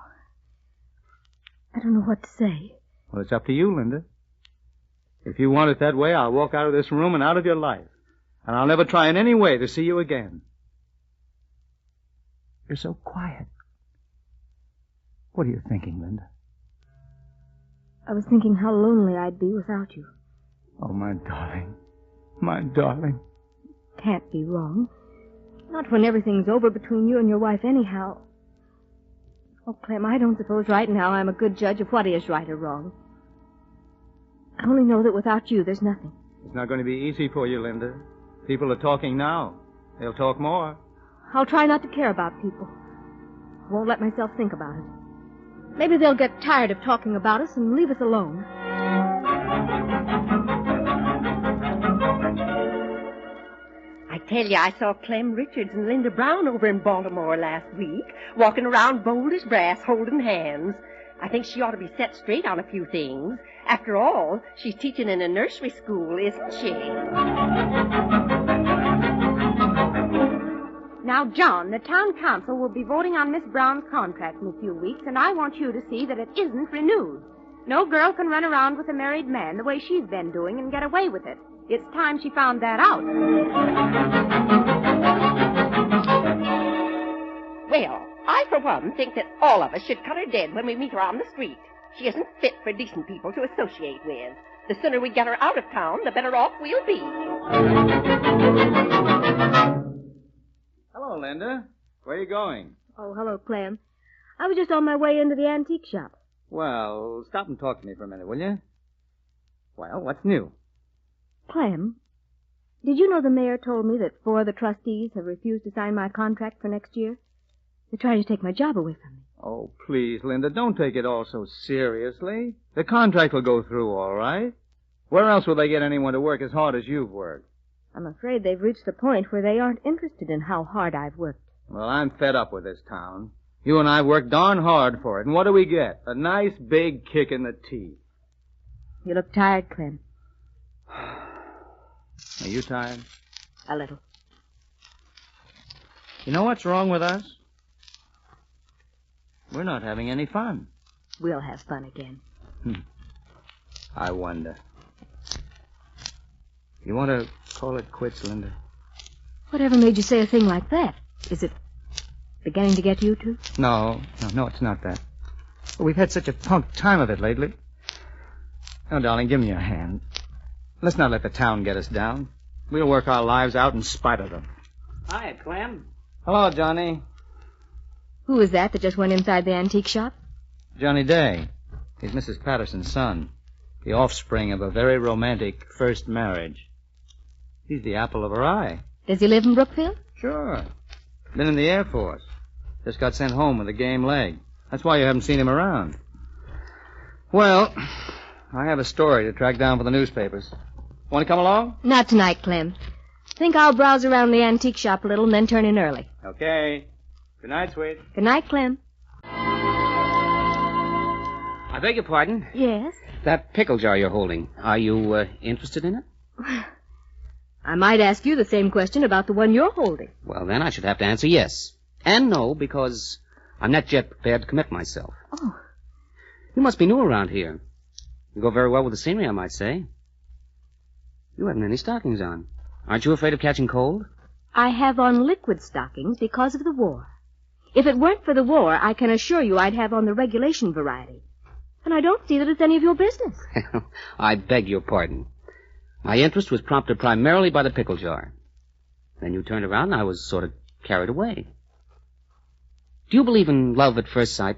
[SPEAKER 1] I don't know what to say.
[SPEAKER 18] Well, it's up to you, Linda. If you want it that way, I'll walk out of this room and out of your life. And I'll never try in any way to see you again. You're so quiet. What are you thinking, Linda?
[SPEAKER 1] I was thinking how lonely I'd be without you.
[SPEAKER 18] Oh, my darling. My darling.
[SPEAKER 1] Can't be wrong. Not when everything's over between you and your wife anyhow. Oh, Clem, I don't suppose right now I'm a good judge of what is right or wrong. I only know that without you, there's nothing.
[SPEAKER 18] It's not going to be easy for you, Linda. People are talking now. They'll talk more.
[SPEAKER 1] I'll try not to care about people. I won't let myself think about it. Maybe they'll get tired of talking about us and leave us alone.
[SPEAKER 11] I tell you, I saw Clem Richards and Linda Brown over in Baltimore last week, walking around bold as brass, holding hands. I think she ought to be set straight on a few things. After all, she's teaching in a nursery school, isn't she?
[SPEAKER 19] Now, John, the town council will be voting on Miss Brown's contract in a few weeks, and I want you to see that it isn't renewed. No girl can run around with a married man the way she's been doing and get away with it. It's time she found that out.
[SPEAKER 11] Well, I, for one, think that all of us should cut her dead when we meet her on the street. She isn't fit for decent people to associate with. The sooner we get her out of town, the better off we'll be.
[SPEAKER 18] Hello, Linda. Where are you going?
[SPEAKER 1] Oh, hello, Clem. I was just on my way into the antique shop.
[SPEAKER 18] Well, stop and talk to me for a minute, will you? Well, what's new?
[SPEAKER 1] Clem, did you know the mayor told me that 4 of the trustees have refused to sign my contract for next year? They're trying to take my job away from me.
[SPEAKER 18] Oh, please, Linda, don't take it all so seriously. The contract will go through, all right. Where else will they get anyone to work as hard as you've worked?
[SPEAKER 1] I'm afraid they've reached the point where they aren't interested in how hard I've worked.
[SPEAKER 18] Well, I'm fed up with this town. You and I worked darn hard for it, and what do we get? A nice big kick in the teeth.
[SPEAKER 1] You look tired, Clem.
[SPEAKER 18] Are you tired?
[SPEAKER 1] A little.
[SPEAKER 18] You know what's wrong with us? We're not having any fun.
[SPEAKER 1] We'll have fun again.
[SPEAKER 18] I wonder. You want to call it quits, Linda?
[SPEAKER 1] Whatever made you say a thing like that? Is it beginning to get you two?
[SPEAKER 18] No, it's not that. But we've had such a punk time of it lately. Oh, darling, give me your hand. Let's not let the town get us down. We'll work our lives out in spite of them.
[SPEAKER 7] Hi, Clem.
[SPEAKER 18] Hello, Johnny.
[SPEAKER 1] Who is that just went inside the antique shop?
[SPEAKER 18] Johnny Day. He's Mrs. Patterson's son. The offspring of a very romantic first marriage. He's the apple of her eye.
[SPEAKER 1] Does he live in Brookfield?
[SPEAKER 18] Sure. Been in the Air Force. Just got sent home with a game leg. That's why you haven't seen him around. Well, I have a story to track down for the newspapers. Want to come along?
[SPEAKER 1] Not tonight, Clem. Think I'll browse around the antique shop a little and then turn in early.
[SPEAKER 18] Okay. Good night, sweet.
[SPEAKER 1] Good night, Clem.
[SPEAKER 7] I beg your pardon?
[SPEAKER 1] Yes?
[SPEAKER 7] That pickle jar you're holding, are you interested in it?
[SPEAKER 1] I might ask you the same question about the one you're holding.
[SPEAKER 7] Well, then I should have to answer yes. And no, because I'm not yet prepared to commit myself.
[SPEAKER 1] Oh.
[SPEAKER 7] You must be new around here. You go very well with the scenery, I might say. You haven't any stockings on. Aren't you afraid of catching cold?
[SPEAKER 1] I have on liquid stockings because of the war. If it weren't for the war, I can assure you I'd have on the regulation variety. And I don't see that it's any of your business.
[SPEAKER 7] I beg your pardon. My interest was prompted primarily by the pickle jar. Then you turned around and I was sort of carried away. Do you believe in love at first sight?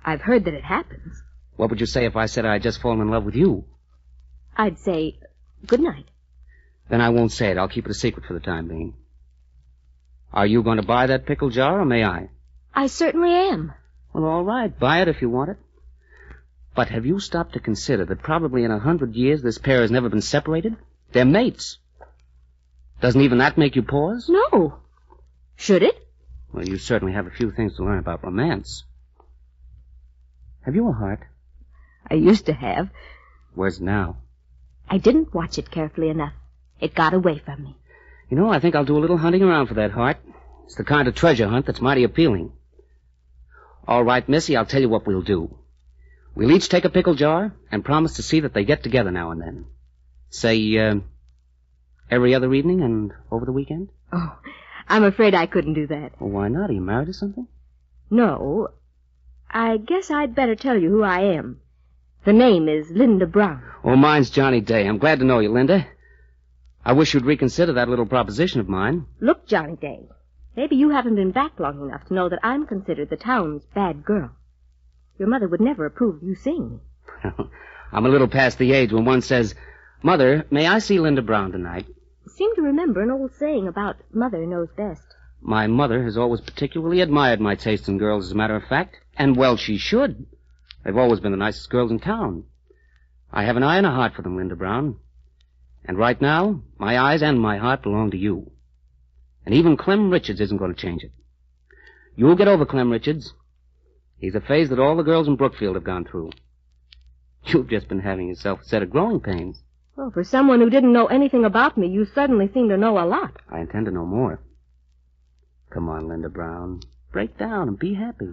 [SPEAKER 1] I've heard that it happens.
[SPEAKER 7] What would you say if I said I'd just fallen in love with you?
[SPEAKER 1] I'd say good night.
[SPEAKER 7] Then I won't say it. I'll keep it a secret for the time being. Are you going to buy that pickle jar, or may I?
[SPEAKER 1] I certainly am.
[SPEAKER 7] Well, all right. Buy it if you want it. But have you stopped to consider that probably in 100 years this pair has never been separated? They're mates. Doesn't even that make you pause?
[SPEAKER 1] No. Should it?
[SPEAKER 7] Well, you certainly have a few things to learn about romance. Have you a heart?
[SPEAKER 1] I used to have.
[SPEAKER 7] Where's it now?
[SPEAKER 1] I didn't watch it carefully enough. It got away from me.
[SPEAKER 7] You know, I think I'll do a little hunting around for that heart. It's the kind of treasure hunt that's mighty appealing. All right, Missy, I'll tell you what we'll do. We'll each take a pickle jar and promise to see that they get together now and then. Say, every other evening and over the weekend?
[SPEAKER 1] Oh, I'm afraid I couldn't do that.
[SPEAKER 7] Well, why not? Are you married or something?
[SPEAKER 1] No. I guess I'd better tell you who I am. The name is Linda Brown.
[SPEAKER 7] Oh, mine's Johnny Day. I'm glad to know you, Linda. I wish you'd reconsider that little proposition of mine.
[SPEAKER 1] Look, Johnny Day, maybe you haven't been back long enough to know that I'm considered the town's bad girl. Your mother would never approve of you seeing me.
[SPEAKER 7] I'm a little past the age when one says, Mother, may I see Linda Brown tonight?
[SPEAKER 1] I seem to remember an old saying about mother knows best.
[SPEAKER 7] My mother has always particularly admired my taste in girls, as a matter of fact. And, well, she should. They've always been the nicest girls in town. I have an eye and a heart for them, Linda Brown. And right now, my eyes and my heart belong to you. And even Clem Richards isn't going to change it. You'll get over Clem Richards. He's a phase that all the girls in Brookfield have gone through. You've just been having yourself a set of growing pains.
[SPEAKER 1] Well, for someone who didn't know anything about me, you suddenly seem to know a lot.
[SPEAKER 7] I intend to know more. Come on, Linda Brown. Break down and be happy.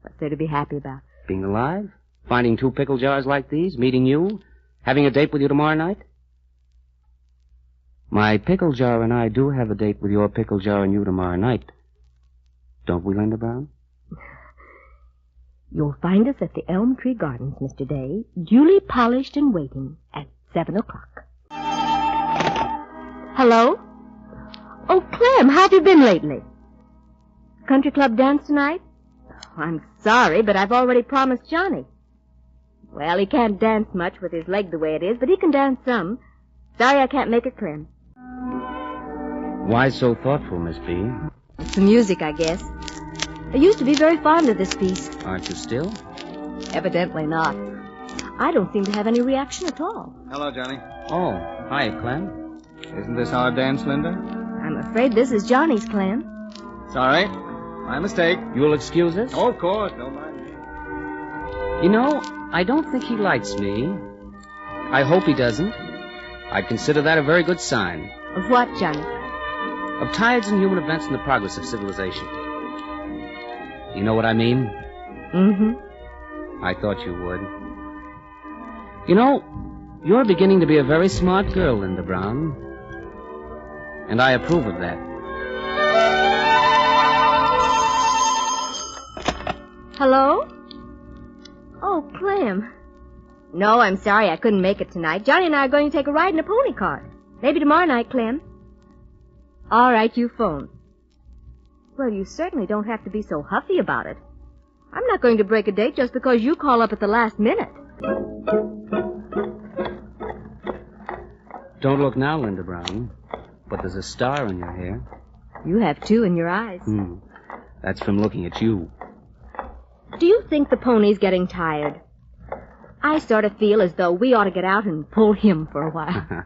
[SPEAKER 1] What's there to be happy about?
[SPEAKER 7] Being alive.
[SPEAKER 8] Finding 2 pickle jars like these, meeting you, having a date with you tomorrow night? My pickle jar and I do have a date with your pickle jar and you tomorrow night. Don't we, Linda Brown?
[SPEAKER 1] You'll find us at the Elm Tree Gardens, Mr. Day, duly polished and waiting at 7 o'clock. Hello? Oh, Clem, how have you been lately? Country club dance tonight? Oh, I'm sorry, but I've already promised Johnny. Well, he can't dance much with his leg the way it is, but he can dance some. Sorry I can't make it, Clem.
[SPEAKER 8] Why so thoughtful, Miss B?
[SPEAKER 1] It's the music, I guess. I used to be very fond of this piece.
[SPEAKER 8] Aren't you still?
[SPEAKER 1] Evidently not. I don't seem to have any reaction at all.
[SPEAKER 18] Hello, Johnny.
[SPEAKER 8] Oh, hi, Clem.
[SPEAKER 18] Isn't this our dance, Linda?
[SPEAKER 1] I'm afraid this is Johnny's, Clem.
[SPEAKER 18] Sorry. My mistake.
[SPEAKER 8] You'll excuse us?
[SPEAKER 18] Oh, of course. Don't mind me.
[SPEAKER 8] You know, I don't think he likes me. I hope he doesn't. I'd consider that a very good sign.
[SPEAKER 1] Of what, Johnny?
[SPEAKER 8] Of tides and human events and the progress of civilization. You know what I mean?
[SPEAKER 1] Mm-hmm.
[SPEAKER 8] I thought you would. You know, you're beginning to be a very smart girl, Linda Brown. And I approve of that.
[SPEAKER 1] Hello? Oh, Clem. No, I'm sorry I couldn't make it tonight. Johnny and I are going to take a ride in a pony cart. Maybe tomorrow night, Clem. All right, you phone. Well, you certainly don't have to be so huffy about it. I'm not going to break a date just because you call up at the last minute.
[SPEAKER 8] Don't look now, Linda Brown, but there's a star in your hair.
[SPEAKER 1] You have 2 in your eyes.
[SPEAKER 8] That's from looking at you.
[SPEAKER 1] Do you think the pony's getting tired? I sort of feel as though we ought to get out and pull him for a while.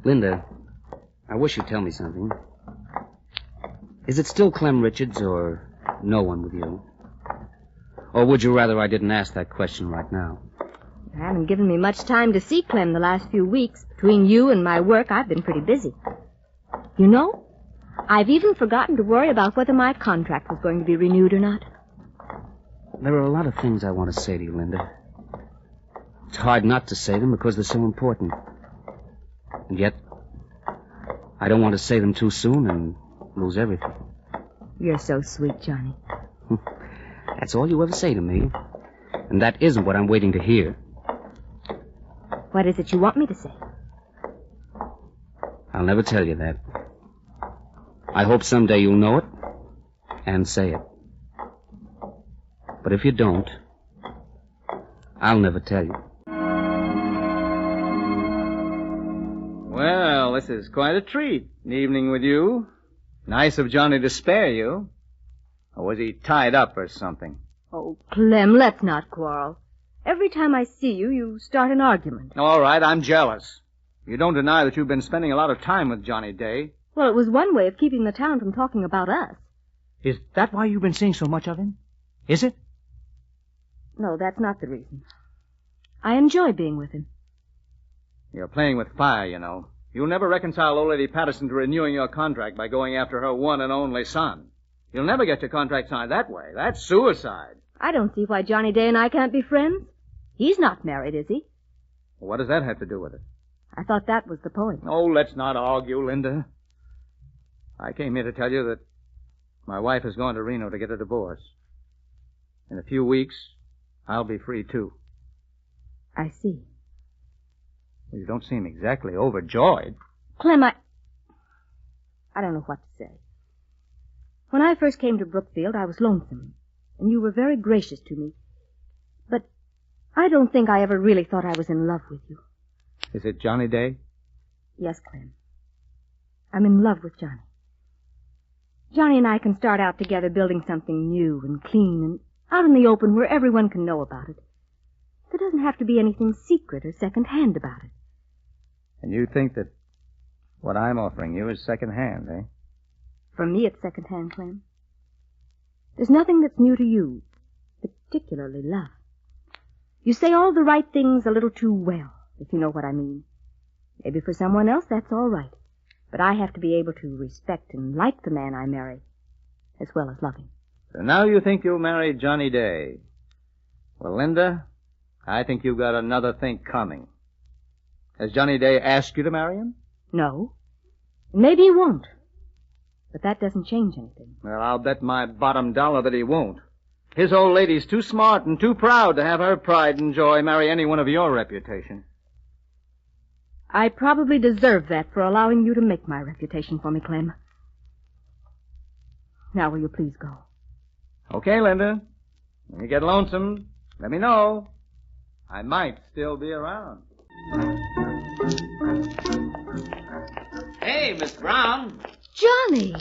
[SPEAKER 8] Linda, I wish you'd tell me something. Is it still Clem Richards or no one with you? Or would you rather I didn't ask that question right now?
[SPEAKER 1] You haven't given me much time to see Clem the last few weeks. Between you and my work, I've been pretty busy. You know, I've even forgotten to worry about whether my contract was going to be renewed or not.
[SPEAKER 8] There are a lot of things I want to say to you, Linda. It's hard not to say them because they're so important. And yet, I don't want to say them too soon and lose everything.
[SPEAKER 1] You're so sweet, Johnny.
[SPEAKER 8] That's all you ever say to me. And that isn't what I'm waiting to hear.
[SPEAKER 1] What is it you want me to say?
[SPEAKER 8] I'll never tell you that. I hope someday you'll know it and say it. But if you don't, I'll never tell you.
[SPEAKER 18] Well, this is quite a treat. An evening with you. Nice of Johnny to spare you. Or was he tied up or something?
[SPEAKER 1] Oh, Clem, let's not quarrel. Every time I see you, you start an argument.
[SPEAKER 18] All right, I'm jealous. You don't deny that you've been spending a lot of time with Johnny Day.
[SPEAKER 1] Well, it was one way of keeping the town from talking about us.
[SPEAKER 18] Is that why you've been seeing so much of him? Is it?
[SPEAKER 1] No, that's not the reason. I enjoy being with him.
[SPEAKER 18] You're playing with fire, you know. You'll never reconcile old Lady Patterson to renewing your contract by going after her one and only son. You'll never get your contract signed that way. That's suicide.
[SPEAKER 1] I don't see why Johnny Day and I can't be friends. He's not married, is he?
[SPEAKER 18] Well, what does that have to do with it?
[SPEAKER 1] I thought that was the point.
[SPEAKER 18] Oh, let's not argue, Linda. I came here to tell you that my wife has gone to Reno to get a divorce. In a few weeks, I'll be free, too.
[SPEAKER 1] I see.
[SPEAKER 18] Well, you don't seem exactly overjoyed.
[SPEAKER 1] Clem, I don't know what to say. When I first came to Brookfield, I was lonesome, and you were very gracious to me. But I don't think I ever really thought I was in love with you.
[SPEAKER 18] Is it Johnny Day?
[SPEAKER 1] Yes, Clem. I'm in love with Johnny. Johnny and I can start out together building something new and clean and out in the open where everyone can know about it. There doesn't have to be anything secret or second-hand about it.
[SPEAKER 18] And you think that what I'm offering you is second-hand, eh?
[SPEAKER 1] For me, it's second-hand, Clem. There's nothing that's new to you, particularly love. You say all the right things a little too well, if you know what I mean. Maybe for someone else, that's all right. But I have to be able to respect and like the man I marry, as well as love him.
[SPEAKER 18] So now you think you'll marry Johnny Day. Well, Linda, I think you've got another thing coming. Has Johnny Day asked you to marry him?
[SPEAKER 1] No. Maybe he won't. But that doesn't change anything.
[SPEAKER 18] Well, I'll bet my bottom dollar that he won't. His old lady's too smart and too proud to have her pride and joy marry anyone of your reputation.
[SPEAKER 1] I probably deserve that for allowing you to make my reputation for me, Clem. Now, will you please go?
[SPEAKER 18] Okay, Linda. When you get lonesome, let me know. I might still be around.
[SPEAKER 8] Hey, Miss Brown.
[SPEAKER 1] Johnny!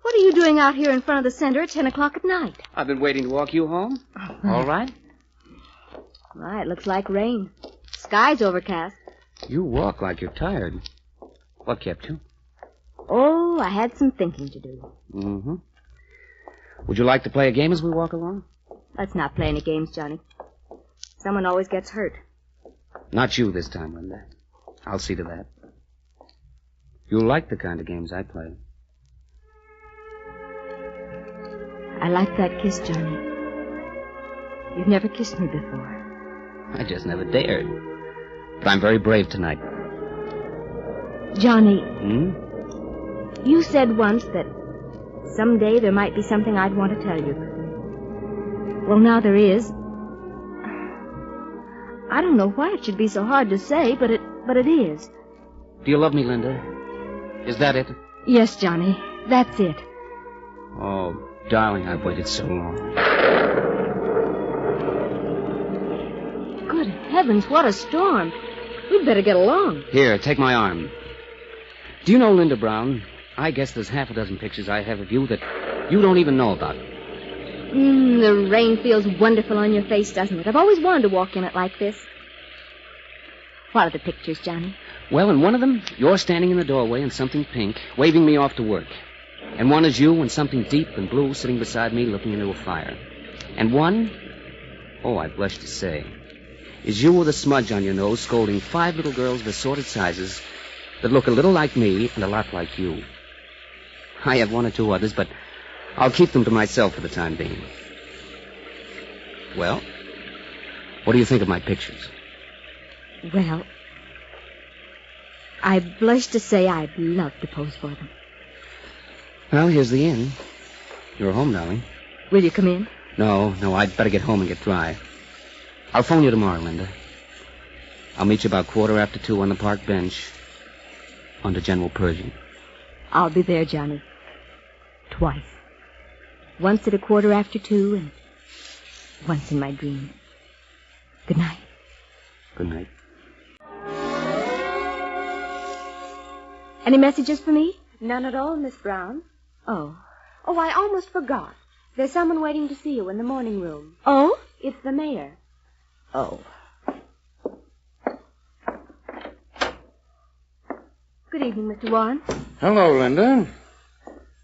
[SPEAKER 1] What are you doing out here in front of the center at 10 o'clock at night?
[SPEAKER 8] I've been waiting to walk you home. All right?
[SPEAKER 1] Why, it looks like rain. Sky's overcast.
[SPEAKER 8] You walk like you're tired. What kept you?
[SPEAKER 1] Oh, I had some thinking to do.
[SPEAKER 8] Mm-hmm. Would you like to play a game as we walk along?
[SPEAKER 1] Let's not play any games, Johnny. Someone always gets hurt.
[SPEAKER 8] Not you this time, Linda. I'll see to that. You'll like the kind of games I play.
[SPEAKER 1] I like that kiss, Johnny. You've never kissed me before.
[SPEAKER 8] I just never dared. But I'm very brave tonight.
[SPEAKER 1] Johnny.
[SPEAKER 8] Hmm?
[SPEAKER 1] You said once that someday there might be something I'd want to tell you. Well, now there is. I don't know why it should be so hard to say, but it is.
[SPEAKER 8] Do you love me, Linda? Is that it?
[SPEAKER 1] Yes, Johnny. That's it.
[SPEAKER 8] Oh, darling, I've waited so long.
[SPEAKER 1] Good heavens, what a storm. We'd better get along.
[SPEAKER 8] Here, take my arm. Do you know, Linda Brown, I guess there's half a dozen pictures I have of you that you don't even know about.
[SPEAKER 1] The rain feels wonderful on your face, doesn't it? I've always wanted to walk in it like this. What are the pictures, Johnny?
[SPEAKER 8] Well, in one of them, you're standing in the doorway in something pink, waving me off to work. And one is you in something deep and blue sitting beside me looking into a fire. And one, oh, I blush to say, is you with a smudge on your nose scolding 5 little girls of assorted sizes that look a little like me and a lot like you. I have 1 or 2 others, but I'll keep them to myself for the time being. Well, what do you think of my pictures?
[SPEAKER 1] Well, I blush to say I'd love to pose for them.
[SPEAKER 8] Well, here's the inn. You're home, darling.
[SPEAKER 1] Will you come in?
[SPEAKER 8] No, I'd better get home and get dry. I'll phone you tomorrow, Linda. I'll meet you about 2:15 on the park bench under General Pershing.
[SPEAKER 1] I'll be there, Johnny. Twice. Once at 2:15 and once in my dreams. Good night.
[SPEAKER 8] Good night.
[SPEAKER 1] Any messages for me?
[SPEAKER 19] None at all, Miss Brown.
[SPEAKER 1] Oh.
[SPEAKER 19] Oh, I almost forgot. There's someone waiting to see you in the morning room.
[SPEAKER 1] Oh?
[SPEAKER 19] It's the mayor.
[SPEAKER 1] Oh. Good evening, Mr. Warren.
[SPEAKER 12] Hello, Linda.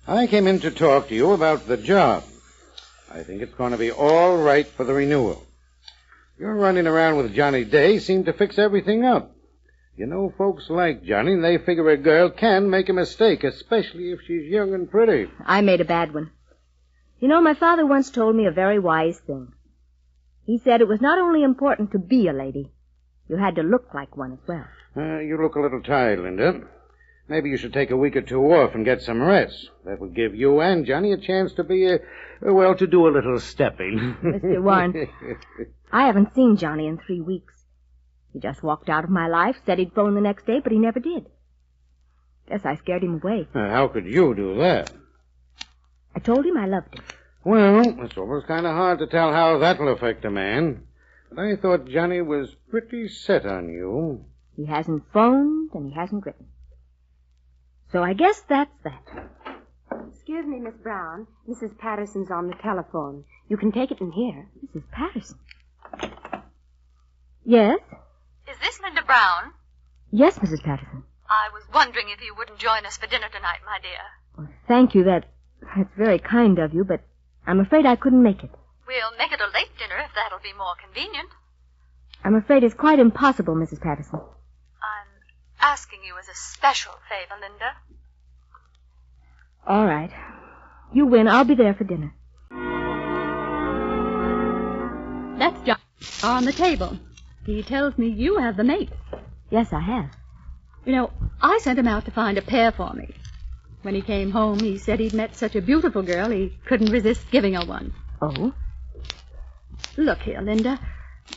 [SPEAKER 12] I came in to talk to you about the job. I think it's going to be all right for the renewal. Your running around with Johnny Day seemed to fix everything up. You know, folks like Johnny, they figure a girl can make a mistake, especially if she's young and pretty.
[SPEAKER 1] I made a bad one. You know, my father once told me a very wise thing. He said it was not only important to be a lady, you had to look like one as well.
[SPEAKER 12] You look a little tired, Linda. Maybe you should take a week or 2 off and get some rest. That would give you and Johnny a chance to be, to do a little stepping.
[SPEAKER 1] Mr. Warren, I haven't seen Johnny in 3 weeks. He just walked out of my life, said he'd phone the next day, but he never did. Guess I scared him away.
[SPEAKER 12] How could you do that?
[SPEAKER 1] I told him I loved him.
[SPEAKER 12] Well, it's always kind of hard to tell how that'll affect a man. But I thought Johnny was pretty set on you.
[SPEAKER 1] He hasn't phoned and he hasn't written. So I guess that's that.
[SPEAKER 19] Excuse me, Miss Brown. Mrs. Patterson's on the telephone. You can take it in here.
[SPEAKER 1] Mrs. Patterson? Yes?
[SPEAKER 14] Is this Linda Brown?
[SPEAKER 1] Yes, Mrs. Patterson.
[SPEAKER 14] I was wondering if you wouldn't join us for dinner tonight, my dear.
[SPEAKER 1] Well, thank you. That's very kind of you, but I'm afraid I couldn't make it.
[SPEAKER 14] We'll make it a late dinner if that'll be more convenient.
[SPEAKER 1] I'm afraid it's quite impossible, Mrs. Patterson.
[SPEAKER 14] I'm asking you as a special favor, Linda.
[SPEAKER 1] All right. You win. I'll be there for dinner.
[SPEAKER 9] That's John on the table. He tells me you have the mate.
[SPEAKER 1] Yes, I have.
[SPEAKER 9] You know, I sent him out to find a pair for me. When he came home, he said he'd met such a beautiful girl he couldn't resist giving her one.
[SPEAKER 1] Oh?
[SPEAKER 9] Look here, Linda.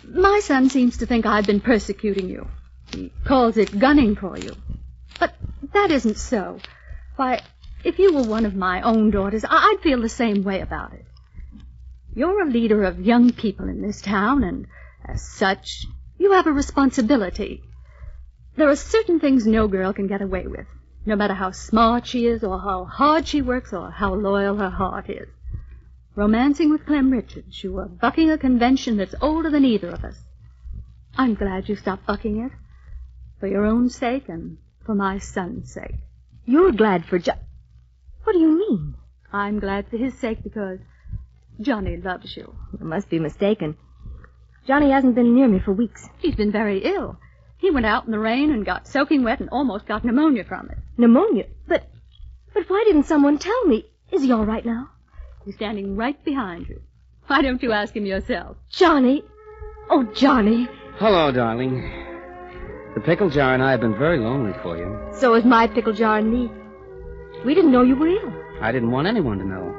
[SPEAKER 9] My son seems to think I've been persecuting you. He calls it gunning for you. But that isn't so. Why, if you were one of my own daughters, I'd feel the same way about it. You're a leader of young people in this town, and as such, you have a responsibility. There are certain things no girl can get away with, no matter how smart she is, or how hard she works, or how loyal her heart is. Romancing with Clem Richards, you are bucking a convention that's older than either of us. I'm glad you stopped bucking it, for your own sake and for my son's sake.
[SPEAKER 1] You're glad for What do you mean?
[SPEAKER 9] I'm glad for his sake because Johnny loves you.
[SPEAKER 1] You must be mistaken. Johnny hasn't been near me for weeks.
[SPEAKER 9] He's been very ill. He went out in the rain and got soaking wet and almost got pneumonia from it.
[SPEAKER 1] Pneumonia? But why didn't someone tell me? Is he all right now?
[SPEAKER 9] He's standing right behind you. Why don't you ask him yourself?
[SPEAKER 1] Johnny. Oh, Johnny.
[SPEAKER 8] Hello, darling. The pickle jar and I have been very lonely for you.
[SPEAKER 1] So is my pickle jar and me. We didn't know you were ill.
[SPEAKER 8] I didn't want anyone to know.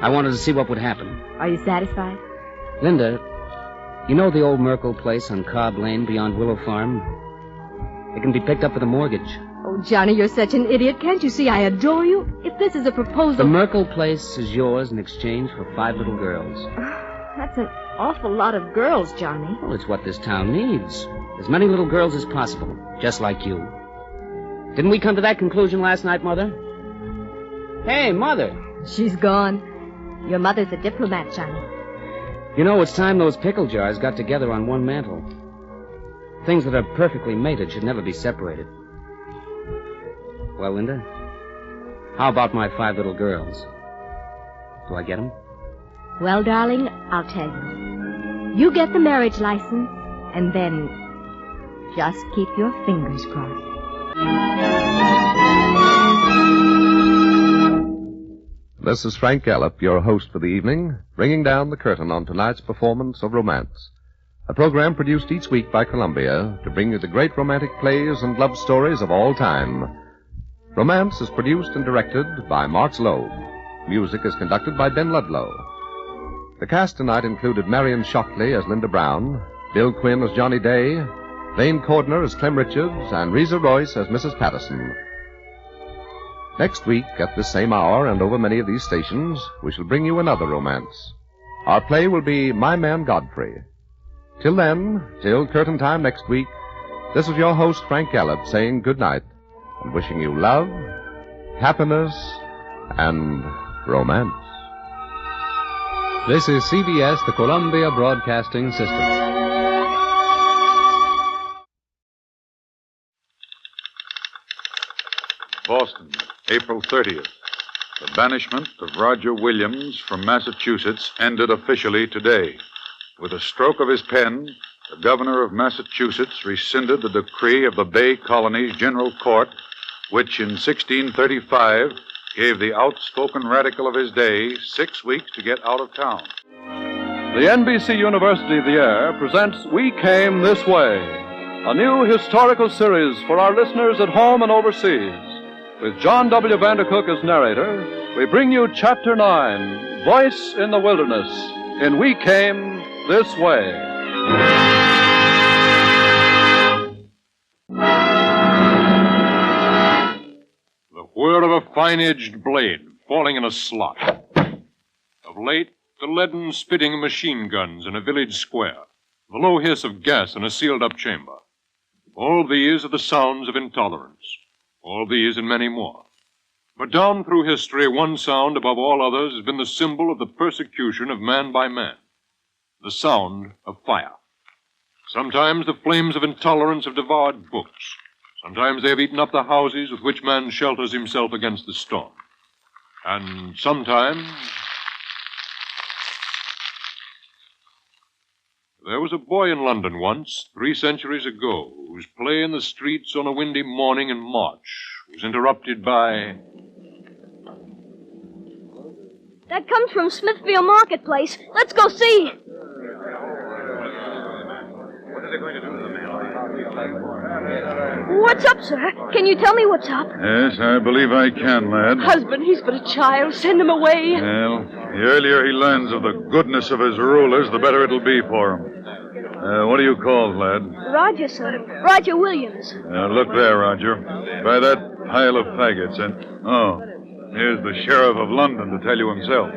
[SPEAKER 8] I wanted to see what would happen.
[SPEAKER 1] Are you satisfied?
[SPEAKER 8] Linda, you know the old Merkle place on Cobb Lane beyond Willow Farm? It can be picked up with a mortgage.
[SPEAKER 1] Oh, Johnny, you're such an idiot. Can't you see I adore you? If this is a proposal...
[SPEAKER 8] The Merkle place is yours in exchange for 5 little girls.
[SPEAKER 1] That's an awful lot of girls, Johnny.
[SPEAKER 8] Well, it's what this town needs. As many little girls as possible, just like you. Didn't we come to that conclusion last night, Mother? Hey, Mother.
[SPEAKER 1] She's gone. Your mother's a diplomat, Johnny.
[SPEAKER 8] You know, it's time those pickle jars got together on one mantle. Things that are perfectly mated should never be separated. Well, Linda, how about my 5 little girls? Do I get them?
[SPEAKER 1] Well, darling, I'll tell you. You get the marriage license, and then just keep your fingers crossed.
[SPEAKER 22] This is Frank Gallup, your host for the evening, bringing down the curtain on tonight's performance of Romance, a program produced each week by Columbia to bring you the great romantic plays and love stories of all time. Romance is produced and directed by Marks Loeb. Music is conducted by Ben Ludlow. The cast tonight included Marion Shockley as Linda Brown, Bill Quinn as Johnny Day, Lane Cordner as Clem Richards, and Reza Royce as Mrs. Patterson. Next week, at this same hour and over many of these stations, we shall bring you another romance. Our play will be My Man Godfrey. Till then, till curtain time next week, this is your host, Frank Gallup, saying good night and wishing you love, happiness, and romance. This is CBS, the Columbia Broadcasting System.
[SPEAKER 2] Boston, April 30th. The banishment of Roger Williams from Massachusetts ended officially today. With a stroke of his pen, the governor of Massachusetts rescinded the decree of the Bay Colony's General Court, which in 1635 gave the outspoken radical of his day 6 weeks to get out of town.
[SPEAKER 21] The NBC University of the Air presents We Came This Way, a new historical series for our listeners at home and overseas. With John W. Vandercook as narrator, we bring you Chapter 9, Voice in the Wilderness, in We Came This Way.
[SPEAKER 22] The whir of a fine-edged blade falling in a slot. Of late, the leaden spitting of machine guns in a village square. The low hiss of gas in a sealed-up chamber. All these are the sounds of intolerance. All these and many more. But down through history, one sound above all others has been the symbol of the persecution of man by man. The sound of fire. Sometimes the flames of intolerance have devoured books. Sometimes they have eaten up the houses with which man shelters himself against the storm. And sometimes... There was a boy in London once, 3 centuries ago, whose play in the streets on a windy morning in March was interrupted by...
[SPEAKER 23] That comes from Smithfield Marketplace. Let's go see.
[SPEAKER 10] What's up, sir? Can you tell me what's up?
[SPEAKER 2] Yes, I believe I can, lad.
[SPEAKER 10] Husband, he's but a child. Send him away.
[SPEAKER 2] Well, the earlier he learns of the goodness of his rulers, the better it'll be for him. What do you call, lad?
[SPEAKER 10] Roger, sir. Roger Williams.
[SPEAKER 2] Look there, Roger. By that pile of faggots, and... Oh, here's the Sheriff of London to tell you himself.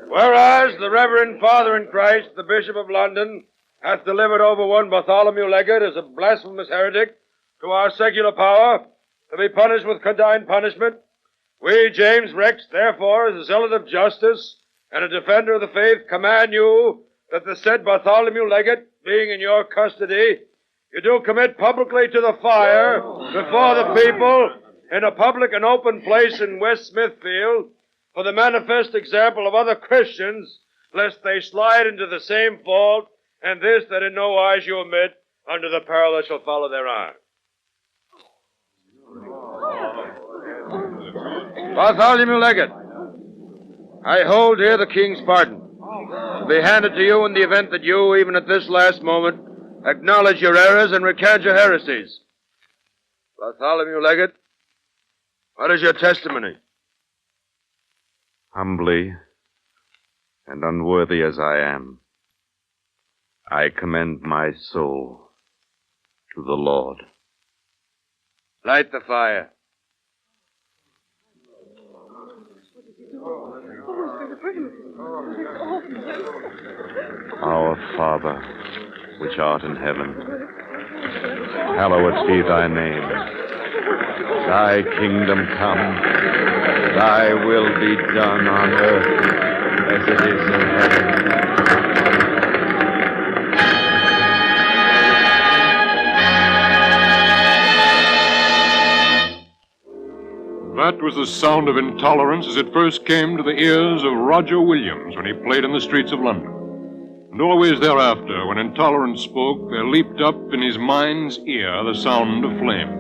[SPEAKER 17] Whereas the Reverend Father in Christ, the Bishop of London, hath delivered over one Bartholomew Leggett as a blasphemous heretic to our secular power, to be punished with condign punishment, we, James Rex, therefore, as a zealot of justice and a defender of the faith, command you that the said Bartholomew Leggett, being in your custody, you do commit publicly to the fire before the people in a public and open place in West Smithfield for the manifest example of other Christians, lest they slide into the same fault, and this that in no wise you omit under the peril that shall follow thereon. Bartholomew Leggett, I hold here the king's pardon, to be handed to you in the event that you, even at this last moment, acknowledge your errors and recant your heresies. Bartholomew Leggett, what is your testimony?
[SPEAKER 16] Humbly and unworthy as I am, I commend my soul to the Lord.
[SPEAKER 17] Light the fire.
[SPEAKER 16] Our Father, which art in heaven, hallowed be thy name. Thy kingdom come, thy will be done on earth as it is in heaven.
[SPEAKER 23] That was the sound of intolerance as it first came to the ears of Roger Williams when he played in the streets of London. And always thereafter, when intolerance spoke, there leaped up in his mind's ear the sound of flames.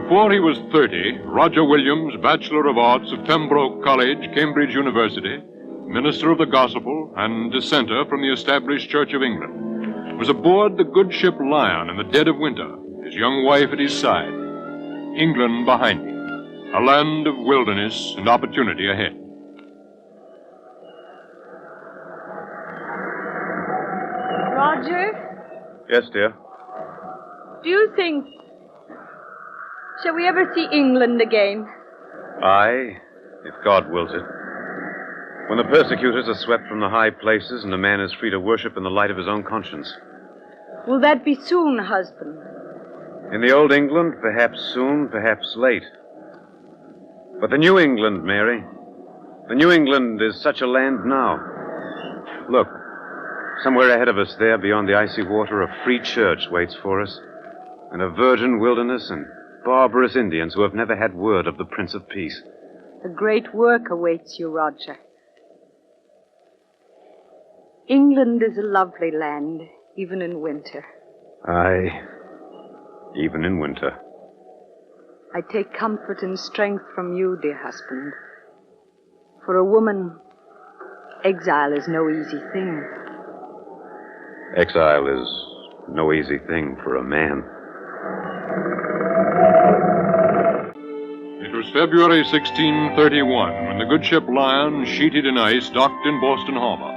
[SPEAKER 23] Before he was 30, Roger Williams, Bachelor of Arts of Pembroke College, Cambridge University, minister of the gospel and dissenter from the established Church of England, was aboard the good ship Lion in the dead of winter, his young wife at his side, England behind him, a land of wilderness and opportunity ahead.
[SPEAKER 10] Roger,
[SPEAKER 16] Yes, dear.
[SPEAKER 10] do you think... Shall we ever see England again?
[SPEAKER 16] Aye, if God wills it. When the persecutors are swept from the high places and a man is free to worship in the light of his own conscience.
[SPEAKER 10] Will that be soon, husband?
[SPEAKER 16] In the old England, perhaps soon, perhaps late. But the New England, Mary, the New England is such a land now. Look, somewhere ahead of us there, beyond the icy water, a free church waits for us, and a virgin wilderness and barbarous Indians who have never had word of the Prince of Peace.
[SPEAKER 10] A great work awaits you, Roger. England is a lovely land, even in winter.
[SPEAKER 16] Aye, even in winter.
[SPEAKER 10] I take comfort and strength from you, dear husband. For a woman, exile is no easy thing.
[SPEAKER 16] Exile is no easy thing for a man.
[SPEAKER 23] It was February 1631 when the good ship Lion, sheeted in ice, docked in Boston Harbor.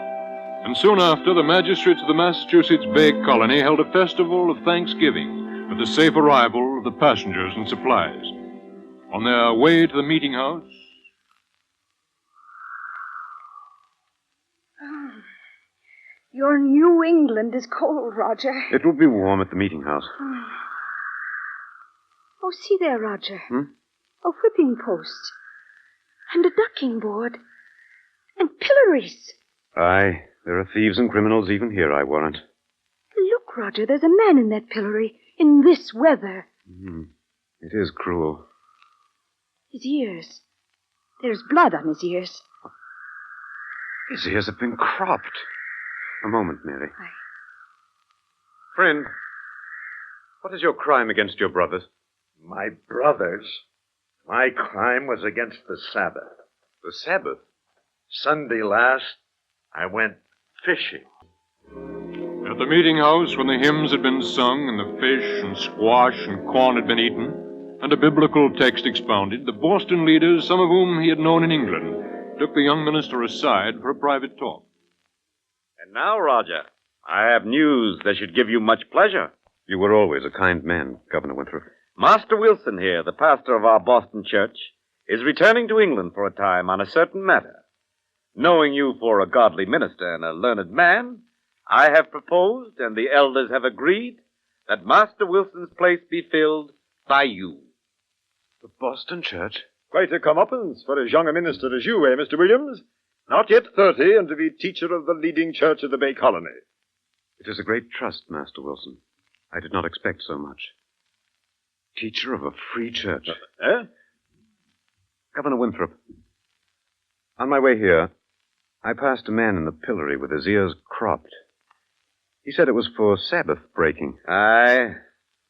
[SPEAKER 23] And soon after, the magistrates of the Massachusetts Bay Colony held a festival of Thanksgiving for the safe arrival of the passengers and supplies. On their way to the meeting house...
[SPEAKER 10] Your New England is cold, Roger.
[SPEAKER 16] It will be warm at the meeting house.
[SPEAKER 10] Oh, see there, Roger.
[SPEAKER 16] Hmm?
[SPEAKER 10] A whipping post. And a ducking board. And pillories.
[SPEAKER 16] Aye, there are thieves and criminals even here, I warrant.
[SPEAKER 10] Look, Roger, there's a man in that pillory. In this weather.
[SPEAKER 16] It is cruel.
[SPEAKER 10] His ears. There's blood on his ears.
[SPEAKER 16] His ears have been cropped. A moment, Mary. Friend, What is your crime against your brothers?
[SPEAKER 4] My brothers? My crime was against the Sabbath.
[SPEAKER 16] The Sabbath?
[SPEAKER 4] Sunday last, I went fishing.
[SPEAKER 23] At the meeting house, when the hymns had been sung, and the fish and squash and corn had been eaten, and a biblical text expounded, the Boston leaders, some of whom he had known in England, took the young minister aside for a private talk.
[SPEAKER 16] And now, Roger, I have news that should give you much pleasure. You were always a kind man, Governor Winthrop.
[SPEAKER 5] Master Wilson here, the pastor of our Boston church, is returning to England for a time on a certain matter. Knowing you for a godly minister and a learned man, I have proposed, and the elders have agreed, that Master Wilson's place be filled by you.
[SPEAKER 16] The Boston church?
[SPEAKER 13] Quite a comeuppance for as young a minister as you, Mr. Williams? Not yet 30, and to be teacher of the leading church of the Bay Colony.
[SPEAKER 16] It is a great trust, Master Wilson. I did not expect so much. Teacher of a free church. Governor Winthrop, on my way here, I passed a man in the pillory with his ears cropped. He said it was for Sabbath breaking.
[SPEAKER 5] Aye,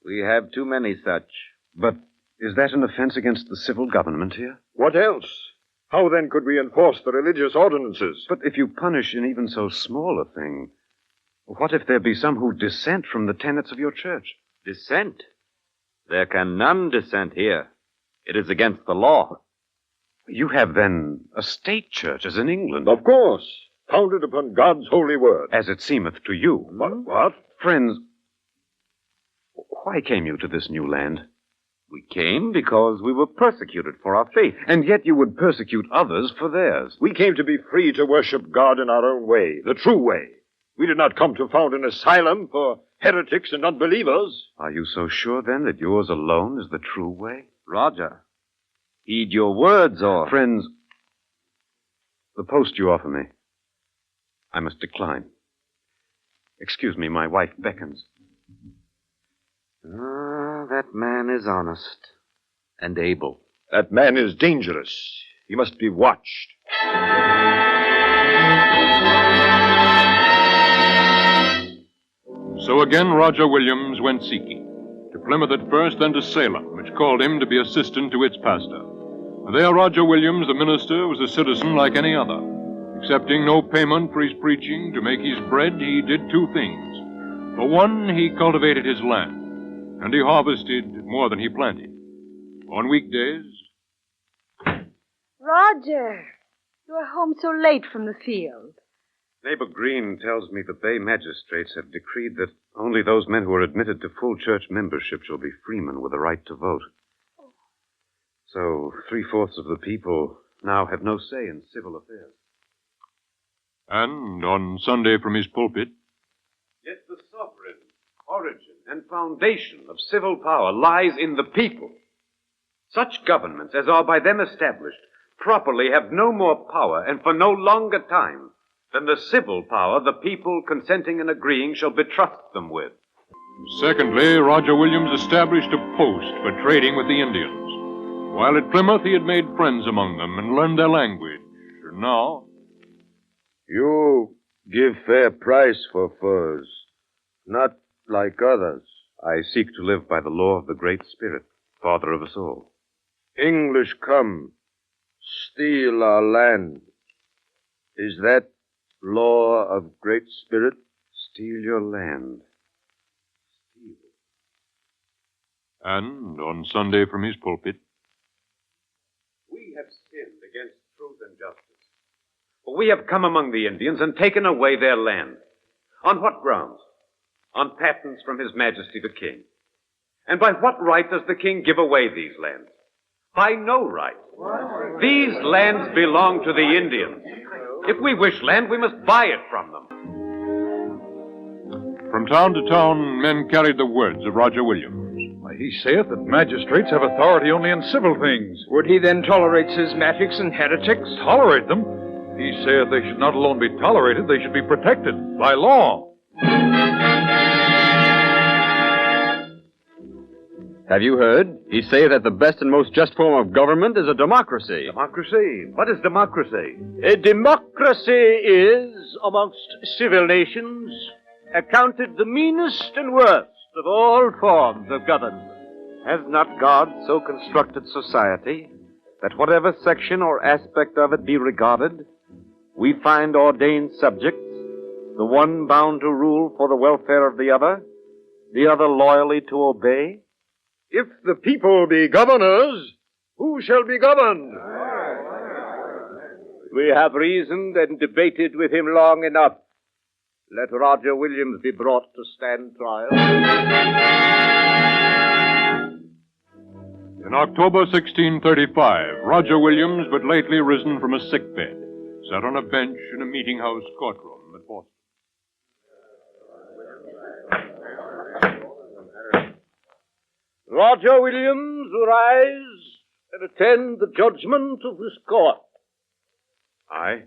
[SPEAKER 5] we have too many such.
[SPEAKER 16] But is that an offense against the civil government here?
[SPEAKER 13] What else? How then could we enforce the religious ordinances?
[SPEAKER 16] But if you punish in even so small a thing, what if there be some who dissent from the tenets of your church?
[SPEAKER 5] Dissent? There can none dissent here. It is against the law.
[SPEAKER 16] You have, then, a state church, as in England?
[SPEAKER 13] Of course, founded upon God's holy word.
[SPEAKER 16] As it seemeth to you.
[SPEAKER 13] What?
[SPEAKER 16] Friends, why came you to this new land?
[SPEAKER 5] We came because we were persecuted for our faith.
[SPEAKER 16] And yet you would persecute others for theirs.
[SPEAKER 13] We came to be free to worship God in our own way, the true way. We did not come to found an asylum for heretics and unbelievers.
[SPEAKER 16] Are you so sure, then, that yours alone is the true way?
[SPEAKER 5] Roger, heed your words, or...
[SPEAKER 16] Friends, the post you offer me, I must decline. Excuse me, my wife beckons.
[SPEAKER 5] That man is honest and able.
[SPEAKER 13] That man is dangerous. He must be watched.
[SPEAKER 23] So again Roger Williams went seeking. To Plymouth at first, then to Salem, which called him to be assistant to its pastor. There Roger Williams, the minister, was a citizen like any other. Accepting no payment for his preaching, to make his bread, he did two things. For one, he cultivated his land, and he harvested more than he planted. On weekdays...
[SPEAKER 10] Roger, you are home so late from the field.
[SPEAKER 16] Neighbor Green tells me the Bay magistrates have decreed that only those men who are admitted to full church membership shall be freemen with a right to vote. So 3/4 of the people now have no say in civil affairs.
[SPEAKER 23] And on Sunday from his pulpit...
[SPEAKER 16] Yet the sovereign origin and foundation of civil power lies in the people. Such governments as are by them established properly have no more power and for no longer time than the civil power the people consenting and agreeing shall betrust them with.
[SPEAKER 23] Secondly, Roger Williams established a post for trading with the Indians. While at Plymouth, he had made friends among them and learned their language. And now...
[SPEAKER 4] You give fair price for furs, not like others.
[SPEAKER 16] I seek to live by the law of the Great Spirit, Father of us all.
[SPEAKER 4] English come, steal our land. Is that law of Great Spirit?
[SPEAKER 16] Steal your land. Steal.
[SPEAKER 23] And on Sunday from his pulpit...
[SPEAKER 16] We have sinned against truth and justice. For we have come among the Indians and taken away their land. On what grounds? On patents from His Majesty the King. And by what right does the King give away these lands? By no right. These lands belong to the Indians. If we wish land, we must buy it from them.
[SPEAKER 23] From town to town, men carried the words of Roger Williams.
[SPEAKER 2] Why, he saith that magistrates have authority only in civil things.
[SPEAKER 24] Would he then tolerate schismatics and heretics?
[SPEAKER 2] Tolerate them? He saith they should not alone be tolerated, they should be protected by law.
[SPEAKER 25] Have you heard? He say that the best and most just form of government is a democracy.
[SPEAKER 4] Democracy? What is democracy?
[SPEAKER 17] A democracy is, amongst civil nations, accounted the meanest and worst
[SPEAKER 5] of all forms of government. Has not God so constructed society that whatever section or aspect of it be regarded, we find ordained subjects, the one bound to rule for the welfare of the other loyally to obey?
[SPEAKER 13] If the people be governors, who shall be governed?
[SPEAKER 17] We have reasoned and debated with him long enough. Let Roger Williams be brought to stand trial.
[SPEAKER 23] In October 1635, Roger Williams, but lately risen from a sickbed, sat on a bench in a meeting house courtroom at Boston.
[SPEAKER 17] Roger Williams, rise and attend the judgment of this court.
[SPEAKER 5] Aye.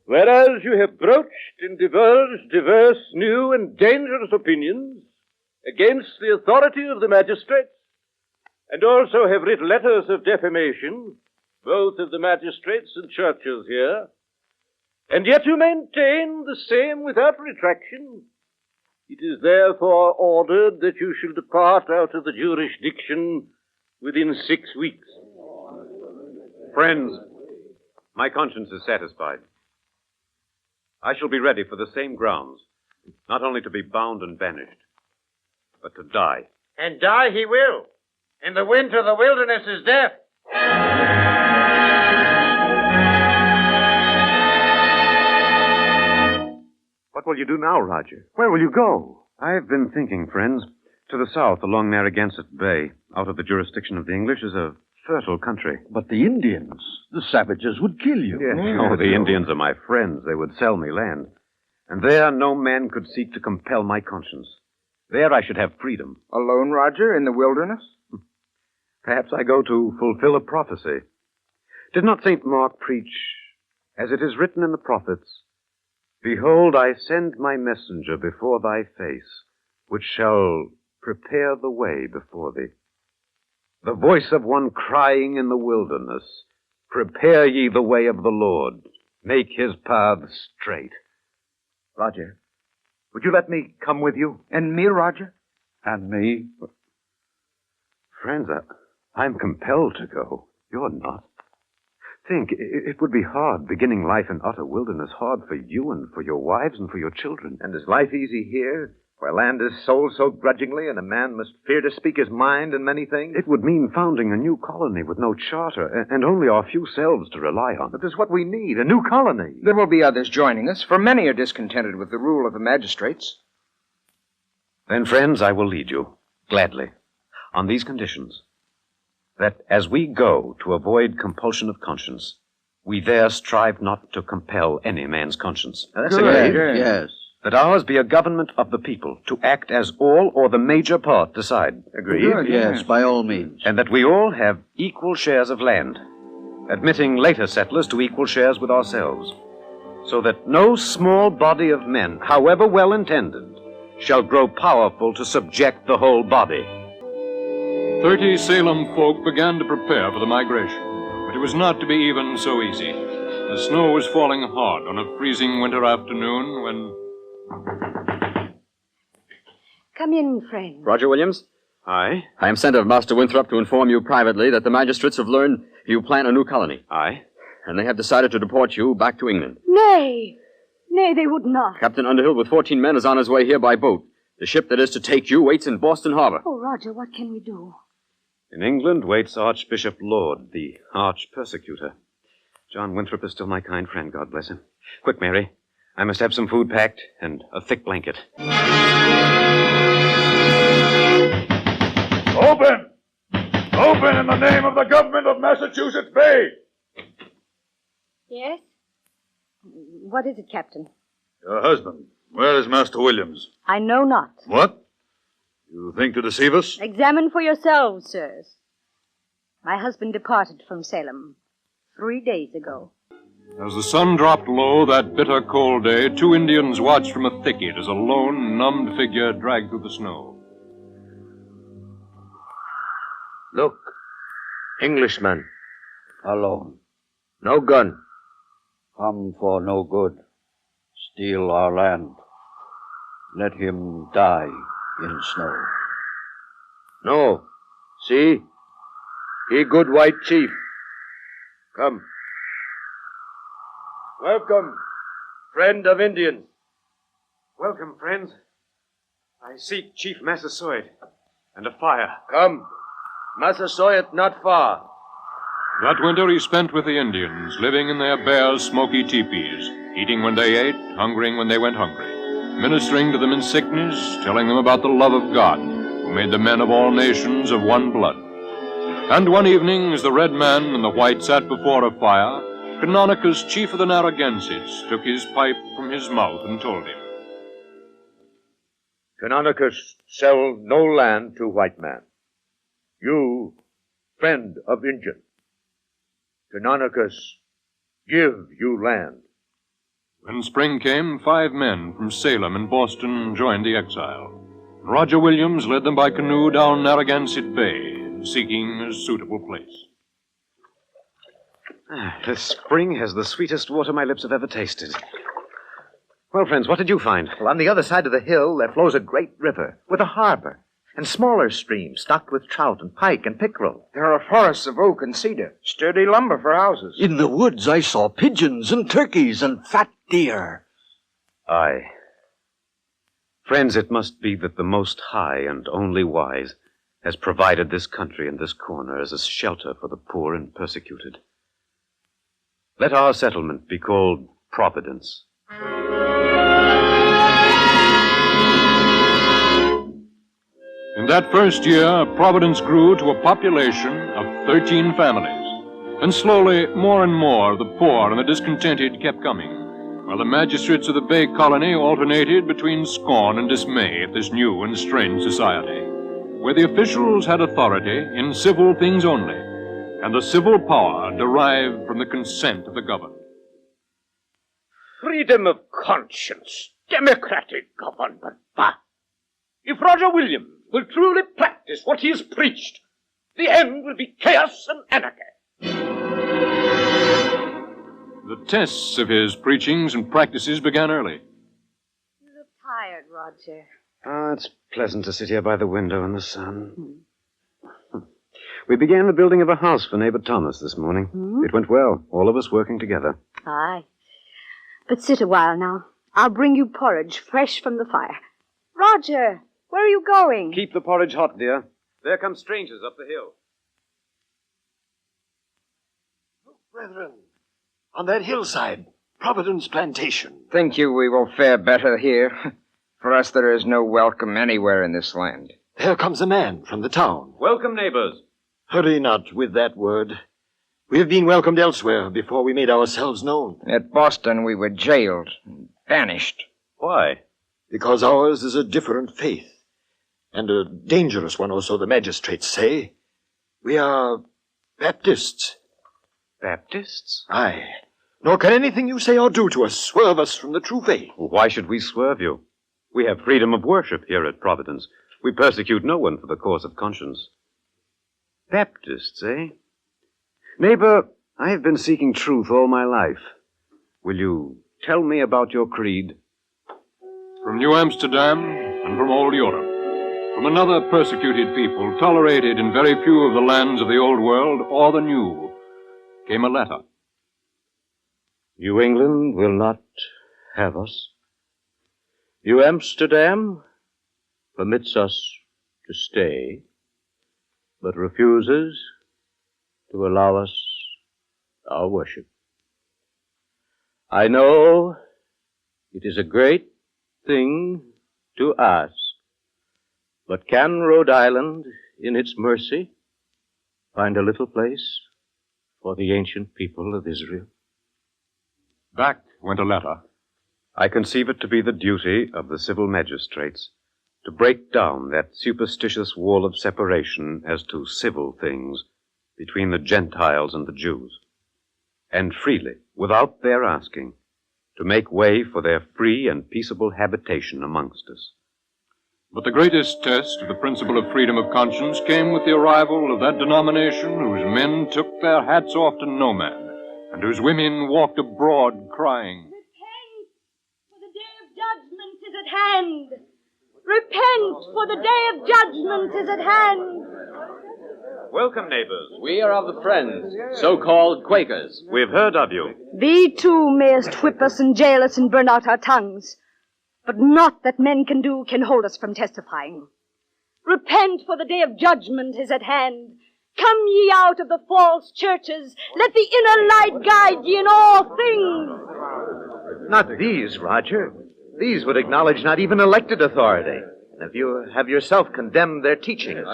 [SPEAKER 17] Whereas you have broached and divulged diverse new and dangerous opinions against the authority of the magistrates, and also have writ letters of defamation, both of the magistrates and churches here, and yet you maintain the same without retraction, it is therefore ordered that you shall depart out of the jurisdiction within 6 weeks.
[SPEAKER 5] Friends, my conscience is satisfied. I shall be ready for the same grounds, not only to be bound and banished, but to die.
[SPEAKER 12] And die he will. In the winter, the wilderness is death.
[SPEAKER 5] What will you do now, Roger? Where will you go? I've been thinking, friends. To the south, along Narragansett Bay, out of the jurisdiction of the English, is a fertile country.
[SPEAKER 13] But the Indians, the savages would kill you.
[SPEAKER 5] Yes. Oh, the Indians are my friends. They would sell me land. And there no man could seek to compel my conscience. There I should have freedom.
[SPEAKER 24] Alone, Roger, in the wilderness?
[SPEAKER 5] Perhaps I go to fulfill a prophecy. Did not St. Mark preach, as it is written in the prophets, "Behold, I send my messenger before thy face, which shall prepare the way before thee. The voice of one crying in the wilderness, prepare ye the way of the Lord, make his paths straight." Roger, would you let me come with you?
[SPEAKER 24] And me, Roger?
[SPEAKER 5] And me? Friends, I'm compelled to go. You're not. Think, it would be hard beginning life in utter wilderness, hard for you and for your wives and for your children. And is life easy here, where land is sold so grudgingly and a man must fear to speak his mind in many things? It would mean founding a new colony with no charter and only our few selves to rely on. But that's what we need, a new colony.
[SPEAKER 24] There will be others joining us, for many are discontented with the rule of the magistrates.
[SPEAKER 5] Then, friends, I will lead you, gladly, on these conditions. That as we go to avoid compulsion of conscience, we there strive not to compel any man's conscience.
[SPEAKER 13] That's great. Yes.
[SPEAKER 5] That ours be a government of the people, to act as all or the major part decide. Agreed?
[SPEAKER 13] Good, yes, by all means.
[SPEAKER 5] And that we all have equal shares of land, admitting later settlers to equal shares with ourselves, so that no small body of men, however well intended, shall grow powerful to subject the whole body.
[SPEAKER 23] 30 Salem folk began to prepare for the migration, but it was not to be even so easy. The snow was falling hard on a freezing winter afternoon when...
[SPEAKER 19] Come in, friend.
[SPEAKER 25] Roger Williams?
[SPEAKER 5] Aye?
[SPEAKER 25] I am sent of Master Winthrop to inform you privately that the magistrates have learned you plan a new colony.
[SPEAKER 5] Aye?
[SPEAKER 25] And they have decided to deport you back to England.
[SPEAKER 19] Nay. Nay, they would not.
[SPEAKER 25] Captain Underhill with 14 men is on his way here by boat. The ship that is to take you waits in Boston Harbor.
[SPEAKER 19] Oh, Roger, what can we do?
[SPEAKER 5] In England waits Archbishop Lord, the arch-persecutor. John Winthrop is still my kind friend, God bless him. Quick, Mary. I must have some food packed and a thick blanket.
[SPEAKER 2] Open! Open in the name of the government of Massachusetts Bay!
[SPEAKER 19] Yes? What is it, Captain?
[SPEAKER 2] Your husband. Where is Master Williams?
[SPEAKER 19] I know not.
[SPEAKER 2] What? You think to deceive us?
[SPEAKER 19] Examine for yourselves, sirs. My husband departed from Salem 3 days ago.
[SPEAKER 23] As the sun dropped low that bitter cold day, 2 Indians watched from a thicket as a lone, numbed figure dragged through the snow.
[SPEAKER 17] Look, Englishman. Alone. No gun.
[SPEAKER 3] Come for no good. Steal our land. Let him die in snow.
[SPEAKER 4] No. See? He good white chief. Come. Welcome, friend of Indians.
[SPEAKER 16] Welcome, friends. I seek Chief Massasoit and a fire.
[SPEAKER 4] Come. Massasoit not far.
[SPEAKER 23] That winter he spent with the Indians, living in their bare, smoky teepees, eating when they ate, hungering when they went hungry, ministering to them in sickness, telling them about the love of God, who made the men of all nations of one blood. And one evening, as the red man and the white sat before a fire, Canonicus, chief of the Narragansetts, took his pipe from his mouth and told him,
[SPEAKER 4] Canonicus sell no land to white man. You, friend of Indian. Canonicus give you land.
[SPEAKER 23] When spring came, 5 men from Salem and Boston joined the exile. Roger Williams led them by canoe down Narragansett Bay, seeking a suitable place.
[SPEAKER 16] The spring has the sweetest water my lips have ever tasted. Well, friends, what did you find?
[SPEAKER 6] Well, on the other side of the hill, there flows a great river with a harbor and smaller streams stocked with trout and pike and pickerel.
[SPEAKER 24] There are forests of oak and cedar, sturdy lumber for houses.
[SPEAKER 3] In the woods I saw pigeons and turkeys and fat deer.
[SPEAKER 16] Aye. Friends, it must be that the Most High and only wise has provided this country and this corner as a shelter for the poor and persecuted. Let our settlement be called Providence.
[SPEAKER 23] In that first year, Providence grew to a population of 13 families. And slowly, more and more of the poor and the discontented kept coming, while the magistrates of the Bay Colony alternated between scorn and dismay at this new and strange society, where the officials had authority in civil things only, and the civil power derived from the consent of the governed.
[SPEAKER 17] Freedom of conscience, democratic government, bah! If Roger Williams will truly practice what he has preached, the end will be chaos and anarchy.
[SPEAKER 23] The tests of his preachings and practices began early.
[SPEAKER 19] You look tired, Roger.
[SPEAKER 16] Ah, it's pleasant to sit here by the window in the sun. We began the building of a house for neighbor Thomas this morning. It went well, all of us working together.
[SPEAKER 19] Aye. But sit a while now. I'll bring you porridge fresh from the fire. Roger, where are you going?
[SPEAKER 16] Keep the porridge hot, dear. There come strangers up the hill.
[SPEAKER 13] Brethren, on that hillside, Providence Plantation.
[SPEAKER 24] Think you we will fare better here? For us there is no welcome anywhere in this land.
[SPEAKER 13] There comes a man from the town.
[SPEAKER 16] Welcome, neighbors.
[SPEAKER 13] Hurry not with that word. We have been welcomed elsewhere before we made ourselves known.
[SPEAKER 24] At Boston we were jailed, banished.
[SPEAKER 16] Why?
[SPEAKER 13] Because ours is a different faith, and a dangerous one, or so the magistrates say. We are Baptists.
[SPEAKER 16] Baptists?
[SPEAKER 13] Aye. Nor can anything you say or do to us swerve us from the true faith.
[SPEAKER 16] Why should we swerve you? We have freedom of worship here at Providence. We persecute no one for the cause of conscience. Baptists, eh? Neighbor, I have been seeking truth all my life. Will you tell me about your creed?
[SPEAKER 23] From New Amsterdam and from old Europe, from another persecuted people, tolerated in very few of the lands of the old world or the new, came a letter.
[SPEAKER 16] New England will not have us. New Amsterdam permits us to stay, but refuses to allow us our worship. I know it is a great thing to ask, but can Rhode Island, in its mercy, find a little place for the ancient people of Israel?
[SPEAKER 23] Back went a letter.
[SPEAKER 16] I conceive it to be the duty of the civil magistrates to break down that superstitious wall of separation as to civil things between the Gentiles and the Jews, and freely, without their asking, to make way for their free and peaceable habitation amongst us.
[SPEAKER 23] But the greatest test of the principle of freedom of conscience came with the arrival of that denomination whose men took their hats off to no man, and whose women walked abroad crying,
[SPEAKER 7] Repent, for the day of judgment is at hand.
[SPEAKER 19] Repent, for the day of judgment is at hand.
[SPEAKER 5] Welcome, neighbors.
[SPEAKER 25] We are of the Friends, so-called Quakers.
[SPEAKER 5] We've heard of you.
[SPEAKER 19] Thee too mayest whip us and jail us and burn out our tongues. But naught that men can do can hold us from testifying. Repent, for the day of judgment is at hand. Come ye out of the false churches. Let the inner light guide ye in all things.
[SPEAKER 6] Not these, Roger. These would acknowledge not even elected authority. And if you have yourself condemned their teachings.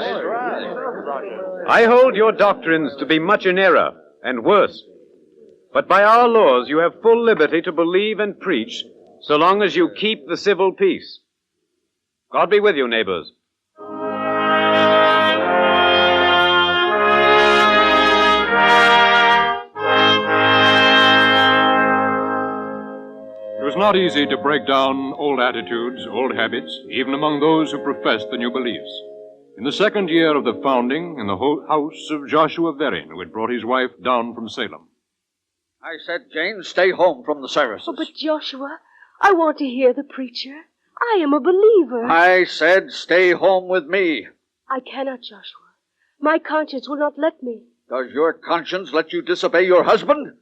[SPEAKER 16] I hold your doctrines to be much in error, and worse. But by our laws you have full liberty to believe and preach, so long as you keep the civil peace. God be with you, neighbors.
[SPEAKER 23] It was not easy to break down old attitudes, old habits, even among those who professed the new beliefs. In the second year of the founding, in the house of Joshua Verrin, who had brought his wife down from Salem.
[SPEAKER 3] I said, Jane, stay home from the services.
[SPEAKER 7] Oh, but Joshua, I want to hear the preacher. I am a believer.
[SPEAKER 3] I said, stay home with me.
[SPEAKER 7] I cannot, Joshua. My conscience will not let me.
[SPEAKER 3] Does your conscience let you disobey your husband?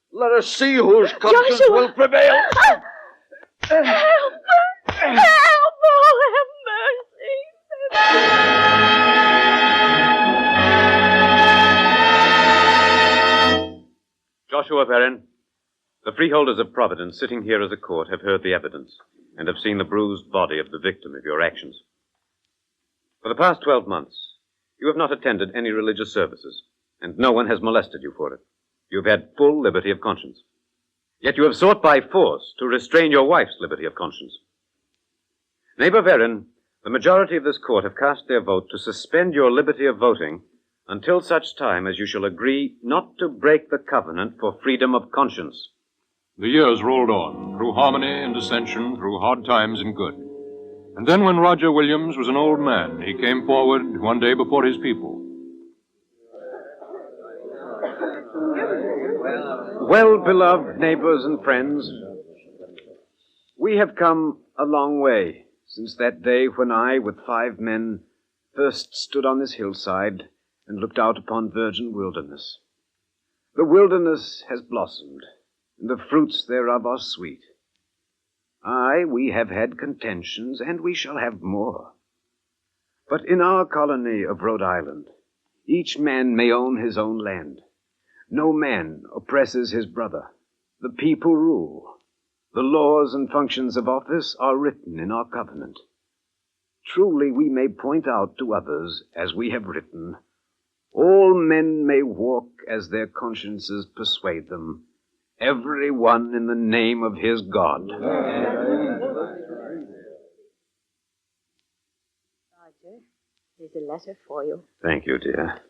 [SPEAKER 3] Let us see whose conscience
[SPEAKER 7] Joshua!
[SPEAKER 3] will prevail.
[SPEAKER 7] Help! Help! Oh, have mercy!
[SPEAKER 16] Joshua Verrin, the freeholders of Providence sitting here as a court have heard the evidence and have seen the bruised body of the victim of your actions. For the past 12 months, you have not attended any religious services, and no one has molested you for it. You have had full liberty of conscience. Yet you have sought by force to restrain your wife's liberty of conscience. Neighbor Verrin, the majority of this court have cast their vote to suspend your liberty of voting until such time as you shall agree not to break the covenant for freedom of conscience.
[SPEAKER 23] The years rolled on, through harmony and dissension, through hard times and good. And then when Roger Williams was an old man, he came forward one day before his people.
[SPEAKER 16] Well, beloved neighbors and friends, we have come a long way since that day when I, with 5 men, first stood on this hillside and looked out upon virgin wilderness. The wilderness has blossomed, and the fruits thereof are sweet. Aye, we have had contentions, and we shall have more. But in our colony of Rhode Island, each man may own his own land. No man oppresses his brother. The people rule. The laws and functions of office are written in our covenant. Truly we may point out to others, as we have written, all men may walk as their consciences persuade them, every one in the name of his God.
[SPEAKER 19] Roger, here's a letter for you.
[SPEAKER 16] Thank you, dear.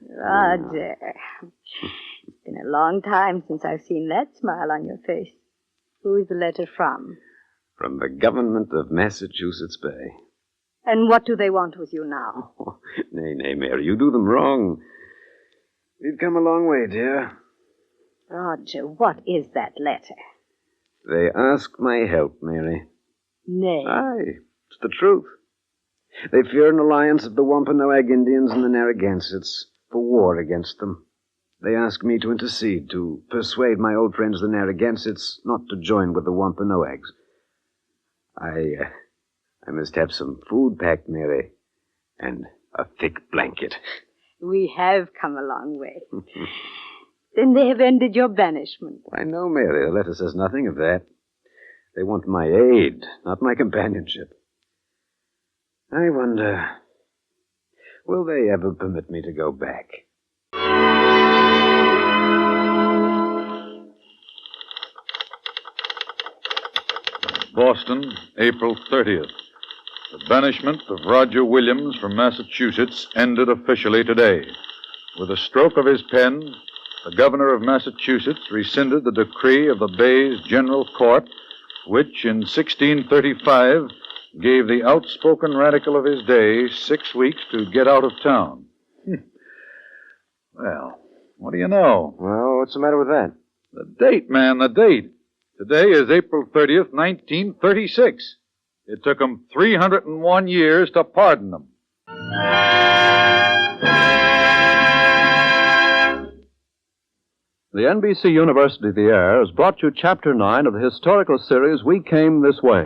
[SPEAKER 19] Roger, it's been a long time since I've seen that smile on your face. Who's the letter from?
[SPEAKER 16] From the government of Massachusetts Bay.
[SPEAKER 19] And what do they want with you now?
[SPEAKER 16] Oh, nay, Mary, you do them wrong. We've come a long way, dear.
[SPEAKER 19] Roger, what is that letter?
[SPEAKER 16] They ask my help, Mary.
[SPEAKER 19] Nay.
[SPEAKER 16] Aye, it's the truth. They fear an alliance of the Wampanoag Indians and the Narragansetts for war against them. They ask me to intercede, to persuade my old friends the Narragansetts not to join with the Wampanoags. I must have some food packed, Mary, and a thick blanket.
[SPEAKER 19] We have come a long way. Then they have ended your banishment.
[SPEAKER 16] Why, no, Mary. The letter says nothing of that. They want my aid, not my companionship. I wonder, will they ever permit me to go back?
[SPEAKER 2] Boston, April 30th. The banishment of Roger Williams from Massachusetts ended officially today. With a stroke of his pen, the governor of Massachusetts rescinded the decree of the Bay's General Court, which in 1635 gave the outspoken radical of his day 6 weeks to get out of town. Well, what do you know?
[SPEAKER 16] Well, what's the matter with that?
[SPEAKER 2] The date, man, the date. Today is April 30th, 1936. It took them 301 years to pardon them.
[SPEAKER 21] The NBC University of the Air has brought you Chapter 9 of the historical series We Came This Way.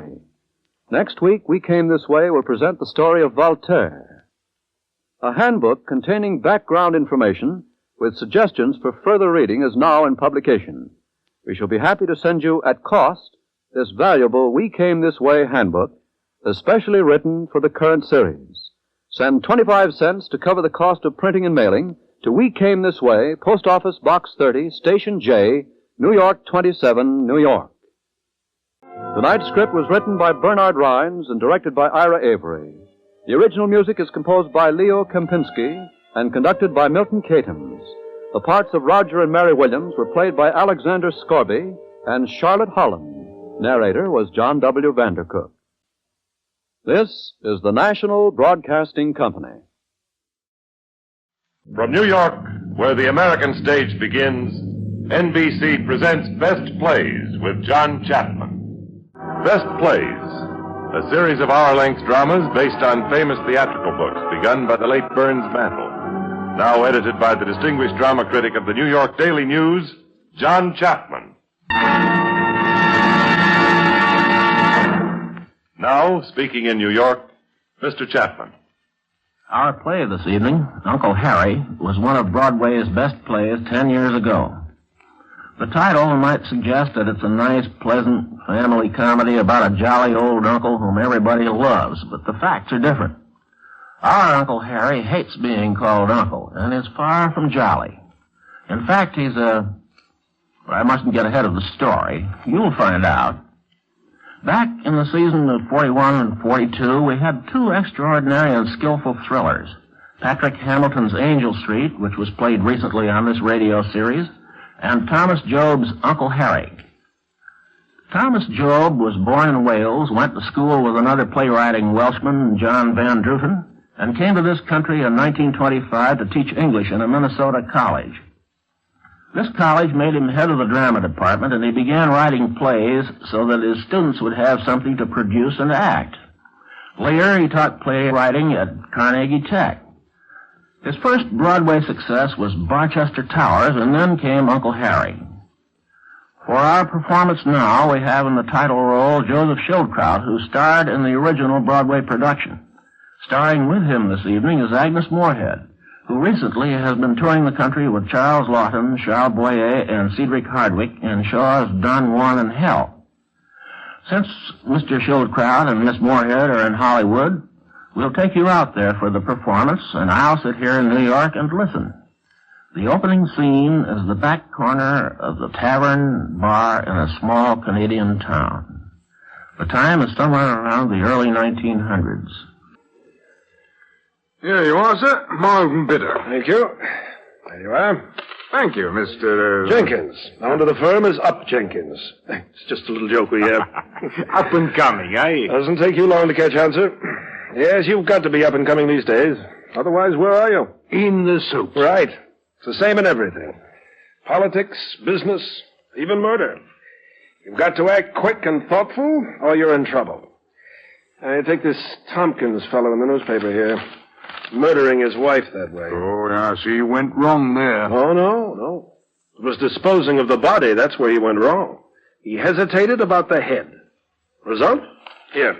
[SPEAKER 21] Next week, We Came This Way will present the story of Voltaire. A handbook containing background information with suggestions for further reading is now in publication. We shall be happy to send you at cost this valuable We Came This Way handbook, especially written for the current series. Send 25 cents to cover the cost of printing and mailing to We Came This Way, Post Office Box 30, Station J, New York 27, New York. Tonight's script was written by Bernard Rhines and directed by Ira Avery. The original music is composed by Leo Kempinski and conducted by Milton Catons. The parts of Roger and Mary Williams were played by Alexander Scorby and Charlotte Holland. Narrator was John W. Vandercook. This is the National Broadcasting Company.
[SPEAKER 22] From New York, where the American stage begins, NBC presents Best Plays with John Chapman. Best Plays, a series of hour-length dramas based on famous theatrical books begun by the late Burns Mantle. Now edited by the distinguished drama critic of the New York Daily News, John Chapman. Now, speaking in New York, Mr. Chapman.
[SPEAKER 11] Our play this evening, Uncle Harry, was one of Broadway's best plays 10 years ago. The title might suggest that it's a nice, pleasant family comedy about a jolly old uncle whom everybody loves, but the facts are different. Our Uncle Harry hates being called uncle and is far from jolly. In fact, he's I mustn't get ahead of the story. You'll find out. Back in the season of 41 and 42, we had two extraordinary and skillful thrillers. Patrick Hamilton's Angel Street, which was played recently on this radio series, and Thomas Job's Uncle Harry. Thomas Job was born in Wales, went to school with another playwriting Welshman, John Van Druten, and came to this country in 1925 to teach English in a Minnesota college. This college made him head of the drama department, and he began writing plays so that his students would have something to produce and act. Later, he taught playwriting at Carnegie Tech. His first Broadway success was Barchester Towers, and then came Uncle Harry. For our performance now, we have in the title role Joseph Schildkraut, who starred in the original Broadway production. Starring with him this evening is Agnes Moorehead, who recently has been touring the country with Charles Laughton, Charles Boyer, and Cedric Hardwick in Shaw's Don Juan in Hell. Since Mr. Schildkraut and Miss Moorehead are in Hollywood, we'll take you out there for the performance, and I'll sit here in New York and listen. The opening scene is the back corner of the tavern bar in a small Canadian town. The time is somewhere around the early 1900s.
[SPEAKER 14] Here you are, sir. Mild and bitter.
[SPEAKER 17] Thank you. There you are.
[SPEAKER 14] Thank you, Mr.
[SPEAKER 17] Jenkins. Now under the firm is Up Jenkins. It's just a little joke we have.
[SPEAKER 14] Up and coming, eh?
[SPEAKER 17] Doesn't take you long to catch on, sir. Yes, you've got to be up and coming these days. Otherwise, where are you?
[SPEAKER 14] In the soup.
[SPEAKER 17] Right. It's the same in everything. Politics, business, even murder. You've got to act quick and thoughtful, or you're in trouble. I take this Tompkins fellow in the newspaper here. Murdering his wife that way.
[SPEAKER 14] Oh, yeah, see, you went wrong there.
[SPEAKER 17] Oh, no. It was disposing of the body. That's where he went wrong. He hesitated about the head. Result? Here.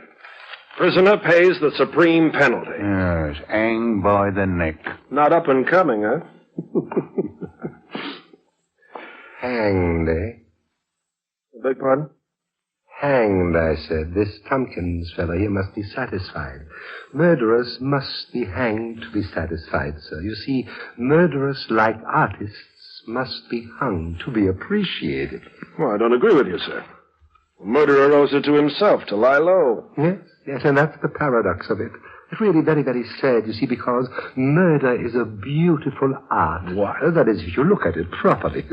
[SPEAKER 17] Prisoner pays the supreme penalty.
[SPEAKER 14] Yes, hang by the neck.
[SPEAKER 17] Not up and coming, huh?
[SPEAKER 15] Hanged, eh?
[SPEAKER 17] Beg pardon?
[SPEAKER 15] Hanged, I said. This Tompkins fellow here must be satisfied. Murderers must be hanged to be satisfied, sir. You see, murderers, like artists, must be hung to be appreciated.
[SPEAKER 17] Well, I don't agree with you, sir. A murderer owes it to himself to lie low.
[SPEAKER 15] Yes, and that's the paradox of it. It's really very, very sad, you see, because murder is a beautiful art.
[SPEAKER 17] What?
[SPEAKER 15] That is, if you look at it properly.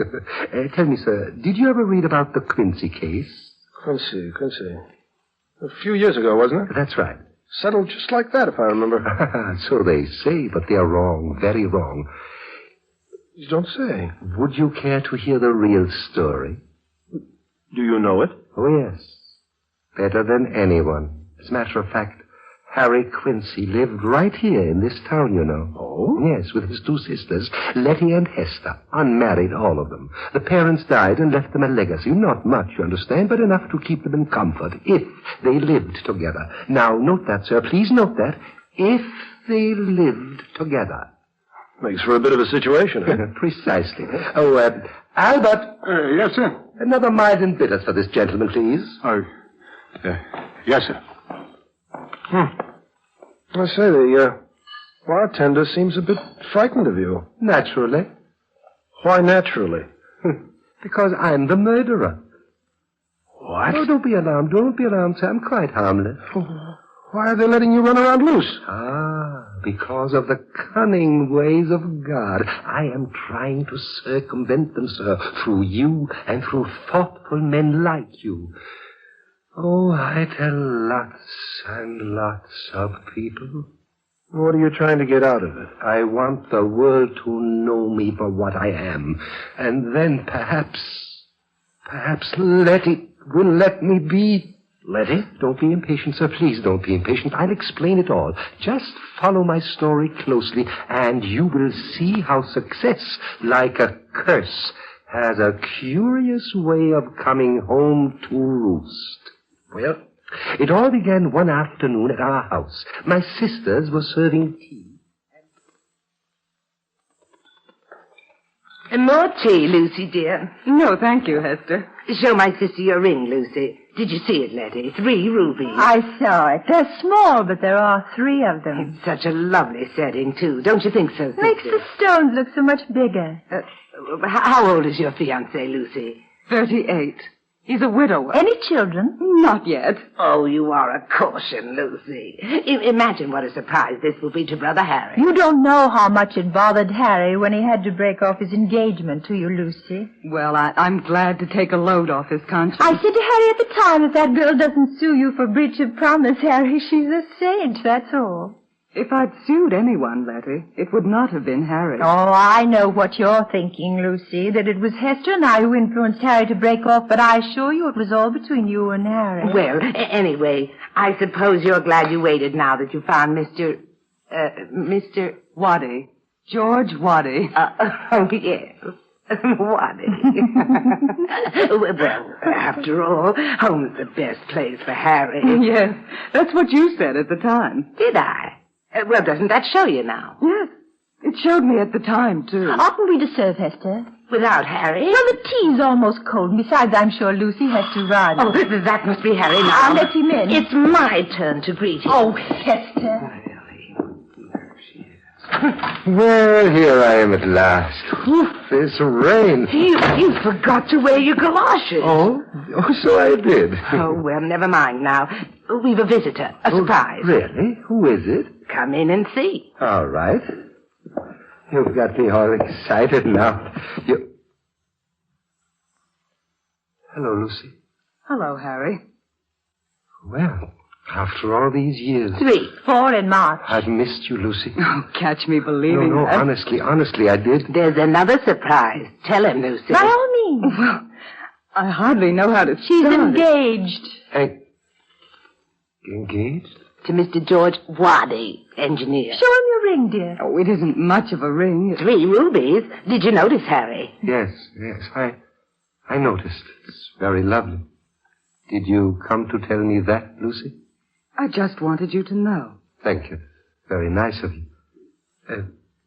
[SPEAKER 15] Tell me, sir, did you ever read about the Quincy case?
[SPEAKER 17] Quincy. A few years ago, wasn't it?
[SPEAKER 15] That's right.
[SPEAKER 17] Settled just like that, if I remember.
[SPEAKER 15] So they say, but they're wrong, very wrong.
[SPEAKER 17] You don't say.
[SPEAKER 15] Would you care to hear the real story?
[SPEAKER 1] Do you know it?
[SPEAKER 15] Oh, yes. Better than anyone. As a matter of fact, Harry Quincy lived right here in this town, you know.
[SPEAKER 1] Oh?
[SPEAKER 15] Yes, with his 2 sisters, Letty and Hester. Unmarried, all of them. The parents died and left them a legacy. Not much, you understand, but enough to keep them in comfort, if they lived together. Now, note that, sir. Please note that. If they lived together.
[SPEAKER 1] Makes for a bit of a situation, huh?
[SPEAKER 15] Precisely. Oh, Albert.
[SPEAKER 14] Yes, sir.
[SPEAKER 15] Another mild and bitters for this gentleman, please.
[SPEAKER 14] Oh, yes, sir.
[SPEAKER 1] I say, the bartender seems a bit frightened of you.
[SPEAKER 15] Naturally.
[SPEAKER 1] Why naturally?
[SPEAKER 15] Because I'm the murderer.
[SPEAKER 1] What?
[SPEAKER 15] Oh, don't be alarmed. Don't be alarmed, sir. I'm quite harmless.
[SPEAKER 1] Why are they letting you run around loose?
[SPEAKER 15] Because of the cunning ways of God. I am trying to circumvent them, sir, through you and through thoughtful men like you. Oh, I tell lots and lots of people.
[SPEAKER 1] What are you trying to get out of it?
[SPEAKER 15] I want the world to know me for what I am. And then perhaps Letty will let me be.
[SPEAKER 1] Letty?
[SPEAKER 15] Don't be impatient, sir. Please don't be impatient. I'll explain it all. Just follow my story closely, and you will see how success, like a curse, has a curious way of coming home to roost. Well, it all began one afternoon at our house. My sisters were serving tea.
[SPEAKER 8] More tea, Lucy, dear.
[SPEAKER 10] No, thank you, Hester.
[SPEAKER 8] Show my sister your ring, Lucy. Did you see it, Letty? 3 rubies.
[SPEAKER 9] I saw it. They're small, but there are 3 of them.
[SPEAKER 8] It's such a lovely setting, too. Don't you think so, sister?
[SPEAKER 9] Makes the stones look so much bigger.
[SPEAKER 8] How old is your fiancé, Lucy?
[SPEAKER 10] 38. He's a widower.
[SPEAKER 9] Any children?
[SPEAKER 10] Not yet.
[SPEAKER 8] Oh, you are a caution, Lucy. Imagine what a surprise this will be to Brother Harry.
[SPEAKER 9] You don't know how much it bothered Harry when he had to break off his engagement to you, Lucy.
[SPEAKER 10] Well, I'm glad to take a load off his conscience.
[SPEAKER 9] I said to Harry at the time, if that girl doesn't sue you for breach of promise, Harry, she's a saint, that's all.
[SPEAKER 10] If I'd sued anyone, Letty, it would not have been Harry.
[SPEAKER 9] Oh, I know what you're thinking, Lucy, that it was Hester and I who influenced Harry to break off, but I assure you it was all between you and Harry.
[SPEAKER 8] Well, anyway, I suppose you're glad you waited now that you found Mr.
[SPEAKER 10] Waddy. George Waddy.
[SPEAKER 8] Oh, yes. Waddy. Well, after all, home's the best place for Harry.
[SPEAKER 10] Yes, that's what you said at the time.
[SPEAKER 8] Did I? Well, doesn't that show you now?
[SPEAKER 10] Yes, it showed me at the time, too.
[SPEAKER 9] Oughtn't we to serve, Hester?
[SPEAKER 8] Without Harry?
[SPEAKER 9] Well, the tea's almost cold. Besides, I'm sure Lucy has to run.
[SPEAKER 8] Oh, that must be Harry now.
[SPEAKER 9] I'll let him in.
[SPEAKER 8] It's my turn to greet him.
[SPEAKER 9] Oh, Hester.
[SPEAKER 15] Well, here I am at last. Whew, this rain.
[SPEAKER 8] You forgot to wear your galoshes.
[SPEAKER 15] Oh, so I did.
[SPEAKER 8] Oh, well, never mind now. We've a visitor. A surprise.
[SPEAKER 15] Really? Who is it?
[SPEAKER 8] Come in and see.
[SPEAKER 15] All right. You've got me all excited now. Hello, Lucy.
[SPEAKER 10] Hello, Harry.
[SPEAKER 15] Well, after all these years.
[SPEAKER 8] 3, 4 in March.
[SPEAKER 15] I've missed you, Lucy.
[SPEAKER 10] Oh, catch me believing
[SPEAKER 15] No,
[SPEAKER 10] that.
[SPEAKER 15] honestly, I did.
[SPEAKER 8] There's another surprise. Tell him, Lucy.
[SPEAKER 9] By all means.
[SPEAKER 10] Well, I hardly know how to
[SPEAKER 9] She's
[SPEAKER 10] start.
[SPEAKER 9] engaged.
[SPEAKER 15] Engaged?
[SPEAKER 8] To Mr. George Waddy, engineer.
[SPEAKER 9] Show him your ring, dear.
[SPEAKER 10] Oh, it isn't much of a ring.
[SPEAKER 8] 3 rubies. Did you notice, Harry?
[SPEAKER 15] Yes, I noticed. It's very lovely. Did you come to tell me that, Lucy?
[SPEAKER 10] I just wanted you to know.
[SPEAKER 15] Thank you. Very nice of you.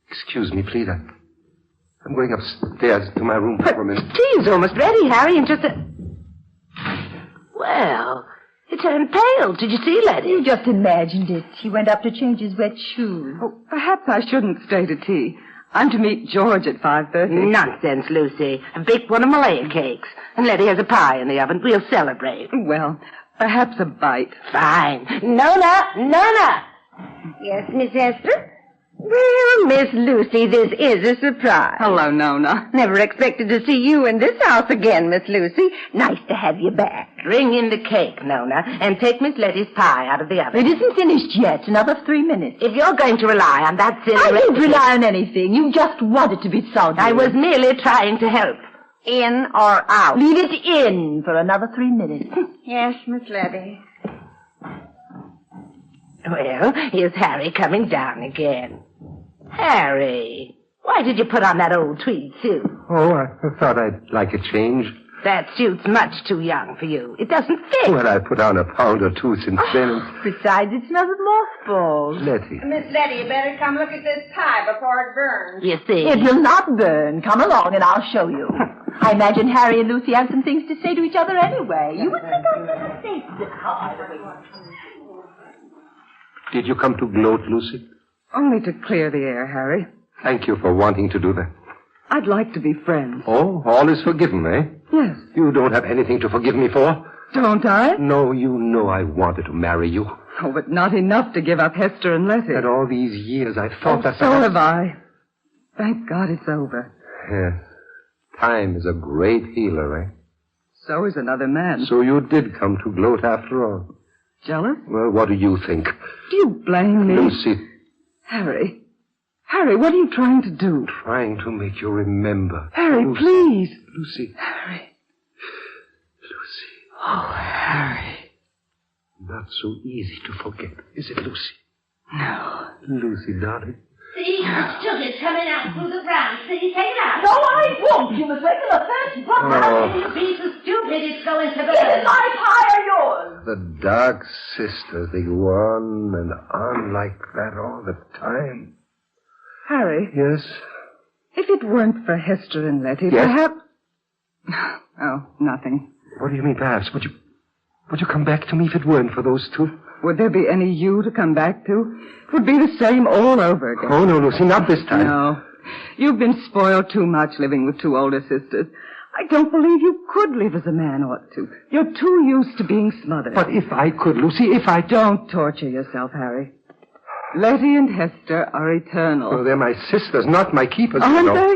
[SPEAKER 15] Excuse me, please. I'm going upstairs to my room for a minute.
[SPEAKER 8] Tea's almost ready, Harry, in just a... Well, he turned pale. Did you see, Letty?
[SPEAKER 9] You just imagined it. He went up to change his wet shoes.
[SPEAKER 10] Oh, perhaps I shouldn't stay to tea. I'm to meet George at 5:30.
[SPEAKER 8] Nonsense, Lucy. Bake one of Malaya cakes. And Letty has a pie in the oven. We'll celebrate.
[SPEAKER 10] Well, perhaps a bite.
[SPEAKER 8] Fine. Nona!
[SPEAKER 7] Yes, Miss Hester? Well, Miss Lucy, this is a surprise.
[SPEAKER 10] Hello, Nona.
[SPEAKER 7] Never expected to see you in this house again, Miss Lucy. Nice to have you back.
[SPEAKER 8] Bring in the cake, Nona, and take Miss Letty's pie out of the oven.
[SPEAKER 9] It isn't finished yet. Another 3 minutes.
[SPEAKER 8] If you're going to rely on that silly...
[SPEAKER 9] I didn't rely on anything. You just wanted to be soggy.
[SPEAKER 8] I was merely trying to help.
[SPEAKER 7] In or out?
[SPEAKER 9] Leave it in for another 3 minutes.
[SPEAKER 7] Yes, Miss Letty. Well, here's Harry coming down again. Harry, why did you put on that old tweed suit?
[SPEAKER 15] Oh, I thought I'd like a change.
[SPEAKER 7] That suit's much too young for you. It doesn't fit.
[SPEAKER 15] Well, I put on a pound or two since then.
[SPEAKER 9] Besides, it smells of mothballs.
[SPEAKER 15] Letty.
[SPEAKER 7] Miss Letty, you better come look at this pie before it burns. You see?
[SPEAKER 9] It will not burn. Come along and I'll show you. I imagine Harry and Lucy have some things to say to each other anyway. You would think I wouldn't think this hard.
[SPEAKER 15] Did you come to gloat, Lucy?
[SPEAKER 4] Only to clear the air, Harry.
[SPEAKER 15] Thank you for wanting to do that.
[SPEAKER 4] I'd like to be friends.
[SPEAKER 15] Oh, all is forgiven, eh?
[SPEAKER 4] Yes.
[SPEAKER 15] You don't have anything to forgive me for?
[SPEAKER 4] Don't I?
[SPEAKER 15] No, you know I wanted to marry you.
[SPEAKER 4] Oh, but not enough to give up Hester and Letty.
[SPEAKER 15] And all these years I thought that...
[SPEAKER 4] So have I. Thank God it's over.
[SPEAKER 15] Yes. Time is a great healer, eh?
[SPEAKER 4] So is another man.
[SPEAKER 15] So you did come to gloat after all.
[SPEAKER 4] Jealous?
[SPEAKER 15] Well, what do you think?
[SPEAKER 4] Do you blame me?
[SPEAKER 15] Lucy.
[SPEAKER 4] Harry, what are you trying to do?
[SPEAKER 15] Trying to make you remember.
[SPEAKER 4] Harry,
[SPEAKER 15] Lucy.
[SPEAKER 4] please.
[SPEAKER 15] Lucy.
[SPEAKER 4] Harry.
[SPEAKER 15] Lucy.
[SPEAKER 4] Oh, Harry.
[SPEAKER 15] Not so easy to forget, is it, Lucy?
[SPEAKER 4] No.
[SPEAKER 15] Lucy, darling.
[SPEAKER 7] See, the sugar's coming out through the ground. See, take it out.
[SPEAKER 9] No, I won't. You must wait till the first.
[SPEAKER 7] How can you be so stupid? It's going to burn.
[SPEAKER 9] This is my pie or yours.
[SPEAKER 15] The Dark Sisters, they go on and on like that all the time.
[SPEAKER 4] Harry.
[SPEAKER 15] Yes?
[SPEAKER 4] If it weren't for Hester and Letty,
[SPEAKER 15] Yes?
[SPEAKER 4] perhaps... Oh, nothing.
[SPEAKER 15] What do you mean, perhaps? Would you come back to me if it weren't for those two?
[SPEAKER 4] Would there be any you to come back to? It would be the same all over again.
[SPEAKER 15] Oh, no, Lucy, not this time.
[SPEAKER 4] No. You've been spoiled too much living with two older sisters. I don't believe you could live as a man ought to. You're too used to being smothered.
[SPEAKER 15] But if I could, Lucy, if I...
[SPEAKER 4] Don't torture yourself, Harry. Letty and Hester are eternal.
[SPEAKER 15] Oh, they're my sisters, not my keepers.
[SPEAKER 4] Aren't they?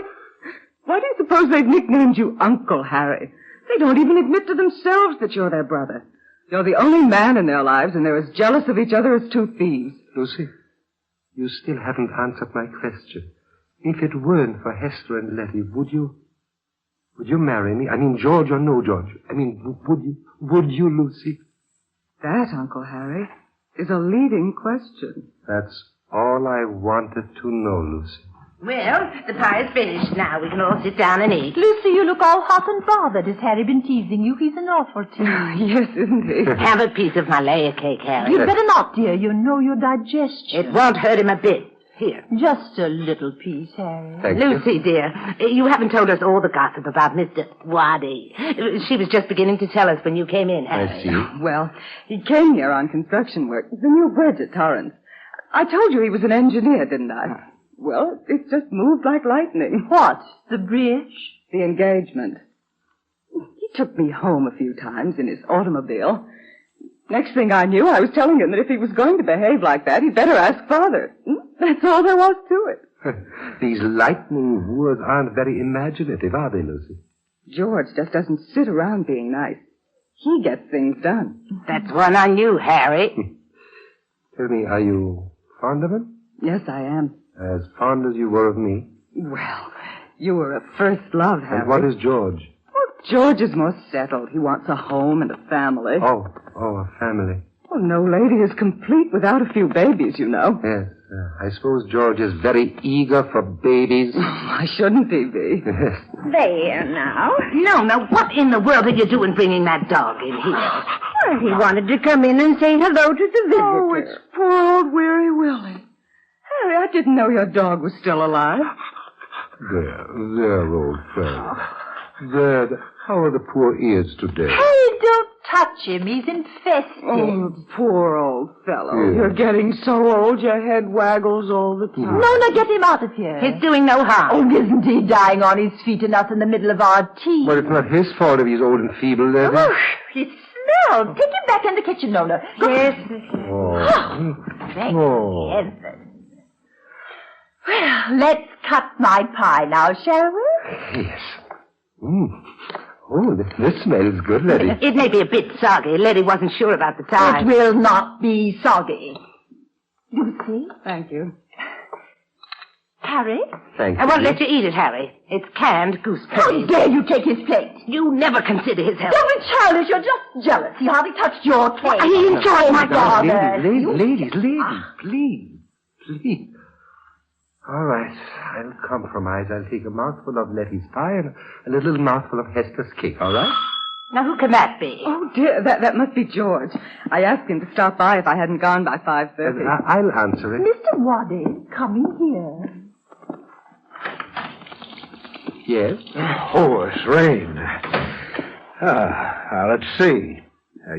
[SPEAKER 4] Why do you suppose they've nicknamed you Uncle Harry? They don't even admit to themselves that you're their brother. You're the only man in their lives, and they're as jealous of each other as two thieves.
[SPEAKER 15] Lucy, you still haven't answered my question. If it weren't for Hester and Letty, would you marry me? I mean, George or no George? I mean, would you, Lucy?
[SPEAKER 4] That, Uncle Harry, is a leading question.
[SPEAKER 15] That's all I wanted to know, Lucy.
[SPEAKER 7] Well, the pie is finished now. We can all sit down and eat.
[SPEAKER 9] Lucy, you look all hot and bothered. Has Harry been teasing you? He's an awful tease.
[SPEAKER 4] Yes, isn't he?
[SPEAKER 7] Have a piece of my layer cake, Harry.
[SPEAKER 9] You'd better not, dear. You know your digestion.
[SPEAKER 7] It won't hurt him a bit. Here.
[SPEAKER 9] Just a little piece, Harry.
[SPEAKER 15] Thank
[SPEAKER 7] Lucy,
[SPEAKER 15] you.
[SPEAKER 7] dear, you haven't told us all the gossip about Mr. Waddy. She was just beginning to tell us when you came in, Harry.
[SPEAKER 15] I see.
[SPEAKER 4] Well, he came here on construction work. The new bridge at Torrance. I told you he was an engineer, didn't I? Well, it just moved like lightning.
[SPEAKER 9] What? The bridge?
[SPEAKER 4] The engagement. He took me home a few times in his automobile. Next thing I knew, I was telling him that if he was going to behave like that, he'd better ask Father. That's all there was to it.
[SPEAKER 15] These lightning wooers aren't very imaginative, are they, Lucy?
[SPEAKER 4] George just doesn't sit around being nice. He gets things done.
[SPEAKER 7] That's one on you, Harry.
[SPEAKER 15] Tell me, are you fond of him?
[SPEAKER 4] Yes, I am.
[SPEAKER 15] As fond as you were of me?
[SPEAKER 4] Well, you were a first love, Harry.
[SPEAKER 15] And what is George?
[SPEAKER 4] Well, George is more settled. He wants a home and a family.
[SPEAKER 15] Oh, a family.
[SPEAKER 4] Well, no lady is complete without a few babies, you know.
[SPEAKER 15] Yes, I suppose George is very eager for babies.
[SPEAKER 4] Why shouldn't he be?
[SPEAKER 15] Yes.
[SPEAKER 7] There now. No, what in the world are you doing bringing that dog in here?
[SPEAKER 9] Well, he wanted to come in and say hello to the visitor.
[SPEAKER 4] Oh, it's poor old Weary Willie. Harry, I didn't know your dog was still alive.
[SPEAKER 15] There, old friend. There, how are the poor ears today?
[SPEAKER 9] Hey, don't touch him. He's infested.
[SPEAKER 4] Oh, poor old fellow.
[SPEAKER 15] Yes.
[SPEAKER 4] You're getting so old your head waggles all the time.
[SPEAKER 9] No, get him out of here.
[SPEAKER 7] He's doing no harm.
[SPEAKER 9] Oh, isn't he dying on his feet and us in the middle of our tea?
[SPEAKER 15] Well, it's not his fault if he's old and feeble, then.
[SPEAKER 9] Oh, he smells. Take him back in the kitchen, Lola.
[SPEAKER 7] Yes.
[SPEAKER 15] Oh.
[SPEAKER 9] Thank
[SPEAKER 15] Oh.
[SPEAKER 9] heaven. Well, let's cut my pie now, shall we?
[SPEAKER 15] Yes. Oh, this smells good, Letty.
[SPEAKER 7] It may be a bit soggy. Letty wasn't sure about the time.
[SPEAKER 9] It will not be soggy. Lucy?
[SPEAKER 4] Thank you.
[SPEAKER 9] Harry.
[SPEAKER 15] Thank you.
[SPEAKER 7] I won't let you eat it, Harry. It's canned gooseberries.
[SPEAKER 9] How dare you take his plate?
[SPEAKER 7] You never consider his health.
[SPEAKER 9] Don't be childish. You're just jealous. He hardly touched your cake.
[SPEAKER 7] He enjoyed my
[SPEAKER 9] father.
[SPEAKER 15] Ladies, please. All right, I'll compromise. I'll take a mouthful of Letty's pie and a little mouthful of Hester's cake, all right?
[SPEAKER 7] Now, who can that be?
[SPEAKER 4] Oh, dear, that must be George. I asked him to stop by if I hadn't gone by 5:30.
[SPEAKER 15] I'll answer it.
[SPEAKER 9] Mr. Waddy, coming here.
[SPEAKER 15] Yes?
[SPEAKER 12] Oh, it's Rain. Let's see.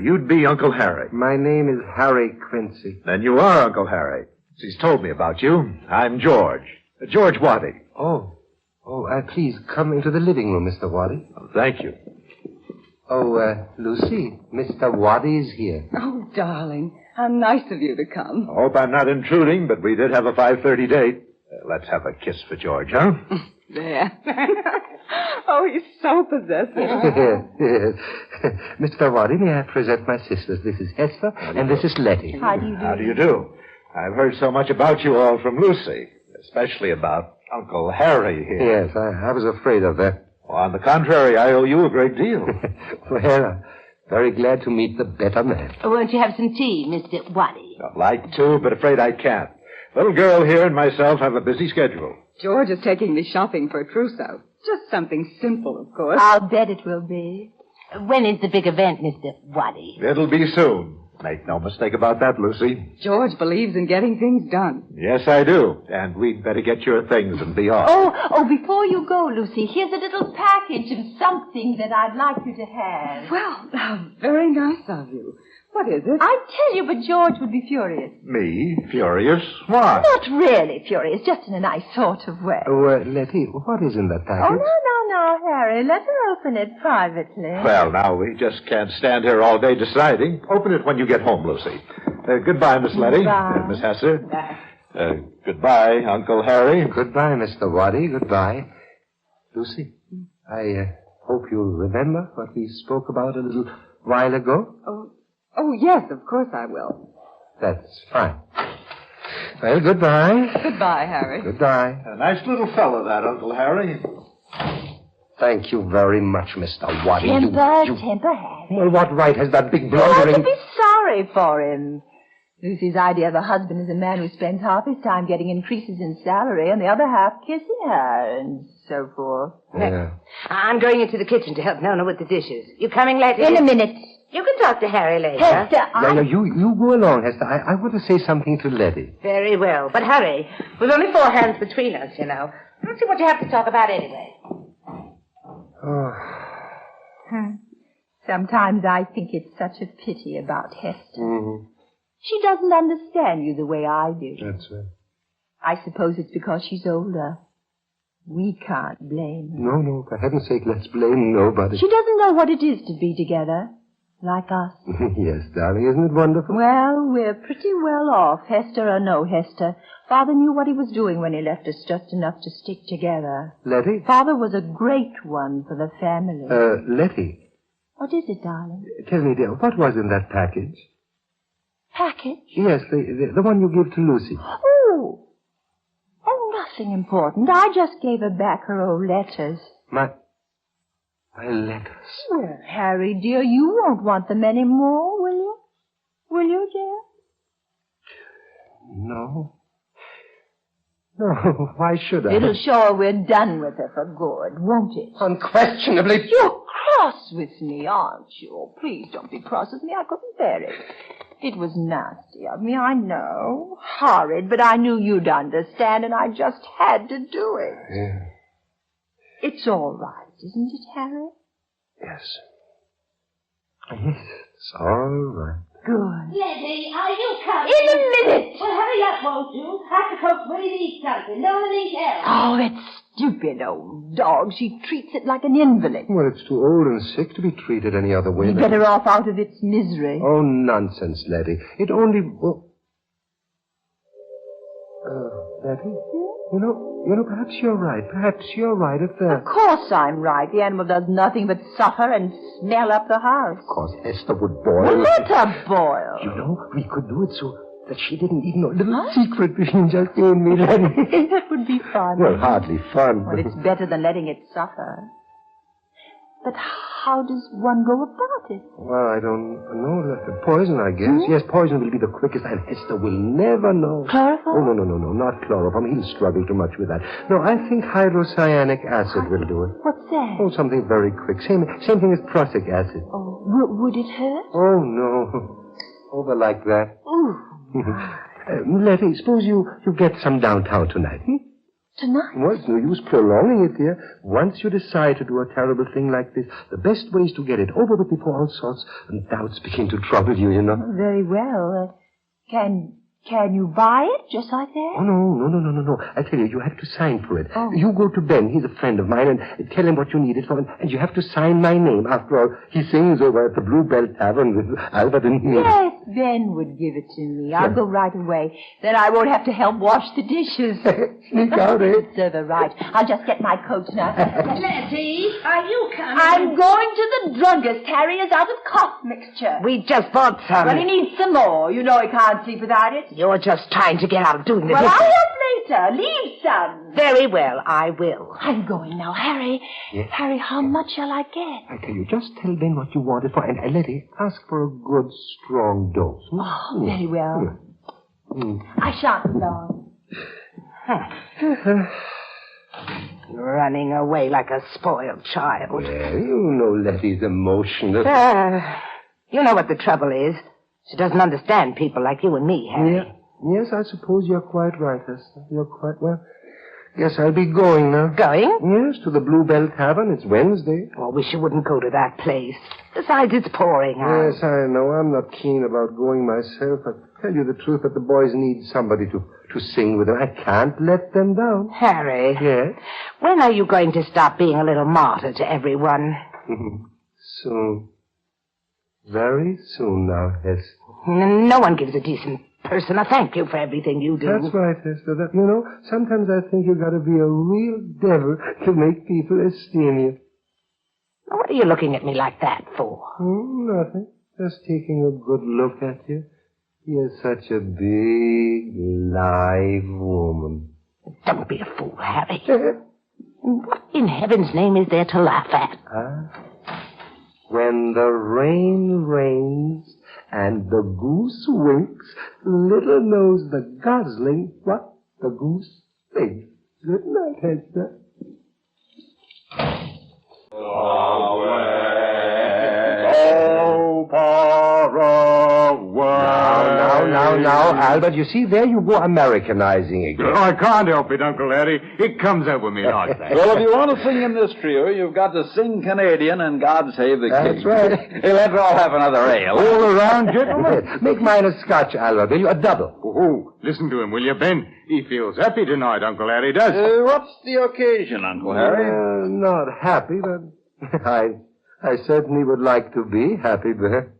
[SPEAKER 12] You'd be Uncle Harry.
[SPEAKER 15] My name is Harry Quincy.
[SPEAKER 12] Then you are Uncle Harry. She's told me about you. I'm George. George Waddy.
[SPEAKER 15] Oh, please come into the living room, Mr. Waddy.
[SPEAKER 12] Oh, thank you.
[SPEAKER 15] Oh, Lucy, Mr. Waddy's here.
[SPEAKER 4] Oh, darling, how nice of you to come.
[SPEAKER 12] I hope I'm not intruding, but we did have a 5:30 date. Let's have a kiss for George, huh?
[SPEAKER 4] There. Oh, he's so possessive.
[SPEAKER 15] Yes. Mr. Waddy, may I present my sisters? This is Hester, and this is Letty.
[SPEAKER 9] How do you do?
[SPEAKER 12] How do you do? I've heard so much about you all from Lucy, especially about Uncle Harry here.
[SPEAKER 15] Yes, I was afraid of that.
[SPEAKER 12] Well, on the contrary, I owe you a great deal.
[SPEAKER 15] Well, I'm very glad to meet the better man.
[SPEAKER 7] Won't you have some tea, Mr. Waddy?
[SPEAKER 12] I'd like to, but afraid I can't. Little girl here and myself have a busy schedule.
[SPEAKER 4] George is taking me shopping for a trousseau. Just something simple, of course.
[SPEAKER 9] I'll bet it will be.
[SPEAKER 7] When is the big event, Mr. Waddy?
[SPEAKER 12] It'll be soon. Make no mistake about that, Lucy.
[SPEAKER 4] George believes in getting things done.
[SPEAKER 12] Yes, I do. And we'd better get your things and be off.
[SPEAKER 9] Oh, before you go, Lucy, here's a little package of something that I'd like you to have.
[SPEAKER 4] Well, how very nice of you. What is it?
[SPEAKER 9] I tell you, but George would be furious.
[SPEAKER 12] Me? Furious? Why?
[SPEAKER 9] Not really furious, just in a nice sort of way.
[SPEAKER 15] Oh, Letty, what is in that package?
[SPEAKER 9] Oh, no, Harry. Let her open it privately.
[SPEAKER 12] Well, now, we just can't stand here all day deciding. Open it when you get home, Lucy. Goodbye, Miss Letty.
[SPEAKER 9] Goodbye.
[SPEAKER 12] Miss Hester.
[SPEAKER 7] Goodbye.
[SPEAKER 12] Goodbye, Uncle Harry.
[SPEAKER 15] Goodbye, Mr. Waddy. Goodbye. Lucy, I hope you'll remember what we spoke about a little while ago.
[SPEAKER 4] Oh, yes, of course I will.
[SPEAKER 15] That's fine. Well, goodbye.
[SPEAKER 4] Goodbye, Harry.
[SPEAKER 15] Goodbye.
[SPEAKER 12] A nice little fellow, that Uncle Harry.
[SPEAKER 15] Thank you very much, Mr. Waddy.
[SPEAKER 9] Temper, Harry.
[SPEAKER 15] Well, what right has that big
[SPEAKER 9] You ought to
[SPEAKER 15] blundering...
[SPEAKER 9] be sorry for him. Lucy's idea of a husband is a man who spends half his time getting increases in salary and the other half kissing her and so forth.
[SPEAKER 15] Yeah.
[SPEAKER 7] I'm going into the kitchen to help Nona with the dishes. You coming later?
[SPEAKER 9] In a minute.
[SPEAKER 7] You can talk to Harry later.
[SPEAKER 9] Hester,
[SPEAKER 15] Yeah, you go along, Hester. I want to say something to Letty.
[SPEAKER 7] Very well. But hurry. We've only 4 hands between us, you know. Let's see what you have to talk about anyway.
[SPEAKER 15] Oh.
[SPEAKER 9] Sometimes I think it's such a pity about Hester.
[SPEAKER 15] Mm-hmm.
[SPEAKER 9] She doesn't understand you the way I do.
[SPEAKER 15] That's right.
[SPEAKER 9] I suppose it's because she's older. We can't blame her.
[SPEAKER 15] No, for heaven's sake, let's blame nobody.
[SPEAKER 9] She doesn't know what it is to be together, like us.
[SPEAKER 15] Yes, darling, isn't it wonderful?
[SPEAKER 9] Well, we're pretty well off, Hester or no Hester. Father knew what he was doing when he left us just enough to stick together.
[SPEAKER 15] Letty?
[SPEAKER 9] Father was a great one for the family.
[SPEAKER 15] Letty.
[SPEAKER 9] What is it, darling?
[SPEAKER 15] Tell me, dear, what was in that package?
[SPEAKER 9] Package?
[SPEAKER 15] Yes, the one you gave to Lucy.
[SPEAKER 9] Oh, nothing important. I just gave her back her old letters.
[SPEAKER 15] My letters.
[SPEAKER 9] Well, Harry, dear, you won't want them any more, will you? Will you, dear?
[SPEAKER 15] No, why should I?
[SPEAKER 9] It'll show her we're done with her for good, won't it?
[SPEAKER 15] Unquestionably.
[SPEAKER 9] You're cross with me, aren't you? Oh, please don't be cross with me. I couldn't bear it. It was nasty of me, I know. Horrid, but I knew you'd understand, and I just had to do it.
[SPEAKER 15] Yeah.
[SPEAKER 9] It's all right, isn't it, Harry?
[SPEAKER 15] Yes. Yes, it's all right.
[SPEAKER 9] Good.
[SPEAKER 8] Letty, are you coming?
[SPEAKER 9] In a minute.
[SPEAKER 8] Well, hurry up, won't you? Have to cook Willie to eat something. No one eat else.
[SPEAKER 9] Oh, that stupid old dog. She treats it like an invalid.
[SPEAKER 15] Well, it's too old and sick to be treated any other way.
[SPEAKER 9] Be better off out of its misery.
[SPEAKER 15] Oh, nonsense, Letty. It only... Letty? You know, perhaps you're right. Perhaps you're right at that.
[SPEAKER 9] Of course I'm right. The animal does nothing but suffer and smell up the house.
[SPEAKER 15] Of course, Hester would boil.
[SPEAKER 9] Well, let her boil.
[SPEAKER 15] You know, we could do it so that she didn't even know. A little secret between just you and me, Letty.
[SPEAKER 9] That would be fun.
[SPEAKER 15] Well, hardly fun.
[SPEAKER 9] Well, it's better than letting it suffer. But how does one go about it?
[SPEAKER 15] Well, I don't know. Poison, I guess. Yes, poison will be the quickest, and Hester will never know.
[SPEAKER 9] Chloroform?
[SPEAKER 15] Oh, no, not chloroform. He'll struggle too much with that. No, I think hydrocyanic acid will do it.
[SPEAKER 9] What's that?
[SPEAKER 15] Oh, something very quick. Same thing as prussic acid.
[SPEAKER 9] Oh, would it hurt?
[SPEAKER 15] Oh, no. Over like that.
[SPEAKER 9] Ooh.
[SPEAKER 15] Letty, suppose you get some downtown tonight,
[SPEAKER 9] Tonight?
[SPEAKER 15] Well, it's no use prolonging it, dear. Once you decide to do a terrible thing like this, the best way is to get it over with before all sorts of doubts begin to trouble you, you know.
[SPEAKER 9] Very well. Can you buy it just like that?
[SPEAKER 15] Oh, no. I tell you have to sign for it.
[SPEAKER 9] Oh.
[SPEAKER 15] You go to Ben, he's a friend of mine, and tell him what you need it for, and you have to sign my name. After all, he sings over at the Bluebell Tavern with Albert and me.
[SPEAKER 9] Yes, Ben would give it to me. I'll go right away. Then I won't have to help wash the dishes.
[SPEAKER 15] Sneak out, eh?
[SPEAKER 9] Server, right. I'll just get my coat now.
[SPEAKER 7] Letty, are you coming?
[SPEAKER 9] I'm going to the druggist. Harry is out of cough mixture.
[SPEAKER 7] We just bought some.
[SPEAKER 9] Well, he needs some more. You know he can't sleep without it.
[SPEAKER 7] You're just trying to get out of doing this.
[SPEAKER 9] Well, I'll help later. Leave some.
[SPEAKER 7] Very well, I will.
[SPEAKER 9] I'm going now, Harry.
[SPEAKER 15] Yes?
[SPEAKER 9] Harry, how much shall I get?
[SPEAKER 15] I tell you, just tell Ben what you want it for, and Letty, ask for a good, strong dose.
[SPEAKER 9] Oh, very well. I shan't be long.
[SPEAKER 7] Running away like a spoiled child.
[SPEAKER 15] Well, you know Letty's emotional.
[SPEAKER 7] You know what the trouble is. She doesn't understand people like you and me, Harry.
[SPEAKER 15] Yeah. Yes, I suppose you're quite right, Esther. You're quite well. Guess I'll be going now.
[SPEAKER 7] Going?
[SPEAKER 15] Yes, to the Bluebell Tavern. It's Wednesday.
[SPEAKER 7] Oh, I wish you wouldn't go to that place. Besides, it's pouring out.
[SPEAKER 15] Yes, I know. I'm not keen about going myself. I tell you the truth, that the boys need somebody to sing with them. I can't let them down.
[SPEAKER 7] Harry.
[SPEAKER 15] Yes?
[SPEAKER 7] When are you going to stop being a little martyr to everyone?
[SPEAKER 15] Soon. Very soon now, Hester.
[SPEAKER 7] No one gives a decent person a thank you for everything you do.
[SPEAKER 15] That's right, Hester. Sometimes I think you've got to be a real devil to make people esteem you.
[SPEAKER 7] What are you looking at me like that for?
[SPEAKER 15] Nothing. Just taking a good look at you. You're such a big, live woman.
[SPEAKER 7] Don't be a fool, Harry. What in heaven's name is there to laugh at?
[SPEAKER 15] When the rain rains and the goose winks, little knows the gosling what the goose thinks. Good night, Hester. Now, Albert, you see, there you go Americanizing again.
[SPEAKER 14] I can't help it, Uncle Harry. It comes out with me like that.
[SPEAKER 13] Well, if you want to sing in this trio, you've got to sing Canadian and God Save the King.
[SPEAKER 15] That's right.
[SPEAKER 13] Hey, let's all have another ale.
[SPEAKER 15] All around, gentlemen. Make mine a Scotch, Albert, will you? A double.
[SPEAKER 14] Oh, listen to him, will you, Ben? He feels happy tonight, Uncle Harry does.
[SPEAKER 13] What's the occasion, Uncle Harry?
[SPEAKER 15] Not happy, but I certainly would like to be happy, Ben.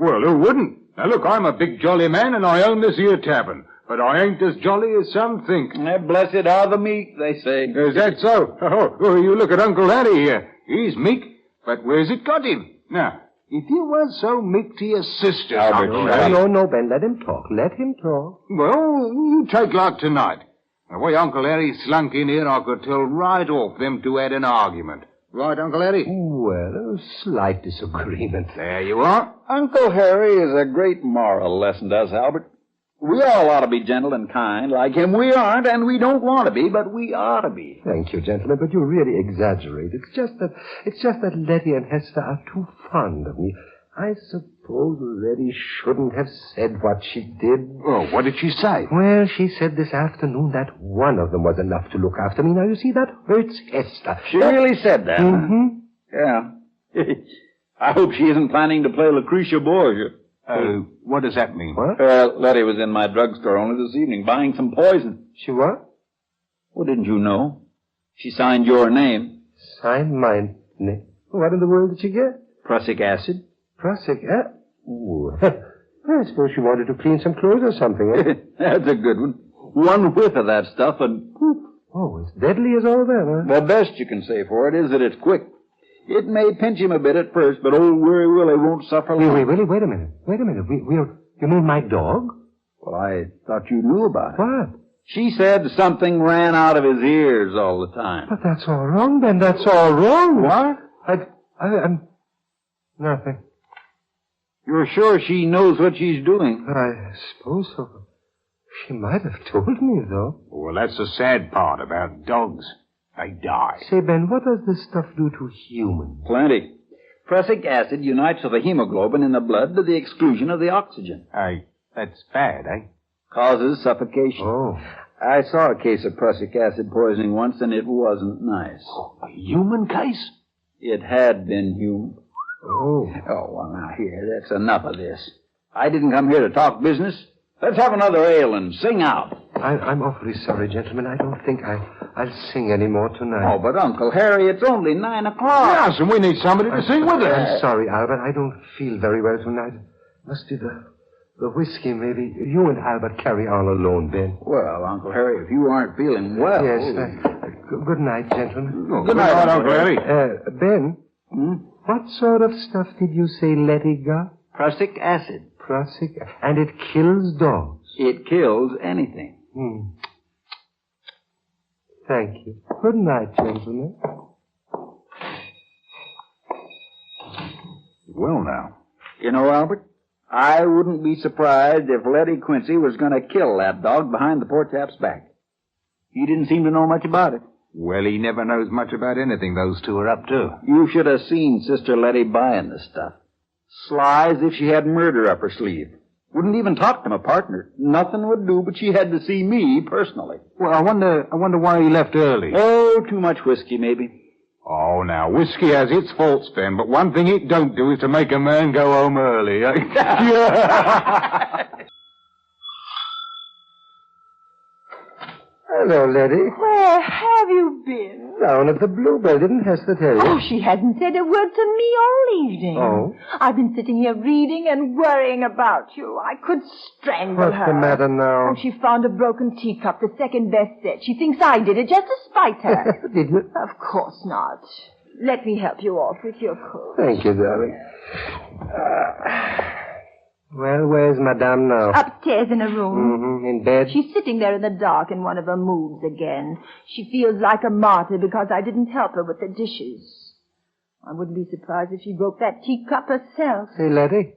[SPEAKER 14] Well, who wouldn't? Now, look, I'm a big jolly man, and I own this here tavern. But I ain't as jolly as some think.
[SPEAKER 13] Blessed are the meek, they say.
[SPEAKER 14] Is that so? Oh, you look at Uncle Harry here. He's meek, but where's it got him? Now, if you weren't so meek to your sister...
[SPEAKER 15] No, Ben, let him talk. Let him talk.
[SPEAKER 14] Well, you take like tonight. The way Uncle Harry slunk in here, I could tell right off them two had an argument. Right, Uncle Harry?
[SPEAKER 15] Well, a slight disagreement.
[SPEAKER 14] There you are.
[SPEAKER 13] Uncle Harry is a great moral lesson to us, Albert. We all ought to be gentle and kind like him. We aren't, and we don't want to be, but we ought to be.
[SPEAKER 15] Thank you, gentlemen, but you really exaggerate. It's just that Letty and Hester are too fond of me. I suppose Letty shouldn't have said what she did.
[SPEAKER 14] Oh, what did she say?
[SPEAKER 15] Well, she said this afternoon that one of them was enough to look after me. Now, you see, that hurts Hester.
[SPEAKER 13] She really said that?
[SPEAKER 15] Mm-hmm.
[SPEAKER 13] Yeah. I hope she isn't planning to play Lucretia Borgia.
[SPEAKER 14] What does that mean?
[SPEAKER 15] What?
[SPEAKER 13] Letty was in my drugstore only this evening buying some poison.
[SPEAKER 15] She what?
[SPEAKER 13] Well, didn't you know? She signed your name.
[SPEAKER 15] Signed my name? What in the world did she get?
[SPEAKER 13] Prussic acid.
[SPEAKER 15] Prussic acid? Ooh. I suppose she wanted to clean some clothes or something, eh?
[SPEAKER 13] That's a good one. One whiff of that stuff and poof.
[SPEAKER 15] Oh, as deadly as all that, huh?
[SPEAKER 13] The best you can say for it is that it's quick. It may pinch him a bit at first, but old Weary Willie won't suffer long.
[SPEAKER 15] Wait a minute. You mean my dog?
[SPEAKER 13] Well, I thought you knew about it.
[SPEAKER 15] What?
[SPEAKER 13] She said something ran out of his ears all the time.
[SPEAKER 15] But that's all wrong, Ben. That's all wrong.
[SPEAKER 13] What?
[SPEAKER 15] I'm... Nothing.
[SPEAKER 13] You're sure she knows what she's doing?
[SPEAKER 15] I suppose so. She might have told me, though.
[SPEAKER 14] Well, that's the sad part about dogs. They die.
[SPEAKER 15] Say, Ben, what does this stuff do to humans?
[SPEAKER 13] Plenty. Prussic acid unites with the hemoglobin in the blood to the exclusion of the oxygen.
[SPEAKER 14] Hey, that's bad, eh?
[SPEAKER 13] Causes suffocation.
[SPEAKER 15] Oh.
[SPEAKER 13] I saw a case of prussic acid poisoning once, and it wasn't nice.
[SPEAKER 14] A human case?
[SPEAKER 13] It had been human.
[SPEAKER 15] Oh.
[SPEAKER 13] Oh, well, now, here, that's enough of this. I didn't come here to talk business. Let's have another ale and sing out.
[SPEAKER 15] I'm awfully sorry, gentlemen. I don't think I'll sing any more tonight.
[SPEAKER 13] Oh, but Uncle Harry, it's only 9 o'clock.
[SPEAKER 14] Yes, and we need somebody to sing with us.
[SPEAKER 15] I'm sorry, Albert. I don't feel very well tonight. Must be the whiskey, maybe. You and Albert carry on alone, Ben.
[SPEAKER 13] Well, Uncle Harry, if you aren't feeling well...
[SPEAKER 15] Yes. Good night, gentlemen.
[SPEAKER 13] Oh, good night, Uncle Harry.
[SPEAKER 15] Ben, what sort of stuff did you say Letty got?
[SPEAKER 13] Prussic acid.
[SPEAKER 15] Prussic... And it kills dogs.
[SPEAKER 13] It kills anything.
[SPEAKER 15] Thank you. Good night, gentlemen.
[SPEAKER 14] Well, now.
[SPEAKER 13] You know, Albert, I wouldn't be surprised if Letty Quincy was going to kill that dog behind the poor chap's back. He didn't seem to know much about it.
[SPEAKER 14] Well, he never knows much about anything those two are up to.
[SPEAKER 13] You should have seen Sister Letty buying the stuff. Sly as if she had murder up her sleeve. Wouldn't even talk to my partner. Nothing would do, but she had to see me personally.
[SPEAKER 14] Well, I wonder why he left early.
[SPEAKER 13] Oh, too much whiskey, maybe.
[SPEAKER 14] Oh, now, whiskey has its faults, Ben, but one thing it don't do is to make a man go home early.
[SPEAKER 15] Hello, Letty.
[SPEAKER 9] Where have you been?
[SPEAKER 15] Down at the Bluebell. Didn't Hester tell you?
[SPEAKER 9] Oh, she hasn't said a word to me all evening.
[SPEAKER 15] Oh?
[SPEAKER 9] I've been sitting here reading and worrying about you. I could strangle
[SPEAKER 15] What's
[SPEAKER 9] her.
[SPEAKER 15] the matter now?
[SPEAKER 9] Oh, she found a broken teacup, the second best set. She thinks I did it just to spite her.
[SPEAKER 15] Did you?
[SPEAKER 9] Of course not. Let me help you off with your coat.
[SPEAKER 15] Thank you, darling. Well, where's Madame now?
[SPEAKER 9] Upstairs in a room.
[SPEAKER 15] In bed?
[SPEAKER 9] She's sitting there in the dark in one of her moods again. She feels like a martyr because I didn't help her with the dishes. I wouldn't be surprised if she broke that teacup herself.
[SPEAKER 15] Say, Letty.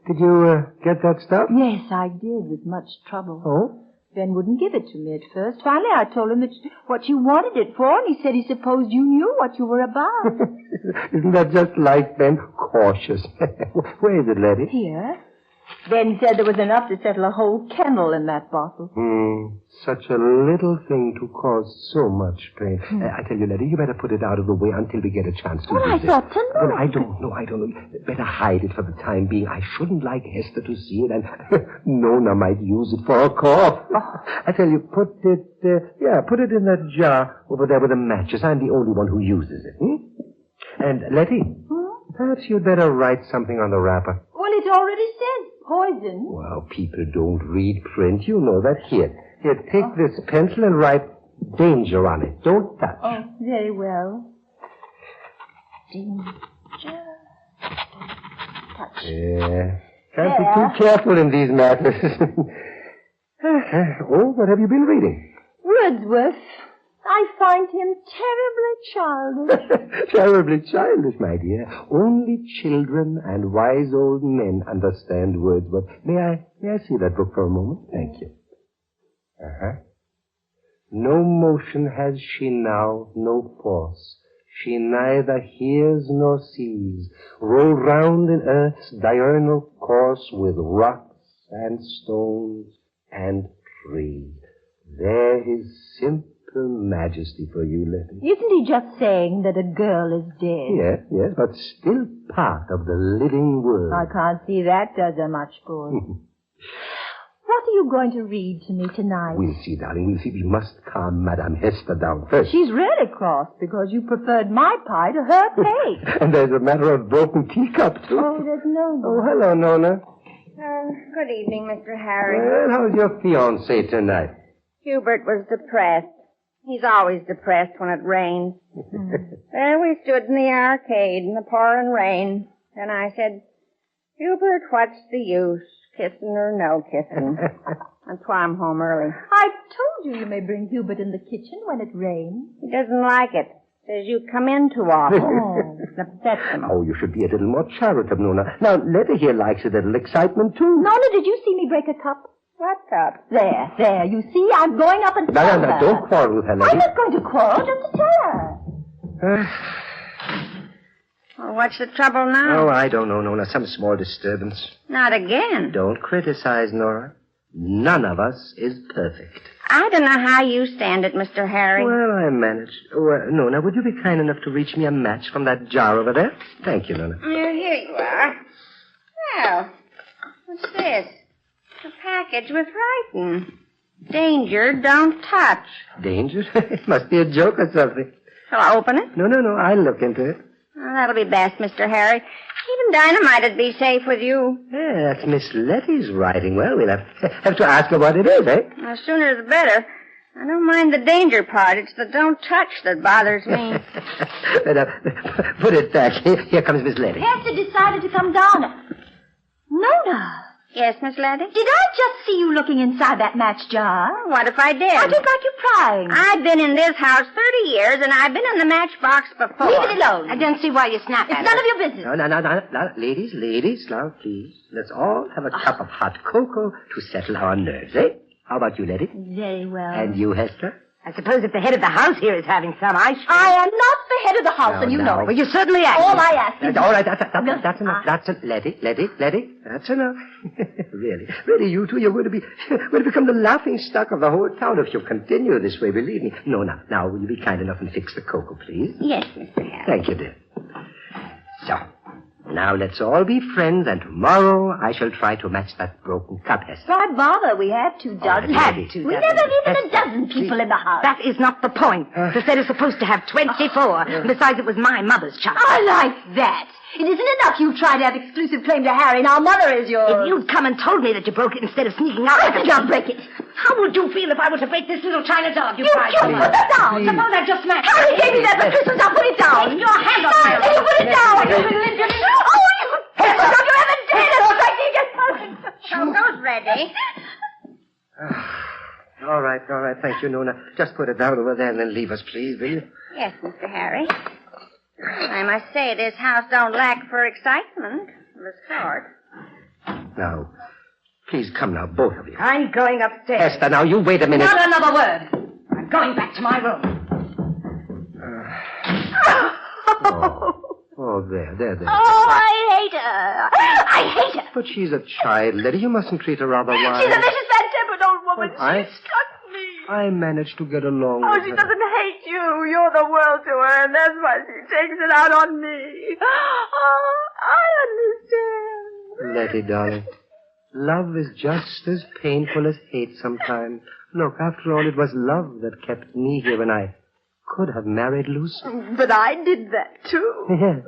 [SPEAKER 15] Did you get that stuff?
[SPEAKER 9] Yes, I did, with much trouble.
[SPEAKER 15] Oh?
[SPEAKER 9] Ben wouldn't give it to me at first. Finally, I told him what you wanted it for, and he said he supposed you knew what you were about.
[SPEAKER 15] Isn't that just like Ben? Cautious. Where is it, Letty?
[SPEAKER 9] Here. Ben said there was enough to settle a whole kennel in that bottle.
[SPEAKER 15] Such a little thing to cause so much pain. I tell you, Letty, you better put it out of the way until we get a chance to
[SPEAKER 9] Well, I
[SPEAKER 15] use it.
[SPEAKER 9] thought to know.
[SPEAKER 15] Well, I don't know. Better hide it for the time being. I shouldn't like Hester to see it, and Nona might use it for a cough. I tell you, put it in that jar over there with the matches. I'm the only one who uses it. And, Letty, perhaps you'd better write something on the wrapper.
[SPEAKER 9] Well, it already says poison.
[SPEAKER 15] Well, people don't read print. You know that. Here, take this pencil and write danger on it. Don't touch.
[SPEAKER 9] Oh, very well. Danger. Touch.
[SPEAKER 15] Yeah. Can't be too careful in these matters. Oh, what have you been reading?
[SPEAKER 9] Wordsworth. I find him terribly childish.
[SPEAKER 15] Terribly childish, my dear. Only children and wise old men understand Wordsworth. May I see that book for a moment? Thank you. No motion has she now, no force. She neither hears nor sees. Roll round in earth's diurnal course with rocks and stones and trees. There is simple majesty for you, Letty.
[SPEAKER 9] Isn't he just saying that a girl is dead?
[SPEAKER 15] Yes, but still part of the living world.
[SPEAKER 9] I can't see that does her much good. What are you going to read to me tonight?
[SPEAKER 15] We'll see, darling. We'll see. We must calm Madame Hester down first.
[SPEAKER 9] She's really cross because you preferred my pie to her cake.
[SPEAKER 15] And there's a matter of broken teacup, too.
[SPEAKER 9] Oh, there's no.
[SPEAKER 15] Oh, hello, Nona.
[SPEAKER 5] Good evening, Mr. Harry.
[SPEAKER 15] Well, how's your fiancé tonight?
[SPEAKER 5] Hubert was depressed. He's always depressed when it rains. There we stood in the arcade in the pouring rain. And I said, Hubert, what's the use? Kissing or no kissing. That's why I'm home early.
[SPEAKER 9] I told you may bring Hubert in the kitchen when it rains.
[SPEAKER 5] He doesn't like it. Says you come in too often. It upsets him.
[SPEAKER 15] Oh, you should be a little more charitable, Nona. Now, Letty here likes a little excitement, too.
[SPEAKER 9] Nona, did you see me break a cup?
[SPEAKER 5] What cup?
[SPEAKER 9] There. You see, I'm going up and tell her.
[SPEAKER 15] No, don't quarrel with her, Letty.
[SPEAKER 9] I'm not going to quarrel, just to tell her.
[SPEAKER 5] Well, what's the trouble now?
[SPEAKER 15] Oh, I don't know, Nona. Some small disturbance.
[SPEAKER 5] Not again.
[SPEAKER 15] Don't criticize, Nora. None of us is perfect.
[SPEAKER 5] I don't know how you stand it, Mr. Harry.
[SPEAKER 15] Well, I managed. Nona, would you be kind enough to reach me a match from that jar over there? Thank you, Nona.
[SPEAKER 5] Here you are. Well, what's this? A package with writing. Danger, don't touch.
[SPEAKER 15] Danger? It must be a joke or something.
[SPEAKER 5] Shall I open it?
[SPEAKER 15] No. I'll look into it.
[SPEAKER 5] Oh, that'll be best, Mr. Harry. Even dynamite'd be safe with you.
[SPEAKER 15] Yeah, that's Miss Letty's writing. Well, we'll have to ask her what it is, eh?
[SPEAKER 5] The sooner the better. I don't mind the danger part. It's the don't touch that bothers me.
[SPEAKER 15] Put it back. Here comes Miss Letty.
[SPEAKER 9] Hester decided to come down. Nona.
[SPEAKER 5] Yes, Miss Letty?
[SPEAKER 9] Did I just see you looking inside that match jar?
[SPEAKER 5] What if I did?
[SPEAKER 9] I didn't like you prying.
[SPEAKER 5] I've been in this house 30 years, and I've been in the matchbox before.
[SPEAKER 9] Leave it alone.
[SPEAKER 5] I don't see why you snap at
[SPEAKER 9] It's none of your business.
[SPEAKER 15] No. Ladies, now, please. Let's all have a cup of hot cocoa to settle our nerves, eh? How about you, Letty?
[SPEAKER 9] Very well.
[SPEAKER 15] And you, Hester?
[SPEAKER 7] I suppose if the head of the house here is having some ice cream.
[SPEAKER 9] I am not the head of the house, and you know it.
[SPEAKER 7] Well, you certainly are.
[SPEAKER 9] All I ask is...
[SPEAKER 15] All right, that's enough. That's enough. Letty, that's enough. Really, you two, you're going to become the laughing stock of the whole town if you continue this way, believe me. No, now, will you be kind enough and fix the cocoa, please?
[SPEAKER 5] Yes, Mr. Harry.
[SPEAKER 15] Thank you, dear. So, now let's all be friends, and tomorrow I shall try to match that broken cup, Hester.
[SPEAKER 9] Why bother? We have 2 dozen. We never have even a dozen people in the house.
[SPEAKER 7] That is not the point. The set is supposed to have 24. And besides, it was my mother's child.
[SPEAKER 9] I like that. It isn't enough you try to have exclusive claim to Harry, and our mother is yours.
[SPEAKER 7] If you'd come and told me that you broke it instead of sneaking out...
[SPEAKER 9] I think I'll break it.
[SPEAKER 7] How would you feel if I were to break this little china dog you prize?
[SPEAKER 9] Put that down.
[SPEAKER 7] Suppose I just smashed it.
[SPEAKER 9] Harry gave me that for Christmas. I'll put it down.
[SPEAKER 7] Take your hand off my
[SPEAKER 9] arm. Put it down. You little idiot. Oh, you... Don't you ever dare to strike me again.
[SPEAKER 5] Cocoa's ready.
[SPEAKER 15] All right. Thank you, Nona. Just put it down over there and then leave us, please, will you?
[SPEAKER 5] Yes, Mr. Harry. I must say this house don't lack for excitement of a sort.
[SPEAKER 15] Now, please come now, both of you.
[SPEAKER 7] I'm going upstairs.
[SPEAKER 15] Hester, now you wait a minute.
[SPEAKER 7] Not another word. I'm going back to my room.
[SPEAKER 15] There.
[SPEAKER 9] Oh, I hate her.
[SPEAKER 15] But she's a child, Letty. You mustn't treat her rather wild.
[SPEAKER 9] She's a vicious, bad-tempered old woman.
[SPEAKER 15] I-
[SPEAKER 9] She struck me.
[SPEAKER 15] I managed to get along
[SPEAKER 9] Oh,
[SPEAKER 15] with
[SPEAKER 9] she
[SPEAKER 15] her.
[SPEAKER 9] doesn't hate you. You're the world to her, and that's why she takes it out on me. Oh, I understand.
[SPEAKER 15] Letty, darling, love is just as painful as hate sometimes. Look, after all, it was love that kept me here when I could have married Lucy.
[SPEAKER 9] But I did that, too.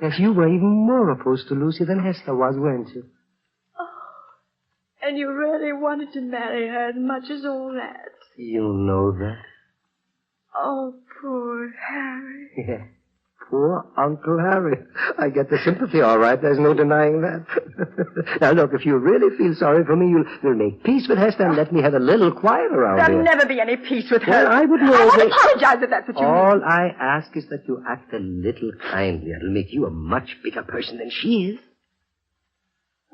[SPEAKER 15] Yes, you were even more opposed to Lucy than Hester was, weren't you?
[SPEAKER 10] And you really wanted to marry her as much as all that.
[SPEAKER 15] You know that.
[SPEAKER 10] Oh, poor Harry.
[SPEAKER 15] Yeah. Poor Uncle Harry. I get the sympathy all right. There's no denying that. Now, look, if you really feel sorry for me, you'll make peace with Hester and let me have a little quiet around
[SPEAKER 9] There'll
[SPEAKER 15] here.
[SPEAKER 9] never be any peace with her.
[SPEAKER 15] Well, I wouldn't
[SPEAKER 9] I won't
[SPEAKER 15] always...
[SPEAKER 9] apologize if that's what you mean.
[SPEAKER 15] All I ask is that you act a little kindly. It'll make you a much bigger person than she is.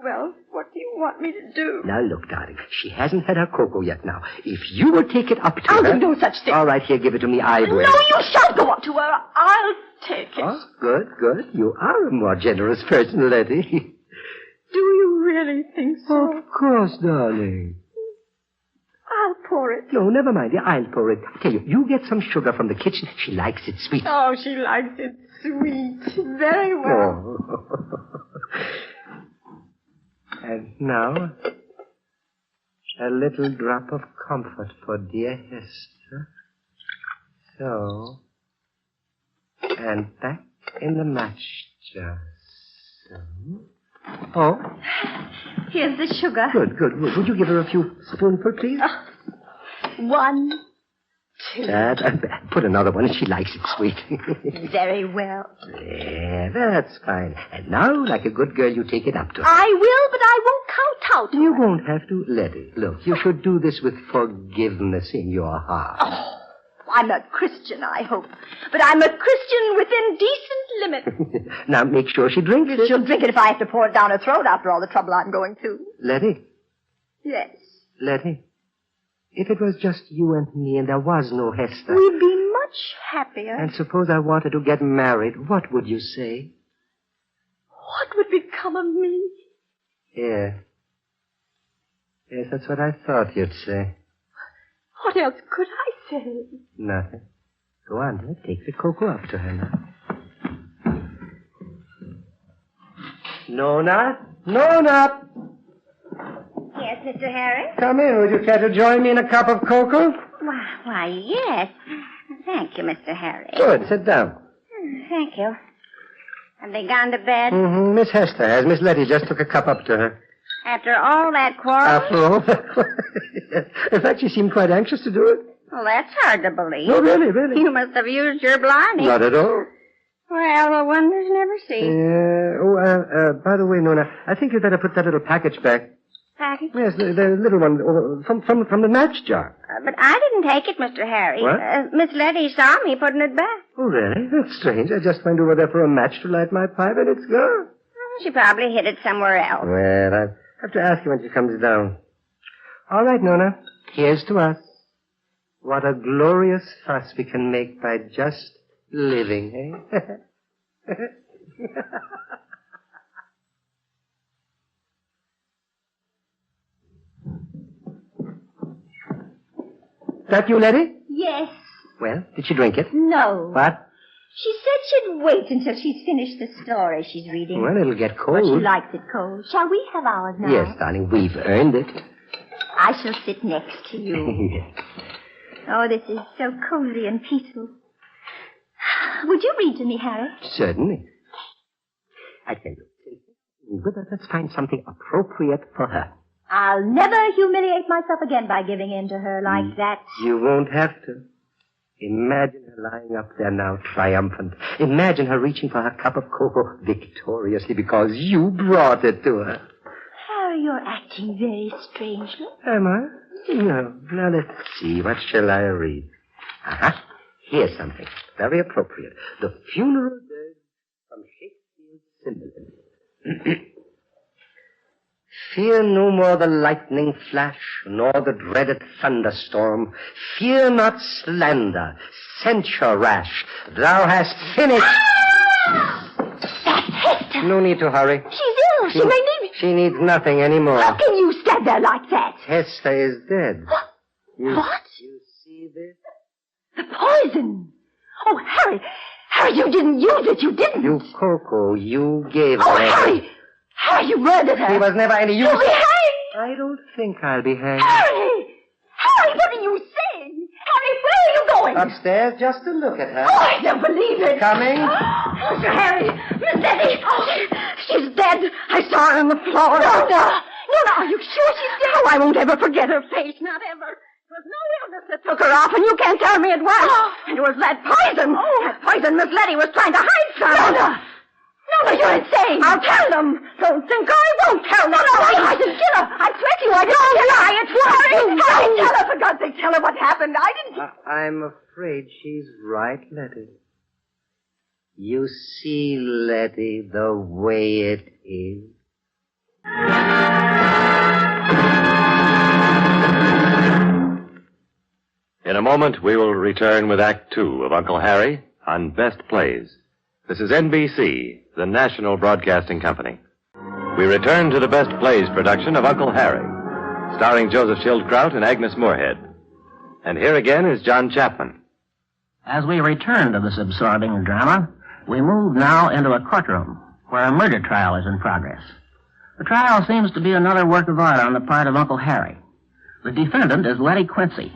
[SPEAKER 10] Well, what do you want me to do?
[SPEAKER 15] Now, look, darling, she hasn't had her cocoa yet now. If you will take it up to
[SPEAKER 9] I'll
[SPEAKER 15] her...
[SPEAKER 9] do no such thing.
[SPEAKER 15] All right, here, give it to me. I will.
[SPEAKER 9] No, you shan't go up to her. I'll take it.
[SPEAKER 15] Oh, good. You are a more generous person, Letty.
[SPEAKER 10] Do you really think so?
[SPEAKER 15] Of course, darling.
[SPEAKER 10] I'll pour it.
[SPEAKER 15] No, never mind. I'll pour it. I tell you, you get some sugar from the kitchen. She likes it sweet.
[SPEAKER 10] Oh, she likes it sweet. Very well.
[SPEAKER 15] Oh. And now, a little drop of comfort for dear Hester. So, and back in the match jar. So. Oh.
[SPEAKER 9] Here's the sugar.
[SPEAKER 15] Good. Would you give her a few spoonfuls, please?
[SPEAKER 9] 1,
[SPEAKER 6] too.
[SPEAKER 18] Put another one. She likes it sweet.
[SPEAKER 6] Very well.
[SPEAKER 18] Yeah, that's fine. And now, like a good girl, you take it up to her.
[SPEAKER 6] I will, but I won't kowtow to
[SPEAKER 18] You
[SPEAKER 6] her.
[SPEAKER 18] won't have to. Letty, look, you should do this with forgiveness in your heart.
[SPEAKER 6] Oh, I'm a Christian, I hope. But I'm a Christian within decent limits.
[SPEAKER 18] Now, make sure she drinks it.
[SPEAKER 6] She'll drink it if I have to pour it down her throat after all the trouble I'm going to.
[SPEAKER 18] Letty,
[SPEAKER 6] Yes.
[SPEAKER 18] Letty, if it was just you and me and there was no Hester,
[SPEAKER 6] We'd be much happier.
[SPEAKER 18] and suppose I wanted to get married, what would you say?
[SPEAKER 6] What would become of me?
[SPEAKER 18] Yeah. Yes, that's what I thought you'd say.
[SPEAKER 6] What else could I say?
[SPEAKER 18] Nothing. Go on, dear. Take the cocoa up to her now. Nona!
[SPEAKER 5] Yes, Mr. Harry?
[SPEAKER 18] Come in. Would you care to join me in a cup of cocoa?
[SPEAKER 5] Why, yes. Thank you, Mr. Harry.
[SPEAKER 18] Good. Sit down.
[SPEAKER 5] Thank you. Have they gone to bed?
[SPEAKER 18] Mm-hmm. Miss Hester has. Miss Letty just took a cup up to her.
[SPEAKER 5] After all that quarrel?
[SPEAKER 18] After all In fact, she seemed quite anxious to do it.
[SPEAKER 5] Well, that's hard to believe.
[SPEAKER 18] No, really.
[SPEAKER 5] You must have used your blinding.
[SPEAKER 18] Not at all.
[SPEAKER 5] Well, the wonders never cease.
[SPEAKER 18] By the way, Nona, I think you'd better put that little package back.
[SPEAKER 5] Package?
[SPEAKER 18] Yes, the little one from the match jar.
[SPEAKER 5] But I didn't take it, Mr. Harry.
[SPEAKER 18] What?
[SPEAKER 5] Miss Letty saw me putting it back.
[SPEAKER 18] Oh, really? That's strange. I just went over there for a match to light my pipe, and it's gone.
[SPEAKER 5] She probably hid it somewhere else.
[SPEAKER 18] Well, I'll have to ask her when she comes down. All right, Nona. Here's to us. What a glorious fuss we can make by just living, eh? That you, Letty?
[SPEAKER 6] Yes.
[SPEAKER 18] Well, did she drink it?
[SPEAKER 6] No.
[SPEAKER 18] What?
[SPEAKER 6] She said she'd wait until she's finished the story she's reading.
[SPEAKER 18] Well, it'll get cold.
[SPEAKER 6] But she likes it cold. Shall we have ours now?
[SPEAKER 18] Yes, darling, we've earned it.
[SPEAKER 6] I shall sit next to you. Oh, this is so cozy and peaceful. Would you read to me, Harry?
[SPEAKER 18] Certainly. I tell you, let's find something appropriate for her.
[SPEAKER 6] I'll never humiliate myself again by giving in to her like that.
[SPEAKER 18] You won't have to. Imagine her lying up there now, triumphant. Imagine her reaching for her cup of cocoa victoriously because you brought it to her.
[SPEAKER 6] Harry, you're acting very strangely.
[SPEAKER 18] Am I? No. Now, let's see. What shall I read? Aha. Here's something very appropriate. The Funeral Dirge from Shakespeare's Cymbeline. Fear no more the lightning flash, nor the dreaded thunderstorm. Fear not slander, censure rash. Thou hast finished.
[SPEAKER 6] That's Hester.
[SPEAKER 18] No need to hurry.
[SPEAKER 6] She's ill. She may need...
[SPEAKER 18] She needs nothing anymore.
[SPEAKER 6] How can you stand there like that?
[SPEAKER 18] Hester is dead.
[SPEAKER 6] What?
[SPEAKER 18] You see this?
[SPEAKER 6] The poison. Oh, Harry. Harry, you didn't use it. You didn't.
[SPEAKER 18] You, Coco, you gave her.
[SPEAKER 6] Oh, Harry. Harry, you murdered her.
[SPEAKER 18] She was never any use.
[SPEAKER 6] You'll be hanged.
[SPEAKER 18] I don't think I'll be hanged.
[SPEAKER 6] Harry! Harry, what are you saying? Harry, where are you going?
[SPEAKER 18] Upstairs, just to look at her.
[SPEAKER 6] Oh, I don't believe it.
[SPEAKER 18] Coming?
[SPEAKER 6] Mr. Harry, Miss Letty. Oh, she's dead. I saw her on the floor. No, are you sure she's dead? Oh, I won't ever forget her face, not ever. It was no illness that took her off, and you can't tell me it was. It was that poison. That poison Miss Letty was trying to hide from. No, you're insane. I'll tell them. Don't think I won't tell them. No, I didn't kill her. I swear to you, I didn't kill her. It's Harry. Tell her, for God's sake, tell her what happened. I didn't...
[SPEAKER 18] I'm afraid she's right, Letty. You see, Letty, the way it is.
[SPEAKER 20] In a moment, we will return with Act Two of Uncle Harry on Best Plays. This is NBC, the National Broadcasting Company. We return to the Best Plays production of Uncle Harry, starring Joseph Schildkraut and Agnes Moorehead. And here again is John Chapman.
[SPEAKER 11] As we return to this absorbing drama, we move now into a courtroom where a murder trial is in progress. The trial seems to be another work of art on the part of Uncle Harry. The defendant is Letty Quincy.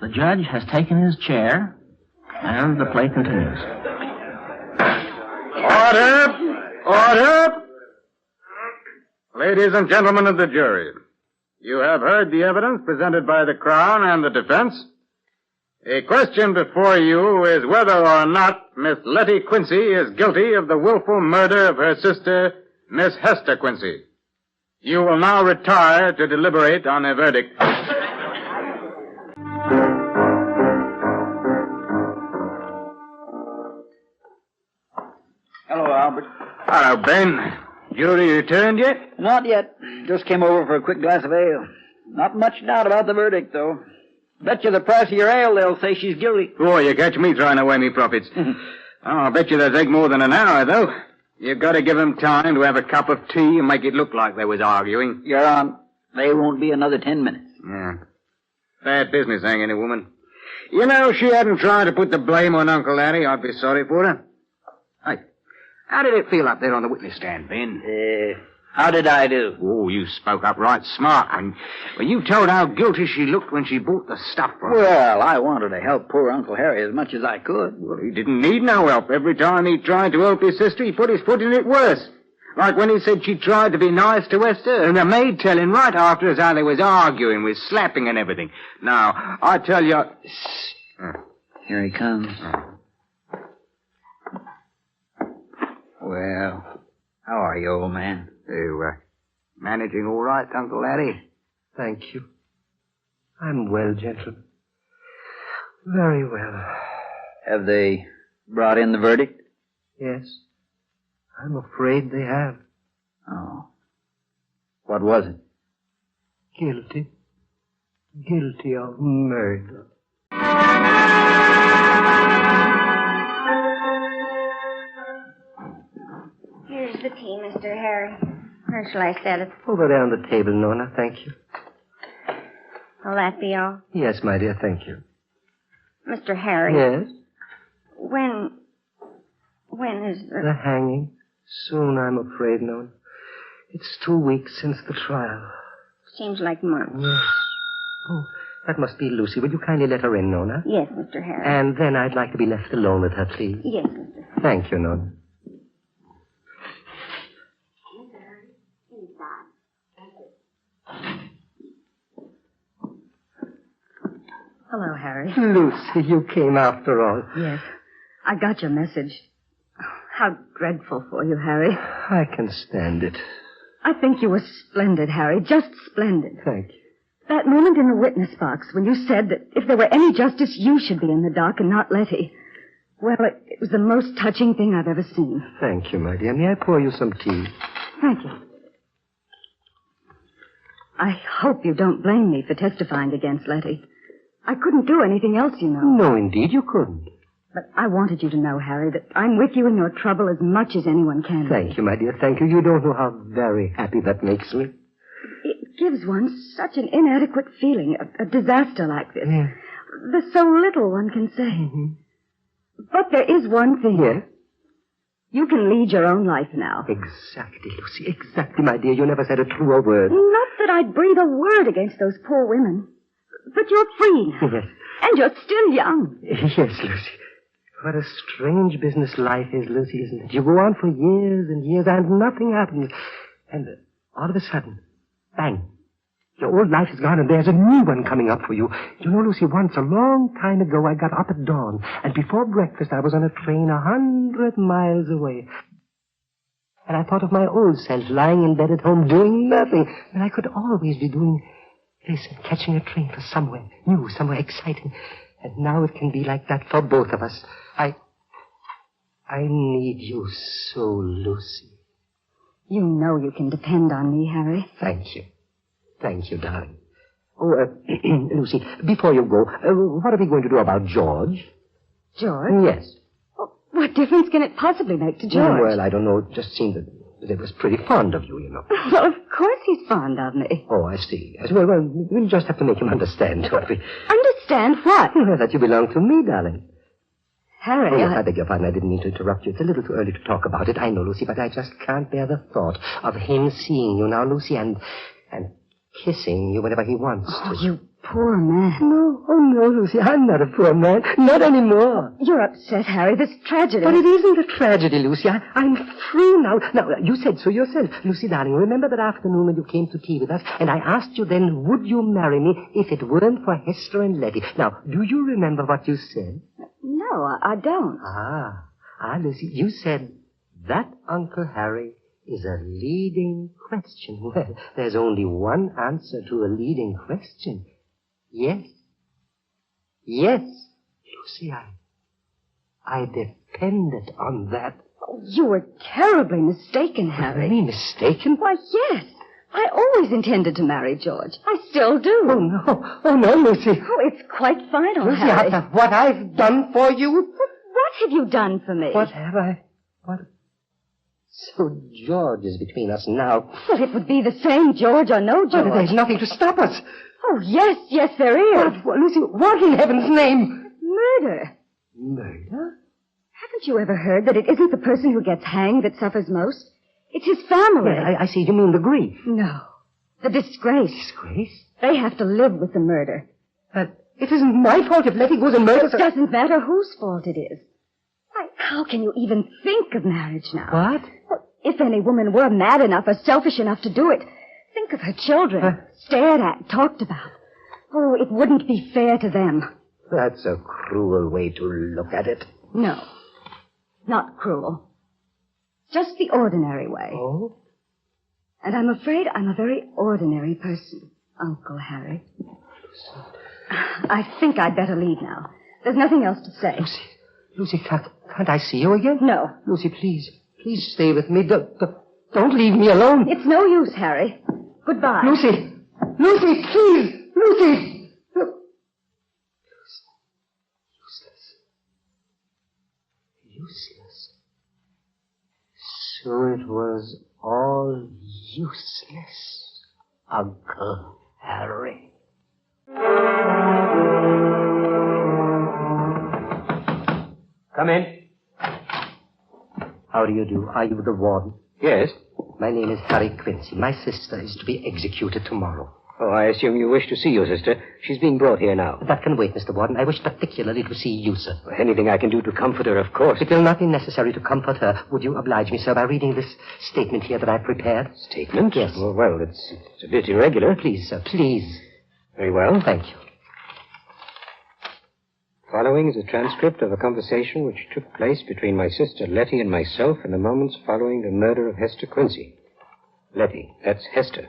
[SPEAKER 11] The judge has taken his chair, and the play continues.
[SPEAKER 14] Order! Ladies and gentlemen of the jury, you have heard the evidence presented by the Crown and the defense. The question before you is whether or not Miss Letty Quincy is guilty of the willful murder of her sister, Miss Hester Quincy. You will now retire to deliberate on a verdict.
[SPEAKER 3] Hello, Albert.
[SPEAKER 14] Hello, Ben. Jury returned yet?
[SPEAKER 3] Not yet. Just came over for a quick glass of ale. Not much doubt about the verdict, though. Bet you the price of your ale, they'll say she's guilty.
[SPEAKER 14] Oh, you catch me trying to weigh me profits. I'll bet you they'll take more than an hour, though. You've got to give them time to have a cup of tea and make it look like they was arguing.
[SPEAKER 3] You're on. They won't be another 10 minutes.
[SPEAKER 14] Yeah. Bad business hanging a woman. You know, she hadn't tried to put the blame on Uncle Larry. I'd be sorry for her. Hey, how did it feel up there on the witness stand, Ben?
[SPEAKER 3] How did I do?
[SPEAKER 14] Oh, you spoke up right smart when you told how guilty she looked when she bought the stuff from her.
[SPEAKER 3] Well, I wanted to help poor Uncle Harry as much as I could.
[SPEAKER 14] Well, he didn't need no help. Every time he tried to help his sister, he put his foot in it worse. Like when he said she tried to be nice to Esther, and the maid telling right after us how they was arguing with slapping and everything. Now, I tell you...
[SPEAKER 3] Here he comes. Well, how are you, old man?
[SPEAKER 14] You, managing all right, Uncle Larry?
[SPEAKER 18] Thank you. I'm well, gentlemen. Very well.
[SPEAKER 3] Have they brought in the verdict?
[SPEAKER 18] Yes. I'm afraid they have.
[SPEAKER 3] Oh. What was it?
[SPEAKER 18] Guilty. Guilty of murder.
[SPEAKER 5] Here's the tea, Mr. Harry. Where shall I set it?
[SPEAKER 18] Over there on the table, Nona. Thank you.
[SPEAKER 5] Will that be all?
[SPEAKER 18] Yes, my dear. Thank you.
[SPEAKER 5] Mr. Harry.
[SPEAKER 18] Yes?
[SPEAKER 5] When is
[SPEAKER 18] The hanging. Soon, I'm afraid, Nona. It's 2 weeks since the trial.
[SPEAKER 5] Seems like months.
[SPEAKER 18] Yes. Oh, that must be Lucy. Will you kindly let her in, Nona?
[SPEAKER 5] Yes, Mr. Harry.
[SPEAKER 18] And then I'd like to be left alone with her, please.
[SPEAKER 5] Yes, Mr. Harry.
[SPEAKER 18] Thank you, Nona.
[SPEAKER 4] Hello, Harry.
[SPEAKER 18] Lucy, you came after all.
[SPEAKER 4] Yes. I got your message. How dreadful for you, Harry.
[SPEAKER 18] I can stand it.
[SPEAKER 4] I think you were splendid, Harry. Just splendid.
[SPEAKER 18] Thank you.
[SPEAKER 4] That moment in the witness box when you said that if there were any justice, you should be in the dock and not Letty. Well, it was the most touching thing I've ever seen.
[SPEAKER 18] Thank you, my dear. May I pour you some tea?
[SPEAKER 4] Thank you. I hope you don't blame me for testifying against Letty. I couldn't do anything else, you know.
[SPEAKER 18] No, indeed, you couldn't.
[SPEAKER 4] But I wanted you to know, Harry, that I'm with you in your trouble as much as anyone can.
[SPEAKER 18] Thank you, my dear. Thank you. You don't know how very happy that makes me.
[SPEAKER 4] It gives one such an inadequate feeling, a disaster like this.
[SPEAKER 18] Yeah.
[SPEAKER 4] There's so little one can say.
[SPEAKER 18] Mm-hmm.
[SPEAKER 4] But there is one thing.
[SPEAKER 18] Yes?
[SPEAKER 4] You can lead your own life now.
[SPEAKER 18] Exactly, Lucy. Exactly, my dear. You never said a truer word.
[SPEAKER 4] Not that I'd breathe a word against those poor women. But you're free now.
[SPEAKER 18] Yes.
[SPEAKER 4] And you're still young.
[SPEAKER 18] Yes, Lucy. What a strange business life is, Lucy, isn't it? You go on for years and years and nothing happens. And all of a sudden, bang. Your old life is gone and there's a new one coming up for you. You know, Lucy, once a long time ago I got up at dawn and before breakfast I was on a train 100 miles away. And I thought of my old self lying in bed at home doing nothing. And I could always be doing this and catching a train for somewhere new, somewhere exciting. And now it can be like that for both of us. I need you so, Lucy.
[SPEAKER 4] You know you can depend on me, Harry.
[SPEAKER 18] Thank you. Thank you, darling. Oh, Lucy, before you go, what are we going to do about George?
[SPEAKER 4] George?
[SPEAKER 18] Yes.
[SPEAKER 4] Oh, what difference can it possibly make to George?
[SPEAKER 18] Well, I don't know. It just seemed that he was pretty fond of you, you know.
[SPEAKER 4] Well, of course he's fond of me.
[SPEAKER 18] Oh, I see. Yes, well, we'll just have to make him understand, don't we?
[SPEAKER 4] Understand what?
[SPEAKER 18] Well, that you belong to me, darling.
[SPEAKER 4] Harry,
[SPEAKER 18] Oh, yes, I beg your pardon. I didn't mean to interrupt you. It's a little too early to talk about it. I know, Lucy, but I just can't bear the thought of him seeing you now, Lucy, and kissing you whenever he wants to.
[SPEAKER 4] Oh, you poor man.
[SPEAKER 18] No, oh no, Lucy, I'm not a poor man. Not anymore.
[SPEAKER 4] You're upset, Harry. This tragedy.
[SPEAKER 18] But it isn't a tragedy, Lucy. I'm free now. Now, you said so yourself. Lucy, darling, remember that afternoon when you came to tea with us, and I asked you then, would you marry me if it weren't for Hester and Letty? Now, do you remember what you said?
[SPEAKER 4] No, I don't.
[SPEAKER 18] Lucy, you said that Uncle Harry is a leading question. Well, there's only one answer to a leading question. Yes. Yes. Lucy, I depended on that.
[SPEAKER 4] Oh, you were terribly mistaken, Harry.
[SPEAKER 18] Me mistaken?
[SPEAKER 4] Why, yes. I always intended to marry George. I still do.
[SPEAKER 18] Oh, no, Lucy.
[SPEAKER 4] Oh, it's quite final,
[SPEAKER 18] Lucy,
[SPEAKER 4] Harry.
[SPEAKER 18] after what I've done for you?
[SPEAKER 4] What have you done for me?
[SPEAKER 18] What have I? What? So George is between us now.
[SPEAKER 4] But it would be the same, George or no George.
[SPEAKER 18] But there's nothing to stop us.
[SPEAKER 4] Oh, yes, there is.
[SPEAKER 18] What, Lucy, what in heaven's name?
[SPEAKER 4] Murder.
[SPEAKER 18] Murder?
[SPEAKER 4] Haven't you ever heard that it isn't the person who gets hanged that suffers most? It's his family.
[SPEAKER 18] Well, I see. You mean the grief?
[SPEAKER 4] No. The disgrace.
[SPEAKER 18] Disgrace?
[SPEAKER 4] They have to live with the murder.
[SPEAKER 18] But it isn't my fault if Letty goes and murders her.
[SPEAKER 4] It doesn't matter whose fault it is. Why, how can you even think of marriage now?
[SPEAKER 18] What?
[SPEAKER 4] Well, if any woman were mad enough or selfish enough to do it, think of her children, stared at, talked about. Oh, it wouldn't be fair to them.
[SPEAKER 18] That's a cruel way to look at it.
[SPEAKER 4] No, not cruel. Just the ordinary way.
[SPEAKER 18] Oh?
[SPEAKER 4] And I'm afraid I'm a very ordinary person, Uncle Harry. I think I'd better leave now. There's nothing else to say.
[SPEAKER 18] Lucy, can't I see you again?
[SPEAKER 4] No.
[SPEAKER 18] Lucy, please stay with me. Don't leave me alone.
[SPEAKER 4] It's no use, Harry. Goodbye.
[SPEAKER 18] Lucy, please. Lucy! Useless. So it was all useless, Uncle Harry. Come in. How do you do? Are you the warden?
[SPEAKER 16] Yes.
[SPEAKER 18] My name is Harry Quincy. My sister is to be executed tomorrow.
[SPEAKER 16] Oh, I assume you wish to see your sister. She's being brought here now.
[SPEAKER 18] That can wait, Mr. Warden. I wish particularly to see you, sir.
[SPEAKER 16] Anything I can do to comfort her, of course.
[SPEAKER 18] It will not be necessary to comfort her. Would you oblige me, sir, by reading this statement here that I prepared?
[SPEAKER 16] Statement?
[SPEAKER 18] Yes.
[SPEAKER 16] Well, it's a bit irregular.
[SPEAKER 18] Please, sir, please.
[SPEAKER 16] Very well.
[SPEAKER 18] Thank you.
[SPEAKER 16] Following is a transcript of a conversation which took place between my sister Letty and myself in the moments following the murder of Hester Quincy. Letty, that's Hester.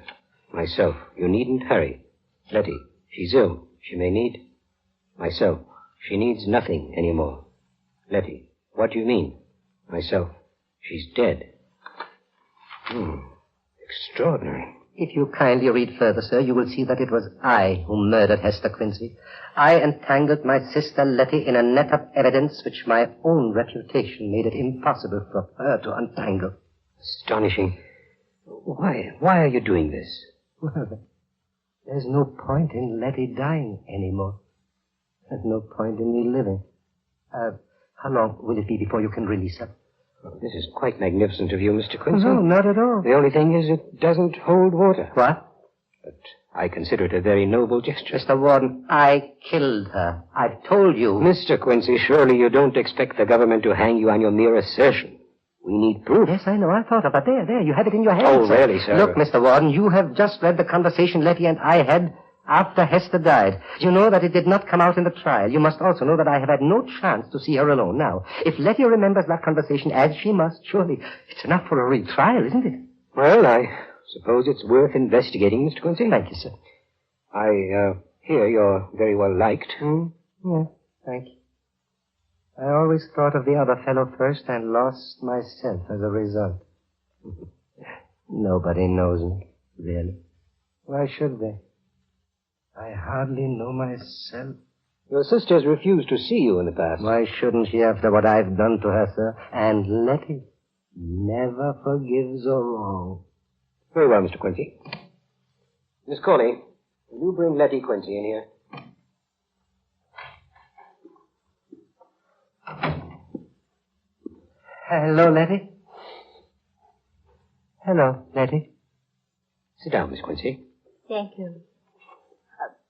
[SPEAKER 16] Myself, you needn't hurry. Letty, she's ill. She may need... Myself, she needs nothing anymore. Letty, what do you mean? Myself, she's dead. Extraordinary.
[SPEAKER 18] If you kindly read further, sir, you will see that it was I who murdered Hester Quincy. I entangled my sister Letty in a net of evidence which my own reputation made it impossible for her to untangle.
[SPEAKER 16] Astonishing. Why are you doing this?
[SPEAKER 18] Well, there's no point in Letty dying anymore. There's no point in me living. How long will it be before you can release her?
[SPEAKER 16] Oh, this is quite magnificent of you, Mr. Quincy.
[SPEAKER 18] No, not at all.
[SPEAKER 16] The only thing is it doesn't hold water.
[SPEAKER 18] What?
[SPEAKER 16] But I consider it a very noble gesture.
[SPEAKER 18] Mr. Warden, I killed her. I've told you.
[SPEAKER 16] Mr. Quincy, surely you don't expect the government to hang you on your mere assertion. We need proof.
[SPEAKER 18] Yes, I know. I thought of it. There. You have it in your hand,
[SPEAKER 16] Oh,
[SPEAKER 18] sir.
[SPEAKER 16] really, sir?
[SPEAKER 18] Look, Mr. Warden, you have just read the conversation Letty and I had after Hester died. You know that it did not come out in the trial. You must also know that I have had no chance to see her alone. Now, if Letty remembers that conversation as she must, surely it's enough for a retrial, isn't it?
[SPEAKER 16] Well, I suppose it's worth investigating, Mr. Quincy.
[SPEAKER 18] Thank you, sir.
[SPEAKER 16] I hear you're very well liked.
[SPEAKER 18] Yeah, thank you. I always thought of the other fellow first and lost myself as a result. Nobody knows me, really. Why should they? I hardly know myself.
[SPEAKER 16] Your sister's refused to see you in the past.
[SPEAKER 18] Why shouldn't she after what I've done to her, sir? And Letty never forgives a wrong.
[SPEAKER 16] Very well, Mr. Quincy. Miss Corley, will you bring Letty Quincy in here?
[SPEAKER 18] Hello, Letty. Hello, Letty.
[SPEAKER 16] Sit down, Miss Quincy.
[SPEAKER 6] Thank you.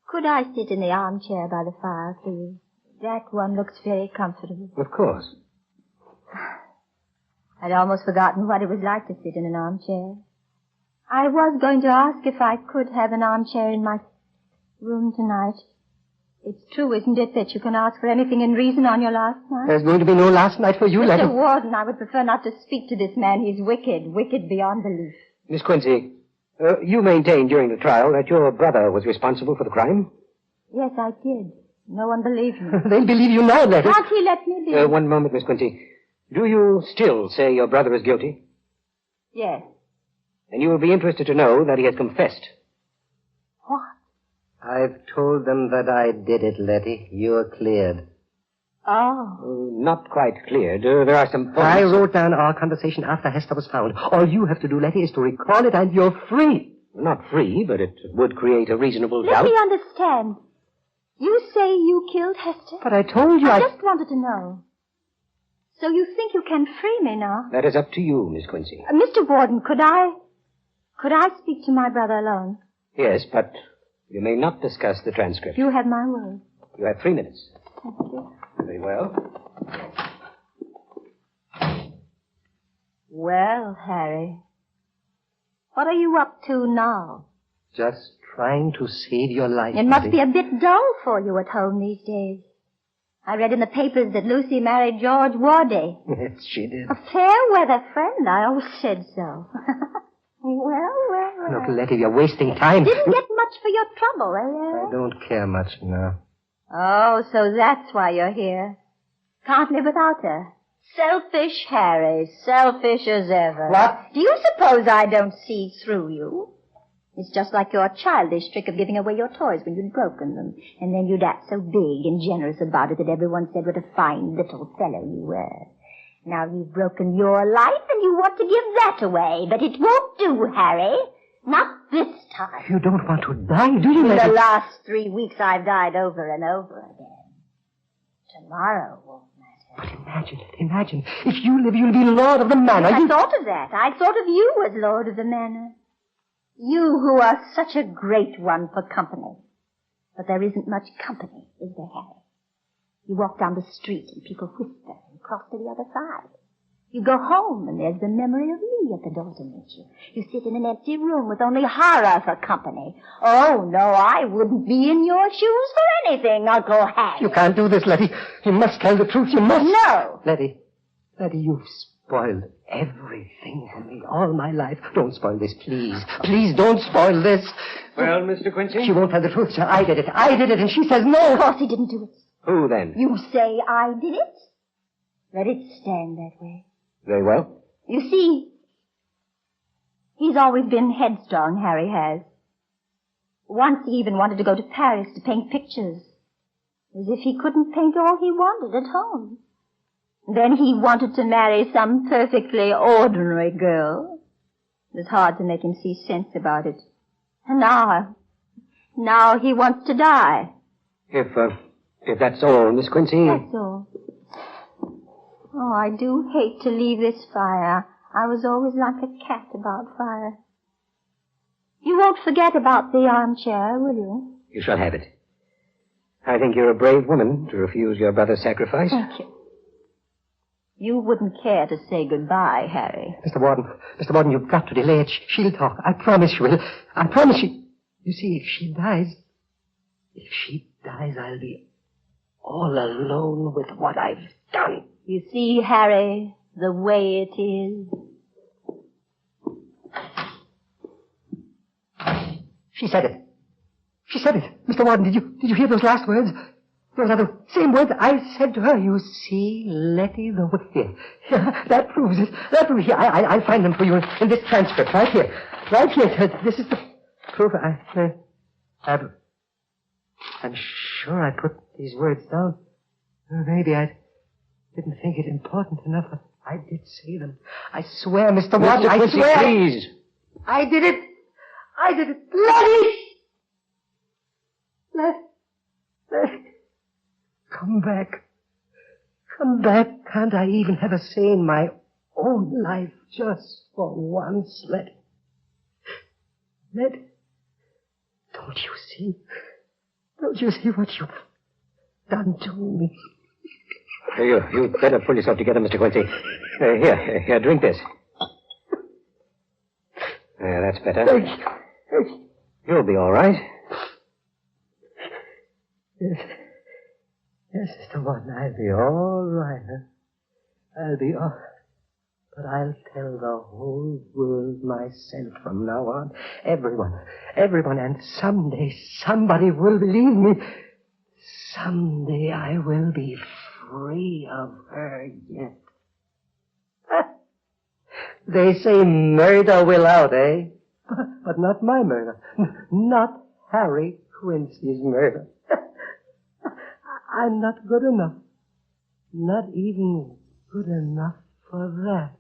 [SPEAKER 6] Could I sit in the armchair by the fire, please? That one looks very comfortable.
[SPEAKER 16] Of course.
[SPEAKER 6] I'd almost forgotten what it was like to sit in an armchair. I was going to ask if I could have an armchair in my room tonight. It's true, isn't it, that you can ask for anything in reason on your last night?
[SPEAKER 18] There's going to be no last night for you, Letty.
[SPEAKER 6] Mr. Warden, I would prefer not to speak to this man. He's wicked beyond belief.
[SPEAKER 16] Miss Quincy, you maintained during the trial that your brother was responsible for the crime?
[SPEAKER 6] Yes, I did. No one believed me.
[SPEAKER 18] They'll believe you now, Letty.
[SPEAKER 6] Can't he let me be?
[SPEAKER 16] One moment, Miss Quincy. Do you still say your brother is guilty?
[SPEAKER 6] Yes.
[SPEAKER 16] Then you will be interested to know that he has confessed.
[SPEAKER 6] What?
[SPEAKER 18] I've told them that I did it, Letty. You're cleared.
[SPEAKER 6] Oh.
[SPEAKER 16] Not quite cleared. There are some points.
[SPEAKER 18] I wrote down our conversation after Hester was found. All you have to do, Letty, is to recall it and you're free.
[SPEAKER 16] Not free, but it would create a reasonable
[SPEAKER 6] Let
[SPEAKER 16] doubt.
[SPEAKER 6] me understand. You say you killed Hester?
[SPEAKER 18] But I told you
[SPEAKER 6] I just wanted to know. So you think you can free me now?
[SPEAKER 16] That is up to you, Miss Quincy.
[SPEAKER 6] Mr. Warden, could I speak to my brother alone?
[SPEAKER 16] Yes, but you may not discuss the transcript.
[SPEAKER 6] You have my word.
[SPEAKER 16] You have 3 minutes.
[SPEAKER 6] Thank you.
[SPEAKER 16] Very well.
[SPEAKER 6] Well, Harry, what are you up to now?
[SPEAKER 18] Just trying to save your life.
[SPEAKER 6] It must
[SPEAKER 18] Letty.
[SPEAKER 6] be a bit dull for you at home these days. I read in the papers that Lucy married George Rhode.
[SPEAKER 18] Yes, she did.
[SPEAKER 6] A fair-weather friend. I always said so. Well.
[SPEAKER 18] Look, Letty, you're wasting time.
[SPEAKER 6] Didn't get much for your trouble, eh?
[SPEAKER 18] I don't care much now.
[SPEAKER 6] Oh, so that's why you're here. Can't live without her. Selfish, Harry. Selfish as ever.
[SPEAKER 18] What?
[SPEAKER 6] Do you suppose I don't see through you? It's just like your childish trick of giving away your toys when you'd broken them. And then you'd act so big and generous about it that everyone said what a fine little fellow you were. Now you've broken your life and you want to give that away. But it won't do, Harry. Not this time.
[SPEAKER 18] You don't want to die, do you,
[SPEAKER 6] In
[SPEAKER 18] Letty?
[SPEAKER 6] the last 3 weeks, I've died over and over again. Tomorrow won't matter.
[SPEAKER 18] But imagine. If you live, you'll be Lord of the Manor.
[SPEAKER 6] I thought of that. I thought of you as Lord of the Manor. You who are such a great one for company. But there isn't much company, is there, Harry? You walk down the street and people whisper and cross to the other side. You go home and there's the memory of me at the door to meet you. You sit in an empty room with only horror for company. Oh, no, I wouldn't be in your shoes for anything, Uncle Harry.
[SPEAKER 18] You can't do this, Letty. You must tell the truth. You must.
[SPEAKER 6] No.
[SPEAKER 18] Letty, you've spoiled everything for me all my life. Don't spoil this, please. Please don't spoil this.
[SPEAKER 16] Well, Mr. Quincy?
[SPEAKER 18] She won't tell the truth, sir. I did it, and she says no.
[SPEAKER 6] Of course he didn't do it.
[SPEAKER 16] Who then?
[SPEAKER 6] You say I did it? Let it stand that way.
[SPEAKER 16] Very well.
[SPEAKER 6] You see, he's always been headstrong, Harry has. Once he even wanted to go to Paris to paint pictures. As if he couldn't paint all he wanted at home. Then he wanted to marry some perfectly ordinary girl. It was hard to make him see sense about it. And now he wants to die.
[SPEAKER 16] If that's all, Miss Quincy.
[SPEAKER 6] That's all. Oh, I do hate to leave this fire. I was always like a cat about fire. You won't forget about the armchair, will you?
[SPEAKER 16] You shall have it. I think you're a brave woman to refuse your brother's sacrifice.
[SPEAKER 6] Thank you. You wouldn't care to say goodbye, Harry.
[SPEAKER 18] Mr. Warden, you've got to delay it. She'll talk. I promise you will. I promise you. You see, if she dies, I'll be all alone with what I've done.
[SPEAKER 6] You see, Harry, the way it is.
[SPEAKER 18] She said it. Mr. Warden, did you hear those last words? Those are the same words I said to her. You see, Letty, the way. Yeah, that proves it. Here, I'll find them for you in this transcript, right here. Right here. This is the proof. I'm sure I put these words down. Maybe I didn't think it important enough, but I did say them. I swear, Mr. Warden, I swear.
[SPEAKER 16] Please.
[SPEAKER 18] I did it. Letty! Letty! Come back. Can't I even have a say in my own life just for once, Letty? Don't you see? Don't you see what you've done to me?
[SPEAKER 16] You better pull yourself together, Mr. Quincy. Here, drink this. That's better. You'll be all right.
[SPEAKER 18] Yes, Sister One, I'll be all right. Huh? I'll be all... But I'll tell the whole world myself from now on. Everyone, and someday somebody will believe me. Someday I will be free of her yet. They say murder will out, eh? But not my murder. Not Harry Quincy's murder. I'm not good enough. Not even good enough for that.